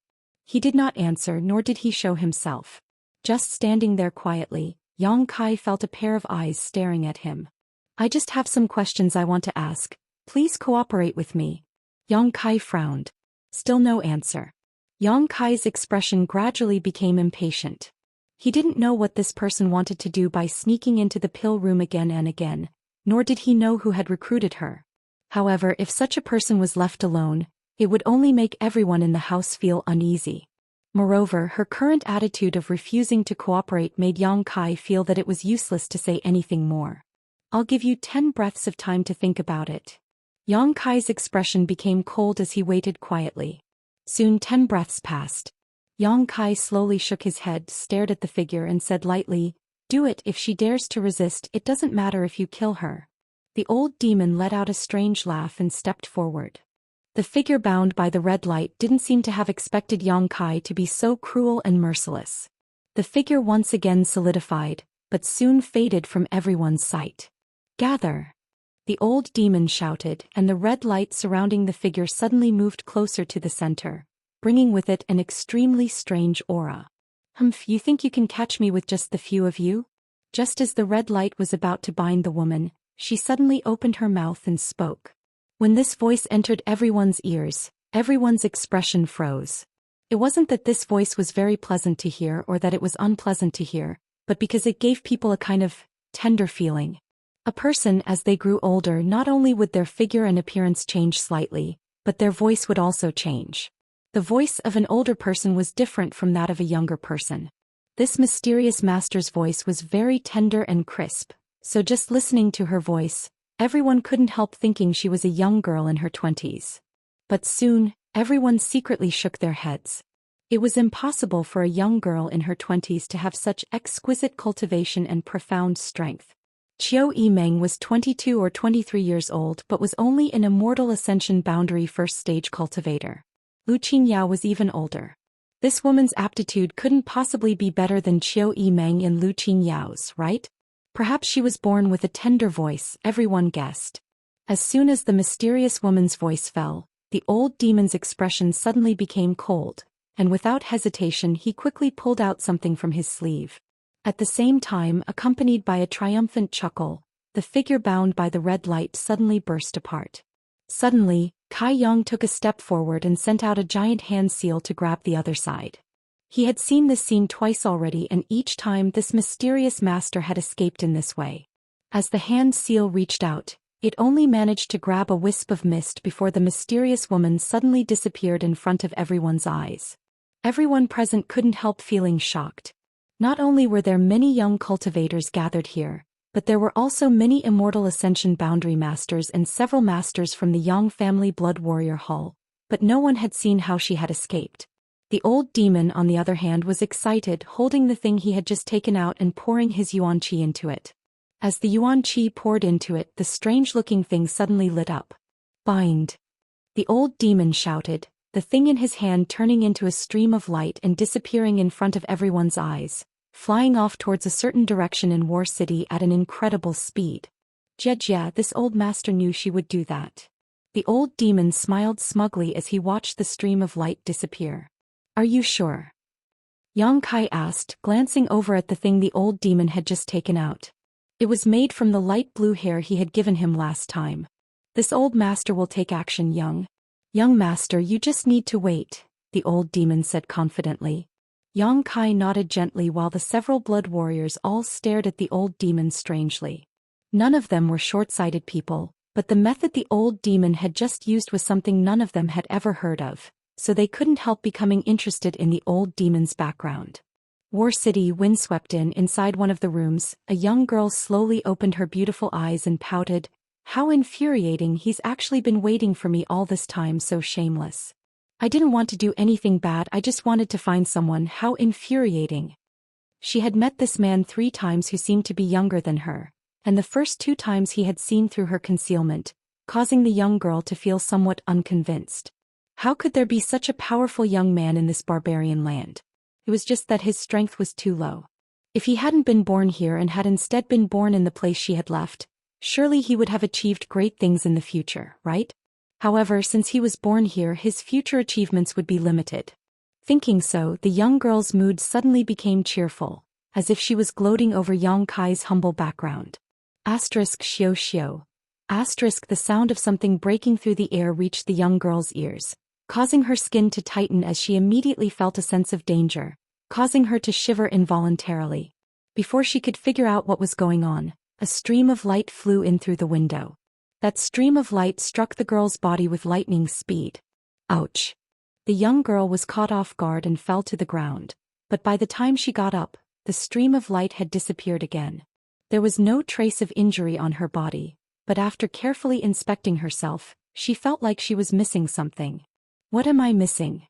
He did not answer nor did he show himself. Just standing there quietly, Yang Kai felt a pair of eyes staring at him. I just have some questions I want to ask. Please cooperate with me. Yang Kai frowned. Still no answer. Yang Kai's expression gradually became impatient. He didn't know what this person wanted to do by sneaking into the pill room again and again, nor did he know who had recruited her. However, if such a person was left alone, it would only make everyone in the house feel uneasy. Moreover, her current attitude of refusing to cooperate made Yang Kai feel that it was useless to say anything more. I'll give you 10 breaths of time to think about it. Yang Kai's expression became cold as he waited quietly. Soon 10 breaths passed. Yang Kai slowly shook his head, stared at the figure and said lightly, do it. If she dares to resist, it doesn't matter if you kill her. The old demon let out a strange laugh and stepped forward. The figure bound by the red light didn't seem to have expected Yang Kai to be so cruel and merciless. The figure once again solidified, but soon faded from everyone's sight. Gather! The old demon shouted, and the red light surrounding the figure suddenly moved closer to the center, bringing with it an extremely strange aura. Humph, you think you can catch me with just the few of you? Just as the red light was about to bind the woman, she suddenly opened her mouth and spoke. When this voice entered everyone's ears, everyone's expression froze. It wasn't that this voice was very pleasant to hear or that it was unpleasant to hear, but because it gave people a kind of tender feeling. A person, as they grew older, not only would their figure and appearance change slightly, but their voice would also change. The voice of an older person was different from that of a younger person. This mysterious master's voice was very tender and crisp, so just listening to her voice, everyone couldn't help thinking she was a young girl in her 20s. But soon, everyone secretly shook their heads. It was impossible for a young girl in her 20s to have such exquisite cultivation and profound strength. Qiu Yimeng was 22 or 23 years old but was only an Immortal Ascension boundary first-stage cultivator. Lu Qingyao was even older. This woman's aptitude couldn't possibly be better than Qiu Yimeng and Lu Qingyao's, right? Perhaps she was born with a tender voice, everyone guessed. As soon as the mysterious woman's voice fell, the old demon's expression suddenly became cold, and without hesitation he quickly pulled out something from his sleeve. At the same time, accompanied by a triumphant chuckle, the figure bound by the red light suddenly burst apart. Suddenly, Kai Yang took a step forward and sent out a giant hand seal to grab the other side. He had seen this scene twice already, and each time this mysterious master had escaped in this way. As the hand seal reached out, it only managed to grab a wisp of mist before the mysterious woman suddenly disappeared in front of everyone's eyes. Everyone present couldn't help feeling shocked. Not only were there many young cultivators gathered here, but there were also many Immortal Ascension boundary masters and several masters from the Yang family blood warrior hall, but no one had seen how she had escaped. The old demon, on the other hand, was excited, holding the thing he had just taken out and pouring his yuan qi into it. As the yuan qi poured into it, the strange-looking thing suddenly lit up. Bind! The old demon shouted, the thing in his hand turning into a stream of light and disappearing in front of everyone's eyes, flying off towards a certain direction in War City at an incredible speed. Jia, this old master knew she would do that. The old demon smiled smugly as he watched the stream of light disappear. Are you sure? Yang Kai asked, glancing over at the thing the old demon had just taken out. It was made from the light blue hair he had given him last time. This old master will take action, young master, you just need to wait, the old demon said confidently. Yang Kai nodded gently while the several blood warriors all stared at the old demon strangely. None of them were short-sighted people, but the method the old demon had just used was something none of them had ever heard of, so they couldn't help becoming interested in the old demon's background. War City, wind swept in. Inside one of the rooms, a young girl slowly opened her beautiful eyes and pouted. How infuriating, he's actually been waiting for me all this time, so shameless. I didn't want to do anything bad, I just wanted to find someone, how infuriating. She had met this man 3 times who seemed to be younger than her, and the first 2 times he had seen through her concealment, causing the young girl to feel somewhat unconvinced. How could there be such a powerful young man in this barbarian land? It was just that his strength was too low. If he hadn't been born here and had instead been born in the place she had left, surely he would have achieved great things in the future, right? However, since he was born here, his future achievements would be limited. Thinking so, the young girl's mood suddenly became cheerful, as if she was gloating over Yang Kai's humble background. Xiao Xiao. The sound of something breaking through the air reached the young girl's ears, causing her skin to tighten as she immediately felt a sense of danger, causing her to shiver involuntarily. Before she could figure out what was going on, a stream of light flew in through the window. That stream of light struck the girl's body with lightning speed. Ouch! The young girl was caught off guard and fell to the ground, but by the time she got up, the stream of light had disappeared again. There was no trace of injury on her body, but after carefully inspecting herself, she felt like she was missing something. What am I missing?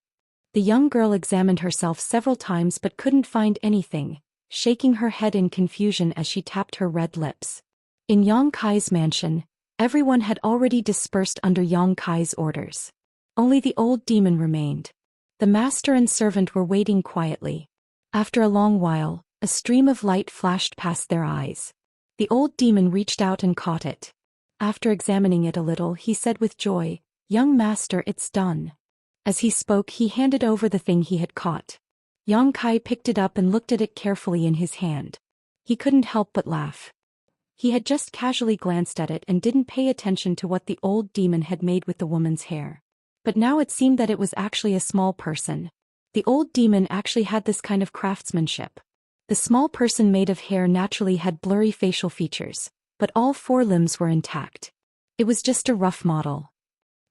The young girl examined herself several times but couldn't find anything, shaking her head in confusion as she tapped her red lips. In Yang Kai's mansion, everyone had already dispersed under Yang Kai's orders. Only the old demon remained. The master and servant were waiting quietly. After a long while, a stream of light flashed past their eyes. The old demon reached out and caught it. After examining it a little, he said with joy, "Young master, it's done." As he spoke, he handed over the thing he had caught. Yang Kai picked it up and looked at it carefully in his hand. He couldn't help but laugh. He had just casually glanced at it and didn't pay attention to what the old demon had made with the woman's hair. But now it seemed that it was actually a small person. The old demon actually had this kind of craftsmanship. The small person made of hair naturally had blurry facial features, but all 4 limbs were intact. It was just a rough model.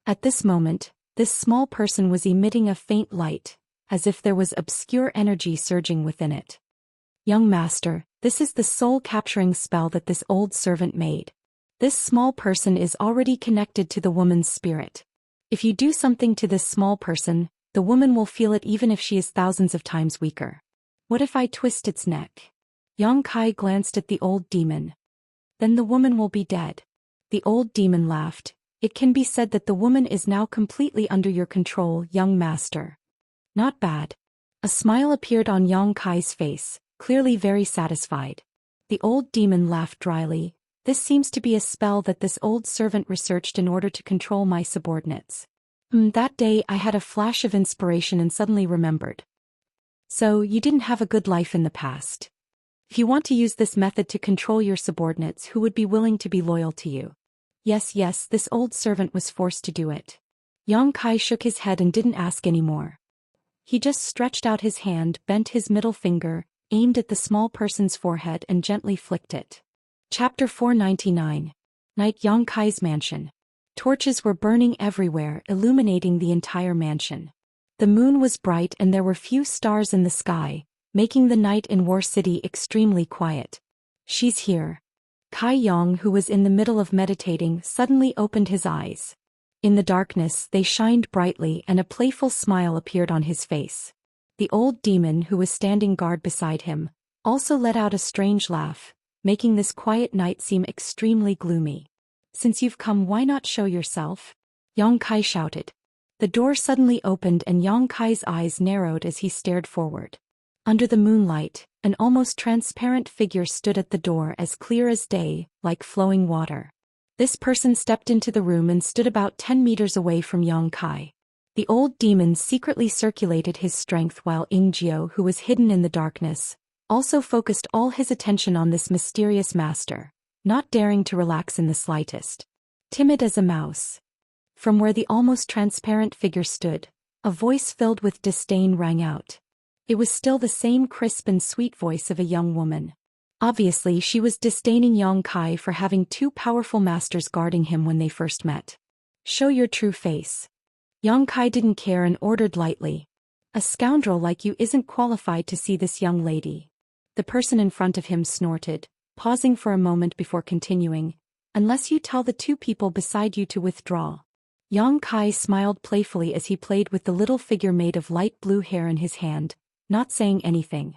At this moment, this small person was emitting a faint light, as if there was obscure energy surging within it. Young master, this is the soul-capturing spell that this old servant made. This small person is already connected to the woman's spirit. If you do something to this small person, the woman will feel it even if she is thousands of times weaker. What if I twist its neck? Yang Kai glanced at the old demon. Then the woman will be dead. The old demon laughed. It can be said that the woman is now completely under your control, young master. Not bad. A smile appeared on Yang Kai's face, clearly very satisfied. The old demon laughed dryly. This seems to be a spell that this old servant researched in order to control my subordinates. That day I had a flash of inspiration and suddenly remembered. So, you didn't have a good life in the past. If you want to use this method to control your subordinates, who would be willing to be loyal to you? Yes, this old servant was forced to do it. Yang Kai shook his head and didn't ask any more. He just stretched out his hand, bent his middle finger, aimed at the small person's forehead and gently flicked it. Chapter 499. Night. Yang Kai's mansion. Torches were burning everywhere, illuminating the entire mansion. The moon was bright and there were few stars in the sky, making the night in War City extremely quiet. She's here. Kai Yang, who was in the middle of meditating, suddenly opened his eyes. In the darkness, they shined brightly and a playful smile appeared on his face. The old demon, who was standing guard beside him, also let out a strange laugh, making this quiet night seem extremely gloomy. Since you've come, why not show yourself? Yang Kai shouted. The door suddenly opened and Yang Kai's eyes narrowed as he stared forward. Under the moonlight, an almost transparent figure stood at the door as clear as day, like flowing water. This person stepped into the room and stood about 10 meters away from Yang Kai. The old demon secretly circulated his strength while Ingjiu, who was hidden in the darkness, also focused all his attention on this mysterious master, not daring to relax in the slightest. Timid as a mouse. From where the almost transparent figure stood, a voice filled with disdain rang out. It was still the same crisp and sweet voice of a young woman. Obviously, she was disdaining Yang Kai for having two powerful masters guarding him when they first met. Show your true face. Yang Kai didn't care and ordered lightly. A scoundrel like you isn't qualified to see this young lady. The person in front of him snorted, pausing for a moment before continuing, unless you tell the two people beside you to withdraw. Yang Kai smiled playfully as he played with the little figure made of light blue hair in his hand, not saying anything.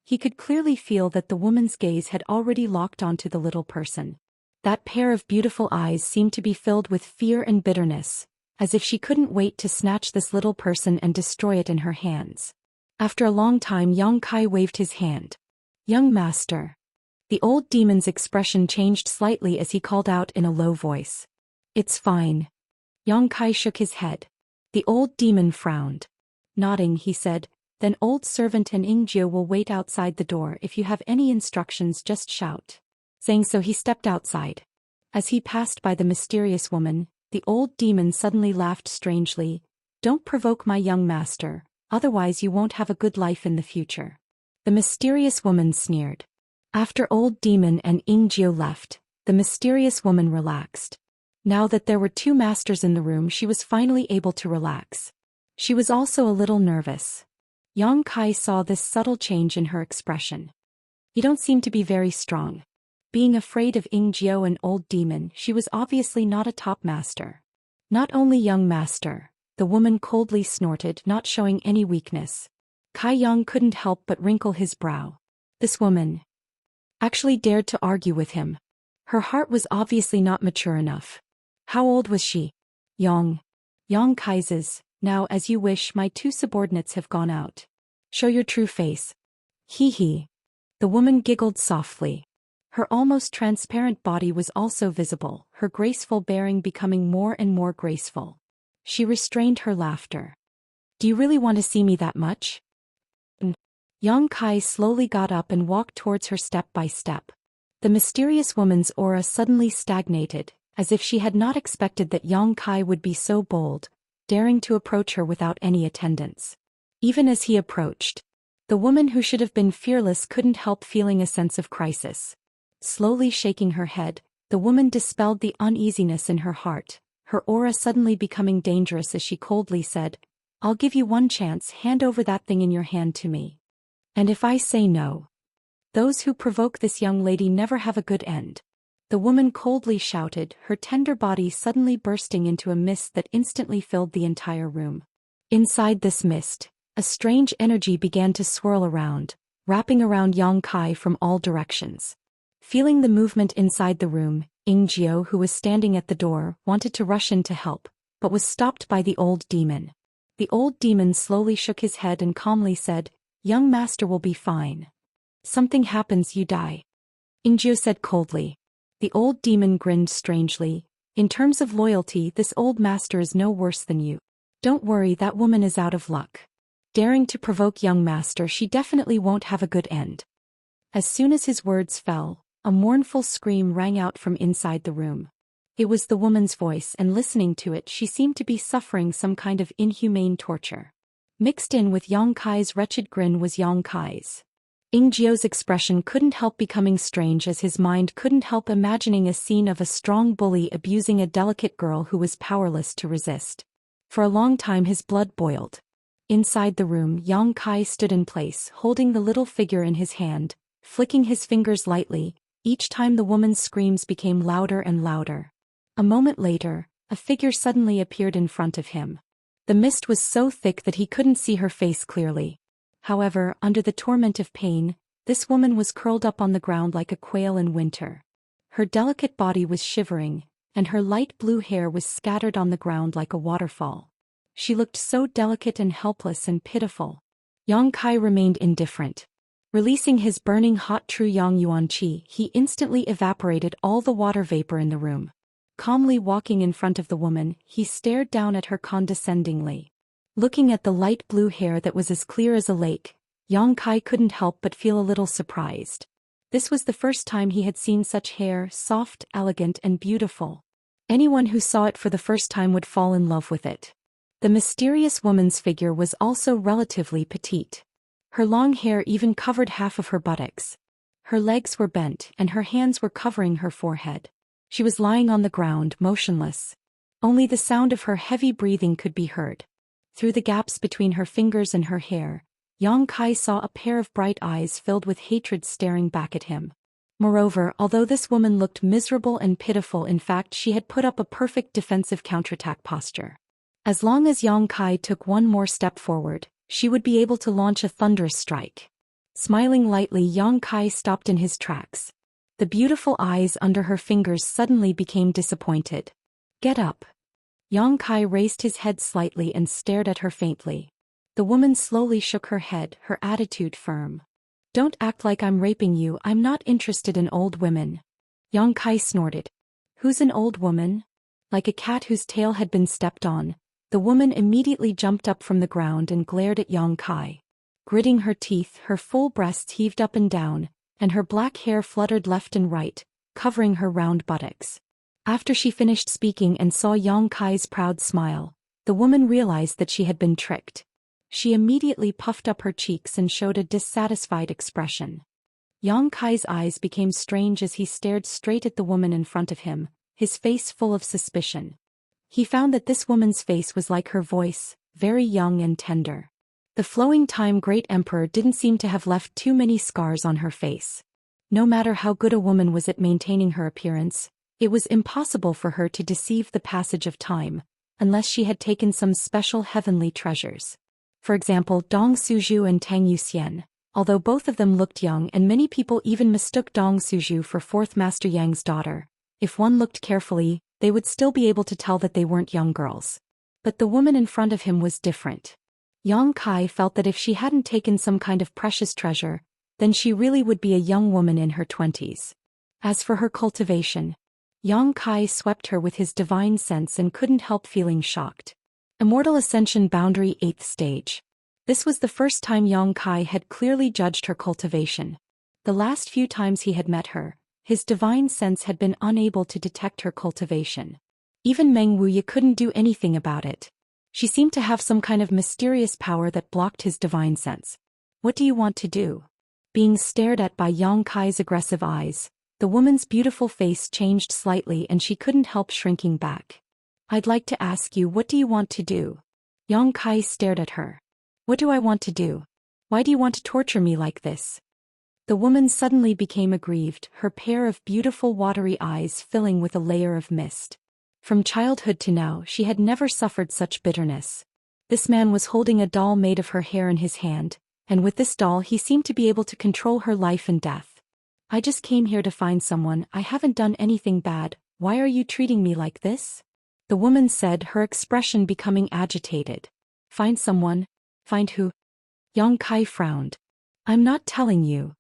He could clearly feel that the woman's gaze had already locked onto the little person. That pair of beautiful eyes seemed to be filled with fear and bitterness, as if she couldn't wait to snatch this little person and destroy it in her hands. After a long time, Yang Kai waved his hand. Young master. The old demon's expression changed slightly as he called out in a low voice. It's fine. Yang Kai shook his head. The old demon frowned. Nodding, he said, then old servant and Ingjiu will wait outside the door. If you have any instructions, just shout. Saying so, he stepped outside. As he passed by the mysterious woman, the old demon suddenly laughed strangely. Don't provoke my young master, otherwise you won't have a good life in the future. The mysterious woman sneered. After old demon and Ingjiu left, the mysterious woman relaxed. Now that there were two masters in the room, she was finally able to relax. She was also a little nervous. Yang Kai saw this subtle change in her expression. You don't seem to be very strong. Being afraid of Ingjiu and old demon, she was obviously not a top master. Not only young master, the woman coldly snorted, not showing any weakness. Kai Yang couldn't help but wrinkle his brow. This woman actually dared to argue with him. Her heart was obviously not mature enough. How old was she? Yang Kai's. Now as you wish, my two subordinates have gone out. Show your true face. Hee hee. The woman giggled softly. Her almost transparent body was also visible, her graceful bearing becoming more and more graceful. She restrained her laughter. Do you really want to see me that much? Yang Kai slowly got up and walked towards her step by step. The mysterious woman's aura suddenly stagnated, as if she had not expected that Yang Kai would be so bold, daring to approach her without any attendants. Even as he approached, the woman who should have been fearless couldn't help feeling a sense of crisis. Slowly shaking her head, the woman dispelled the uneasiness in her heart, her aura suddenly becoming dangerous as she coldly said, I'll give you one chance, hand over that thing in your hand to me. And if I say no, those who provoke this young lady never have a good end. The woman coldly shouted, her tender body suddenly bursting into a mist that instantly filled the entire room. Inside this mist, a strange energy began to swirl around, wrapping around Yang Kai from all directions. Feeling the movement inside the room, Ingjiu, who was standing at the door, wanted to rush in to help, but was stopped by the old demon. The old demon slowly shook his head and calmly said, Young master will be fine. Something happens, you die. Ingjiu said coldly. The old demon grinned strangely. In terms of loyalty, this old master is no worse than you. Don't worry, that woman is out of luck. Daring to provoke young master, she definitely won't have a good end. As soon as his words fell, a mournful scream rang out from inside the room. It was the woman's voice, and listening to it, she seemed to be suffering some kind of inhumane torture. Mixed in with Yang Kai's wretched grin was Yang Kai's. Ingjiu's expression couldn't help becoming strange as his mind couldn't help imagining a scene of a strong bully abusing a delicate girl who was powerless to resist. For a long time his blood boiled. Inside the room, Yang Kai stood in place, holding the little figure in his hand, flicking his fingers lightly. Each time the woman's screams became louder and louder. A moment later, a figure suddenly appeared in front of him. The mist was so thick that he couldn't see her face clearly. However, under the torment of pain, this woman was curled up on the ground like a quail in winter. Her delicate body was shivering, and her light blue hair was scattered on the ground like a waterfall. She looked so delicate and helpless and pitiful. Yang Kai remained indifferent. Releasing his burning hot Tru Yang Yuan Qi, he instantly evaporated all the water vapor in the room. Calmly walking in front of the woman, he stared down at her condescendingly. Looking at the light blue hair that was as clear as a lake, Yang Kai couldn't help but feel a little surprised. This was the first time he had seen such hair, soft, elegant and beautiful. Anyone who saw it for the first time would fall in love with it. The mysterious woman's figure was also relatively petite. Her long hair even covered half of her buttocks. Her legs were bent and her hands were covering her forehead. She was lying on the ground, motionless. Only the sound of her heavy breathing could be heard. Through the gaps between her fingers and her hair, Yang Kai saw a pair of bright eyes filled with hatred staring back at him. Moreover, although this woman looked miserable and pitiful, in fact she had put up a perfect defensive counterattack posture. As long as Yang Kai took one more step forward, she would be able to launch a thunderous strike. Smiling lightly, Yang Kai stopped in his tracks. The beautiful eyes under her fingers suddenly became disappointed. "Get up." Yang Kai raised his head slightly and stared at her faintly. The woman slowly shook her head, her attitude firm. "Don't act like I'm raping you, I'm not interested in old women." Yang Kai snorted. "Who's an old woman?" Like a cat whose tail had been stepped on, the woman immediately jumped up from the ground and glared at Yang Kai. Gritting her teeth, her full breasts heaved up and down, and her black hair fluttered left and right, covering her round buttocks. After she finished speaking and saw Yang Kai's proud smile, the woman realized that she had been tricked. She immediately puffed up her cheeks and showed a dissatisfied expression. Yang Kai's eyes became strange as he stared straight at the woman in front of him, his face full of suspicion. He found that this woman's face was like her voice, very young and tender. The flowing time-great emperor didn't seem to have left too many scars on her face. No matter how good a woman was at maintaining her appearance, it was impossible for her to deceive the passage of time, unless she had taken some special heavenly treasures. For example, Dong Suzhu and Tang Yuxian, although both of them looked young and many people even mistook Dong Suzhu for Fourth Master Yang's daughter, if one looked carefully, they would still be able to tell that they weren't young girls. But the woman in front of him was different. Yang Kai felt that if she hadn't taken some kind of precious treasure, then she really would be a young woman in her 20s. As for her cultivation, Yang Kai swept her with his divine sense and couldn't help feeling shocked. Immortal Ascension Boundary 8th Stage. This was the first time Yang Kai had clearly judged her cultivation. The last few times he had met her, his divine sense had been unable to detect her cultivation. Even Meng Wuya couldn't do anything about it. She seemed to have some kind of mysterious power that blocked his divine sense. "What do you want to do?" Being stared at by Yang Kai's aggressive eyes, the woman's beautiful face changed slightly and she couldn't help shrinking back. "I'd like to ask you, what do you want to do?" Yang Kai stared at her. "What do I want to do? Why do you want to torture me like this?" The woman suddenly became aggrieved, her pair of beautiful watery eyes filling with a layer of mist. From childhood to now, she had never suffered such bitterness. This man was holding a doll made of her hair in his hand, and with this doll he seemed to be able to control her life and death. "I just came here to find someone, I haven't done anything bad, why are you treating me like this?" The woman said, her expression becoming agitated. "Find someone? Find who?" Yang Kai frowned. "I'm not telling you."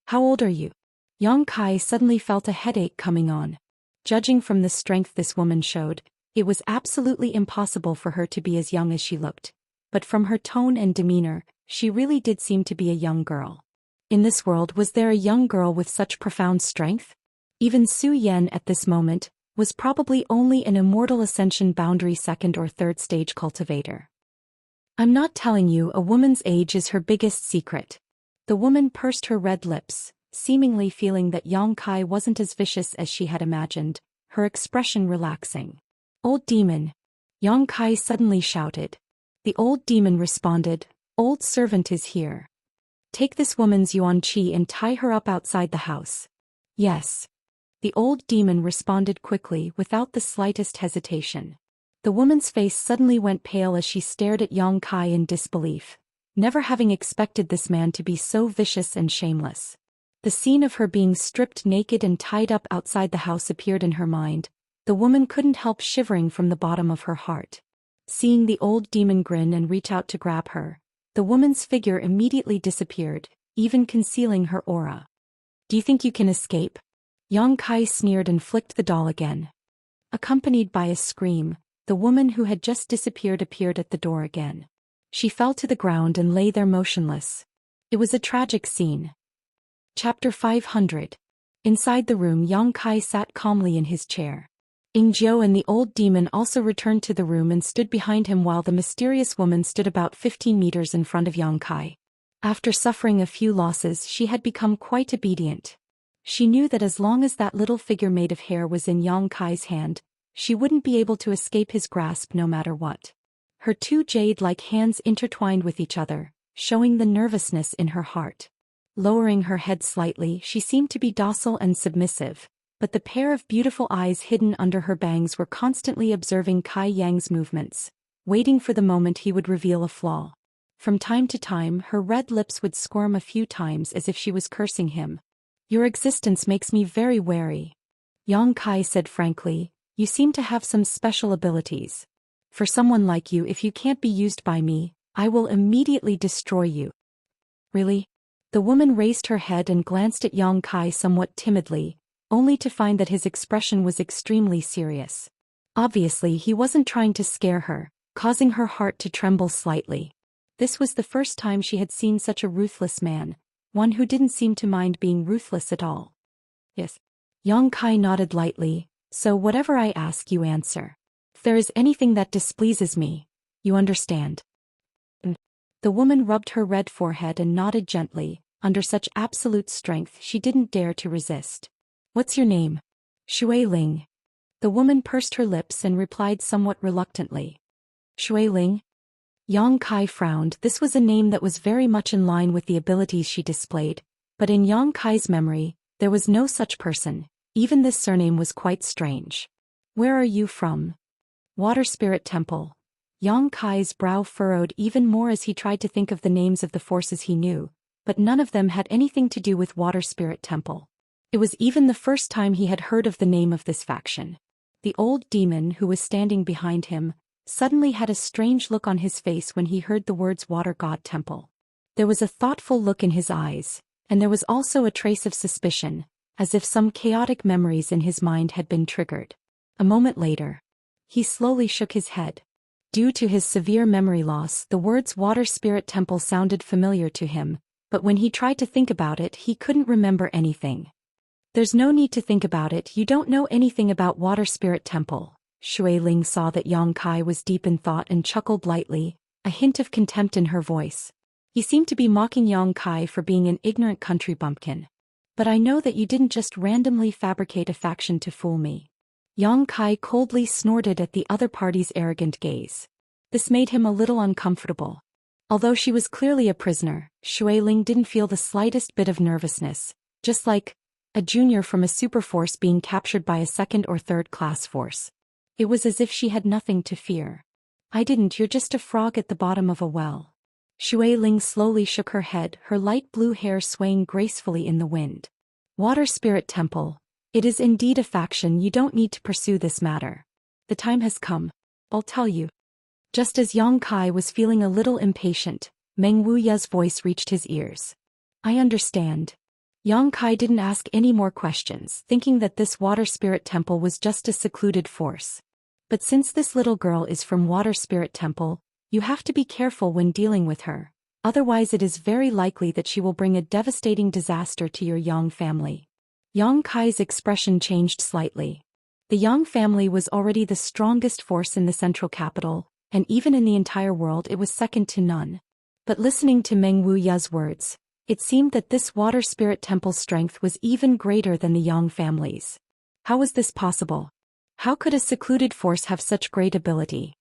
"How old are you?" Yang Kai suddenly felt a headache coming on. Judging from the strength this woman showed, it was absolutely impossible for her to be as young as she looked. But from her tone and demeanor, she really did seem to be a young girl. In this world, was there a young girl with such profound strength? Even Su Yan at this moment was probably only an Immortal Ascension Boundary 2nd or 3rd stage cultivator. "I'm not telling you, a woman's age is her biggest secret." The woman pursed her red lips, seemingly feeling that Yang Kai wasn't as vicious as she had imagined, her expression relaxing. "Old demon!" Yang Kai suddenly shouted. The old demon responded, "Old servant is here. Take this woman's Yuan Qi and tie her up outside the house." "Yes." The old demon responded quickly, without the slightest hesitation. The woman's face suddenly went pale as she stared at Yang Kai in disbelief, never having expected this man to be so vicious and shameless. The scene of her being stripped naked and tied up outside the house appeared in her mind. The woman couldn't help shivering from the bottom of her heart. Seeing the old demon grin and reach out to grab her, the woman's figure immediately disappeared, even concealing her aura. Do you think you can escape? Yang Kai sneered and flicked the doll again. Accompanied by a scream, the woman who had just disappeared appeared at the door again. She fell to the ground and lay there motionless. It was a tragic scene. Chapter 500. Inside the room, Yang Kai sat calmly in his chair. Ingjiu and the old demon also returned to the room and stood behind him while the mysterious woman stood about 15 meters in front of Yang Kai. After suffering a few losses, she had become quite obedient. She knew that as long as that little figure made of hair was in Yang Kai's hand, she wouldn't be able to escape his grasp no matter what. Her two jade-like hands intertwined with each other, showing the nervousness in her heart. Lowering her head slightly, she seemed to be docile and submissive, but the pair of beautiful eyes hidden under her bangs were constantly observing Kai Yang's movements, waiting for the moment he would reveal a flaw. From time to time, her red lips would squirm a few times as if she was cursing him. Your existence makes me very wary. Yang Kai said frankly, you seem to have some special abilities. For someone like you, if you can't be used by me, I will immediately destroy you. Really? The woman raised her head and glanced at Yang Kai somewhat timidly, only to find that his expression was extremely serious. Obviously, he wasn't trying to scare her, causing her heart to tremble slightly. This was the first time she had seen such a ruthless man, one who didn't seem to mind being ruthless at all. Yes. Yang Kai nodded lightly, so whatever I ask you answer. If there is anything that displeases me, you understand. The woman rubbed her red forehead and nodded gently. Under such absolute strength she didn't dare to resist. What's your name? Xueling. The woman pursed her lips and replied somewhat reluctantly. Xueling? Yang Kai frowned. This was a name that was very much in line with the abilities she displayed, but in Yang Kai's memory, there was no such person. Even this surname was quite strange. Where are you from? Water Spirit Temple. Yang Kai's brow furrowed even more as he tried to think of the names of the forces he knew, but none of them had anything to do with Water Spirit Temple. It was even the first time he had heard of the name of this faction. The old demon who was standing behind him suddenly had a strange look on his face when he heard the words Water God Temple. There was a thoughtful look in his eyes, and there was also a trace of suspicion, as if some chaotic memories in his mind had been triggered. A moment later, he slowly shook his head. Due to his severe memory loss, the words Water Spirit Temple sounded familiar to him, but when he tried to think about it, he couldn't remember anything. There's no need to think about it, you don't know anything about Water Spirit Temple. Xueling saw that Yang Kai was deep in thought and chuckled lightly, a hint of contempt in her voice. He seemed to be mocking Yang Kai for being an ignorant country bumpkin. But I know that you didn't just randomly fabricate a faction to fool me. Yang Kai coldly snorted at the other party's arrogant gaze. This made him a little uncomfortable. Although she was clearly a prisoner, Xueling didn't feel the slightest bit of nervousness, just like a junior from a superforce being captured by a second or third class force. It was as if she had nothing to fear. I didn't, you're just a frog at the bottom of a well. Xueling slowly shook her head, her light blue hair swaying gracefully in the wind. Water Spirit Temple. It is indeed a faction, you don't need to pursue this matter. The time has come. I'll tell you. Just as Yang Kai was feeling a little impatient, Meng Wuya's voice reached his ears. I understand. Yang Kai didn't ask any more questions, thinking that this Water Spirit Temple was just a secluded force. But since this little girl is from Water Spirit Temple, you have to be careful when dealing with her, otherwise it is very likely that she will bring a devastating disaster to your Yang family. Yang Kai's expression changed slightly. The Yang family was already the strongest force in the central capital, and even in the entire world it was second to none. But listening to Meng Wuya's words, it seemed that this Water Spirit Temple's strength was even greater than the Yang family's. How was this possible? How could a secluded force have such great ability?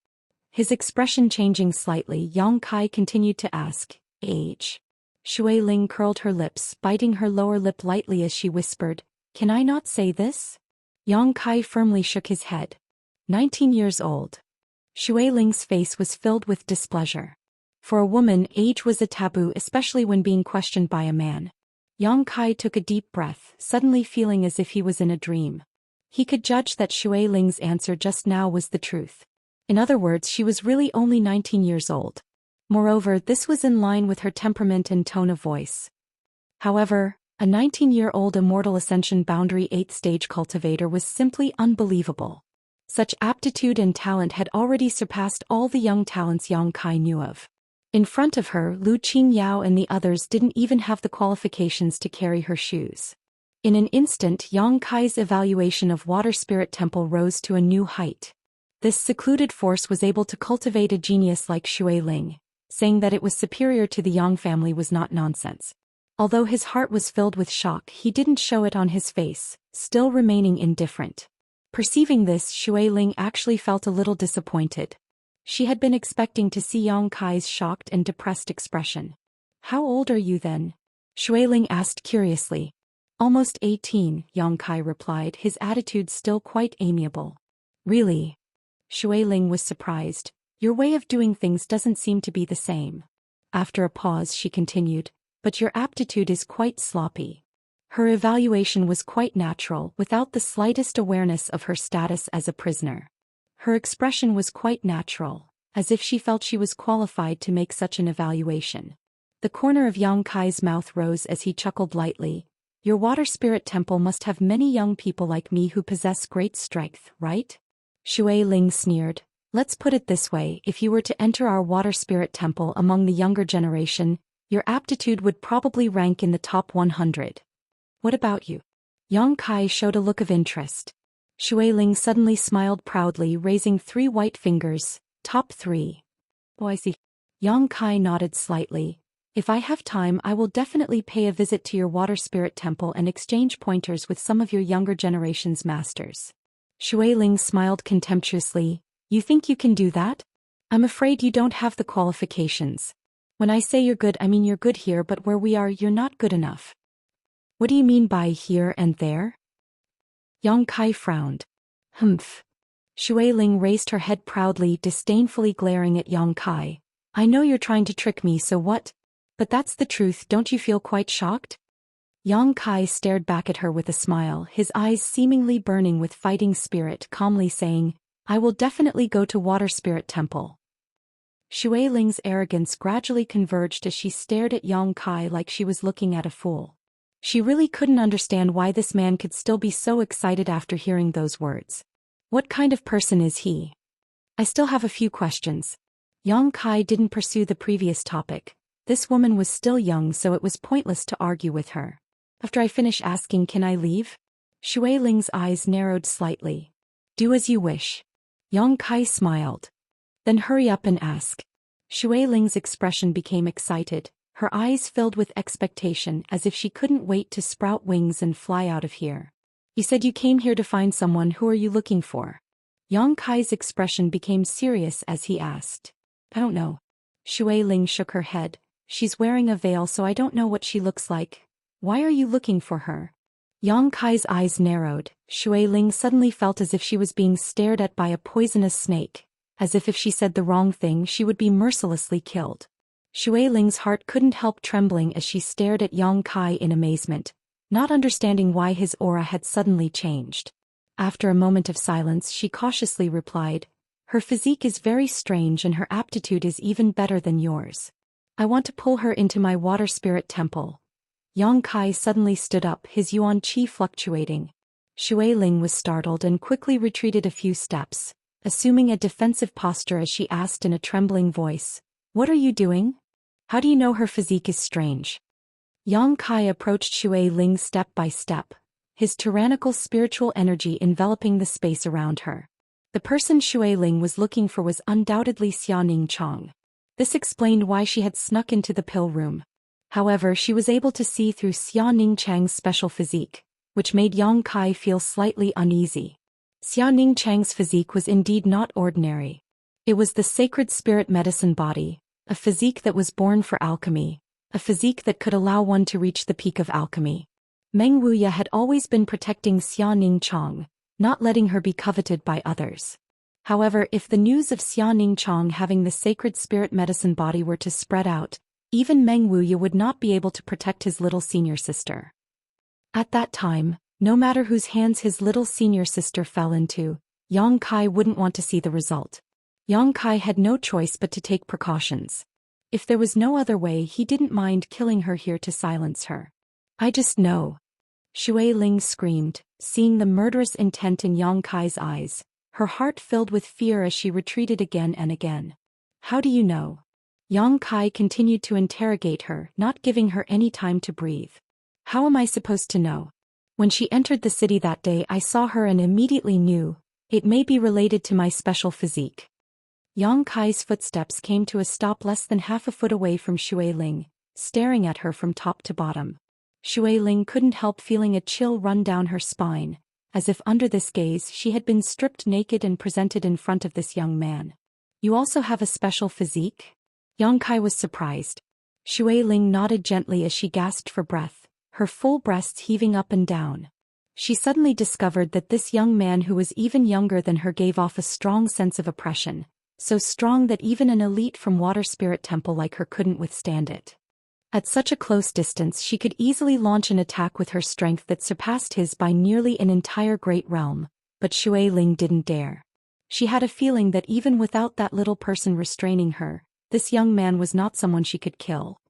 His expression changing slightly, Yang Kai continued to ask, age. Xueling curled her lips, biting her lower lip lightly as she whispered, Can I not say this? Yang Kai firmly shook his head. 19 years old. Xueling's face was filled with displeasure. For a woman, age was a taboo, especially when being questioned by a man. Yang Kai took a deep breath, suddenly feeling as if he was in a dream. He could judge that Xueling's answer just now was the truth. In other words, she was really only 19 years old. Moreover, this was in line with her temperament and tone of voice. However, a 19-year-old Immortal Ascension Boundary 8th stage cultivator was simply unbelievable. Such aptitude and talent had already surpassed all the young talents Yang Kai knew of. In front of her, Lu Qingyao and the others didn't even have the qualifications to carry her shoes. In an instant, Yang Kai's evaluation of Water Spirit Temple rose to a new height. This secluded force was able to cultivate a genius like Xianxia, saying that it was superior to the Yang family was not nonsense. Although his heart was filled with shock, he didn't show it on his face, still remaining indifferent. Perceiving this, Xianxia actually felt a little disappointed. She had been expecting to see Yang Kai's shocked and depressed expression. "How old are you then?" Xianxia asked curiously. "Almost 18, Yang Kai replied, his attitude still quite amiable. "Really?" Xianxia was surprised. "Your way of doing things doesn't seem to be the same." After a pause, she continued, "But your aptitude is quite sloppy." Her evaluation was quite natural, without the slightest awareness of her status as a prisoner. Her expression was quite natural, as if she felt she was qualified to make such an evaluation. The corner of Yang Kai's mouth rose as he chuckled lightly. "Your Water Spirit Temple must have many young people like me who possess great strength, right?" Xianxia sneered. "Let's put it this way, if you were to enter our Water Spirit Temple among the younger generation, your aptitude would probably rank in the top 100. What about you?" Yang Kai showed a look of interest. Xianxia suddenly smiled proudly, raising 3 white fingers. "Top 3. Oh, I see." Yang Kai nodded slightly. "If I have time, I will definitely pay a visit to your Water Spirit Temple and exchange pointers with some of your younger generation's masters." Xianxia smiled contemptuously. "You think you can do that? I'm afraid you don't have the qualifications. When I say you're good, I mean you're good here, but where we are, you're not good enough." "What do you mean by here and there?" Yang Kai frowned. "Humph." Xianxia raised her head proudly, disdainfully glaring at Yang Kai. "I know you're trying to trick me, so what? But that's the truth, don't you feel quite shocked?" Yang Kai stared back at her with a smile, his eyes seemingly burning with fighting spirit, calmly saying, "I will definitely go to Water Spirit Temple." Xianxia's arrogance gradually converged as she stared at Yang Kai like she was looking at a fool. She really couldn't understand why this man could still be so excited after hearing those words. What kind of person is he? "I still have a few questions." Yang Kai didn't pursue the previous topic. This woman was still young, so it was pointless to argue with her. "After I finish asking, can I leave?" Xianxia's eyes narrowed slightly. "Do as you wish." Yang Kai smiled. "Then hurry up and ask." Xianxia's expression became excited, her eyes filled with expectation as if she couldn't wait to sprout wings and fly out of here. "You said you came here to find someone, who are you looking for?" Yang Kai's expression became serious as he asked. "I don't know." Xianxia shook her head. "She's wearing a veil, so I don't know what she looks like." "Why are you looking for her?" Yang Kai's eyes narrowed. Xianxia suddenly felt as if she was being stared at by a poisonous snake, as if she said the wrong thing she would be mercilessly killed. Xianxia's heart couldn't help trembling as she stared at Yang Kai in amazement, not understanding why his aura had suddenly changed. After a moment of silence, she cautiously replied, "Her physique is very strange and her aptitude is even better than yours. I want to pull her into my Water Spirit Temple." Yang Kai suddenly stood up, his yuan qi fluctuating. Xianxia was startled and quickly retreated a few steps, assuming a defensive posture as she asked in a trembling voice, "What are you doing? How do you know her physique is strange?" Yang Kai approached Xianxia step by step, his tyrannical spiritual energy enveloping the space around her. The person Xianxia was looking for was undoubtedly Xianxia. This explained why she had snuck into the pill room. However, she was able to see through Xianxia's special physique, which made Yang Kai feel slightly uneasy. Xianxia's physique was indeed not ordinary. It was the sacred spirit medicine body, a physique that was born for alchemy, a physique that could allow one to reach the peak of alchemy. Meng Wuya had always been protecting Xianxia, not letting her be coveted by others. However, if the news of Xianxia having the sacred spirit medicine body were to spread out, even Meng Wuya would not be able to protect his little senior sister. At that time, no matter whose hands his little senior sister fell into, Yang Kai wouldn't want to see the result. Yang Kai had no choice but to take precautions. If there was no other way, he didn't mind killing her here to silence her. I just know. Shui Ling screamed, seeing the murderous intent in Yang Kai's eyes, her heart filled with fear as she retreated again and again. How do you know? Yang Kai continued to interrogate her, not giving her any time to breathe. How am I supposed to know? When she entered the city that day, I saw her and immediately knew. It may be related to my special physique. Yang Kai's footsteps came to a stop less than half a foot away from Shui Ling, staring at her from top to bottom. Shui Ling couldn't help feeling a chill run down her spine, as if under this gaze she had been stripped naked and presented in front of this young man. You also have a special physique? Yang Kai was surprised. Shui Ling nodded gently as she gasped for breath, her full breasts heaving up and down. She suddenly discovered that this young man who was even younger than her gave off a strong sense of oppression, so strong that even an elite from Water Spirit Temple like her couldn't withstand it. At such a close distance she could easily launch an attack with her strength that surpassed his by nearly an entire great realm, but Shui Ling didn't dare. She had a feeling that even without that little person restraining her, this young man was not someone she could kill.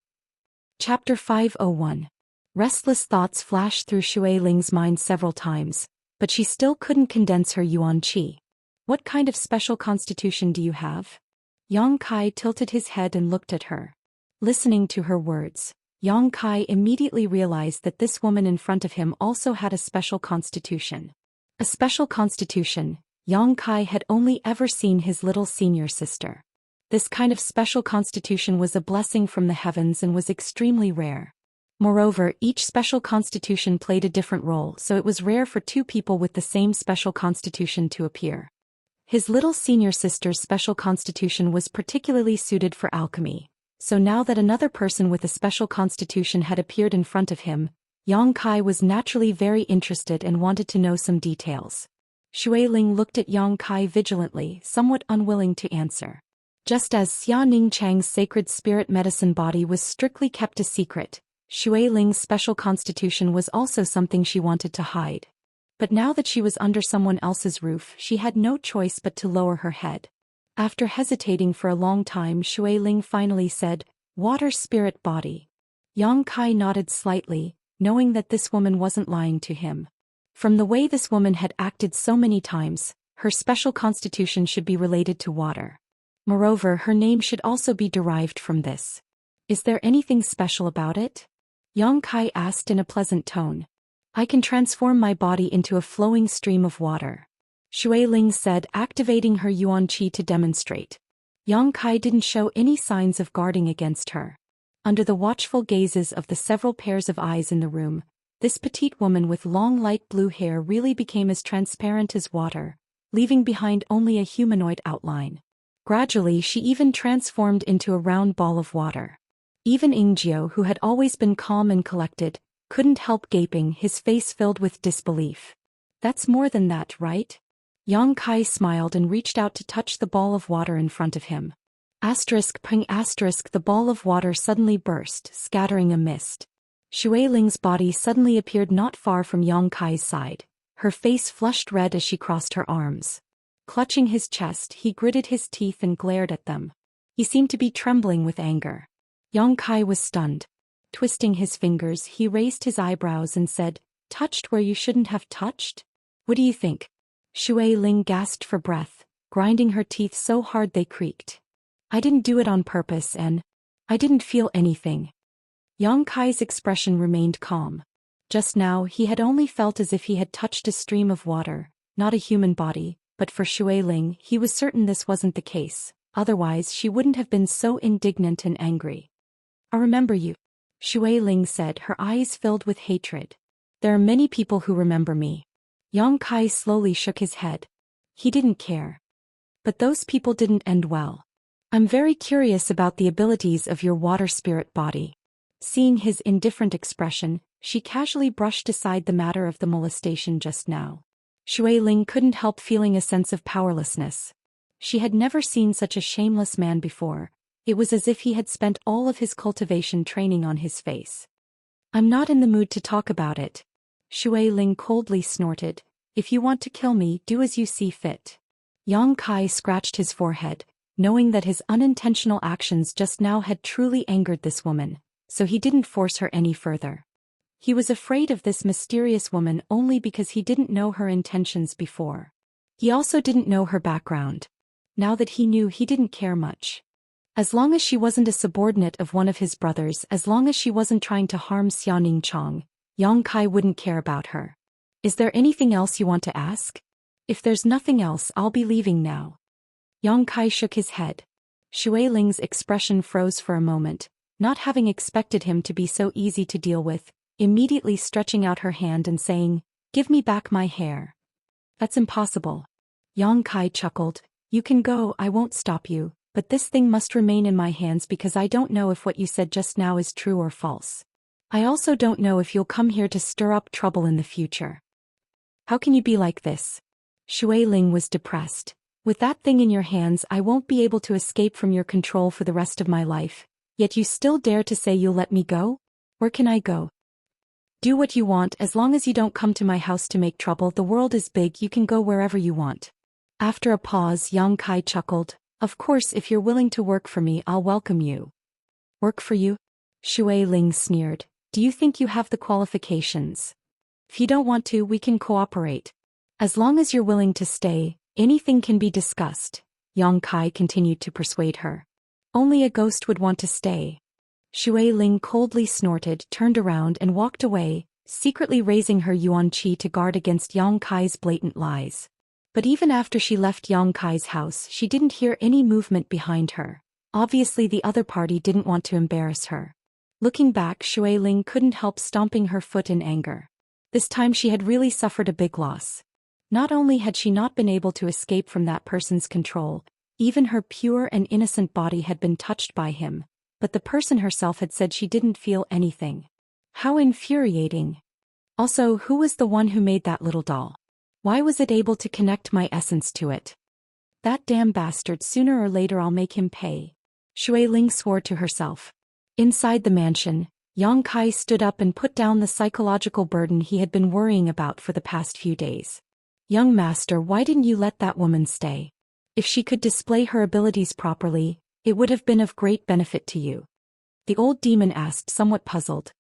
Chapter 501. Restless thoughts flashed through Shui Ling's mind several times, but she still couldn't condense her yuan qi. What kind of special constitution do you have? Yang Kai tilted his head and looked at her. Listening to her words, Yang Kai immediately realized that this woman in front of him also had a special constitution. A special constitution. Yang Kai had only ever seen his little senior sister. This kind of special constitution was a blessing from the heavens and was extremely rare. Moreover, each special constitution played a different role, so it was rare for two people with the same special constitution to appear. His little senior sister's special constitution was particularly suited for alchemy, so now that another person with a special constitution had appeared in front of him, Yang Kai was naturally very interested and wanted to know some details. Shui Ling looked at Yang Kai vigilantly, somewhat unwilling to answer. Just as Xia Ningchang's sacred spirit medicine body was strictly kept a secret, Shui Ling's special constitution was also something she wanted to hide. But now that she was under someone else's roof, she had no choice but to lower her head. After hesitating for a long time, Shui Ling finally said, "Water spirit body." Yang Kai nodded slightly, knowing that this woman wasn't lying to him. From the way this woman had acted so many times, her special constitution should be related to water. Moreover, her name should also be derived from this. Is there anything special about it? Yang Kai asked in a pleasant tone. I can transform my body into a flowing stream of water. Shui Ling said, activating her yuan qi to demonstrate. Yang Kai didn't show any signs of guarding against her. Under the watchful gazes of the several pairs of eyes in the room, this petite woman with long light blue hair really became as transparent as water, leaving behind only a humanoid outline. Gradually she even transformed into a round ball of water. Even Ingjiu, who had always been calm and collected, couldn't help gaping, his face filled with disbelief. That's more than that, right? Yang Kai smiled and reached out to touch the ball of water in front of him. Ping! The ball of water suddenly burst, scattering a mist. Shui Ling's body suddenly appeared not far from Yang Kai's side. Her face flushed red as she crossed her arms. Clutching his chest, he gritted his teeth and glared at them. He seemed to be trembling with anger. Yang Kai was stunned. Twisting his fingers, he raised his eyebrows and said, "Touched where you shouldn't have touched? What do you think?" Shui Ling gasped for breath, grinding her teeth so hard they creaked. "I didn't do it on purpose and I didn't feel anything." Yang Kai's expression remained calm. Just now he had only felt as if he had touched a stream of water, not a human body, but for Shui Ling he was certain this wasn't the case, otherwise she wouldn't have been so indignant and angry. "I remember you," Shui Ling said, her eyes filled with hatred. "There are many people who remember me." Yang Kai slowly shook his head. He didn't care. "But those people didn't end well. I'm very curious about the abilities of your water spirit body." Seeing his indifferent expression, she casually brushed aside the matter of the molestation just now. Shui Ling couldn't help feeling a sense of powerlessness. She had never seen such a shameless man before. It was as if he had spent all of his cultivation training on his face. "I'm not in the mood to talk about it." Shui Ling coldly snorted. "If you want to kill me, do as you see fit." Yang Kai scratched his forehead, knowing that his unintentional actions just now had truly angered this woman, so he didn't force her any further. He was afraid of this mysterious woman only because he didn't know her intentions before. He also didn't know her background. Now that he knew, he didn't care much. As long as she wasn't a subordinate of one of his brothers, as long as she wasn't trying to harm Xianing Chong, Yang Kai wouldn't care about her. Is there anything else you want to ask? If there's nothing else, I'll be leaving now. Yang Kai shook his head. Shui Ling's expression froze for a moment, not having expected him to be so easy to deal with, immediately stretching out her hand and saying, "Give me back my hair." "That's impossible." Yang Kai chuckled. "You can go, I won't stop you, but this thing must remain in my hands because I don't know if what you said just now is true or false. I also don't know if you'll come here to stir up trouble in the future." "How can you be like this?" Shui Ling was depressed. "With that thing in your hands, I won't be able to escape from your control for the rest of my life, yet you still dare to say you'll let me go? Where can I go?" "Do what you want, as long as you don't come to my house to make trouble. The world is big, you can go wherever you want." After a pause, Yang Kai chuckled. "Of course, if you're willing to work for me, I'll welcome you." "Work for you?" Shui Ling sneered. "Do you think you have the qualifications? If you don't want to, we can cooperate. As long as you're willing to stay, anything can be discussed," Yang Kai continued to persuade her. "Only a ghost would want to stay." Shui Ling coldly snorted, turned around and walked away, secretly raising her yuan qi to guard against Yang Kai's blatant lies. But even after she left Yang Kai's house, she didn't hear any movement behind her. Obviously the other party didn't want to embarrass her. Looking back, Shui Ling couldn't help stomping her foot in anger. This time she had really suffered a big loss. Not only had she not been able to escape from that person's control, even her pure and innocent body had been touched by him, but the person herself had said she didn't feel anything. How infuriating. Also, who was the one who made that little doll? Why was it able to connect my essence to it? That damn bastard, sooner or later I'll make him pay. Shui Ling swore to herself. Inside the mansion, Yang Kai stood up and put down the psychological burden he had been worrying about for the past few days. "Young master, why didn't you let that woman stay? If she could display her abilities properly, it would have been of great benefit to you." The old demon asked, somewhat puzzled.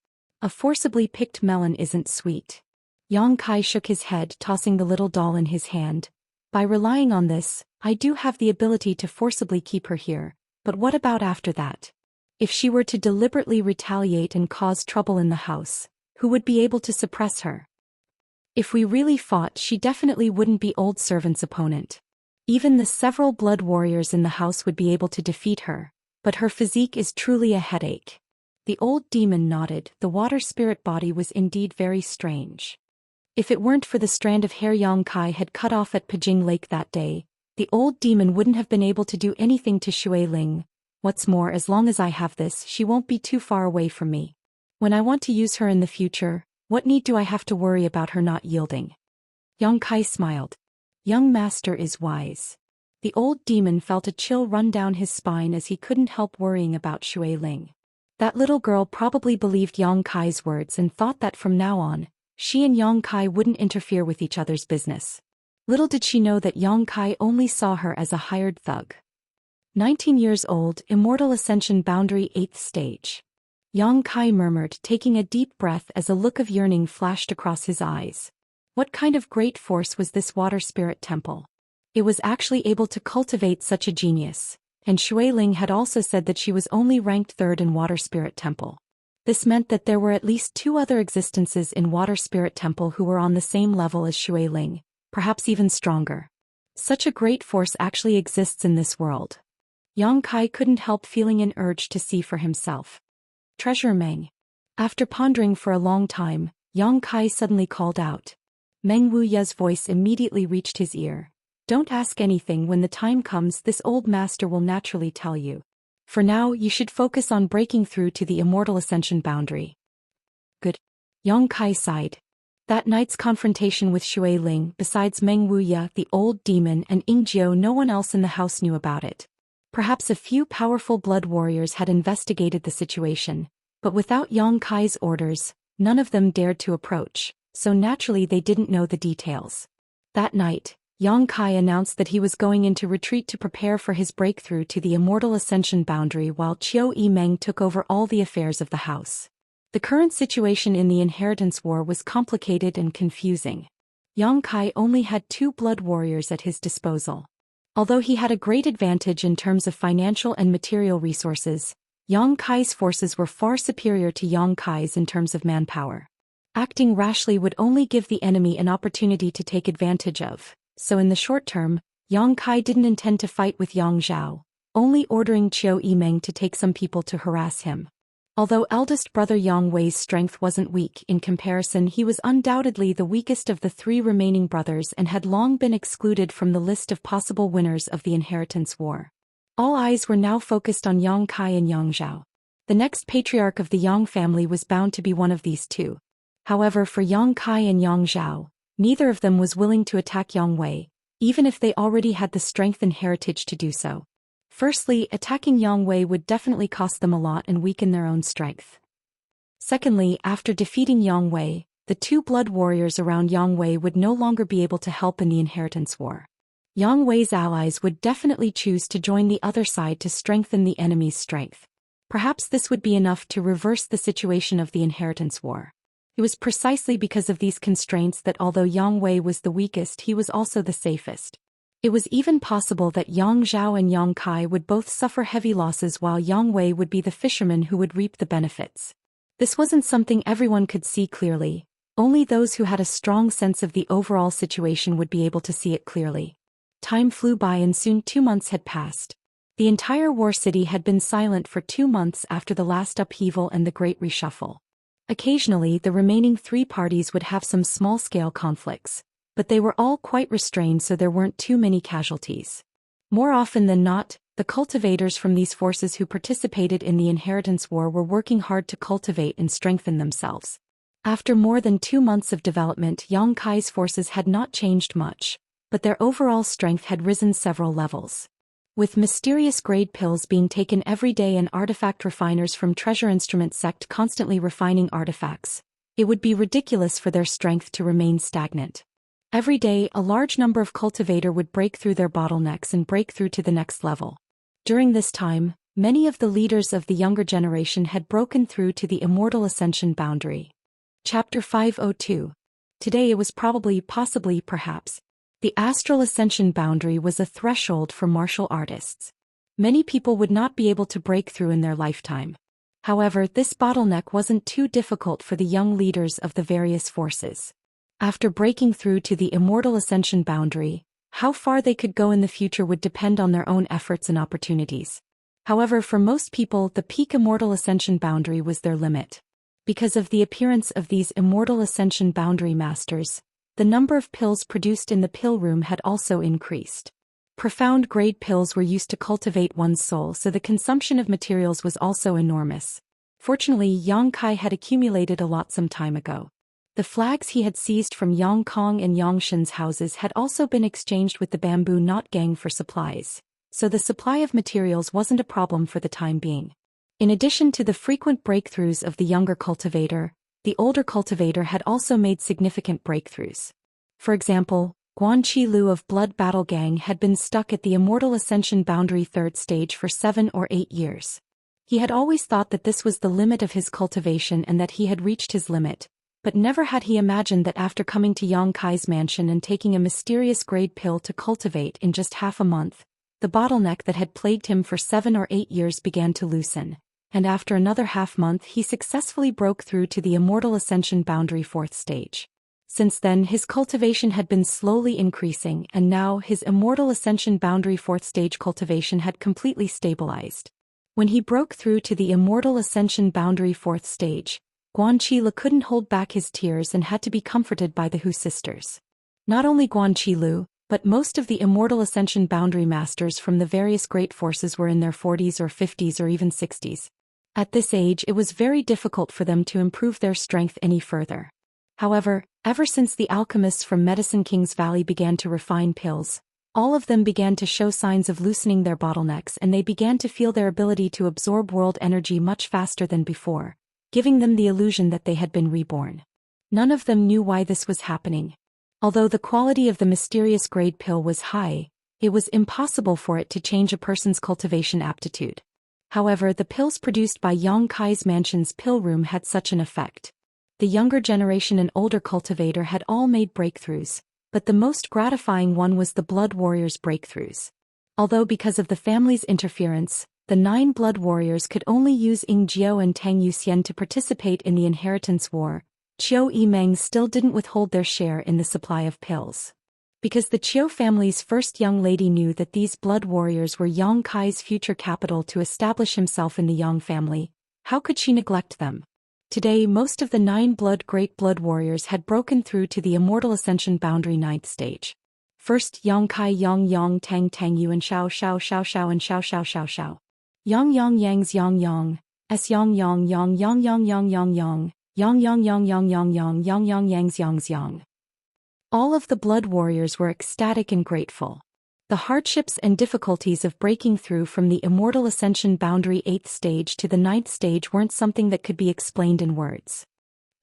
"A forcibly picked melon isn't sweet." Yang Kai shook his head, tossing the little doll in his hand. "By relying on this, I do have the ability to forcibly keep her here, but what about after that? If she were to deliberately retaliate and cause trouble in the house, who would be able to suppress her? If we really fought, she definitely wouldn't be old servant's opponent. Even the several blood warriors in the house would be able to defeat her, but her physique is truly a headache." The old demon nodded. The water spirit body was indeed very strange. If it weren't for the strand of hair Yang Kai had cut off at Pijing Lake that day, the old demon wouldn't have been able to do anything to Shui Ling. "What's more, as long as I have this, she won't be too far away from me. When I want to use her in the future, what need do I have to worry about her not yielding?" Yang Kai smiled. "Young master is wise." The old demon felt a chill run down his spine as he couldn't help worrying about Shui Ling. That little girl probably believed Yang Kai's words and thought that from now on, she and Yang Kai wouldn't interfere with each other's business. Little did she know that Yang Kai only saw her as a hired thug. 19 years old, Immortal Ascension Boundary 8th Stage. Yang Kai murmured, taking a deep breath as a look of yearning flashed across his eyes. What kind of great force was this water spirit temple? It was actually able to cultivate such a genius, and Shui Ling had also said that she was only ranked 3rd in Water Spirit Temple. This meant that there were at least 2 other existences in Water Spirit Temple who were on the same level as Shui Ling, perhaps even stronger. Such a great force actually exists in this world. Yang Kai couldn't help feeling an urge to see for himself. "Treasure Meng." After pondering for a long time, Yang Kai suddenly called out. Meng Wuya's voice immediately reached his ear. "Don't ask anything. When the time comes, this old master will naturally tell you. For now, you should focus on breaking through to the Immortal Ascension boundary." "Good." Yang Kai sighed. That night's confrontation with Shui Ling, besides Meng Wuya, the old demon, and Ingjiu, no one else in the house knew about it. Perhaps a few powerful blood warriors had investigated the situation, but without Yang Kai's orders, none of them dared to approach, so naturally they didn't know the details. That night, Yang Kai announced that he was going into retreat to prepare for his breakthrough to the Immortal Ascension boundary while Qiu Yimeng took over all the affairs of the house. The current situation in the inheritance war was complicated and confusing. Yang Kai only had 2 blood warriors at his disposal. Although he had a great advantage in terms of financial and material resources, Yang Kai's forces were far superior to Yang Kai's in terms of manpower. Acting rashly would only give the enemy an opportunity to take advantage of, so in the short term, Yang Kai didn't intend to fight with Yang Zhao, only ordering Qiu Yimeng to take some people to harass him. Although eldest brother Yang Wei's strength wasn't weak in comparison, he was undoubtedly the weakest of the 3 remaining brothers and had long been excluded from the list of possible winners of the inheritance war. All eyes were now focused on Yang Kai and Yang Zhao. The next patriarch of the Yang family was bound to be one of these 2. However, for Yang Kai and Yang Zhao, neither of them was willing to attack Yang Wei, even if they already had the strength and heritage to do so. Firstly, attacking Yang Wei would definitely cost them a lot and weaken their own strength. Secondly, after defeating Yang Wei, the 2 blood warriors around Yang Wei would no longer be able to help in the inheritance war. Yang Wei's allies would definitely choose to join the other side to strengthen the enemy's strength. Perhaps this would be enough to reverse the situation of the inheritance war. It was precisely because of these constraints that although Yang Wei was the weakest, he was also the safest. It was even possible that Yang Zhao and Yang Kai would both suffer heavy losses while Yang Wei would be the fisherman who would reap the benefits. This wasn't something everyone could see clearly. Only those who had a strong sense of the overall situation would be able to see it clearly. Time flew by and soon 2 months had passed. The entire war city had been silent for 2 months after the last upheaval and the Great Reshuffle. Occasionally, the remaining 3 parties would have some small-scale conflicts, but they were all quite restrained so there weren't too many casualties. More often than not, the cultivators from these forces who participated in the inheritance war were working hard to cultivate and strengthen themselves. After more than 2 months of development, Yang Kai's forces had not changed much, but their overall strength had risen several levels. With mysterious grade pills being taken every day and artifact refiners from Treasure Instrument sect constantly refining artifacts, it would be ridiculous for their strength to remain stagnant. Every day, a large number of cultivator would break through their bottlenecks and break through to the next level. During this time, many of the leaders of the younger generation had broken through to the Immortal Ascension boundary. Chapter 502. Today it was possibly, perhaps. The Astral Ascension boundary was a threshold for martial artists. Many people would not be able to break through in their lifetime. However, this bottleneck wasn't too difficult for the young leaders of the various forces. After breaking through to the Immortal Ascension boundary, how far they could go in the future would depend on their own efforts and opportunities. However, for most people, the peak Immortal Ascension boundary was their limit. Because of the appearance of these Immortal Ascension boundary masters, the number of pills produced in the pill room had also increased. Profound grade pills were used to cultivate one's soul, so the consumption of materials was also enormous. Fortunately, Yang Kai had accumulated a lot some time ago. The flags he had seized from Yang Kong and Yang Shen's houses had also been exchanged with the Bamboo Knot Gang for supplies, so the supply of materials wasn't a problem for the time being. In addition to the frequent breakthroughs of the younger cultivator, the older cultivator had also made significant breakthroughs. For example, Guan Qi Lu of Blood Battle Gang had been stuck at the Immortal Ascension boundary 3rd stage for 7 or 8 years. He had always thought that this was the limit of his cultivation and that he had reached his limit, but never had he imagined that after coming to Yang Kai's mansion and taking a mysterious grade pill to cultivate in just half a month, the bottleneck that had plagued him for 7 or 8 years began to loosen, and after another half-month he successfully broke through to the Immortal Ascension boundary 4th stage. Since then his cultivation had been slowly increasing and now his Immortal Ascension boundary 4th stage cultivation had completely stabilized. When he broke through to the Immortal Ascension boundary 4th stage, Guan Qi Lu couldn't hold back his tears and had to be comforted by the Hu sisters. Not only Guan Qi Lu, but most of the Immortal Ascension boundary masters from the various great forces were in their 40s or 50s or even 60s. At this age it was very difficult for them to improve their strength any further. However, ever since the alchemists from Medicine King's Valley began to refine pills, all of them began to show signs of loosening their bottlenecks and they began to feel their ability to absorb world energy much faster than before, giving them the illusion that they had been reborn. None of them knew why this was happening. Although the quality of the mysterious grade pill was high, it was impossible for it to change a person's cultivation aptitude. However, the pills produced by Yang Kai's mansion's pill room had such an effect. The younger generation and older cultivator had all made breakthroughs, but the most gratifying one was the Blood Warriors' breakthroughs. Although because of the family's interference, the 9 Blood Warriors could only use Ying Jiao and Tang Yuxian to participate in the inheritance war, Qiu Yimeng still didn't withhold their share in the supply of pills. Because the Qiu family's first young lady knew that these Blood Warriors were Yang Kai's future capital to establish himself in the Yang family, how could she neglect them? Today most of the 9 Great Blood Warriors had broken through to the Immortal Ascension Boundary 9th stage. First Yang Kai Yang Tang Tang Yu and Xiao and Xiao. Yang Yang's Yang, S Yang Yang's Yang. All of the Blood Warriors were ecstatic and grateful. The hardships and difficulties of breaking through from the Immortal Ascension Boundary 8th stage to the 9th stage weren't something that could be explained in words.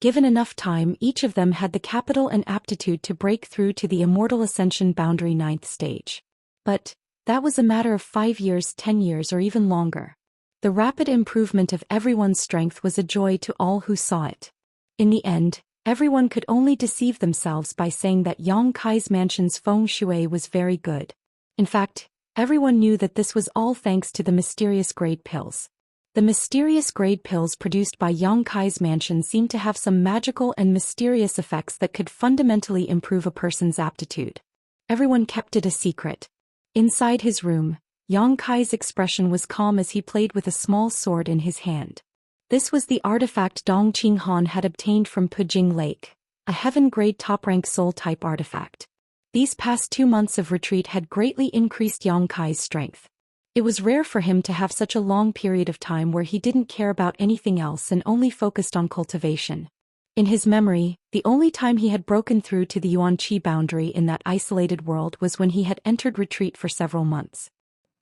Given enough time, each of them had the capital and aptitude to break through to the Immortal Ascension Boundary 9th stage. But that was a matter of 5 years, 10 years, or even longer. The rapid improvement of everyone's strength was a joy to all who saw it. In the end, everyone could only deceive themselves by saying that Yang Kai's mansion's feng shui was very good. In fact, everyone knew that this was all thanks to the mysterious grade pills. The mysterious grade pills produced by Yang Kai's mansion seemed to have some magical and mysterious effects that could fundamentally improve a person's aptitude. Everyone kept it a secret. Inside his room, Yang Kai's expression was calm as he played with a small sword in his hand. This was the artifact Dong Qinghan had obtained from Pujing Lake, a heaven-grade top-rank soul-type artifact. These past 2 months of retreat had greatly increased Yang Kai's strength. It was rare for him to have such a long period of time where he didn't care about anything else and only focused on cultivation. In his memory, the only time he had broken through to the Yuanqi boundary in that isolated world was when he had entered retreat for several months.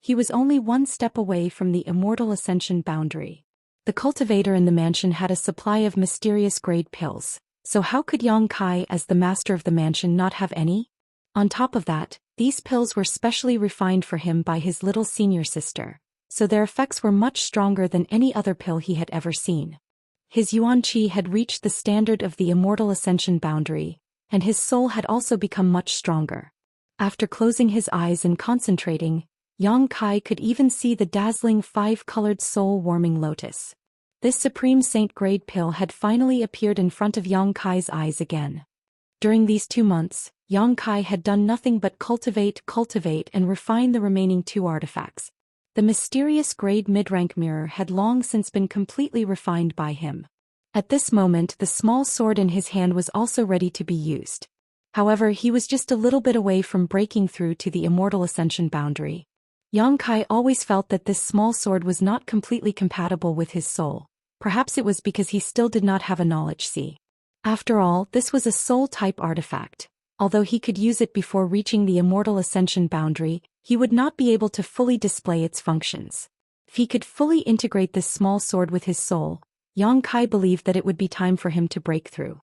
He was only 1 step away from the Immortal Ascension boundary. The cultivator in the mansion had a supply of mysterious grade pills, so how could Yang Kai as the master of the mansion not have any? On top of that, these pills were specially refined for him by his little senior sister, so their effects were much stronger than any other pill he had ever seen. His yuan qi had reached the standard of the Immortal Ascension boundary, and his soul had also become much stronger. After closing his eyes and concentrating, Yang Kai could even see the dazzling 5-colored soul-warming lotus. This Supreme Saint grade pill had finally appeared in front of Yang Kai's eyes again. During these 2 months, Yang Kai had done nothing but cultivate and refine the remaining 2 artifacts. The mysterious grade mid-rank mirror had long since been completely refined by him. At this moment the small sword in his hand was also ready to be used. However, he was just a little bit away from breaking through to the Immortal Ascension boundary. Yang Kai always felt that this small sword was not completely compatible with his soul. Perhaps it was because he still did not have a knowledge see. After all, this was a soul-type artifact. Although he could use it before reaching the Immortal Ascension boundary, he would not be able to fully display its functions. If he could fully integrate this small sword with his soul, Yang Kai believed that it would be time for him to break through.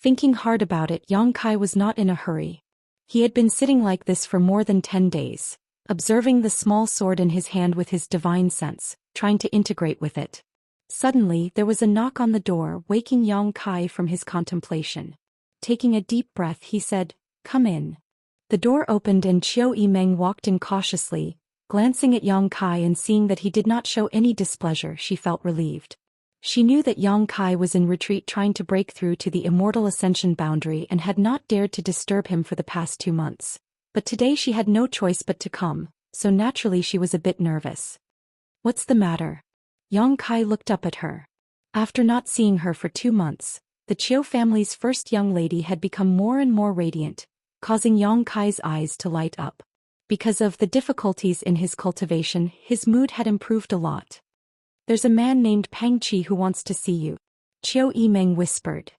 Thinking hard about it, Yang Kai was not in a hurry. He had been sitting like this for more than 10 days, observing the small sword in his hand with his divine sense, trying to integrate with it. Suddenly, there was a knock on the door, waking Yang Kai from his contemplation. Taking a deep breath, he said, "Come in." The door opened and Qiu Yimeng walked in cautiously. Glancing at Yang Kai and seeing that he did not show any displeasure, she felt relieved. She knew that Yang Kai was in retreat trying to break through to the Immortal Ascension boundary and had not dared to disturb him for the past 2 months. But today she had no choice but to come, so naturally she was a bit nervous. "What's the matter?" Yang Kai looked up at her. After not seeing her for 2 months, the Qiu family's first young lady had become more and more radiant, causing Yang Kai's eyes to light up. Because of the difficulties in his cultivation, his mood had improved a lot. "There's a man named Pang Qi who wants to see you," Qiu Yimeng whispered.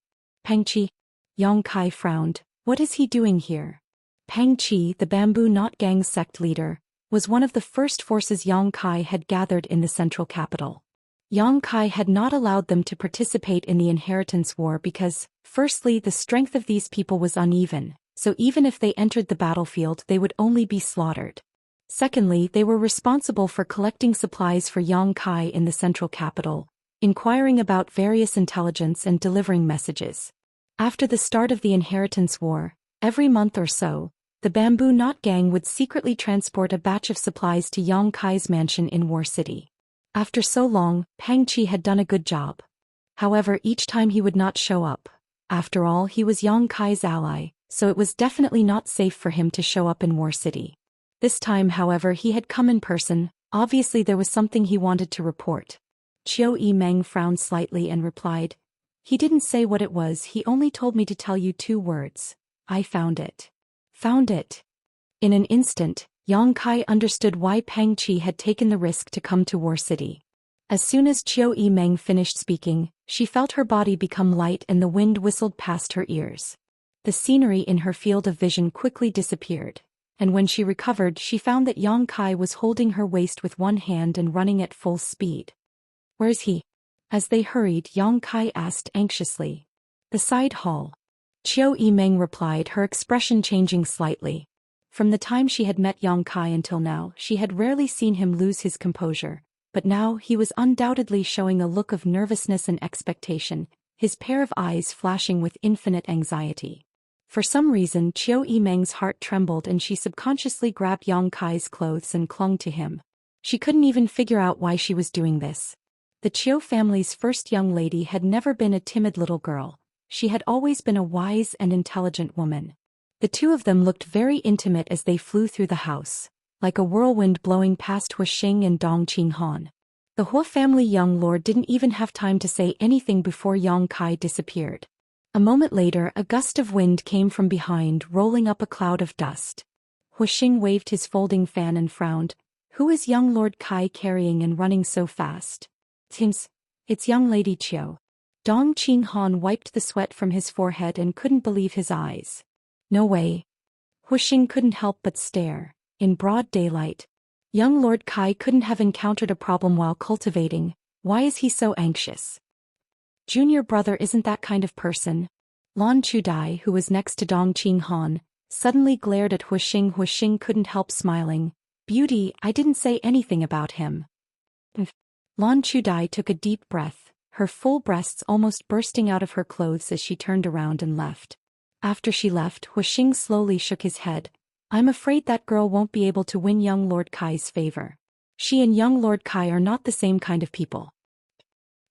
"Pang Qi?" Yang Kai frowned. "What is he doing here?" Pang Qi, the Bamboo Knot Gang sect leader, was one of the first forces Yang Kai had gathered in the central capital. Yang Kai had not allowed them to participate in the inheritance war because, firstly, the strength of these people was uneven, so even if they entered the battlefield they would only be slaughtered. Secondly, they were responsible for collecting supplies for Yang Kai in the central capital, inquiring about various intelligence and delivering messages. After the start of the Inheritance War, every month or so, the Bamboo Knot Gang would secretly transport a batch of supplies to Yang Kai's mansion in War City. After so long, Pang Qi had done a good job. However, each time he would not show up. After all, he was Yang Kai's ally, so it was definitely not safe for him to show up in War City. This time, however, he had come in person. Obviously there was something he wanted to report. Qiu Yimeng frowned slightly and replied, "He didn't say what it was, he only told me to tell you 2 words. I found it." Found it. In an instant, Yang Kai understood why Pang Qi had taken the risk to come to War City. As soon as Qiu Yimeng finished speaking, she felt her body become light and the wind whistled past her ears. The scenery in her field of vision quickly disappeared, and when she recovered she found that Yang Kai was holding her waist with one hand and running at full speed. "Where's he?" As they hurried, Yang Kai asked anxiously. "The side hall." Qiu Yimeng replied, her expression changing slightly. From the time she had met Yang Kai until now, she had rarely seen him lose his composure, but now he was undoubtedly showing a look of nervousness and expectation, his pair of eyes flashing with infinite anxiety. For some reason, Qiu Yimeng's heart trembled and she subconsciously grabbed Yang Kai's clothes and clung to him. She couldn't even figure out why she was doing this. The Qiu family's first young lady had never been a timid little girl. She had always been a wise and intelligent woman. The 2 of them looked very intimate as they flew through the house, like a whirlwind blowing past Wuxia and Dong Qinghan. The Hua family young lord didn't even have time to say anything before Yang Kai disappeared. A moment later, a gust of wind came from behind, rolling up a cloud of dust. Wuxia waved his folding fan and frowned. "Who is young Lord Kai carrying and running so fast?" It's young lady Qiu." Dong Qinghan wiped the sweat from his forehead and couldn't believe his eyes. "No way." Wuxia couldn't help but stare. In broad daylight. Young Lord Kai couldn't have encountered a problem while cultivating. Why is he so anxious? Junior brother isn't that kind of person. Lan Chudai, who was next to Dong Qinghan, suddenly glared at Wuxia. Wuxia couldn't help smiling. "Beauty, I didn't say anything about him." Lan Chudai took a deep breath, her full breasts almost bursting out of her clothes as she turned around and left. After she left, Wuxia slowly shook his head. "I'm afraid that girl won't be able to win young Lord Kai's favor. She and young Lord Kai are not the same kind of people."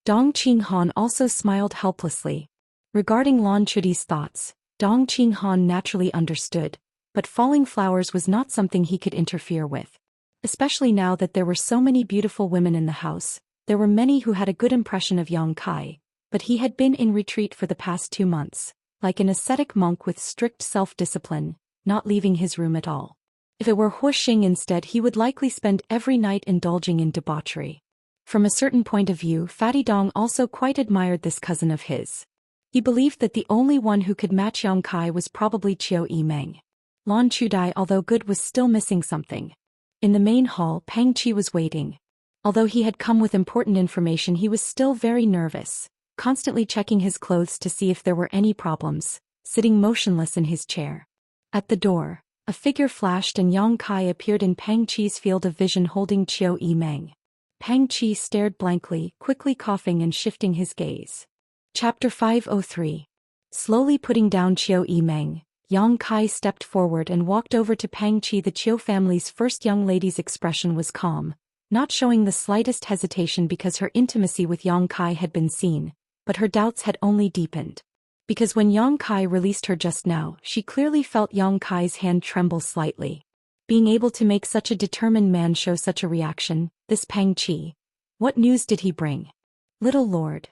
Dong Qinghan also smiled helplessly. Regarding Lan Chudai's thoughts, Dong Qinghan naturally understood, but falling flowers was not something he could interfere with. Especially now that there were so many beautiful women in the house, there were many who had a good impression of Yang Kai, but he had been in retreat for the past 2 months, like an ascetic monk with strict self-discipline, not leaving his room at all. If it were Wuxia instead, he would likely spend every night indulging in debauchery. From a certain point of view, Fatty Dong also quite admired this cousin of his. He believed that the only one who could match Yang Kai was probably Qiu Yimeng. Lan Chudai, although good, was still missing something. In the main hall, Pang Qi was waiting. Although he had come with important information, he was still very nervous, constantly checking his clothes to see if there were any problems, sitting motionless in his chair. At the door, a figure flashed and Yang Kai appeared in Pang Qi's field of vision holding Qiu Yimeng. Pang Qi stared blankly, quickly coughing and shifting his gaze. Chapter 503. Slowly putting down Qiu Yimeng, Yang Kai stepped forward and walked over to Pang Qi. The Qiu family's first young lady's expression was calm, not showing the slightest hesitation because her intimacy with Yang Kai had been seen, but her doubts had only deepened. Because when Yang Kai released her just now, she clearly felt Yang Kai's hand tremble slightly. Being able to make such a determined man show such a reaction, this Pang Qi. What news did he bring? Little lord.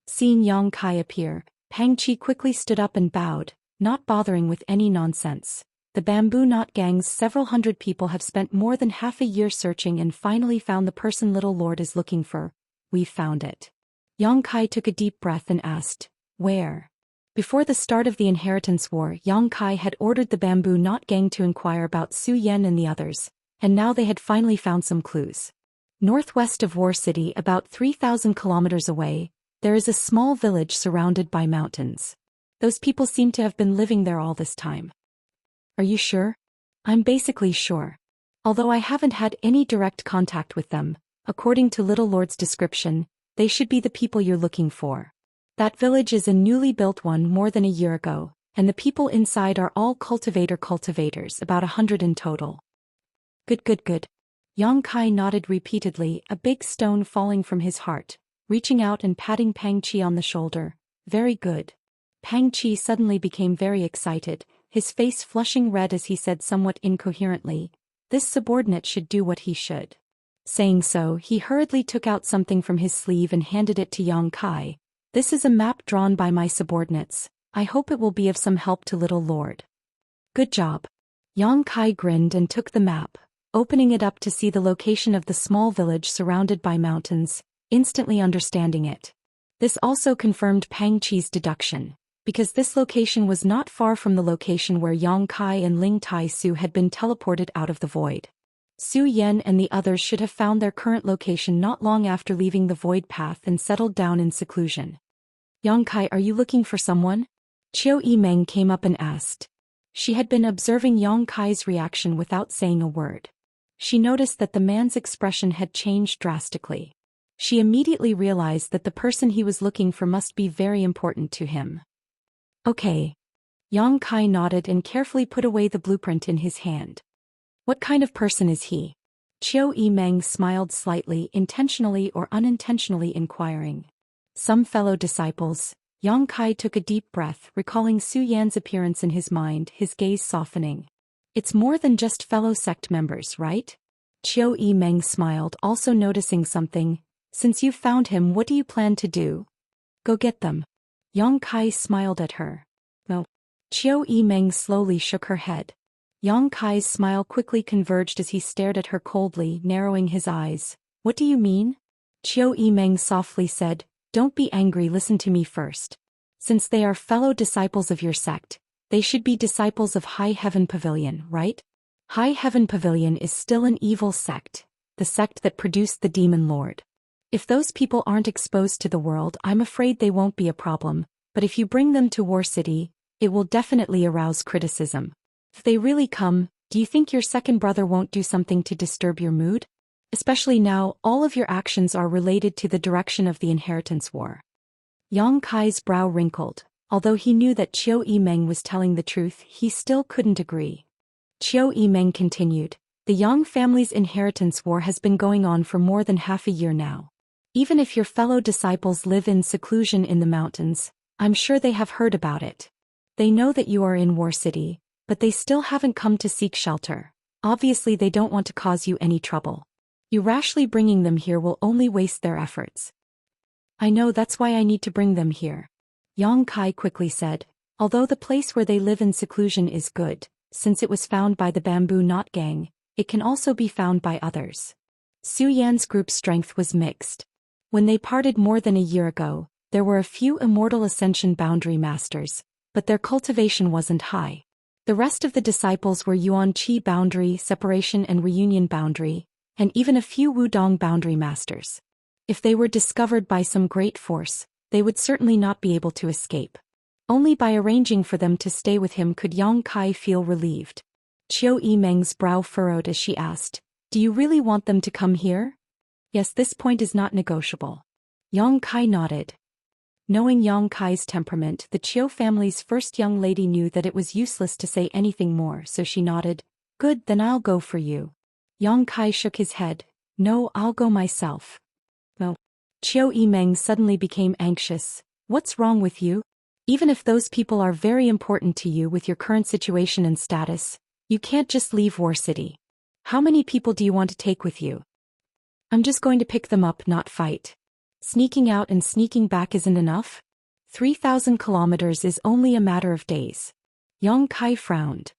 Seeing Yang Kai appear, Pang Qi quickly stood up and bowed, not bothering with any nonsense. The Bamboo Knot Gang's several hundred people have spent more than half a year searching and finally found the person little lord is looking for. We've found it. Yang Kai took a deep breath and asked, "Where?" Before the start of the Inheritance War, Yang Kai had ordered the Bamboo Knot Gang to inquire about Zhou Xian and the others, and now they had finally found some clues. Northwest of War City, about 3,000 kilometers away, there is a small village surrounded by mountains. Those people seem to have been living there all this time. Are you sure? I'm basically sure. Although I haven't had any direct contact with them, according to Little Lord's description, they should be the people you're looking for. That village is a newly built one more than a year ago, and the people inside are all cultivators, about 100 in total. Good. Yang Kai nodded repeatedly, a big stone falling from his heart, reaching out and patting Pang Qi on the shoulder. Very good. Pang Qi suddenly became very excited, his face flushing red as he said somewhat incoherently, "This subordinate should do what he should." Saying so, he hurriedly took out something from his sleeve and handed it to Yang Kai. "This is a map drawn by my subordinates. I hope it will be of some help to Little Lord." "Good job." Yang Kai grinned and took the map, opening it up to see the location of the small village surrounded by mountains, instantly understanding it. This also confirmed Pang Qi's deduction, because this location was not far from the location where Yang Kai and Ling Tai Su had been teleported out of the void. Su Yan and the others should have found their current location not long after leaving the void path and settled down in seclusion. "Yang Kai, are you looking for someone?" Qiu Yimeng came up and asked. She had been observing Yang Kai's reaction without saying a word. She noticed that the man's expression had changed drastically. She immediately realized that the person he was looking for must be very important to him. "Okay." Yang Kai nodded and carefully put away the blueprint in his hand. "What kind of person is he?" Qiu Yimeng smiled slightly, intentionally or unintentionally inquiring. "Some fellow disciples." Yang Kai took a deep breath, recalling Su Yan's appearance in his mind, his gaze softening. "It's more than just fellow sect members, right?" Qiu Yimeng smiled, also noticing something. "Since you've found him, what do you plan to do?" "Go get them." Yang Kai smiled at her. "No." Qiu Yimeng slowly shook her head. Yang Kai's smile quickly converged as he stared at her coldly, narrowing his eyes. "What do you mean?" Qiu Yimeng softly said, "Don't be angry, listen to me first. Since they are fellow disciples of your sect, they should be disciples of High Heaven Pavilion, right? High Heaven Pavilion is still an evil sect, the sect that produced the Demon Lord. If those people aren't exposed to the world, I'm afraid they won't be a problem, but if you bring them to War City, it will definitely arouse criticism. If they really come, do you think your second brother won't do something to disturb your mood? Especially now, all of your actions are related to the direction of the inheritance war." Yang Kai's brow wrinkled. Although he knew that Qiu Yimeng was telling the truth, he still couldn't agree. Qiu Yimeng continued, "The Yang family's inheritance war has been going on for more than half a year now. Even if your fellow disciples live in seclusion in the mountains, I'm sure they have heard about it. They know that you are in War City, but they still haven't come to seek shelter. Obviously they don't want to cause you any trouble. You rashly bringing them here will only waste their efforts." "I know, that's why I need to bring them here," Yang Kai quickly said, "although the place where they live in seclusion is good, since it was found by the Bamboo Knot Gang, it can also be found by others." Su Yan's group's strength was mixed. When they parted more than a year ago, there were a few Immortal Ascension boundary masters, but their cultivation wasn't high. The rest of the disciples were Yuan Qi boundary, separation and reunion boundary, and even a few Wudong boundary masters. If they were discovered by some great force, they would certainly not be able to escape. Only by arranging for them to stay with him could Yang Kai feel relieved. Qiu Yimeng's brow furrowed as she asked, "Do you really want them to come here?" "Yes, this point is not negotiable." Yang Kai nodded. Knowing Yang Kai's temperament, the Qiu family's first young lady knew that it was useless to say anything more, so she nodded. "Good, then I'll go for you." Yang Kai shook his head. "No, I'll go myself." "No." Qiu Yimeng suddenly became anxious. "What's wrong with you? Even if those people are very important to you with your current situation and status, you can't just leave War City. How many people do you want to take with you?" "I'm just going to pick them up, not fight. Sneaking out and sneaking back isn't enough? 3,000 kilometers is only a matter of days." Yang Kai frowned.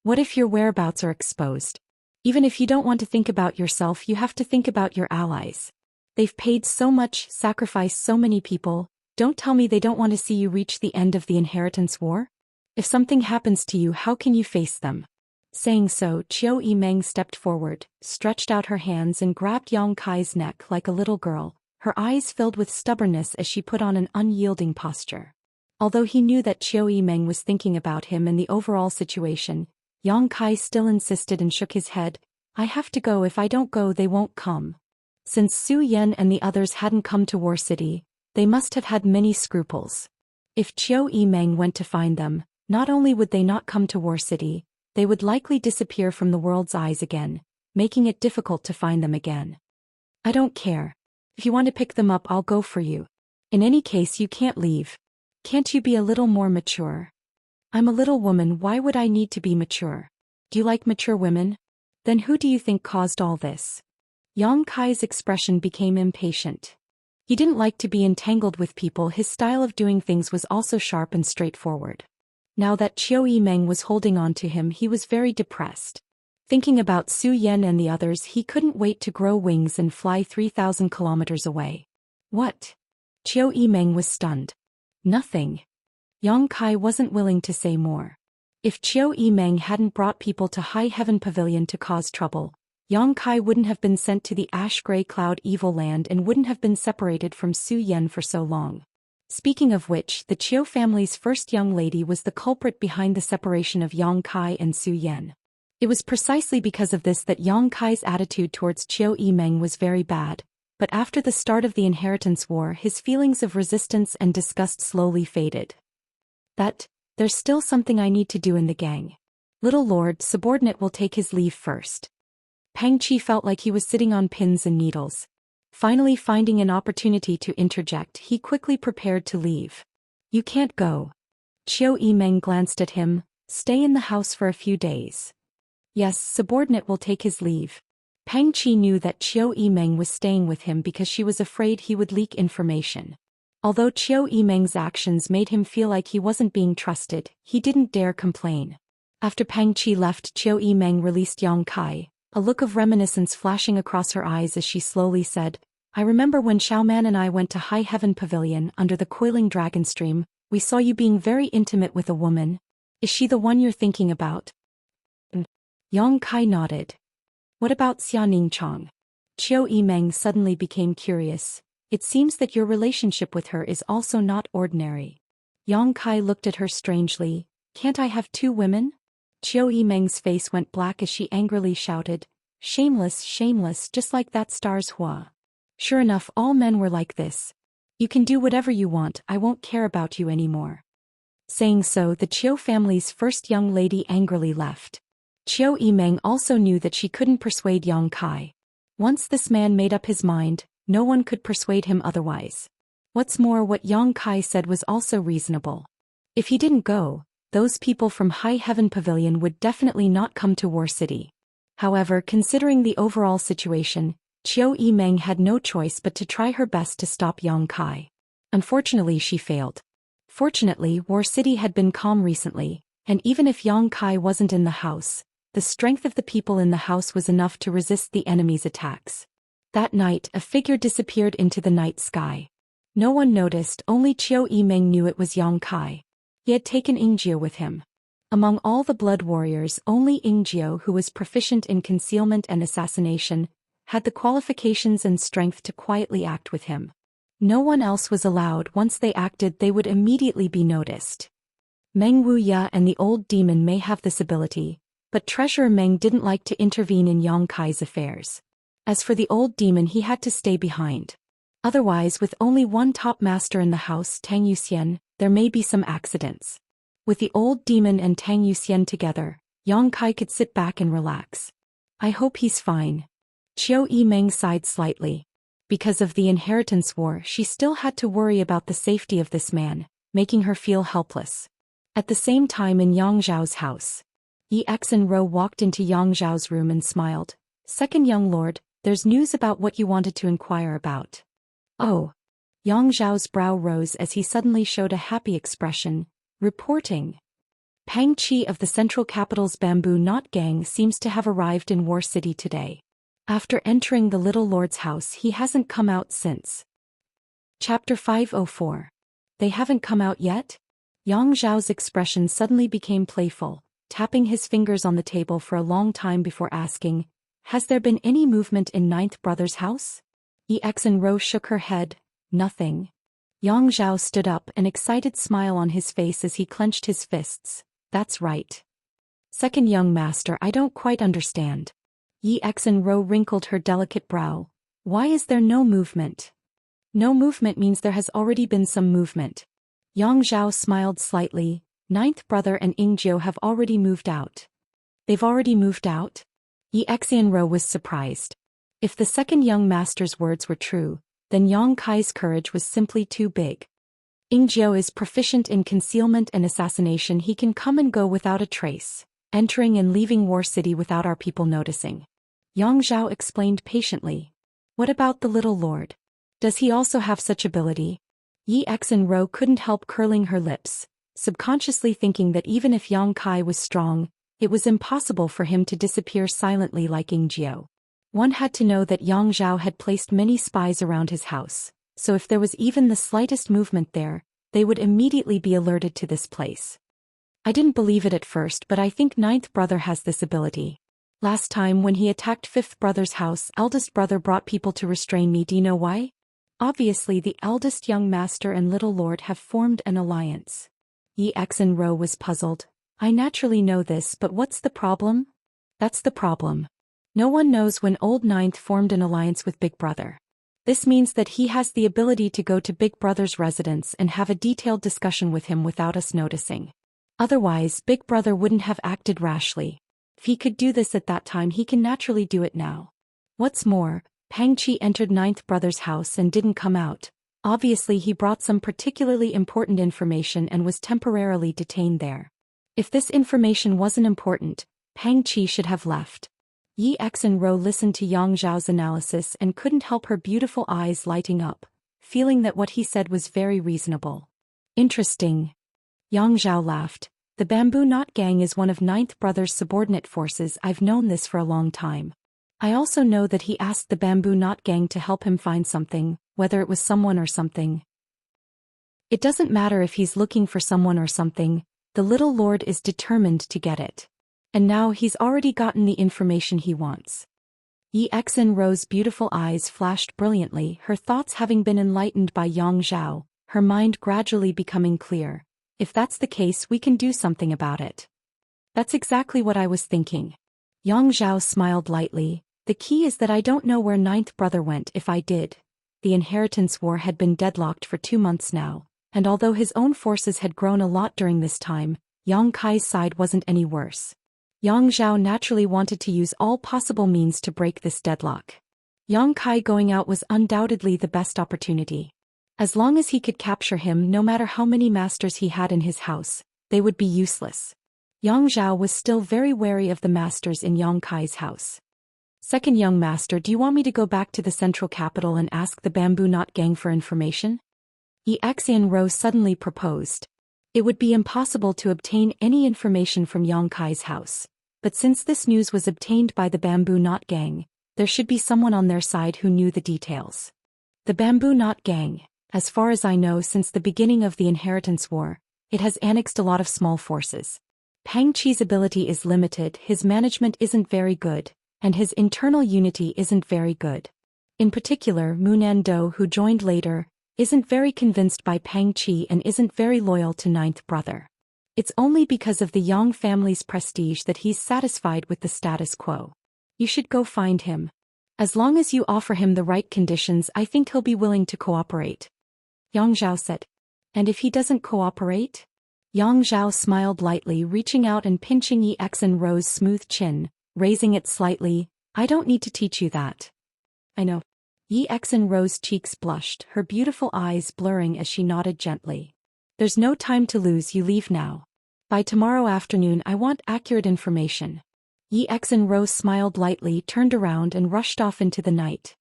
"What if your whereabouts are exposed? Even if you don't want to think about yourself, you have to think about your allies. They've paid so much, sacrificed so many people. Don't tell me they don't want to see you reach the end of the inheritance war? If something happens to you, how can you face them?" Saying so, Qiu Yimeng stepped forward, stretched out her hands and grabbed Yang Kai's neck like a little girl, her eyes filled with stubbornness as she put on an unyielding posture. Although he knew that Qiu Yimeng was thinking about him and the overall situation, Yang Kai still insisted and shook his head. I have to go. If I don't go, they won't come. Since Zhou Xian and the others hadn't come to War City, they must have had many scruples. If Qiu Yimeng went to find them, not only would they not come to War City, they would likely disappear from the world's eyes again, making it difficult to find them again. I don't care. If you want to pick them up, I'll go for you. In any case, you can't leave. Can't you be a little more mature? I'm a little woman, why would I need to be mature? Do you like mature women? Then who do you think caused all this? Yang Kai's expression became impatient. He didn't like to be entangled with people. His style of doing things was also sharp and straightforward. Now that Qiu Yimeng was holding on to him, he was very depressed. Thinking about Zhou Xian and the others, he couldn't wait to grow wings and fly 3,000 kilometers away. What? Qiu Yimeng was stunned. Nothing. Yang Kai wasn't willing to say more. If Qiu Yimeng hadn't brought people to High Heaven Pavilion to cause trouble, Yang Kai wouldn't have been sent to the ash-gray cloud evil land and wouldn't have been separated from Zhou Xian for so long. Speaking of which, the Qiu family's first young lady was the culprit behind the separation of Yang Kai and Zhou Xian. It was precisely because of this that Yang Kai's attitude towards Qiu Yimeng was very bad, but after the start of the inheritance war, his feelings of resistance and disgust slowly faded. There's still something I need to do in the gang. Little Lord, subordinate will take his leave first. Pang Qi felt like he was sitting on pins and needles. Finally finding an opportunity to interject, he quickly prepared to leave. You can't go. Qiu Yimeng glanced at him. Stay in the house for a few days. Yes, subordinate will take his leave. Pang Qi knew that Qiu Yimeng was staying with him because she was afraid he would leak information. Although Qiu Yimeng's actions made him feel like he wasn't being trusted, he didn't dare complain. After Pang Qi left, Qiu Yimeng released Yang Kai, a look of reminiscence flashing across her eyes as she slowly said, I remember when Xiaoman and I went to High Heaven Pavilion under the coiling dragon stream, we saw you being very intimate with a woman. Is she the one you're thinking about? Yang Kai nodded. What about Xianing Chong? Qiu Yimeng suddenly became curious. It seems that your relationship with her is also not ordinary. Yang Kai looked at her strangely. Can't I have two women? Qiu Yimeng's face went black as she angrily shouted, shameless, shameless, just like that star's Hua. Sure enough, all men were like this. You can do whatever you want, I won't care about you anymore. Saying so, the Qiu family's first young lady angrily left. Qiu Yimeng also knew that she couldn't persuade Yang Kai. Once this man made up his mind, no one could persuade him otherwise. What's more, what Yang Kai said was also reasonable. If he didn't go, those people from High Heaven Pavilion would definitely not come to War City. However, considering the overall situation, Qiu Yimeng had no choice but to try her best to stop Yang Kai. Unfortunately, she failed. Fortunately, War City had been calm recently, and even if Yang Kai wasn't in the house, the strength of the people in the house was enough to resist the enemy's attacks. That night, a figure disappeared into the night sky. No one noticed, only Qiu Yimeng knew it was Yang Kai. He had taken Yingjie with him. Among all the blood warriors, only Yingjie, who was proficient in concealment and assassination, had the qualifications and strength to quietly act with him. No one else was allowed. Once they acted, they would immediately be noticed. Meng Wuya and the old demon may have this ability, but Treasurer Meng didn't like to intervene in Yang Kai's affairs. As for the old demon, he had to stay behind. Otherwise, with only one top master in the house, Tang Yuxian, there may be some accidents. With the old demon and Tang Yuxian together, Yang Kai could sit back and relax. I hope he's fine. Qiu Yimeng sighed slightly. Because of the inheritance war, she still had to worry about the safety of this man, making her feel helpless. At the same time, in Yang Zhao's house, Yi X and Ro walked into Yang Zhao's room and smiled. Second young lord, there's news about what you wanted to inquire about. Oh. Yang Zhao's brow rose as he suddenly showed a happy expression. Reporting. Pang Qi of the Central Capital's Bamboo Knot Gang seems to have arrived in War City today. After entering the Little Lord's house, he hasn't come out since. Chapter 504. They haven't come out yet? Yang Zhao's expression suddenly became playful, tapping his fingers on the table for a long time before asking, has there been any movement in Ninth Brother's house? EX and Ro shook her head. Nothing. Yang Zhao stood up, an excited smile on his face as he clenched his fists. That's right. Second young master, I don't quite understand. Yi Xinro wrinkled her delicate brow. Why is there no movement? No movement means there has already been some movement. Yang Zhao smiled slightly. Ninth brother and Ingjiu have already moved out. They've already moved out? Yi Xinro was surprised. If the second young master's words were true, then Yang Kai's courage was simply too big. Ingjiu is proficient in concealment and assassination. He can come and go without a trace, entering and leaving War City without our people noticing. Yang Zhao explained patiently. What about the little lord? Does he also have such ability? Yi Xinro couldn't help curling her lips, subconsciously thinking that even if Yang Kai was strong, it was impossible for him to disappear silently like Ingjiu. One had to know that Yang Zhao had placed many spies around his house, so if there was even the slightest movement there, they would immediately be alerted to this place. I didn't believe it at first, but I think ninth brother has this ability. Last time when he attacked fifth brother's house, eldest brother brought people to restrain me. Do you know why? Obviously the eldest young master and little lord have formed an alliance. Yi Xinro was puzzled. I naturally know this, but what's the problem? That's the problem. No one knows when old ninth formed an alliance with big brother. This means that he has the ability to go to big brother's residence and have a detailed discussion with him without us noticing. Otherwise, big brother wouldn't have acted rashly. If he could do this at that time, he can naturally do it now. What's more, Pang Qi entered ninth brother's house and didn't come out. Obviously he brought some particularly important information and was temporarily detained there. If this information wasn't important, Pang Qi should have left. Yi Xinro listened to Yang Zhao's analysis and couldn't help her beautiful eyes lighting up, feeling that what he said was very reasonable. Interesting. Yang Zhao laughed. The Bamboo Knot Gang is one of ninth brother's subordinate forces. I've known this for a long time. I also know that he asked the Bamboo Knot Gang to help him find something, whether it was someone or something. It doesn't matter if he's looking for someone or something, the little lord is determined to get it. And now he's already gotten the information he wants. Yi Xinro's beautiful eyes flashed brilliantly, her thoughts having been enlightened by Yang Zhao, her mind gradually becoming clear. If that's the case, we can do something about it. That's exactly what I was thinking. Yang Zhao smiled lightly. The key is that I don't know where ninth brother went. If I did. The inheritance war had been deadlocked for 2 months now, and although his own forces had grown a lot during this time, Yang Kai's side wasn't any worse. Yang Zhao naturally wanted to use all possible means to break this deadlock. Yang Kai going out was undoubtedly the best opportunity. As long as he could capture him, no matter how many masters he had in his house, they would be useless. Yang Zhao was still very wary of the masters in Yang Kai's house. Second young master, do you want me to go back to the central capital and ask the Bamboo Knot Gang for information? Yi Xinro suddenly proposed. It would be impossible to obtain any information from Yang Kai's house, but since this news was obtained by the Bamboo Knot Gang, there should be someone on their side who knew the details. The Bamboo Knot Gang, as far as I know, since the beginning of the Inheritance War, it has annexed a lot of small forces. Pang Qi's ability is limited, his management isn't very good, and his internal unity isn't very good. In particular, Munan Do, who joined later, isn't very convinced by Pang Qi and isn't very loyal to ninth brother. It's only because of the Yang family's prestige that he's satisfied with the status quo. You should go find him. As long as you offer him the right conditions, I think he'll be willing to cooperate. Yang Zhao said. And if he doesn't cooperate? Yang Zhao smiled lightly, reaching out and pinching Yi Xinro's smooth chin, raising it slightly. I don't need to teach you that. I know. Yi Xinro's cheeks blushed, her beautiful eyes blurring as she nodded gently. There's no time to lose, you leave now. By tomorrow afternoon I want accurate information. Yi Xinro smiled lightly, turned around and rushed off into the night.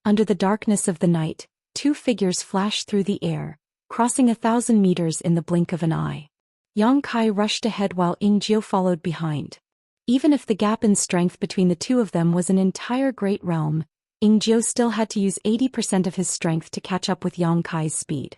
Under the darkness of the night, 2 figures flashed through the air, crossing 1,000 meters in the blink of an eye. Yang Kai rushed ahead while Ingjiu followed behind. Even if the gap in strength between the two of them was an entire great realm, Ingjiu still had to use 80% of his strength to catch up with Yang Kai's speed.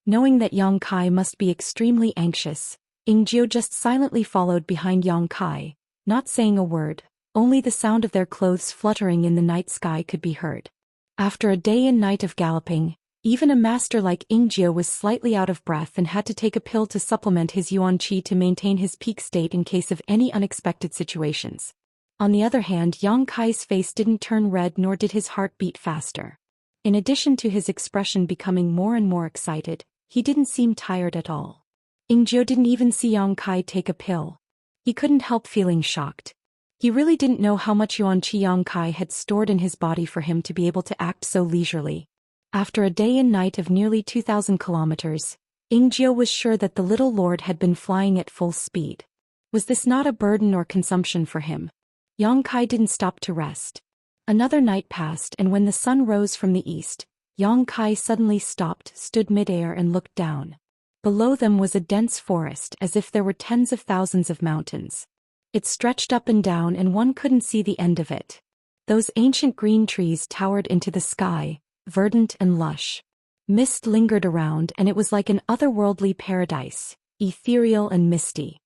Knowing that Yang Kai must be extremely anxious, Ingjiu just silently followed behind Yang Kai, not saying a word, only the sound of their clothes fluttering in the night sky could be heard. After a day and night of galloping, Even a master like Ingjio was slightly out of breath and had to take a pill to supplement his yuan qi to maintain his peak state in case of any unexpected situations. On the other hand, Yang Kai's face didn't turn red nor did his heart beat faster. In addition to his expression becoming more and more excited, he didn't seem tired at all. Ingjio didn't even see Yang Kai take a pill. He couldn't help feeling shocked. He really didn't know how much yuan qi Yang Kai had stored in his body for him to be able to act so leisurely. After a day and night of nearly 2,000 kilometers, Ingjio was sure that the little lord had been flying at full speed. Was this not a burden or consumption for him? Yang Kai didn't stop to rest. Another night passed, and when the sun rose from the east, Yang Kai suddenly stopped, stood mid-air and looked down. Below them was a dense forest, as if there were tens of thousands of mountains. It stretched up and down and one couldn't see the end of it. Those ancient green trees towered into the sky, verdant and lush. Mist lingered around and it was like an otherworldly paradise, ethereal and misty.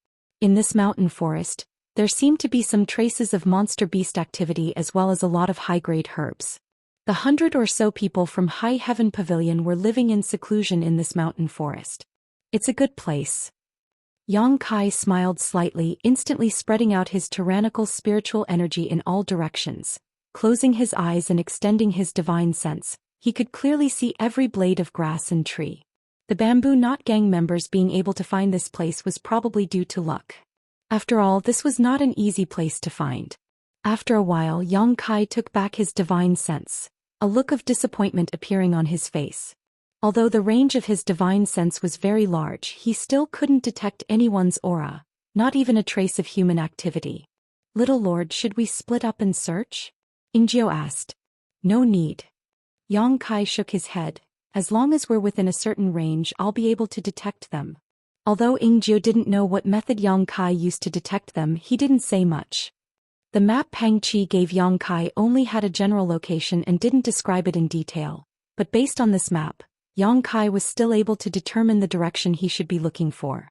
In this mountain forest, there seemed to be some traces of monster beast activity as well as a lot of high-grade herbs. The 100 or so people from High Heaven Pavilion were living in seclusion in this mountain forest. It's a good place. Yang Kai smiled slightly, instantly spreading out his tyrannical spiritual energy in all directions. Closing his eyes and extending his divine sense, he could clearly see every blade of grass and tree. The Bamboo Knot Gang members being able to find this place was probably due to luck. After all, this was not an easy place to find. After a while, Yang Kai took back his divine sense, a look of disappointment appearing on his face. Although the range of his divine sense was very large, he still couldn't detect anyone's aura, not even a trace of human activity. "Little Lord, should we split up and search?" Ingjio asked. "No need." Yang Kai shook his head. "As long as we're within a certain range, I'll be able to detect them." Although Ingjio didn't know what method Yang Kai used to detect them, he didn't say much. The map Pang Chi gave Yang Kai only had a general location and didn't describe it in detail, but based on this map, Yang Kai was still able to determine the direction he should be looking for.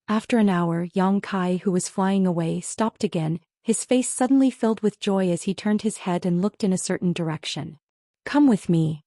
After an hour, Yang Kai, who was flying away, stopped again, his face suddenly filled with joy as he turned his head and looked in a certain direction. "Come with me."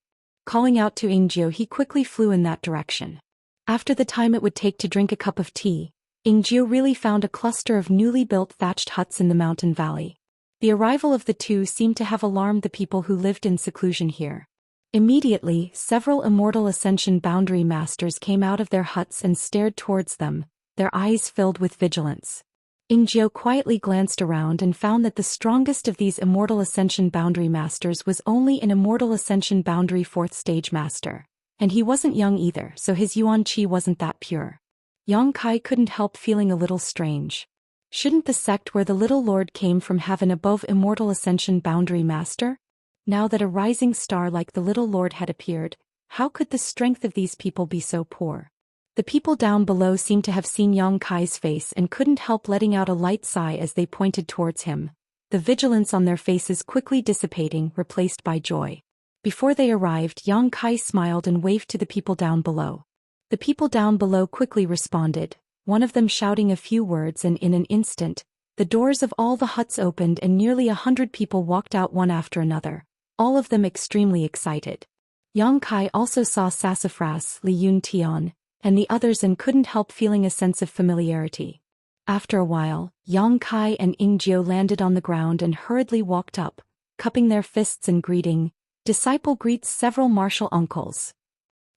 Calling out to Ingjio, he quickly flew in that direction. After the time it would take to drink a cup of tea, Ingjio really found a cluster of newly built thatched huts in the mountain valley. The arrival of the two seemed to have alarmed the people who lived in seclusion here. Immediately, several Immortal Ascension Boundary Masters came out of their huts and stared towards them, their eyes filled with vigilance. Ingjio quietly glanced around and found that the strongest of these Immortal Ascension Boundary Masters was only an Immortal Ascension Boundary 4th Stage Master. And he wasn't young either, so his yuan qi wasn't that pure. Yang Kai couldn't help feeling a little strange. Shouldn't the sect where the little lord came from have an above Immortal Ascension Boundary Master? Now that a rising star like the little lord had appeared, how could the strength of these people be so poor? The people down below seemed to have seen Yang Kai's face and couldn't help letting out a light sigh as they pointed towards him, the vigilance on their faces quickly dissipating, replaced by joy. Before they arrived, Yang Kai smiled and waved to the people down below. The people down below quickly responded, one of them shouting a few words, and in an instant, the doors of all the huts opened and nearly 100 people walked out one after another, all of them extremely excited. Yang Kai also saw Sassafras, Li Yun Tian, and the others and couldn't help feeling a sense of familiarity. After a while, Yang Kai and Ingjio landed on the ground and hurriedly walked up, cupping their fists and greeting. Disciple greets several martial uncles.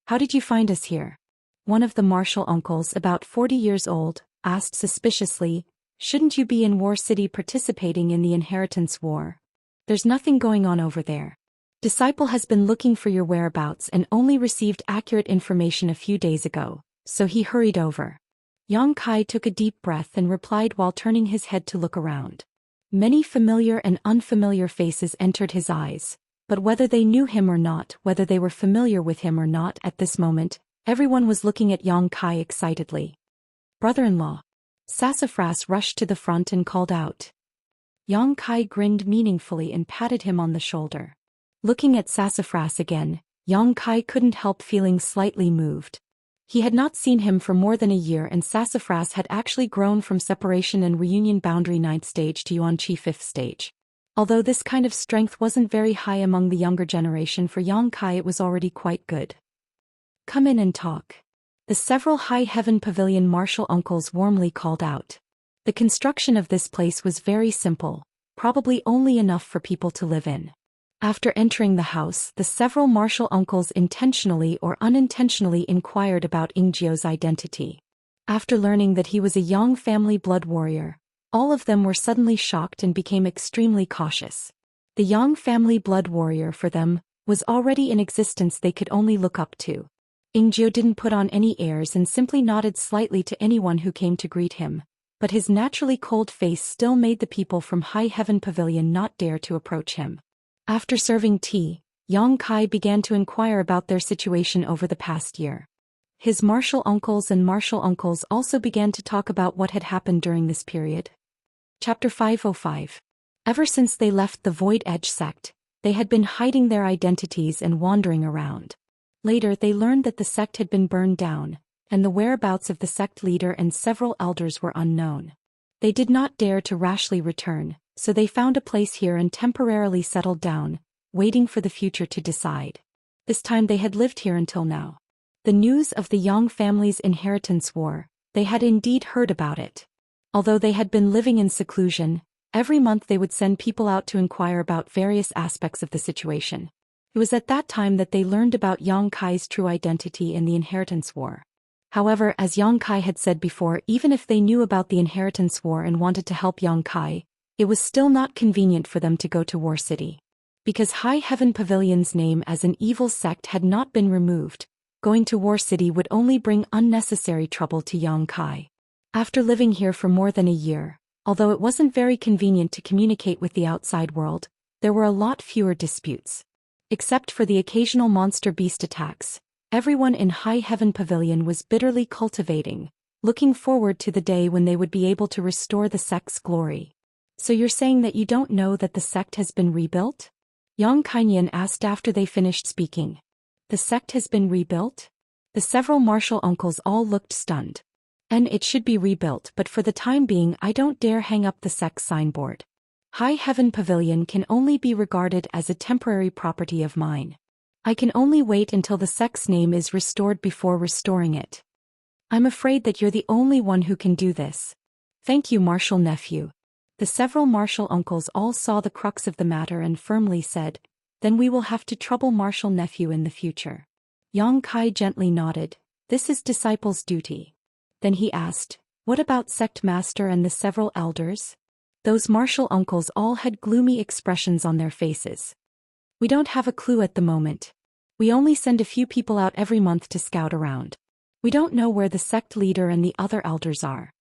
"How did you find us here?" One of the martial uncles, about 40 years old, asked suspiciously. "Shouldn't you be in War City participating in the inheritance war? There's nothing going on over there. Disciple has been looking for your whereabouts and only received accurate information a few days ago, so he hurried over." Yang Kai took a deep breath and replied while turning his head to look around. Many familiar and unfamiliar faces entered his eyes, but whether they knew him or not, whether they were familiar with him or not at this moment, everyone was looking at Yang Kai excitedly. "Brother-in-law." Sassafras rushed to the front and called out. Yang Kai grinned meaningfully and patted him on the shoulder. Looking at Sassafras again, Yang Kai couldn't help feeling slightly moved. He had not seen him for more than a year, and Sassafras had actually grown from Separation and Reunion Boundary 9th Stage to Yuan Qi 5th Stage. Although this kind of strength wasn't very high among the younger generation, for Yang Kai it was already quite good. come in and talk." The several high heaven pavilion martial uncles warmly called out. The construction of this place was very simple, probably only enough for people to live in. After entering the house, the several martial uncles intentionally or unintentionally inquired about Ingzio's identity. After learning that he was a Yang family blood warrior, all of them were suddenly shocked and became extremely cautious. The Yang family blood warrior for them was already in existence they could only look up to. Ingzio didn't put on any airs and simply nodded slightly to anyone who came to greet him, but his naturally cold face still made the people from High Heaven Pavilion not dare to approach him. After serving tea, Yang Kai began to inquire about their situation over the past year. His martial uncles also began to talk about what had happened during this period. Chapter 505. Ever since they left the Void Edge sect, they had been hiding their identities and wandering around. Later they learned that the sect had been burned down, and the whereabouts of the sect leader and several elders were unknown. They did not dare to rashly return, so they found a place here and temporarily settled down, waiting for the future to decide. This time they had lived here until now. The news of the Yang family's inheritance war, they had indeed heard about it. Although they had been living in seclusion, every month they would send people out to inquire about various aspects of the situation. It was at that time that they learned about Yang Kai's true identity in the inheritance war. However, as Yang Kai had said before, even if they knew about the inheritance war and wanted to help Yang Kai, it was still not convenient for them to go to War City. Because High Heaven Pavilion's name as an evil sect had not been removed, going to War City would only bring unnecessary trouble to Yang Kai. After living here for more than a year, although it wasn't very convenient to communicate with the outside world, there were a lot fewer disputes. Except for the occasional monster beast attacks, everyone in High Heaven Pavilion was bitterly cultivating, looking forward to the day when they would be able to restore the sect's glory. "So you're saying that you don't know that the sect has been rebuilt?" Yang Kainian asked after they finished speaking. "The sect has been rebuilt?" The several martial uncles all looked stunned. "And it should be rebuilt, but for the time being I don't dare hang up the sect's signboard. High Heaven Pavilion can only be regarded as a temporary property of mine. I can only wait until the sect's name is restored before restoring it. I'm afraid that you're the only one who can do this." "Thank you, martial nephew." The several martial uncles all saw the crux of the matter and firmly said, "Then we will have to trouble martial nephew in the future." Yang Kai gently nodded. "This is disciple's duty." Then he asked, "What about sect master and the several elders?" Those martial uncles all had gloomy expressions on their faces. "We don't have a clue at the moment. We only send a few people out every month to scout around. We don't know where the sect leader and the other elders are."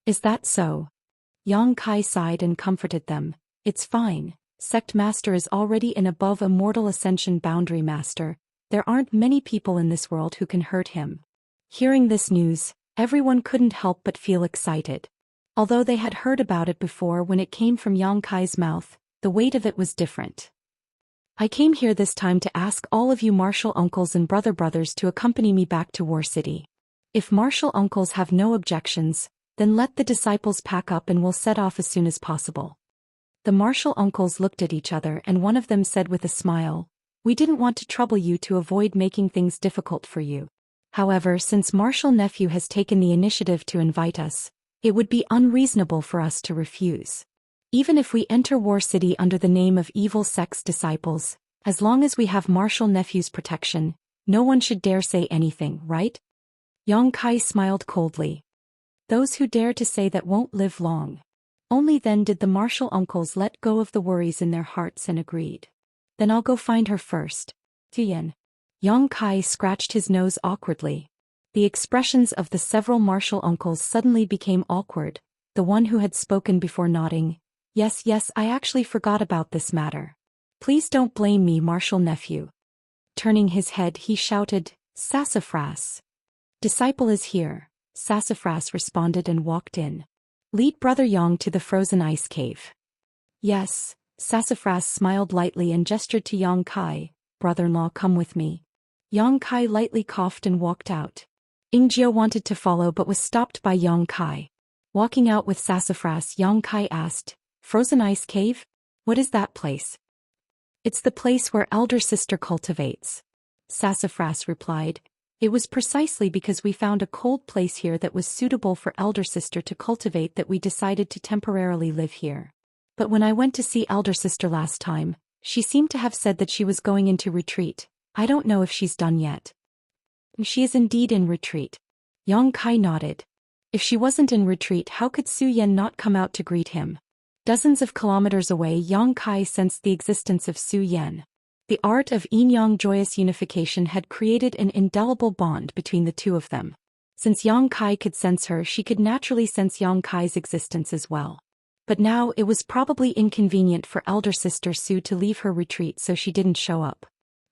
"Is that so?" Yang Kai sighed and comforted them. "It's fine. Sect master is already an above immortal ascension boundary master. There aren't many people in this world who can hurt him." Hearing this news, everyone couldn't help but feel excited. Although they had heard about it before when it came from Yang Kai's mouth, the weight of it was different. "I came here this time to ask all of you martial uncles and brothers to accompany me back to War City. If martial uncles have no objections, then let the disciples pack up and we'll set off as soon as possible." The martial uncles looked at each other and one of them said with a smile, "We didn't want to trouble you to avoid making things difficult for you. However, since martial nephew has taken the initiative to invite us, it would be unreasonable for us to refuse. Even if we enter War City under the name of evil sect's disciples, as long as we have martial nephew's protection, no one should dare say anything, right?" Yang Kai smiled coldly. "Those who dare to say that won't live long." Only then did the martial uncles let go of the worries in their hearts and agreed. "Then I'll go find her first." Tian. Yang Kai scratched his nose awkwardly. The expressions of the several martial uncles suddenly became awkward, the one who had spoken before nodding. Yes, I actually forgot about this matter. Please don't blame me, martial nephew." Turning his head he shouted, "Sassafras." "Disciple is here," Sassafras responded and walked in. "Lead Brother Yang to the frozen ice cave." "Yes," Sassafras smiled lightly and gestured to Yang Kai, "Brother-in-law, come with me." Yang Kai lightly coughed and walked out. Ingzio wanted to follow but was stopped by Yang Kai. Walking out with Sassafras, Yang Kai asked, "Frozen ice cave? What is that place?" "It's the place where elder sister cultivates," Sassafras replied. It was precisely because we found a cold place here that was suitable for elder sister to cultivate that we decided to temporarily live here. But when I went to see elder sister last time, she seemed to have said that she was going into retreat. I don't know if she's done yet. She is indeed in retreat. Yang Kai nodded. If she wasn't in retreat, how could Zhou Xian not come out to greet him? Dozens of kilometers away, Yang Kai sensed the existence of Zhou Xian. The art of yin-yang joyous unification had created an indelible bond between the two of them. Since Yang Kai could sense her, she could naturally sense Yang Kai's existence as well. But now it was probably inconvenient for elder sister Su to leave her retreat, so she didn't show up.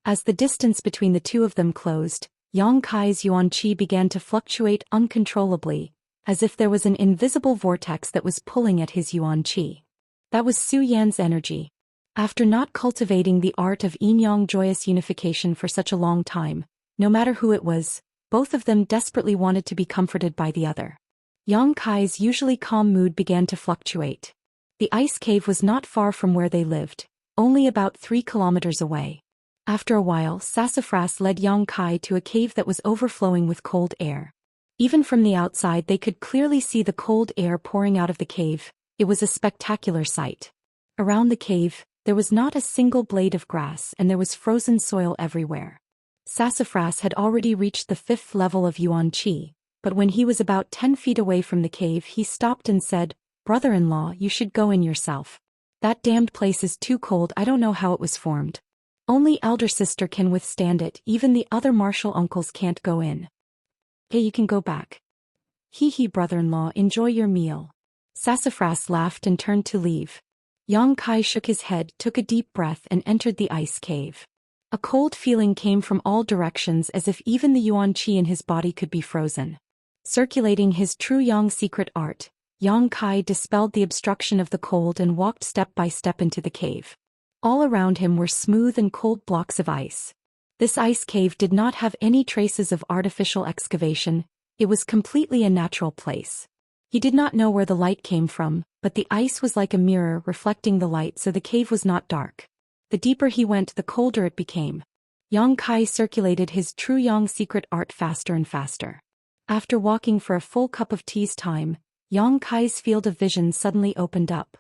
As the distance between the two of them closed, Yang Kai's yuan qi began to fluctuate uncontrollably, as if there was an invisible vortex that was pulling at his yuan qi. That was Zhou Xian's energy. After not cultivating the art of yin-yang joyous unification for such a long time, no matter who it was, both of them desperately wanted to be comforted by the other. Yang Kai's usually calm mood began to fluctuate. The ice cave was not far from where they lived, only about 3 kilometers away. After a while, Sassafras led Yang Kai to a cave that was overflowing with cold air. Even from the outside they could clearly see the cold air pouring out of the cave. It was a spectacular sight. Around the cave, there was not a single blade of grass and there was frozen soil everywhere. Sassafras had already reached the 5th level of yuan qi, but when he was about 10 feet away from the cave he stopped and said, "Brother-in-law, you should go in yourself. That damned place is too cold, I don't know how it was formed. Only elder sister can withstand it, even the other martial uncles can't go in. Hey, you can go back. Hee brother-in-law, enjoy your meal." Sassafras laughed and turned to leave. Yang Kai shook his head, took a deep breath and entered the ice cave. A cold feeling came from all directions as if even the yuan qi in his body could be frozen. Circulating his true yang secret art, Yang Kai dispelled the obstruction of the cold and walked step by step into the cave. All around him were smooth and cold blocks of ice. This ice cave did not have any traces of artificial excavation, it was completely a natural place. He did not know where the light came from, but the ice was like a mirror reflecting the light, so the cave was not dark. The deeper he went, the colder it became. Yang Kai circulated his true yang secret art faster and faster. After walking for a full cup of tea's time, Yang Kai's field of vision suddenly opened up.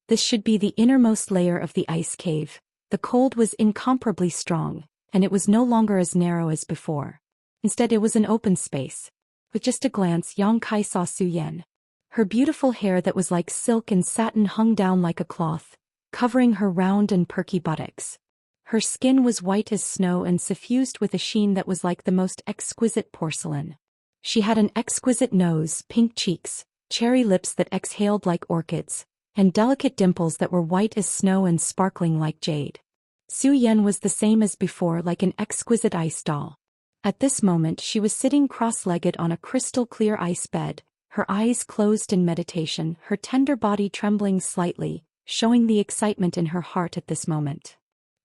This should be the innermost layer of the ice cave. The cold was incomparably strong, and it was no longer as narrow as before. Instead, it was an open space. With just a glance, Yang Kai saw Zhou Xian. Her beautiful hair that was like silk and satin hung down like a cloth, covering her round and perky buttocks. Her skin was white as snow and suffused with a sheen that was like the most exquisite porcelain. She had an exquisite nose, pink cheeks, cherry lips that exhaled like orchids, and delicate dimples that were white as snow and sparkling like jade. Zhou Xian was the same as before, like an exquisite ice doll. At this moment she was sitting cross-legged on a crystal-clear ice bed, her eyes closed in meditation, her tender body trembling slightly, showing the excitement in her heart at this moment.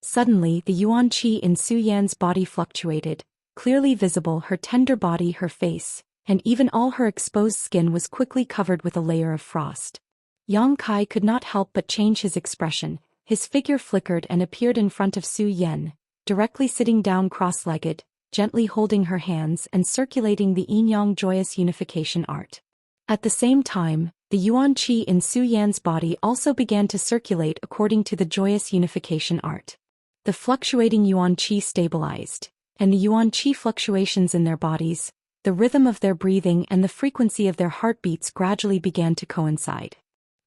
Suddenly the yuan qi in Zhou Xian's body fluctuated, clearly visible. Her tender body, her face, and even all her exposed skin was quickly covered with a layer of frost. Yang Kai could not help but change his expression. His figure flickered and appeared in front of Zhou Xian, directly sitting down cross-legged, gently holding her hands and circulating the yin-yang joyous unification art. At the same time, the yuan qi in Zhou Xian's body also began to circulate according to the joyous unification art. The fluctuating yuan qi stabilized, and the yuan qi fluctuations in their bodies, the rhythm of their breathing and the frequency of their heartbeats gradually began to coincide.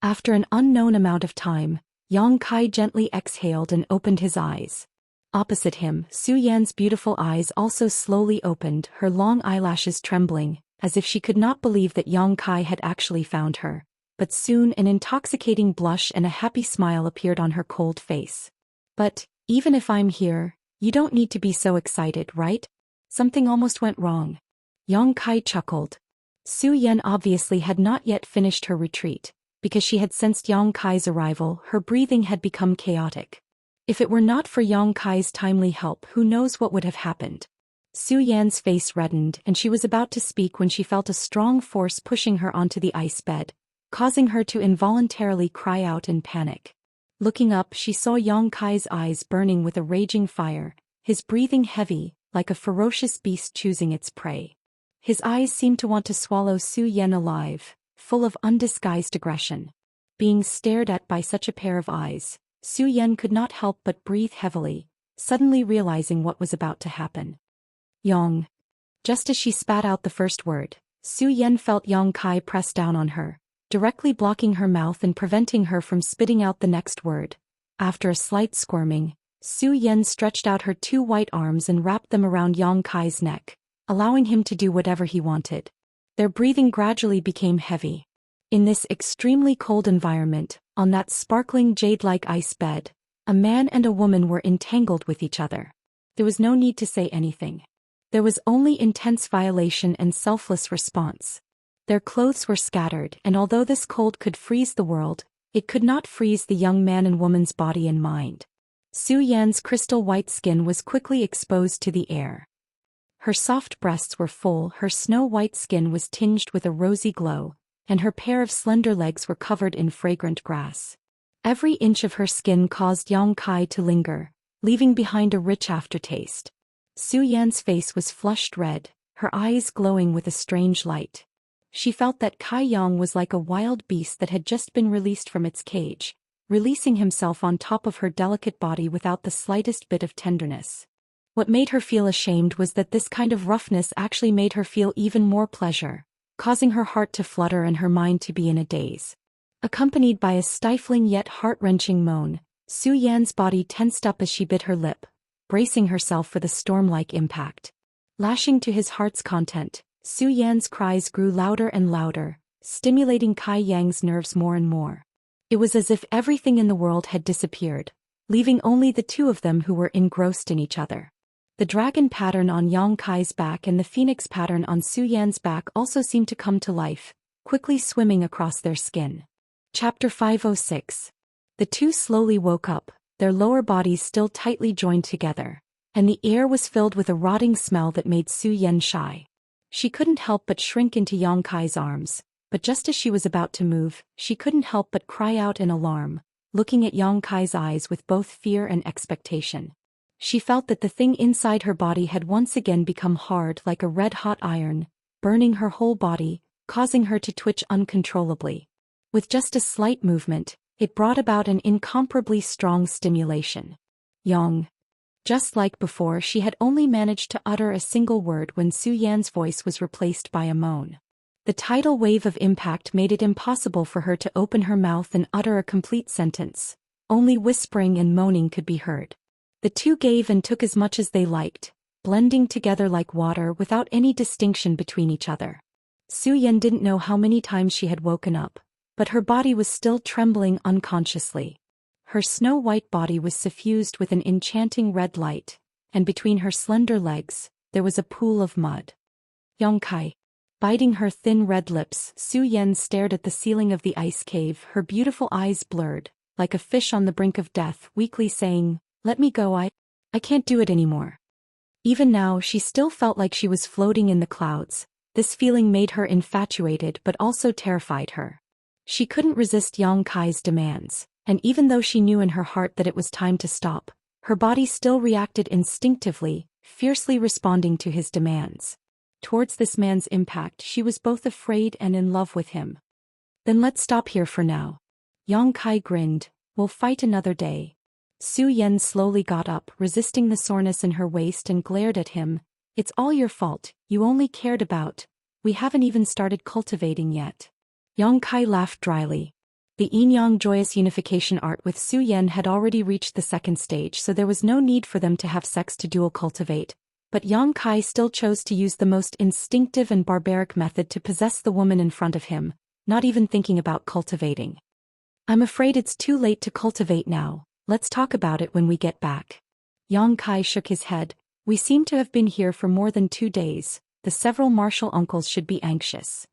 After an unknown amount of time, Yang Kai gently exhaled and opened his eyes. Opposite him, Zhou Xian's beautiful eyes also slowly opened, her long eyelashes trembling, as if she could not believe that Yang Kai had actually found her. But soon an intoxicating blush and a happy smile appeared on her cold face. "But, even if I'm here, you don't need to be so excited, right? Something almost went wrong." Yang Kai chuckled. Zhou Xian obviously had not yet finished her retreat. Because she had sensed Yang Kai's arrival, her breathing had become chaotic. If it were not for Yang Kai's timely help, who knows what would have happened. Zhou Xian's face reddened and she was about to speak when she felt a strong force pushing her onto the ice bed, causing her to involuntarily cry out in panic. Looking up, she saw Yang Kai's eyes burning with a raging fire, his breathing heavy, like a ferocious beast choosing its prey. His eyes seemed to want to swallow Zhou Xian alive, full of undisguised aggression. Being stared at by such a pair of eyes, Zhou Xian could not help but breathe heavily, suddenly realizing what was about to happen. Yang. Just as she spat out the first word, Zhou Xian felt Yang Kai press down on her, directly blocking her mouth and preventing her from spitting out the next word. After a slight squirming, Zhou Xian stretched out her two white arms and wrapped them around Yang Kai's neck, allowing him to do whatever he wanted. Their breathing gradually became heavy. In this extremely cold environment, on that sparkling jade-like ice bed, a man and a woman were entangled with each other. There was no need to say anything. There was only intense violation and selfless response. Their clothes were scattered, and although this cold could freeze the world, it could not freeze the young man and woman's body and mind. Zhou Yan's crystal white skin was quickly exposed to the air. Her soft breasts were full, her snow-white skin was tinged with a rosy glow, and her pair of slender legs were covered in fragrant grass. Every inch of her skin caused Yang Kai to linger, leaving behind a rich aftertaste. Zhou Yan's face was flushed red, her eyes glowing with a strange light. She felt that Kai Yang was like a wild beast that had just been released from its cage, releasing himself on top of her delicate body without the slightest bit of tenderness. What made her feel ashamed was that this kind of roughness actually made her feel even more pleasure, causing her heart to flutter and her mind to be in a daze. Accompanied by a stifling yet heart-wrenching moan, Zhou Yan's body tensed up as she bit her lip, bracing herself for the storm-like impact. Lashing to his heart's content, Zhou Yan's cries grew louder and louder, stimulating Kai Yang's nerves more and more. It was as if everything in the world had disappeared, leaving only the two of them who were engrossed in each other. The dragon pattern on Yang Kai's back and the phoenix pattern on Zhou Yan's back also seemed to come to life, quickly swimming across their skin. Chapter 506. The two slowly woke up, their lower bodies still tightly joined together, and the air was filled with a rotting smell that made Zhou Yan shy. She couldn't help but shrink into Yang Kai's arms, but just as she was about to move, she couldn't help but cry out in alarm, looking at Yang Kai's eyes with both fear and expectation. She felt that the thing inside her body had once again become hard like a red-hot iron, burning her whole body, causing her to twitch uncontrollably. With just a slight movement, it brought about an incomparably strong stimulation. Yang. Just like before, she had only managed to utter a single word when Zhou Yan's voice was replaced by a moan. The tidal wave of impact made it impossible for her to open her mouth and utter a complete sentence. Only whispering and moaning could be heard. The two gave and took as much as they liked, blending together like water without any distinction between each other. Zhou Yan didn't know how many times she had woken up, but her body was still trembling unconsciously. Her snow-white body was suffused with an enchanting red light, and between her slender legs, there was a pool of mud. Yang Kai. Biting her thin red lips, Zhou Yan stared at the ceiling of the ice cave, her beautiful eyes blurred, like a fish on the brink of death, weakly saying, "Let me go, I can't do it anymore." Even now she still felt like she was floating in the clouds. This feeling made her infatuated but also terrified her. She couldn't resist Yang Kai's demands, and even though she knew in her heart that it was time to stop, her body still reacted instinctively, fiercely responding to his demands. Towards this man's impact, she was both afraid and in love with him. "Then let's stop here for now." Yang Kai grinned. "We'll fight another day." Zhou Yan slowly got up, resisting the soreness in her waist, and glared at him. "It's all your fault, you only cared about. We haven't even started cultivating yet." Yang Kai laughed dryly. The yin-yang joyous unification art with Zhou Yan had already reached the second stage, so there was no need for them to have sex to dual cultivate. But Yang Kai still chose to use the most instinctive and barbaric method to possess the woman in front of him, not even thinking about cultivating. "I'm afraid it's too late to cultivate now, let's talk about it when we get back." Yang Kai shook his head. "We seem to have been here for more than 2 days, the several martial uncles should be anxious."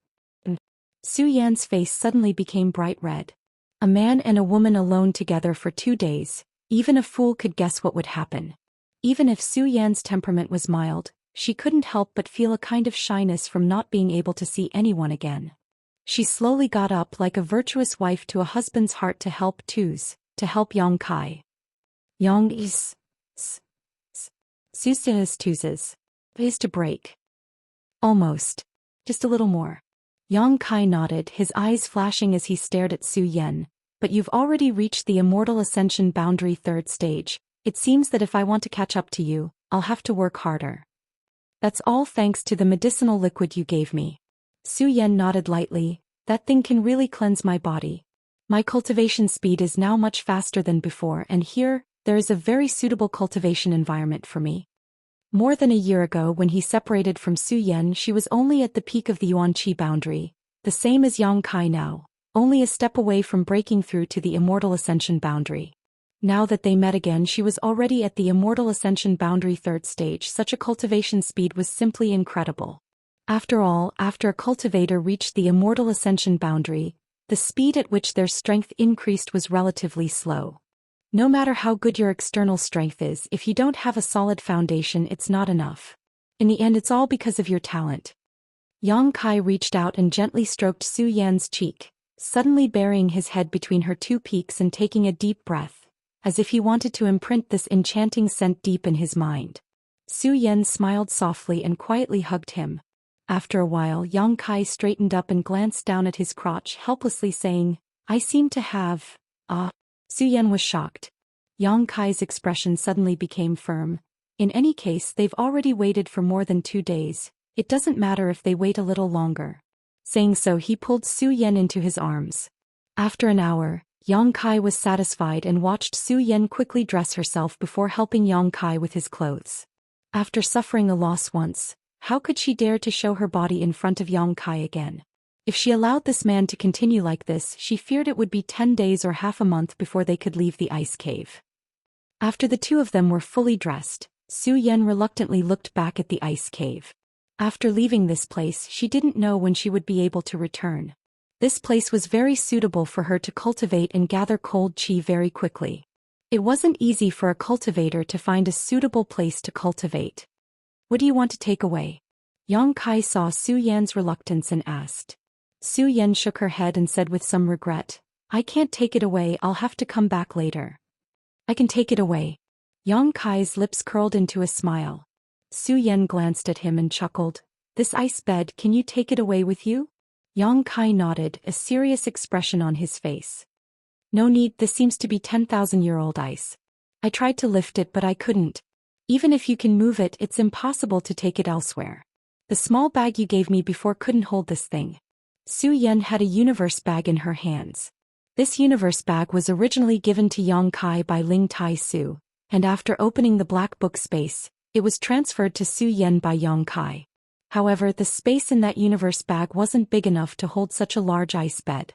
Zhou Yan's face suddenly became bright red. A man and a woman alone together for 2 days, even a fool could guess what would happen. Even if Zhou Yan's temperament was mild, she couldn't help but feel a kind of shyness from not being able to see anyone again. She slowly got up like a virtuous wife to a husband's heart to help Yang Kai. "Yang is..." Susa's toozes. Is to break. Almost. Just a little more. Yang Kai nodded, his eyes flashing as he stared at Zhou Xian. But you've already reached the Immortal Ascension boundary 3rd stage. It seems that if I want to catch up to you, I'll have to work harder. That's all thanks to the medicinal liquid you gave me. Zhou Xian nodded lightly. That thing can really cleanse my body. My cultivation speed is now much faster than before, and here, there is a very suitable cultivation environment for me. More than a year ago when he separated from Zhou Xian, she was only at the peak of the Yuanqi boundary, the same as Yang Kai now, only a step away from breaking through to the Immortal Ascension boundary. Now that they met again, she was already at the Immortal Ascension boundary 3rd stage. Such a cultivation speed was simply incredible. After all, after a cultivator reached the Immortal Ascension boundary, the speed at which their strength increased was relatively slow. No matter how good your external strength is, if you don't have a solid foundation, it's not enough. In the end, it's all because of your talent. Yang Kai reached out and gently stroked Zhou Xian's cheek, suddenly burying his head between her 2 peaks and taking a deep breath, as if he wanted to imprint this enchanting scent deep in his mind. Zhou Xian smiled softly and quietly hugged him. After a while, Yang Kai straightened up and glanced down at his crotch, helplessly saying, I seem to have, Zhou Xian was shocked. Yang Kai's expression suddenly became firm. In any case, they've already waited for more than 2 days. It doesn't matter if they wait a little longer. Saying so, he pulled Zhou Xian into his arms. After an hour, Yang Kai was satisfied and watched Zhou Xian quickly dress herself before helping Yang Kai with his clothes. After suffering a loss once, how could she dare to show her body in front of Yang Kai again? If she allowed this man to continue like this, she feared it would be 10 days or half a month before they could leave the ice cave. After the 2 of them were fully dressed, Zhou Xian reluctantly looked back at the ice cave. After leaving this place, she didn't know when she would be able to return. This place was very suitable for her to cultivate and gather cold qi very quickly. It wasn't easy for a cultivator to find a suitable place to cultivate. What do you want to take away? Yang Kai saw Zhou Xian's reluctance and asked. Zhou Xian shook her head and said with some regret, I can't take it away, I'll have to come back later. I can take it away. Yang Kai's lips curled into a smile. Zhou Xian glanced at him and chuckled. This ice bed, can you take it away with you? Yang Kai nodded, a serious expression on his face. No need, this seems to be 10,000-year-old ice. I tried to lift it but I couldn't. Even if you can move it, it's impossible to take it elsewhere. The small bag you gave me before couldn't hold this thing. Zhou Xian had a universe bag in her hands. This universe bag was originally given to Yang Kai by Ling Tai Su, and after opening the black book space, it was transferred to Zhou Xian by Yang Kai. However, the space in that universe bag wasn't big enough to hold such a large ice bed.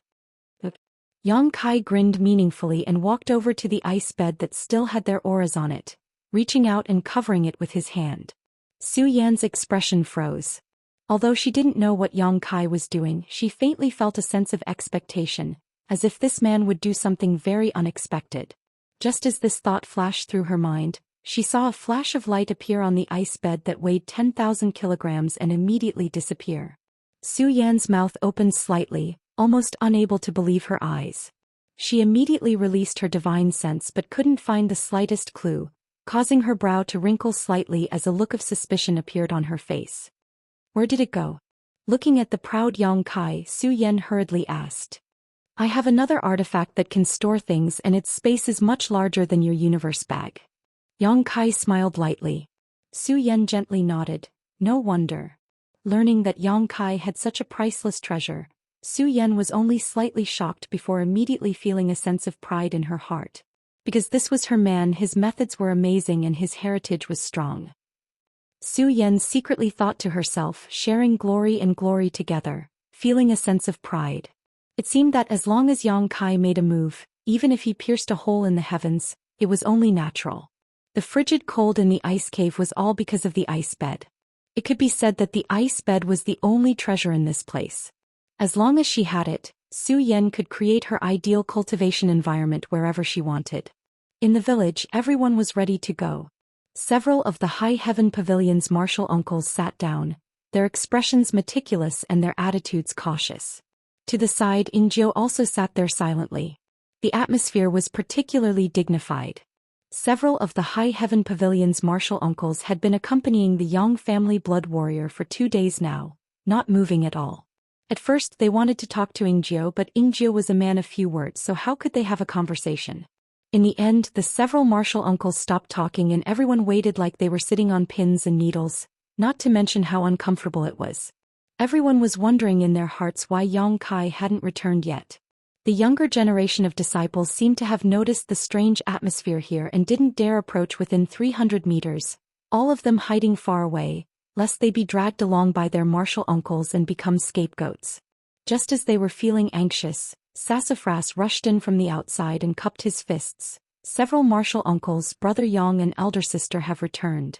Yang Kai grinned meaningfully and walked over to the ice bed that still had their auras on it, reaching out and covering it with his hand. Zhou Xian's expression froze. Although she didn't know what Yang Kai was doing, she faintly felt a sense of expectation, as if this man would do something very unexpected. Just as this thought flashed through her mind, she saw a flash of light appear on the ice bed that weighed 10,000 kilograms and immediately disappear. Zhou Xian's mouth opened slightly, almost unable to believe her eyes. She immediately released her divine sense but couldn't find the slightest clue, causing her brow to wrinkle slightly as a look of suspicion appeared on her face. Where did it go? Looking at the proud Yang Kai, Zhou Xian hurriedly asked. I have another artifact that can store things and its space is much larger than your universe bag. Yang Kai smiled lightly. Zhou Xian gently nodded. No wonder. Learning that Yang Kai had such a priceless treasure, Zhou Xian was only slightly shocked before immediately feeling a sense of pride in her heart. Because this was her man, his methods were amazing and his heritage was strong. Zhou Xian secretly thought to herself, sharing glory and glory together, feeling a sense of pride. It seemed that as long as Yang Kai made a move, even if he pierced a hole in the heavens, it was only natural. The frigid cold in the ice cave was all because of the ice bed. It could be said that the ice bed was the only treasure in this place. As long as she had it, Zhou Xian could create her ideal cultivation environment wherever she wanted. In the village, everyone was ready to go. Several of the High Heaven Pavilion's martial uncles sat down, their expressions meticulous and their attitudes cautious. To the side, Injiu also sat there silently. The atmosphere was particularly dignified. Several of the High Heaven Pavilion's martial uncles had been accompanying the Yang family blood warrior for 2 days now, not moving at all. At first they wanted to talk to Ingjiu, but Ingjiu was a man of few words, so how could they have a conversation? In the end, the several martial uncles stopped talking and everyone waited like they were sitting on pins and needles, not to mention how uncomfortable it was. Everyone was wondering in their hearts why Yang Kai hadn't returned yet. The younger generation of disciples seemed to have noticed the strange atmosphere here and didn't dare approach within 300 meters, all of them hiding far away, lest they be dragged along by their martial uncles and become scapegoats. Just as they were feeling anxious, Sassafras rushed in from the outside and cupped his fists. Several martial uncles, Brother Yang and elder sister, have returned.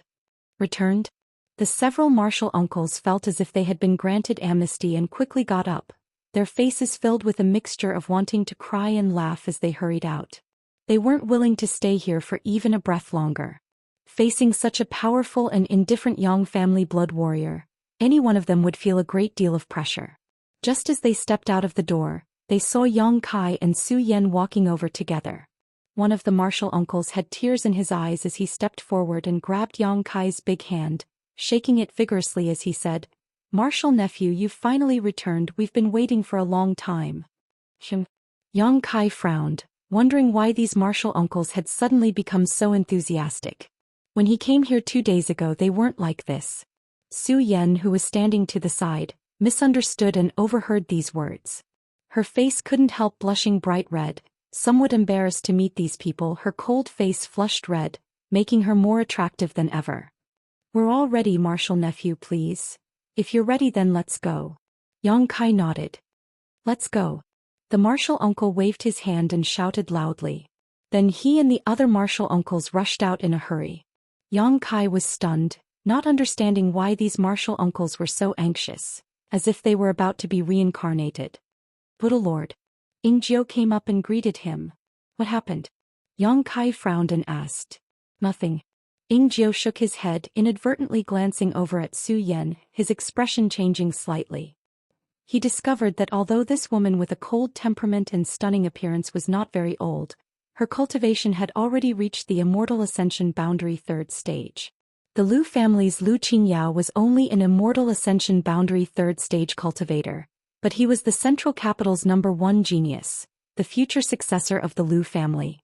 Returned? The several martial uncles felt as if they had been granted amnesty and quickly got up, their faces filled with a mixture of wanting to cry and laugh as they hurried out. They weren't willing to stay here for even a breath longer. Facing such a powerful and indifferent Yang family blood warrior, any one of them would feel a great deal of pressure. Just as they stepped out of the door, they saw Yang Kai and Zhou Xian walking over together. One of the martial uncles had tears in his eyes as he stepped forward and grabbed Yang Kai's big hand, shaking it vigorously as he said, "Martial nephew, you've finally returned. We've been waiting for a long time." Yang Kai frowned, wondering why these martial uncles had suddenly become so enthusiastic. When he came here 2 days ago they weren't like this. Zhou Xian, who was standing to the side, misunderstood and overheard these words. Her face couldn't help blushing bright red, somewhat embarrassed to meet these people. Her cold face flushed red, making her more attractive than ever. "We're all ready, martial nephew, please. If you're ready then let's go." Yang Kai nodded. "Let's go." The martial uncle waved his hand and shouted loudly. Then he and the other martial uncles rushed out in a hurry. Yang Kai was stunned, not understanding why these martial uncles were so anxious, as if they were about to be reincarnated. "Little Lord." Ingjiu came up and greeted him. "What happened?" Yang Kai frowned and asked. "Nothing." Ingjiu shook his head, inadvertently glancing over at Zhou Xian, his expression changing slightly. He discovered that although this woman with a cold temperament and stunning appearance was not very old, her cultivation had already reached the Immortal Ascension Boundary 3rd stage. The Lu family's Lu Qingyao was only an Immortal Ascension Boundary 3rd stage cultivator, but he was the Central Capital's #1 genius, the future successor of the Lu family.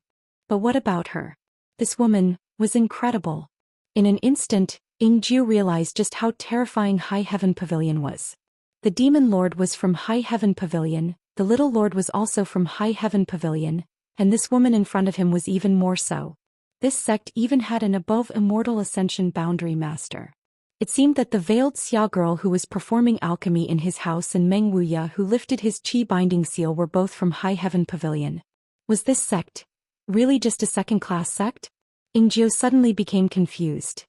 But what about her? This woman was incredible. In an instant, Ingjiu realized just how terrifying High Heaven Pavilion was. The Demon Lord was from High Heaven Pavilion, the Little Lord was also from High Heaven Pavilion, and this woman in front of him was even more so. This sect even had an above Immortal Ascension Boundary Master. It seemed that the veiled Xia girl who was performing alchemy in his house and Meng Wuya who lifted his Qi binding seal were both from High Heaven Pavilion. Was this sect really just a second-class sect? Ingjiu suddenly became confused.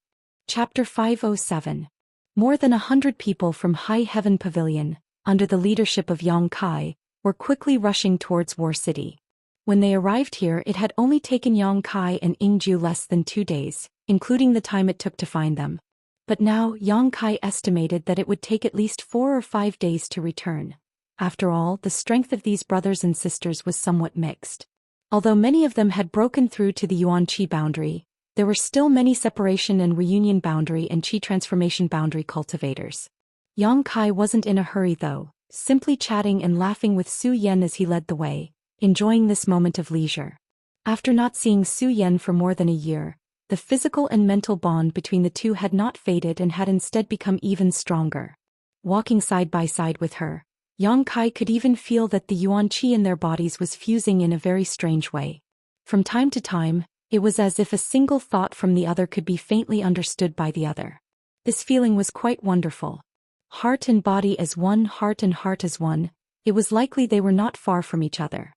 Chapter 507. More than 100 people from High Heaven Pavilion, under the leadership of Yang Kai, were quickly rushing towards War City. When they arrived here, it had only taken Yang Kai and Ingjiu less than 2 days, including the time it took to find them. But now, Yang Kai estimated that it would take at least 4 or 5 days to return. After all, the strength of these brothers and sisters was somewhat mixed. Although many of them had broken through to the Yuan Qi boundary, there were still many separation and reunion boundary and Qi transformation boundary cultivators. Yang Kai wasn't in a hurry though, simply chatting and laughing with Zhou Xian as he led the way, enjoying this moment of leisure. After not seeing Zhou Xian for more than a year, the physical and mental bond between the two had not faded and had instead become even stronger. Walking side by side with her, Yang Kai could even feel that the Yuan Qi in their bodies was fusing in a very strange way. From time to time, it was as if a single thought from the other could be faintly understood by the other. This feeling was quite wonderful. Heart and body as one, heart and heart as one, it was likely they were not far from each other.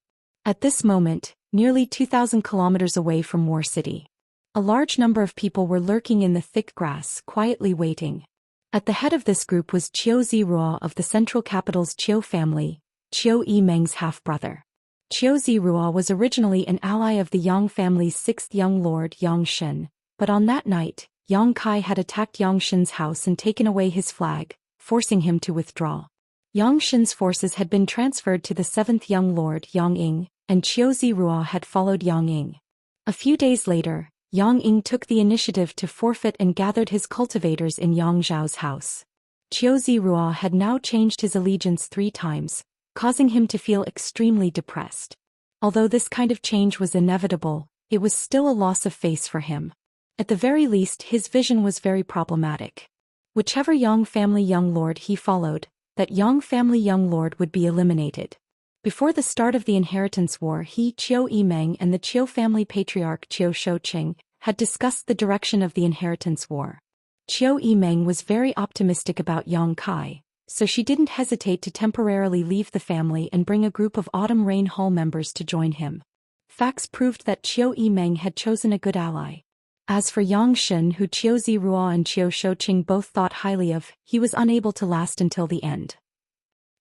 At this moment, nearly 2,000 kilometers away from War City, a large number of people were lurking in the thick grass, quietly waiting. At the head of this group was Qiu Zirua of the Central Capital's Qiu family, Qiu Yimeng's half-brother. Qiu Zirua was originally an ally of the Yang family's 6th young lord Yang Shen, but on that night, Yang Kai had attacked Yang Shen's house and taken away his flag, forcing him to withdraw. Yang Shen's forces had been transferred to the 7th young lord Yang Ying, and Qiu Zirua had followed Yang Ying. A few days later, Yang Ying took the initiative to forfeit and gathered his cultivators in Yang Zhao's house. Qiu Zirua had now changed his allegiance 3 times, causing him to feel extremely depressed. Although this kind of change was inevitable, it was still a loss of face for him. At the very least, his vision was very problematic. Whichever Yang family young lord he followed, that Yang family young lord would be eliminated. Before the start of the inheritance war, he, Qiu Yimeng, and the Qiu family patriarch Qiu Shouqing had discussed the direction of the inheritance war. Qiu Yimeng was very optimistic about Yang Kai, so she didn't hesitate to temporarily leave the family and bring a group of Autumn Rain Hall members to join him. Facts proved that Qiu Yimeng had chosen a good ally. As for Yang Shen, who Qiu Zirua and Qiu Shouqing both thought highly of, he was unable to last until the end.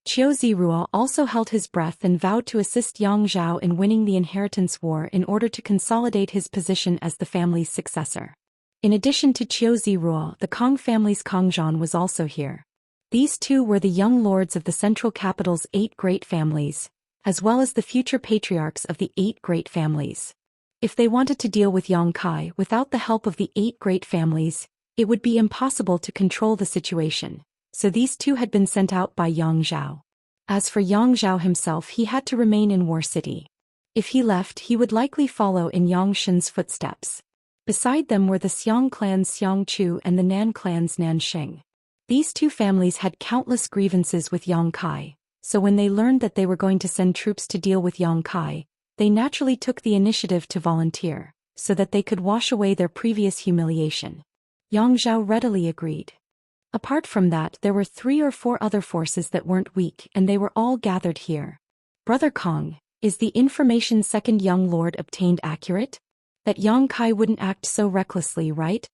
Qiu Zirua also held his breath and vowed to assist Yang Zhao in winning the inheritance war in order to consolidate his position as the family's successor. In addition to Qiu Zirua, the Kong family's Kongzhan was also here. These two were the young lords of the central capital's 8 great families, as well as the future patriarchs of the 8 great families. If they wanted to deal with Yang Kai without the help of the 8 great families, it would be impossible to control the situation, so these two had been sent out by Yang Zhao. As for Yang Zhao himself, he had to remain in War City. If he left, he would likely follow in Yang Shen's footsteps. Beside them were the Xiang clan's Xiang Chu and the Nan clan's Nan Sheng. These two families had countless grievances with Yang Kai, so when they learned that they were going to send troops to deal with Yang Kai, they naturally took the initiative to volunteer, so that they could wash away their previous humiliation. Yang Zhao readily agreed. Apart from that, there were 3 or 4 other forces that weren't weak, and they were all gathered here. Brother Kong, is the information second young lord obtained accurate? That Yang Kai wouldn't act so recklessly, right?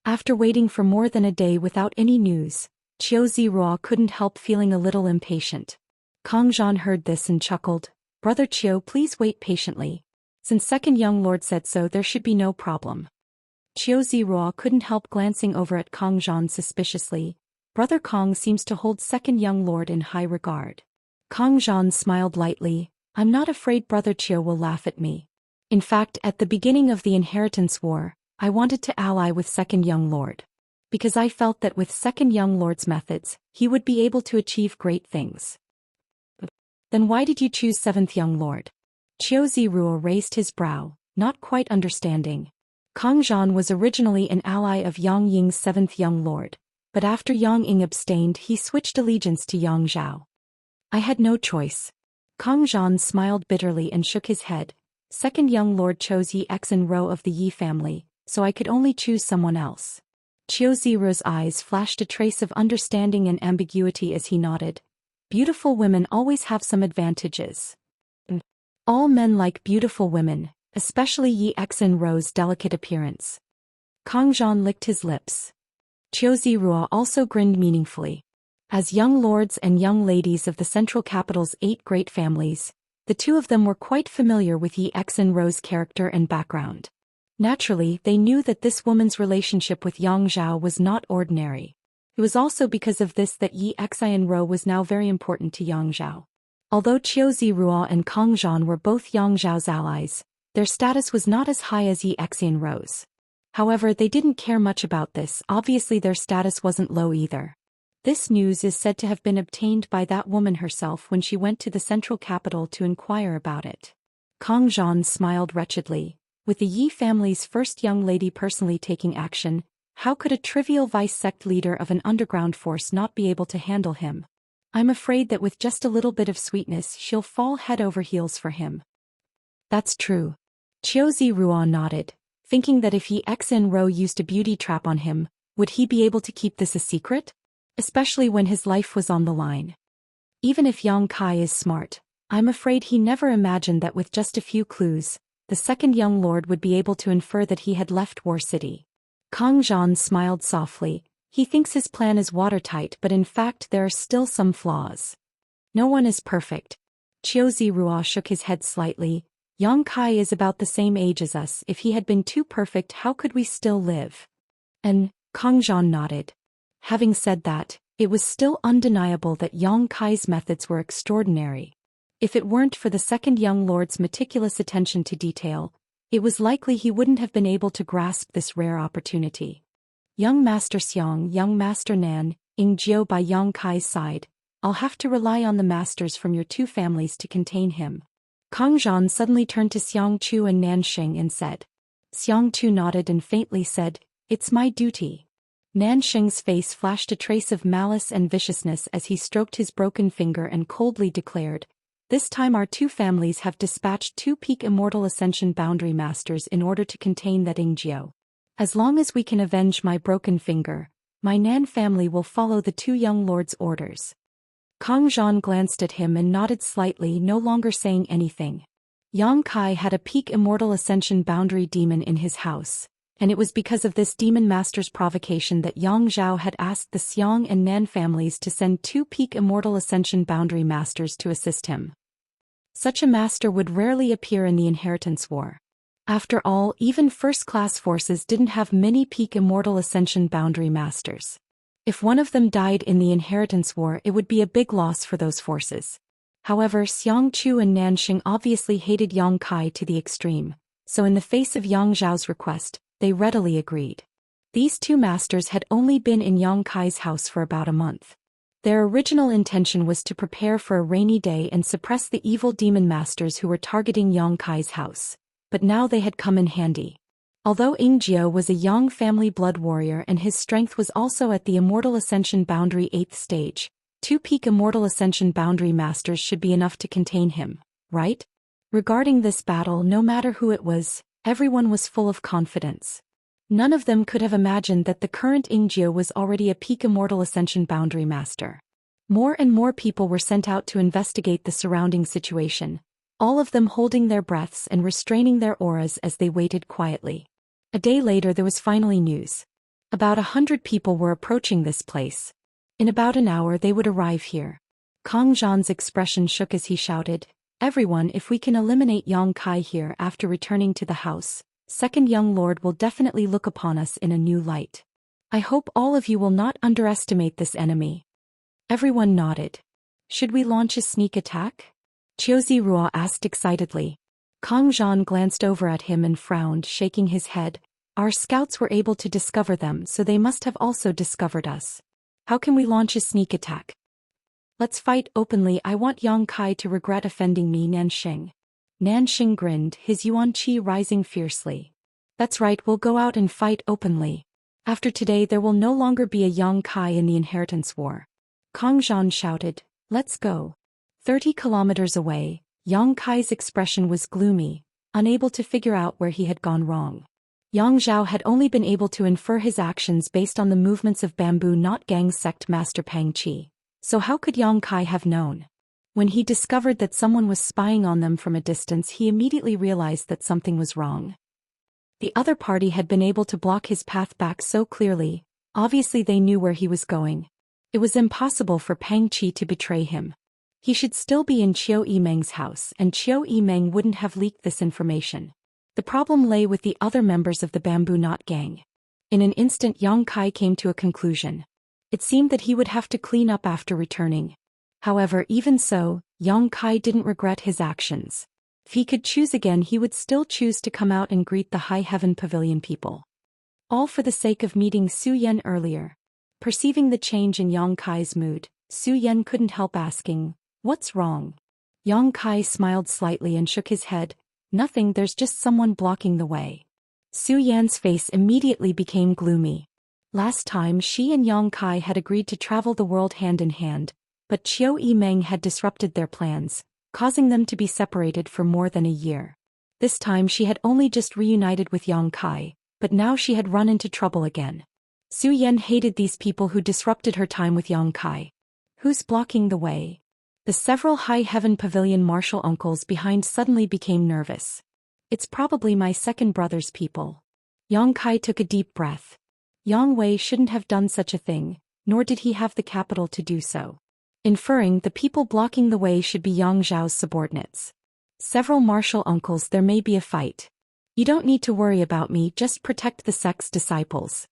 After waiting for more than a day without any news, Qiu Zirua couldn't help feeling a little impatient. Kongzhan heard this and chuckled. Brother Qiu, please wait patiently. Since second young lord said so, there should be no problem. Qiu Zirua couldn't help glancing over at Kongzhan suspiciously. Brother Kong seems to hold second young lord in high regard. Kongzhan smiled lightly. I'm not afraid Brother Qiu will laugh at me. In fact, at the beginning of the inheritance war, I wanted to ally with second young lord. Because I felt that with second young lord's methods, he would be able to achieve great things. Then why did you choose 7th young lord? Qiu Zirua raised his brow, not quite understanding. Kongzhan was originally an ally of Yang Ying's 7th young lord, but after Yang Ying abstained, he switched allegiance to Yang Zhao. I had no choice. Kongzhan smiled bitterly and shook his head. Second young lord chose Yi Xinro of the Yi family, so I could only choose someone else. Qiu Zirua's eyes flashed a trace of understanding and ambiguity as he nodded. Beautiful women always have some advantages. All men like beautiful women, especially Yi Xinro's delicate appearance. Kongzhan licked his lips. Qiu Zirua also grinned meaningfully. As young lords and young ladies of the central capital's 8 great families, the two of them were quite familiar with Yi Xinro's character and background. Naturally, they knew that this woman's relationship with Yang Zhao was not ordinary. It was also because of this that Yi Xinro was now very important to Yang Zhao. Although Qiu Zirua and Kongzhan were both Yang Zhao's allies, their status was not as high as Yi Xinro's. However, they didn't care much about this. Obviously their status wasn't low either. This news is said to have been obtained by that woman herself when she went to the central capital to inquire about it. Kongzhan smiled wretchedly. With the Yi family's first young lady personally taking action, how could a trivial vice-sect leader of an underground force not be able to handle him? I'm afraid that with just a little bit of sweetness she'll fall head over heels for him. That's true. Qiu Zirua nodded, thinking that if Yi Xinro used a beauty trap on him, would he be able to keep this a secret? Especially when his life was on the line. Even if Yang Kai is smart, I'm afraid he never imagined that with just a few clues, the second young lord would be able to infer that he had left War City. Kongzhan smiled softly. He thinks his plan is watertight, but in fact there are still some flaws. No one is perfect. Qiu Zirua shook his head slightly. Yang Kai is about the same age as us. If he had been too perfect, how could we still live? And Kongzhan nodded. Having said that, it was still undeniable that Yang Kai's methods were extraordinary. If it weren't for the second young lord's meticulous attention to detail, It was likely he wouldn't have been able to grasp this rare opportunity. Young Master Xiang, Young Master Nan, Ying Jiu by Yang Kai's side. I'll have to rely on the masters from your two families to contain him. Kang Zhan suddenly turned to Xiang Chu and Nan Xing and said. Xiang Chu nodded and faintly said, "It's my duty." Nan Xing's face flashed a trace of malice and viciousness as he stroked his broken finger and coldly declared, "This time our two families have dispatched two peak Immortal Ascension Boundary Masters in order to contain that Yingjiu. As long as we can avenge my broken finger, my Nan family will follow the two young lords' orders." Kang Zhan glanced at him and nodded slightly, no longer saying anything. Yang Kai had a peak Immortal Ascension Boundary Demon in his house, and it was because of this Demon Master's provocation that Yang Zhao had asked the Xiang and Nan families to send two peak Immortal Ascension Boundary Masters to assist him. Such a master would rarely appear in the Inheritance War. After all, even first-class forces didn't have many peak Immortal Ascension Boundary Masters. If one of them died in the Inheritance War, it would be a big loss for those forces. However, Xiang Chu and Nan Xing obviously hated Yang Kai to the extreme, so in the face of Yang Zhao's request, they readily agreed. These two masters had only been in Yang Kai's house for about a month. Their original intention was to prepare for a rainy day and suppress the evil demon masters who were targeting Yang Kai's house, but now they had come in handy. Although Yingjiu was a Yang family blood warrior and his strength was also at the Immortal Ascension Boundary 8th stage, two peak Immortal Ascension Boundary Masters should be enough to contain him, right? Regarding this battle, no matter who it was, everyone was full of confidence. None of them could have imagined that the current Yingjiu was already a peak Immortal Ascension Boundary Master. More and more people were sent out to investigate the surrounding situation, all of them holding their breaths and restraining their auras as they waited quietly. A day later there was finally news. About 100 people were approaching this place. In about an hour they would arrive here. Kang Zhan's expression shook as he shouted, "Everyone, if we can eliminate Yang Kai here after returning to the house, Second Young Lord will definitely look upon us in a new light. I hope all of you will not underestimate this enemy." Everyone nodded. "Should we launch a sneak attack?" Qiuzi Ruo asked excitedly. Kang Zhan glanced over at him and frowned, shaking his head. "Our scouts were able to discover them, so they must have also discovered us. How can we launch a sneak attack? Let's fight openly. I want Yang Kai to regret offending me." Nan Xing. Nan Xing grinned, his yuan qi rising fiercely. "That's right, we'll go out and fight openly. After today there will no longer be a Yang Kai in the Inheritance War." Kang Zhan shouted, "Let's go." 30 kilometers away, Yang Kai's expression was gloomy, unable to figure out where he had gone wrong. Yang Zhao had only been able to infer his actions based on the movements of Bamboo Knot Gang sect master Pang Qi, so how could Yang Kai have known? When he discovered that someone was spying on them from a distance, he immediately realized that something was wrong. The other party had been able to block his path back so clearly, obviously they knew where he was going. It was impossible for Pang Qi to betray him. He should still be in Qiu Yimeng's house, and Qiu Yimeng wouldn't have leaked this information. The problem lay with the other members of the Bamboo Knot Gang. In an instant Yang Kai came to a conclusion. It seemed that he would have to clean up after returning. However, even so, Yang Kai didn't regret his actions. If he could choose again, he would still choose to come out and greet the High Heaven Pavilion people. All for the sake of meeting Su Yan earlier. Perceiving the change in Yang Kai's mood, Su Yan couldn't help asking, "What's wrong?" Yang Kai smiled slightly and shook his head. "Nothing, there's just someone blocking the way." Su Yan's face immediately became gloomy. Last time she and Yang Kai had agreed to travel the world hand in hand, but Qiu Yimeng had disrupted their plans, causing them to be separated for more than a year. This time she had only just reunited with Yang Kai, but now she had run into trouble again. Su Yan hated these people who disrupted her time with Yang Kai. Who's blocking the way? The several High Heaven Pavilion martial uncles behind suddenly became nervous. "It's probably my second brother's people." Yang Kai took a deep breath. Yang Wei shouldn't have done such a thing, nor did he have the capital to do so. Inferring the people blocking the way should be Yang Zhao's subordinates. "Several martial uncles, there may be a fight. You don't need to worry about me, just protect the sect's disciples."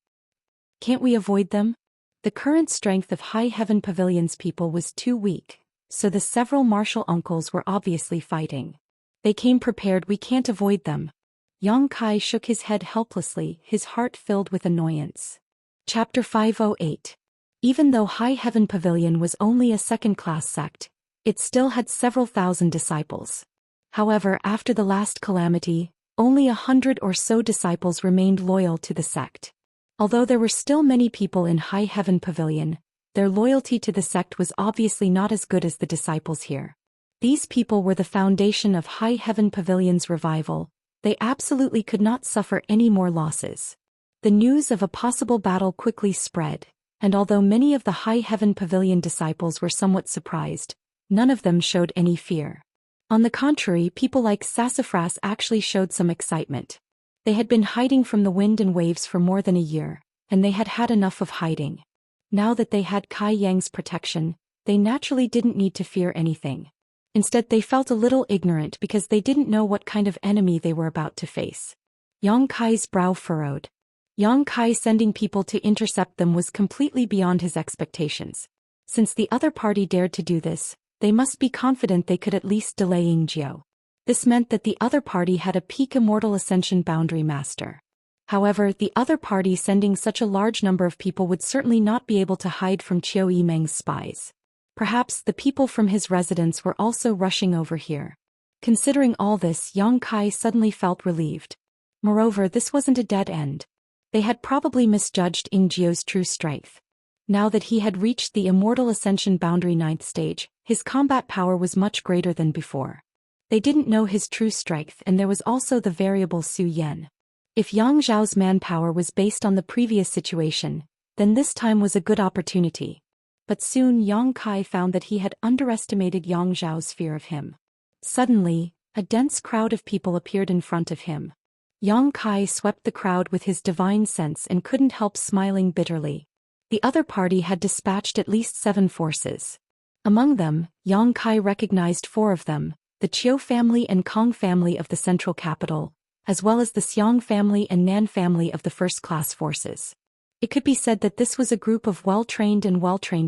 "Can't we avoid them?" The current strength of High Heaven Pavilion's people was too weak, so the several martial uncles were obviously fighting. "They came prepared, we can't avoid them." Yang Kai shook his head helplessly, his heart filled with annoyance. Chapter 508. Even though High Heaven Pavilion was only a second-class sect, it still had several thousand disciples. However, after the last calamity, only 100 or so disciples remained loyal to the sect. Although there were still many people in High Heaven Pavilion, their loyalty to the sect was obviously not as good as the disciples here. These people were the foundation of High Heaven Pavilion's revival. They absolutely could not suffer any more losses. The news of a possible battle quickly spread, and although many of the High Heaven Pavilion disciples were somewhat surprised, none of them showed any fear. On the contrary, people like Sassafras actually showed some excitement. They had been hiding from the wind and waves for more than a year, and they had had enough of hiding. Now that they had Kai Yang's protection, they naturally didn't need to fear anything. Instead, they felt a little ignorant because they didn't know what kind of enemy they were about to face. Yang Kai's brow furrowed. Yang Kai sending people to intercept them was completely beyond his expectations. Since the other party dared to do this, they must be confident they could at least delay Yingjiu. This meant that the other party had a peak Immortal Ascension boundary master. However, the other party sending such a large number of people would certainly not be able to hide from Qiu Yimeng's spies. Perhaps the people from his residence were also rushing over here. Considering all this, Yang Kai suddenly felt relieved. Moreover, this wasn't a dead end. They had probably misjudged Yingjiu's true strength. Now that he had reached the Immortal Ascension boundary 9th stage, his combat power was much greater than before. They didn't know his true strength, and there was also the variable Su Yan. If Yang Zhao's manpower was based on the previous situation, then this time was a good opportunity. But soon Yang Kai found that he had underestimated Yang Zhao's fear of him. Suddenly, a dense crowd of people appeared in front of him. Yang Kai swept the crowd with his divine sense and couldn't help smiling bitterly. The other party had dispatched at least 7 forces. Among them, Yang Kai recognized 4 of them, the Qiu family and Kong family of the central capital, as well as the Xiang family and Nan family of the first-class forces. It could be said that this was a group of well-trained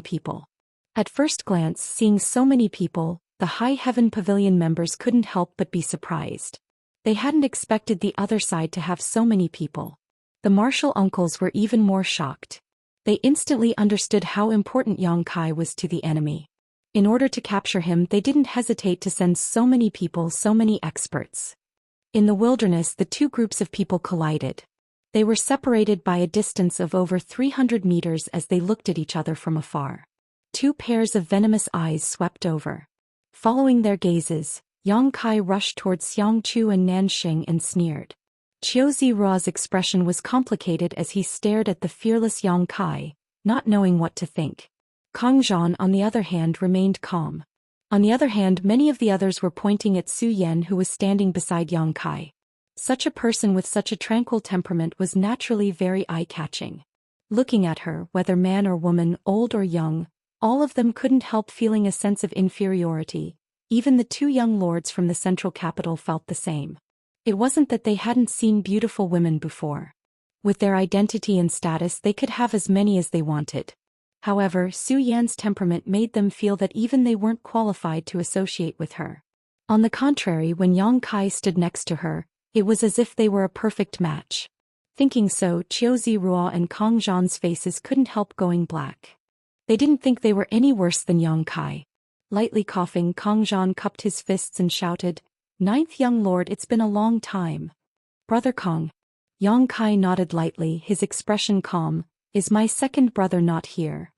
people. At first glance, seeing so many people, the High Heaven Pavilion members couldn't help but be surprised. They hadn't expected the other side to have so many people. The martial uncles were even more shocked. They instantly understood how important Yang Kai was to the enemy. In order to capture him, they didn't hesitate to send so many people, so many experts. In the wilderness, the two groups of people collided. They were separated by a distance of over 300 meters as they looked at each other from afar. 2 pairs of venomous eyes swept over. Following their gazes, Yang Kai rushed towards Xiangchu and Nanxing and sneered. Qiu Ziruo's expression was complicated as he stared at the fearless Yang Kai, not knowing what to think. Kang Zhan, on the other hand, remained calm. On the other hand, many of the others were pointing at Su Yan, who was standing beside Yang Kai. Such a person with such a tranquil temperament was naturally very eye-catching. Looking at her, whether man or woman, old or young, all of them couldn't help feeling a sense of inferiority. Even the 2 young lords from the central capital felt the same. It wasn't that they hadn't seen beautiful women before. With their identity and status, they could have as many as they wanted. However, Su Yan's temperament made them feel that even they weren't qualified to associate with her. On the contrary, when Yang Kai stood next to her, it was as if they were a perfect match. Thinking so, Qiu Ziruo and Kang Zhan's faces couldn't help going black. They didn't think they were any worse than Yang Kai. Lightly coughing, Kang Zhan cupped his fists and shouted, "Ninth young lord, it's been a long time." "Brother Kang." Yang Kai nodded lightly, his expression calm. "Is my second brother not here?"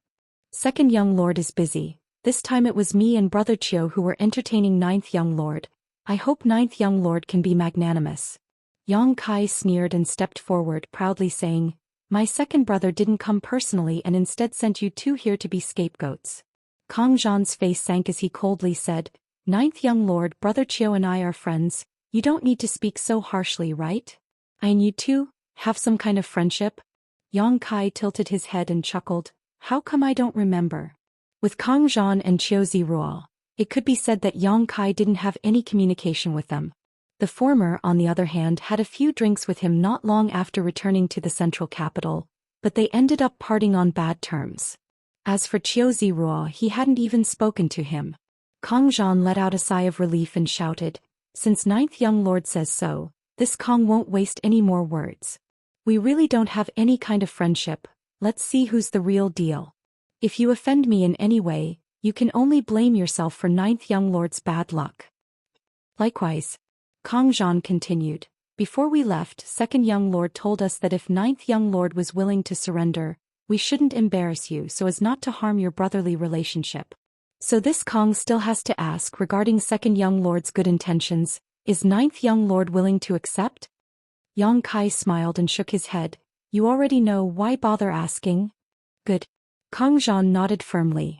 "Second young lord is busy. This time it was me and brother Qiu who were entertaining ninth young lord. I hope ninth young lord can be magnanimous." Yang Kai sneered and stepped forward, proudly saying, "My second brother didn't come personally and instead sent you 2 here to be scapegoats." Kang Zhan's face sank as he coldly said, "Ninth young lord, brother Qiu and I are friends. You don't need to speak so harshly, right? I and you too have some kind of friendship?" Yang Kai tilted his head and chuckled, "How come I don't remember?" With Kang Zhan and Qiu Ziruo, it could be said that Yang Kai didn't have any communication with them. The former, on the other hand, had a few drinks with him not long after returning to the central capital, but they ended up parting on bad terms. As for Qiu Ziruo, he hadn't even spoken to him. Kang Zhan let out a sigh of relief and shouted, "Since ninth young lord says so, This Kong won't waste any more words. We really don't have any kind of friendship, let's see who's the real deal. If you offend me in any way, you can only blame yourself for Ninth Young Lord's bad luck. Likewise, Kong Zhan continued. Before we left, Second Young Lord told us that if Ninth Young Lord was willing to surrender, we shouldn't embarrass you so as not to harm your brotherly relationship. So this Kong still has to ask regarding Second Young Lord's good intentions, is Ninth Young Lord willing to accept? Yang Kai smiled and shook his head. You already know, why bother asking? Good. Kong Zhan nodded firmly.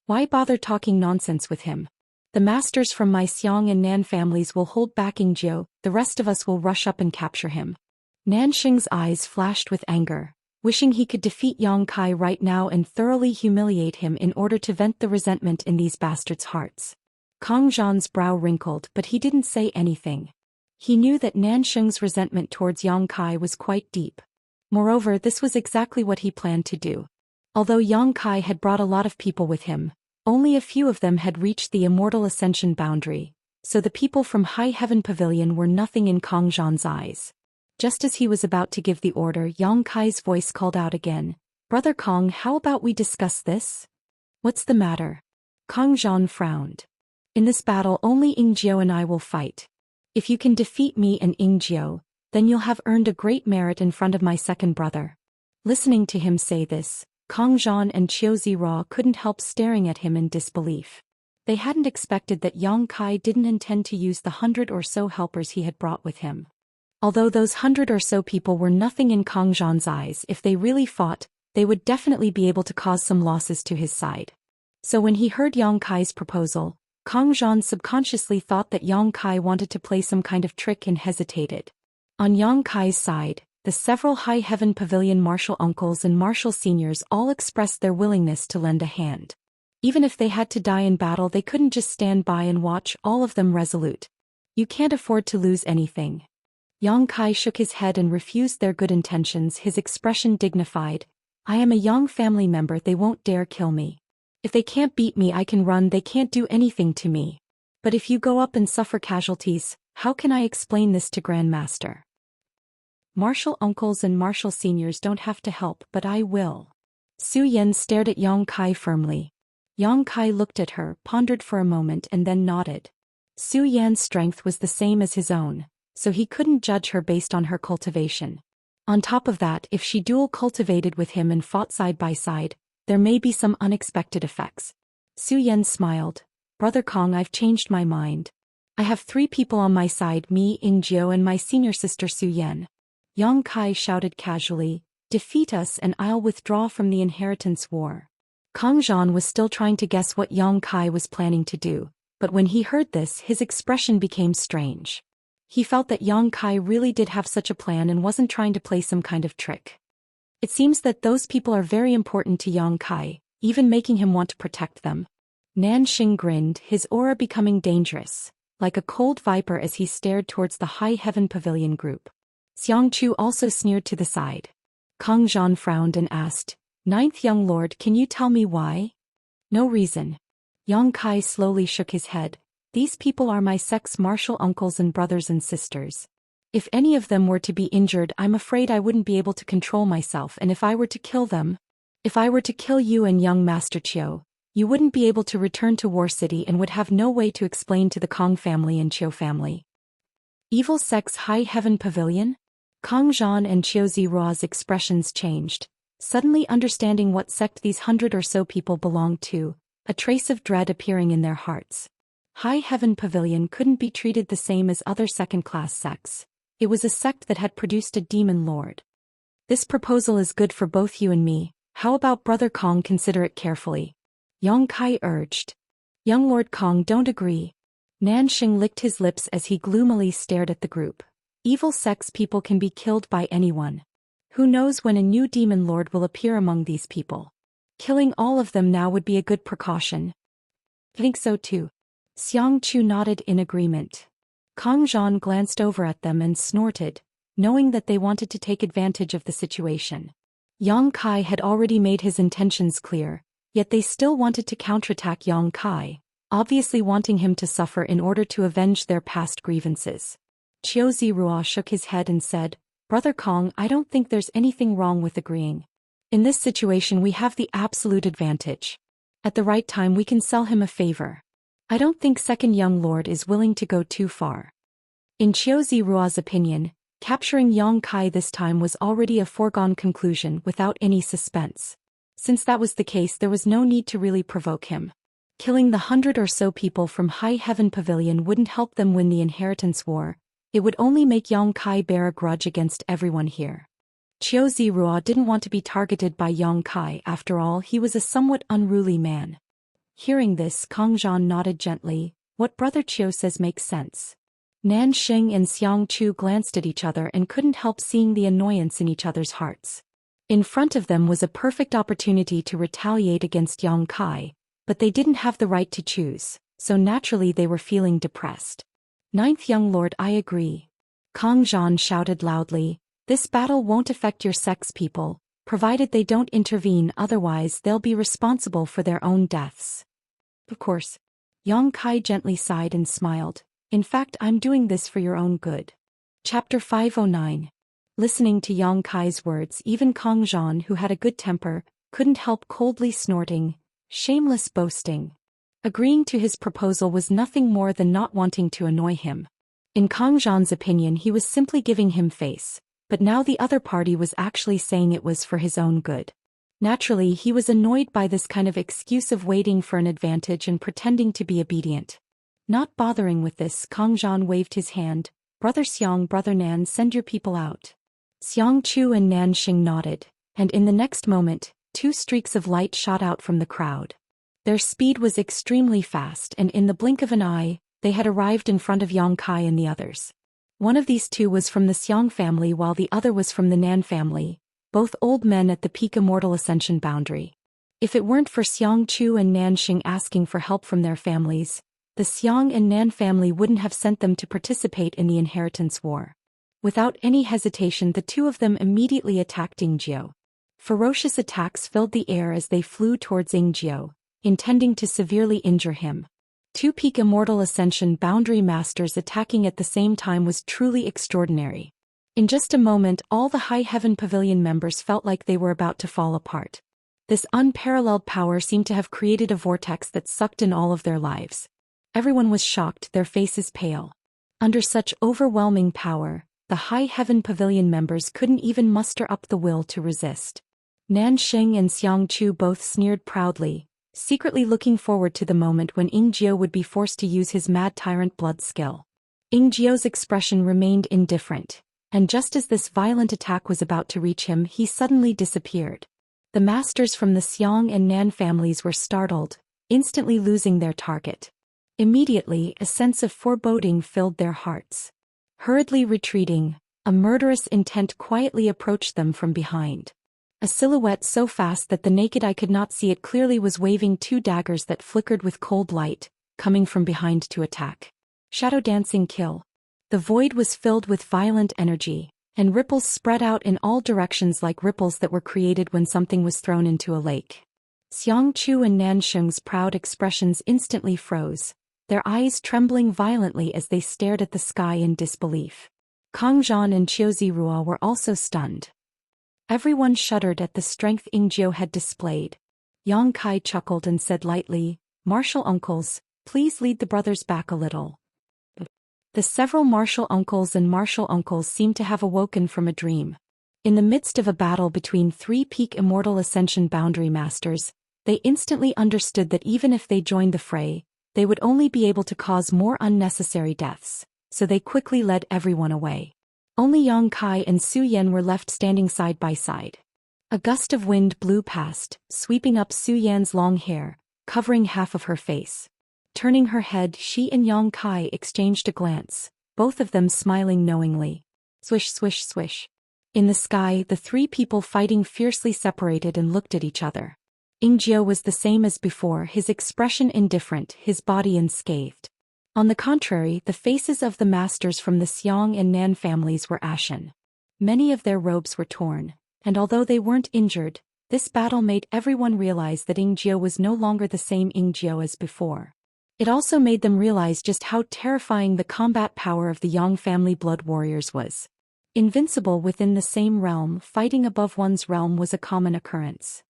Why bother talking nonsense with him? The masters from my Xiang and Nan families will hold back Ingjiu, the rest of us will rush up and capture him. Nanxing's eyes flashed with anger, wishing he could defeat Yang Kai right now and thoroughly humiliate him in order to vent the resentment in these bastards' hearts. Kong Zhan's brow wrinkled, but he didn't say anything. He knew that Nanxing's resentment towards Yang Kai was quite deep. Moreover, this was exactly what he planned to do. Although Yang Kai had brought a lot of people with him, only a few of them had reached the Immortal Ascension boundary, so the people from High Heaven Pavilion were nothing in Kong Zhan's eyes. Just as he was about to give the order, Yang Kai's voice called out again, Brother Kong, how about we discuss this? What's the matter? Kong Zhan frowned. In this battle only Ingjiu and I will fight. If you can defeat me and Ingjiu, then you'll have earned a great merit in front of my second brother. Listening to him say this, Kong Zhan and Qiu Zira couldn't help staring at him in disbelief. They hadn't expected that Yang Kai didn't intend to use the 100 or so helpers he had brought with him. Although those 100 or so people were nothing in Kong Zhan's eyes, if they really fought, they would definitely be able to cause some losses to his side. So when he heard Yang Kai's proposal, Kong Zhan subconsciously thought that Yang Kai wanted to play some kind of trick and hesitated. On Yang Kai's side, the several High Heaven Pavilion martial uncles and martial seniors all expressed their willingness to lend a hand. Even if they had to die in battle, they couldn't just stand by and watch, all of them resolute. You can't afford to lose anything. Yang Kai shook his head and refused their good intentions, his expression dignified. I am a Yang family member, they won't dare kill me. If they can't beat me, I can run, they can't do anything to me. But if you go up and suffer casualties, how can I explain this to Grandmaster? Martial uncles and martial seniors don't have to help, but I will. Su Yan stared at Yang Kai firmly. Yang Kai looked at her, pondered for a moment and then nodded. Su Yan's strength was the same as his own, so he couldn't judge her based on her cultivation. On top of that, if she dual cultivated with him and fought side by side, there may be some unexpected effects. Su Yan smiled. Brother Kong, I've changed my mind. I have 3 people on my side, me, Ingjiu and my senior sister Su Yan. Yang Kai shouted casually, defeat us and I'll withdraw from the inheritance war. Kong Zhan was still trying to guess what Yang Kai was planning to do, but when he heard this, his expression became strange. He felt that Yang Kai really did have such a plan and wasn't trying to play some kind of trick. It seems that those people are very important to Yang Kai, even making him want to protect them. Nanxing grinned, his aura becoming dangerous, like a cold viper as he stared towards the High Heaven Pavilion group. Xianxia also sneered to the side. Kong Zhan frowned and asked, Ninth Young Lord, can you tell me why? No reason. Yang Kai slowly shook his head. These people are my sect's martial uncles and brothers and sisters. If any of them were to be injured, I'm afraid I wouldn't be able to control myself, and if I were to kill them, if I were to kill you and young Master Qiu, you wouldn't be able to return to War City and would have no way to explain to the Kong family and Qiu family. Evil Sect's High Heaven Pavilion? Kong Zhan and Qiu Zira's expressions changed, suddenly understanding what sect these 100 or so people belonged to, a trace of dread appearing in their hearts. High Heaven Pavilion couldn't be treated the same as other second-class sects. It was a sect that had produced a demon lord. This proposal is good for both you and me. How about Brother Kong consider it carefully? Yang Kai urged. Young Lord Kong don't agree. Nanxing licked his lips as he gloomily stared at the group. Evil sects people can be killed by anyone. Who knows when a new demon lord will appear among these people? Killing all of them now would be a good precaution. Think so too. Xianxia nodded in agreement. Kong Zhan glanced over at them and snorted, knowing that they wanted to take advantage of the situation. Yang Kai had already made his intentions clear, yet they still wanted to counterattack Yang Kai, obviously wanting him to suffer in order to avenge their past grievances. Qiu Zirua shook his head and said, Brother Kong, I don't think there's anything wrong with agreeing. In this situation we have the absolute advantage. At the right time we can sell him a favor. I don't think second young lord is willing to go too far. In Qiu Zirua's opinion, capturing Yang Kai this time was already a foregone conclusion without any suspense. Since that was the case, there was no need to really provoke him. Killing the 100 or so people from High Heaven Pavilion wouldn't help them win the inheritance war. It would only make Yang Kai bear a grudge against everyone here. Qiu Zirua didn't want to be targeted by Yang Kai. After all, he was a somewhat unruly man. Hearing this, Kong Zhan nodded gently. What Brother Qiu says makes sense. Nan Xing and Xiang Chu glanced at each other and couldn't help seeing the annoyance in each other's hearts. In front of them was a perfect opportunity to retaliate against Yang Kai, but they didn't have the right to choose, so naturally they were feeling depressed. Ninth young lord, I agree. Kong Zhan shouted loudly. This battle won't affect your sex people, provided they don't intervene, otherwise they'll be responsible for their own deaths. Of course. Yang Kai gently sighed and smiled. In fact, I'm doing this for your own good. Chapter 509. Listening to Yang Kai's words, even Kong Zhan, who had a good temper, couldn't help coldly snorting. Shameless boasting. Agreeing to his proposal was nothing more than not wanting to annoy him. In Kong Zhan's opinion, he was simply giving him face. But now the other party was actually saying it was for his own good. Naturally, he was annoyed by this kind of excuse of waiting for an advantage and pretending to be obedient. Not bothering with this, Kong Zhan waved his hand. Brother Xiang, Brother Nan, send your people out. Xiang Chu and Nan Xing nodded, and in the next moment, 2 streaks of light shot out from the crowd. Their speed was extremely fast, and in the blink of an eye, they had arrived in front of Yang Kai and the others. One of these 2 was from the Xiang family while the other was from the Nan family, both old men at the peak Immortal Ascension boundary. If it weren't for Xiang Chu and Nan Xing asking for help from their families, the Xiang and Nan family wouldn't have sent them to participate in the inheritance war. Without any hesitation, the 2 of them immediately attacked Yingjiu. Ferocious attacks filled the air as they flew towards Yingjiu, intending to severely injure him. 2 peak Immortal Ascension boundary masters attacking at the same time was truly extraordinary. In just a moment, all the High Heaven Pavilion members felt like they were about to fall apart. This unparalleled power seemed to have created a vortex that sucked in all of their lives. Everyone was shocked, their faces pale. Under such overwhelming power, the High Heaven Pavilion members couldn't even muster up the will to resist. Nan Xing and Xiang Chu both sneered proudly, secretly looking forward to the moment when Yingjiu would be forced to use his mad tyrant blood skill. Yingjiu's expression remained indifferent, and just as this violent attack was about to reach him, he suddenly disappeared. The masters from the Xiang and Nan families were startled, instantly losing their target. Immediately, a sense of foreboding filled their hearts. Hurriedly retreating, a murderous intent quietly approached them from behind. A silhouette so fast that the naked eye could not see it clearly was waving 2 daggers that flickered with cold light, coming from behind to attack. Shadow dancing kill. The void was filled with violent energy, and ripples spread out in all directions like ripples that were created when something was thrown into a lake. Xiang Chu and Nan Xing's proud expressions instantly froze, their eyes trembling violently as they stared at the sky in disbelief. Kong Zhan and Qiu Zirua were also stunned. Everyone shuddered at the strength Yingjiu had displayed. Yang Kai chuckled and said lightly, "Martial uncles, please lead the brothers back a little." The several martial uncles seemed to have awoken from a dream. In the midst of a battle between 3 peak Immortal Ascension boundary masters, they instantly understood that even if they joined the fray, they would only be able to cause more unnecessary deaths, so they quickly led everyone away. Only Yang Kai and Su Yan were left standing side by side. A gust of wind blew past, sweeping up Su Yan's long hair, covering half of her face. Turning her head, she and Yang Kai exchanged a glance, both of them smiling knowingly. Swish, swish, swish. In the sky, the 3 people fighting fiercely separated and looked at each other. Yingjiu was the same as before, his expression indifferent, his body unscathed. On the contrary, the faces of the masters from the Xiang and Nan families were ashen. Many of their robes were torn, and although they weren't injured, this battle made everyone realize that Yingjiu was no longer the same Yingjiu as before. It also made them realize just how terrifying the combat power of the Yang family blood warriors was. Invincible within the same realm, fighting above one's realm was a common occurrence.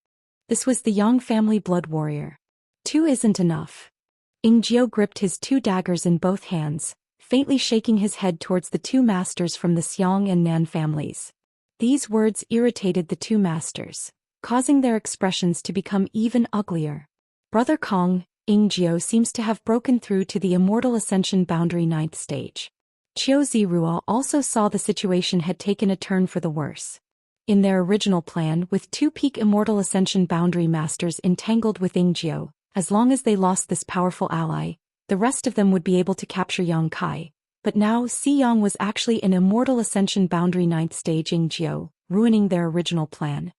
This was the Yang family blood warrior. Two isn't enough. Ingjiu gripped his two daggers in both hands, faintly shaking his head towards the two masters from the Xiang and Nan families. These words irritated the two masters, causing their expressions to become even uglier. Brother Kong, Ingjiu seems to have broken through to the Immortal Ascension boundary 9th stage. Qiu Zirua also saw the situation had taken a turn for the worse. In their original plan, with two peak Immortal Ascension boundary masters entangled with Ingjiu, as long as they lost this powerful ally, the rest of them would be able to capture Yang Kai. But now Si Yang was actually an Immortal Ascension boundary 9th stage Ingjiu, ruining their original plan.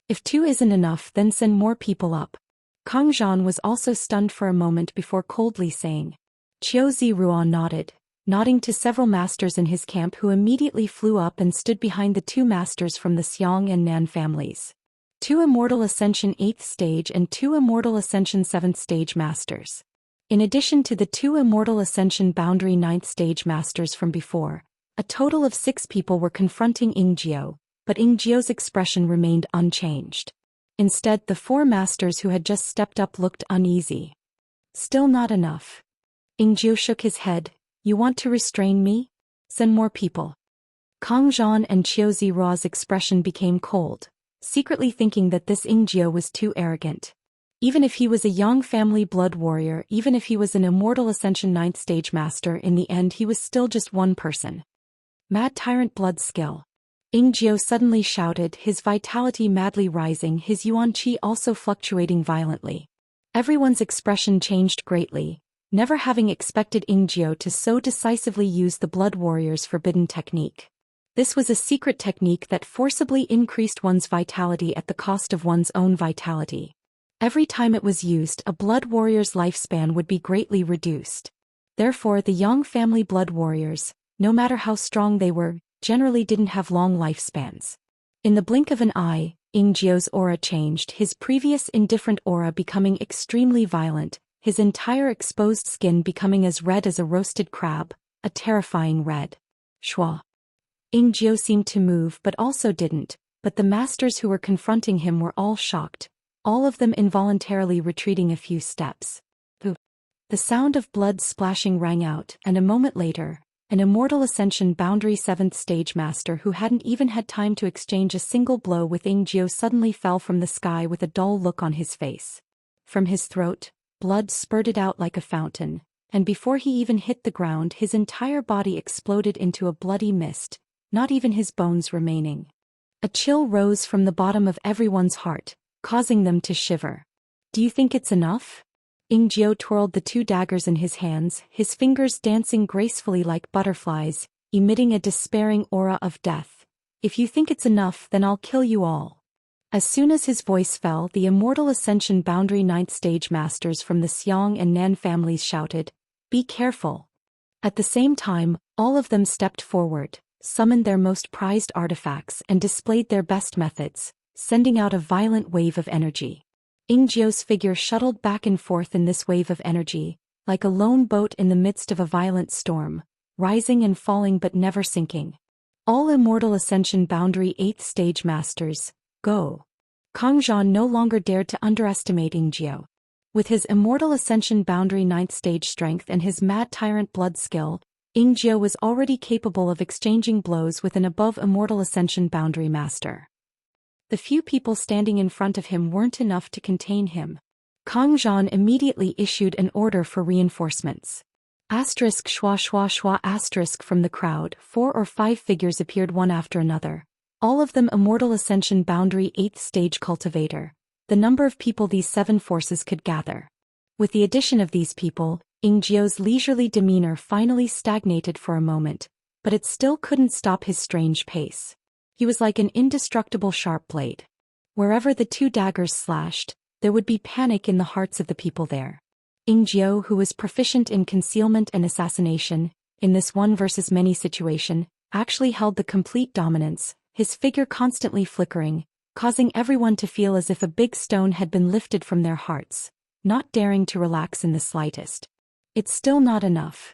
If two isn't enough, then send more people up. Kang Zhan was also stunned for a moment before coldly saying. Qiu Zirua nodded, nodding to several masters in his camp who immediately flew up and stood behind the two masters from the Xiang and Nan families. Two Immortal Ascension 8th stage and two Immortal Ascension 7th stage masters. In addition to the two Immortal Ascension boundary 9th stage masters from before, a total of 6 people were confronting Ingjiu, but Ingjiu's expression remained unchanged. Instead, the 4 masters who had just stepped up looked uneasy. Still not enough. Ingjiu shook his head. You want to restrain me? Send more people. Kang Zhan and Qiu Zirua's expression became cold, secretly thinking that this Ingjiu was too arrogant. Even if he was a Yang family blood warrior, even if he was an Immortal Ascension 9th stage master, in the end he was still just one person. Mad Tyrant blood skill. Ingjiu suddenly shouted, his vitality madly rising, his yuan qi also fluctuating violently. Everyone's expression changed greatly, never having expected Ingjiu to so decisively use the blood warrior's forbidden technique. This was a secret technique that forcibly increased one's vitality at the cost of one's own vitality. Every time it was used, a blood warrior's lifespan would be greatly reduced. Therefore, the Yang family blood warriors, no matter how strong they were, generally didn't have long lifespans. In the blink of an eye, Ingjiu's aura changed, his previous indifferent aura becoming extremely violent, his entire exposed skin becoming as red as a roasted crab, a terrifying red. Shua. Ingjiu seemed to move but also didn't, but the masters who were confronting him were all shocked, all of them involuntarily retreating a few steps. The sound of blood splashing rang out, and a moment later, an Immortal Ascension boundary 7th stage master who hadn't even had time to exchange a single blow with Ingjiu suddenly fell from the sky with a dull look on his face. From his throat, blood spurted out like a fountain, and before he even hit the ground his entire body exploded into a bloody mist, not even his bones remaining. A chill rose from the bottom of everyone's heart, causing them to shiver. Do you think it's enough? Ingjiu twirled the 2 daggers in his hands, his fingers dancing gracefully like butterflies, emitting a despairing aura of death. If you think it's enough, then I'll kill you all. As soon as his voice fell, the Immortal Ascension boundary 9th stage masters from the Xiang and Nan families shouted, "Be careful." At the same time, all of them stepped forward, summoned their most prized artifacts and displayed their best methods, sending out a violent wave of energy. Ingjiu's figure shuttled back and forth in this wave of energy, like a lone boat in the midst of a violent storm, rising and falling but never sinking. All Immortal Ascension boundary 8th stage masters, go. Kang Zhan no longer dared to underestimate Ingjiu. With his Immortal Ascension boundary 9th stage strength and his Mad Tyrant blood skill, Ingjiu was already capable of exchanging blows with an above Immortal Ascension boundary master. The few people standing in front of him weren't enough to contain him. Kang Zhan immediately issued an order for reinforcements. Asterisk schwa schwa schwa asterisk from the crowd, 4 or 5 figures appeared one after another, all of them Immortal Ascension boundary 8th stage cultivator, the number of people these 7 forces could gather. With the addition of these people, Ingjiu's leisurely demeanor finally stagnated for a moment, but it still couldn't stop his strange pace. He was like an indestructible sharp blade. Wherever the 2 daggers slashed, there would be panic in the hearts of the people there. Ingjiu, who was proficient in concealment and assassination, in this one versus many situation, actually held the complete dominance, his figure constantly flickering, causing everyone to feel as if a big stone had been lifted from their hearts, not daring to relax in the slightest. It's still not enough.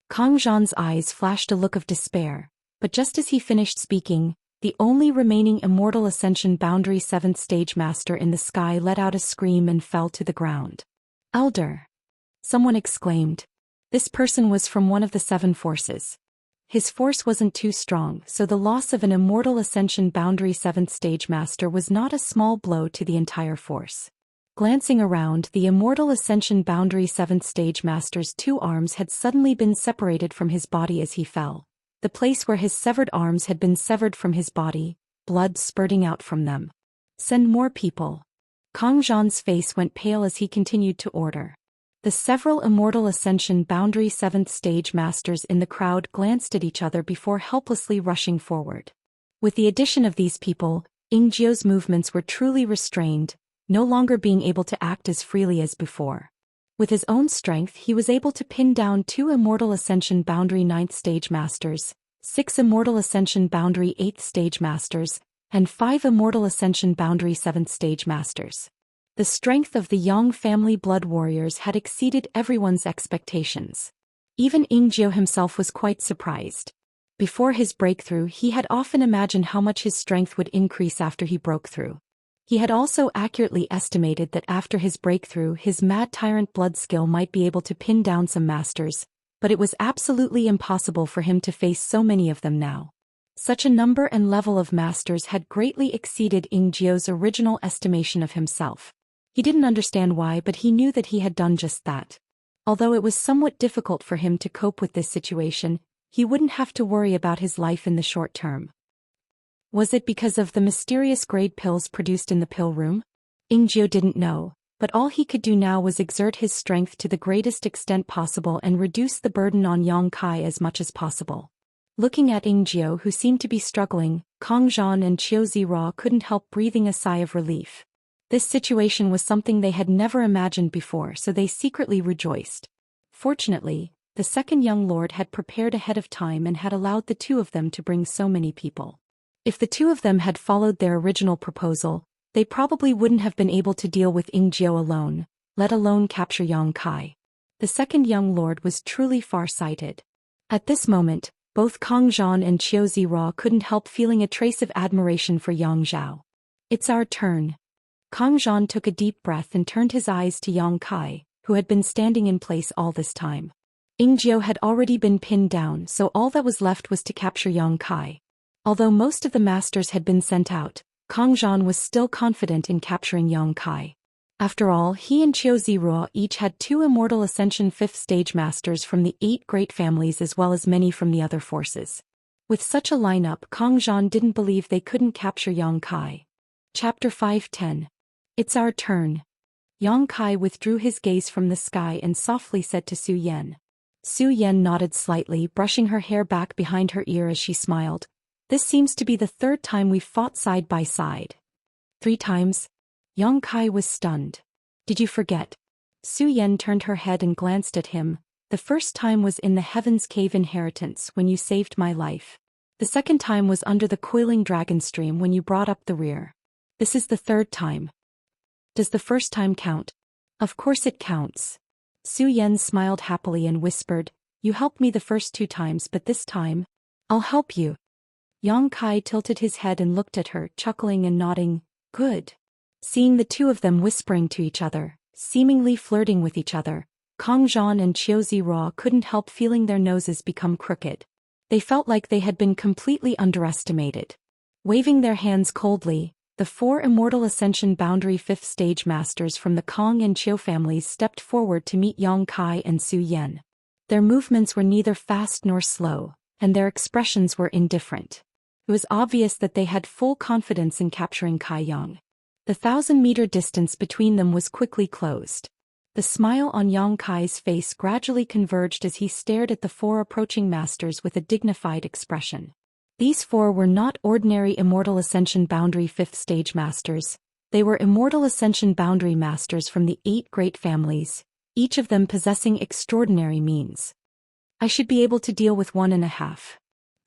Kang Zhan's eyes flashed a look of despair, but just as he finished speaking, the only remaining Immortal Ascension Boundary 7th Stage Master in the sky let out a scream and fell to the ground. Elder! Someone exclaimed. This person was from one of the 7 forces. His force wasn't too strong, so the loss of an Immortal Ascension Boundary 7th Stage Master was not a small blow to the entire force. Glancing around, the Immortal Ascension Boundary 7th Stage Master's 2 arms had suddenly been separated from his body as he fell. The place where his severed arms had been severed from his body, blood spurting out from them. Send more people. Kang Zhan's face went pale as he continued to order. The several Immortal Ascension Boundary 7th Stage Masters in the crowd glanced at each other before helplessly rushing forward. With the addition of these people, Ingzio's movements were truly restrained, no longer being able to act as freely as before. With his own strength, he was able to pin down 2 Immortal Ascension Boundary 9th Stage Masters, 6 Immortal Ascension Boundary 8th Stage Masters, and 5 Immortal Ascension Boundary 7th Stage Masters. The strength of the Yang family blood warriors had exceeded everyone's expectations. Even Ingzio himself was quite surprised. Before his breakthrough, he had often imagined how much his strength would increase after he broke through. He had also accurately estimated that after his breakthrough, his Mad Tyrant blood skill might be able to pin down some masters, but it was absolutely impossible for him to face so many of them now. Such a number and level of masters had greatly exceeded Ingzio's original estimation of himself. He didn't understand why, but he knew that he had done just that. Although it was somewhat difficult for him to cope with this situation, he wouldn't have to worry about his life in the short term. Was it because of the mysterious grade pills produced in the pill room? Ingzio didn't know, but all he could do now was exert his strength to the greatest extent possible and reduce the burden on Yang Kai as much as possible. Looking at Ingzio, who seemed to be struggling, Kang Zhan and Qiu Zira couldn't help breathing a sigh of relief. This situation was something they had never imagined before, so they secretly rejoiced. Fortunately, the second young lord had prepared ahead of time and had allowed the 2 of them to bring so many people. If the 2 of them had followed their original proposal, they probably wouldn't have been able to deal with Ingzio alone, let alone capture Yang Kai. The second young lord was truly far-sighted. At this moment, both Kang Zhan and Qiu Zira couldn't help feeling a trace of admiration for Yang Zhao. It's our turn. Kang Zhan took a deep breath and turned his eyes to Yang Kai, who had been standing in place all this time. Ingzio had already been pinned down, so all that was left was to capture Yang Kai. Although most of the masters had been sent out, Kang Zhan was still confident in capturing Yang Kai. After all, he and Qiu Zira each had 2 Immortal Ascension 5th Stage Masters from the 8 great families as well as many from the other forces. With such a lineup, Kang Zhan didn't believe they couldn't capture Yang Kai. Chapter 510. It's our turn. Yang Kai withdrew his gaze from the sky and softly said to Su Yan. Su Yan nodded slightly, brushing her hair back behind her ear as she smiled. This seems to be the 3rd time we've fought side by side. 3 times? Yang Kai was stunned. Did you forget? Su Yan turned her head and glanced at him. The first time was in the Heaven's Cave Inheritance when you saved my life. The second time was under the Coiling Dragon Stream when you brought up the rear. This is the 3rd time. Does the first time count? Of course it counts. Su Yan smiled happily and whispered, You helped me the first 2 times, but this time, I'll help you. Yang Kai tilted his head and looked at her, chuckling and nodding. Good. Seeing the 2 of them whispering to each other, seemingly flirting with each other, Kang Zhan and Qiu Zira couldn't help feeling their noses become crooked. They felt like they had been completely underestimated. Waving their hands coldly, the 4 Immortal Ascension Boundary 5th Stage Masters from the Kang and Qiu families stepped forward to meet Yang Kai and Su Yan. Their movements were neither fast nor slow, and their expressions were indifferent. It was obvious that they had full confidence in capturing Kai Yang. The 1,000-meter distance between them was quickly closed. The smile on Yang Kai's face gradually converged as he stared at the 4 approaching masters with a dignified expression. These 4 were not ordinary Immortal Ascension Boundary 5th Stage Masters. They were Immortal Ascension Boundary Masters from the 8 great families, each of them possessing extraordinary means. I should be able to deal with 1.5.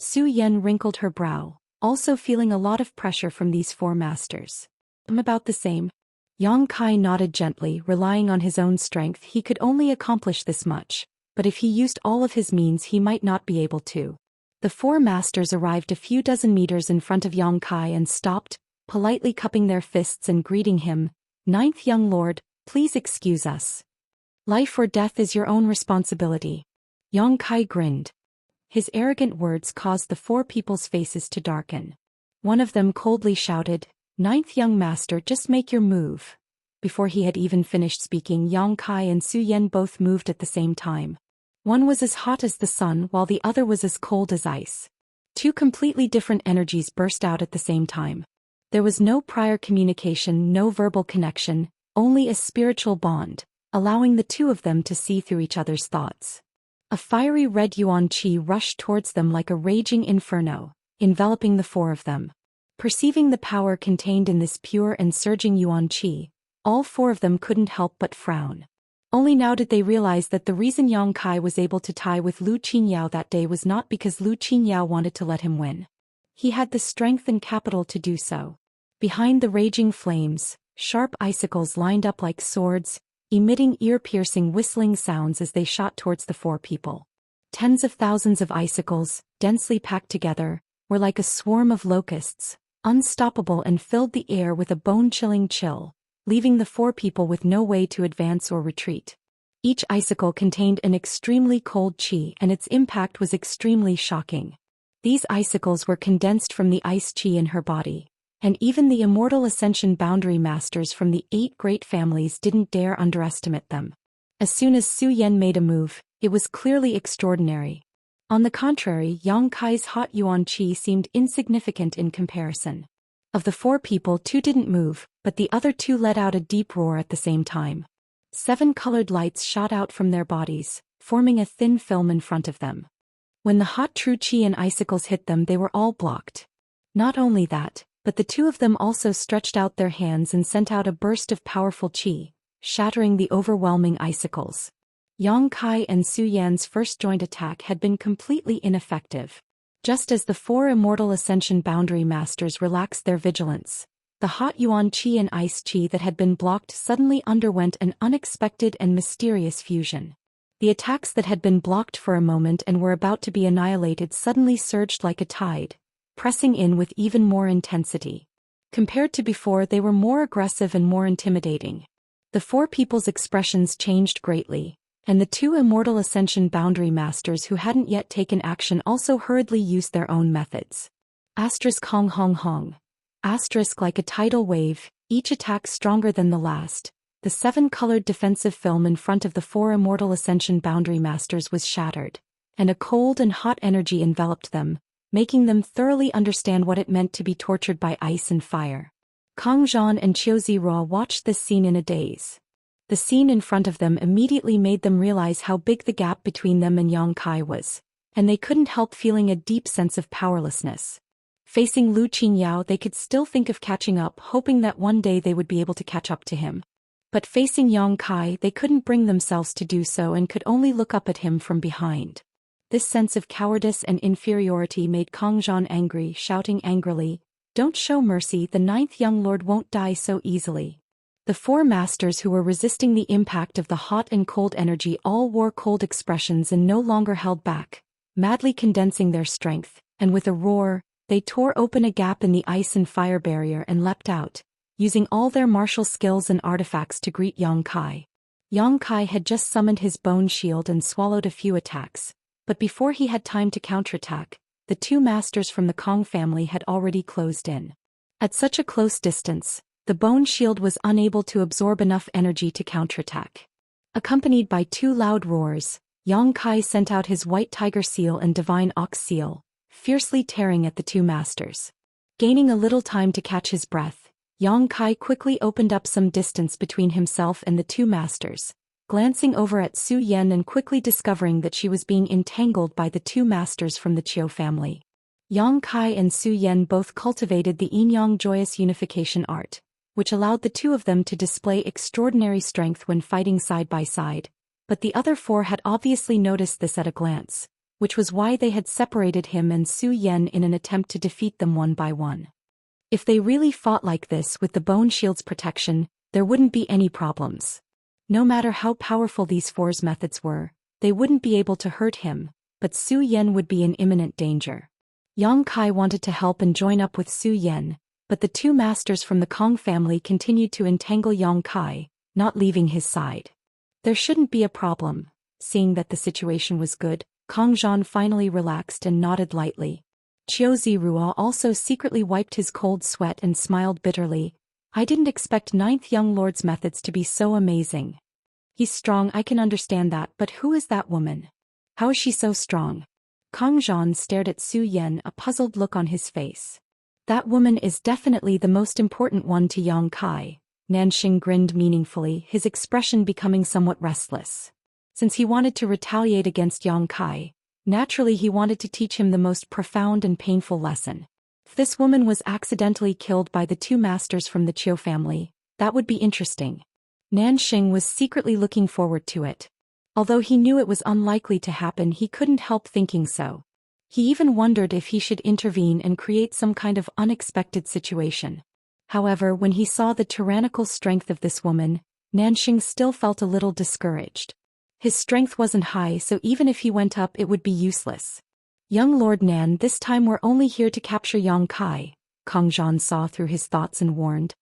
Su Yan wrinkled her brow, also feeling a lot of pressure from these 4 masters. I'm about the same. Yang Kai nodded gently, relying on his own strength. He could only accomplish this much, but if he used all of his means he might not be able to. The four masters arrived a few dozen meters in front of Yang Kai and stopped, politely cupping their fists and greeting him. "Ninth young lord, please excuse us. Life or death is your own responsibility." Yang Kai grinned. His arrogant words caused the four people's faces to darken. One of them coldly shouted, "Ninth young master, just make your move." Before he had even finished speaking, Yang Kai and Su Yan both moved at the same time. One was as hot as the sun while the other was as cold as ice. Two completely different energies burst out at the same time. There was no prior communication, no verbal connection, only a spiritual bond, allowing the two of them to see through each other's thoughts. A fiery red yuan qi rushed towards them like a raging inferno, enveloping the four of them. Perceiving the power contained in this pure and surging yuan qi, all four of them couldn't help but frown. Only now did they realize that the reason Yang Kai was able to tie with Lu Qinyao that day was not because Lu Qinyao wanted to let him win. He had the strength and capital to do so. Behind the raging flames, sharp icicles lined up like swords, emitting ear-piercing whistling sounds as they shot towards the four people. Tens of thousands of icicles, densely packed together, were like a swarm of locusts, unstoppable, and filled the air with a bone-chilling chill, leaving the four people with no way to advance or retreat. Each icicle contained an extremely cold qi, and its impact was extremely shocking. These icicles were condensed from the ice qi in her body, and even the immortal ascension boundary masters from the 8 great families didn't dare underestimate them. As soon as Su Yan made a move, it was clearly extraordinary. On the contrary, Yang Kai's hot yuan qi seemed insignificant in comparison. Of the four people, 2 didn't move, but the other 2 let out a deep roar at the same time. 7 colored lights shot out from their bodies, forming a thin film in front of them. When the hot true qi and icicles hit them, they were all blocked. Not only that, but the 2 of them also stretched out their hands and sent out a burst of powerful qi, shattering the overwhelming icicles. Yang Kai and Su Yan's first joint attack had been completely ineffective. Just as the 4 immortal ascension boundary masters relaxed their vigilance, the hot yuan qi and ice qi that had been blocked suddenly underwent an unexpected and mysterious fusion. The attacks that had been blocked for a moment and were about to be annihilated suddenly surged like a tide, pressing in with even more intensity. Compared to before, they were more aggressive and more intimidating. The 4 people's expressions changed greatly, and the 2 immortal ascension boundary masters who hadn't yet taken action also hurriedly used their own methods. Asterisk hong hong hong. Asterisk like a tidal wave, each attack stronger than the last. The 7-colored defensive film in front of the 4 immortal ascension boundary masters was shattered, and a cold and hot energy enveloped them, making them thoroughly understand what it meant to be tortured by ice and fire. Kang Zhan and Qiu Zira watched this scene in a daze. The scene in front of them immediately made them realize how big the gap between them and Yang Kai was, and they couldn't help feeling a deep sense of powerlessness. Facing Lu Qinyao, they could still think of catching up, hoping that one day they would be able to catch up to him. But facing Yang Kai, they couldn't bring themselves to do so and could only look up at him from behind. This sense of cowardice and inferiority made Kang Zhan angry, shouting angrily, "Don't show mercy, the 9th young lord won't die so easily." The 4 masters who were resisting the impact of the hot and cold energy all wore cold expressions and no longer held back, madly condensing their strength, and with a roar, they tore open a gap in the ice and fire barrier and leapt out, using all their martial skills and artifacts to greet Yang Kai. Yang Kai had just summoned his bone shield and swallowed a few attacks, but before he had time to counterattack, the 2 masters from the Kong family had already closed in. At such a close distance, the bone shield was unable to absorb enough energy to counterattack. Accompanied by 2 loud roars, Yang Kai sent out his white tiger seal and divine ox seal, fiercely tearing at the 2 masters. Gaining a little time to catch his breath, Yang Kai quickly opened up some distance between himself and the 2 masters, glancing over at Su Yan and quickly discovering that she was being entangled by the 2 masters from the Qiu family. Yang Kai and Su Yan both cultivated the yin-yang joyous unification art, which allowed the 2 of them to display extraordinary strength when fighting side by side, but the other 4 had obviously noticed this at a glance, which was why they had separated him and Su Yan in an attempt to defeat them one by one. If they really fought like this with the bone shield's protection, there wouldn't be any problems. No matter how powerful these 4's methods were, They wouldn't be able to hurt him, but Su Yan would be in imminent danger. Yang Kai wanted to help and join up with Su Yan, but the two masters from the Kong family continued to entangle Yang Kai, not leaving his side. There shouldn't be a problem. Seeing that the situation was good, Kong Zhan finally relaxed and nodded lightly. Qiu Zirua also secretly wiped his cold sweat and smiled bitterly. I didn't expect Ninth Young Lord's methods to be so amazing. He's strong, I can understand that, but who is that woman? How is she so strong? Kong Zhan stared at Su Yan, a puzzled look on his face. That woman is definitely the most important one to Yang Kai. Nanxing grinned meaningfully, his expression becoming somewhat restless. Since he wanted to retaliate against Yang Kai, naturally he wanted to teach him the most profound and painful lesson. If this woman was accidentally killed by the two masters from the Qiu family, that would be interesting. Nanxing was secretly looking forward to it. Although he knew it was unlikely to happen, he couldn't help thinking so. He even wondered if he should intervene and create some kind of unexpected situation. However, when he saw the tyrannical strength of this woman, Nanxing still felt a little discouraged. His strength wasn't high, so even if he went up it would be useless. Young Lord Nan, this time we're only here to capture Yang Kai, Kong Zhan saw through his thoughts and warned.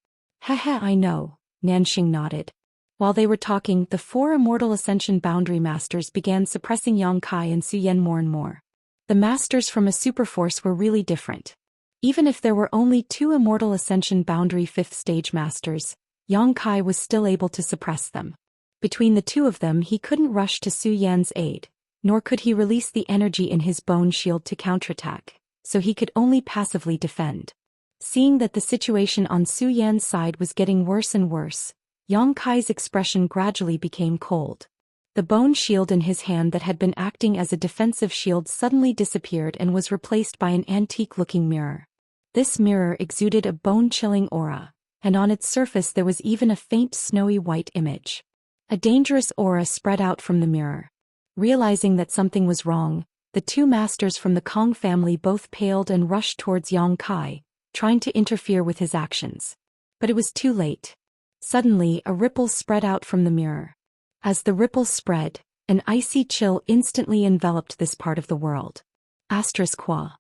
Haha, I know, Nanxing nodded. While they were talking, the four Immortal Ascension Boundary Masters began suppressing Yang Kai and Su Yan more and more. The masters from a superforce were really different. Even if there were only two Immortal Ascension Boundary 5th Stage Masters, Yang Kai was still able to suppress them. Between the two of them he couldn't rush to Su Yan's aid, nor could he release the energy in his bone shield to counterattack, so he could only passively defend. Seeing that the situation on Su Yan's side was getting worse and worse, Yang Kai's expression gradually became cold. The bone shield in his hand that had been acting as a defensive shield suddenly disappeared and was replaced by an antique-looking mirror. This mirror exuded a bone-chilling aura, and on its surface there was even a faint snowy white image. A dangerous aura spread out from the mirror. Realizing that something was wrong, the two masters from the Kong family both paled and rushed towards Yang Kai, trying to interfere with his actions. But it was too late. Suddenly, a ripple spread out from the mirror. As the ripple spread, an icy chill instantly enveloped this part of the world. Qua.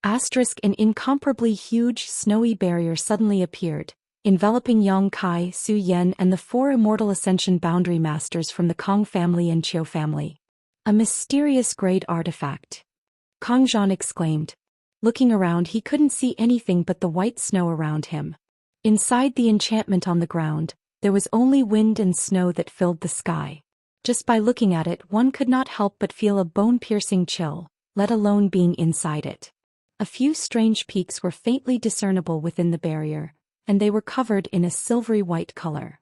An incomparably huge snowy barrier suddenly appeared, enveloping Yang Kai, Su Yan and the four Immortal Ascension Boundary Masters from the Kong family and Qiu family. A mysterious great artifact. Kong Zhan exclaimed. Looking around he couldn't see anything but the white snow around him. Inside the enchantment on the ground, there was only wind and snow that filled the sky. Just by looking at it one could not help but feel a bone-piercing chill, let alone being inside it. A few strange peaks were faintly discernible within the barrier, and they were covered in a silvery white color.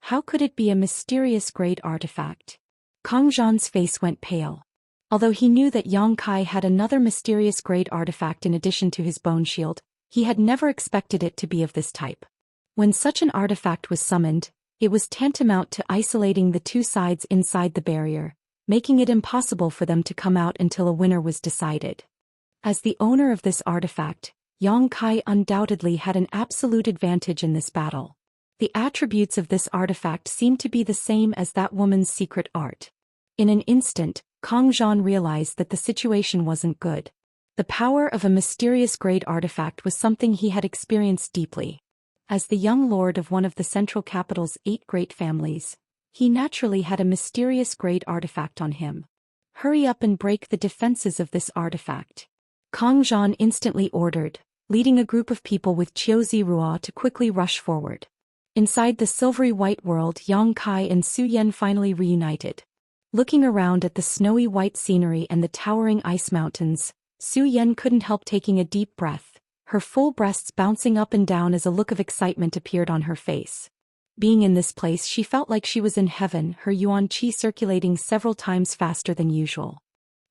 How could it be a mysterious great artifact? Kong Zhan's face went pale. Although he knew that Yang Kai had another mysterious great artifact in addition to his bone shield, he had never expected it to be of this type. When such an artifact was summoned, it was tantamount to isolating the two sides inside the barrier, making it impossible for them to come out until a winner was decided. As the owner of this artifact, Yang Kai undoubtedly had an absolute advantage in this battle. The attributes of this artifact seemed to be the same as that woman's secret art. In an instant, Kong Zhan realized that the situation wasn't good. The power of a mysterious great artifact was something he had experienced deeply. As the young lord of one of the central capital's 8 great families, he naturally had a mysterious great artifact on him. Hurry up and break the defenses of this artifact. Kong Zhan instantly ordered, leading a group of people with Qiu Zirua to quickly rush forward. Inside the silvery white world, Yang Kai and Su Yan finally reunited. Looking around at the snowy white scenery and the towering ice mountains, Su Yan couldn't help taking a deep breath, her full breasts bouncing up and down as a look of excitement appeared on her face. Being in this place she felt like she was in heaven, her yuan qi circulating several times faster than usual.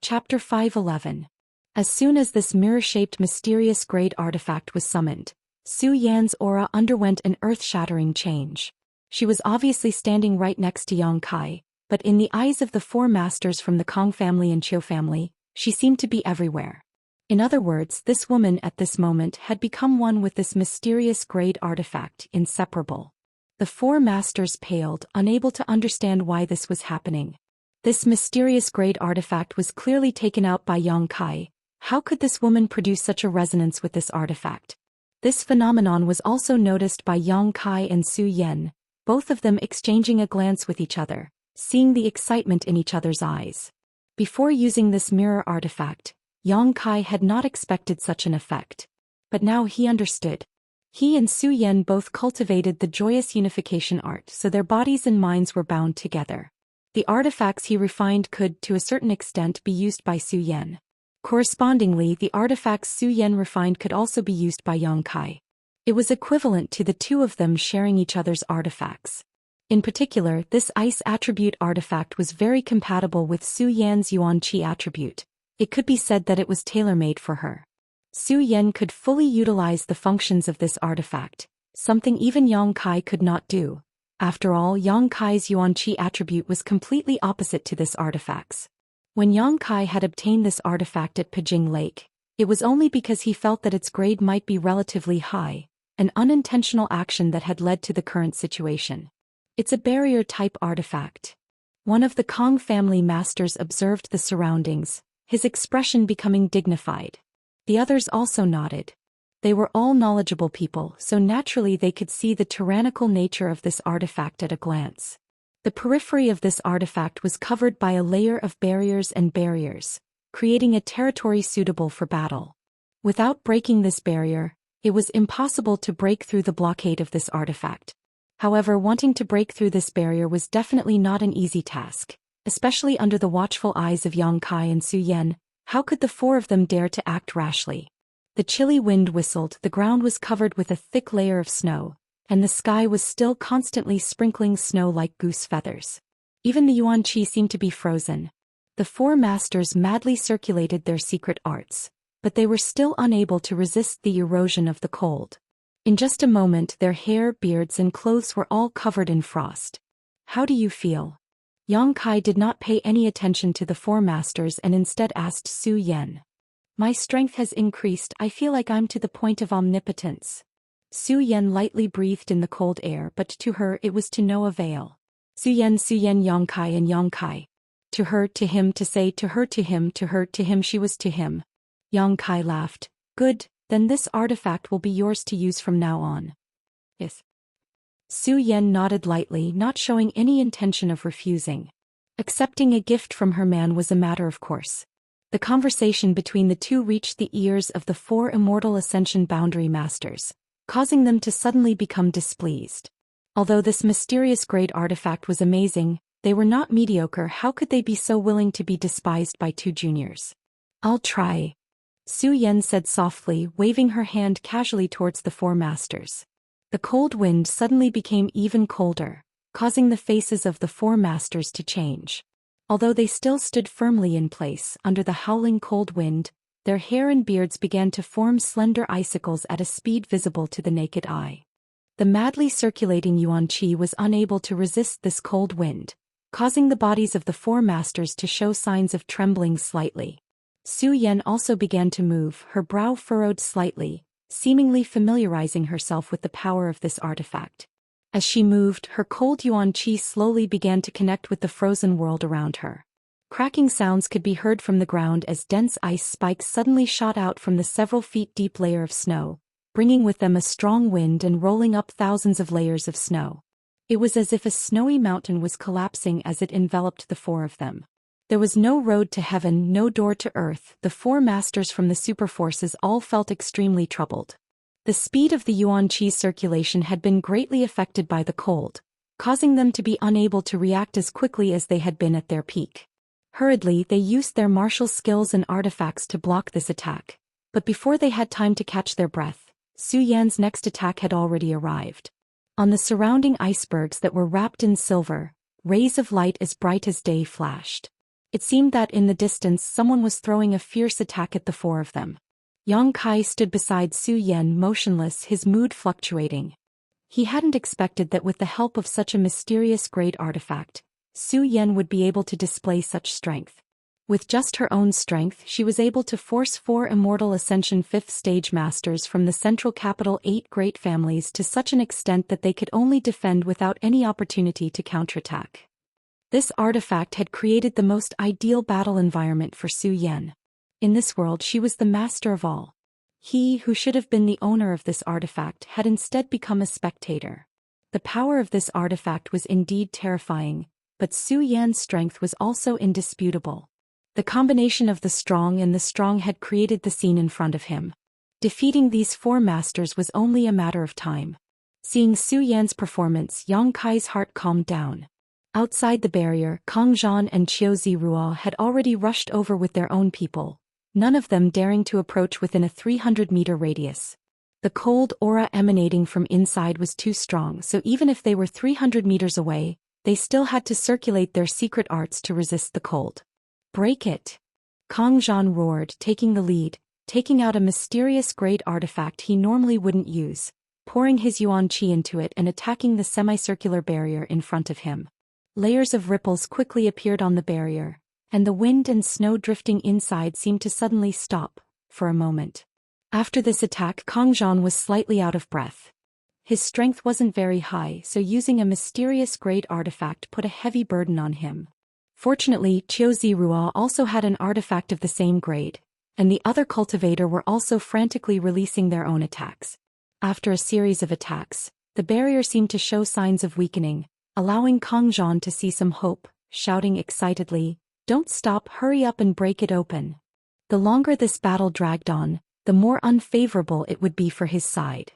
Chapter 5:11. As soon as this mirror-shaped mysterious great artifact was summoned, Su Yan's aura underwent an earth-shattering change. She was obviously standing right next to Yang Kai, but in the eyes of the four masters from the Kong family and Qiu family, she seemed to be everywhere. In other words, this woman at this moment had become one with this mysterious great artifact, inseparable. The four masters paled, unable to understand why this was happening. This mysterious grade artifact was clearly taken out by Yang Kai. How could this woman produce such a resonance with this artifact? This phenomenon was also noticed by Yang Kai and Zhou Xian, both of them exchanging a glance with each other, seeing the excitement in each other's eyes. Before using this mirror artifact, Yang Kai had not expected such an effect. But now he understood. He and Zhou Xian both cultivated the joyous unification art, so their bodies and minds were bound together. The artifacts he refined could, to a certain extent, be used by Zhou Xian. Correspondingly, the artifacts Zhou Xian refined could also be used by Yang Kai. It was equivalent to the two of them sharing each other's artifacts. In particular, this ice attribute artifact was very compatible with Zhou Yan's Yuan Qi attribute. It could be said that it was tailor-made for her. Zhou Xian could fully utilize the functions of this artifact, something even Yang Kai could not do. After all, Yang Kai's Yuan Qi attribute was completely opposite to this artifact's. When Yang Kai had obtained this artifact at Pijing Lake, it was only because he felt that its grade might be relatively high, an unintentional action that had led to the current situation. It's a barrier-type artifact. One of the Kong family masters observed the surroundings, his expression becoming dignified. The others also nodded. They were all knowledgeable people, so naturally they could see the tyrannical nature of this artifact at a glance. The periphery of this artifact was covered by a layer of barriers and barriers, creating a territory suitable for battle. Without breaking this barrier, it was impossible to break through the blockade of this artifact. However, wanting to break through this barrier was definitely not an easy task, especially under the watchful eyes of Yang Kai and Zhou Xian. How could the four of them dare to act rashly? The chilly wind whistled, the ground was covered with a thick layer of snow, and the sky was still constantly sprinkling snow like goose feathers. Even the Yuan Qi seemed to be frozen. The four masters madly circulated their secret arts, but they were still unable to resist the erosion of the cold. In just a moment their hair, beards and clothes were all covered in frost. How do you feel? Yang Kai did not pay any attention to the four masters and instead asked Zhou Xian. My strength has increased, I feel like I'm to the point of omnipotence. Zhou Xian lightly breathed in the cold air, but to her it was to no avail. Zhou Xian, Yang Kai and Yang Kai. To her, to him, to say, to her, to him, to her, to him, she was to him. Yang Kai laughed. Good, then this artifact will be yours to use from now on. Yes. Zhou Xian nodded lightly, not showing any intention of refusing. Accepting a gift from her man was a matter of course. The conversation between the two reached the ears of the four Immortal Ascension Boundary Masters, causing them to suddenly become displeased. Although this mysterious grade artifact was amazing, they were not mediocre. How could they be so willing to be despised by two juniors? I'll try. Zhou Xian said softly, waving her hand casually towards the four masters. The cold wind suddenly became even colder, causing the faces of the four masters to change. Although they still stood firmly in place under the howling cold wind, their hair and beards began to form slender icicles at a speed visible to the naked eye. The madly circulating Yuan Qi was unable to resist this cold wind, causing the bodies of the four masters to show signs of trembling slightly. Zhou Xian also began to move, her brow furrowed slightly, seemingly familiarizing herself with the power of this artifact. As she moved, her cold Yuan Qi slowly began to connect with the frozen world around her. Cracking sounds could be heard from the ground as dense ice spikes suddenly shot out from the several feet deep layer of snow, bringing with them a strong wind and rolling up thousands of layers of snow. It was as if a snowy mountain was collapsing as it enveloped the four of them. There was no road to heaven, no door to earth. The four masters from the superforces all felt extremely troubled. The speed of the Yuan Qi circulation had been greatly affected by the cold, causing them to be unable to react as quickly as they had been at their peak. Hurriedly, they used their martial skills and artifacts to block this attack, but before they had time to catch their breath, Zhou Yan's next attack had already arrived. On the surrounding icebergs that were wrapped in silver, rays of light as bright as day flashed. It seemed that in the distance someone was throwing a fierce attack at the four of them. Yang Kai stood beside Zhou Xian motionless, his mood fluctuating. He hadn't expected that with the help of such a mysterious great artifact, Zhou Xian would be able to display such strength. With just her own strength, she was able to force four Immortal Ascension 5th stage masters from the central capital 8 great families to such an extent that they could only defend without any opportunity to counterattack. This artifact had created the most ideal battle environment for Zhou Xian. In this world she was the master of all. He who should have been the owner of this artifact had instead become a spectator. The power of this artifact was indeed terrifying, but Zhou Yan's strength was also indisputable. The combination of the strong and the strong had created the scene in front of him. Defeating these four masters was only a matter of time. Seeing Zhou Yan's performance, Yang Kai's heart calmed down. Outside the barrier, Kang Zhan and Qiu Ziruo had already rushed over with their own people, none of them daring to approach within a 300-meter radius. The cold aura emanating from inside was too strong, so even if they were 300 meters away, they still had to circulate their secret arts to resist the cold. Break it! Kang Zhan roared, taking the lead, taking out a mysterious great artifact he normally wouldn't use, pouring his yuan qi into it and attacking the semicircular barrier in front of him. Layers of ripples quickly appeared on the barrier, and the wind and snow drifting inside seemed to suddenly stop, for a moment. After this attack, Kang Zhan was slightly out of breath. His strength wasn't very high, so using a mysterious great artifact put a heavy burden on him. Fortunately, Qiu Ziruo also had an artifact of the same grade, and the other cultivator were also frantically releasing their own attacks. After a series of attacks, the barrier seemed to show signs of weakening, allowing Kang Zhan to see some hope, shouting excitedly, "Don't stop, hurry up and break it open." The longer this battle dragged on, the more unfavorable it would be for his side.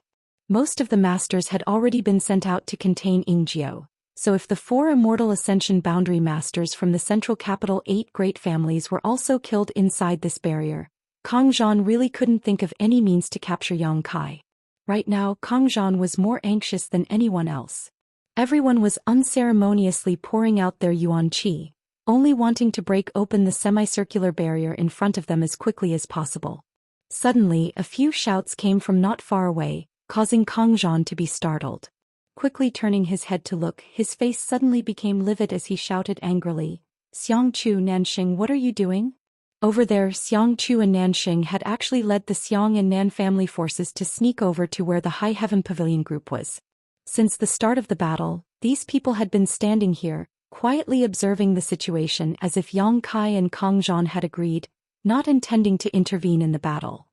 Most of the masters had already been sent out to contain Yingjiu, so if the four Immortal Ascension boundary masters from the central capital 8 great families were also killed inside this barrier, Kang Zhan really couldn't think of any means to capture Yang Kai. Right now, Kang Zhan was more anxious than anyone else. Everyone was unceremoniously pouring out their yuan qi, only wanting to break open the semicircular barrier in front of them as quickly as possible. Suddenly, a few shouts came from not far away, causing Kang Zhan to be startled. Quickly turning his head to look, his face suddenly became livid as he shouted angrily, "Xiangchu Nanxing, what are you doing?" Over there, Xiangchu and Nanxing had actually led the Xiang and Nan family forces to sneak over to where the High Heaven Pavilion group was. Since the start of the battle, these people had been standing here, quietly observing the situation as if Yang Kai and Kang Zhan had agreed, not intending to intervene in the battle.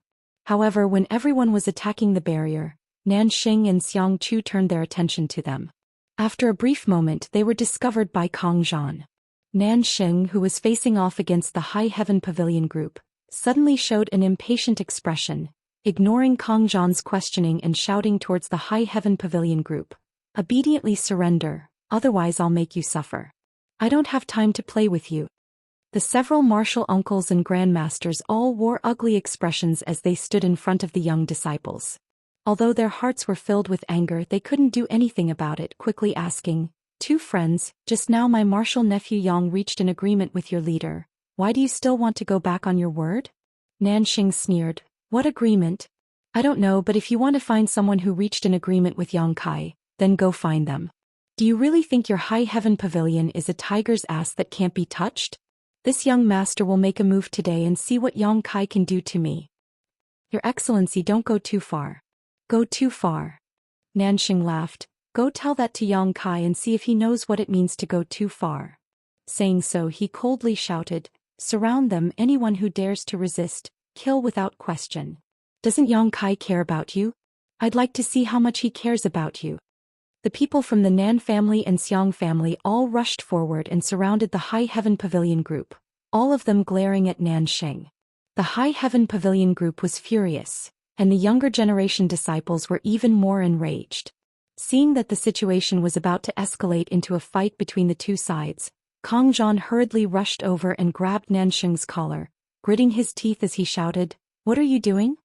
However, when everyone was attacking the barrier, Nanxing and Xiangchu turned their attention to them. After a brief moment, they were discovered by Kang Zhan. Nanxing, who was facing off against the High Heaven Pavilion group, suddenly showed an impatient expression, ignoring Kang Zhan's questioning and shouting towards the High Heaven Pavilion group, "Obediently surrender, otherwise I'll make you suffer. I don't have time to play with you." The several martial uncles and grandmasters all wore ugly expressions as they stood in front of the young disciples. Although their hearts were filled with anger, they couldn't do anything about it, quickly asking, "Two friends, just now my martial nephew Yang reached an agreement with your leader. Why do you still want to go back on your word?" Nanxing sneered, "What agreement? I don't know, but if you want to find someone who reached an agreement with Yang Kai, then go find them. Do you really think your High Heaven Pavilion is a tiger's ass that can't be touched? This young master will make a move today and see what Yang Kai can do to me." "Your Excellency, don't go too far." "Go too far?" Nanxing laughed. "Go tell that to Yang Kai and see if he knows what it means to go too far." Saying so, he coldly shouted, "Surround them, anyone who dares to resist, kill without question. Doesn't Yang Kai care about you? I'd like to see how much he cares about you." The people from the Nan family and Xiang family all rushed forward and surrounded the High Heaven Pavilion group, all of them glaring at Nanxing. The High Heaven Pavilion group was furious, and the younger generation disciples were even more enraged. Seeing that the situation was about to escalate into a fight between the two sides, Kang Zhan hurriedly rushed over and grabbed Nanxing's collar, gritting his teeth as he shouted, "What are you doing?"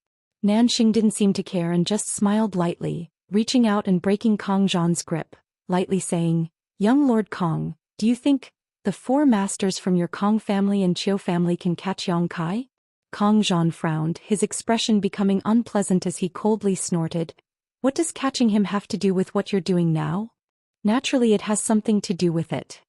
Nanxing didn't seem to care and just smiled lightly, reaching out and breaking Kang Zhan's grip, lightly saying, "Young Lord Kang, do you think the four masters from your Kang family and Qiu family can catch Yang Kai?" Kang Zhan frowned, his expression becoming unpleasant as he coldly snorted, "What does catching him have to do with what you're doing now?" "Naturally it has something to do with it."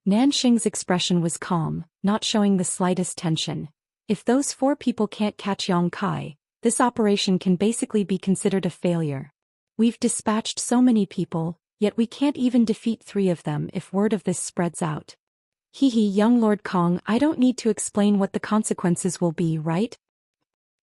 Nanxing's expression was calm, not showing the slightest tension. "If those four people can't catch Yang Kai, this operation can basically be considered a failure. We've dispatched so many people, yet we can't even defeat 3 of them if word of this spreads out. Hee hee, young Lord Kong, I don't need to explain what the consequences will be, right?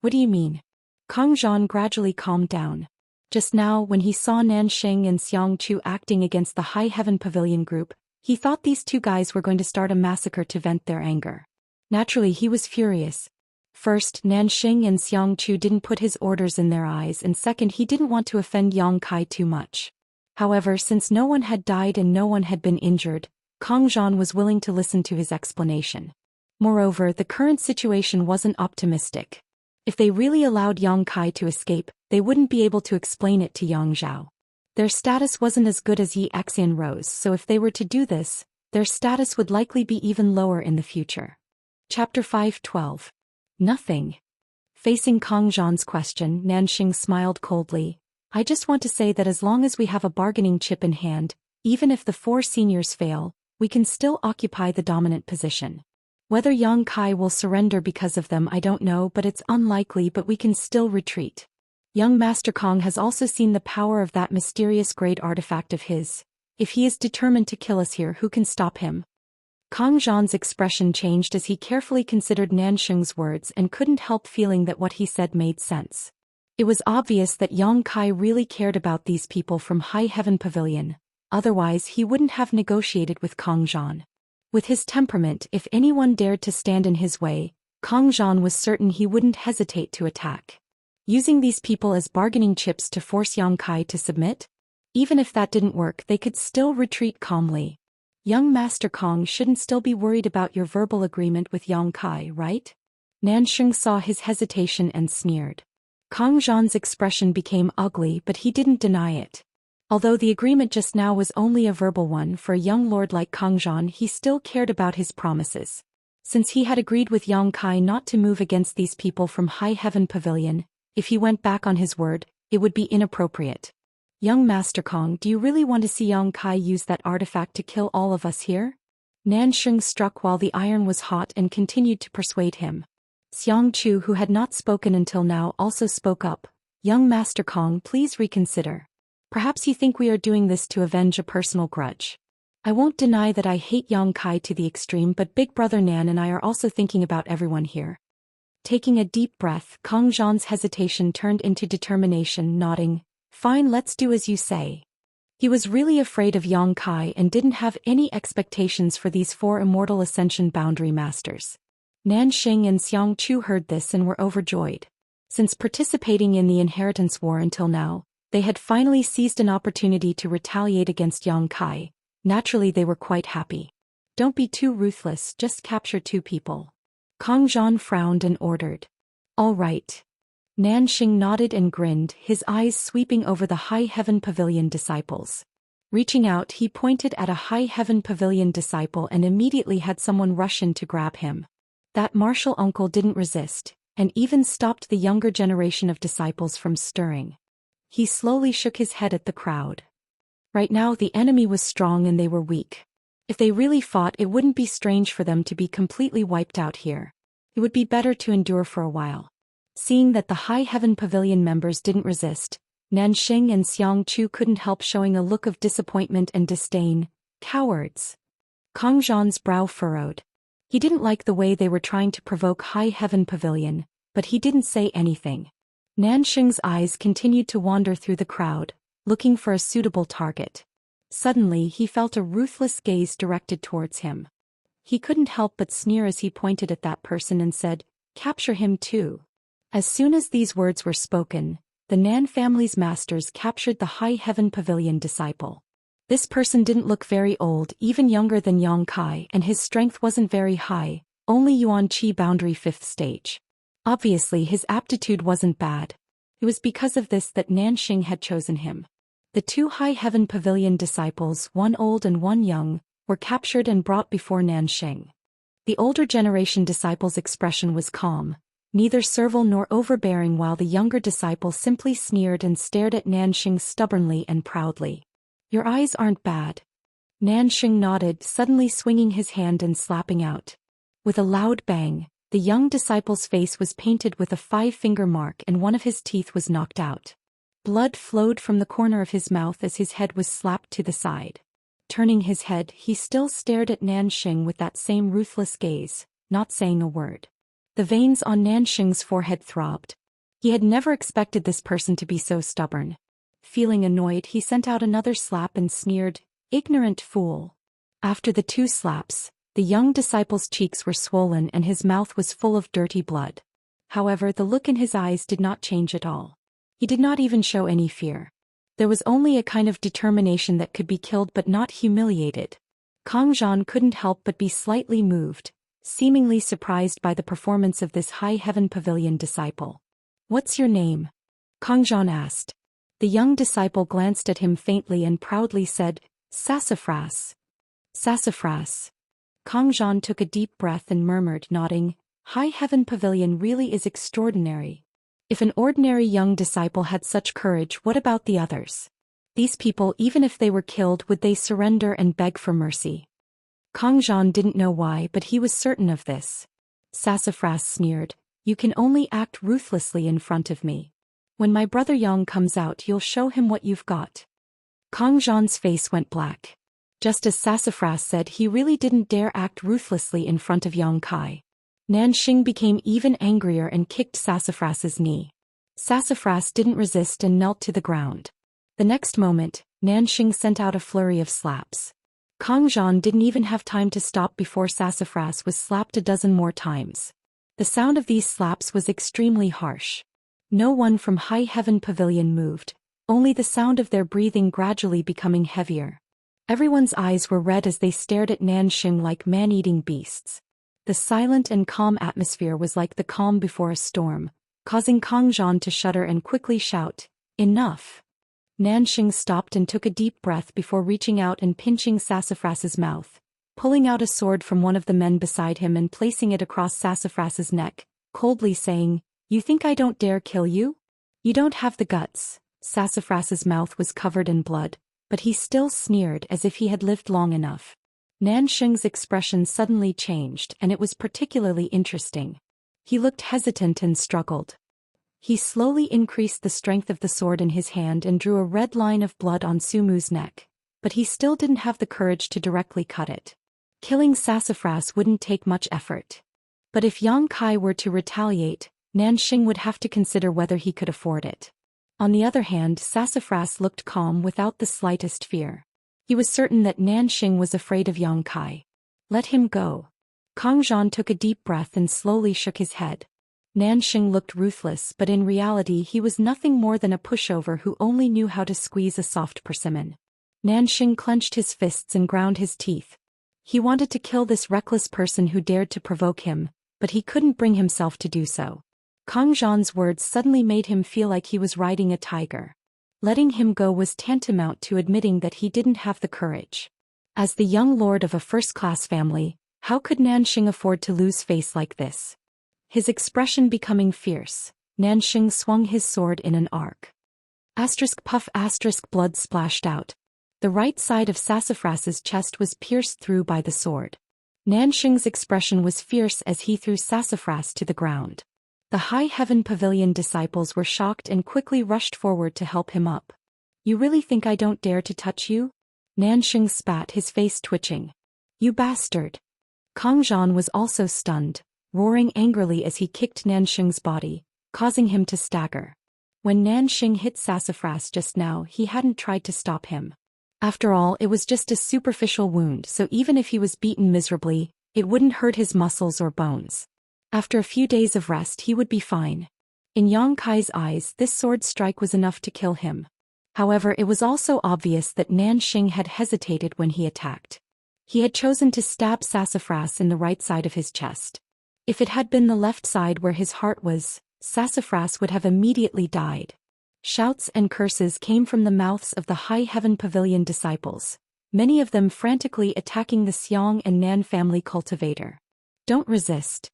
What do you mean? Kong Zhan gradually calmed down. Just now, when he saw Nanxing and Xiangqiu acting against the High Heaven Pavilion group, he thought these two guys were going to start a massacre to vent their anger. Naturally, he was furious. First, Nanxing and Xiangqiu didn't put his orders in their eyes, and second, he didn't want to offend Yang Kai too much. However, since no one had died and no one had been injured, Kong Zhan was willing to listen to his explanation. Moreover, the current situation wasn't optimistic. If they really allowed Yang Kai to escape, they wouldn't be able to explain it to Yang Zhao. Their status wasn't as good as Yi Xian Rose, so if they were to do this, their status would likely be even lower in the future. Chapter 5:12. Nothing. Facing Kong Zhan's question, Nanxing smiled coldly. I just want to say that as long as we have a bargaining chip in hand, even if the four seniors fail, we can still occupy the dominant position. Whether Yang Kai will surrender because of them I don't know, but it's unlikely, but we can still retreat. Young Master Kong has also seen the power of that mysterious great artifact of his. If he is determined to kill us here, who can stop him? Kong Zhan's expression changed as he carefully considered Nanxing's words and couldn't help feeling that what he said made sense. It was obvious that Yang Kai really cared about these people from High Heaven Pavilion, otherwise he wouldn't have negotiated with Kong Zhan. With his temperament, if anyone dared to stand in his way, Kong Zhan was certain he wouldn't hesitate to attack. Using these people as bargaining chips to force Yang Kai to submit? Even if that didn't work, they could still retreat calmly. Young Master Kong shouldn't still be worried about your verbal agreement with Yang Kai, right? Nanxing saw his hesitation and sneered. Kong Zhan's expression became ugly, but he didn't deny it. Although the agreement just now was only a verbal one, for a young lord like Kong Zhan he still cared about his promises. Since he had agreed with Yang Kai not to move against these people from High Heaven Pavilion, if he went back on his word, it would be inappropriate. Young Master Kong, do you really want to see Yang Kai use that artifact to kill all of us here? Nanxing struck while the iron was hot and continued to persuade him. Xiangqiu, who had not spoken until now, also spoke up. Young Master Kong, please reconsider. Perhaps you think we are doing this to avenge a personal grudge. I won't deny that I hate Yang Kai to the extreme, but Big Brother Nan and I are also thinking about everyone here. Taking a deep breath, Kong Zhan's hesitation turned into determination, nodding. Fine, let's do as you say. He was really afraid of Yang Kai and didn't have any expectations for these four Immortal Ascension Boundary Masters. Nanxing and Xiangqiu heard this and were overjoyed. Since participating in the Inheritance War until now, they had finally seized an opportunity to retaliate against Yang Kai. Naturally, they were quite happy. Don't be too ruthless, just capture two people. Kong Zhan frowned and ordered. All right. Nanxing nodded and grinned, his eyes sweeping over the High Heaven Pavilion disciples. Reaching out, he pointed at a High Heaven Pavilion disciple and immediately had someone rush in to grab him. That martial uncle didn't resist, and even stopped the younger generation of disciples from stirring. He slowly shook his head at the crowd. Right now the enemy was strong and they were weak. If they really fought, it wouldn't be strange for them to be completely wiped out here. It would be better to endure for a while. Seeing that the High Heaven Pavilion members didn't resist, Nanxing and Xiangqiu couldn't help showing a look of disappointment and disdain. Cowards. Kong Zhan's brow furrowed. He didn't like the way they were trying to provoke High Heaven Pavilion, but he didn't say anything. Nanxing's eyes continued to wander through the crowd, looking for a suitable target. Suddenly he felt a ruthless gaze directed towards him. He couldn't help but sneer as he pointed at that person and said, "Capture him too." As soon as these words were spoken, the Nan family's masters captured the High Heaven Pavilion disciple. This person didn't look very old, even younger than Yang Kai, and his strength wasn't very high, only Yuan Qi Boundary 5th stage. Obviously his aptitude wasn't bad. It was because of this that Nanxing had chosen him. The two High Heaven Pavilion disciples, one old and one young, were captured and brought before Nanxing. The older generation disciple's expression was calm, neither servile nor overbearing, while the younger disciple simply sneered and stared at Nanxing stubbornly and proudly. "Your eyes aren't bad." Nanxing nodded, suddenly swinging his hand and slapping out. With a loud bang, the young disciple's face was painted with a 5-finger mark and one of his teeth was knocked out. Blood flowed from the corner of his mouth as his head was slapped to the side. Turning his head, he still stared at Nanxing with that same ruthless gaze, not saying a word. The veins on Nanxing's forehead throbbed. He had never expected this person to be so stubborn. Feeling annoyed, he sent out another slap and sneered, "Ignorant fool." After the 2 slaps, the young disciple's cheeks were swollen and his mouth was full of dirty blood. However, the look in his eyes did not change at all. He did not even show any fear. There was only a kind of determination that could be killed but not humiliated. Kang Zhan couldn't help but be slightly moved, seemingly surprised by the performance of this High Heaven Pavilion disciple. "What's your name?" Kang Zhan asked. The young disciple glanced at him faintly and proudly said, "Sassafras." "Sassafras." Kang Zhan took a deep breath and murmured, nodding, "High Heaven Pavilion really is extraordinary. If an ordinary young disciple had such courage, what about the others? These people, even if they were killed, would they surrender and beg for mercy?" Kang Zhan didn't know why, but he was certain of this. Sassafras sneered, "You can only act ruthlessly in front of me. When my brother Yang comes out, you'll show him what you've got." Kang Zhan's face went black. Just as Sassafras said, he really didn't dare act ruthlessly in front of Yang Kai. Nanxing became even angrier and kicked Sassafras's knee. Sassafras didn't resist and knelt to the ground. The next moment, Nanxing sent out a flurry of slaps. Kang Zhan didn't even have time to stop before Sassafras was slapped a dozen more times. The sound of these slaps was extremely harsh. No one from High Heaven Pavilion moved, only the sound of their breathing gradually becoming heavier. Everyone's eyes were red as they stared at Nanxing like man-eating beasts. The silent and calm atmosphere was like the calm before a storm, causing Kang Zhan to shudder and quickly shout, "Enough!" Nanxing stopped and took a deep breath before reaching out and pinching Sassafras's mouth, pulling out a sword from one of the men beside him and placing it across Sassafras's neck, coldly saying, "You think I don't dare kill you? You don't have the guts." Sassafras's mouth was covered in blood, but he still sneered as if he had lived long enough. Nanxing's expression suddenly changed, and it was particularly interesting. He looked hesitant and struggled. He slowly increased the strength of the sword in his hand and drew a red line of blood on Sumu's neck, but he still didn't have the courage to directly cut it. Killing Sassafras wouldn't take much effort. But if Yang Kai were to retaliate, Nanxing would have to consider whether he could afford it. On the other hand, Sassafras looked calm without the slightest fear. He was certain that Nanxing was afraid of Yang Kai. "Let him go." Kang Zhan took a deep breath and slowly shook his head. Nanxing looked ruthless, but in reality he was nothing more than a pushover who only knew how to squeeze a soft persimmon. Nanxing clenched his fists and ground his teeth. He wanted to kill this reckless person who dared to provoke him, but he couldn't bring himself to do so. Kang Zhan's words suddenly made him feel like he was riding a tiger. Letting him go was tantamount to admitting that he didn't have the courage. As the young lord of a first-class family, how could Nanxing afford to lose face like this? His expression becoming fierce, Nanxing swung his sword in an arc. Puff blood splashed out. The right side of Sassafras's chest was pierced through by the sword. Nanxing's expression was fierce as he threw Sassafras to the ground. The High Heaven Pavilion disciples were shocked and quickly rushed forward to help him up. "You really think I don't dare to touch you?" Nanxing spat, his face twitching. "You bastard!" Kang Zhan was also stunned, roaring angrily as he kicked Nanxing's body, causing him to stagger. When Nanxing hit Sassafras just now, he hadn't tried to stop him. After all, it was just a superficial wound, so even if he was beaten miserably, it wouldn't hurt his muscles or bones. After a few days of rest he would be fine. In Yang Kai's eyes, this sword strike was enough to kill him. However, it was also obvious that Nanxing had hesitated when he attacked. He had chosen to stab Sassafras in the right side of his chest. If it had been the left side where his heart was, Sassafras would have immediately died. Shouts and curses came from the mouths of the High Heaven Pavilion disciples, many of them frantically attacking the Xiang and Nan family cultivator. "Don't resist."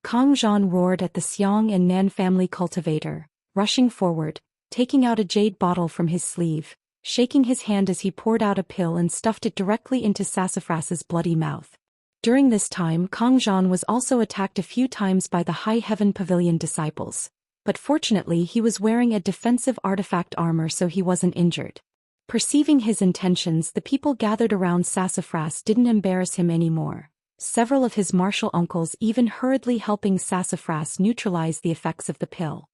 Kang Zhan roared at the Xiang and Nan family cultivator, rushing forward, taking out a jade bottle from his sleeve, shaking his hand as he poured out a pill and stuffed it directly into Sassafras's bloody mouth. During this time, Kang Zhan was also attacked a few times by the High Heaven Pavilion disciples, but fortunately he was wearing a defensive artifact armor so he wasn't injured. Perceiving his intentions, the people gathered around Sassafras didn't embarrass him anymore. Several of his martial uncles even hurriedly helping Sassafras neutralize the effects of the pill.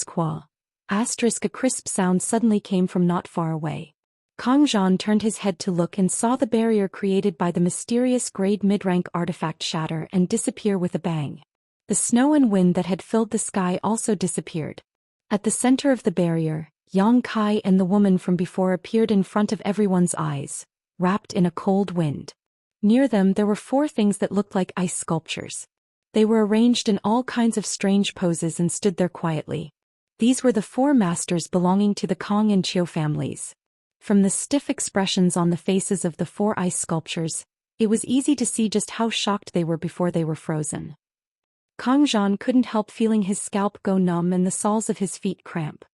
Qua. A crisp sound suddenly came from not far away. Kang Zhan turned his head to look and saw the barrier created by the mysterious grade mid-rank artifact shatter and disappear with a bang. The snow and wind that had filled the sky also disappeared. At the center of the barrier, Yang Kai and the woman from before appeared in front of everyone's eyes, wrapped in a cold wind. Near them there were 4 things that looked like ice sculptures. They were arranged in all kinds of strange poses and stood there quietly. These were the 4 masters belonging to the Kong and Chiu families. From the stiff expressions on the faces of the 4 ice sculptures, it was easy to see just how shocked they were before they were frozen. Kang Zhan couldn't help feeling his scalp go numb and the soles of his feet cramp.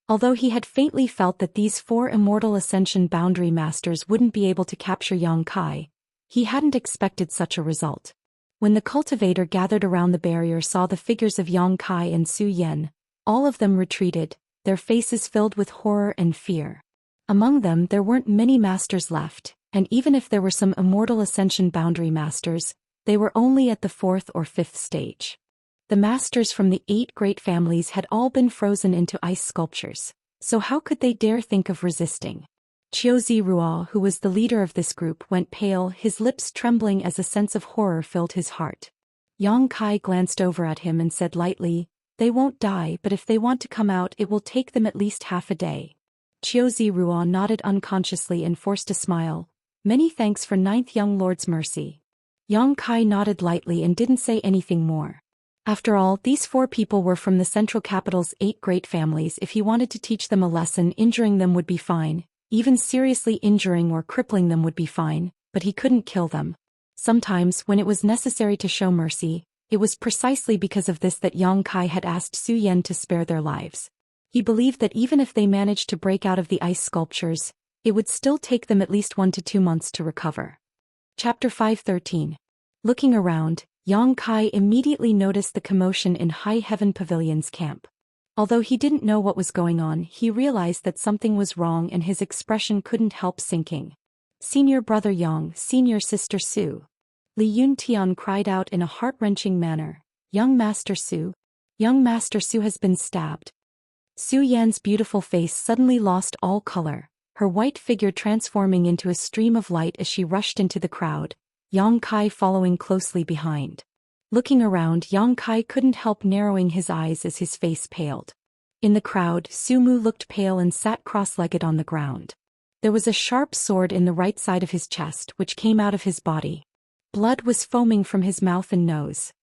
Although he had faintly felt that these 4 Immortal Ascension boundary masters wouldn't be able to capture Yang Kai, he hadn't expected such a result. When the cultivator gathered around the barrier saw the figures of Yang Kai and Zhou Xian, all of them retreated, their faces filled with horror and fear. Among them there weren't many masters left, and even if there were some Immortal Ascension boundary masters, they were only at the 4th or 5th stage. The masters from the 8 great families had all been frozen into ice sculptures, so how could they dare think of resisting? Qiu Ziruo, who was the leader of this group, went pale, his lips trembling as a sense of horror filled his heart. Yang Kai glanced over at him and said lightly, "They won't die, but if they want to come out it will take them at least half a day." Qiu Ziruo nodded unconsciously and forced a smile. "Many thanks for 9th young lord's mercy." Yang Kai nodded lightly and didn't say anything more. After all, these 4 people were from the central capital's 8 great families. If he wanted to teach them a lesson, injuring them would be fine, even seriously injuring or crippling them would be fine, but he couldn't kill them. Sometimes, when it was necessary to show mercy, it was precisely because of this that Yang Kai had asked Zhou Xian to spare their lives. He believed that even if they managed to break out of the ice sculptures, it would still take them at least 1 to 2 months to recover. Chapter 513. Looking around, Yang Kai immediately noticed the commotion in High Heaven Pavilion's camp. Although he didn't know what was going on, he realized that something was wrong and his expression couldn't help sinking. "Senior brother Yang, senior sister Su." Li Yuntian cried out in a heart-wrenching manner, "Young Master Su. Young Master Su has been stabbed." Zhou Yan's beautiful face suddenly lost all color, her white figure transforming into a stream of light as she rushed into the crowd, Yang Kai following closely behind. Looking around, Yang Kai couldn't help narrowing his eyes as his face paled. In the crowd, Su Mu looked pale and sat cross-legged on the ground. There was a sharp sword in the right side of his chest which came out of his body. Blood was foaming from his mouth and nose.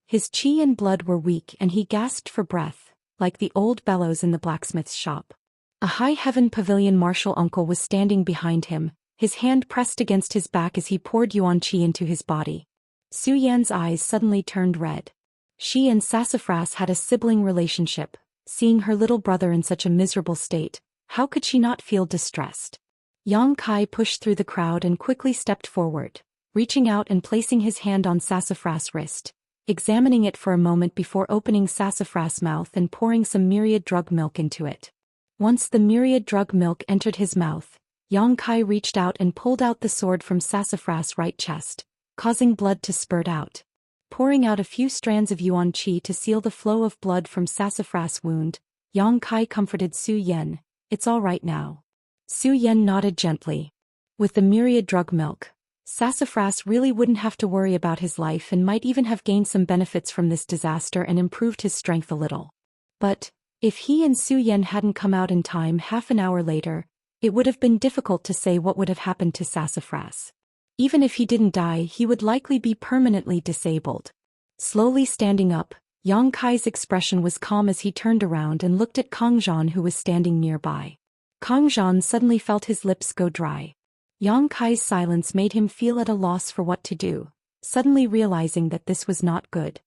His chi and blood were weak and he gasped for breath, like the old bellows in the blacksmith's shop. A High Heaven Pavilion martial uncle was standing behind him, his hand pressed against his back as he poured yuan qi into his body. Zhou Yan's eyes suddenly turned red. She and Sassafras had a sibling relationship. Seeing her little brother in such a miserable state, how could she not feel distressed? Yang Kai pushed through the crowd and quickly stepped forward, reaching out and placing his hand on Sassafras' wrist, examining it for a moment before opening Sassafras' mouth and pouring some myriad drug milk into it. Once the myriad drug milk entered his mouth, Yang Kai reached out and pulled out the sword from Sassafras' right chest, causing blood to spurt out. Pouring out a few strands of yuan qi to seal the flow of blood from Sassafras' wound, Yang Kai comforted Zhou Xian, "It's all right now." Zhou Xian nodded gently. With the myriad drug milk, Sassafras really wouldn't have to worry about his life and might even have gained some benefits from this disaster and improved his strength a little. But, if he and Zhou Xian hadn't come out in time half an hour later, it would have been difficult to say what would have happened to Sassafras. Even if he didn't die, he would likely be permanently disabled. Slowly standing up, Yang Kai's expression was calm as he turned around and looked at Kang Zhan who was standing nearby. Kang Zhan suddenly felt his lips go dry. Yang Kai's silence made him feel at a loss for what to do, suddenly realizing that this was not good.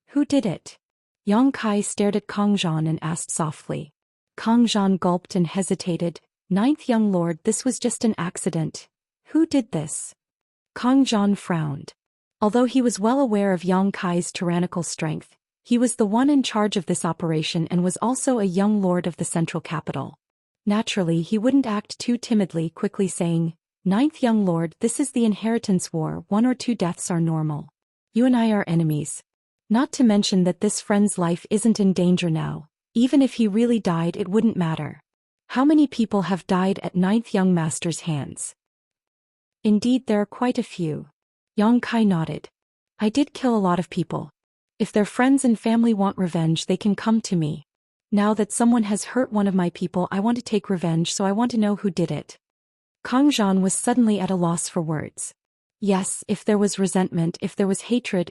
"Who did it?" Yang Kai stared at Kang Zhan and asked softly. Kang Zhan gulped and hesitated. "Ninth young lord, this was just an accident." "Who did this?" Kang Zhan frowned. Although he was well aware of Yang Kai's tyrannical strength, he was the one in charge of this operation and was also a young lord of the central capital. Naturally, he wouldn't act too timidly, quickly saying, "Ninth young lord, this is the inheritance war, 1 or 2 deaths are normal. You and I are enemies. Not to mention that this friend's life isn't in danger now. Even if he really died, it wouldn't matter. How many people have died at ninth young master's hands?" "Indeed, there are quite a few." Yang Kai nodded. "I did kill a lot of people. If their friends and family want revenge, they can come to me. Now that someone has hurt one of my people, I want to take revenge, so I want to know who did it." Kang Zhan was suddenly at a loss for words. Yes, if there was resentment, if there was hatred,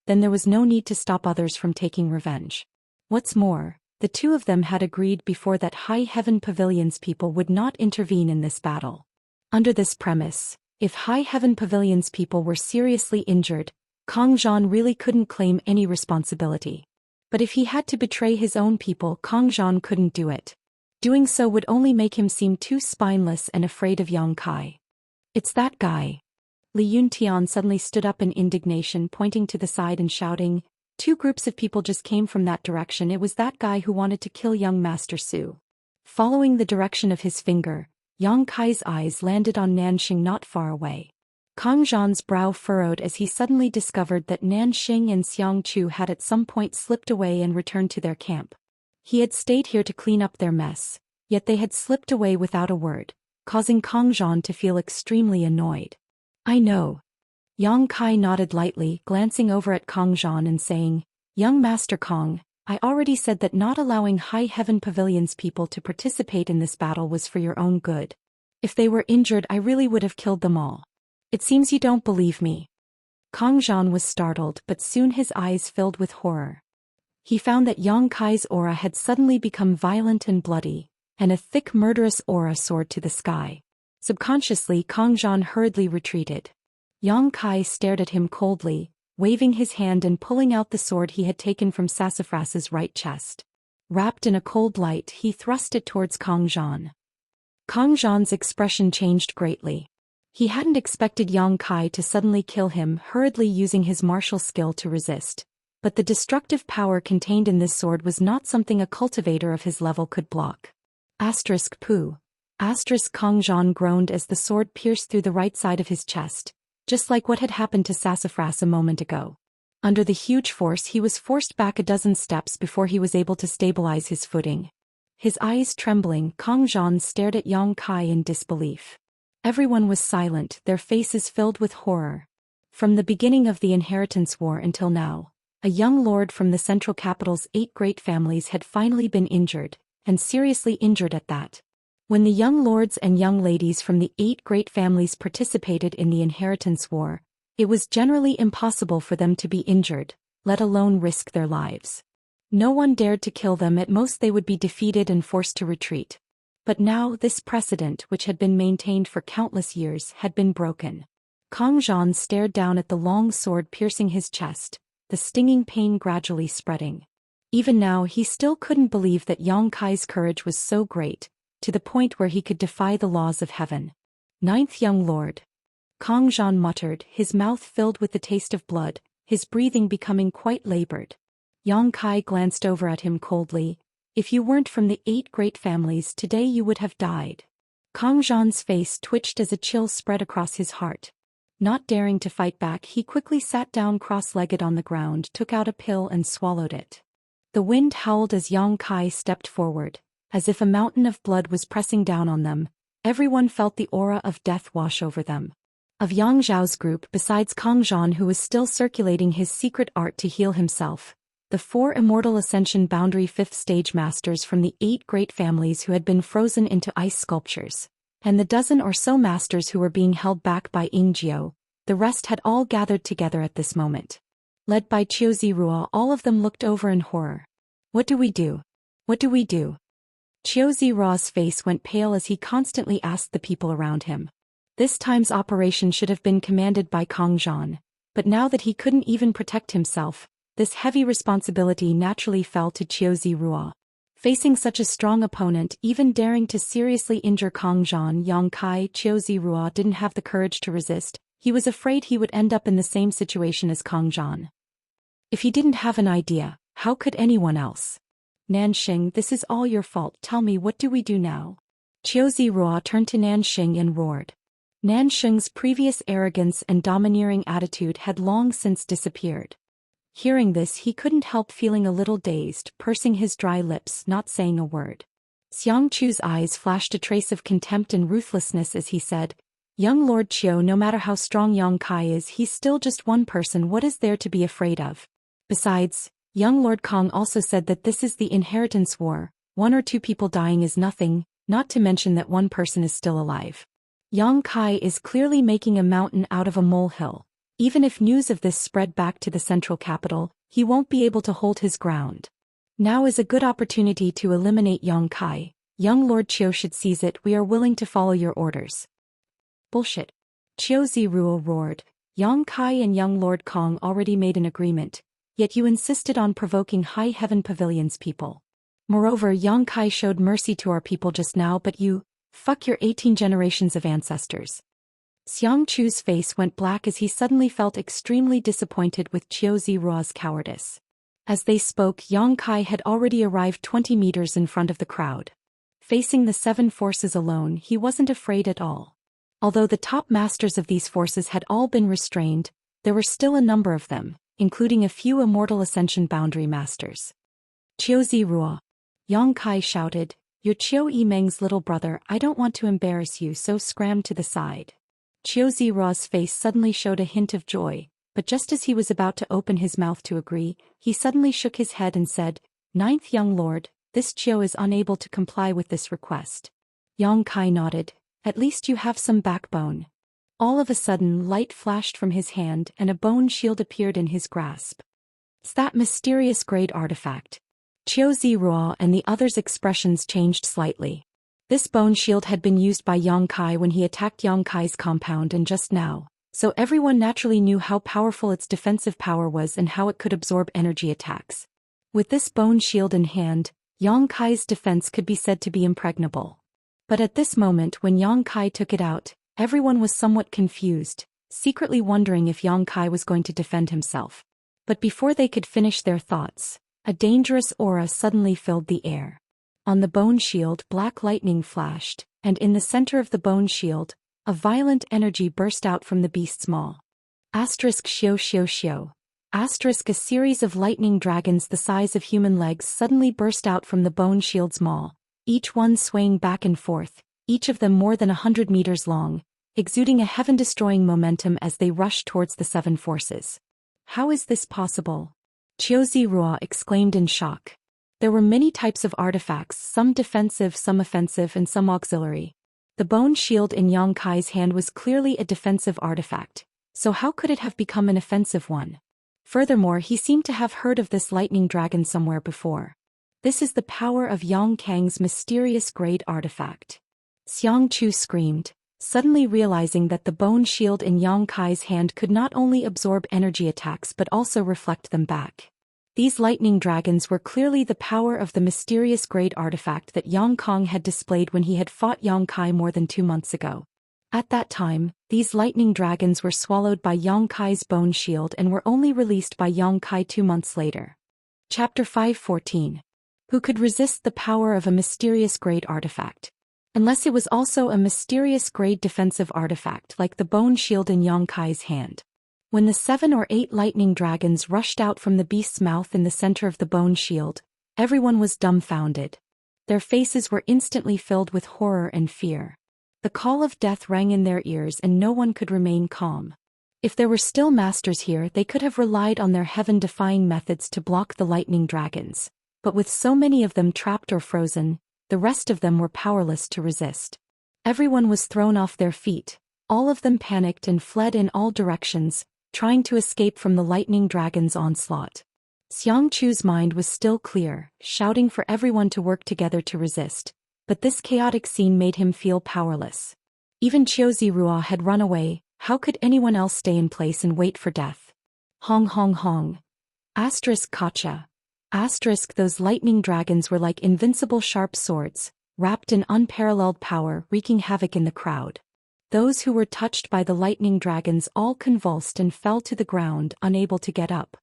then there was no need to stop others from taking revenge. What's more, the two of them had agreed before that High Heaven Pavilion's people would not intervene in this battle. Under this premise, if High Heaven Pavilion's people were seriously injured, Kang Zhan really couldn't claim any responsibility. But if he had to betray his own people, Kang Zhan couldn't do it. Doing so would only make him seem too spineless and afraid of Yang Kai. "It's that guy." Li Yuntian suddenly stood up in indignation, pointing to the side and shouting, "2 groups of people just came from that direction. It was that guy who wanted to kill young Master Su." Following the direction of his finger, Yang Kai's eyes landed on Nanxing not far away. Kang Zhan's brow furrowed as he suddenly discovered that Nanxing and Xiangchu had at some point slipped away and returned to their camp. He had stayed here to clean up their mess, yet they had slipped away without a word, causing Kang Zhan to feel extremely annoyed. "I know." Yang Kai nodded lightly, glancing over at Kang Zhan and saying, "Young Master Kang, I already said that not allowing High Heaven Pavilion's people to participate in this battle was for your own good. If they were injured, I really would have killed them all. It seems you don't believe me." Kang Zhan was startled, but soon his eyes filled with horror. He found that Yang Kai's aura had suddenly become violent and bloody, and a thick murderous aura soared to the sky. Subconsciously, Kang Zhan hurriedly retreated. Yang Kai stared at him coldly, waving his hand and pulling out the sword he had taken from Sassafras's right chest. Wrapped in a cold light, he thrust it towards Kang Zhan. Kang Zhan's expression changed greatly. He hadn't expected Yang Kai to suddenly kill him, hurriedly using his martial skill to resist. But the destructive power contained in this sword was not something a cultivator of his level could block. Pooh. Kang Zhan groaned as the sword pierced through the right side of his chest, just like what had happened to Sassafras a moment ago. Under the huge force, he was forced back a dozen steps before he was able to stabilize his footing. His eyes trembling, Kang Zhan stared at Yang Kai in disbelief. Everyone was silent, their faces filled with horror. From the beginning of the inheritance war until now, a young lord from the central capital's 8 great families had finally been injured, and seriously injured at that. When the young lords and young ladies from the 8 great families participated in the inheritance war, it was generally impossible for them to be injured, let alone risk their lives. No one dared to kill them. At most they would be defeated and forced to retreat. But now this precedent, which had been maintained for countless years, had been broken. Kang Zhan stared down at the long sword piercing his chest, the stinging pain gradually spreading. Even now he still couldn't believe that Yang Kai's courage was so great, to the point where he could defy the laws of heaven. "Ninth young lord," Kang Zhan muttered, his mouth filled with the taste of blood, his breathing becoming quite labored. Yang Kai glanced over at him coldly. "If you weren't from the 8 great families, today you would have died." Kang Zhan's face twitched as a chill spread across his heart. Not daring to fight back, he quickly sat down cross-legged on the ground, took out a pill and swallowed it. The wind howled as Yang Kai stepped forward, as if a mountain of blood was pressing down on them. Everyone felt the aura of death wash over them. Of Yang Zhao's group, besides Kang Zhan, who was still circulating his secret art to heal himself, the 4 Immortal Ascension Boundary 5th Stage Masters from the 8 great families who had been frozen into ice sculptures, and the dozen or so masters who were being held back by Ingjiu, the rest had all gathered together at this moment. Led by Qiu Zirua, all of them looked over in horror. "What do we do? What do we do?" Qiu Zirua's face went pale as he constantly asked the people around him. This time's operation should have been commanded by Kang Zhan, but now that he couldn't even protect himself, this heavy responsibility naturally fell to Qiu Zirua. Facing such a strong opponent, even daring to seriously injure Kang Zhan, Yang Kai, Qiu Zirua didn't have the courage to resist. He was afraid he would end up in the same situation as Kang Zhan. If he didn't have an idea, how could anyone else? Nanxing, this is all your fault, tell me what do we do now? Qiu Zirua turned to Nanxing and roared. Nanxing's previous arrogance and domineering attitude had long since disappeared. Hearing this, he couldn't help feeling a little dazed, pursing his dry lips, not saying a word. Xiangchu's eyes flashed a trace of contempt and ruthlessness as he said, Young Lord Qiu, no matter how strong Yang Kai is, he's still just one person, what is there to be afraid of? Besides, young Lord Kong also said that this is the inheritance war, 1 or 2 people dying is nothing, not to mention that one person is still alive. Yang Kai is clearly making a mountain out of a molehill. Even if news of this spread back to the central capital, he won't be able to hold his ground. Now is a good opportunity to eliminate Yang Kai. Young Lord Qiu should seize it, we are willing to follow your orders. Bullshit. Qiu Ziruo roared. Yang Kai and young Lord Kong already made an agreement, yet you insisted on provoking High Heaven Pavilion's people. Moreover, Yang Kai showed mercy to our people just now, but you, fuck your 18 generations of ancestors. Xiangchu's face went black as he suddenly felt extremely disappointed with Qiu Ziruo's cowardice. As they spoke, Yang Kai had already arrived 20 meters in front of the crowd. Facing the 7 forces alone, he wasn't afraid at all. Although the top masters of these forces had all been restrained, there were still a number of them, including a few Immortal Ascension boundary masters. Qiu Ziruo. Yang Kai shouted, You're Qiu Yimeng's little brother, I don't want to embarrass you, so scram to the side. Qiu Ziruo's face suddenly showed a hint of joy, but just as he was about to open his mouth to agree, he suddenly shook his head and said, Ninth young lord, this Qiu is unable to comply with this request. Yang Kai nodded, At least you have some backbone. All of a sudden light flashed from his hand and a bone shield appeared in his grasp. It's that mysterious great artifact. Qiu Ziruo and the others' expressions changed slightly. This bone shield had been used by Yang Kai when he attacked Yang Kai's compound and just now, so everyone naturally knew how powerful its defensive power was and how it could absorb energy attacks. With this bone shield in hand, Yang Kai's defense could be said to be impregnable. But at this moment when Yang Kai took it out, everyone was somewhat confused, secretly wondering if Yang Kai was going to defend himself. But before they could finish their thoughts, a dangerous aura suddenly filled the air. On the bone shield, black lightning flashed, and in the center of the bone shield, a violent energy burst out from the beast's maw. Asterisk xiu xiu xiu. Asterisk a series of lightning dragons the size of human legs suddenly burst out from the bone shield's maw, each one swaying back and forth, each of them more than 100 meters long, exuding a heaven-destroying momentum as they rushed towards the 7 forces. How is this possible? Qiu Ziruo exclaimed in shock. There were many types of artifacts, some defensive, some offensive, and some auxiliary. The bone shield in Yang Kai's hand was clearly a defensive artifact, so how could it have become an offensive one? Furthermore, he seemed to have heard of this lightning dragon somewhere before. This is the power of Yang Kang's mysterious great artifact. Xiangchu screamed, suddenly realizing that the bone shield in Yang Kai's hand could not only absorb energy attacks but also reflect them back. These lightning dragons were clearly the power of the mysterious great artifact that Yang Kong had displayed when he had fought Yang Kai more than 2 months ago. At that time, these lightning dragons were swallowed by Yang Kai's bone shield and were only released by Yang Kai 2 months later. Chapter 5:14. Who could resist the power of a mysterious great artifact? Unless it was also a mysterious great defensive artifact like the bone shield in Yang Kai's hand. When the 7 or 8 lightning dragons rushed out from the beast's mouth in the center of the bone shield, everyone was dumbfounded. Their faces were instantly filled with horror and fear. The call of death rang in their ears and no one could remain calm. If there were still masters here, they could have relied on their heaven-defying methods to block the lightning dragons. But with so many of them trapped or frozen, the rest of them were powerless to resist. Everyone was thrown off their feet, all of them panicked and fled in all directions, trying to escape from the lightning dragon's onslaught. Xiangchu's mind was still clear, shouting for everyone to work together to resist, but this chaotic scene made him feel powerless. Even Qiu Ziruo had run away, how could anyone else stay in place and wait for death? Hong hong hong. Asterisk Kacha. Asterisk those lightning dragons were like invincible sharp swords, wrapped in unparalleled power, wreaking havoc in the crowd. Those who were touched by the lightning dragons all convulsed and fell to the ground, unable to get up.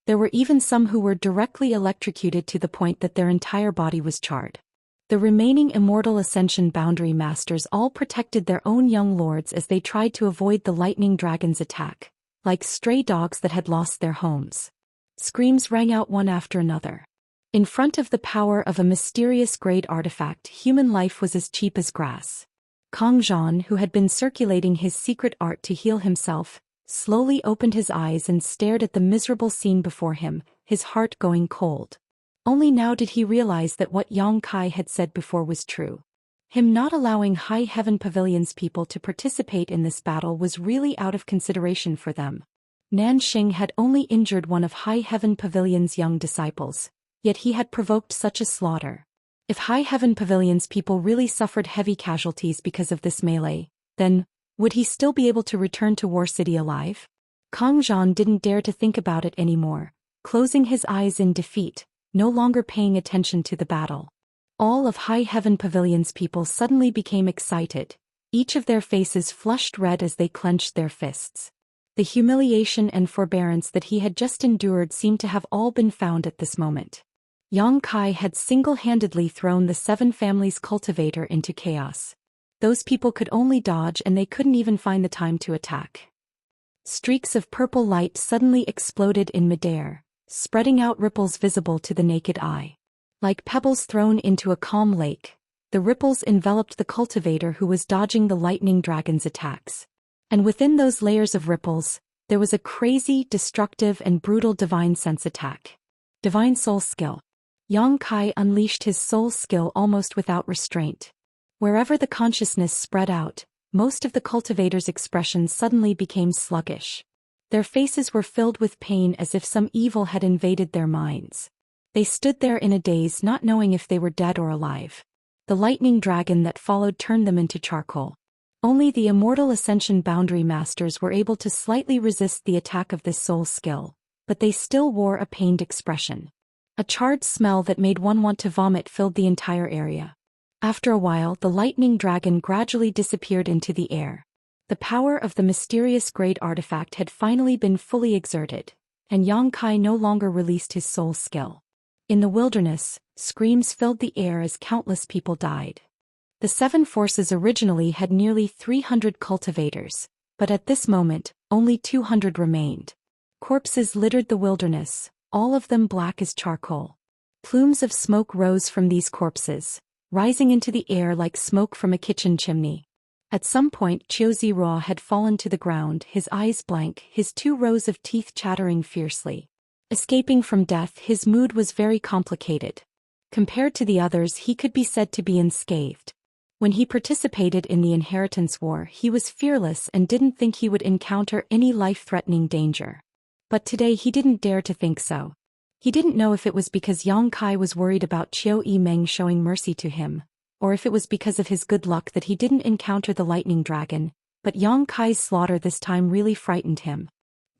There were even some who were directly electrocuted to the point that their entire body was charred. The remaining Immortal Ascension Boundary Masters all protected their own young lords as they tried to avoid the lightning dragon's attack, like stray dogs that had lost their homes. Screams rang out one after another. In front of the power of a mysterious grade artifact, human life was as cheap as grass. Kang Zhan, who had been circulating his secret art to heal himself, slowly opened his eyes and stared at the miserable scene before him, his heart going cold. Only now did he realize that what Yang Kai had said before was true. Him not allowing High Heaven Pavilion's people to participate in this battle was really out of consideration for them. Nanxing had only injured one of High Heaven Pavilion's young disciples, yet he had provoked such a slaughter. If High Heaven Pavilion's people really suffered heavy casualties because of this melee, then, would he still be able to return to War City alive? Kang Zhan didn't dare to think about it anymore, closing his eyes in defeat, no longer paying attention to the battle. All of High Heaven Pavilion's people suddenly became excited, each of their faces flushed red as they clenched their fists. The humiliation and forbearance that he had just endured seemed to have all been found at this moment. Yang Kai had single-handedly thrown the 7 families' cultivator into chaos. Those people could only dodge and they couldn't even find the time to attack. Streaks of purple light suddenly exploded in midair, spreading out ripples visible to the naked eye. Like pebbles thrown into a calm lake, the ripples enveloped the cultivator who was dodging the lightning dragon's attacks. And within those layers of ripples, there was a crazy, destructive and brutal divine sense attack. Divine soul skill. Yang Kai unleashed his soul skill almost without restraint. Wherever the consciousness spread out, most of the cultivators' expressions suddenly became sluggish. Their faces were filled with pain as if some evil had invaded their minds. They stood there in a daze, not knowing if they were dead or alive. The lightning dragon that followed turned them into charcoal. Only the Immortal Ascension Boundary Masters were able to slightly resist the attack of this soul skill, but they still wore a pained expression. A charred smell that made one want to vomit filled the entire area. After a while, the lightning dragon gradually disappeared into the air. The power of the mysterious great artifact had finally been fully exerted, and Yang Kai no longer released his soul skill. In the wilderness, screams filled the air as countless people died. The 7 forces originally had nearly 300 cultivators, but at this moment, only 200 remained. Corpses littered the wilderness, all of them black as charcoal. Plumes of smoke rose from these corpses, rising into the air like smoke from a kitchen chimney. At some point, Qiu Ziruo had fallen to the ground, his eyes blank, his 2 rows of teeth chattering fiercely. Escaping from death, his mood was very complicated. Compared to the others, he could be said to be unscathed. When he participated in the Inheritance War, he was fearless and didn't think he would encounter any life-threatening danger. But today he didn't dare to think so. He didn't know if it was because Yang Kai was worried about Qiu Yimeng showing mercy to him, or if it was because of his good luck that he didn't encounter the lightning dragon, but Yang Kai's slaughter this time really frightened him.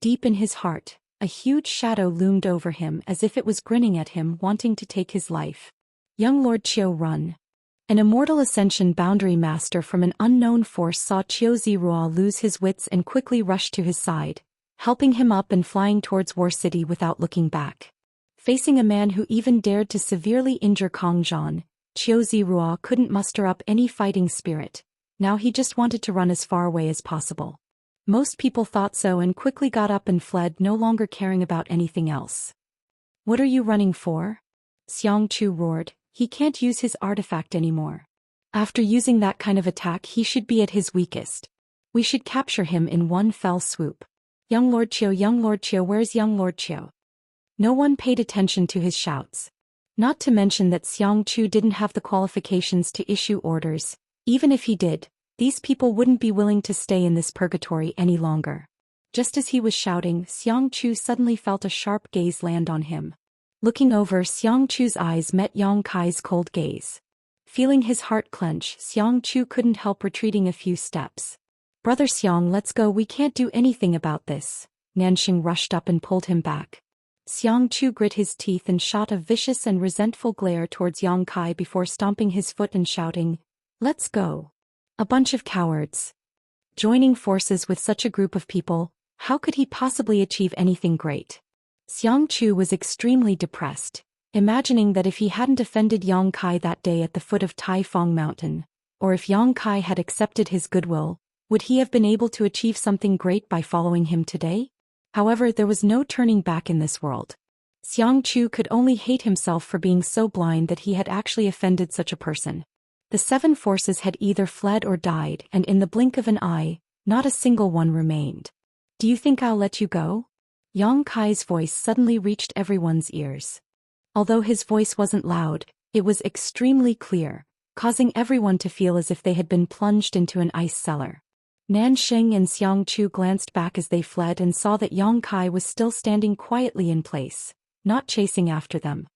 Deep in his heart, a huge shadow loomed over him as if it was grinning at him, wanting to take his life. Young Lord Qiu, run. An Immortal Ascension Boundary Master from an unknown force saw Qiu Ziruo lose his wits and quickly rushed to his side, helping him up and flying towards War City without looking back. Facing a man who even dared to severely injure Kang Zhan, Qiu Ziruo couldn't muster up any fighting spirit. Now he just wanted to run as far away as possible. Most people thought so and quickly got up and fled, no longer caring about anything else. What are you running for? Xianxia roared. He can't use his artifact anymore. After using that kind of attack, he should be at his weakest. We should capture him in one fell swoop. Young Lord Qiu, where's young Lord Qiu? No one paid attention to his shouts. Not to mention that Xianxia didn't have the qualifications to issue orders. Even if he did, these people wouldn't be willing to stay in this purgatory any longer. Just as he was shouting, Xianxia suddenly felt a sharp gaze land on him. Looking over, Xianxia's eyes met Yang Kai's cold gaze. Feeling his heart clench, Xianxia couldn't help retreating a few steps. Brother Xiang, let's go, we can't do anything about this. Nanxing rushed up and pulled him back. Xianxia grit his teeth and shot a vicious and resentful glare towards Yang Kai before stomping his foot and shouting, "Let's go." A bunch of cowards. Joining forces with such a group of people, how could he possibly achieve anything great? Xianxia was extremely depressed, imagining that if he hadn't offended Yang Kai that day at the foot of Tai Fong Mountain, or if Yang Kai had accepted his goodwill, would he have been able to achieve something great by following him today? However, there was no turning back in this world. Xianxia could only hate himself for being so blind that he had actually offended such a person. The 7 forces had either fled or died, and in the blink of an eye, not a single one remained. Do you think I'll let you go? Yang Kai's voice suddenly reached everyone's ears. Although his voice wasn't loud, it was extremely clear, causing everyone to feel as if they had been plunged into an ice cellar. Nanxing and Xianxia glanced back as they fled and saw that Yang Kai was still standing quietly in place, not chasing after them.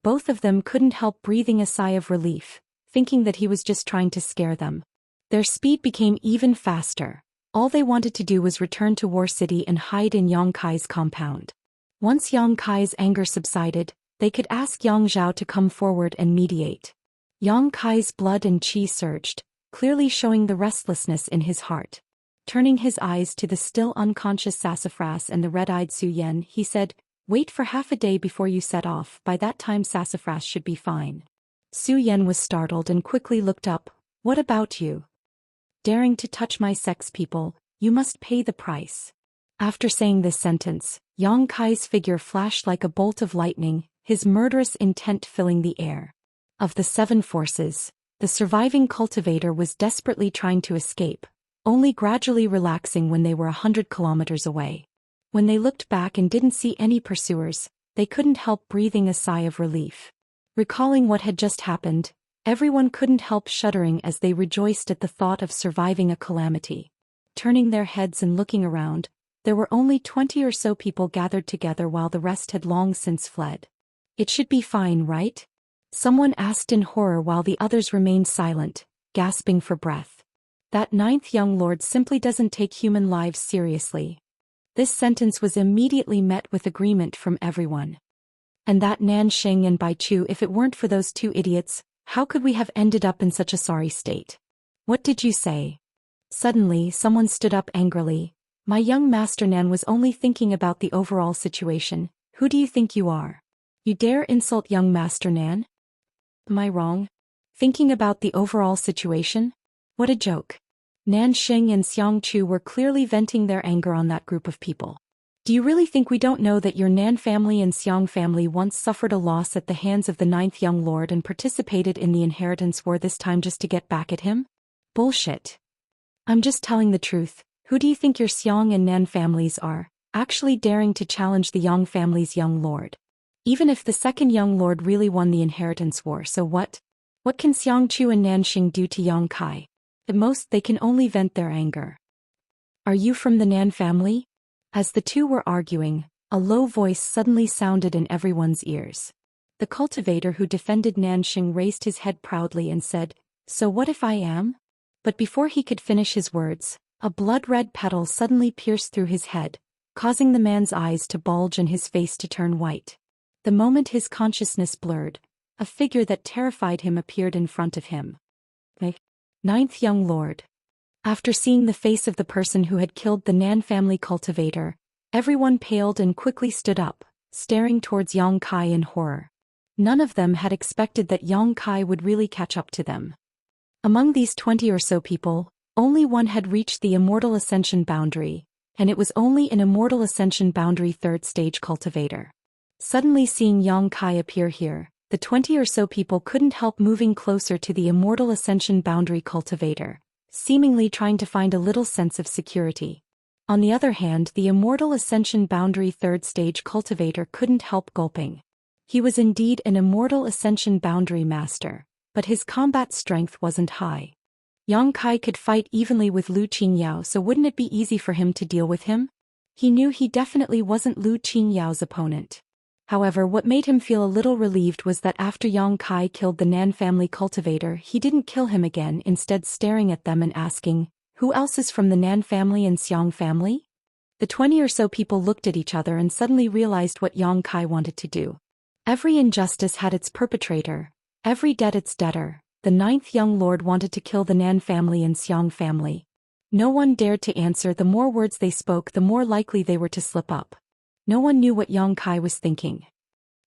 Both of them couldn't help breathing a sigh of relief, thinking that he was just trying to scare them. Their speed became even faster. All they wanted to do was return to War City and hide in Yang Kai's compound. Once Yang Kai's anger subsided, they could ask Yang Zhao to come forward and mediate. Yang Kai's blood and qi surged, clearly showing the restlessness in his heart. Turning his eyes to the still unconscious Sassafras and the red-eyed Zhou Xian, he said, "Wait for half a day before you set off. By that time Sassafras should be fine." Zhou Xian was startled and quickly looked up. "What about you? Daring to touch my sex people, you must pay the price." After saying this sentence, Yang Kai's figure flashed like a bolt of lightning, his murderous intent filling the air. Of the 7 forces, the surviving cultivator was desperately trying to escape, only gradually relaxing when they were 100 kilometers away. When they looked back and didn't see any pursuers, they couldn't help breathing a sigh of relief. Recalling what had just happened, everyone couldn't help shuddering as they rejoiced at the thought of surviving a calamity. Turning their heads and looking around, there were only 20 or so people gathered together while the rest had long since fled. "It should be fine, right?" someone asked in horror while the others remained silent, gasping for breath. "That 9th young lord simply doesn't take human lives seriously." This sentence was immediately met with agreement from everyone. "And that Nanxing and Bai Chu, if it weren't for those 2 idiots, how could we have ended up in such a sorry state?" "What did you say?" Suddenly, someone stood up angrily. "My young master Nan was only thinking about the overall situation. Who do you think you are? You dare insult young master Nan? Am I wrong? Thinking about the overall situation? What a joke." Nanxing and Xianxia were clearly venting their anger on that group of people. "Do you really think we don't know that your Nan family and Xiang family once suffered a loss at the hands of the 9th young lord and participated in the inheritance war this time just to get back at him? Bullshit. I'm just telling the truth. Who do you think your Xiang and Nan families are, actually daring to challenge the Yang family's young lord? Even if the 2nd young lord really won the inheritance war, so what? What can Xianxia and Nanxing do to Yang Kai? At most they can only vent their anger." "Are you from the Nan family?" As the 2 were arguing, a low voice suddenly sounded in everyone's ears. The cultivator who defended Nanxing raised his head proudly and said, "So what if I am?" But before he could finish his words, a blood-red petal suddenly pierced through his head, causing the man's eyes to bulge and his face to turn white. The moment his consciousness blurred, a figure that terrified him appeared in front of him. The 9th young lord. After seeing the face of the person who had killed the Nan family cultivator, everyone paled and quickly stood up, staring towards Yang Kai in horror. None of them had expected that Yang Kai would really catch up to them. Among these 20 or so people, only one had reached the Immortal Ascension boundary, and it was only an Immortal Ascension boundary 3rd stage cultivator. Suddenly seeing Yang Kai appear here, the 20 or so people couldn't help moving closer to the Immortal Ascension boundary cultivator, seemingly trying to find a little sense of security. On the other hand, the Immortal Ascension boundary 3rd stage cultivator couldn't help gulping. He was indeed an Immortal Ascension boundary master, but his combat strength wasn't high. Yang Kai could fight evenly with Lu Qingyao, so wouldn't it be easy for him to deal with him? He knew he definitely wasn't Lu Qingyao's opponent. However, what made him feel a little relieved was that after Yang Kai killed the Nan family cultivator, he didn't kill him again, instead staring at them and asking, "Who else is from the Nan family and Xiang family?" The 20 or so people looked at each other and suddenly realized what Yang Kai wanted to do. Every injustice had its perpetrator, every debt its debtor. The 9th young lord wanted to kill the Nan family and Xiang family. No one dared to answer. The more words they spoke, the more likely they were to slip up. No one knew what Yang Kai was thinking.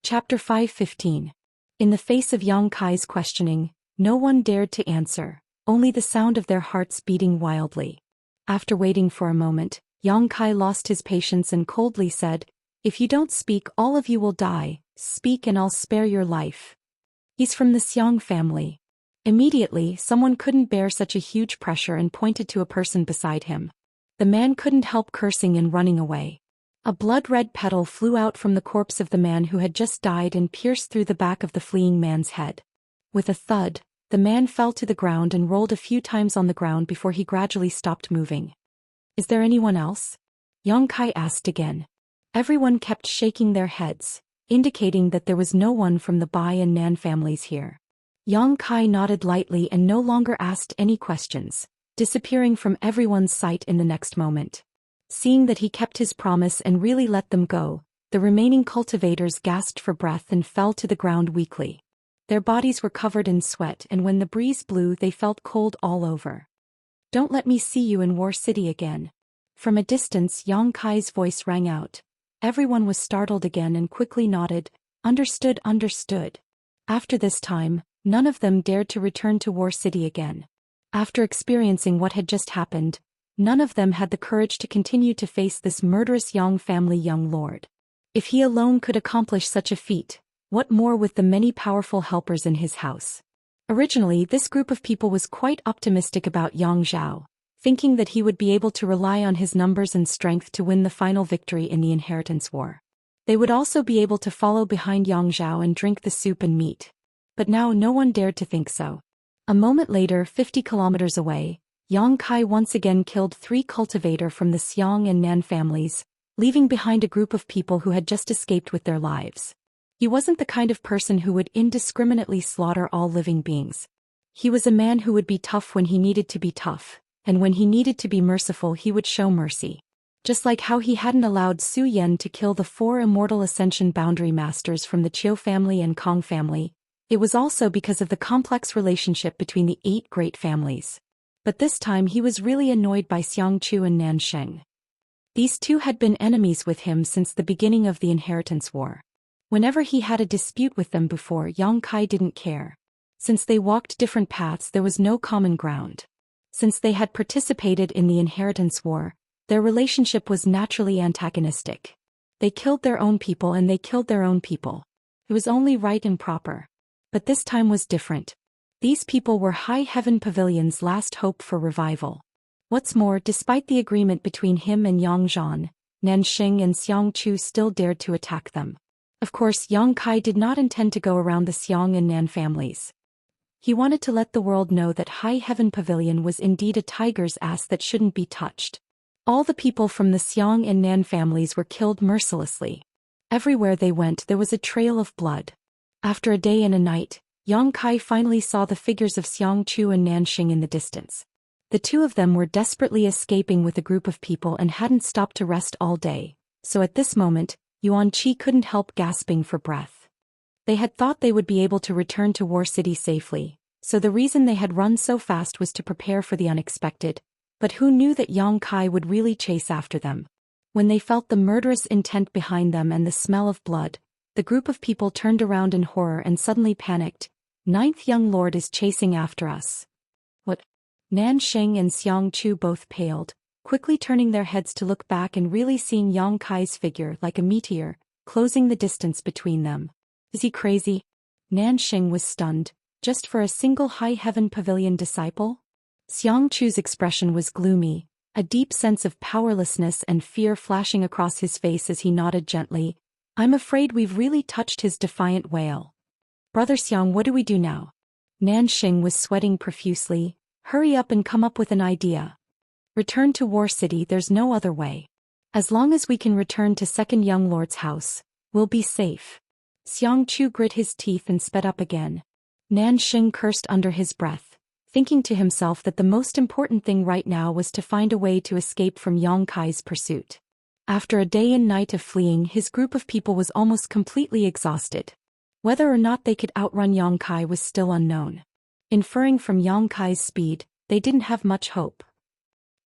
Chapter 5:15. In the face of Yang Kai's questioning, no one dared to answer, only the sound of their hearts beating wildly. After waiting for a moment, Yang Kai lost his patience and coldly said, "If you don't speak, all of you will die. Speak and I'll spare your life." "He's from the Xiang family." Immediately, someone couldn't bear such a huge pressure and pointed to a person beside him. The man couldn't help cursing and running away. A blood-red petal flew out from the corpse of the man who had just died and pierced through the back of the fleeing man's head. With a thud, the man fell to the ground and rolled a few times on the ground before he gradually stopped moving. "Is there anyone else?" Yang Kai asked again. Everyone kept shaking their heads, indicating that there was no one from the Bai and Nan families here. Yang Kai nodded lightly and no longer asked any questions, disappearing from everyone's sight in the next moment. Seeing that he kept his promise and really let them go, the remaining cultivators gasped for breath and fell to the ground weakly. Their bodies were covered in sweat, and when the breeze blew they felt cold all over. "Don't let me see you in War City again." From a distance Yang Kai's voice rang out. Everyone was startled again and quickly nodded, "Understood, understood." After this time, none of them dared to return to War City again. After experiencing what had just happened, none of them had the courage to continue to face this murderous Yang family young lord. If he alone could accomplish such a feat, what more with the many powerful helpers in his house? Originally, this group of people was quite optimistic about Yang Zhao, thinking that he would be able to rely on his numbers and strength to win the final victory in the inheritance war. They would also be able to follow behind Yang Zhao and drink the soup and meat. But now no one dared to think so. A moment later, 50 kilometers away, Yang Kai once again killed 3 cultivator from the Xiang and Nan families, leaving behind a group of people who had just escaped with their lives. He wasn't the kind of person who would indiscriminately slaughter all living beings. He was a man who would be tough when he needed to be tough, and when he needed to be merciful he would show mercy. Just like how he hadn't allowed Zhou Xian to kill the 4 Immortal Ascension boundary masters from the Qiu family and Kong family, it was also because of the complex relationship between the 8 great families. But this time he was really annoyed by Xianxia and Nansheng. These two had been enemies with him since the beginning of the inheritance war. Whenever he had a dispute with them before, Yang Kai didn't care. Since they walked different paths, there was no common ground. Since they had participated in the inheritance war, their relationship was naturally antagonistic. They killed their own people and they killed their own people. It was only right and proper. But this time was different. These people were High Heaven Pavilion's last hope for revival. What's more, despite the agreement between him and Yang Zhan, Nanxing and Xiangchu still dared to attack them. Of course, Yang Kai did not intend to go around the Xiang and Nan families. He wanted to let the world know that High Heaven Pavilion was indeed a tiger's ass that shouldn't be touched. All the people from the Xiang and Nan families were killed mercilessly. Everywhere they went there was a trail of blood. After a day and a night, Yang Kai finally saw the figures of Xiangchu and Nanxing in the distance. The two of them were desperately escaping with a group of people and hadn't stopped to rest all day, so at this moment, Yuan Qi couldn't help gasping for breath. They had thought they would be able to return to War City safely, so the reason they had run so fast was to prepare for the unexpected, but who knew that Yang Kai would really chase after them? When they felt the murderous intent behind them and the smell of blood, the group of people turned around in horror and suddenly panicked. "Ninth young lord is chasing after us." "What?" Nanxing and Xiangchu both paled, quickly turning their heads to look back and really seeing Yang Kai's figure like a meteor, closing the distance between them. "Is he crazy?" Nanxing was stunned, just for a single High Heaven Pavilion disciple? Xiangchu's expression was gloomy, a deep sense of powerlessness and fear flashing across his face as he nodded gently. "I'm afraid we've really touched his defiant wail. Brother Xiang, what do we do now?" Nanxing was sweating profusely. "Hurry up and come up with an idea. Return to War City, there's no other way. As long as we can return to Second Young Lord's house, we'll be safe." Xiangchu grit his teeth and sped up again. Nanxing cursed under his breath, thinking to himself that the most important thing right now was to find a way to escape from Yang Kai's pursuit. After a day and night of fleeing, his group of people was almost completely exhausted. Whether or not they could outrun Yang Kai was still unknown. Inferring from Yang Kai's speed, they didn't have much hope.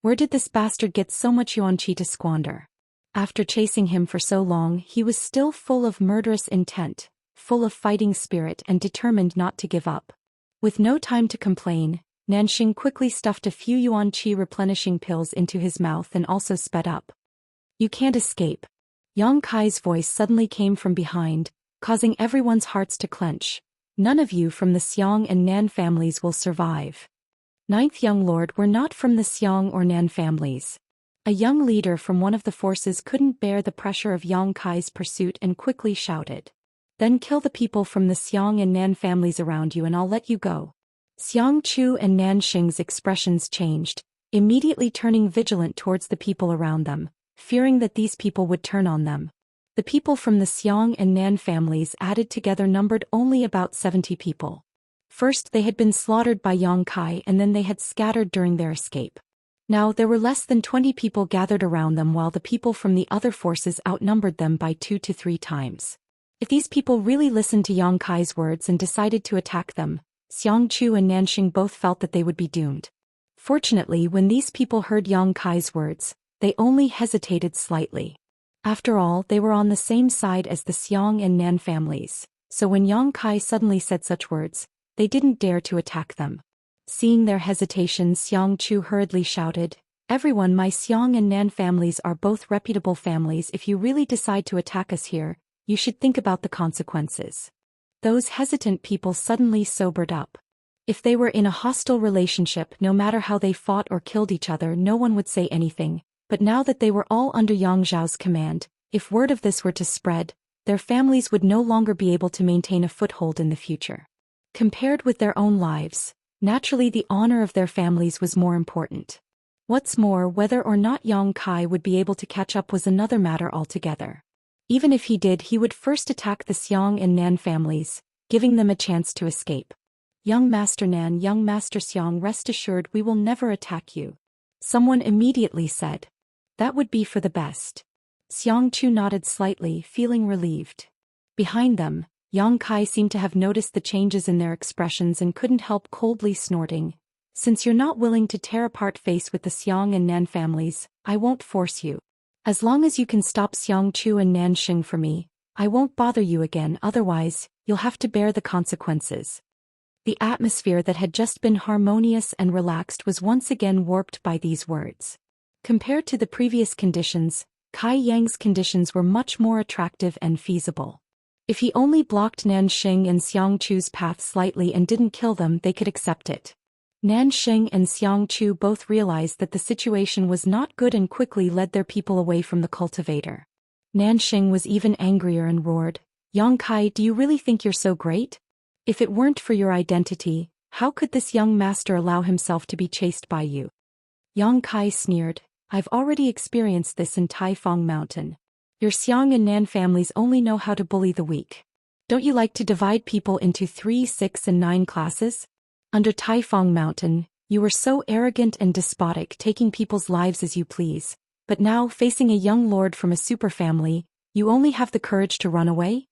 Where did this bastard get so much yuan qi to squander? After chasing him for so long, he was still full of murderous intent, full of fighting spirit and determined not to give up. With no time to complain, Nanxing quickly stuffed a few yuan qi replenishing pills into his mouth and also sped up. You can't escape. Yang Kai's voice suddenly came from behind, causing everyone's hearts to clench. None of you from the Xiang and Nan families will survive. Ninth young lord were not from the Xiang or Nan families. A young leader from one of the forces couldn't bear the pressure of Yang Kai's pursuit and quickly shouted. Then kill the people from the Xiang and Nan families around you and I'll let you go. Xiang Chu and Nanxing's expressions changed, immediately turning vigilant towards the people around them, fearing that these people would turn on them. The people from the Xiang and Nan families added together numbered only about 70 people. First they had been slaughtered by Yang Kai and then they had scattered during their escape. Now there were less than 20 people gathered around them while the people from the other forces outnumbered them by 2 to 3 times. If these people really listened to Yang Kai's words and decided to attack them, Xiang Chu and Nanxing both felt that they would be doomed. Fortunately, when these people heard Yang Kai's words, they only hesitated slightly. After all, they were on the same side as the Xiang and Nan families, so when Yang Kai suddenly said such words, they didn't dare to attack them. Seeing their hesitation, Xiang Chu hurriedly shouted, Everyone, my Xiang and Nan families are both reputable families. If you really decide to attack us here, you should think about the consequences. Those hesitant people suddenly sobered up. If they were in a hostile relationship, no matter how they fought or killed each other, no one would say anything, but now that they were all under Yang Zhao's command, if word of this were to spread, their families would no longer be able to maintain a foothold in the future. Compared with their own lives, naturally the honor of their families was more important. What's more, whether or not Yang Kai would be able to catch up was another matter altogether. Even if he did, he would first attack the Xiang and Nan families, giving them a chance to escape. Young Master Nan, young Master Xiang, rest assured we will never attack you. Someone immediately said. That would be for the best. Xiang Chu nodded slightly, feeling relieved. Behind them, Yang Kai seemed to have noticed the changes in their expressions and couldn't help coldly snorting. Since you're not willing to tear apart face with the Xiang and Nan families, I won't force you. As long as you can stop Xiang Chu and Nanxing for me, I won't bother you again, otherwise, you'll have to bear the consequences. The atmosphere that had just been harmonious and relaxed was once again warped by these words. Compared to the previous conditions, Kai Yang's conditions were much more attractive and feasible. If he only blocked Nanxing and Xiang Chu's path slightly and didn't kill them, they could accept it. Nanxing and Xiang Chu both realized that the situation was not good and quickly led their people away from the cultivator. Nanxing was even angrier and roared, Yang Kai, do you really think you're so great? If it weren't for your identity, how could this young master allow himself to be chased by you? Yang Kai sneered, I've already experienced this in Taifang Mountain. Your Xiang and Nan families only know how to bully the weak. Don't you like to divide people into 3, 6, and 9 classes? Under Taifang Mountain, you were so arrogant and despotic, taking people's lives as you please, but now, facing a young lord from a super family, you only have the courage to run away?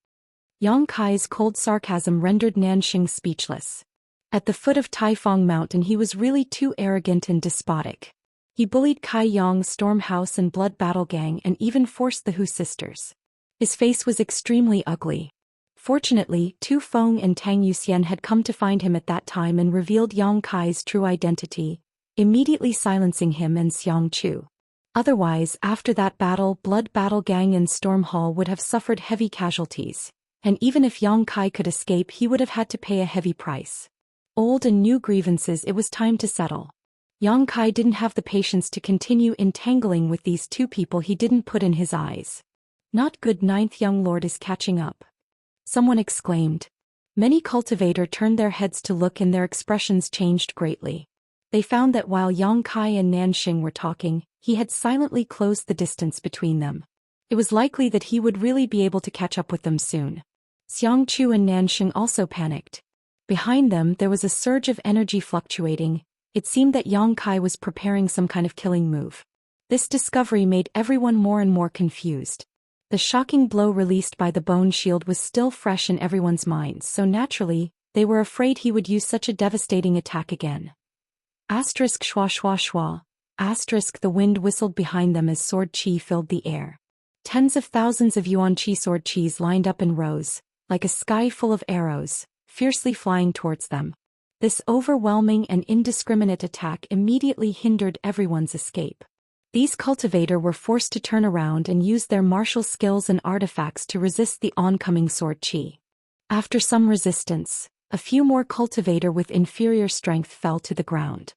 Yang Kai's cold sarcasm rendered Nanxing speechless. At the foot of Taifang Mountain he was really too arrogant and despotic. He bullied Kai Yang's Storm House and Blood Battle Gang and even forced the Hu sisters. His face was extremely ugly. Fortunately, Tu Feng and Tang Yuxian had come to find him at that time and revealed Yang Kai's true identity, immediately silencing him and Xiang Chu. Otherwise, after that battle, Blood Battle Gang and Storm Hall would have suffered heavy casualties, and even if Yang Kai could escape, he would have had to pay a heavy price. Old and new grievances, it was time to settle. Yang Kai didn't have the patience to continue entangling with these two people he didn't put in his eyes. Not good, ninth young lord is catching up. Someone exclaimed. Many cultivator turned their heads to look and their expressions changed greatly. They found that while Yang Kai and Nanxing were talking, he had silently closed the distance between them. It was likely that he would really be able to catch up with them soon. Xiang Chu and Nanxing also panicked. Behind them there was a surge of energy fluctuating. It seemed that Yang Kai was preparing some kind of killing move. This discovery made everyone more and more confused. The shocking blow released by the bone shield was still fresh in everyone's minds, so naturally, they were afraid he would use such a devastating attack again. Asterisk schwa schwa schwa. Asterisk the wind whistled behind them as sword chi filled the air. Tens of thousands of Yuan-Chi sword chis lined up in rows, like a sky full of arrows, fiercely flying towards them. This overwhelming and indiscriminate attack immediately hindered everyone's escape. These cultivators were forced to turn around and use their martial skills and artifacts to resist the oncoming sword chi. After some resistance, a few more cultivators with inferior strength fell to the ground.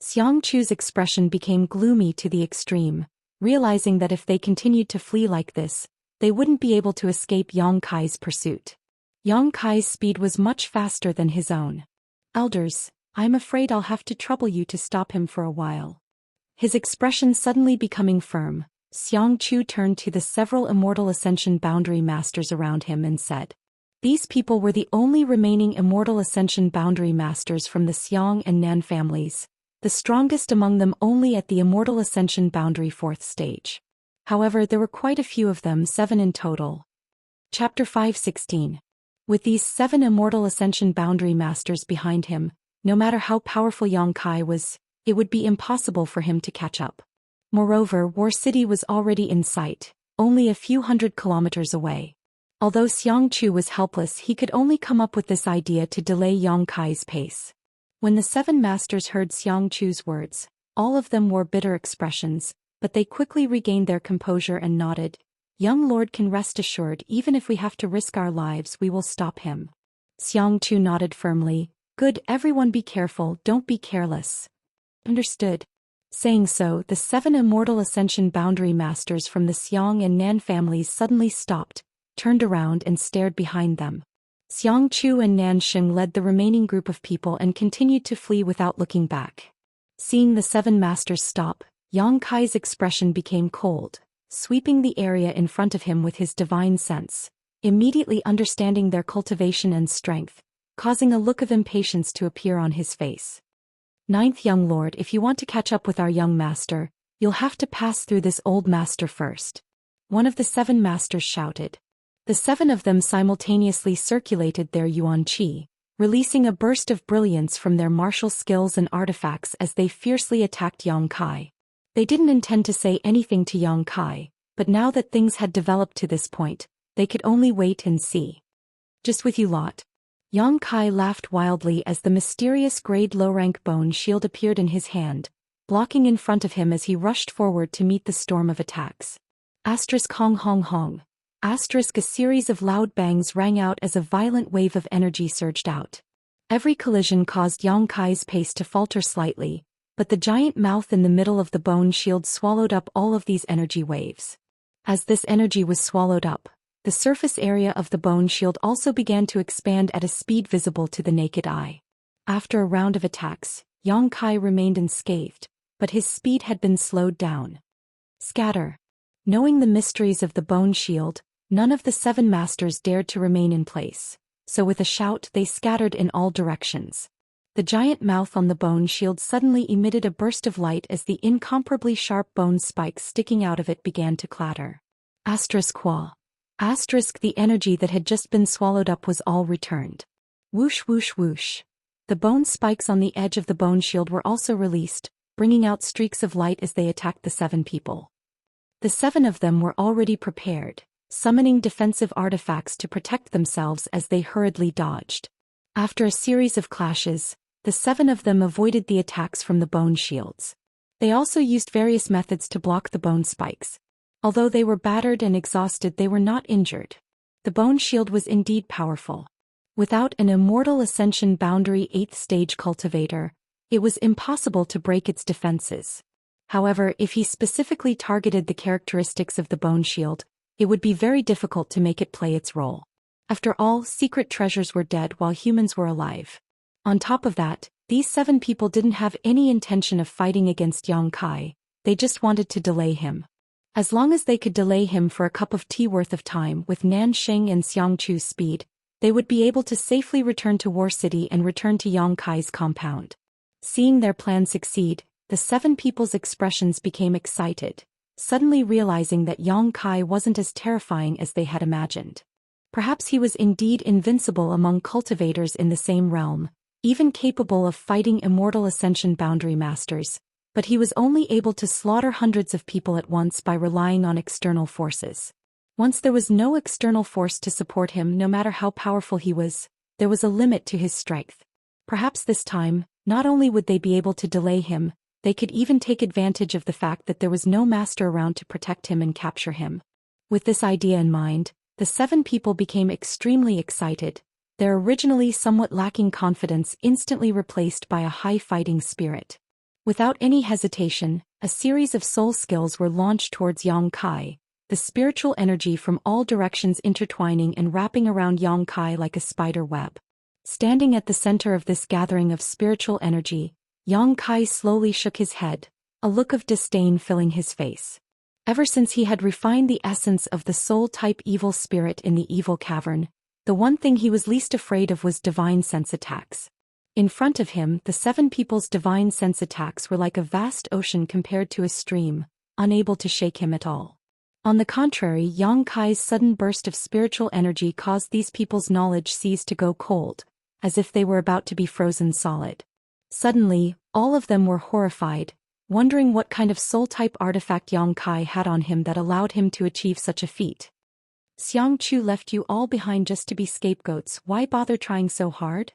Xianxu's expression became gloomy to the extreme, realizing that if they continued to flee like this, they wouldn't be able to escape Yang Kai's pursuit. Yang Kai's speed was much faster than his own. "Elders, I'm afraid I'll have to trouble you to stop him for a while." His expression suddenly becoming firm, Xianxia turned to the several Immortal Ascension Boundary Masters around him and said. These people were the only remaining Immortal Ascension Boundary Masters from the Xiang and Nan families, the strongest among them only at the Immortal Ascension Boundary 4th stage. However, there were quite a few of them, 7 in total. Chapter 5:16. With these 7 Immortal Ascension Boundary Masters behind him, no matter how powerful Yang Kai was, it would be impossible for him to catch up. Moreover, War City was already in sight, only a few hundred kilometers away. Although Xianxia was helpless, he could only come up with this idea to delay Yang Kai's pace. When the 7 masters heard Xianxia's words, all of them wore bitter expressions, but they quickly regained their composure and nodded. "Young lord can rest assured, even if we have to risk our lives, we will stop him." Xianxia nodded firmly. "Good, everyone be careful, don't be careless." "Understood." Saying so, the 7 Immortal Ascension Boundary Masters from the Xiang and Nan families suddenly stopped, turned around and stared behind them. Xianxia and Nanxing led the remaining group of people and continued to flee without looking back. Seeing the 7 masters stop, Yang Kai's expression became cold, sweeping the area in front of him with his divine sense, immediately understanding their cultivation and strength, causing a look of impatience to appear on his face. "Ninth young lord, if you want to catch up with our young master, you'll have to pass through this old master first," one of the 7 masters shouted. The 7 of them simultaneously circulated their Yuan Qi, releasing a burst of brilliance from their martial skills and artifacts as they fiercely attacked Yang Kai. They didn't intend to say anything to Yang Kai, but now that things had developed to this point, they could only wait and see. "Just with you lot." Yang Kai laughed wildly as the mysterious grade low-rank bone shield appeared in his hand, blocking in front of him as he rushed forward to meet the storm of attacks. Hong hong hong. A series of loud bangs rang out as a violent wave of energy surged out. Every collision caused Yang Kai's pace to falter slightly, but the giant mouth in the middle of the bone shield swallowed up all of these energy waves. As this energy was swallowed up, the surface area of the bone shield also began to expand at a speed visible to the naked eye. After a round of attacks, Yang Kai remained unscathed, but his speed had been slowed down. Scatter. Knowing the mysteries of the bone shield, none of the 7 masters dared to remain in place, so with a shout they scattered in all directions. The giant mouth on the bone shield suddenly emitted a burst of light as the incomparably sharp bone spikes sticking out of it began to clatter. Qua. The energy that had just been swallowed up was all returned. Whoosh whoosh whoosh. The bone spikes on the edge of the bone shield were also released, bringing out streaks of light as they attacked the 7 people. The 7 of them were already prepared, summoning defensive artifacts to protect themselves as they hurriedly dodged. After a series of clashes, the 7 of them avoided the attacks from the bone shields. They also used various methods to block the bone spikes. Although they were battered and exhausted, they were not injured. The bone shield was indeed powerful. Without an Immortal Ascension Boundary 8th stage cultivator, it was impossible to break its defenses. However, if he specifically targeted the characteristics of the bone shield, it would be very difficult to make it play its role. After all, secret treasures were dead while humans were alive. On top of that, these 7 people didn't have any intention of fighting against Yang Kai, they just wanted to delay him. As long as they could delay him for a cup of tea worth of time with Nanxing and Xianxu's speed, they would be able to safely return to War City and return to Yang Kai's compound. Seeing their plan succeed, the 7 people's expressions became excited, suddenly realizing that Yang Kai wasn't as terrifying as they had imagined. Perhaps he was indeed invincible among cultivators in the same realm, even capable of fighting Immortal Ascension Boundary Masters, but he was only able to slaughter hundreds of people at once by relying on external forces. Once there was no external force to support him, no matter how powerful he was, there was a limit to his strength. Perhaps this time, not only would they be able to delay him, they could even take advantage of the fact that there was no master around to protect him and capture him. With this idea in mind, the 7 people became extremely excited, their originally somewhat lacking confidence instantly replaced by a high fighting spirit. Without any hesitation, a series of soul skills were launched towards Yang Kai, the spiritual energy from all directions intertwining and wrapping around Yang Kai like a spider web. Standing at the center of this gathering of spiritual energy, Yang Kai slowly shook his head, a look of disdain filling his face. Ever since he had refined the essence of the soul-type evil spirit in the evil cavern, the one thing he was least afraid of was divine sense attacks. In front of him, the 7 people's divine sense attacks were like a vast ocean compared to a stream, unable to shake him at all. On the contrary, Yang Kai's sudden burst of spiritual energy caused these people's knowledge seas to go cold, as if they were about to be frozen solid. Suddenly, all of them were horrified, wondering what kind of soul-type artifact Yang Kai had on him that allowed him to achieve such a feat. Xianxia left you all behind just to be scapegoats, why bother trying so hard?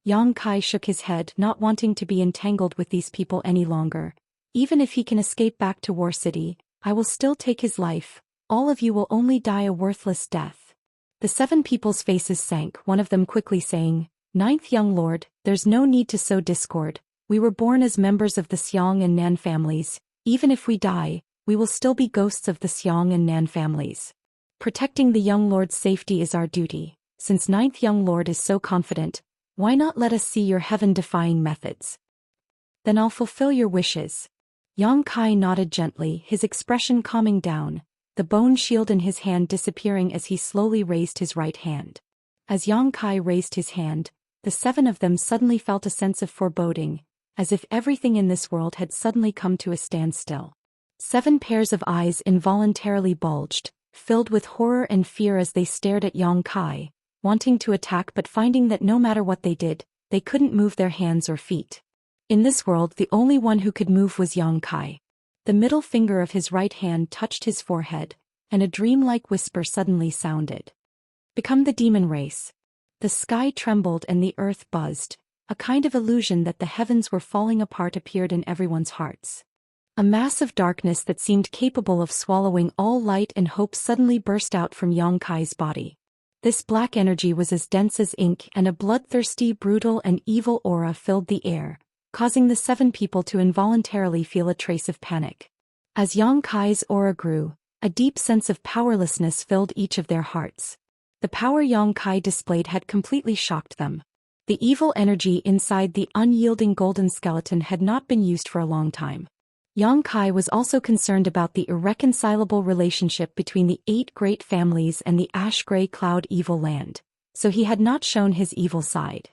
Yang Kai shook his head, not wanting to be entangled with these people any longer. Even if he can escape back to War City, I will still take his life, all of you will only die a worthless death. The 7 people's faces sank, one of them quickly saying, "Ninth young lord, there's no need to sow discord, we were born as members of the Xiang and Nan families, even if we die, we will still be ghosts of the Xiang and Nan families. Protecting the young lord's safety is our duty, since ninth young lord is so confident, why not let us see your heaven-defying methods? Then I'll fulfill your wishes." Yang Kai nodded gently, his expression calming down, the bone shield in his hand disappearing as he slowly raised his right hand. As Yang Kai raised his hand, the 7 of them suddenly felt a sense of foreboding, as if everything in this world had suddenly come to a standstill. 7 pairs of eyes involuntarily bulged, filled with horror and fear as they stared at Yang Kai, wanting to attack but finding that no matter what they did, they couldn't move their hands or feet. In this world, the only one who could move was Yang Kai. The middle finger of his right hand touched his forehead, and a dreamlike whisper suddenly sounded. "Become the demon race." The sky trembled and the earth buzzed, a kind of illusion that the heavens were falling apart appeared in everyone's hearts. A mass of darkness that seemed capable of swallowing all light and hope suddenly burst out from Yang Kai's body. This black energy was as dense as ink, and a bloodthirsty, brutal and evil aura filled the air, causing the 7 people to involuntarily feel a trace of panic. As Yang Kai's aura grew, a deep sense of powerlessness filled each of their hearts. The power Yang Kai displayed had completely shocked them. The evil energy inside the unyielding golden skeleton had not been used for a long time. Yang Kai was also concerned about the irreconcilable relationship between the 8 great families and the ash-gray cloud evil land, so he had not shown his evil side.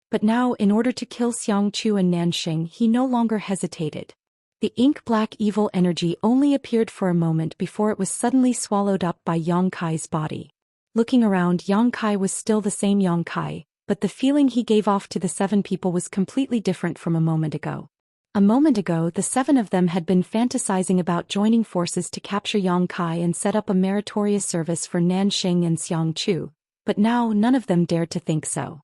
But now, in order to kill Xianxia and Nanxing, he no longer hesitated. The ink-black evil energy only appeared for a moment before it was suddenly swallowed up by Yang Kai's body. Looking around, Yang Kai was still the same Yang Kai, but the feeling he gave off to the 7 people was completely different from a moment ago. A moment ago, the 7 of them had been fantasizing about joining forces to capture Yang Kai and set up a meritorious service for Nanxing and Xianxia, but now none of them dared to think so.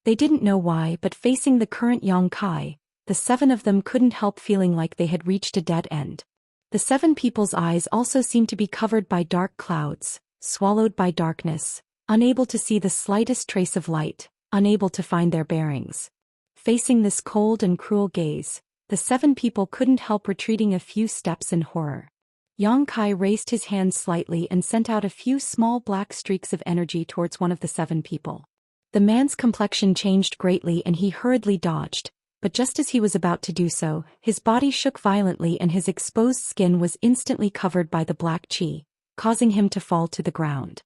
They didn't know why, but facing the current Yang Kai, the 7 of them couldn't help feeling like they had reached a dead end. The 7 people's eyes also seemed to be covered by dark clouds, swallowed by darkness, unable to see the slightest trace of light, unable to find their bearings. Facing this cold and cruel gaze, the 7 people couldn't help retreating a few steps in horror. Yang Kai raised his hand slightly and sent out a few small black streaks of energy towards one of the 7 people. The man's complexion changed greatly and he hurriedly dodged, but just as he was about to do so, his body shook violently and his exposed skin was instantly covered by the black chi, causing him to fall to the ground.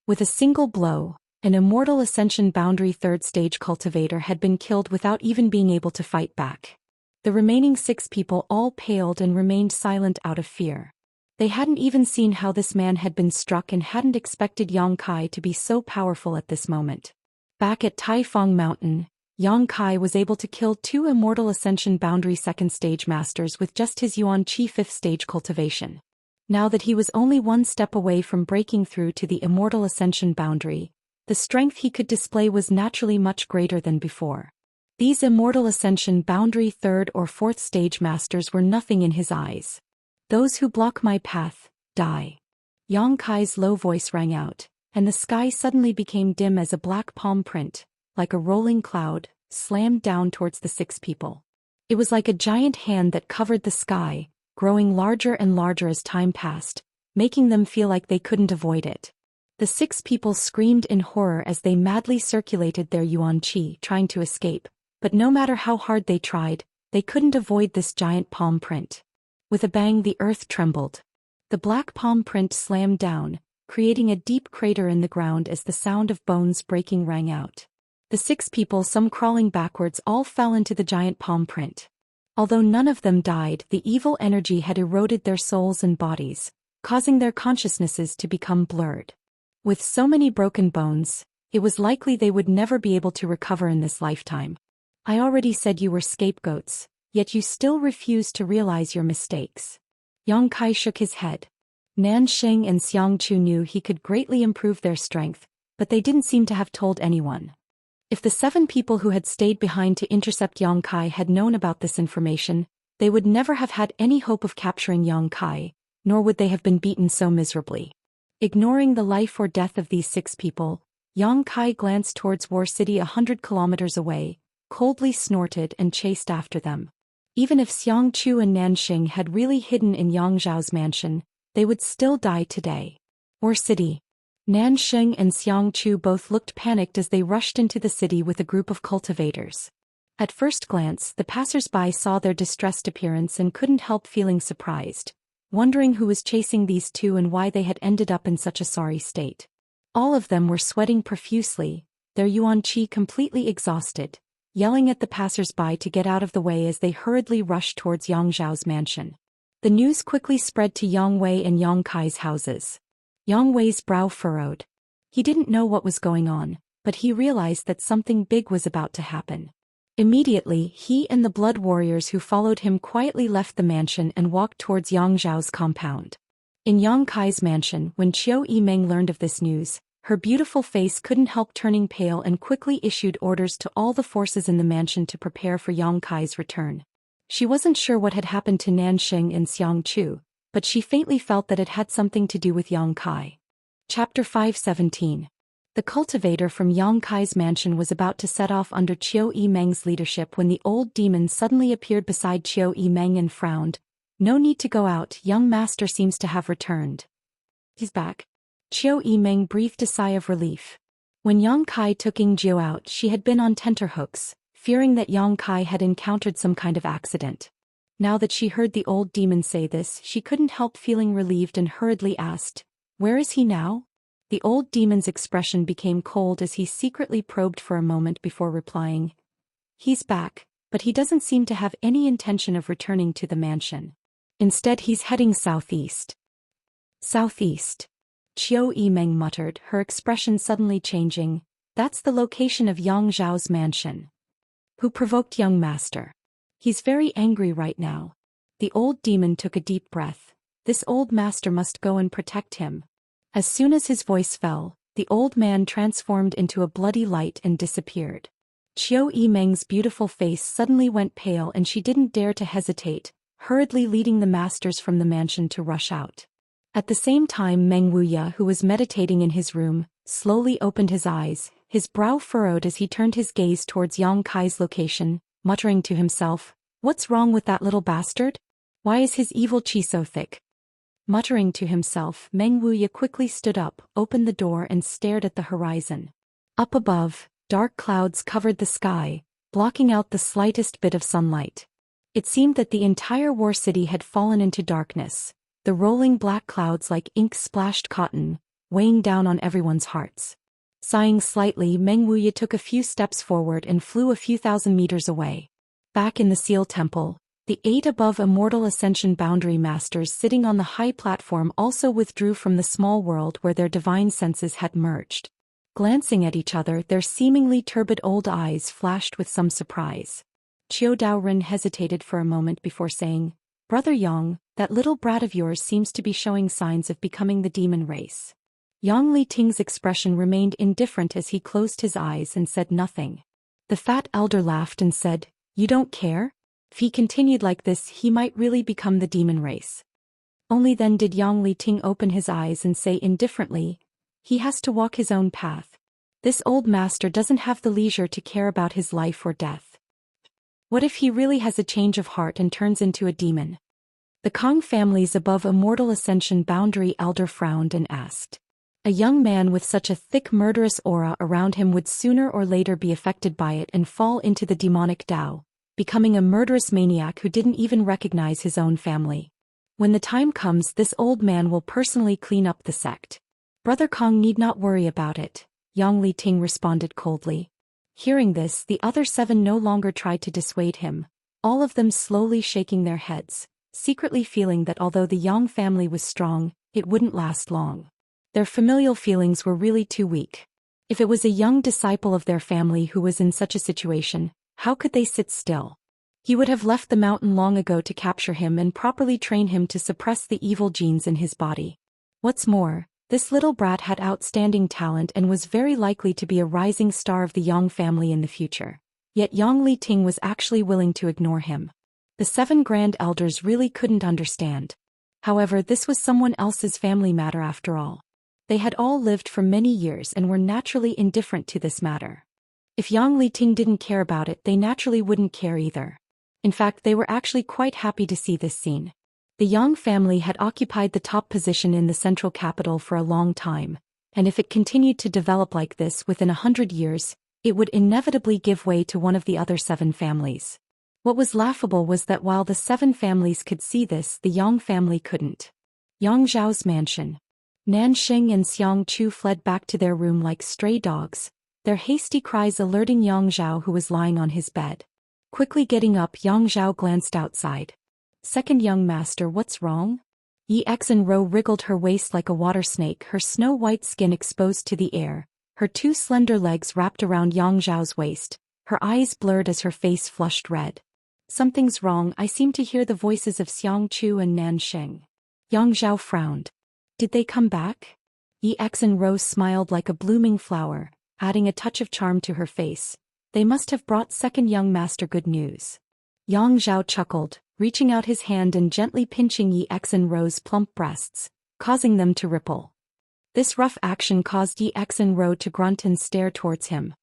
With a single blow, an Immortal Ascension Boundary 3rd Stage Cultivator had been killed without even being able to fight back. The remaining 6 people all paled and remained silent out of fear. They hadn't even seen how this man had been struck and hadn't expected Yang Kai to be so powerful at this moment. Back at Taifeng Mountain, Yang Kai was able to kill 2 Immortal Ascension Boundary 2nd Stage Masters with just his Yuan Qi 5th Stage Cultivation. Now that he was only one step away from breaking through to the Immortal Ascension boundary, the strength he could display was naturally much greater than before. These Immortal Ascension boundary 3rd or 4th stage masters were nothing in his eyes. Those who block my path, die. Yang Kai's low voice rang out, and the sky suddenly became dim as a black palm print, like a rolling cloud, slammed down towards the 6 people. It was like a giant hand that covered the sky, growing larger and larger as time passed, making them feel like they couldn't avoid it. The 6 people screamed in horror as they madly circulated their yuan qi trying to escape, but no matter how hard they tried, they couldn't avoid this giant palm print. With a bang, the earth trembled. The black palm print slammed down, creating a deep crater in the ground as the sound of bones breaking rang out. The 6 people, some crawling backwards, all fell into the giant palm print. Although none of them died, the evil energy had eroded their souls and bodies, causing their consciousnesses to become blurred. With so many broken bones, it was likely they would never be able to recover in this lifetime. I already said you were scapegoats, yet you still refuse to realize your mistakes. Yang Kai shook his head. Nanxing and Xianxia knew he could greatly improve their strength, but they didn't seem to have told anyone. If the 7 people who had stayed behind to intercept Yang Kai had known about this information, they would never have had any hope of capturing Yang Kai, nor would they have been beaten so miserably. Ignoring the life or death of these 6 people, Yang Kai glanced towards War City 100 kilometers away, coldly snorted and chased after them. Even if Xianxia and Nanxing had really hidden in Yang Zhao's mansion, they would still die today. War City. Nanxing and Xianxia both looked panicked as they rushed into the city with a group of cultivators. At first glance, the passers-by saw their distressed appearance and couldn't help feeling surprised, wondering who was chasing these 2 and why they had ended up in such a sorry state. All of them were sweating profusely, their yuan qi completely exhausted, yelling at the passers-by to get out of the way as they hurriedly rushed towards Yang Zhao's mansion. The news quickly spread to Yang Wei and Yang Kai's houses. Yang Wei's brow furrowed. He didn't know what was going on, but he realized that something big was about to happen. Immediately, he and the blood warriors who followed him quietly left the mansion and walked towards Yang Zhao's compound. In Yang Kai's mansion, when Qiu Yimeng learned of this news, her beautiful face couldn't help turning pale and quickly issued orders to all the forces in the mansion to prepare for Yang Kai's return. She wasn't sure what had happened to Nanxing and Xianxia, but she faintly felt that it had something to do with Yang Kai. Chapter 517. The cultivator from Yang Kai's mansion was about to set off under Qiu Yimeng's leadership when the old demon suddenly appeared beside Qiu Yimeng and frowned. No need to go out, young master seems to have returned. He's back. Qiu Yimeng breathed a sigh of relief. When Yang Kai took Yingjiu out, she had been on tenterhooks, fearing that Yang Kai had encountered some kind of accident. Now that she heard the old demon say this, she couldn't help feeling relieved and hurriedly asked, "Where is he now?" The old demon's expression became cold as he secretly probed for a moment before replying, "He's back, but he doesn't seem to have any intention of returning to the mansion. Instead, he's heading southeast." Southeast. Qiu Yimeng muttered, her expression suddenly changing. "That's the location of Yang Zhao's mansion. Who provoked young master? He's very angry right now." The old demon took a deep breath. This old master must go and protect him. As soon as his voice fell, the old man transformed into a bloody light and disappeared. Qiu Yimeng's beautiful face suddenly went pale and she didn't dare to hesitate, hurriedly leading the masters from the mansion to rush out. At the same time, Meng Wuya, who was meditating in his room, slowly opened his eyes, his brow furrowed as he turned his gaze towards Yang Kai's location, muttering to himself, "What's wrong with that little bastard? Why is his evil qi so thick?" Muttering to himself, Meng Wuya quickly stood up, opened the door and stared at the horizon. Up above, dark clouds covered the sky, blocking out the slightest bit of sunlight. It seemed that the entire War City had fallen into darkness, the rolling black clouds like ink-splashed cotton, weighing down on everyone's hearts. Sighing slightly, Meng Wuya took a few steps forward and flew a few thousand meters away. Back in the Seal Temple, the 8 above Immortal Ascension boundary masters sitting on the high platform also withdrew from the small world where their divine senses had merged. Glancing at each other, their seemingly turbid old eyes flashed with some surprise. Qiu Daoren hesitated for a moment before saying, Brother Yang, that little brat of yours seems to be showing signs of becoming the demon race. Yang Liting's expression remained indifferent as he closed his eyes and said nothing. The fat elder laughed and said, "You don't care? If he continued like this, he might really become the demon race." Only then did Yang Liting open his eyes and say indifferently, "He has to walk his own path. This old master doesn't have the leisure to care about his life or death. What if he really has a change of heart and turns into a demon?" The Kong family's above Immortal Ascension boundary elder frowned and asked. A young man with such a thick murderous aura around him would sooner or later be affected by it and fall into the demonic Dao, becoming a murderous maniac who didn't even recognize his own family. When the time comes, this old man will personally clean up the sect. Brother Kong need not worry about it, Yang Liting responded coldly. Hearing this, the other 7 no longer tried to dissuade him, all of them slowly shaking their heads, secretly feeling that although the Yang family was strong, it wouldn't last long. Their familial feelings were really too weak. If it was a young disciple of their family who was in such a situation, how could they sit still? He would have left the mountain long ago to capture him and properly train him to suppress the evil genes in his body. What's more, this little brat had outstanding talent and was very likely to be a rising star of the Yang family in the future. Yet Yang Liting was actually willing to ignore him. The 7 grand elders really couldn't understand. However, this was someone else's family matter after all. They had all lived for many years and were naturally indifferent to this matter. If Yang Liting didn't care about it, they naturally wouldn't care either. In fact, they were actually quite happy to see this scene. The Yang family had occupied the top position in the central capital for a long time, and if it continued to develop like this within 100 years, it would inevitably give way to one of the other 7 families. What was laughable was that while the 7 families could see this, the Yang family couldn't. Yang Zhao's mansion. Nanxing and Xianxia fled back to their room like stray dogs, their hasty cries alerting Yang Zhao, who was lying on his bed. Quickly getting up, Yang Zhao glanced outside. "Second young master, what's wrong?" Yi Xinro wriggled her waist like a water snake, her snow-white skin exposed to the air, her 2 slender legs wrapped around Yang Zhao's waist, her eyes blurred as her face flushed red. "Something's wrong, I seem to hear the voices of Xianxia and Nanxing." Yang Zhao frowned. "Did they come back?" Yi Xinro smiled like a blooming flower, adding a touch of charm to her face. "They must have brought second young master good news." Yang Zhao chuckled, reaching out his hand and gently pinching Yi Xinro's plump breasts, causing them to ripple. This rough action caused Yi Xinro to grunt and stare towards him.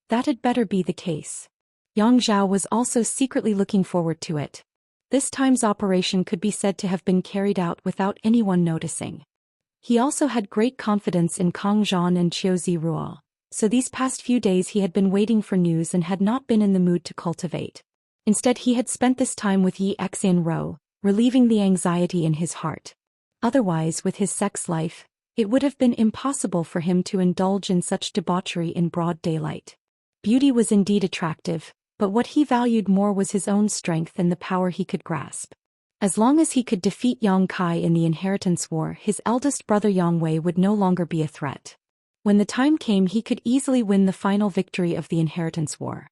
That had better be the case. Yang Zhao was also secretly looking forward to it. This time's operation could be said to have been carried out without anyone noticing. He also had great confidence in Kang Zhan and Qiu Ziruo, so these past few days he had been waiting for news and had not been in the mood to cultivate. Instead, he had spent this time with Yi Xinro, relieving the anxiety in his heart. Otherwise, with his sex life, it would have been impossible for him to indulge in such debauchery in broad daylight. Beauty was indeed attractive, but what he valued more was his own strength and the power he could grasp. As long as he could defeat Yang Kai in the inheritance war, his eldest brother Yang Wei would no longer be a threat. When the time came, he could easily win the final victory of the inheritance war.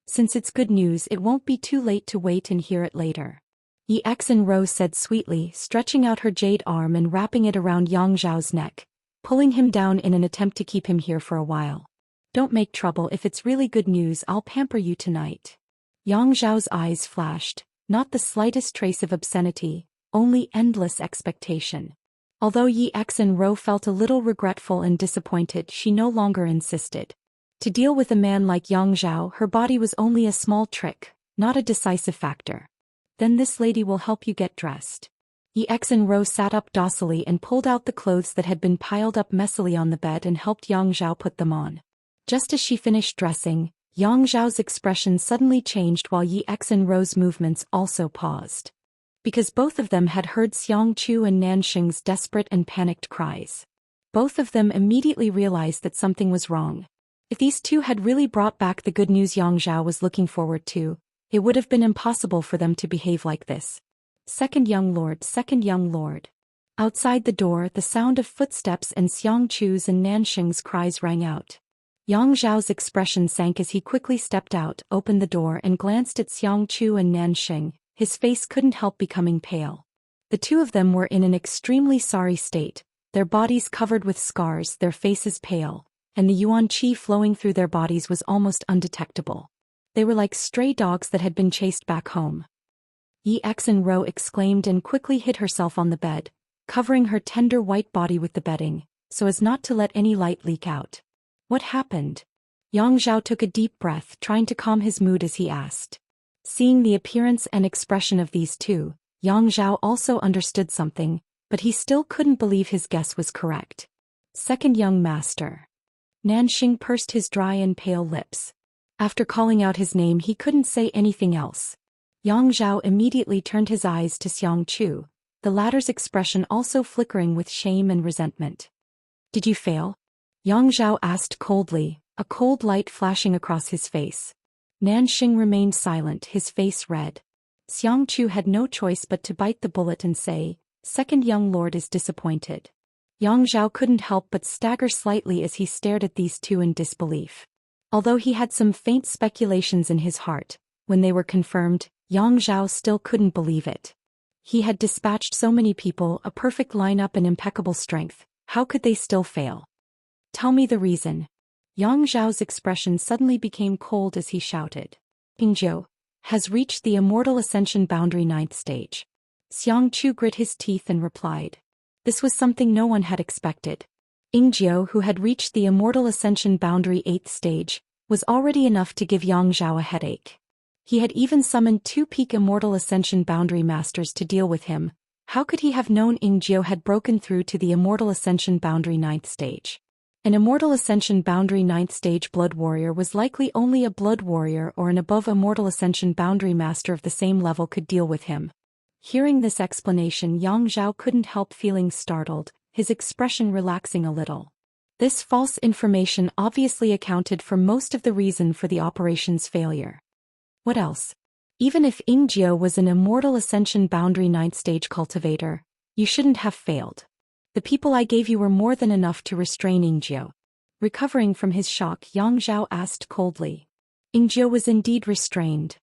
Since it's good news, it won't be too late to wait and hear it later. Yi Xinro said sweetly, stretching out her jade arm and wrapping it around Yang Zhao's neck, pulling him down in an attempt to keep him here for a while. "Don't make trouble. If it's really good news, I'll pamper you tonight." Yang Zhao's eyes flashed, not the slightest trace of obscenity, only endless expectation. Although Yi Xinro felt a little regretful and disappointed, she no longer insisted. To deal with a man like Yang Zhao, her body was only a small trick, not a decisive factor. "Then this lady will help you get dressed." Yi Xinro sat up docilely and pulled out the clothes that had been piled up messily on the bed and helped Yang Zhao put them on. Just as she finished dressing, Yang Zhao's expression suddenly changed while Yi Xinro's movements also paused. Because both of them had heard Xianxia and Nanxing's desperate and panicked cries. Both of them immediately realized that something was wrong. If these two had really brought back the good news Yang Zhao was looking forward to, it would have been impossible for them to behave like this. "Second young lord, second young lord." Outside the door, the sound of footsteps and Xianxia's and Nanxing's cries rang out. Yang Zhao's expression sank as he quickly stepped out, opened the door and glanced at Xianxia and Nanxing, his face couldn't help becoming pale. The two of them were in an extremely sorry state, their bodies covered with scars, their faces pale, and the yuan qi flowing through their bodies was almost undetectable. They were like stray dogs that had been chased back home. Xianxia exclaimed and quickly hid herself on the bed, covering her tender white body with the bedding, so as not to let any light leak out. What happened? Yang Zhao took a deep breath, trying to calm his mood as he asked. Seeing the appearance and expression of these two, Yang Zhao also understood something, but he still couldn't believe his guess was correct. Second young master. Nanxing pursed his dry and pale lips. After calling out his name, he couldn't say anything else. Yang Zhao immediately turned his eyes to Xianxia, the latter's expression also flickering with shame and resentment. Did you fail? Yang Zhao asked coldly, a cold light flashing across his face. Nanxing remained silent, his face red. Xianxia had no choice but to bite the bullet and say, "Second young lord is disappointed." Yang Zhao couldn't help but stagger slightly as he stared at these two in disbelief. Although he had some faint speculations in his heart, when they were confirmed, Yang Zhao still couldn't believe it. He had dispatched so many people, a perfect lineup and impeccable strength. How could they still fail? Tell me the reason. Yang Zhao's expression suddenly became cold as he shouted. Ingjiu has reached the Immortal Ascension Boundary 9th stage. Xianxia grit his teeth and replied. This was something no one had expected. Ingjiu, who had reached the Immortal Ascension Boundary 8th stage, was already enough to give Yang Zhao a headache. He had even summoned 2 peak Immortal Ascension Boundary Masters to deal with him. How could he have known Ingjiu had broken through to the Immortal Ascension Boundary 9th stage? An Immortal Ascension Boundary 9th stage Blood Warrior was likely only a Blood Warrior or an above Immortal Ascension Boundary Master of the same level could deal with him. Hearing this explanation, Yang Zhao couldn't help feeling startled, his expression relaxing a little. This false information obviously accounted for most of the reason for the operation's failure. What else? Even if Ingjiu was an Immortal Ascension Boundary 9th stage cultivator, you shouldn't have failed. The people I gave you were more than enough to restrain Ingjiu. Recovering from his shock, Yang Zhao asked coldly. Ingjiu was indeed restrained.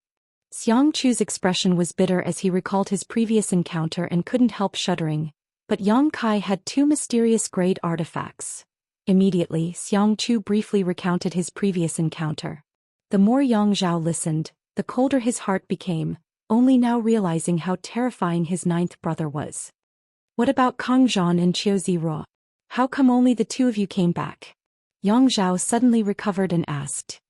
Xianxia's expression was bitter as he recalled his previous encounter and couldn't help shuddering, but Yang Kai had 2 mysterious grade artifacts. Immediately, Xianxia briefly recounted his previous encounter. The more Yang Zhao listened, the colder his heart became, only now realizing how terrifying his 9th brother was. What about Kang Zhan and Qiu Ziruo? How come only the 2 of you came back? Yang Zhao suddenly recovered and asked.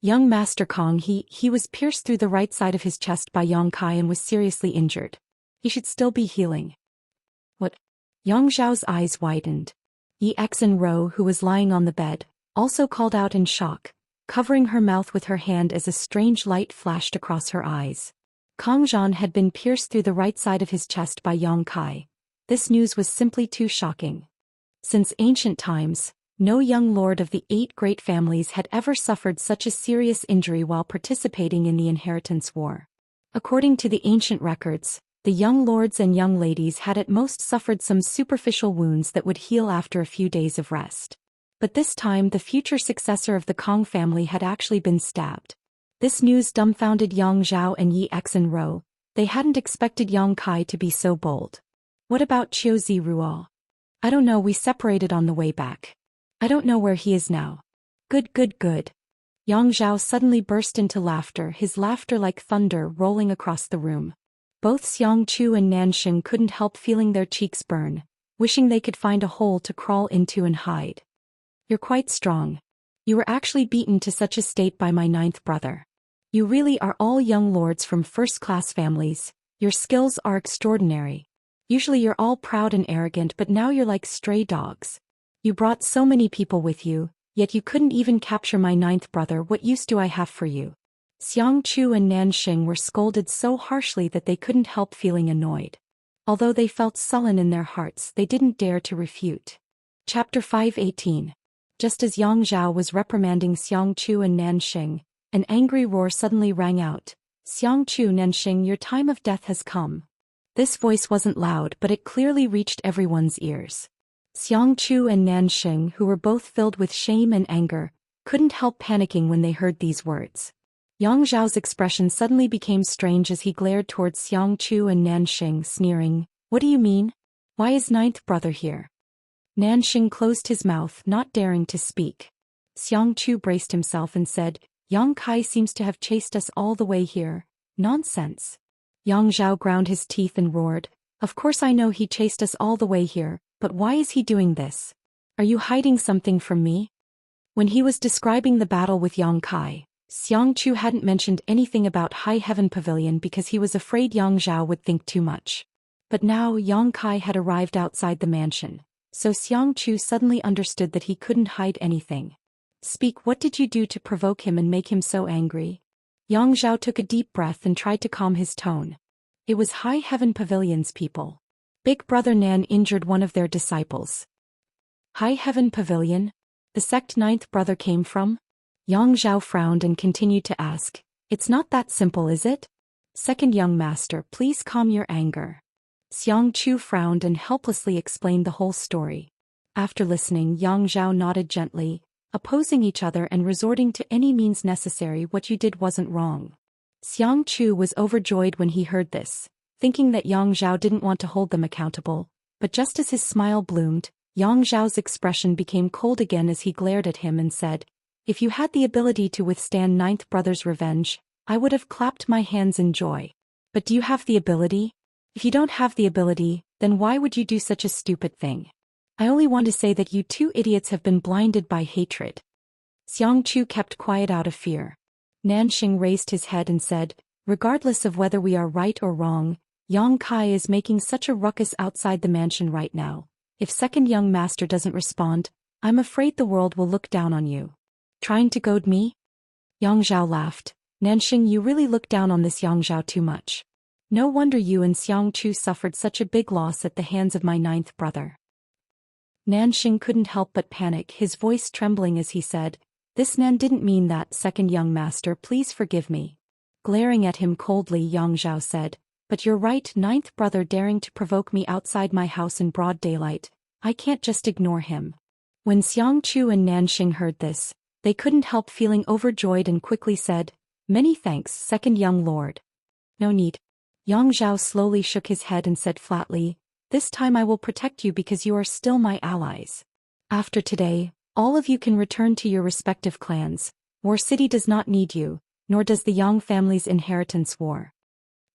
Young Master Kang, he was pierced through the right side of his chest by Yang Kai and was seriously injured. He should still be healing. What? Yang Zhao's eyes widened. Xianxia, who was lying on the bed, also called out in shock, covering her mouth with her hand as a strange light flashed across her eyes. Kang Zhan had been pierced through the right side of his chest by Yang Kai. This news was simply too shocking. Since ancient times, no young lord of the 8 great families had ever suffered such a serious injury while participating in the inheritance war. According to the ancient records, the young lords and young ladies had at most suffered some superficial wounds that would heal after a few days of rest. But this time the future successor of the Kang family had actually been stabbed. This news dumbfounded Yang Zhao and Xianxia. They hadn't expected Yang Kai to be so bold. What about Qiu Ziruo? I don't know, we separated on the way back. I don't know where he is now. Good. Yang Zhao suddenly burst into laughter, his laughter like thunder rolling across the room. Both Xianxia and Nanxing couldn't help feeling their cheeks burn, wishing they could find a hole to crawl into and hide. You're quite strong. You were actually beaten to such a state by my 9th brother. You really are all young lords from first-class families. Your skills are extraordinary. Usually you're all proud and arrogant, but now you're like stray dogs. You brought so many people with you, yet you couldn't even capture my 9th brother. What use do I have for you? Xianxia and Nanxing were scolded so harshly that they couldn't help feeling annoyed. Although they felt sullen in their hearts, they didn't dare to refute. Chapter 5:18. Just as Yang Zhao was reprimanding Xianxia and Nanxing, an angry roar suddenly rang out. Xianxia, Nanxing, your time of death has come. This voice wasn't loud, but it clearly reached everyone's ears. Xianxia and Nanxing, who were both filled with shame and anger, couldn't help panicking when they heard these words. Yang Zhao's expression suddenly became strange as he glared towards Xiangqiu and Nanxing, sneering. What do you mean? Why is ninth brother here? Nanxing closed his mouth, not daring to speak. Xiangqiu braced himself and said, Yang Kai seems to have chased us all the way here. Nonsense. Yang Zhao ground his teeth and roared, Of course I know he chased us all the way here, but why is he doing this? Are you hiding something from me? When he was describing the battle with Yang Kai, Xiangqiu hadn't mentioned anything about High Heaven Pavilion because he was afraid Yang Zhao would think too much. But now Yang Kai had arrived outside the mansion, so Xiangqiu suddenly understood that he couldn't hide anything. Speak, what did you do to provoke him and make him so angry? Yang Zhao took a deep breath and tried to calm his tone. It was High Heaven Pavilion's people. Big Brother Nan injured one of their disciples. High Heaven Pavilion? The sect ninth brother came from? Yang Zhao frowned and continued to ask, It's not that simple, is it? Second young master, please calm your anger. Xiangqiu frowned and helplessly explained the whole story. After listening, Yang Zhao nodded gently, opposing each other and resorting to any means necessary. What you did wasn't wrong. Xiangqiu was overjoyed when he heard this, thinking that Yang Zhao didn't want to hold them accountable, but just as his smile bloomed, Yang Zhao's expression became cold again as he glared at him and said, If you had the ability to withstand ninth brother's revenge, I would have clapped my hands in joy. But do you have the ability? If you don't have the ability, then why would you do such a stupid thing? I only want to say that you two idiots have been blinded by hatred. Xiangqiu kept quiet out of fear. Nanxing raised his head and said, Regardless of whether we are right or wrong, Yang Kai is making such a ruckus outside the mansion right now. If second young master doesn't respond, I'm afraid the world will look down on you. Trying to goad me? Yang Zhao laughed. Nanxing, you really look down on this Yang Zhao too much. No wonder you and Xiangqiu suffered such a big loss at the hands of my ninth brother. Nanxing couldn't help but panic, his voice trembling as he said, This Nan didn't mean that, second young master, please forgive me. Glaring at him coldly, Yang Zhao said, But you're right, ninth brother daring to provoke me outside my house in broad daylight. I can't just ignore him. When Xiangqiu and Nanxing heard this, they couldn't help feeling overjoyed and quickly said, Many thanks, second young lord. No need. Yang Zhao slowly shook his head and said flatly, This time I will protect you because you are still my allies. After today, all of you can return to your respective clans. War City does not need you, nor does the Yang family's inheritance war.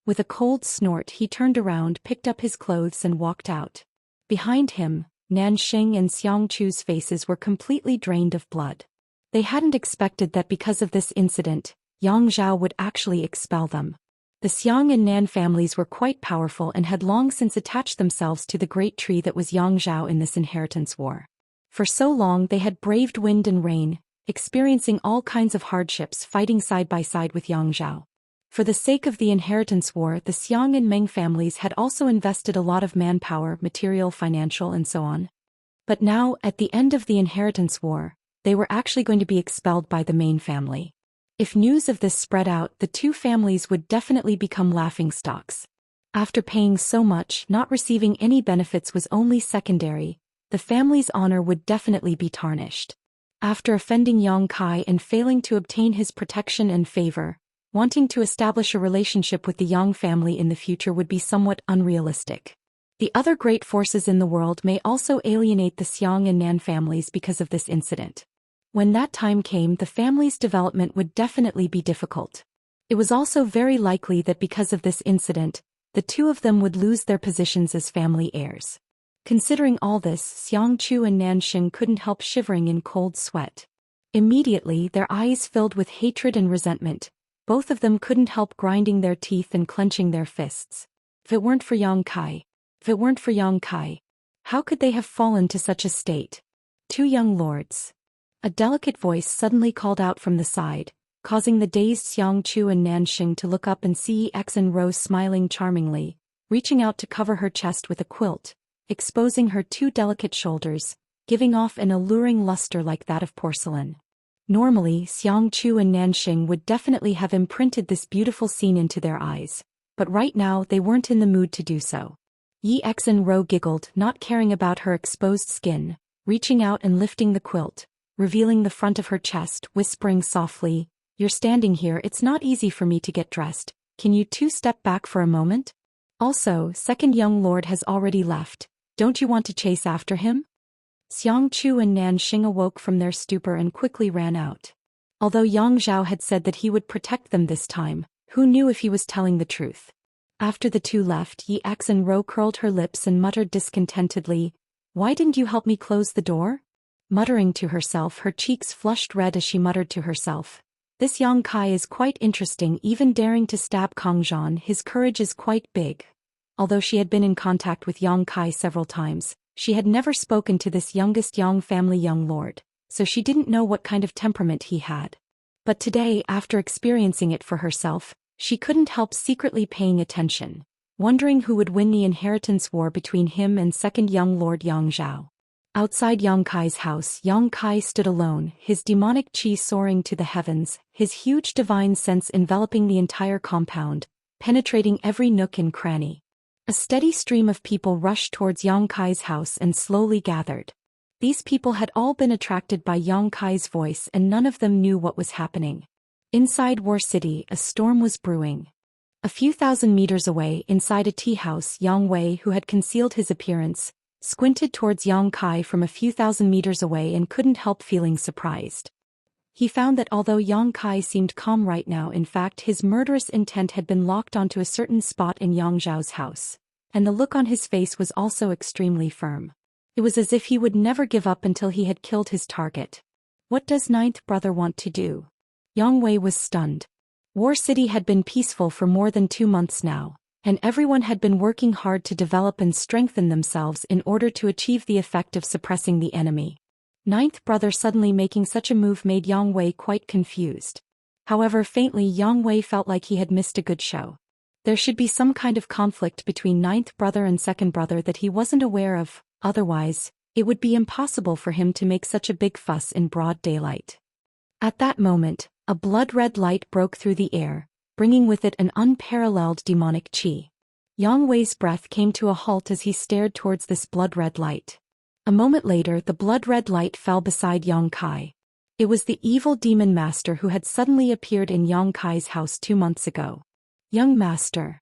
With a cold snort he turned around, picked up his clothes and walked out. Behind him, Nanxing and Xiangqiu's faces were completely drained of blood. They hadn't expected that because of this incident, Yang Zhao would actually expel them. The Xiang and Nan families were quite powerful and had long since attached themselves to the great tree that was Yang Zhao in this inheritance war. For so long they had braved wind and rain, experiencing all kinds of hardships, fighting side by side with Yang Zhao. For the sake of the inheritance war, the Xiang and Meng families had also invested a lot of manpower, material, financial, and so on. But now, at the end of the inheritance war, they were actually going to be expelled by the main family. If news of this spread out, the two families would definitely become laughingstocks. After paying so much, not receiving any benefits was only secondary. The family's honor would definitely be tarnished. After offending Yang Kai and failing to obtain his protection and favor, wanting to establish a relationship with the Yang family in the future would be somewhat unrealistic. The other great forces in the world may also alienate the Xiang and Nan families because of this incident. When that time came, the family's development would definitely be difficult. It was also very likely that because of this incident, the two of them would lose their positions as family heirs. Considering all this, Xiangqiu and Nanxing couldn't help shivering in cold sweat. Immediately, their eyes filled with hatred and resentment. Both of them couldn't help grinding their teeth and clenching their fists. If it weren't for Yang Kai, how could they have fallen to such a state? Two young lords. A delicate voice suddenly called out from the side, causing the dazed Xiangqiu and Nanxing to look up and see Xen Rose smiling charmingly, reaching out to cover her chest with a quilt, exposing her two delicate shoulders, giving off an alluring luster like that of porcelain. Normally, Xiangqiu and Nanxing would definitely have imprinted this beautiful scene into their eyes, but right now they weren't in the mood to do so. Yi Xen Rose giggled, not caring about her exposed skin, reaching out and lifting the quilt, revealing the front of her chest, whispering softly, You're standing here, it's not easy for me to get dressed. Can you two step back for a moment? Also, second young lord has already left. Don't you want to chase after him? Xiang Chu and Nan Xing awoke from their stupor and quickly ran out. Although Yang Zhao had said that he would protect them this time, who knew if he was telling the truth? After the two left, Yi X and Ro curled her lips and muttered discontentedly, "Why didn't you help me close the door?" Muttering to herself, her cheeks flushed red as she muttered to herself, "This Yang Kai is quite interesting, even daring to stab Kang Zhan. His courage is quite big." Although she had been in contact with Yang Kai several times, she had never spoken to this youngest Yang family young lord, so she didn't know what kind of temperament he had. But today, after experiencing it for herself, she couldn't help secretly paying attention, wondering who would win the inheritance war between him and second young lord Yang Zhao. Outside Yang Kai's house, Yang Kai stood alone, his demonic qi soaring to the heavens, his huge divine sense enveloping the entire compound, penetrating every nook and cranny. A steady stream of people rushed towards Yang Kai's house and slowly gathered. These people had all been attracted by Yang Kai's voice and none of them knew what was happening. Inside War City, a storm was brewing. A few thousand meters away, inside a tea house, Yang Wei, who had concealed his appearance, squinted towards Yang Kai from a few thousand meters away and couldn't help feeling surprised. He found that although Yang Kai seemed calm right now, in fact his murderous intent had been locked onto a certain spot in Yang Zhao's house, and the look on his face was also extremely firm. It was as if he would never give up until he had killed his target. What does ninth brother want to do? Yang Wei was stunned. War City had been peaceful for more than 2 months now, and everyone had been working hard to develop and strengthen themselves in order to achieve the effect of suppressing the enemy. Ninth brother suddenly making such a move made Yang Wei quite confused. However, faintly Yang Wei felt like he had missed a good show. There should be some kind of conflict between ninth brother and second brother that he wasn't aware of, otherwise, it would be impossible for him to make such a big fuss in broad daylight. At that moment, a blood-red light broke through the air, bringing with it an unparalleled demonic qi. Yang Wei's breath came to a halt as he stared towards this blood-red light. A moment later, the blood-red light fell beside Yang Kai. It was the evil demon master who had suddenly appeared in Yang Kai's house 2 months ago. Young master.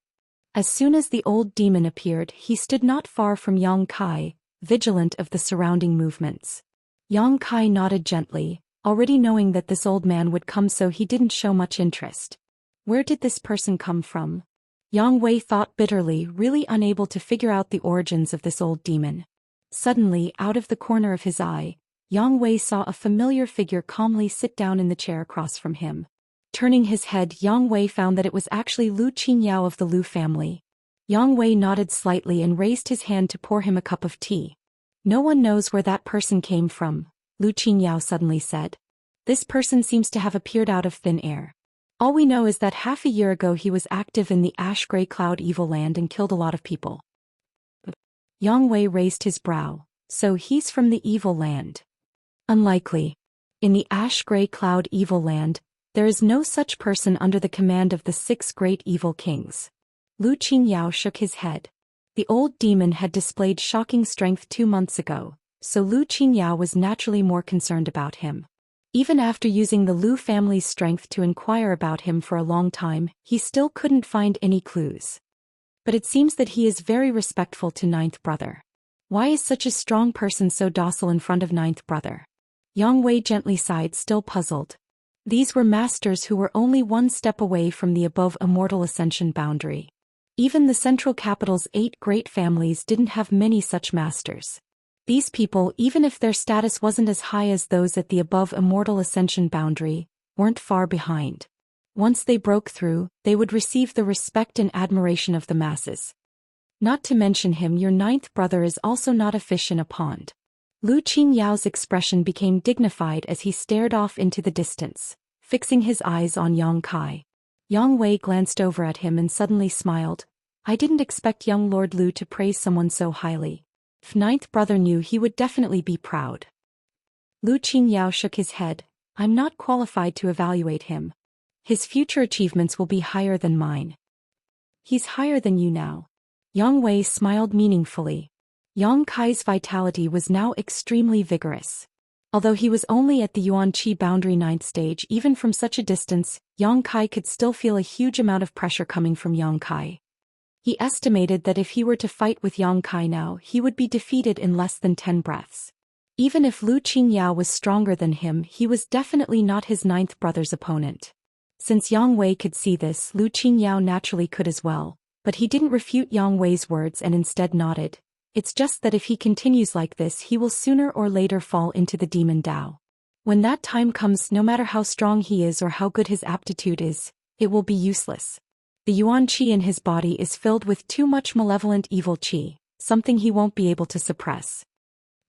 As soon as the old demon appeared, he stood not far from Yang Kai, vigilant of the surrounding movements. Yang Kai nodded gently, already knowing that this old man would come, so he didn't show much interest. Where did this person come from? Yang Wei thought bitterly, really unable to figure out the origins of this old demon. Suddenly, out of the corner of his eye, Yang Wei saw a familiar figure calmly sit down in the chair across from him. Turning his head, Yang Wei found that it was actually Lu Qingyao of the Lu family. Yang Wei nodded slightly and raised his hand to pour him a cup of tea. "No one knows where that person came from," Lu Qingyao suddenly said. "This person seems to have appeared out of thin air. All we know is that half a year ago he was active in the Ash-Gray Cloud Evil Land and killed a lot of people." Yang Wei raised his brow. "So he's from the Evil Land?" "Unlikely. In the Ash-Gray Cloud Evil Land, there is no such person under the command of the 6 great evil kings." Lu Qingyao shook his head. The old demon had displayed shocking strength 2 months ago, so Lu Qingyao was naturally more concerned about him. Even after using the Lu family's strength to inquire about him for a long time, he still couldn't find any clues. But it seems that he is very respectful to ninth brother. Why is such a strong person so docile in front of ninth brother? Yang Wei gently sighed, still puzzled. These were masters who were only 1 step away from the above immortal ascension boundary. Even the central capital's 8 great families didn't have many such masters. These people, even if their status wasn't as high as those at the above immortal ascension boundary, weren't far behind. Once they broke through, they would receive the respect and admiration of the masses. Not to mention him, your ninth brother is also not a fish in a pond. Lu Qingyao's expression became dignified as he stared off into the distance, fixing his eyes on Yang Kai. Yang Wei glanced over at him and suddenly smiled. "I didn't expect young Lord Lu to praise someone so highly. If ninth brother knew, he would definitely be proud." Lu Qingyao shook his head. "I'm not qualified to evaluate him. His future achievements will be higher than mine." "He's higher than you now." Yang Wei smiled meaningfully. Yang Kai's vitality was now extremely vigorous. Although he was only at the Yuan Qi boundary 9th stage, even from such a distance, Yang Kai could still feel a huge amount of pressure coming from Yang Kai. He estimated that if he were to fight with Yang Kai now, he would be defeated in less than 10 breaths. Even if Lu Qingyao was stronger than him, he was definitely not his 9th brother's opponent. Since Yang Wei could see this, Lu Qingyao naturally could as well, but he didn't refute Yang Wei's words and instead nodded. It's just that if he continues like this, he will sooner or later fall into the demon Dao. When that time comes, no matter how strong he is or how good his aptitude is, it will be useless. The Yuan Qi in his body is filled with too much malevolent evil Qi, something he won't be able to suppress.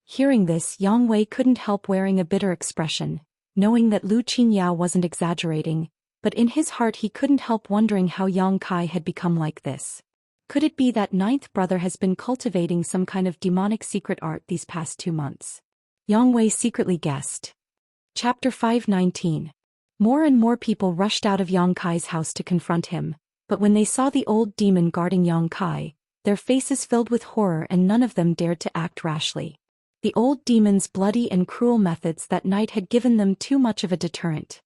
Hearing this, Yang Wei couldn't help wearing a bitter expression, knowing that Lu Qingyao wasn't exaggerating, but in his heart he couldn't help wondering how Yang Kai had become like this. Could it be that 9th brother has been cultivating some kind of demonic secret art these past 2 months? Yang Wei secretly guessed. Chapter 519. More and more people rushed out of Yang Kai's house to confront him, but when they saw the old demon guarding Yang Kai, their faces filled with horror and none of them dared to act rashly. The old demon's bloody and cruel methods that night had given them too much of a deterrent.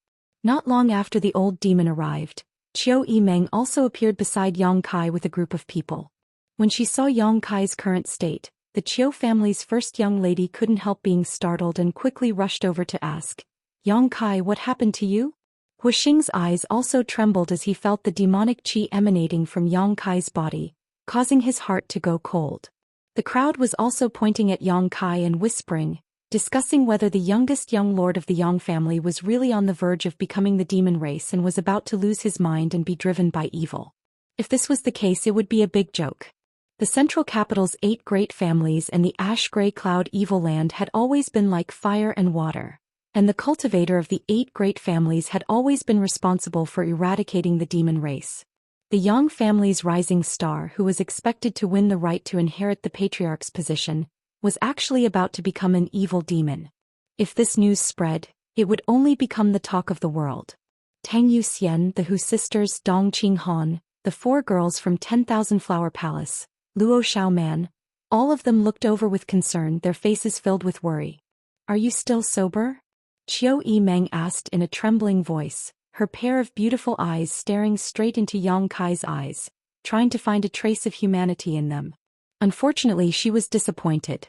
Not long after the old demon arrived, Qiu Yimeng also appeared beside Yang Kai with a group of people. When she saw Yang Kai's current state, the Qiu family's first young lady couldn't help being startled and quickly rushed over to ask, "Yang Kai, what happened to you?" Huixing's eyes also trembled as he felt the demonic qi emanating from Yang Kai's body, causing his heart to go cold. The crowd was also pointing at Yang Kai and whispering, discussing whether the youngest young lord of the Yang family was really on the verge of becoming the demon race and was about to lose his mind and be driven by evil. If this was the case, it would be a big joke. The central capital's 8 great families and the ash-gray cloud evil land had always been like fire and water, and the cultivator of the 8 great families had always been responsible for eradicating the demon race. The Yang family's rising star, who was expected to win the right to inherit the patriarch's position, was actually about to become an evil demon. If this news spread, it would only become the talk of the world. Tang Yuxian, the Hu sisters, Dong Qinghan, the 4 girls from 10,000 Flower Palace, Luo Xiaoman, all of them looked over with concern, their faces filled with worry. "Are you still sober?" Qiu Yimeng asked in a trembling voice, her pair of beautiful eyes staring straight into Yang Kai's eyes, trying to find a trace of humanity in them. Unfortunately, she was disappointed.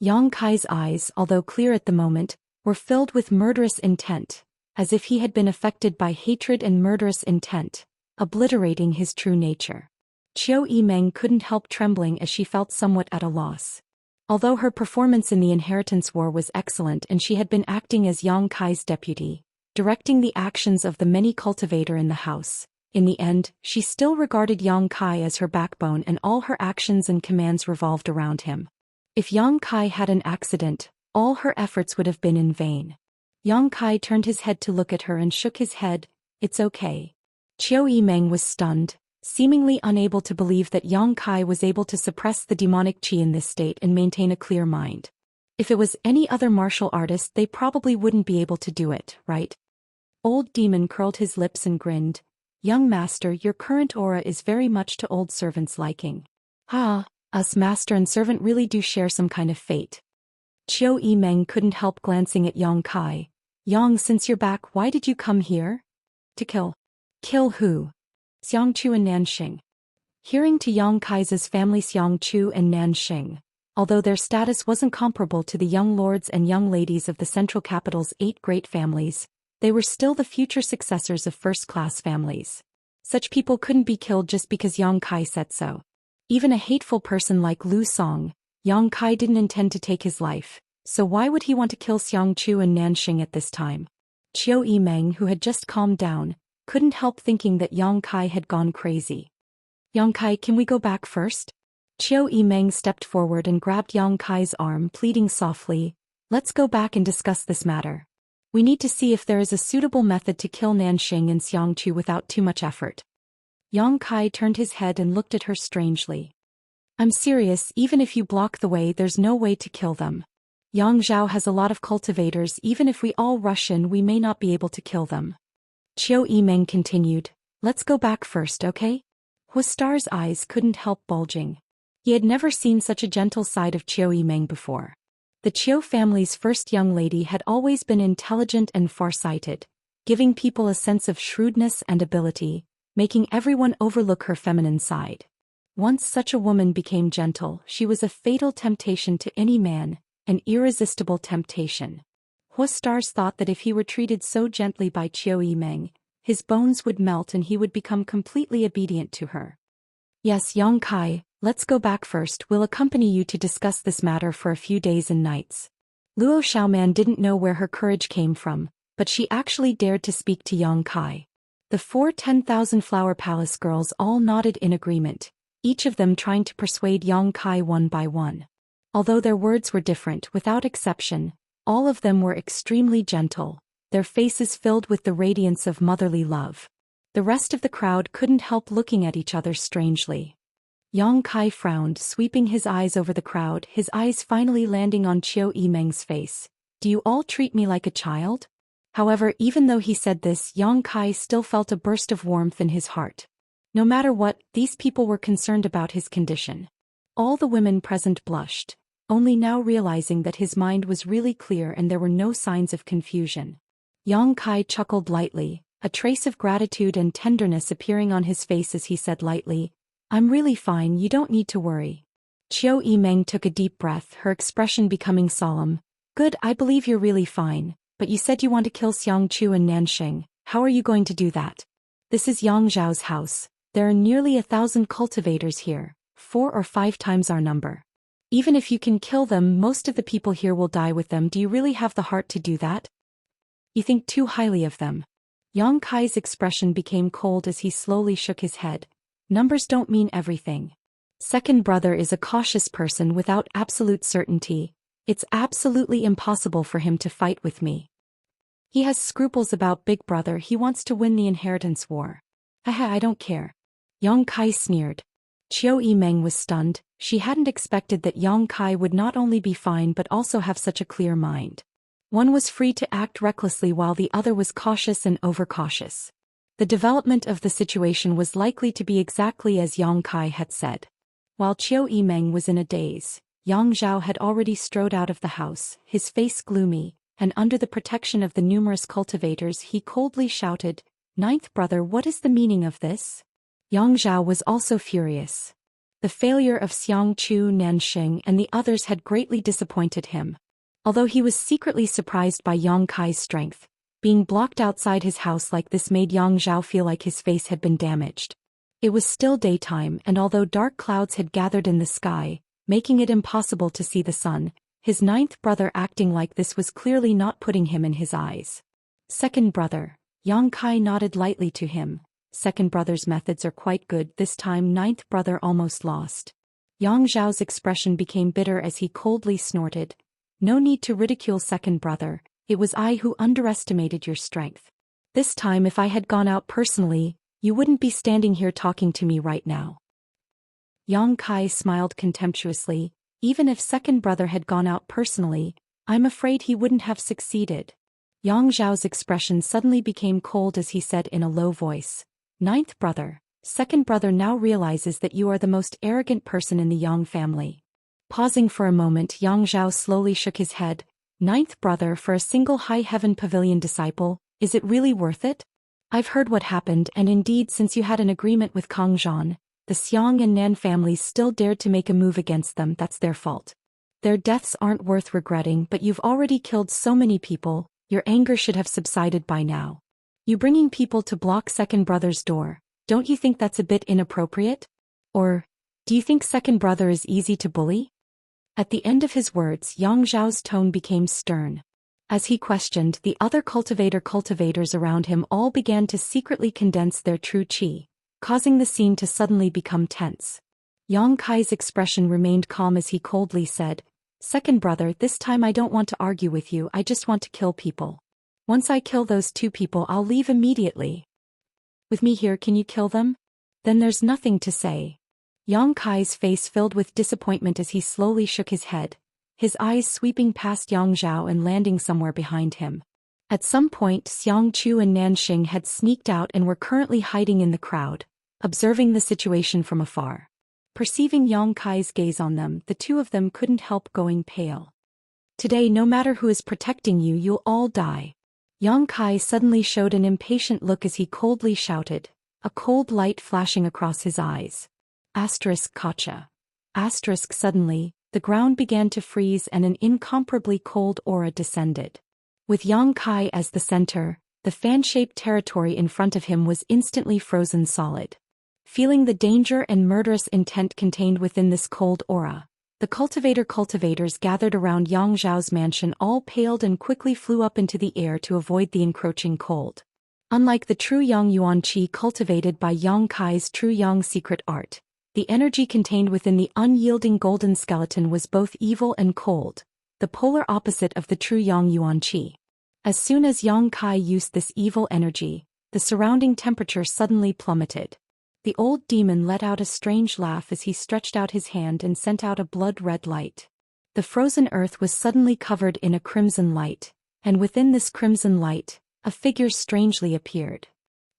Yang Kai's eyes, although clear at the moment, were filled with murderous intent, as if he had been affected by hatred and murderous intent, obliterating his true nature. Qiu Yimeng couldn't help trembling as she felt somewhat at a loss. Although her performance in the inheritance war was excellent and she had been acting as Yang Kai's deputy, directing the actions of the many cultivator in the house, in the end, she still regarded Yang Kai as her backbone and all her actions and commands revolved around him. If Yang Kai had an accident, all her efforts would have been in vain. Yang Kai turned his head to look at her and shook his head. "It's okay." Qiu Yimeng was stunned, seemingly unable to believe that Yang Kai was able to suppress the demonic qi in this state and maintain a clear mind. If it was any other martial artist, they probably wouldn't be able to do it, right? Old Demon curled his lips and grinned. "Young master, your current aura is very much to old servant's liking." "Ah, us master and servant really do share some kind of fate." Qiu Yimeng couldn't help glancing at Yang Kai. "Yang, since you're back, why did you come here?" "To kill." "Kill who?" "Xianxia and Nanxing." Hearing to Yang Kai's family Xianxia and Nanxing, although their status wasn't comparable to the young lords and young ladies of the central capital's 8 great families, they were still the future successors of first-class families. Such people couldn't be killed just because Yang Kai said so. Even a hateful person like Lu Song, Yang Kai didn't intend to take his life, so why would he want to kill Xianxia and Nanxing at this time? Qiu Yimeng, who had just calmed down, couldn't help thinking that Yang Kai had gone crazy. "Yang Kai, can we go back first?" Qiu Yimeng stepped forward and grabbed Yang Kai's arm, pleading softly, "Let's go back and discuss this matter. We need to see if there is a suitable method to kill Nanxing and Xianxia without too much effort." Yang Kai turned his head and looked at her strangely. "I'm serious, even if you block the way, there's no way to kill them. Yang Zhao has a lot of cultivators, even if we all rush in, we may not be able to kill them." Qiu Yimeng continued, "Let's go back first, okay?" Huistar's eyes couldn't help bulging. He had never seen such a gentle side of Qiu Yimeng before. The Qiu family's first young lady had always been intelligent and farsighted, giving people a sense of shrewdness and ability, making everyone overlook her feminine side. Once such a woman became gentle, she was a fatal temptation to any man, an irresistible temptation. Hua Stars thought that if he were treated so gently by Qiu Yimeng, his bones would melt and he would become completely obedient to her. Yes, Yang Kai, let's go back first. We'll accompany you to discuss this matter for a few days and nights. Luo Xiaoman didn't know where her courage came from, but she actually dared to speak to Yang Kai. The 4 10,000 Flower Palace girls all nodded in agreement, each of them trying to persuade Yang Kai one by one. Although their words were different, without exception, all of them were extremely gentle, their faces filled with the radiance of motherly love. The rest of the crowd couldn't help looking at each other strangely. Yang Kai frowned, sweeping his eyes over the crowd, his eyes finally landing on Qiu Yimeng's face. Do you all treat me like a child? However, even though he said this, Yang Kai still felt a burst of warmth in his heart. No matter what, these people were concerned about his condition. All the women present blushed, only now realizing that his mind was really clear and there were no signs of confusion. Yang Kai chuckled lightly, a trace of gratitude and tenderness appearing on his face as he said lightly, I'm really fine, you don't need to worry. Qiu Yimeng took a deep breath, her expression becoming solemn. Good, I believe you're really fine, but you said you want to kill Xianxia and Nanxing, how are you going to do that? This is Yang Zhao's house, there are nearly 1,000 cultivators here, 4 or 5 times our number. Even if you can kill them, most of the people here will die with them. Do you really have the heart to do that? You think too highly of them. Yang Kai's expression became cold as he slowly shook his head. Numbers don't mean everything. Second brother is a cautious person without absolute certainty. It's absolutely impossible for him to fight with me. He has scruples about big brother, he wants to win the inheritance war. Haha, I don't care. Yang Kai sneered. Qiu Yimeng was stunned, she hadn't expected that Yang Kai would not only be fine but also have such a clear mind. One was free to act recklessly while the other was cautious and overcautious. The development of the situation was likely to be exactly as Yang Kai had said. While Qiu Yimeng was in a daze, Yang Zhao had already strode out of the house, his face gloomy, and under the protection of the numerous cultivators he coldly shouted, Ninth brother, what is the meaning of this? Yang Zhao was also furious. The failure of Xianxia, Nanxing and the others had greatly disappointed him. Although he was secretly surprised by Yang Kai's strength, being blocked outside his house like this made Yang Zhao feel like his face had been damaged. It was still daytime, and although dark clouds had gathered in the sky, making it impossible to see the sun, his ninth brother acting like this was clearly not putting him in his eyes. Second brother, Yang Kai nodded lightly to him. Second brother's methods are quite good, this time ninth brother almost lost. Yang Zhao's expression became bitter as he coldly snorted. No need to ridicule second brother, it was I who underestimated your strength. This time if I had gone out personally, you wouldn't be standing here talking to me right now. Yang Kai smiled contemptuously. Even if second brother had gone out personally, I'm afraid he wouldn't have succeeded. Yang Zhao's expression suddenly became cold as he said in a low voice, Ninth brother, second brother now realizes that you are the most arrogant person in the Yang family. Pausing for a moment, Yang Zhao slowly shook his head. Ninth brother, for a single high heaven pavilion disciple, is it really worth it? I've heard what happened, and indeed since you had an agreement with Kang Zhan, the Xiang and Nan families still dared to make a move against them. That's their fault. Their deaths aren't worth regretting, but you've already killed so many people, your anger should have subsided by now. You bringing people to block second brother's door, don't you think that's a bit inappropriate? Or, do you think second brother is easy to bully? At the end of his words, Yang Zhao's tone became stern. As he questioned, the other cultivators around him all began to secretly condense their true qi, causing the scene to suddenly become tense. Yang Kai's expression remained calm as he coldly said, Second brother, this time I don't want to argue with you, I just want to kill people. Once I kill those 2 people, I'll leave immediately. With me here, can you kill them? Then there's nothing to say. Yang Kai's face filled with disappointment as he slowly shook his head, his eyes sweeping past Yang Zhao and landing somewhere behind him. At some point, Xianxia and Nanxing had sneaked out and were currently hiding in the crowd, observing the situation from afar. Perceiving Yang Kai's gaze on them, the 2 of them couldn't help going pale. Today no matter who is protecting you, you'll all die. Yang Kai suddenly showed an impatient look as he coldly shouted, a cold light flashing across his eyes. Gotcha. Suddenly, the ground began to freeze and an incomparably cold aura descended. With Yang Kai as the center, the fan-shaped territory in front of him was instantly frozen solid. Feeling the danger and murderous intent contained within this cold aura, the cultivators gathered around Yang Zhao's mansion all paled and quickly flew up into the air to avoid the encroaching cold. Unlike the true Yang Yuan Qi cultivated by Yang Kai's true Yang secret art, the energy contained within the unyielding golden skeleton was both evil and cold, the polar opposite of the true Yang Yuan Qi. As soon as Yang Kai used this evil energy, the surrounding temperature suddenly plummeted. The old demon let out a strange laugh as he stretched out his hand and sent out a blood-red light. The frozen earth was suddenly covered in a crimson light, and within this crimson light, a figure strangely appeared.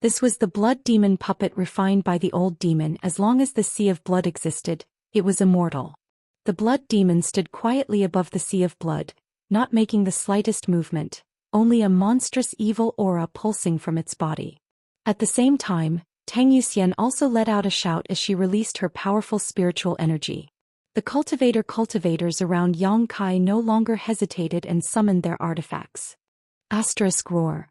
This was the blood demon puppet refined by the old demon. As long as the sea of blood existed, it was immortal. The blood demon stood quietly above the sea of blood, not making the slightest movement, only a monstrous evil aura pulsing from its body. At the same time, Zhou Xian also let out a shout as she released her powerful spiritual energy. The cultivators around Yang Kai no longer hesitated and summoned their artifacts. Roar.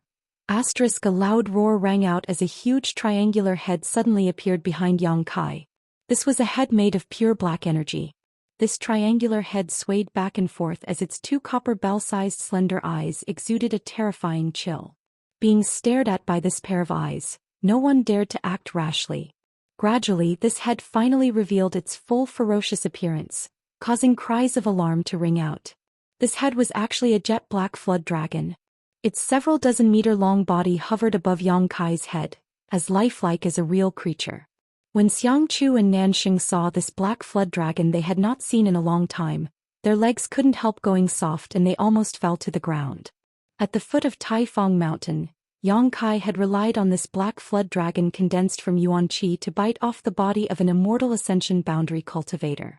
A loud roar rang out as a huge triangular head suddenly appeared behind Yang Kai. This was a head made of pure black energy. This triangular head swayed back and forth as its two copper bell-sized slender eyes exuded a terrifying chill. Being stared at by this pair of eyes, no one dared to act rashly. Gradually, this head finally revealed its full ferocious appearance, causing cries of alarm to ring out. This head was actually a jet-black flood dragon. Its several dozen-meter-long body hovered above Yang Kai's head, as lifelike as a real creature. When Xianxia and Nanxing saw this black flood dragon they had not seen in a long time, their legs couldn't help going soft and they almost fell to the ground. At the foot of Taifang Mountain, Yang Kai had relied on this black flood dragon condensed from Yuan Qi to bite off the body of an immortal ascension boundary cultivator.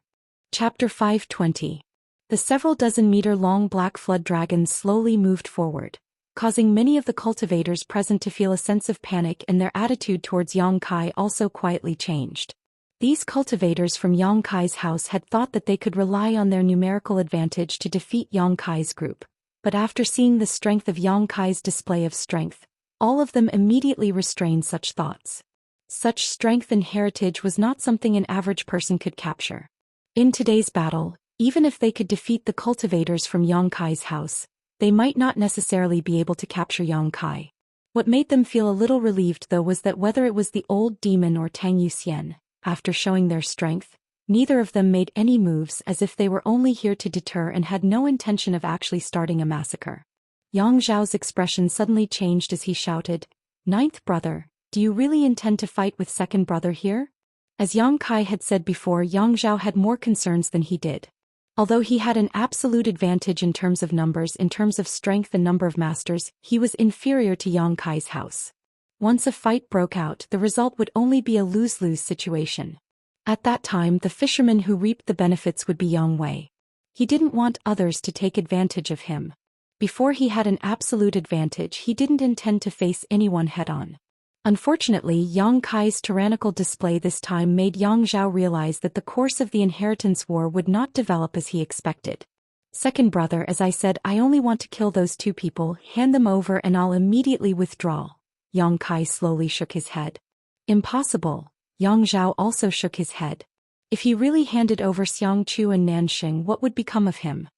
Chapter 520. The several dozen-meter-long black flood dragons slowly moved forward, causing many of the cultivators present to feel a sense of panic, and their attitude towards Yang Kai also quietly changed. These cultivators from Yang Kai's house had thought that they could rely on their numerical advantage to defeat Yang Kai's group, but after seeing the strength of Yang Kai's display of strength, all of them immediately restrained such thoughts. Such strength and heritage was not something an average person could capture. In today's battle, even if they could defeat the cultivators from Yang Kai's house, they might not necessarily be able to capture Yang Kai. What made them feel a little relieved though was that whether it was the old demon or Zhou Xian, after showing their strength, neither of them made any moves, as if they were only here to deter and had no intention of actually starting a massacre. Yang Zhao's expression suddenly changed as he shouted, "Ninth brother, do you really intend to fight with second brother here?" As Yang Kai had said before, Yang Zhao had more concerns than he did. Although he had an absolute advantage in terms of numbers, in terms of strength and number of masters, he was inferior to Yang Kai's house. Once a fight broke out, the result would only be a lose-lose situation. At that time, the fisherman who reaped the benefits would be Yang Wei. He didn't want others to take advantage of him. Before he had an absolute advantage, he didn't intend to face anyone head-on. Unfortunately, Yang Kai's tyrannical display this time made Yang Zhao realize that the course of the inheritance war would not develop as he expected. "Second brother, as I said, I only want to kill those two people, hand them over and I'll immediately withdraw." Yang Kai slowly shook his head. "Impossible." Yang Zhao also shook his head. If he really handed over Xianxia and Nanxing, what would become of him?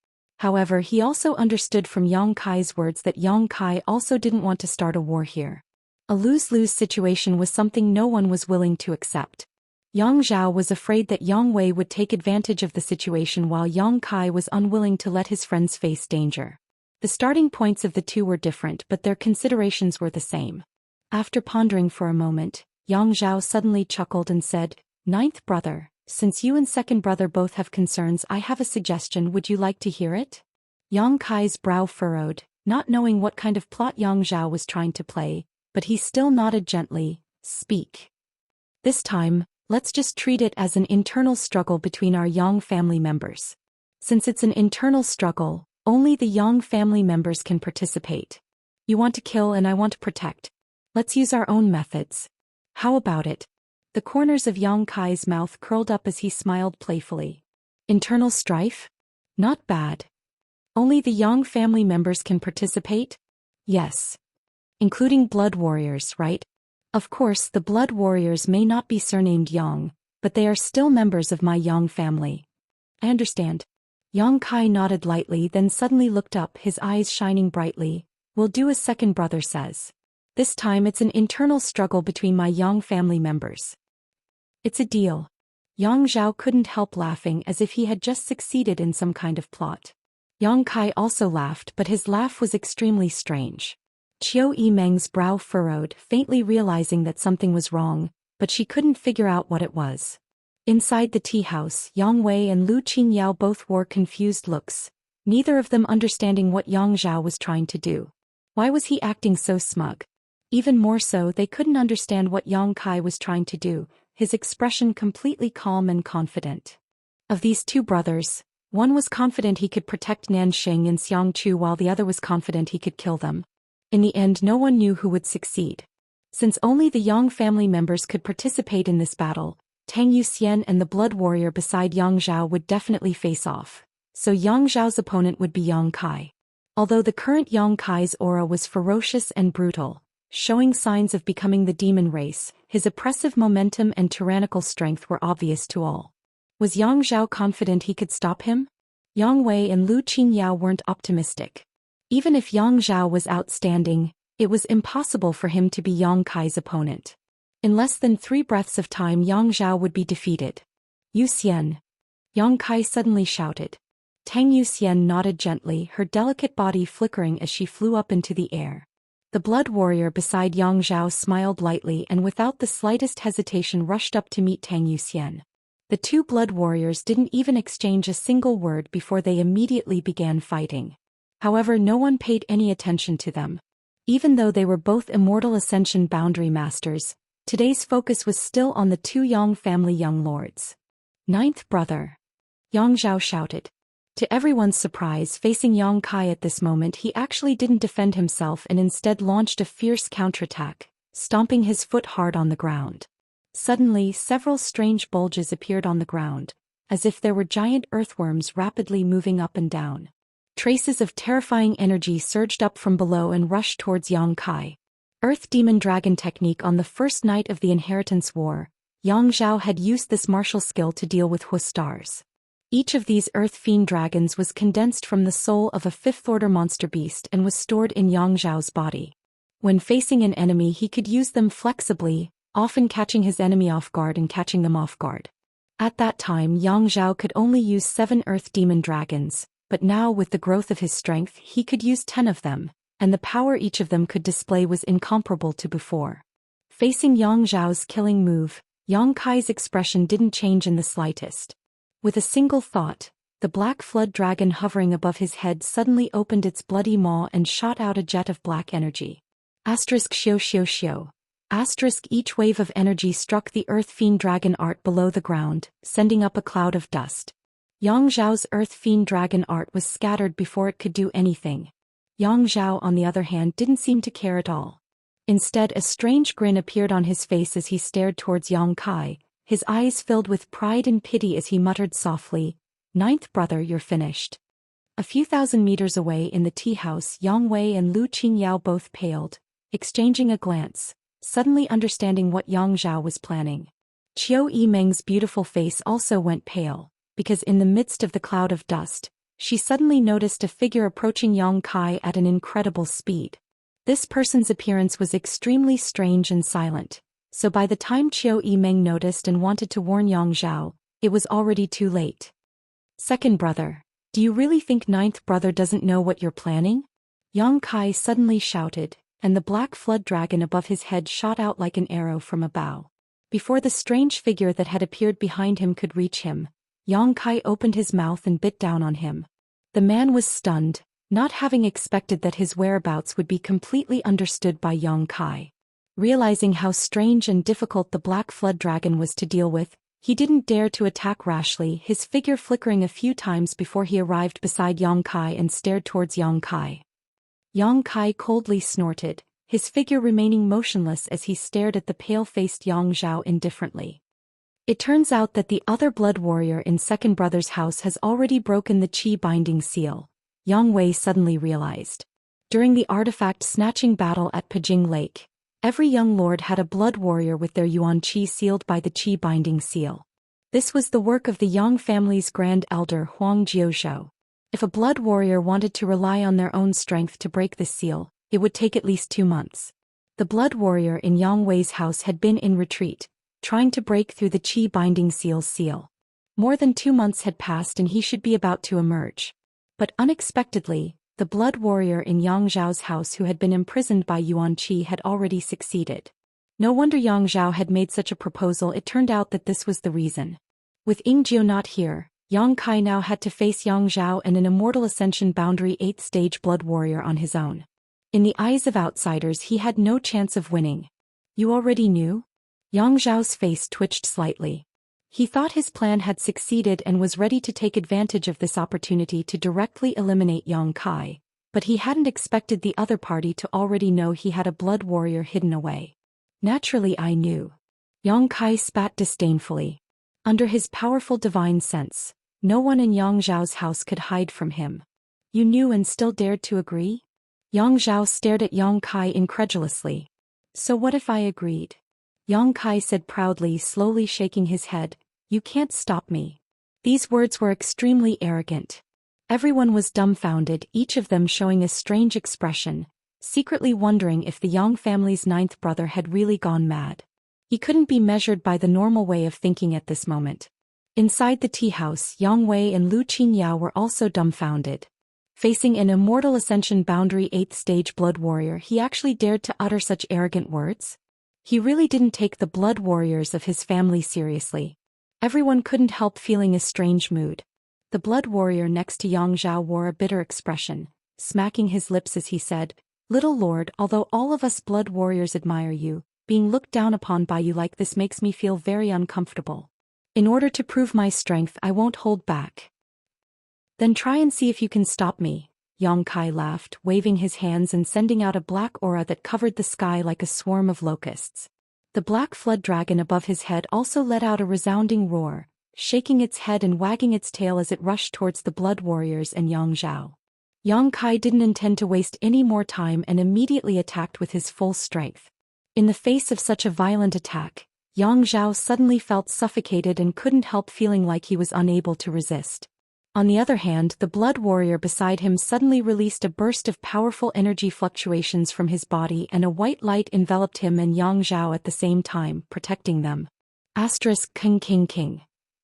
However, he also understood from Yang Kai's words that Yang Kai also didn't want to start a war here. A lose-lose situation was something no one was willing to accept. Yang Zhao was afraid that Yang Wei would take advantage of the situation while Yang Kai was unwilling to let his friends face danger. The starting points of the two were different, but their considerations were the same. After pondering for a moment, Yang Zhao suddenly chuckled and said, "Ninth brother, since you and second brother both have concerns, I have a suggestion. Would you like to hear it?" Yang Kai's brow furrowed, not knowing what kind of plot Yang Zhao was trying to play, but he still nodded gently. "Speak. This time, let's just treat it as an internal struggle between our Yang family members. Since it's an internal struggle, Only the Yang family members can participate. You want to kill and I want to protect. Let's use our own methods. How about it? The corners of Yang Kai's mouth curled up as he smiled playfully. Internal strife? Not bad. Only the Yang family members can participate? Yes. Including blood warriors, right? Of course, the blood warriors may not be surnamed Yang, but they are still members of my Yang family. I understand. Yang Kai nodded lightly, then suddenly looked up, his eyes shining brightly. We'll do as second brother says. This time it's an internal struggle between my Yang family members. It's a deal. Yang Zhao couldn't help laughing as if he had just succeeded in some kind of plot. Yang Kai also laughed, but his laugh was extremely strange. Qiu Yimeng's brow furrowed, faintly realizing that something was wrong, but she couldn't figure out what it was. Inside the tea house, Yang Wei and Lu Qingyao both wore confused looks, neither of them understanding what Yang Zhao was trying to do. Why was he acting so smug? Even more so, they couldn't understand what Yang Kai was trying to do, his expression completely calm and confident. Of these two brothers, one was confident he could protect Nanxing and Xiangchu while the other was confident he could kill them. In the end, no one knew who would succeed. Since only the Yang family members could participate in this battle, Tang Yuxian and the blood warrior beside Yang Zhao would definitely face off, so Yang Zhao's opponent would be Yang Kai. Although the current Yang Kai's aura was ferocious and brutal, showing signs of becoming the demon race, his oppressive momentum and tyrannical strength were obvious to all. Was Yang Zhao confident he could stop him? Yang Wei and Lu Qingyao weren't optimistic. Even if Yang Zhao was outstanding, it was impossible for him to be Yang Kai's opponent. In less than 3 breaths of time, Yang Zhao would be defeated. Yuxian! Yang Kai suddenly shouted. Tang Yuxian nodded gently, her delicate body flickering as she flew up into the air. The blood warrior beside Yang Zhao smiled lightly and without the slightest hesitation rushed up to meet Tang Yuxian. The two blood warriors didn't even exchange a single word before they immediately began fighting. However, no one paid any attention to them. Even though they were both Immortal Ascension boundary masters, today's focus was still on the two Yang family young lords. Ninth brother. Yang Zhao shouted. To everyone's surprise, facing Yang Kai at this moment, he actually didn't defend himself and instead launched a fierce counterattack, stomping his foot hard on the ground. Suddenly, several strange bulges appeared on the ground, as if there were giant earthworms rapidly moving up and down. Traces of terrifying energy surged up from below and rushed towards Yang Kai. Earth Demon Dragon technique. On the first night of the Inheritance War, Yang Zhao had used this martial skill to deal with Huastars. Each of these Earth Fiend dragons was condensed from the soul of a fifth-order monster beast and was stored in Yang Zhao's body. When facing an enemy, he could use them flexibly, often catching his enemy off guard and catching them off guard. At that time, Yang Zhao could only use 7 Earth Demon dragons, but now with the growth of his strength, he could use 10 of them, and the power each of them could display was incomparable to before. Facing Yang Zhao's killing move, Yang Kai's expression didn't change in the slightest. With a single thought, the black flood dragon hovering above his head suddenly opened its bloody maw and shot out a jet of black energy. Asterisk xiu xiu xiu. Asterisk each wave of energy struck the Earth Fiend dragon art below the ground, sending up a cloud of dust. Yang Zhao's Earth Fiend dragon art was scattered before it could do anything. Yang Zhao, on the other hand, didn't seem to care at all. Instead, a strange grin appeared on his face as he stared towards Yang Kai, his eyes filled with pride and pity as he muttered softly, "Ninth brother, you're finished." A few thousand meters away in the tea house, Yang Wei and Lu Qingyao both paled, exchanging a glance, suddenly understanding what Yang Zhao was planning. Qiu Yimeng's beautiful face also went pale, because in the midst of the cloud of dust, she suddenly noticed a figure approaching Yang Kai at an incredible speed. This person's appearance was extremely strange and silent, so by the time Qiu Yimeng noticed and wanted to warn Yang Zhao, it was already too late. Second brother, do you really think ninth brother doesn't know what you're planning? Yang Kai suddenly shouted, and the black flood dragon above his head shot out like an arrow from a bow. Before the strange figure that had appeared behind him could reach him, Yang Kai opened his mouth and bit down on him. The man was stunned, not having expected that his whereabouts would be completely understood by Yang Kai. Realizing how strange and difficult the black flood dragon was to deal with, He didn't dare to attack rashly, his figure flickering a few times before he arrived beside Yang Kai and stared towards Yang Kai. Yang Kai coldly snorted, his figure remaining motionless as he stared at the pale-faced Yang Zhao indifferently. It turns out that the other blood warrior in second brother's house has already broken the Qi binding seal, Yang Wei suddenly realized. During the artifact-snatching battle at Pijing Lake, every young lord had a blood warrior with their Yuan Qi sealed by the Qi binding seal. This was the work of the Yang family's grand elder Huang Jiuzhou. If a blood warrior wanted to rely on their own strength to break this seal, it would take at least 2 months. The blood warrior in Yang Wei's house had been in retreat, trying to break through the Qi binding seal's seal. More than 2 months had passed and he should be about to emerge. But unexpectedly, the blood warrior in Yang Zhao's house who had been imprisoned by Yuan Qi had already succeeded. No wonder Yang Zhao had made such a proposal. It turned out that this was the reason. With Ying Jiu not here, Yang Kai now had to face Yang Zhao and an Immortal Ascension Boundary 8th stage blood warrior on his own. In the eyes of outsiders he had no chance of winning. You already knew? Yang Zhao's face twitched slightly. He thought his plan had succeeded and was ready to take advantage of this opportunity to directly eliminate Yang Kai, but he hadn't expected the other party to already know he had a blood warrior hidden away. Naturally I knew. Yang Kai spat disdainfully. Under his powerful divine sense, no one in Yang Zhao's house could hide from him. You knew and still dared to agree? Yang Zhao stared at Yang Kai incredulously. So what if I agreed? Yang Kai said proudly, slowly shaking his head, You can't stop me. These words were extremely arrogant. Everyone was dumbfounded, each of them showing a strange expression, secretly wondering if the Yang family's 9th brother had really gone mad. He couldn't be measured by the normal way of thinking at this moment. Inside the tea house, Yang Wei and Lu Qinyao were also dumbfounded. Facing an Immortal Ascension Boundary 8th stage blood warrior, he actually dared to utter such arrogant words? He really didn't take the blood warriors of his family seriously. Everyone couldn't help feeling a strange mood. The blood warrior next to Yang Zhao wore a bitter expression, smacking his lips as he said, Little Lord, although all of us blood warriors admire you, being looked down upon by you like this makes me feel very uncomfortable. In order to prove my strength, I won't hold back. Then try and see if you can stop me. Yang Kai laughed, waving his hands and sending out a black aura that covered the sky like a swarm of locusts. The black flood dragon above his head also let out a resounding roar, shaking its head and wagging its tail as it rushed towards the blood warriors and Yang Zhao. Yang Kai didn't intend to waste any more time and immediately attacked with his full strength. In the face of such a violent attack, Yang Zhao suddenly felt suffocated and couldn't help feeling like he was unable to resist. On the other hand, the blood warrior beside him suddenly released a burst of powerful energy fluctuations from his body and a white light enveloped him and Yang Zhao at the same time, protecting them. King King King.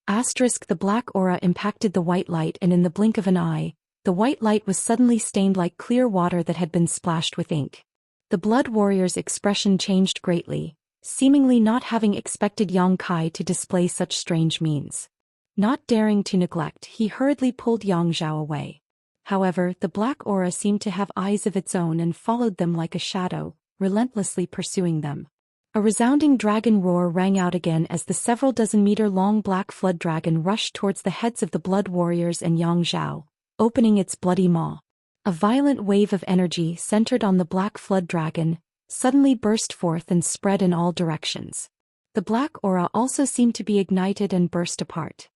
The black aura impacted the white light and in the blink of an eye, the white light was suddenly stained like clear water that had been splashed with ink. The blood warrior's expression changed greatly, seemingly not having expected Yang Kai to display such strange means. Not daring to neglect, he hurriedly pulled Yang Zhao away. However, the black aura seemed to have eyes of its own and followed them like a shadow, relentlessly pursuing them. A resounding dragon roar rang out again as the several dozen-meter-long black flood dragon rushed towards the heads of the blood warriors and Yang Zhao, opening its bloody maw. A violent wave of energy centered on the black flood dragon suddenly burst forth and spread in all directions. The black aura also seemed to be ignited and burst apart.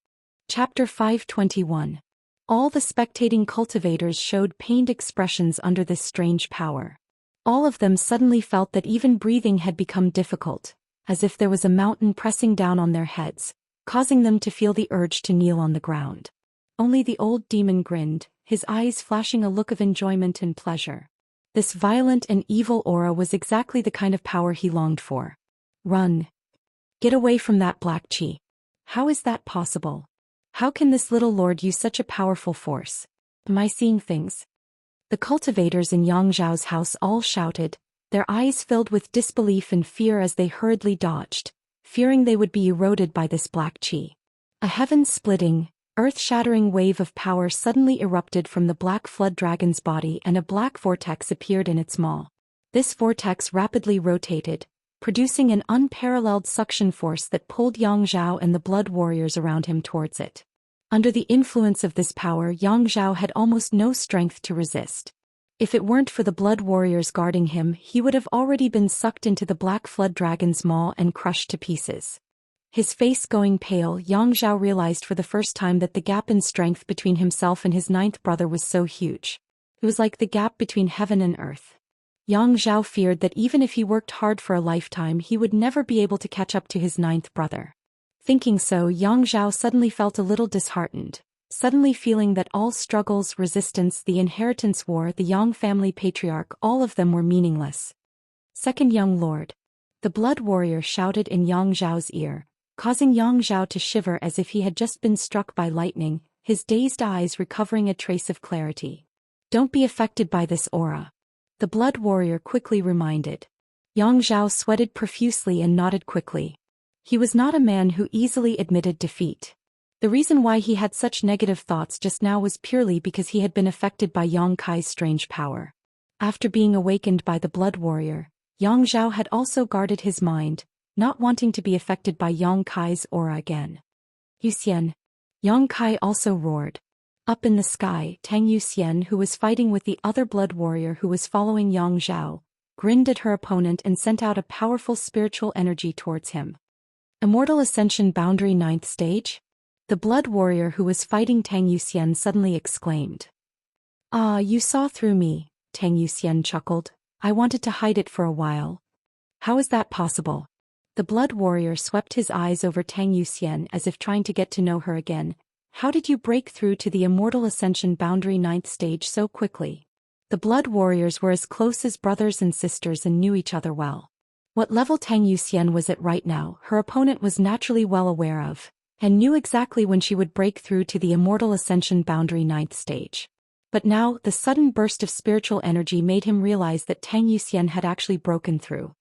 Chapter 521. All the spectating cultivators showed pained expressions under this strange power. All of them suddenly felt that even breathing had become difficult, as if there was a mountain pressing down on their heads, causing them to feel the urge to kneel on the ground. Only the old demon grinned, his eyes flashing a look of enjoyment and pleasure. This violent and evil aura was exactly the kind of power he longed for. Run. Get away from that black chi. How is that possible? How can this little lord use such a powerful force? Am I seeing things? The cultivators in Yang Zhao's house all shouted, their eyes filled with disbelief and fear as they hurriedly dodged, fearing they would be eroded by this black chi. A heaven-splitting, earth-shattering wave of power suddenly erupted from the black flood dragon's body and a black vortex appeared in its maw. This vortex rapidly rotated, producing an unparalleled suction force that pulled Yang Zhao and the blood warriors around him towards it. Under the influence of this power, Yang Zhao had almost no strength to resist. If it weren't for the blood warriors guarding him, he would have already been sucked into the black flood dragon's maw and crushed to pieces. His face going pale, Yang Zhao realized for the first time that the gap in strength between himself and his ninth brother was so huge. It was like the gap between heaven and earth. Yang Zhao feared that even if he worked hard for a lifetime, he would never be able to catch up to his ninth brother. Thinking so, Yang Zhao suddenly felt a little disheartened. Suddenly feeling that all struggles, resistance, the inheritance war, the Yang family patriarch, all of them were meaningless. Second young lord. The blood warrior shouted in Yang Zhao's ear, causing Yang Zhao to shiver as if he had just been struck by lightning, his dazed eyes recovering a trace of clarity. Don't be affected by this aura. The blood warrior quickly reminded. Yang Zhao sweated profusely and nodded quickly. He was not a man who easily admitted defeat. The reason why he had such negative thoughts just now was purely because he had been affected by Yang Kai's strange power. After being awakened by the blood warrior, Yang Zhao had also guarded his mind, not wanting to be affected by Yang Kai's aura again. Zhou Xian. Yang Kai also roared. Up in the sky, Zhou Xian, who was fighting with the other blood warrior who was following Yang Zhao, grinned at her opponent and sent out a powerful spiritual energy towards him. Immortal Ascension Boundary 9th Stage? The blood warrior who was fighting Zhou Xian suddenly exclaimed. Ah, you saw through me, Zhou Xian chuckled. I wanted to hide it for a while. How is that possible? The blood warrior swept his eyes over Zhou Xian as if trying to get to know her again. How did you break through to the Immortal Ascension Boundary 9th Stage so quickly? The blood warriors were as close as brothers and sisters and knew each other well. What level Zhou Xian was at right now, her opponent was naturally well aware of, and knew exactly when she would break through to the Immortal Ascension Boundary 9th Stage. But now, the sudden burst of spiritual energy made him realize that Zhou Xian had actually broken through.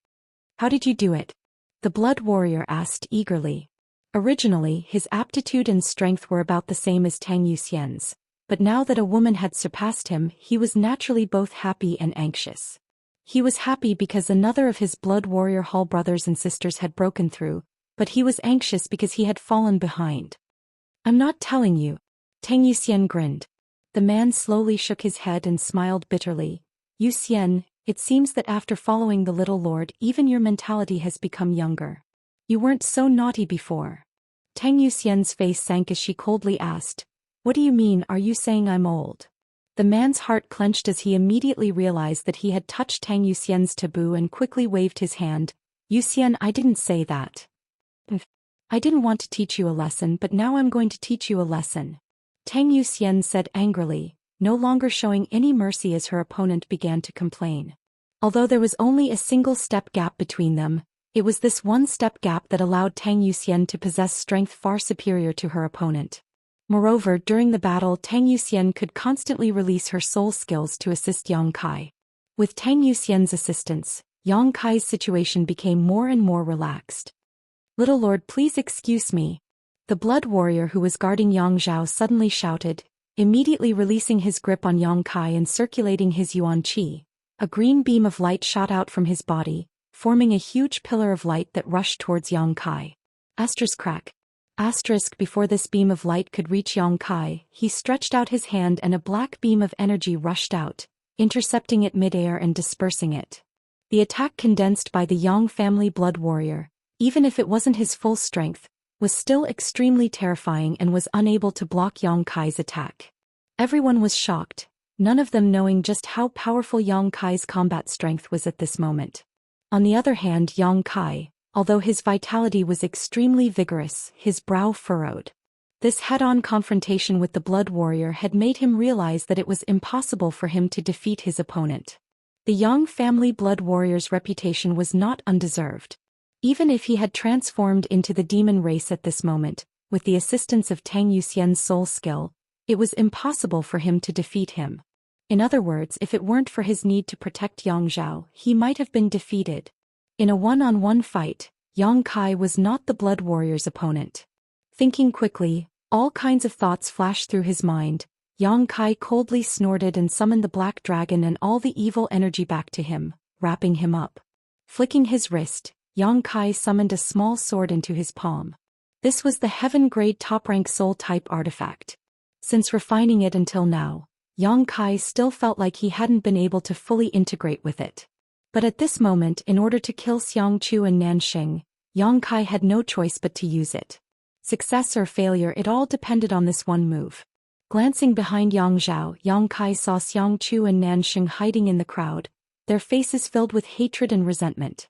How did you do it? The blood warrior asked eagerly. Originally, his aptitude and strength were about the same as Zhou Xian's, but now that a woman had surpassed him, he was naturally both happy and anxious. He was happy because another of his blood warrior hall brothers and sisters had broken through, but he was anxious because he had fallen behind. I'm not telling you. Zhou Xian grinned. The man slowly shook his head and smiled bitterly. Zhou Xian, it seems that after following the little lord, even your mentality has become younger. You weren't so naughty before. Zhou Xian's face sank as she coldly asked, What do you mean, are you saying I'm old? The man's heart clenched as he immediately realized that he had touched Zhou Xian's taboo and quickly waved his hand. Zhou Xian, I didn't say that. I didn't want to teach you a lesson, but now I'm going to teach you a lesson. Zhou Xian said angrily, no longer showing any mercy as her opponent began to complain. Although there was only a single step gap between them, it was this one step gap that allowed Zhou Xian to possess strength far superior to her opponent. Moreover, during the battle, Zhou Xian could constantly release her soul skills to assist Yang Kai. With Zhou Xian's assistance, Yang Kai's situation became more and more relaxed. Little lord, please excuse me. The blood warrior who was guarding Yang Zhao suddenly shouted, immediately releasing his grip on Yang Kai and circulating his yuan qi. A green beam of light shot out from his body, forming a huge pillar of light that rushed towards Yang Kai. Crack. Before this beam of light could reach Yang Kai, he stretched out his hand and a black beam of energy rushed out, intercepting it midair and dispersing it. The attack condensed by the Yang family blood warrior, even if it wasn't his full strength, was still extremely terrifying and was unable to block Yang Kai's attack. Everyone was shocked, none of them knowing just how powerful Yang Kai's combat strength was at this moment. On the other hand, Yang Kai, although his vitality was extremely vigorous, his brow furrowed. This head-on confrontation with the blood warrior had made him realize that it was impossible for him to defeat his opponent. The Yang family blood warrior's reputation was not undeserved. Even if he had transformed into the demon race at this moment, with the assistance of Zhou Xian's soul skill, it was impossible for him to defeat him. In other words, if it weren't for his need to protect Yang Zhao, he might have been defeated. In a one-on-one fight, Yang Kai was not the blood warrior's opponent. Thinking quickly, all kinds of thoughts flashed through his mind. Yang Kai coldly snorted and summoned the black dragon and all the evil energy back to him, wrapping him up. Flicking his wrist, Yang Kai summoned a small sword into his palm. This was the heaven-grade top-rank soul-type artifact. Since refining it until now, Yang Kai still felt like he hadn't been able to fully integrate with it. But at this moment, in order to kill Xiangqiu and Nanxing, Yang Kai had no choice but to use it. Success or failure, it all depended on this one move. Glancing behind Yang Zhao, Yang Kai saw Xiangqiu and Nanxing hiding in the crowd, their faces filled with hatred and resentment.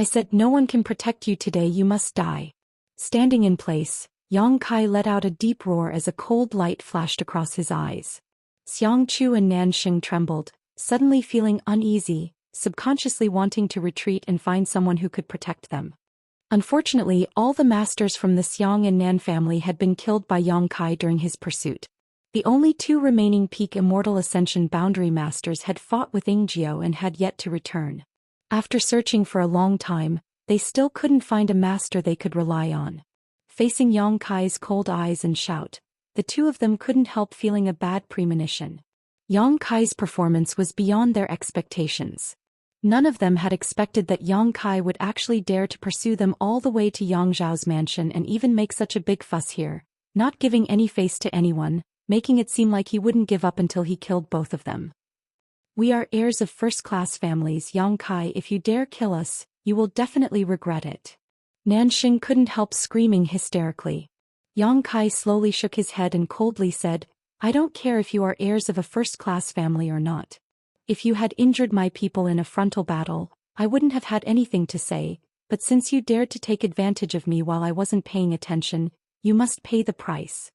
I said no one can protect you today, you must die. Standing in place, Yang Kai let out a deep roar as a cold light flashed across his eyes. Xiangqiu and Nanxing trembled, suddenly feeling uneasy, subconsciously wanting to retreat and find someone who could protect them. Unfortunately, all the masters from the Xiang and Nan family had been killed by Yang Kai during his pursuit. The only two remaining peak Immortal Ascension boundary masters had fought with Yingjiao and had yet to return. After searching for a long time, they still couldn't find a master they could rely on. Facing Yang Kai's cold eyes and shout, the two of them couldn't help feeling a bad premonition. Yang Kai's performance was beyond their expectations. None of them had expected that Yang Kai would actually dare to pursue them all the way to Yang Zhao's mansion and even make such a big fuss here, not giving any face to anyone, making it seem like he wouldn't give up until he killed both of them. We are heirs of first-class families, Yang Kai, if you dare kill us, you will definitely regret it. Nanxing couldn't help screaming hysterically. Yang Kai slowly shook his head and coldly said, I don't care if you are heirs of a first-class family or not. If you had injured my people in a frontal battle, I wouldn't have had anything to say, but since you dared to take advantage of me while I wasn't paying attention, you must pay the price.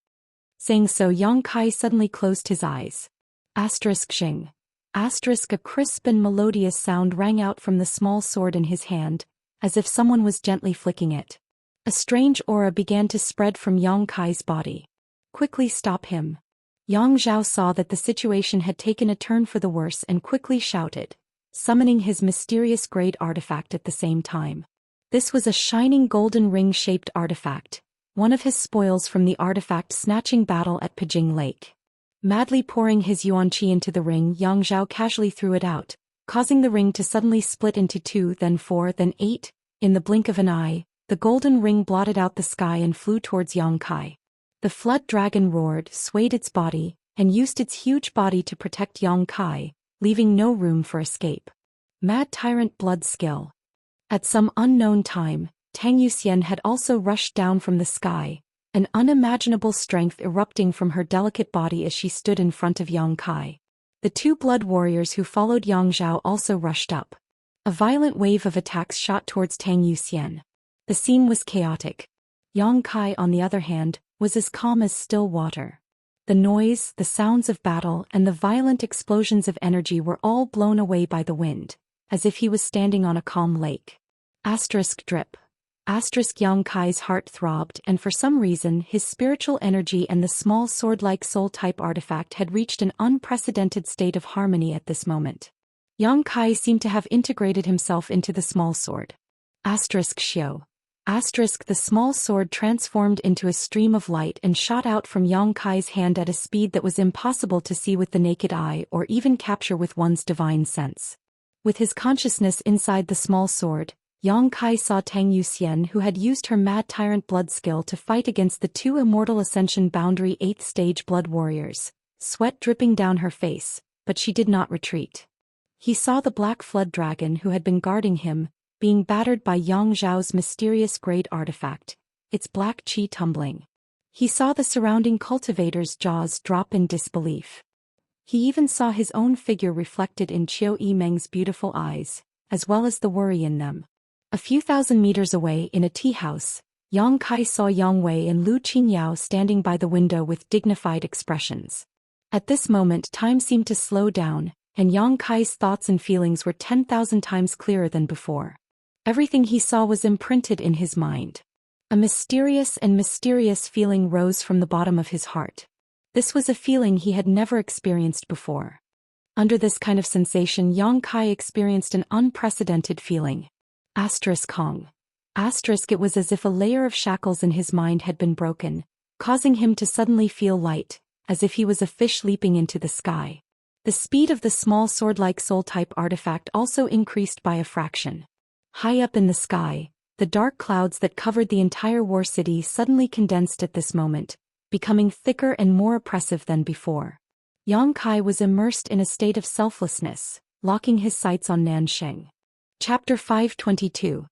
Saying so, Yang Kai suddenly closed his eyes. Xing. A crisp and melodious sound rang out from the small sword in his hand, as if someone was gently flicking it. A strange aura began to spread from Yang Kai's body. Quickly stop him. Yang Zhao saw that the situation had taken a turn for the worse and quickly shouted, summoning his mysterious great artifact at the same time. This was a shining golden ring-shaped artifact, one of his spoils from the artifact-snatching battle at Pijing Lake. Madly pouring his yuanqi into the ring, Yang Zhao casually threw it out, causing the ring to suddenly split into 2, then 4, then 8. In the blink of an eye, the golden ring blotted out the sky and flew towards Yang Kai. The flood dragon roared, swayed its body, and used its huge body to protect Yang Kai, leaving no room for escape. Mad Tyrant Blood Skill. At some unknown time, Tang Yuxian had also rushed down from the sky, an unimaginable strength erupting from her delicate body as she stood in front of Yang Kai. The two blood warriors who followed Yang Zhao also rushed up. A violent wave of attacks shot towards Tang Yuxian. The scene was chaotic. Yang Kai, on the other hand, was as calm as still water. The noise, the sounds of battle, and the violent explosions of energy were all blown away by the wind, as if he was standing on a calm lake. Drip. Yang Kai's heart throbbed, and for some reason his spiritual energy and the small sword-like soul-type artifact had reached an unprecedented state of harmony at this moment. Yang Kai seemed to have integrated himself into the small sword. Xiao. The small sword transformed into a stream of light and shot out from Yang Kai's hand at a speed that was impossible to see with the naked eye or even capture with one's divine sense. With his consciousness inside the small sword, Yang Kai saw Tang Yuxian, who had used her Mad Tyrant blood skill to fight against the two Immortal Ascension Boundary 8th stage blood warriors, sweat dripping down her face, but she did not retreat. He saw the black flood dragon who had been guarding him, being battered by Yang Zhao's mysterious great artifact, its black qi tumbling. He saw the surrounding cultivators' jaws drop in disbelief. He even saw his own figure reflected in Qiu Yimeng's beautiful eyes, as well as the worry in them. A few thousand meters away in a tea house, Yang Kai saw Yang Wei and Lu Qingyao standing by the window with dignified expressions. At this moment time seemed to slow down, and Yang Kai's thoughts and feelings were 10,000 times clearer than before. Everything he saw was imprinted in his mind. A mysterious feeling rose from the bottom of his heart. This was a feeling he had never experienced before. Under this kind of sensation, Yang Kai experienced an unprecedented feeling. Kong. It was as if a layer of shackles in his mind had been broken, causing him to suddenly feel light, as if he was a fish leaping into the sky. The speed of the small sword-like soul-type artifact also increased by a fraction. High up in the sky, the dark clouds that covered the entire war city suddenly condensed at this moment, becoming thicker and more oppressive than before. Yang Kai was immersed in a state of selflessness, locking his sights on Nanxing. Chapter 522.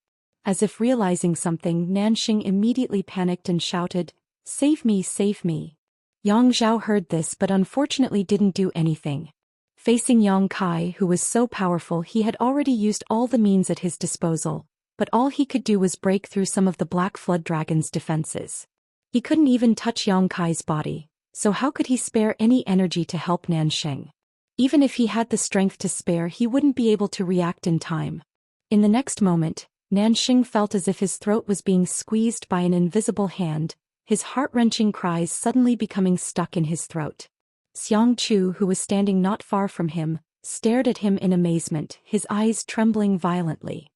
As if realizing something, Nanxing immediately panicked and shouted, "Save me, save me." Yang Zhao heard this but unfortunately didn't do anything. Facing Yang Kai, who was so powerful, he had already used all the means at his disposal, but all he could do was break through some of the Black Flood Dragon's defenses. He couldn't even touch Yang Kai's body, so how could he spare any energy to help Nanxing? Even if he had the strength to spare, he wouldn't be able to react in time. In the next moment, Nanxing felt as if his throat was being squeezed by an invisible hand, his heart-wrenching cries suddenly becoming stuck in his throat. Xianxia, who was standing not far from him, stared at him in amazement, his eyes trembling violently.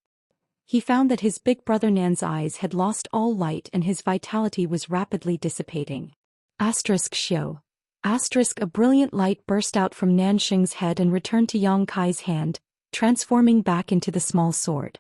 He found that his big brother Nan's eyes had lost all light and his vitality was rapidly dissipating. Xiao. A brilliant light burst out from Nanxing's head and returned to Yang Kai's hand, transforming back into the small sword.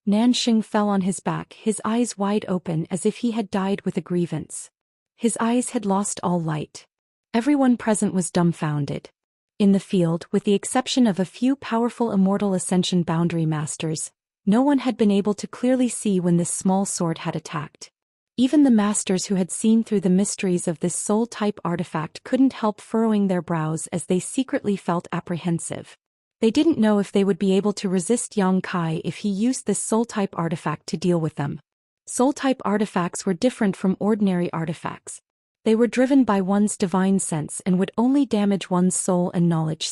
Nanxing fell on his back, his eyes wide open as if he had died with a grievance. His eyes had lost all light. Everyone present was dumbfounded. In the field, with the exception of a few powerful Immortal Ascension boundary masters, no one had been able to clearly see when this small sword had attacked. Even the masters who had seen through the mysteries of this soul-type artifact couldn't help furrowing their brows as they secretly felt apprehensive. They didn't know if they would be able to resist Yang Kai if he used this soul-type artifact to deal with them. Soul-type artifacts were different from ordinary artifacts. They were driven by one's divine sense and would only damage one's soul and knowledge.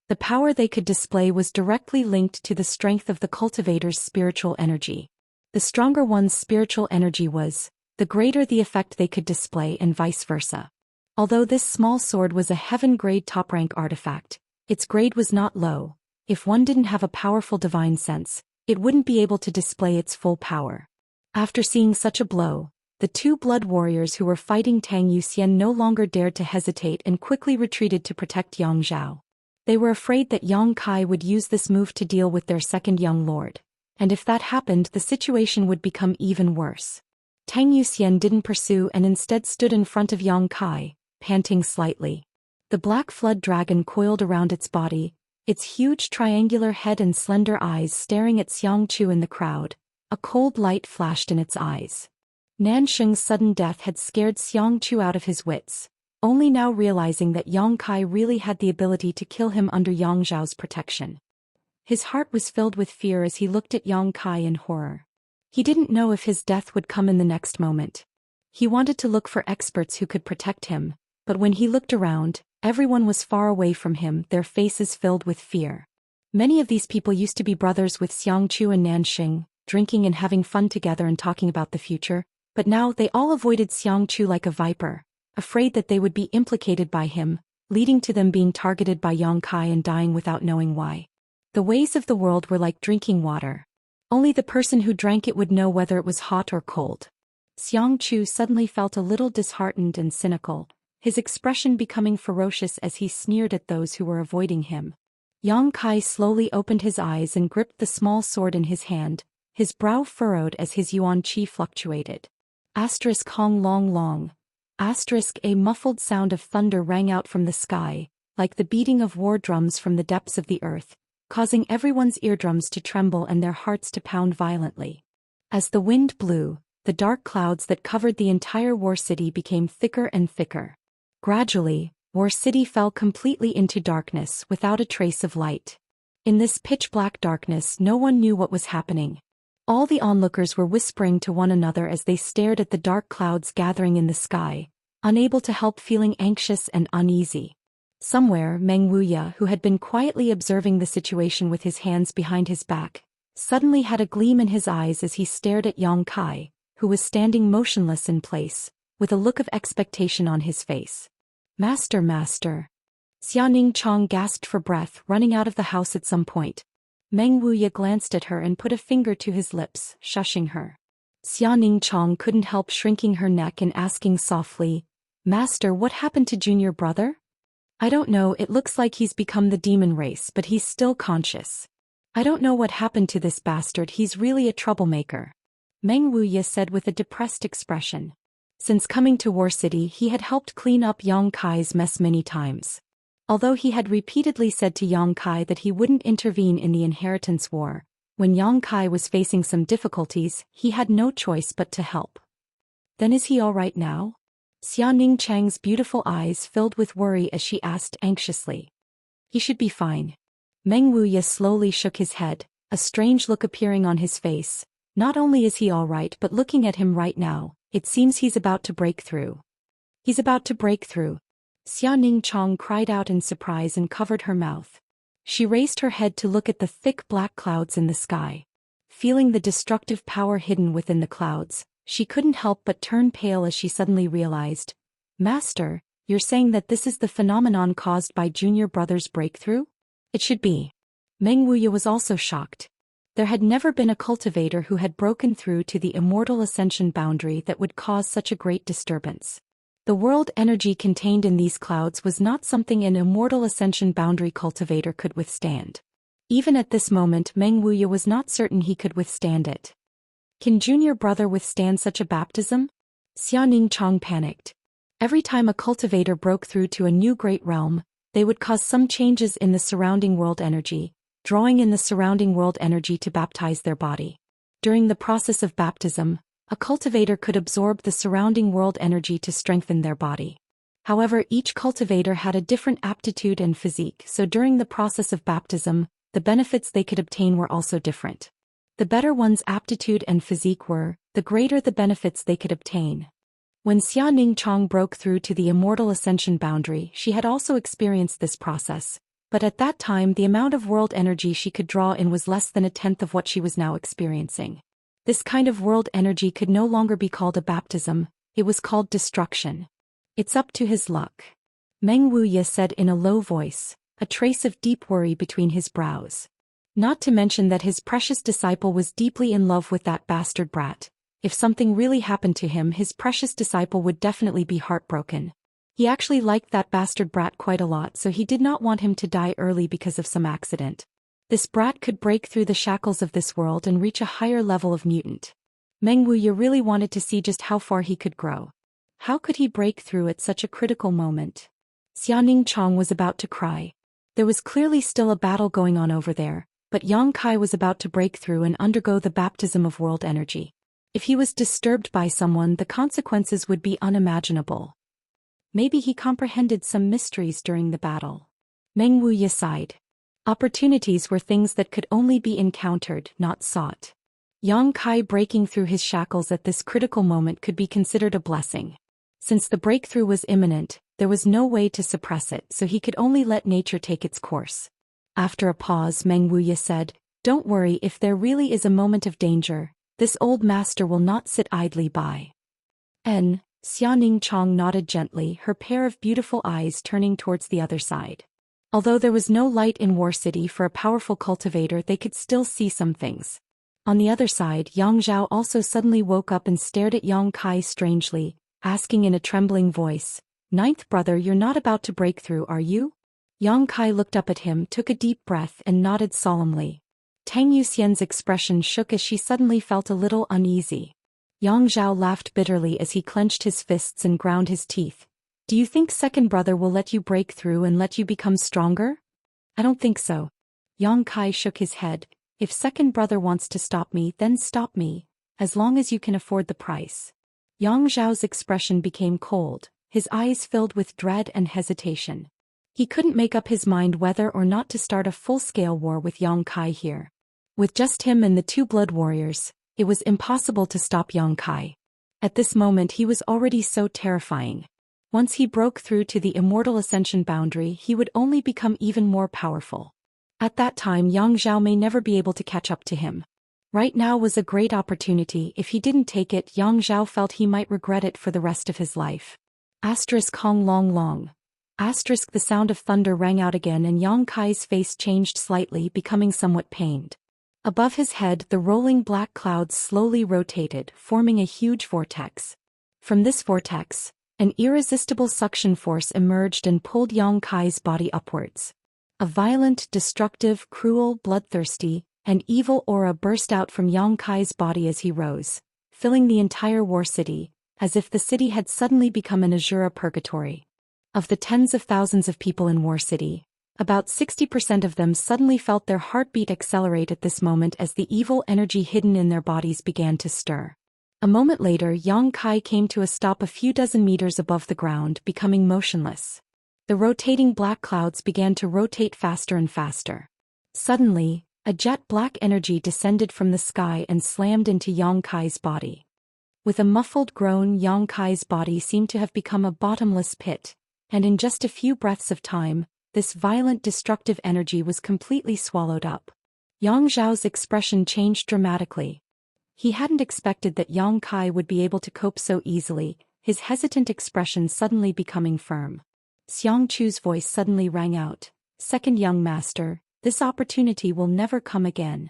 The power they could display was directly linked to the strength of the cultivator's spiritual energy. The stronger one's spiritual energy was, the greater the effect they could display and vice versa. Although this small sword was a heaven-grade top-rank artifact, its grade was not low. If one didn't have a powerful divine sense, it wouldn't be able to display its full power. After seeing such a blow, the two blood warriors who were fighting Zhou Xian no longer dared to hesitate and quickly retreated to protect Yang Zhao. They were afraid that Yang Kai would use this move to deal with their second young lord, and if that happened the situation would become even worse. Zhou Xian didn't pursue and instead stood in front of Yang Kai, panting slightly. The Black Flood Dragon coiled around its body, its huge triangular head and slender eyes staring at Xianxia in the crowd. A cold light flashed in its eyes. Nanxing's sudden death had scared Xianxia out of his wits, only now realizing that Yang Kai really had the ability to kill him under Yang Zhao's protection. His heart was filled with fear as he looked at Yang Kai in horror. He didn't know if his death would come in the next moment. He wanted to look for experts who could protect him, but when he looked around, everyone was far away from him, their faces filled with fear. Many of these people used to be brothers with Xianxia and Nanxing, drinking and having fun together and talking about the future, but now they all avoided Xianxia like a viper, afraid that they would be implicated by him, leading to them being targeted by Yang Kai and dying without knowing why. The ways of the world were like drinking water. Only the person who drank it would know whether it was hot or cold. Xianxia suddenly felt a little disheartened and cynical, his expression becoming ferocious as he sneered at those who were avoiding him. Yang Kai slowly opened his eyes and gripped the small sword in his hand, his brow furrowed as his yuan qi fluctuated. Hong long long. A muffled sound of thunder rang out from the sky, like the beating of war drums from the depths of the earth, causing everyone's eardrums to tremble and their hearts to pound violently. As the wind blew, the dark clouds that covered the entire war city became thicker and thicker. Gradually, War City fell completely into darkness without a trace of light. In this pitch-black darkness no one knew what was happening. All the onlookers were whispering to one another as they stared at the dark clouds gathering in the sky, unable to help feeling anxious and uneasy. Somewhere, Meng Wuya, who had been quietly observing the situation with his hands behind his back, suddenly had a gleam in his eyes as he stared at Yang Kai, who was standing motionless in place, with a look of expectation on his face. Master, master. Xianing Chong gasped for breath, running out of the house at some point. Meng Wuya glanced at her and put a finger to his lips, shushing her. Xianing Chong couldn't help shrinking her neck and asking softly, "Master, what happened to junior brother?" "I don't know, it looks like he's become the demon race, but he's still conscious." I don't know what happened to this bastard, he's really a troublemaker. Meng Wuya said with a depressed expression. Since coming to War City he had helped clean up Yang Kai's mess many times. Although he had repeatedly said to Yang Kai that he wouldn't intervene in the inheritance war, when Yang Kai was facing some difficulties, he had no choice but to help. Then is he all right now? Xia Ningchang's beautiful eyes filled with worry as she asked anxiously. He should be fine. Meng Wuya slowly shook his head, a strange look appearing on his face. Not only is he all right, but looking at him right now, it seems he's about to break through. He's about to break through. Xia Ningchang cried out in surprise and covered her mouth. She raised her head to look at the thick black clouds in the sky. Feeling the destructive power hidden within the clouds, she couldn't help but turn pale as she suddenly realized. Master, you're saying that this is the phenomenon caused by junior brother's breakthrough? It should be. Meng Wuya was also shocked. There had never been a cultivator who had broken through to the immortal ascension boundary that would cause such a great disturbance. The world energy contained in these clouds was not something an immortal ascension boundary cultivator could withstand. Even at this moment Meng Wuya was not certain he could withstand it. Can junior brother withstand such a baptism? Xia Ningchang panicked. Every time a cultivator broke through to a new great realm, they would cause some changes in the surrounding world energy, drawing in the surrounding world energy to baptize their body. During the process of baptism, a cultivator could absorb the surrounding world energy to strengthen their body. However, each cultivator had a different aptitude and physique, so during the process of baptism, the benefits they could obtain were also different. The better one's aptitude and physique were, the greater the benefits they could obtain. When Xia Ningchang broke through to the immortal ascension boundary, she had also experienced this process, but at that time the amount of world energy she could draw in was less than a tenth of what she was now experiencing. This kind of world energy could no longer be called a baptism, it was called destruction. It's up to his luck. Meng Wuya said in a low voice, a trace of deep worry between his brows. Not to mention that his precious disciple was deeply in love with that bastard brat. If something really happened to him, his precious disciple would definitely be heartbroken. He actually liked that bastard brat quite a lot, so he did not want him to die early because of some accident. This brat could break through the shackles of this world and reach a higher level of mutant. Meng Wuya really wanted to see just how far he could grow. How could he break through at such a critical moment? Xia Ningchang was about to cry. There was clearly still a battle going on over there, but Yang Kai was about to break through and undergo the baptism of world energy. If he was disturbed by someone, the consequences would be unimaginable. Maybe he comprehended some mysteries during the battle. Meng Wuya sighed. Opportunities were things that could only be encountered, not sought. Yang Kai breaking through his shackles at this critical moment could be considered a blessing. Since the breakthrough was imminent, there was no way to suppress it, so he could only let nature take its course. After a pause, Meng Wuya said, "Don't worry, if there really is a moment of danger, this old master will not sit idly by." Xia Ningchang nodded gently, her pair of beautiful eyes turning towards the other side. Although there was no light in War City for a powerful cultivator, they could still see some things. On the other side, Yang Zhao also suddenly woke up and stared at Yang Kai strangely, asking in a trembling voice, "Ninth brother, you're not about to break through, are you?" Yang Kai looked up at him, took a deep breath and nodded solemnly. Tang Yuxian's expression shook as she suddenly felt a little uneasy. Yang Zhao laughed bitterly as he clenched his fists and ground his teeth. "Do you think second brother will let you break through and let you become stronger?" "I don't think so." Yang Kai shook his head. "If second brother wants to stop me, then stop me, as long as you can afford the price." Yang Zhao's expression became cold, his eyes filled with dread and hesitation. He couldn't make up his mind whether or not to start a full-scale war with Yang Kai here. With just him and the two blood warriors, it was impossible to stop Yang Kai. At this moment he was already so terrifying. Once he broke through to the immortal ascension boundary, he would only become even more powerful. At that time Yang Zhao may never be able to catch up to him. Right now was a great opportunity. If he didn't take it, Yang Zhao felt he might regret it for the rest of his life. Hong long long. The sound of thunder rang out again and Yang Kai's face changed slightly, becoming somewhat pained. Above his head the rolling black clouds slowly rotated, forming a huge vortex. From this vortex, an irresistible suction force emerged and pulled Yang Kai's body upwards. A violent, destructive, cruel, bloodthirsty, and evil aura burst out from Yang Kai's body as he rose, filling the entire war city, as if the city had suddenly become an Azura purgatory. Of the tens of thousands of people in War City, about 60% of them suddenly felt their heartbeat accelerate at this moment as the evil energy hidden in their bodies began to stir. A moment later, Yang Kai came to a stop a few dozen meters above the ground, becoming motionless. The rotating black clouds began to rotate faster and faster. Suddenly, a jet black energy descended from the sky and slammed into Yang Kai's body. With a muffled groan, Yang Kai's body seemed to have become a bottomless pit, and in just a few breaths of time, this violent destructive energy was completely swallowed up. Yang Zhao's expression changed dramatically. He hadn't expected that Yang Kai would be able to cope so easily, his hesitant expression suddenly becoming firm. Xiangchu's voice suddenly rang out, "Second young master, this opportunity will never come again."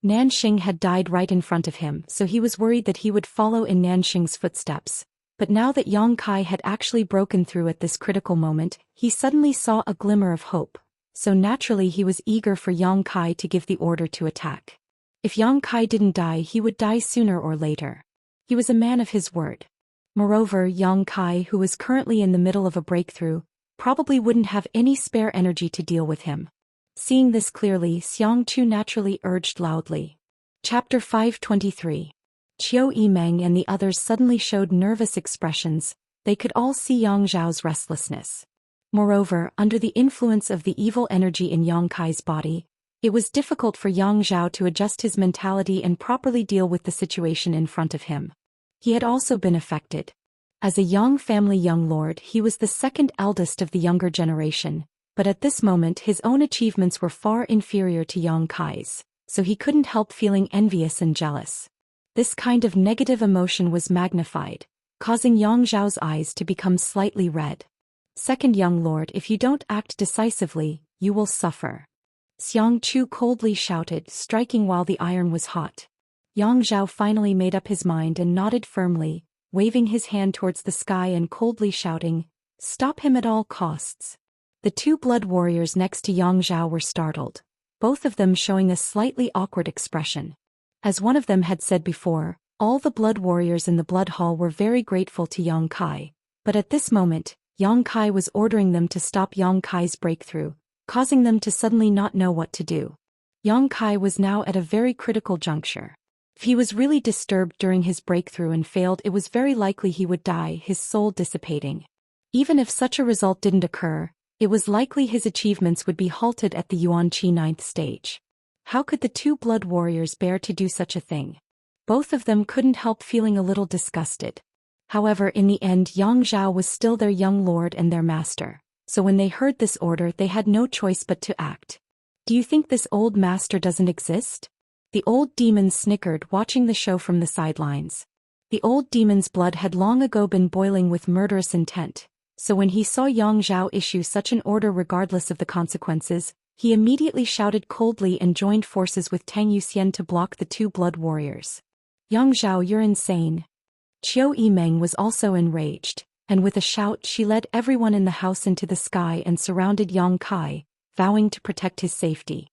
Nanxing had died right in front of him, so he was worried that he would follow in Nanxing's footsteps. But now that Yang Kai had actually broken through at this critical moment, he suddenly saw a glimmer of hope. So naturally he was eager for Yang Kai to give the order to attack. If Yang Kai didn't die, he would die sooner or later. He was a man of his word. Moreover, Yang Kai, who was currently in the middle of a breakthrough, probably wouldn't have any spare energy to deal with him. Seeing this clearly, Xiangchu naturally urged loudly. Chapter 523. Qiu Yimeng and the others suddenly showed nervous expressions. They could all see Yang Zhao's restlessness. Moreover, under the influence of the evil energy in Yang Kai's body, it was difficult for Yang Zhao to adjust his mentality and properly deal with the situation in front of him. He had also been affected. As a Yang family young lord, he was the second eldest of the younger generation. But at this moment his own achievements were far inferior to Yang Kai's, so he couldn't help feeling envious and jealous. This kind of negative emotion was magnified, causing Yang Zhao's eyes to become slightly red. "Second young lord, if you don't act decisively, you will suffer," Xiangchu coldly shouted, striking while the iron was hot. Yang Zhao finally made up his mind and nodded firmly, waving his hand towards the sky and coldly shouting, "Stop him at all costs." The two blood warriors next to Yang Zhao were startled, both of them showing a slightly awkward expression. As one of them had said before, all the blood warriors in the blood hall were very grateful to Yang Kai, but at this moment, Yang Kai was ordering them to stop Yang Kai's breakthrough, causing them to suddenly not know what to do. Yang Kai was now at a very critical juncture. If he was really disturbed during his breakthrough and failed, it was very likely he would die, his soul dissipating. Even if such a result didn't occur, it was likely his achievements would be halted at the Yuanqi 9th stage. How could the two blood warriors bear to do such a thing? Both of them couldn't help feeling a little disgusted. However, in the end, Yang Zhao was still their young lord and their master, so when they heard this order they had no choice but to act. "Do you think this old master doesn't exist?" The old demon snickered, watching the show from the sidelines. The old demon's blood had long ago been boiling with murderous intent, so when he saw Yang Zhao issue such an order regardless of the consequences, he immediately shouted coldly and joined forces with Tang Yuxian to block the two blood warriors. "Yang Zhao, you're insane." Qiu Yimeng was also enraged, and with a shout she led everyone in the house into the sky and surrounded Yang Kai, vowing to protect his safety.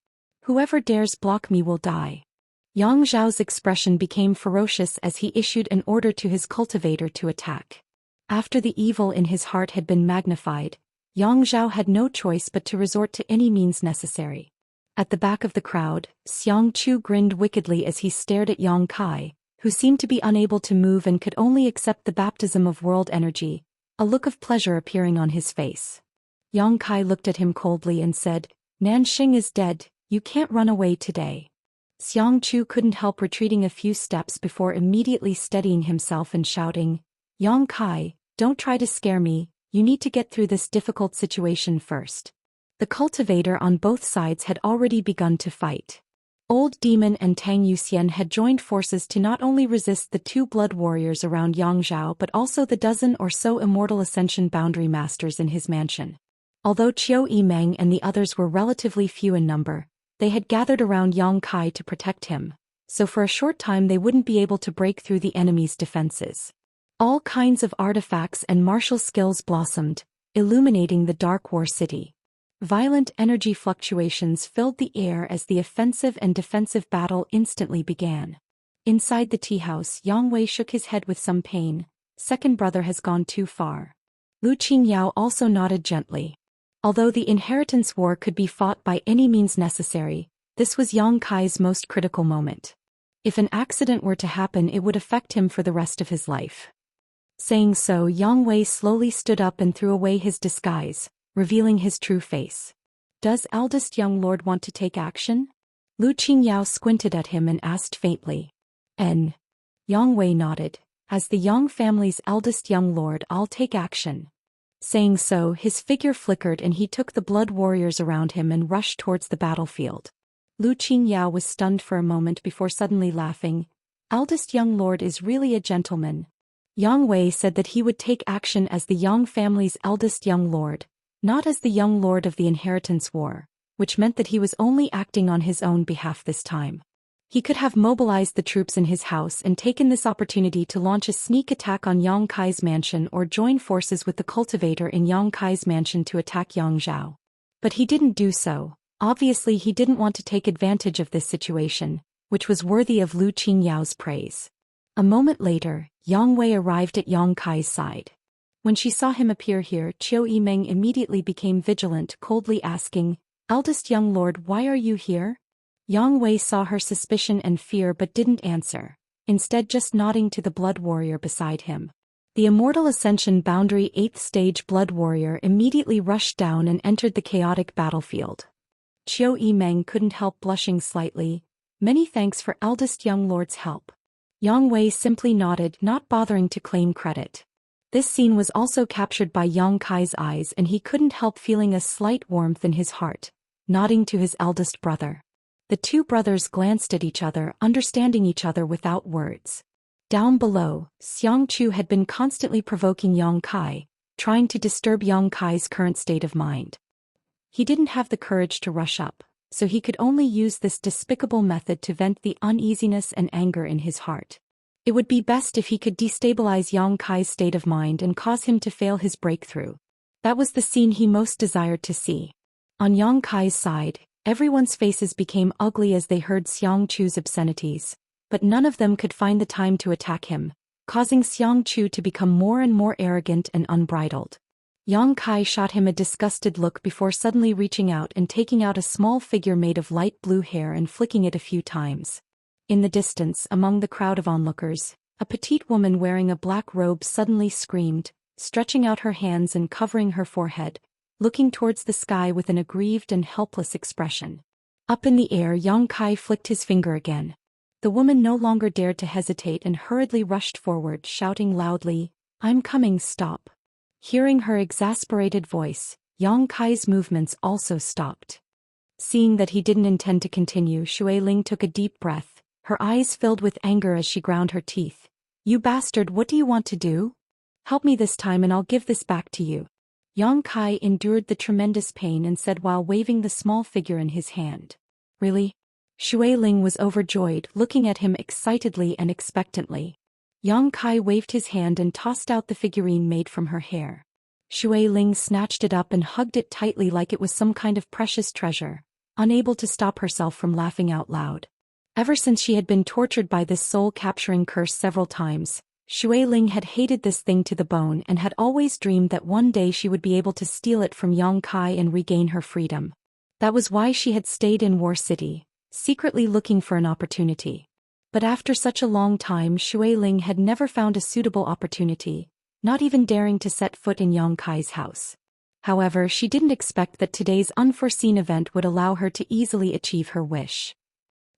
"Whoever dares block me will die." Yang Zhao's expression became ferocious as he issued an order to his cultivator to attack. After the evil in his heart had been magnified, Yang Zhao had no choice but to resort to any means necessary. At the back of the crowd, Xiangchu grinned wickedly as he stared at Yang Kai, who seemed to be unable to move and could only accept the baptism of world energy, a look of pleasure appearing on his face. Yang Kai looked at him coldly and said, "Nanxing is dead, you can't run away today." Xiangchu couldn't help retreating a few steps before immediately steadying himself and shouting, "Yang Kai, don't try to scare me, you need to get through this difficult situation first." The cultivator on both sides had already begun to fight. Old Demon and Tang Yuxian had joined forces to not only resist the two blood warriors around Yang Zhao but also the dozen or so Immortal Ascension boundary masters in his mansion. Although Qiu Yimeng and the others were relatively few in number, they had gathered around Yang Kai to protect him, so for a short time they wouldn't be able to break through the enemy's defenses. All kinds of artifacts and martial skills blossomed, illuminating the Dark War City. Violent energy fluctuations filled the air as the offensive and defensive battle instantly began. Inside the tea house, Yang Wei shook his head with some pain. Second brother has gone too far. Lu Qingyao also nodded gently. Although the inheritance war could be fought by any means necessary, this was Yang Kai's most critical moment. If an accident were to happen, it would affect him for the rest of his life. Saying so, Yang Wei slowly stood up and threw away his disguise, revealing his true face. Does eldest young lord want to take action? Lu Qingyao squinted at him and asked faintly. Yang Wei nodded. As the Yang family's eldest young lord, I'll take action. Saying so, his figure flickered and he took the blood warriors around him and rushed towards the battlefield. Lu Qingyao was stunned for a moment before suddenly laughing. Eldest young lord is really a gentleman. Yang Wei said that he would take action as the Yang family's eldest young lord, not as the young lord of the inheritance war, which meant that he was only acting on his own behalf this time. He could have mobilized the troops in his house and taken this opportunity to launch a sneak attack on Yang Kai's mansion or join forces with the cultivator in Yang Kai's mansion to attack Yang Zhao. But he didn't do so. Obviously he didn't want to take advantage of this situation, which was worthy of Lu Qingyao's praise. A moment later, Yang Wei arrived at Yang Kai's side. When she saw him appear here, Qiu Yimeng immediately became vigilant, coldly asking, "Eldest young lord, why are you here?" Yang Wei saw her suspicion and fear but didn't answer, instead just nodding to the blood warrior beside him. The Immortal Ascension Boundary 8th Stage Blood Warrior immediately rushed down and entered the chaotic battlefield. Qiu Yimeng couldn't help blushing slightly. Many thanks for eldest young lord's help. Yang Wei simply nodded, not bothering to claim credit. This scene was also captured by Yang Kai's eyes and he couldn't help feeling a slight warmth in his heart, nodding to his eldest brother. The two brothers glanced at each other, understanding each other without words. Down below, Xianxia had been constantly provoking Yang Kai, trying to disturb Yang Kai's current state of mind. He didn't have the courage to rush up, so he could only use this despicable method to vent the uneasiness and anger in his heart. It would be best if he could destabilize Yang Kai's state of mind and cause him to fail his breakthrough. That was the scene he most desired to see. On Yang Kai's side, everyone's faces became ugly as they heard Xianxia's obscenities, but none of them could find the time to attack him, causing Xianxia to become more and more arrogant and unbridled. Yang Kai shot him a disgusted look before suddenly reaching out and taking out a small figure made of light blue hair and flicking it a few times. In the distance, among the crowd of onlookers, a petite woman wearing a black robe suddenly screamed, stretching out her hands and covering her forehead, looking towards the sky with an aggrieved and helpless expression. Up in the air, Yang Kai flicked his finger again. The woman no longer dared to hesitate and hurriedly rushed forward, shouting loudly, "I'm coming, stop." Hearing her exasperated voice, Yang Kai's movements also stopped. Seeing that he didn't intend to continue, Xue Ling took a deep breath, her eyes filled with anger as she ground her teeth. "You bastard, what do you want to do? Help me this time and I'll give this back to you." Yang Kai endured the tremendous pain and said while waving the small figure in his hand. "Really?" Xue Ling was overjoyed, looking at him excitedly and expectantly. Yang Kai waved his hand and tossed out the figurine made from her hair. Xue Ling snatched it up and hugged it tightly like it was some kind of precious treasure, unable to stop herself from laughing out loud. Ever since she had been tortured by this soul-capturing curse several times, Xue Ling had hated this thing to the bone and had always dreamed that one day she would be able to steal it from Yang Kai and regain her freedom. That was why she had stayed in War City, secretly looking for an opportunity. But after such a long time, Xue Ling had never found a suitable opportunity, not even daring to set foot in Yang Kai's house. However, she didn't expect that today's unforeseen event would allow her to easily achieve her wish.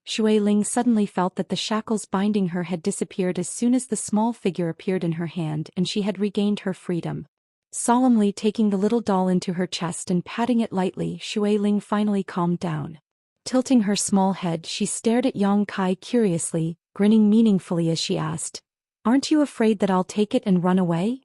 Xue Ling suddenly felt that the shackles binding her had disappeared as soon as the small figure appeared in her hand and she had regained her freedom. Solemnly taking the little doll into her chest and patting it lightly, Xue Ling finally calmed down. Tilting her small head, she stared at Yang Kai curiously, grinning meaningfully as she asked, "Aren't you afraid that I'll take it and run away?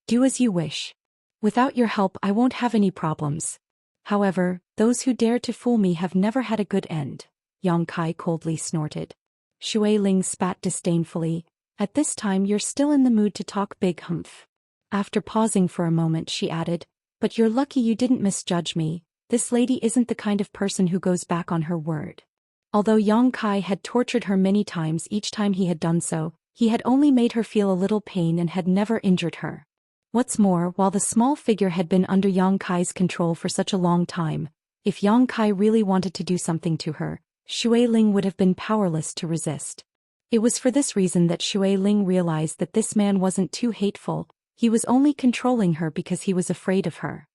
Do as you wish. Without your help I won't have any problems. However, those who dare to fool me have never had a good end." Yang Kai coldly snorted. Xue Ling spat disdainfully, "At this time you're still in the mood to talk big, humph." After pausing for a moment she added, "But you're lucky you didn't misjudge me. This lady isn't the kind of person who goes back on her word. Although Yang Kai had tortured her many times, each time he had done so, he had only made her feel a little pain and had never injured her. What's more, while the small figure had been under Yang Kai's control for such a long time, if Yang Kai really wanted to do something to her, Xue Ling would have been powerless to resist. It was for this reason that Xue Ling realized that this man wasn't too hateful, he was only controlling her because he was afraid of her.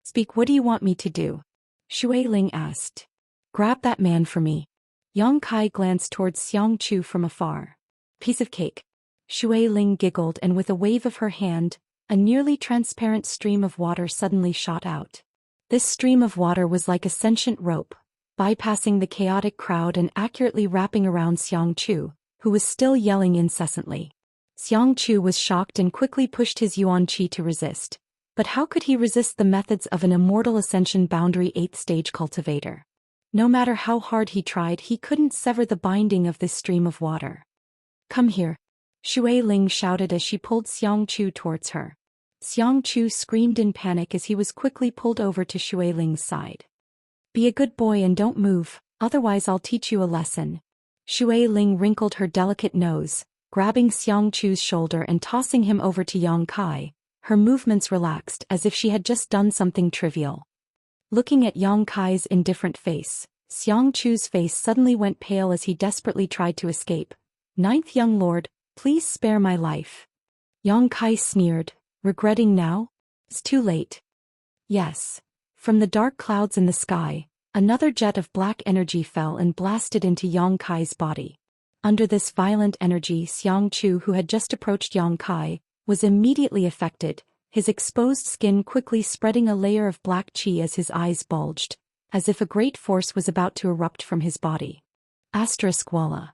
"Speak, what do you want me to do?" Xue Ling asked. "Grab that man for me." Yang Kai glanced towards Xianxia from afar. "Piece of cake." Xue Ling giggled, and with a wave of her hand, a nearly transparent stream of water suddenly shot out. This stream of water was like a sentient rope, bypassing the chaotic crowd and accurately wrapping around Xianxia, who was still yelling incessantly. Xianxia was shocked and quickly pushed his yuan qi to resist. But how could he resist the methods of an Immortal Ascension Boundary 8th stage cultivator? No matter how hard he tried, he couldn't sever the binding of this stream of water. "Come here," Xue Ling shouted as she pulled Xianxia towards her. Xianxia screamed in panic as he was quickly pulled over to Xue Ling's side. "Be a good boy and don't move, otherwise I'll teach you a lesson." Xue Ling wrinkled her delicate nose, grabbing Xianxia's shoulder and tossing him over to Yang Kai. Her movements relaxed as if she had just done something trivial. Looking at Yang Kai's indifferent face, Xianxia's face suddenly went pale as he desperately tried to escape. "Ninth young lord, please spare my life." Yang Kai sneered, regretting now? It's too late. Yes. From the dark clouds in the sky, another jet of black energy fell and blasted into Yang Kai's body. Under this violent energy, Xianxia, who had just approached Yang Kai, was immediately affected, his exposed skin quickly spreading a layer of black qi as his eyes bulged, as if a great force was about to erupt from his body. Voila.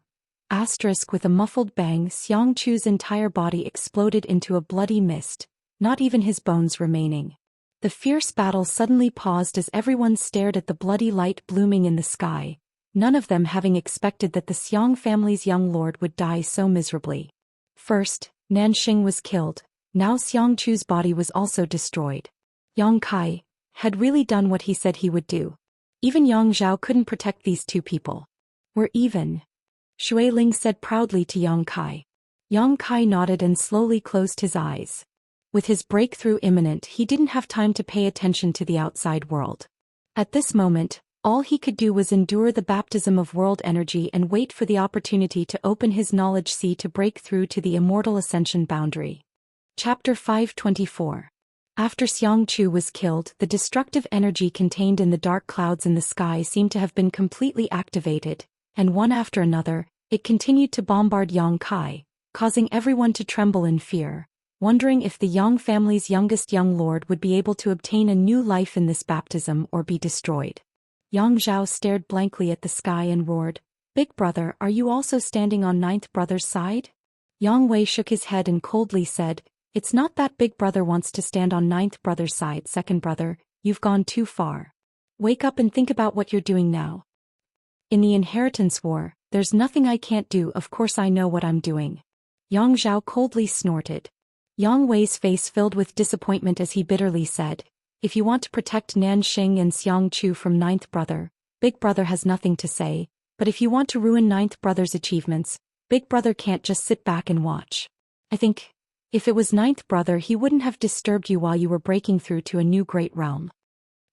With a muffled bang, Xianxia's entire body exploded into a bloody mist, not even his bones remaining. The fierce battle suddenly paused as everyone stared at the bloody light blooming in the sky, none of them having expected that the Xiang family's young lord would die so miserably. First, Nanxing was killed, now Xianxia's body was also destroyed. Yang Kai had really done what he said he would do. Even Yang Zhao couldn't protect these two people. "We're even," Xue Ling said proudly to Yang Kai. Yang Kai nodded and slowly closed his eyes. With his breakthrough imminent, he didn't have time to pay attention to the outside world. At this moment, all he could do was endure the baptism of world energy and wait for the opportunity to open his knowledge sea to break through to the Immortal Ascension boundary. Chapter 524. After Xianxia was killed, the destructive energy contained in the dark clouds in the sky seemed to have been completely activated, and one after another, it continued to bombard Yang Kai, causing everyone to tremble in fear, wondering if the Yang family's youngest young lord would be able to obtain a new life in this baptism or be destroyed. Yang Zhao stared blankly at the sky and roared, "Big brother, are you also standing on ninth brother's side?" Yang Wei shook his head and coldly said, "It's not that big brother wants to stand on ninth brother's side, second brother, you've gone too far. Wake up and think about what you're doing now. In the inheritance war, there's nothing I can't do, of course I know what I'm doing." Yang Zhao coldly snorted. Yang Wei's face filled with disappointment as he bitterly said, "If you want to protect Nanxing and Xianxia from ninth brother, big brother has nothing to say, but if you want to ruin ninth brother's achievements, big brother can't just sit back and watch. I think, if it was ninth brother, he wouldn't have disturbed you while you were breaking through to a new great realm."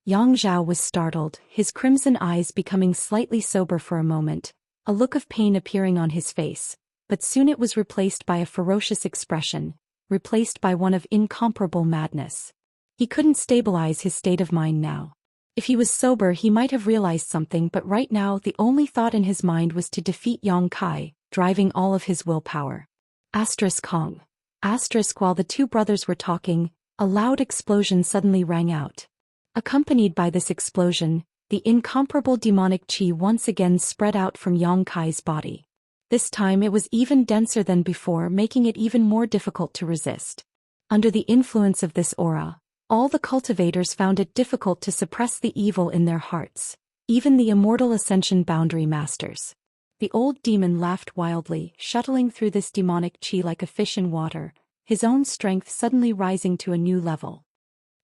Yang Zhao was startled, his crimson eyes becoming slightly sober for a moment, a look of pain appearing on his face, but soon it was replaced by a ferocious expression, replaced by one of incomparable madness. He couldn't stabilize his state of mind now. If he was sober, he might have realized something, but right now the only thought in his mind was to defeat Yang Kai, driving all of his willpower. Kong. While the two brothers were talking, a loud explosion suddenly rang out. Accompanied by this explosion, the incomparable demonic qi once again spread out from Yang Kai's body. This time it was even denser than before, making it even more difficult to resist. Under the influence of this aura, all the cultivators found it difficult to suppress the evil in their hearts, even the Immortal Ascension Boundary Masters. The old demon laughed wildly, shuttling through this demonic qi like a fish in water, his own strength suddenly rising to a new level.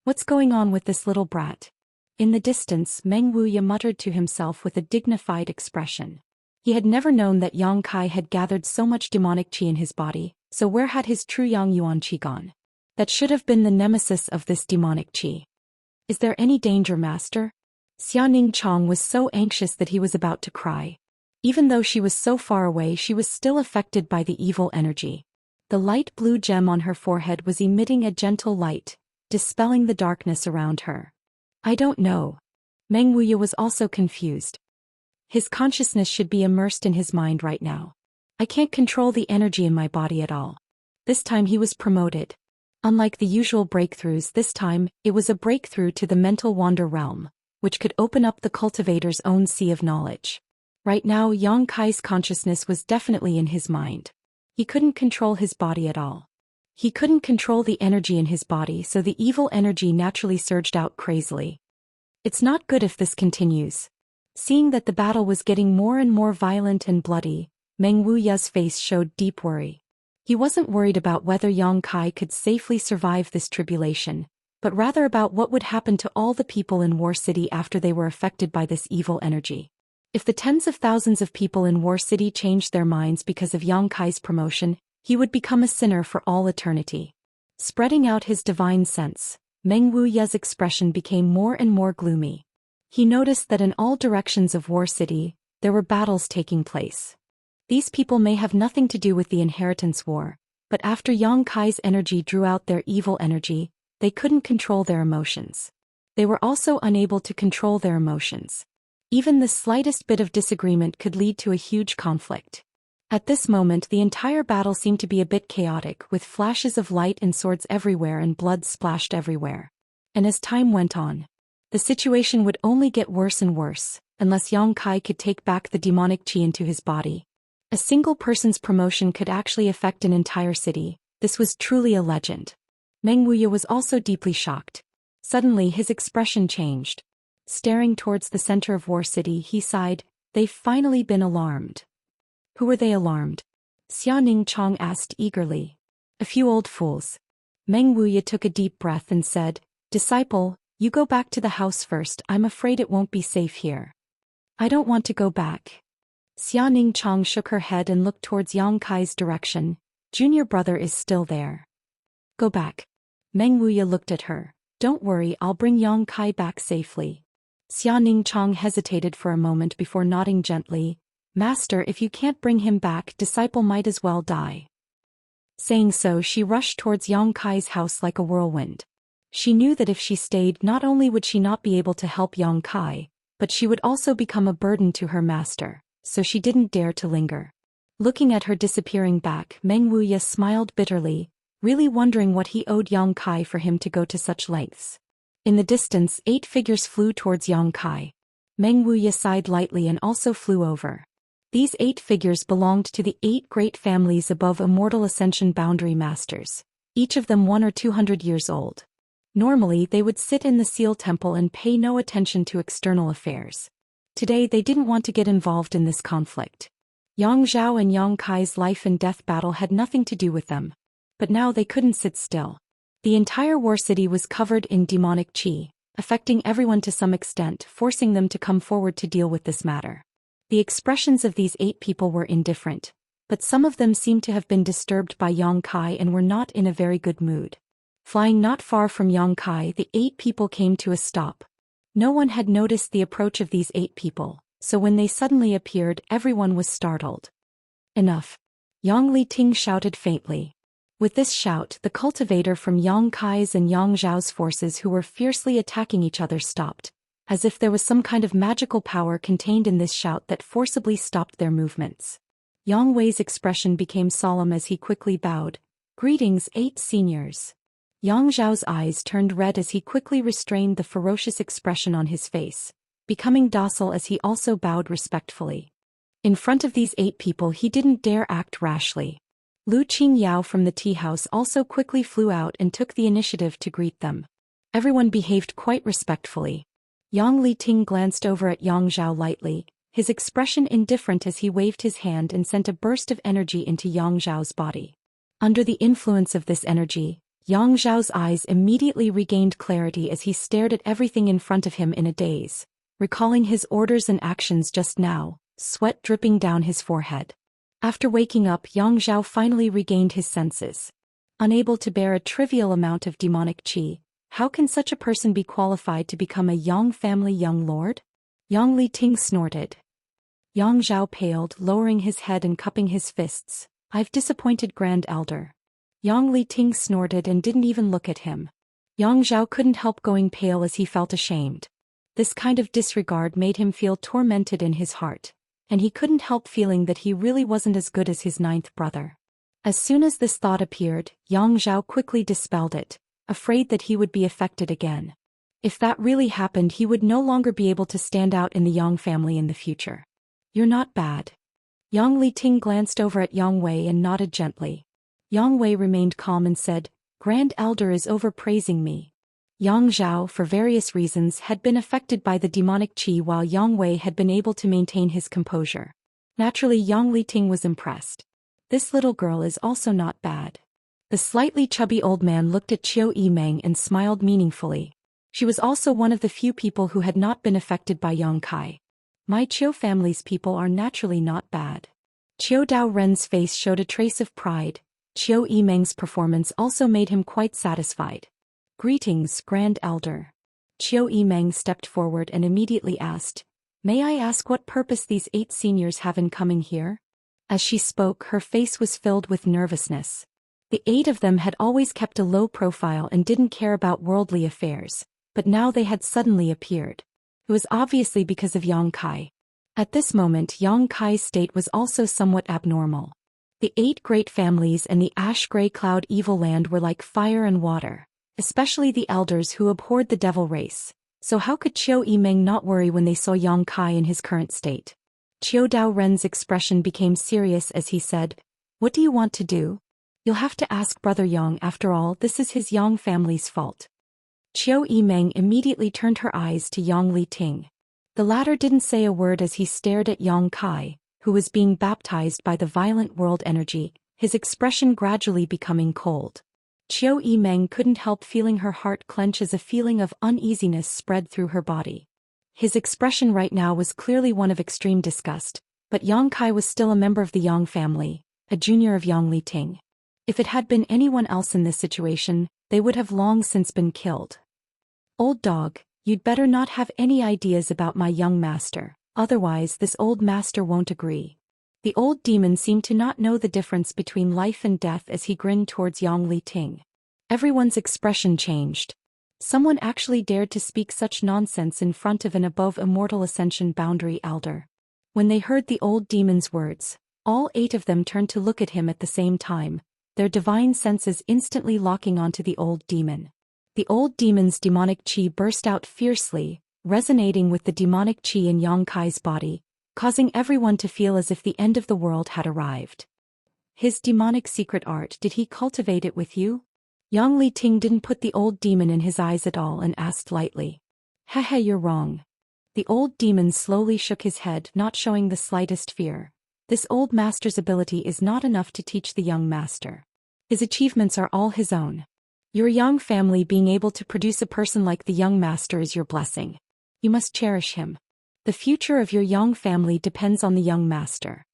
"What's going on with this little brat?" In the distance, Meng Wuya muttered to himself with a dignified expression. He had never known that Yang Kai had gathered so much demonic qi in his body, so where had his true Yang Yuan qi gone? That should have been the nemesis of this demonic qi. Is there any danger, master? Xianing Chong was so anxious that he was about to cry. Even though she was so far away, she was still affected by the evil energy. The light blue gem on her forehead was emitting a gentle light, dispelling the darkness around her. I don't know. Meng Wuya was also confused. His consciousness should be immersed in his mind right now. I can't control the energy in my body at all. This time he was promoted. Unlike the usual breakthroughs, this time, it was a breakthrough to the mental wander realm, which could open up the cultivator's own sea of knowledge. Right now, Yang Kai's consciousness was definitely in his mind. He couldn't control his body at all. He couldn't control the energy in his body, so the evil energy naturally surged out crazily. It's not good if this continues. Seeing that the battle was getting more and more violent and bloody, Meng Wuya's face showed deep worry. He wasn't worried about whether Yang Kai could safely survive this tribulation, but rather about what would happen to all the people in War City after they were affected by this evil energy. If the tens of thousands of people in War City changed their minds because of Yang Kai's promotion, he would become a sinner for all eternity. Spreading out his divine sense, Meng Wuya's expression became more and more gloomy. He noticed that in all directions of War City, there were battles taking place. These people may have nothing to do with the inheritance war, but after Yang Kai's energy drew out their evil energy, they couldn't control their emotions. They were also unable to control their emotions. Even the slightest bit of disagreement could lead to a huge conflict. At this moment, the entire battle seemed to be a bit chaotic, with flashes of light and swords everywhere and blood splashed everywhere. And as time went on, the situation would only get worse and worse, unless Yang Kai could take back the demonic qi into his body. A single person's promotion could actually affect an entire city. This was truly a legend. Meng Wuya was also deeply shocked. Suddenly his expression changed. Staring towards the center of War City, he sighed, "They've finally been alarmed." Who were they alarmed? Xianing Chong asked eagerly. A few old fools. Meng Wuya took a deep breath and said, "Disciple, you go back to the house first. I'm afraid it won't be safe here." "I don't want to go back." Xianing Chong shook her head and looked towards Yang Kai's direction. "Junior brother is still there." "Go back." Meng Wuya looked at her. "Don't worry, I'll bring Yang Kai back safely." Xianing Chong hesitated for a moment before nodding gently. "Master, if you can't bring him back, disciple might as well die." Saying so, she rushed towards Yang Kai's house like a whirlwind. She knew that if she stayed, not only would she not be able to help Yang Kai, but she would also become a burden to her master, so she didn't dare to linger. Looking at her disappearing back, Meng Wuya smiled bitterly, really wondering what he owed Yang Kai for him to go to such lengths. In the distance, 8 figures flew towards Yang Kai. Meng Wuya sighed lightly and also flew over. These 8 figures belonged to the 8 great families above Immortal Ascension Boundary Masters, each of them 100 or 200 years old. Normally, they would sit in the Seal Temple and pay no attention to external affairs. Today, they didn't want to get involved in this conflict. Yang Zhao and Yang Kai's life and death battle had nothing to do with them. But now they couldn't sit still. The entire War City was covered in demonic qi, affecting everyone to some extent, forcing them to come forward to deal with this matter. The expressions of these 8 people were indifferent, but some of them seemed to have been disturbed by Yang Kai and were not in a very good mood. Flying not far from Yang Kai, the 8 people came to a stop. No one had noticed the approach of these 8 people, so when they suddenly appeared, everyone was startled. "Enough!" Yang Liting shouted faintly. With this shout, the cultivator from Yang Kai's and Yang Zhao's forces who were fiercely attacking each other stopped, as if there was some kind of magical power contained in this shout that forcibly stopped their movements. Yang Wei's expression became solemn as he quickly bowed. "Greetings, 8 seniors." Yang Zhao's eyes turned red as he quickly restrained the ferocious expression on his face, becoming docile as he also bowed respectfully. In front of these 8 people he didn't dare act rashly. Lu Qingyao from the tea house also quickly flew out and took the initiative to greet them. Everyone behaved quite respectfully. Yang Liting glanced over at Yang Zhao lightly, his expression indifferent as he waved his hand and sent a burst of energy into Yang Zhao's body. Under the influence of this energy, Yang Zhao's eyes immediately regained clarity as he stared at everything in front of him in a daze, recalling his orders and actions just now, sweat dripping down his forehead. After waking up, Yang Zhao finally regained his senses. Unable to bear a trivial amount of demonic qi, how can such a person be qualified to become a Yang family young lord? Yang Liting snorted. Yang Zhao paled, lowering his head and cupping his fists. I've disappointed Grand Elder. Yang Liting snorted and didn't even look at him. Yang Zhao couldn't help going pale as he felt ashamed. This kind of disregard made him feel tormented in his heart, and he couldn't help feeling that he really wasn't as good as his ninth brother. As soon as this thought appeared, Yang Zhao quickly dispelled it, afraid that he would be affected again. If that really happened, he would no longer be able to stand out in the Yang family in the future. You're not bad. Yang Liting glanced over at Yang Wei and nodded gently. Yang Wei remained calm and said, Grand Elder is overpraising me. Yang Zhao, for various reasons, had been affected by the demonic qi while Yang Wei had been able to maintain his composure. Naturally, Yang Liting was impressed. This little girl is also not bad. The slightly chubby old man looked at Qiu Yimeng and smiled meaningfully. She was also one of the few people who had not been affected by Yang Kai. My Qiu family's people are naturally not bad. Qiu Dao Ren's face showed a trace of pride. Qiu Yimeng's performance also made him quite satisfied. Greetings, Grand Elder. Qiu Yimeng stepped forward and immediately asked, May I ask what purpose these 8 seniors have in coming here? As she spoke, her face was filled with nervousness. The 8 of them had always kept a low profile and didn't care about worldly affairs, but now they had suddenly appeared. It was obviously because of Yang Kai. At this moment, Yang Kai's state was also somewhat abnormal. The 8 great families and the ash-gray cloud evil land were like fire and water, especially the elders who abhorred the devil race. So how could Qiu Yimeng not worry when they saw Yang Kai in his current state? Qiu Dao Ren's expression became serious as he said, What do you want to do? You'll have to ask Brother Yang. After all, this is his Yang family's fault. Qiu Yimeng immediately turned her eyes to Yang Liting. The latter didn't say a word as he stared at Yang Kai, who was being baptized by the violent world energy, his expression gradually becoming cold. Qiu Yimeng couldn't help feeling her heart clench as a feeling of uneasiness spread through her body. His expression right now was clearly one of extreme disgust, but Yang Kai was still a member of the Yang family, a junior of Yang Liting. If it had been anyone else in this situation, they would have long since been killed. Old dog, you'd better not have any ideas about my young master, otherwise this old master won't agree. The old demon seemed to not know the difference between life and death as he grinned towards Yang Liting. Everyone's expression changed. Someone actually dared to speak such nonsense in front of an above immortal ascension boundary elder. When they heard the old demon's words, all 8 of them turned to look at him at the same time, their divine senses instantly locking onto the old demon. The old demon's demonic qi burst out fiercely, resonating with the demonic qi in Yang Kai's body, causing everyone to feel as if the end of the world had arrived. His demonic secret art, did he cultivate it with you? Yang Liting didn't put the old demon in his eyes at all and asked lightly. Hehe, you're wrong. The old demon slowly shook his head, not showing the slightest fear. This old master's ability is not enough to teach the young master. His achievements are all his own. Your young family being able to produce a person like the young master is your blessing. You must cherish him. The future of your young family depends on the young master.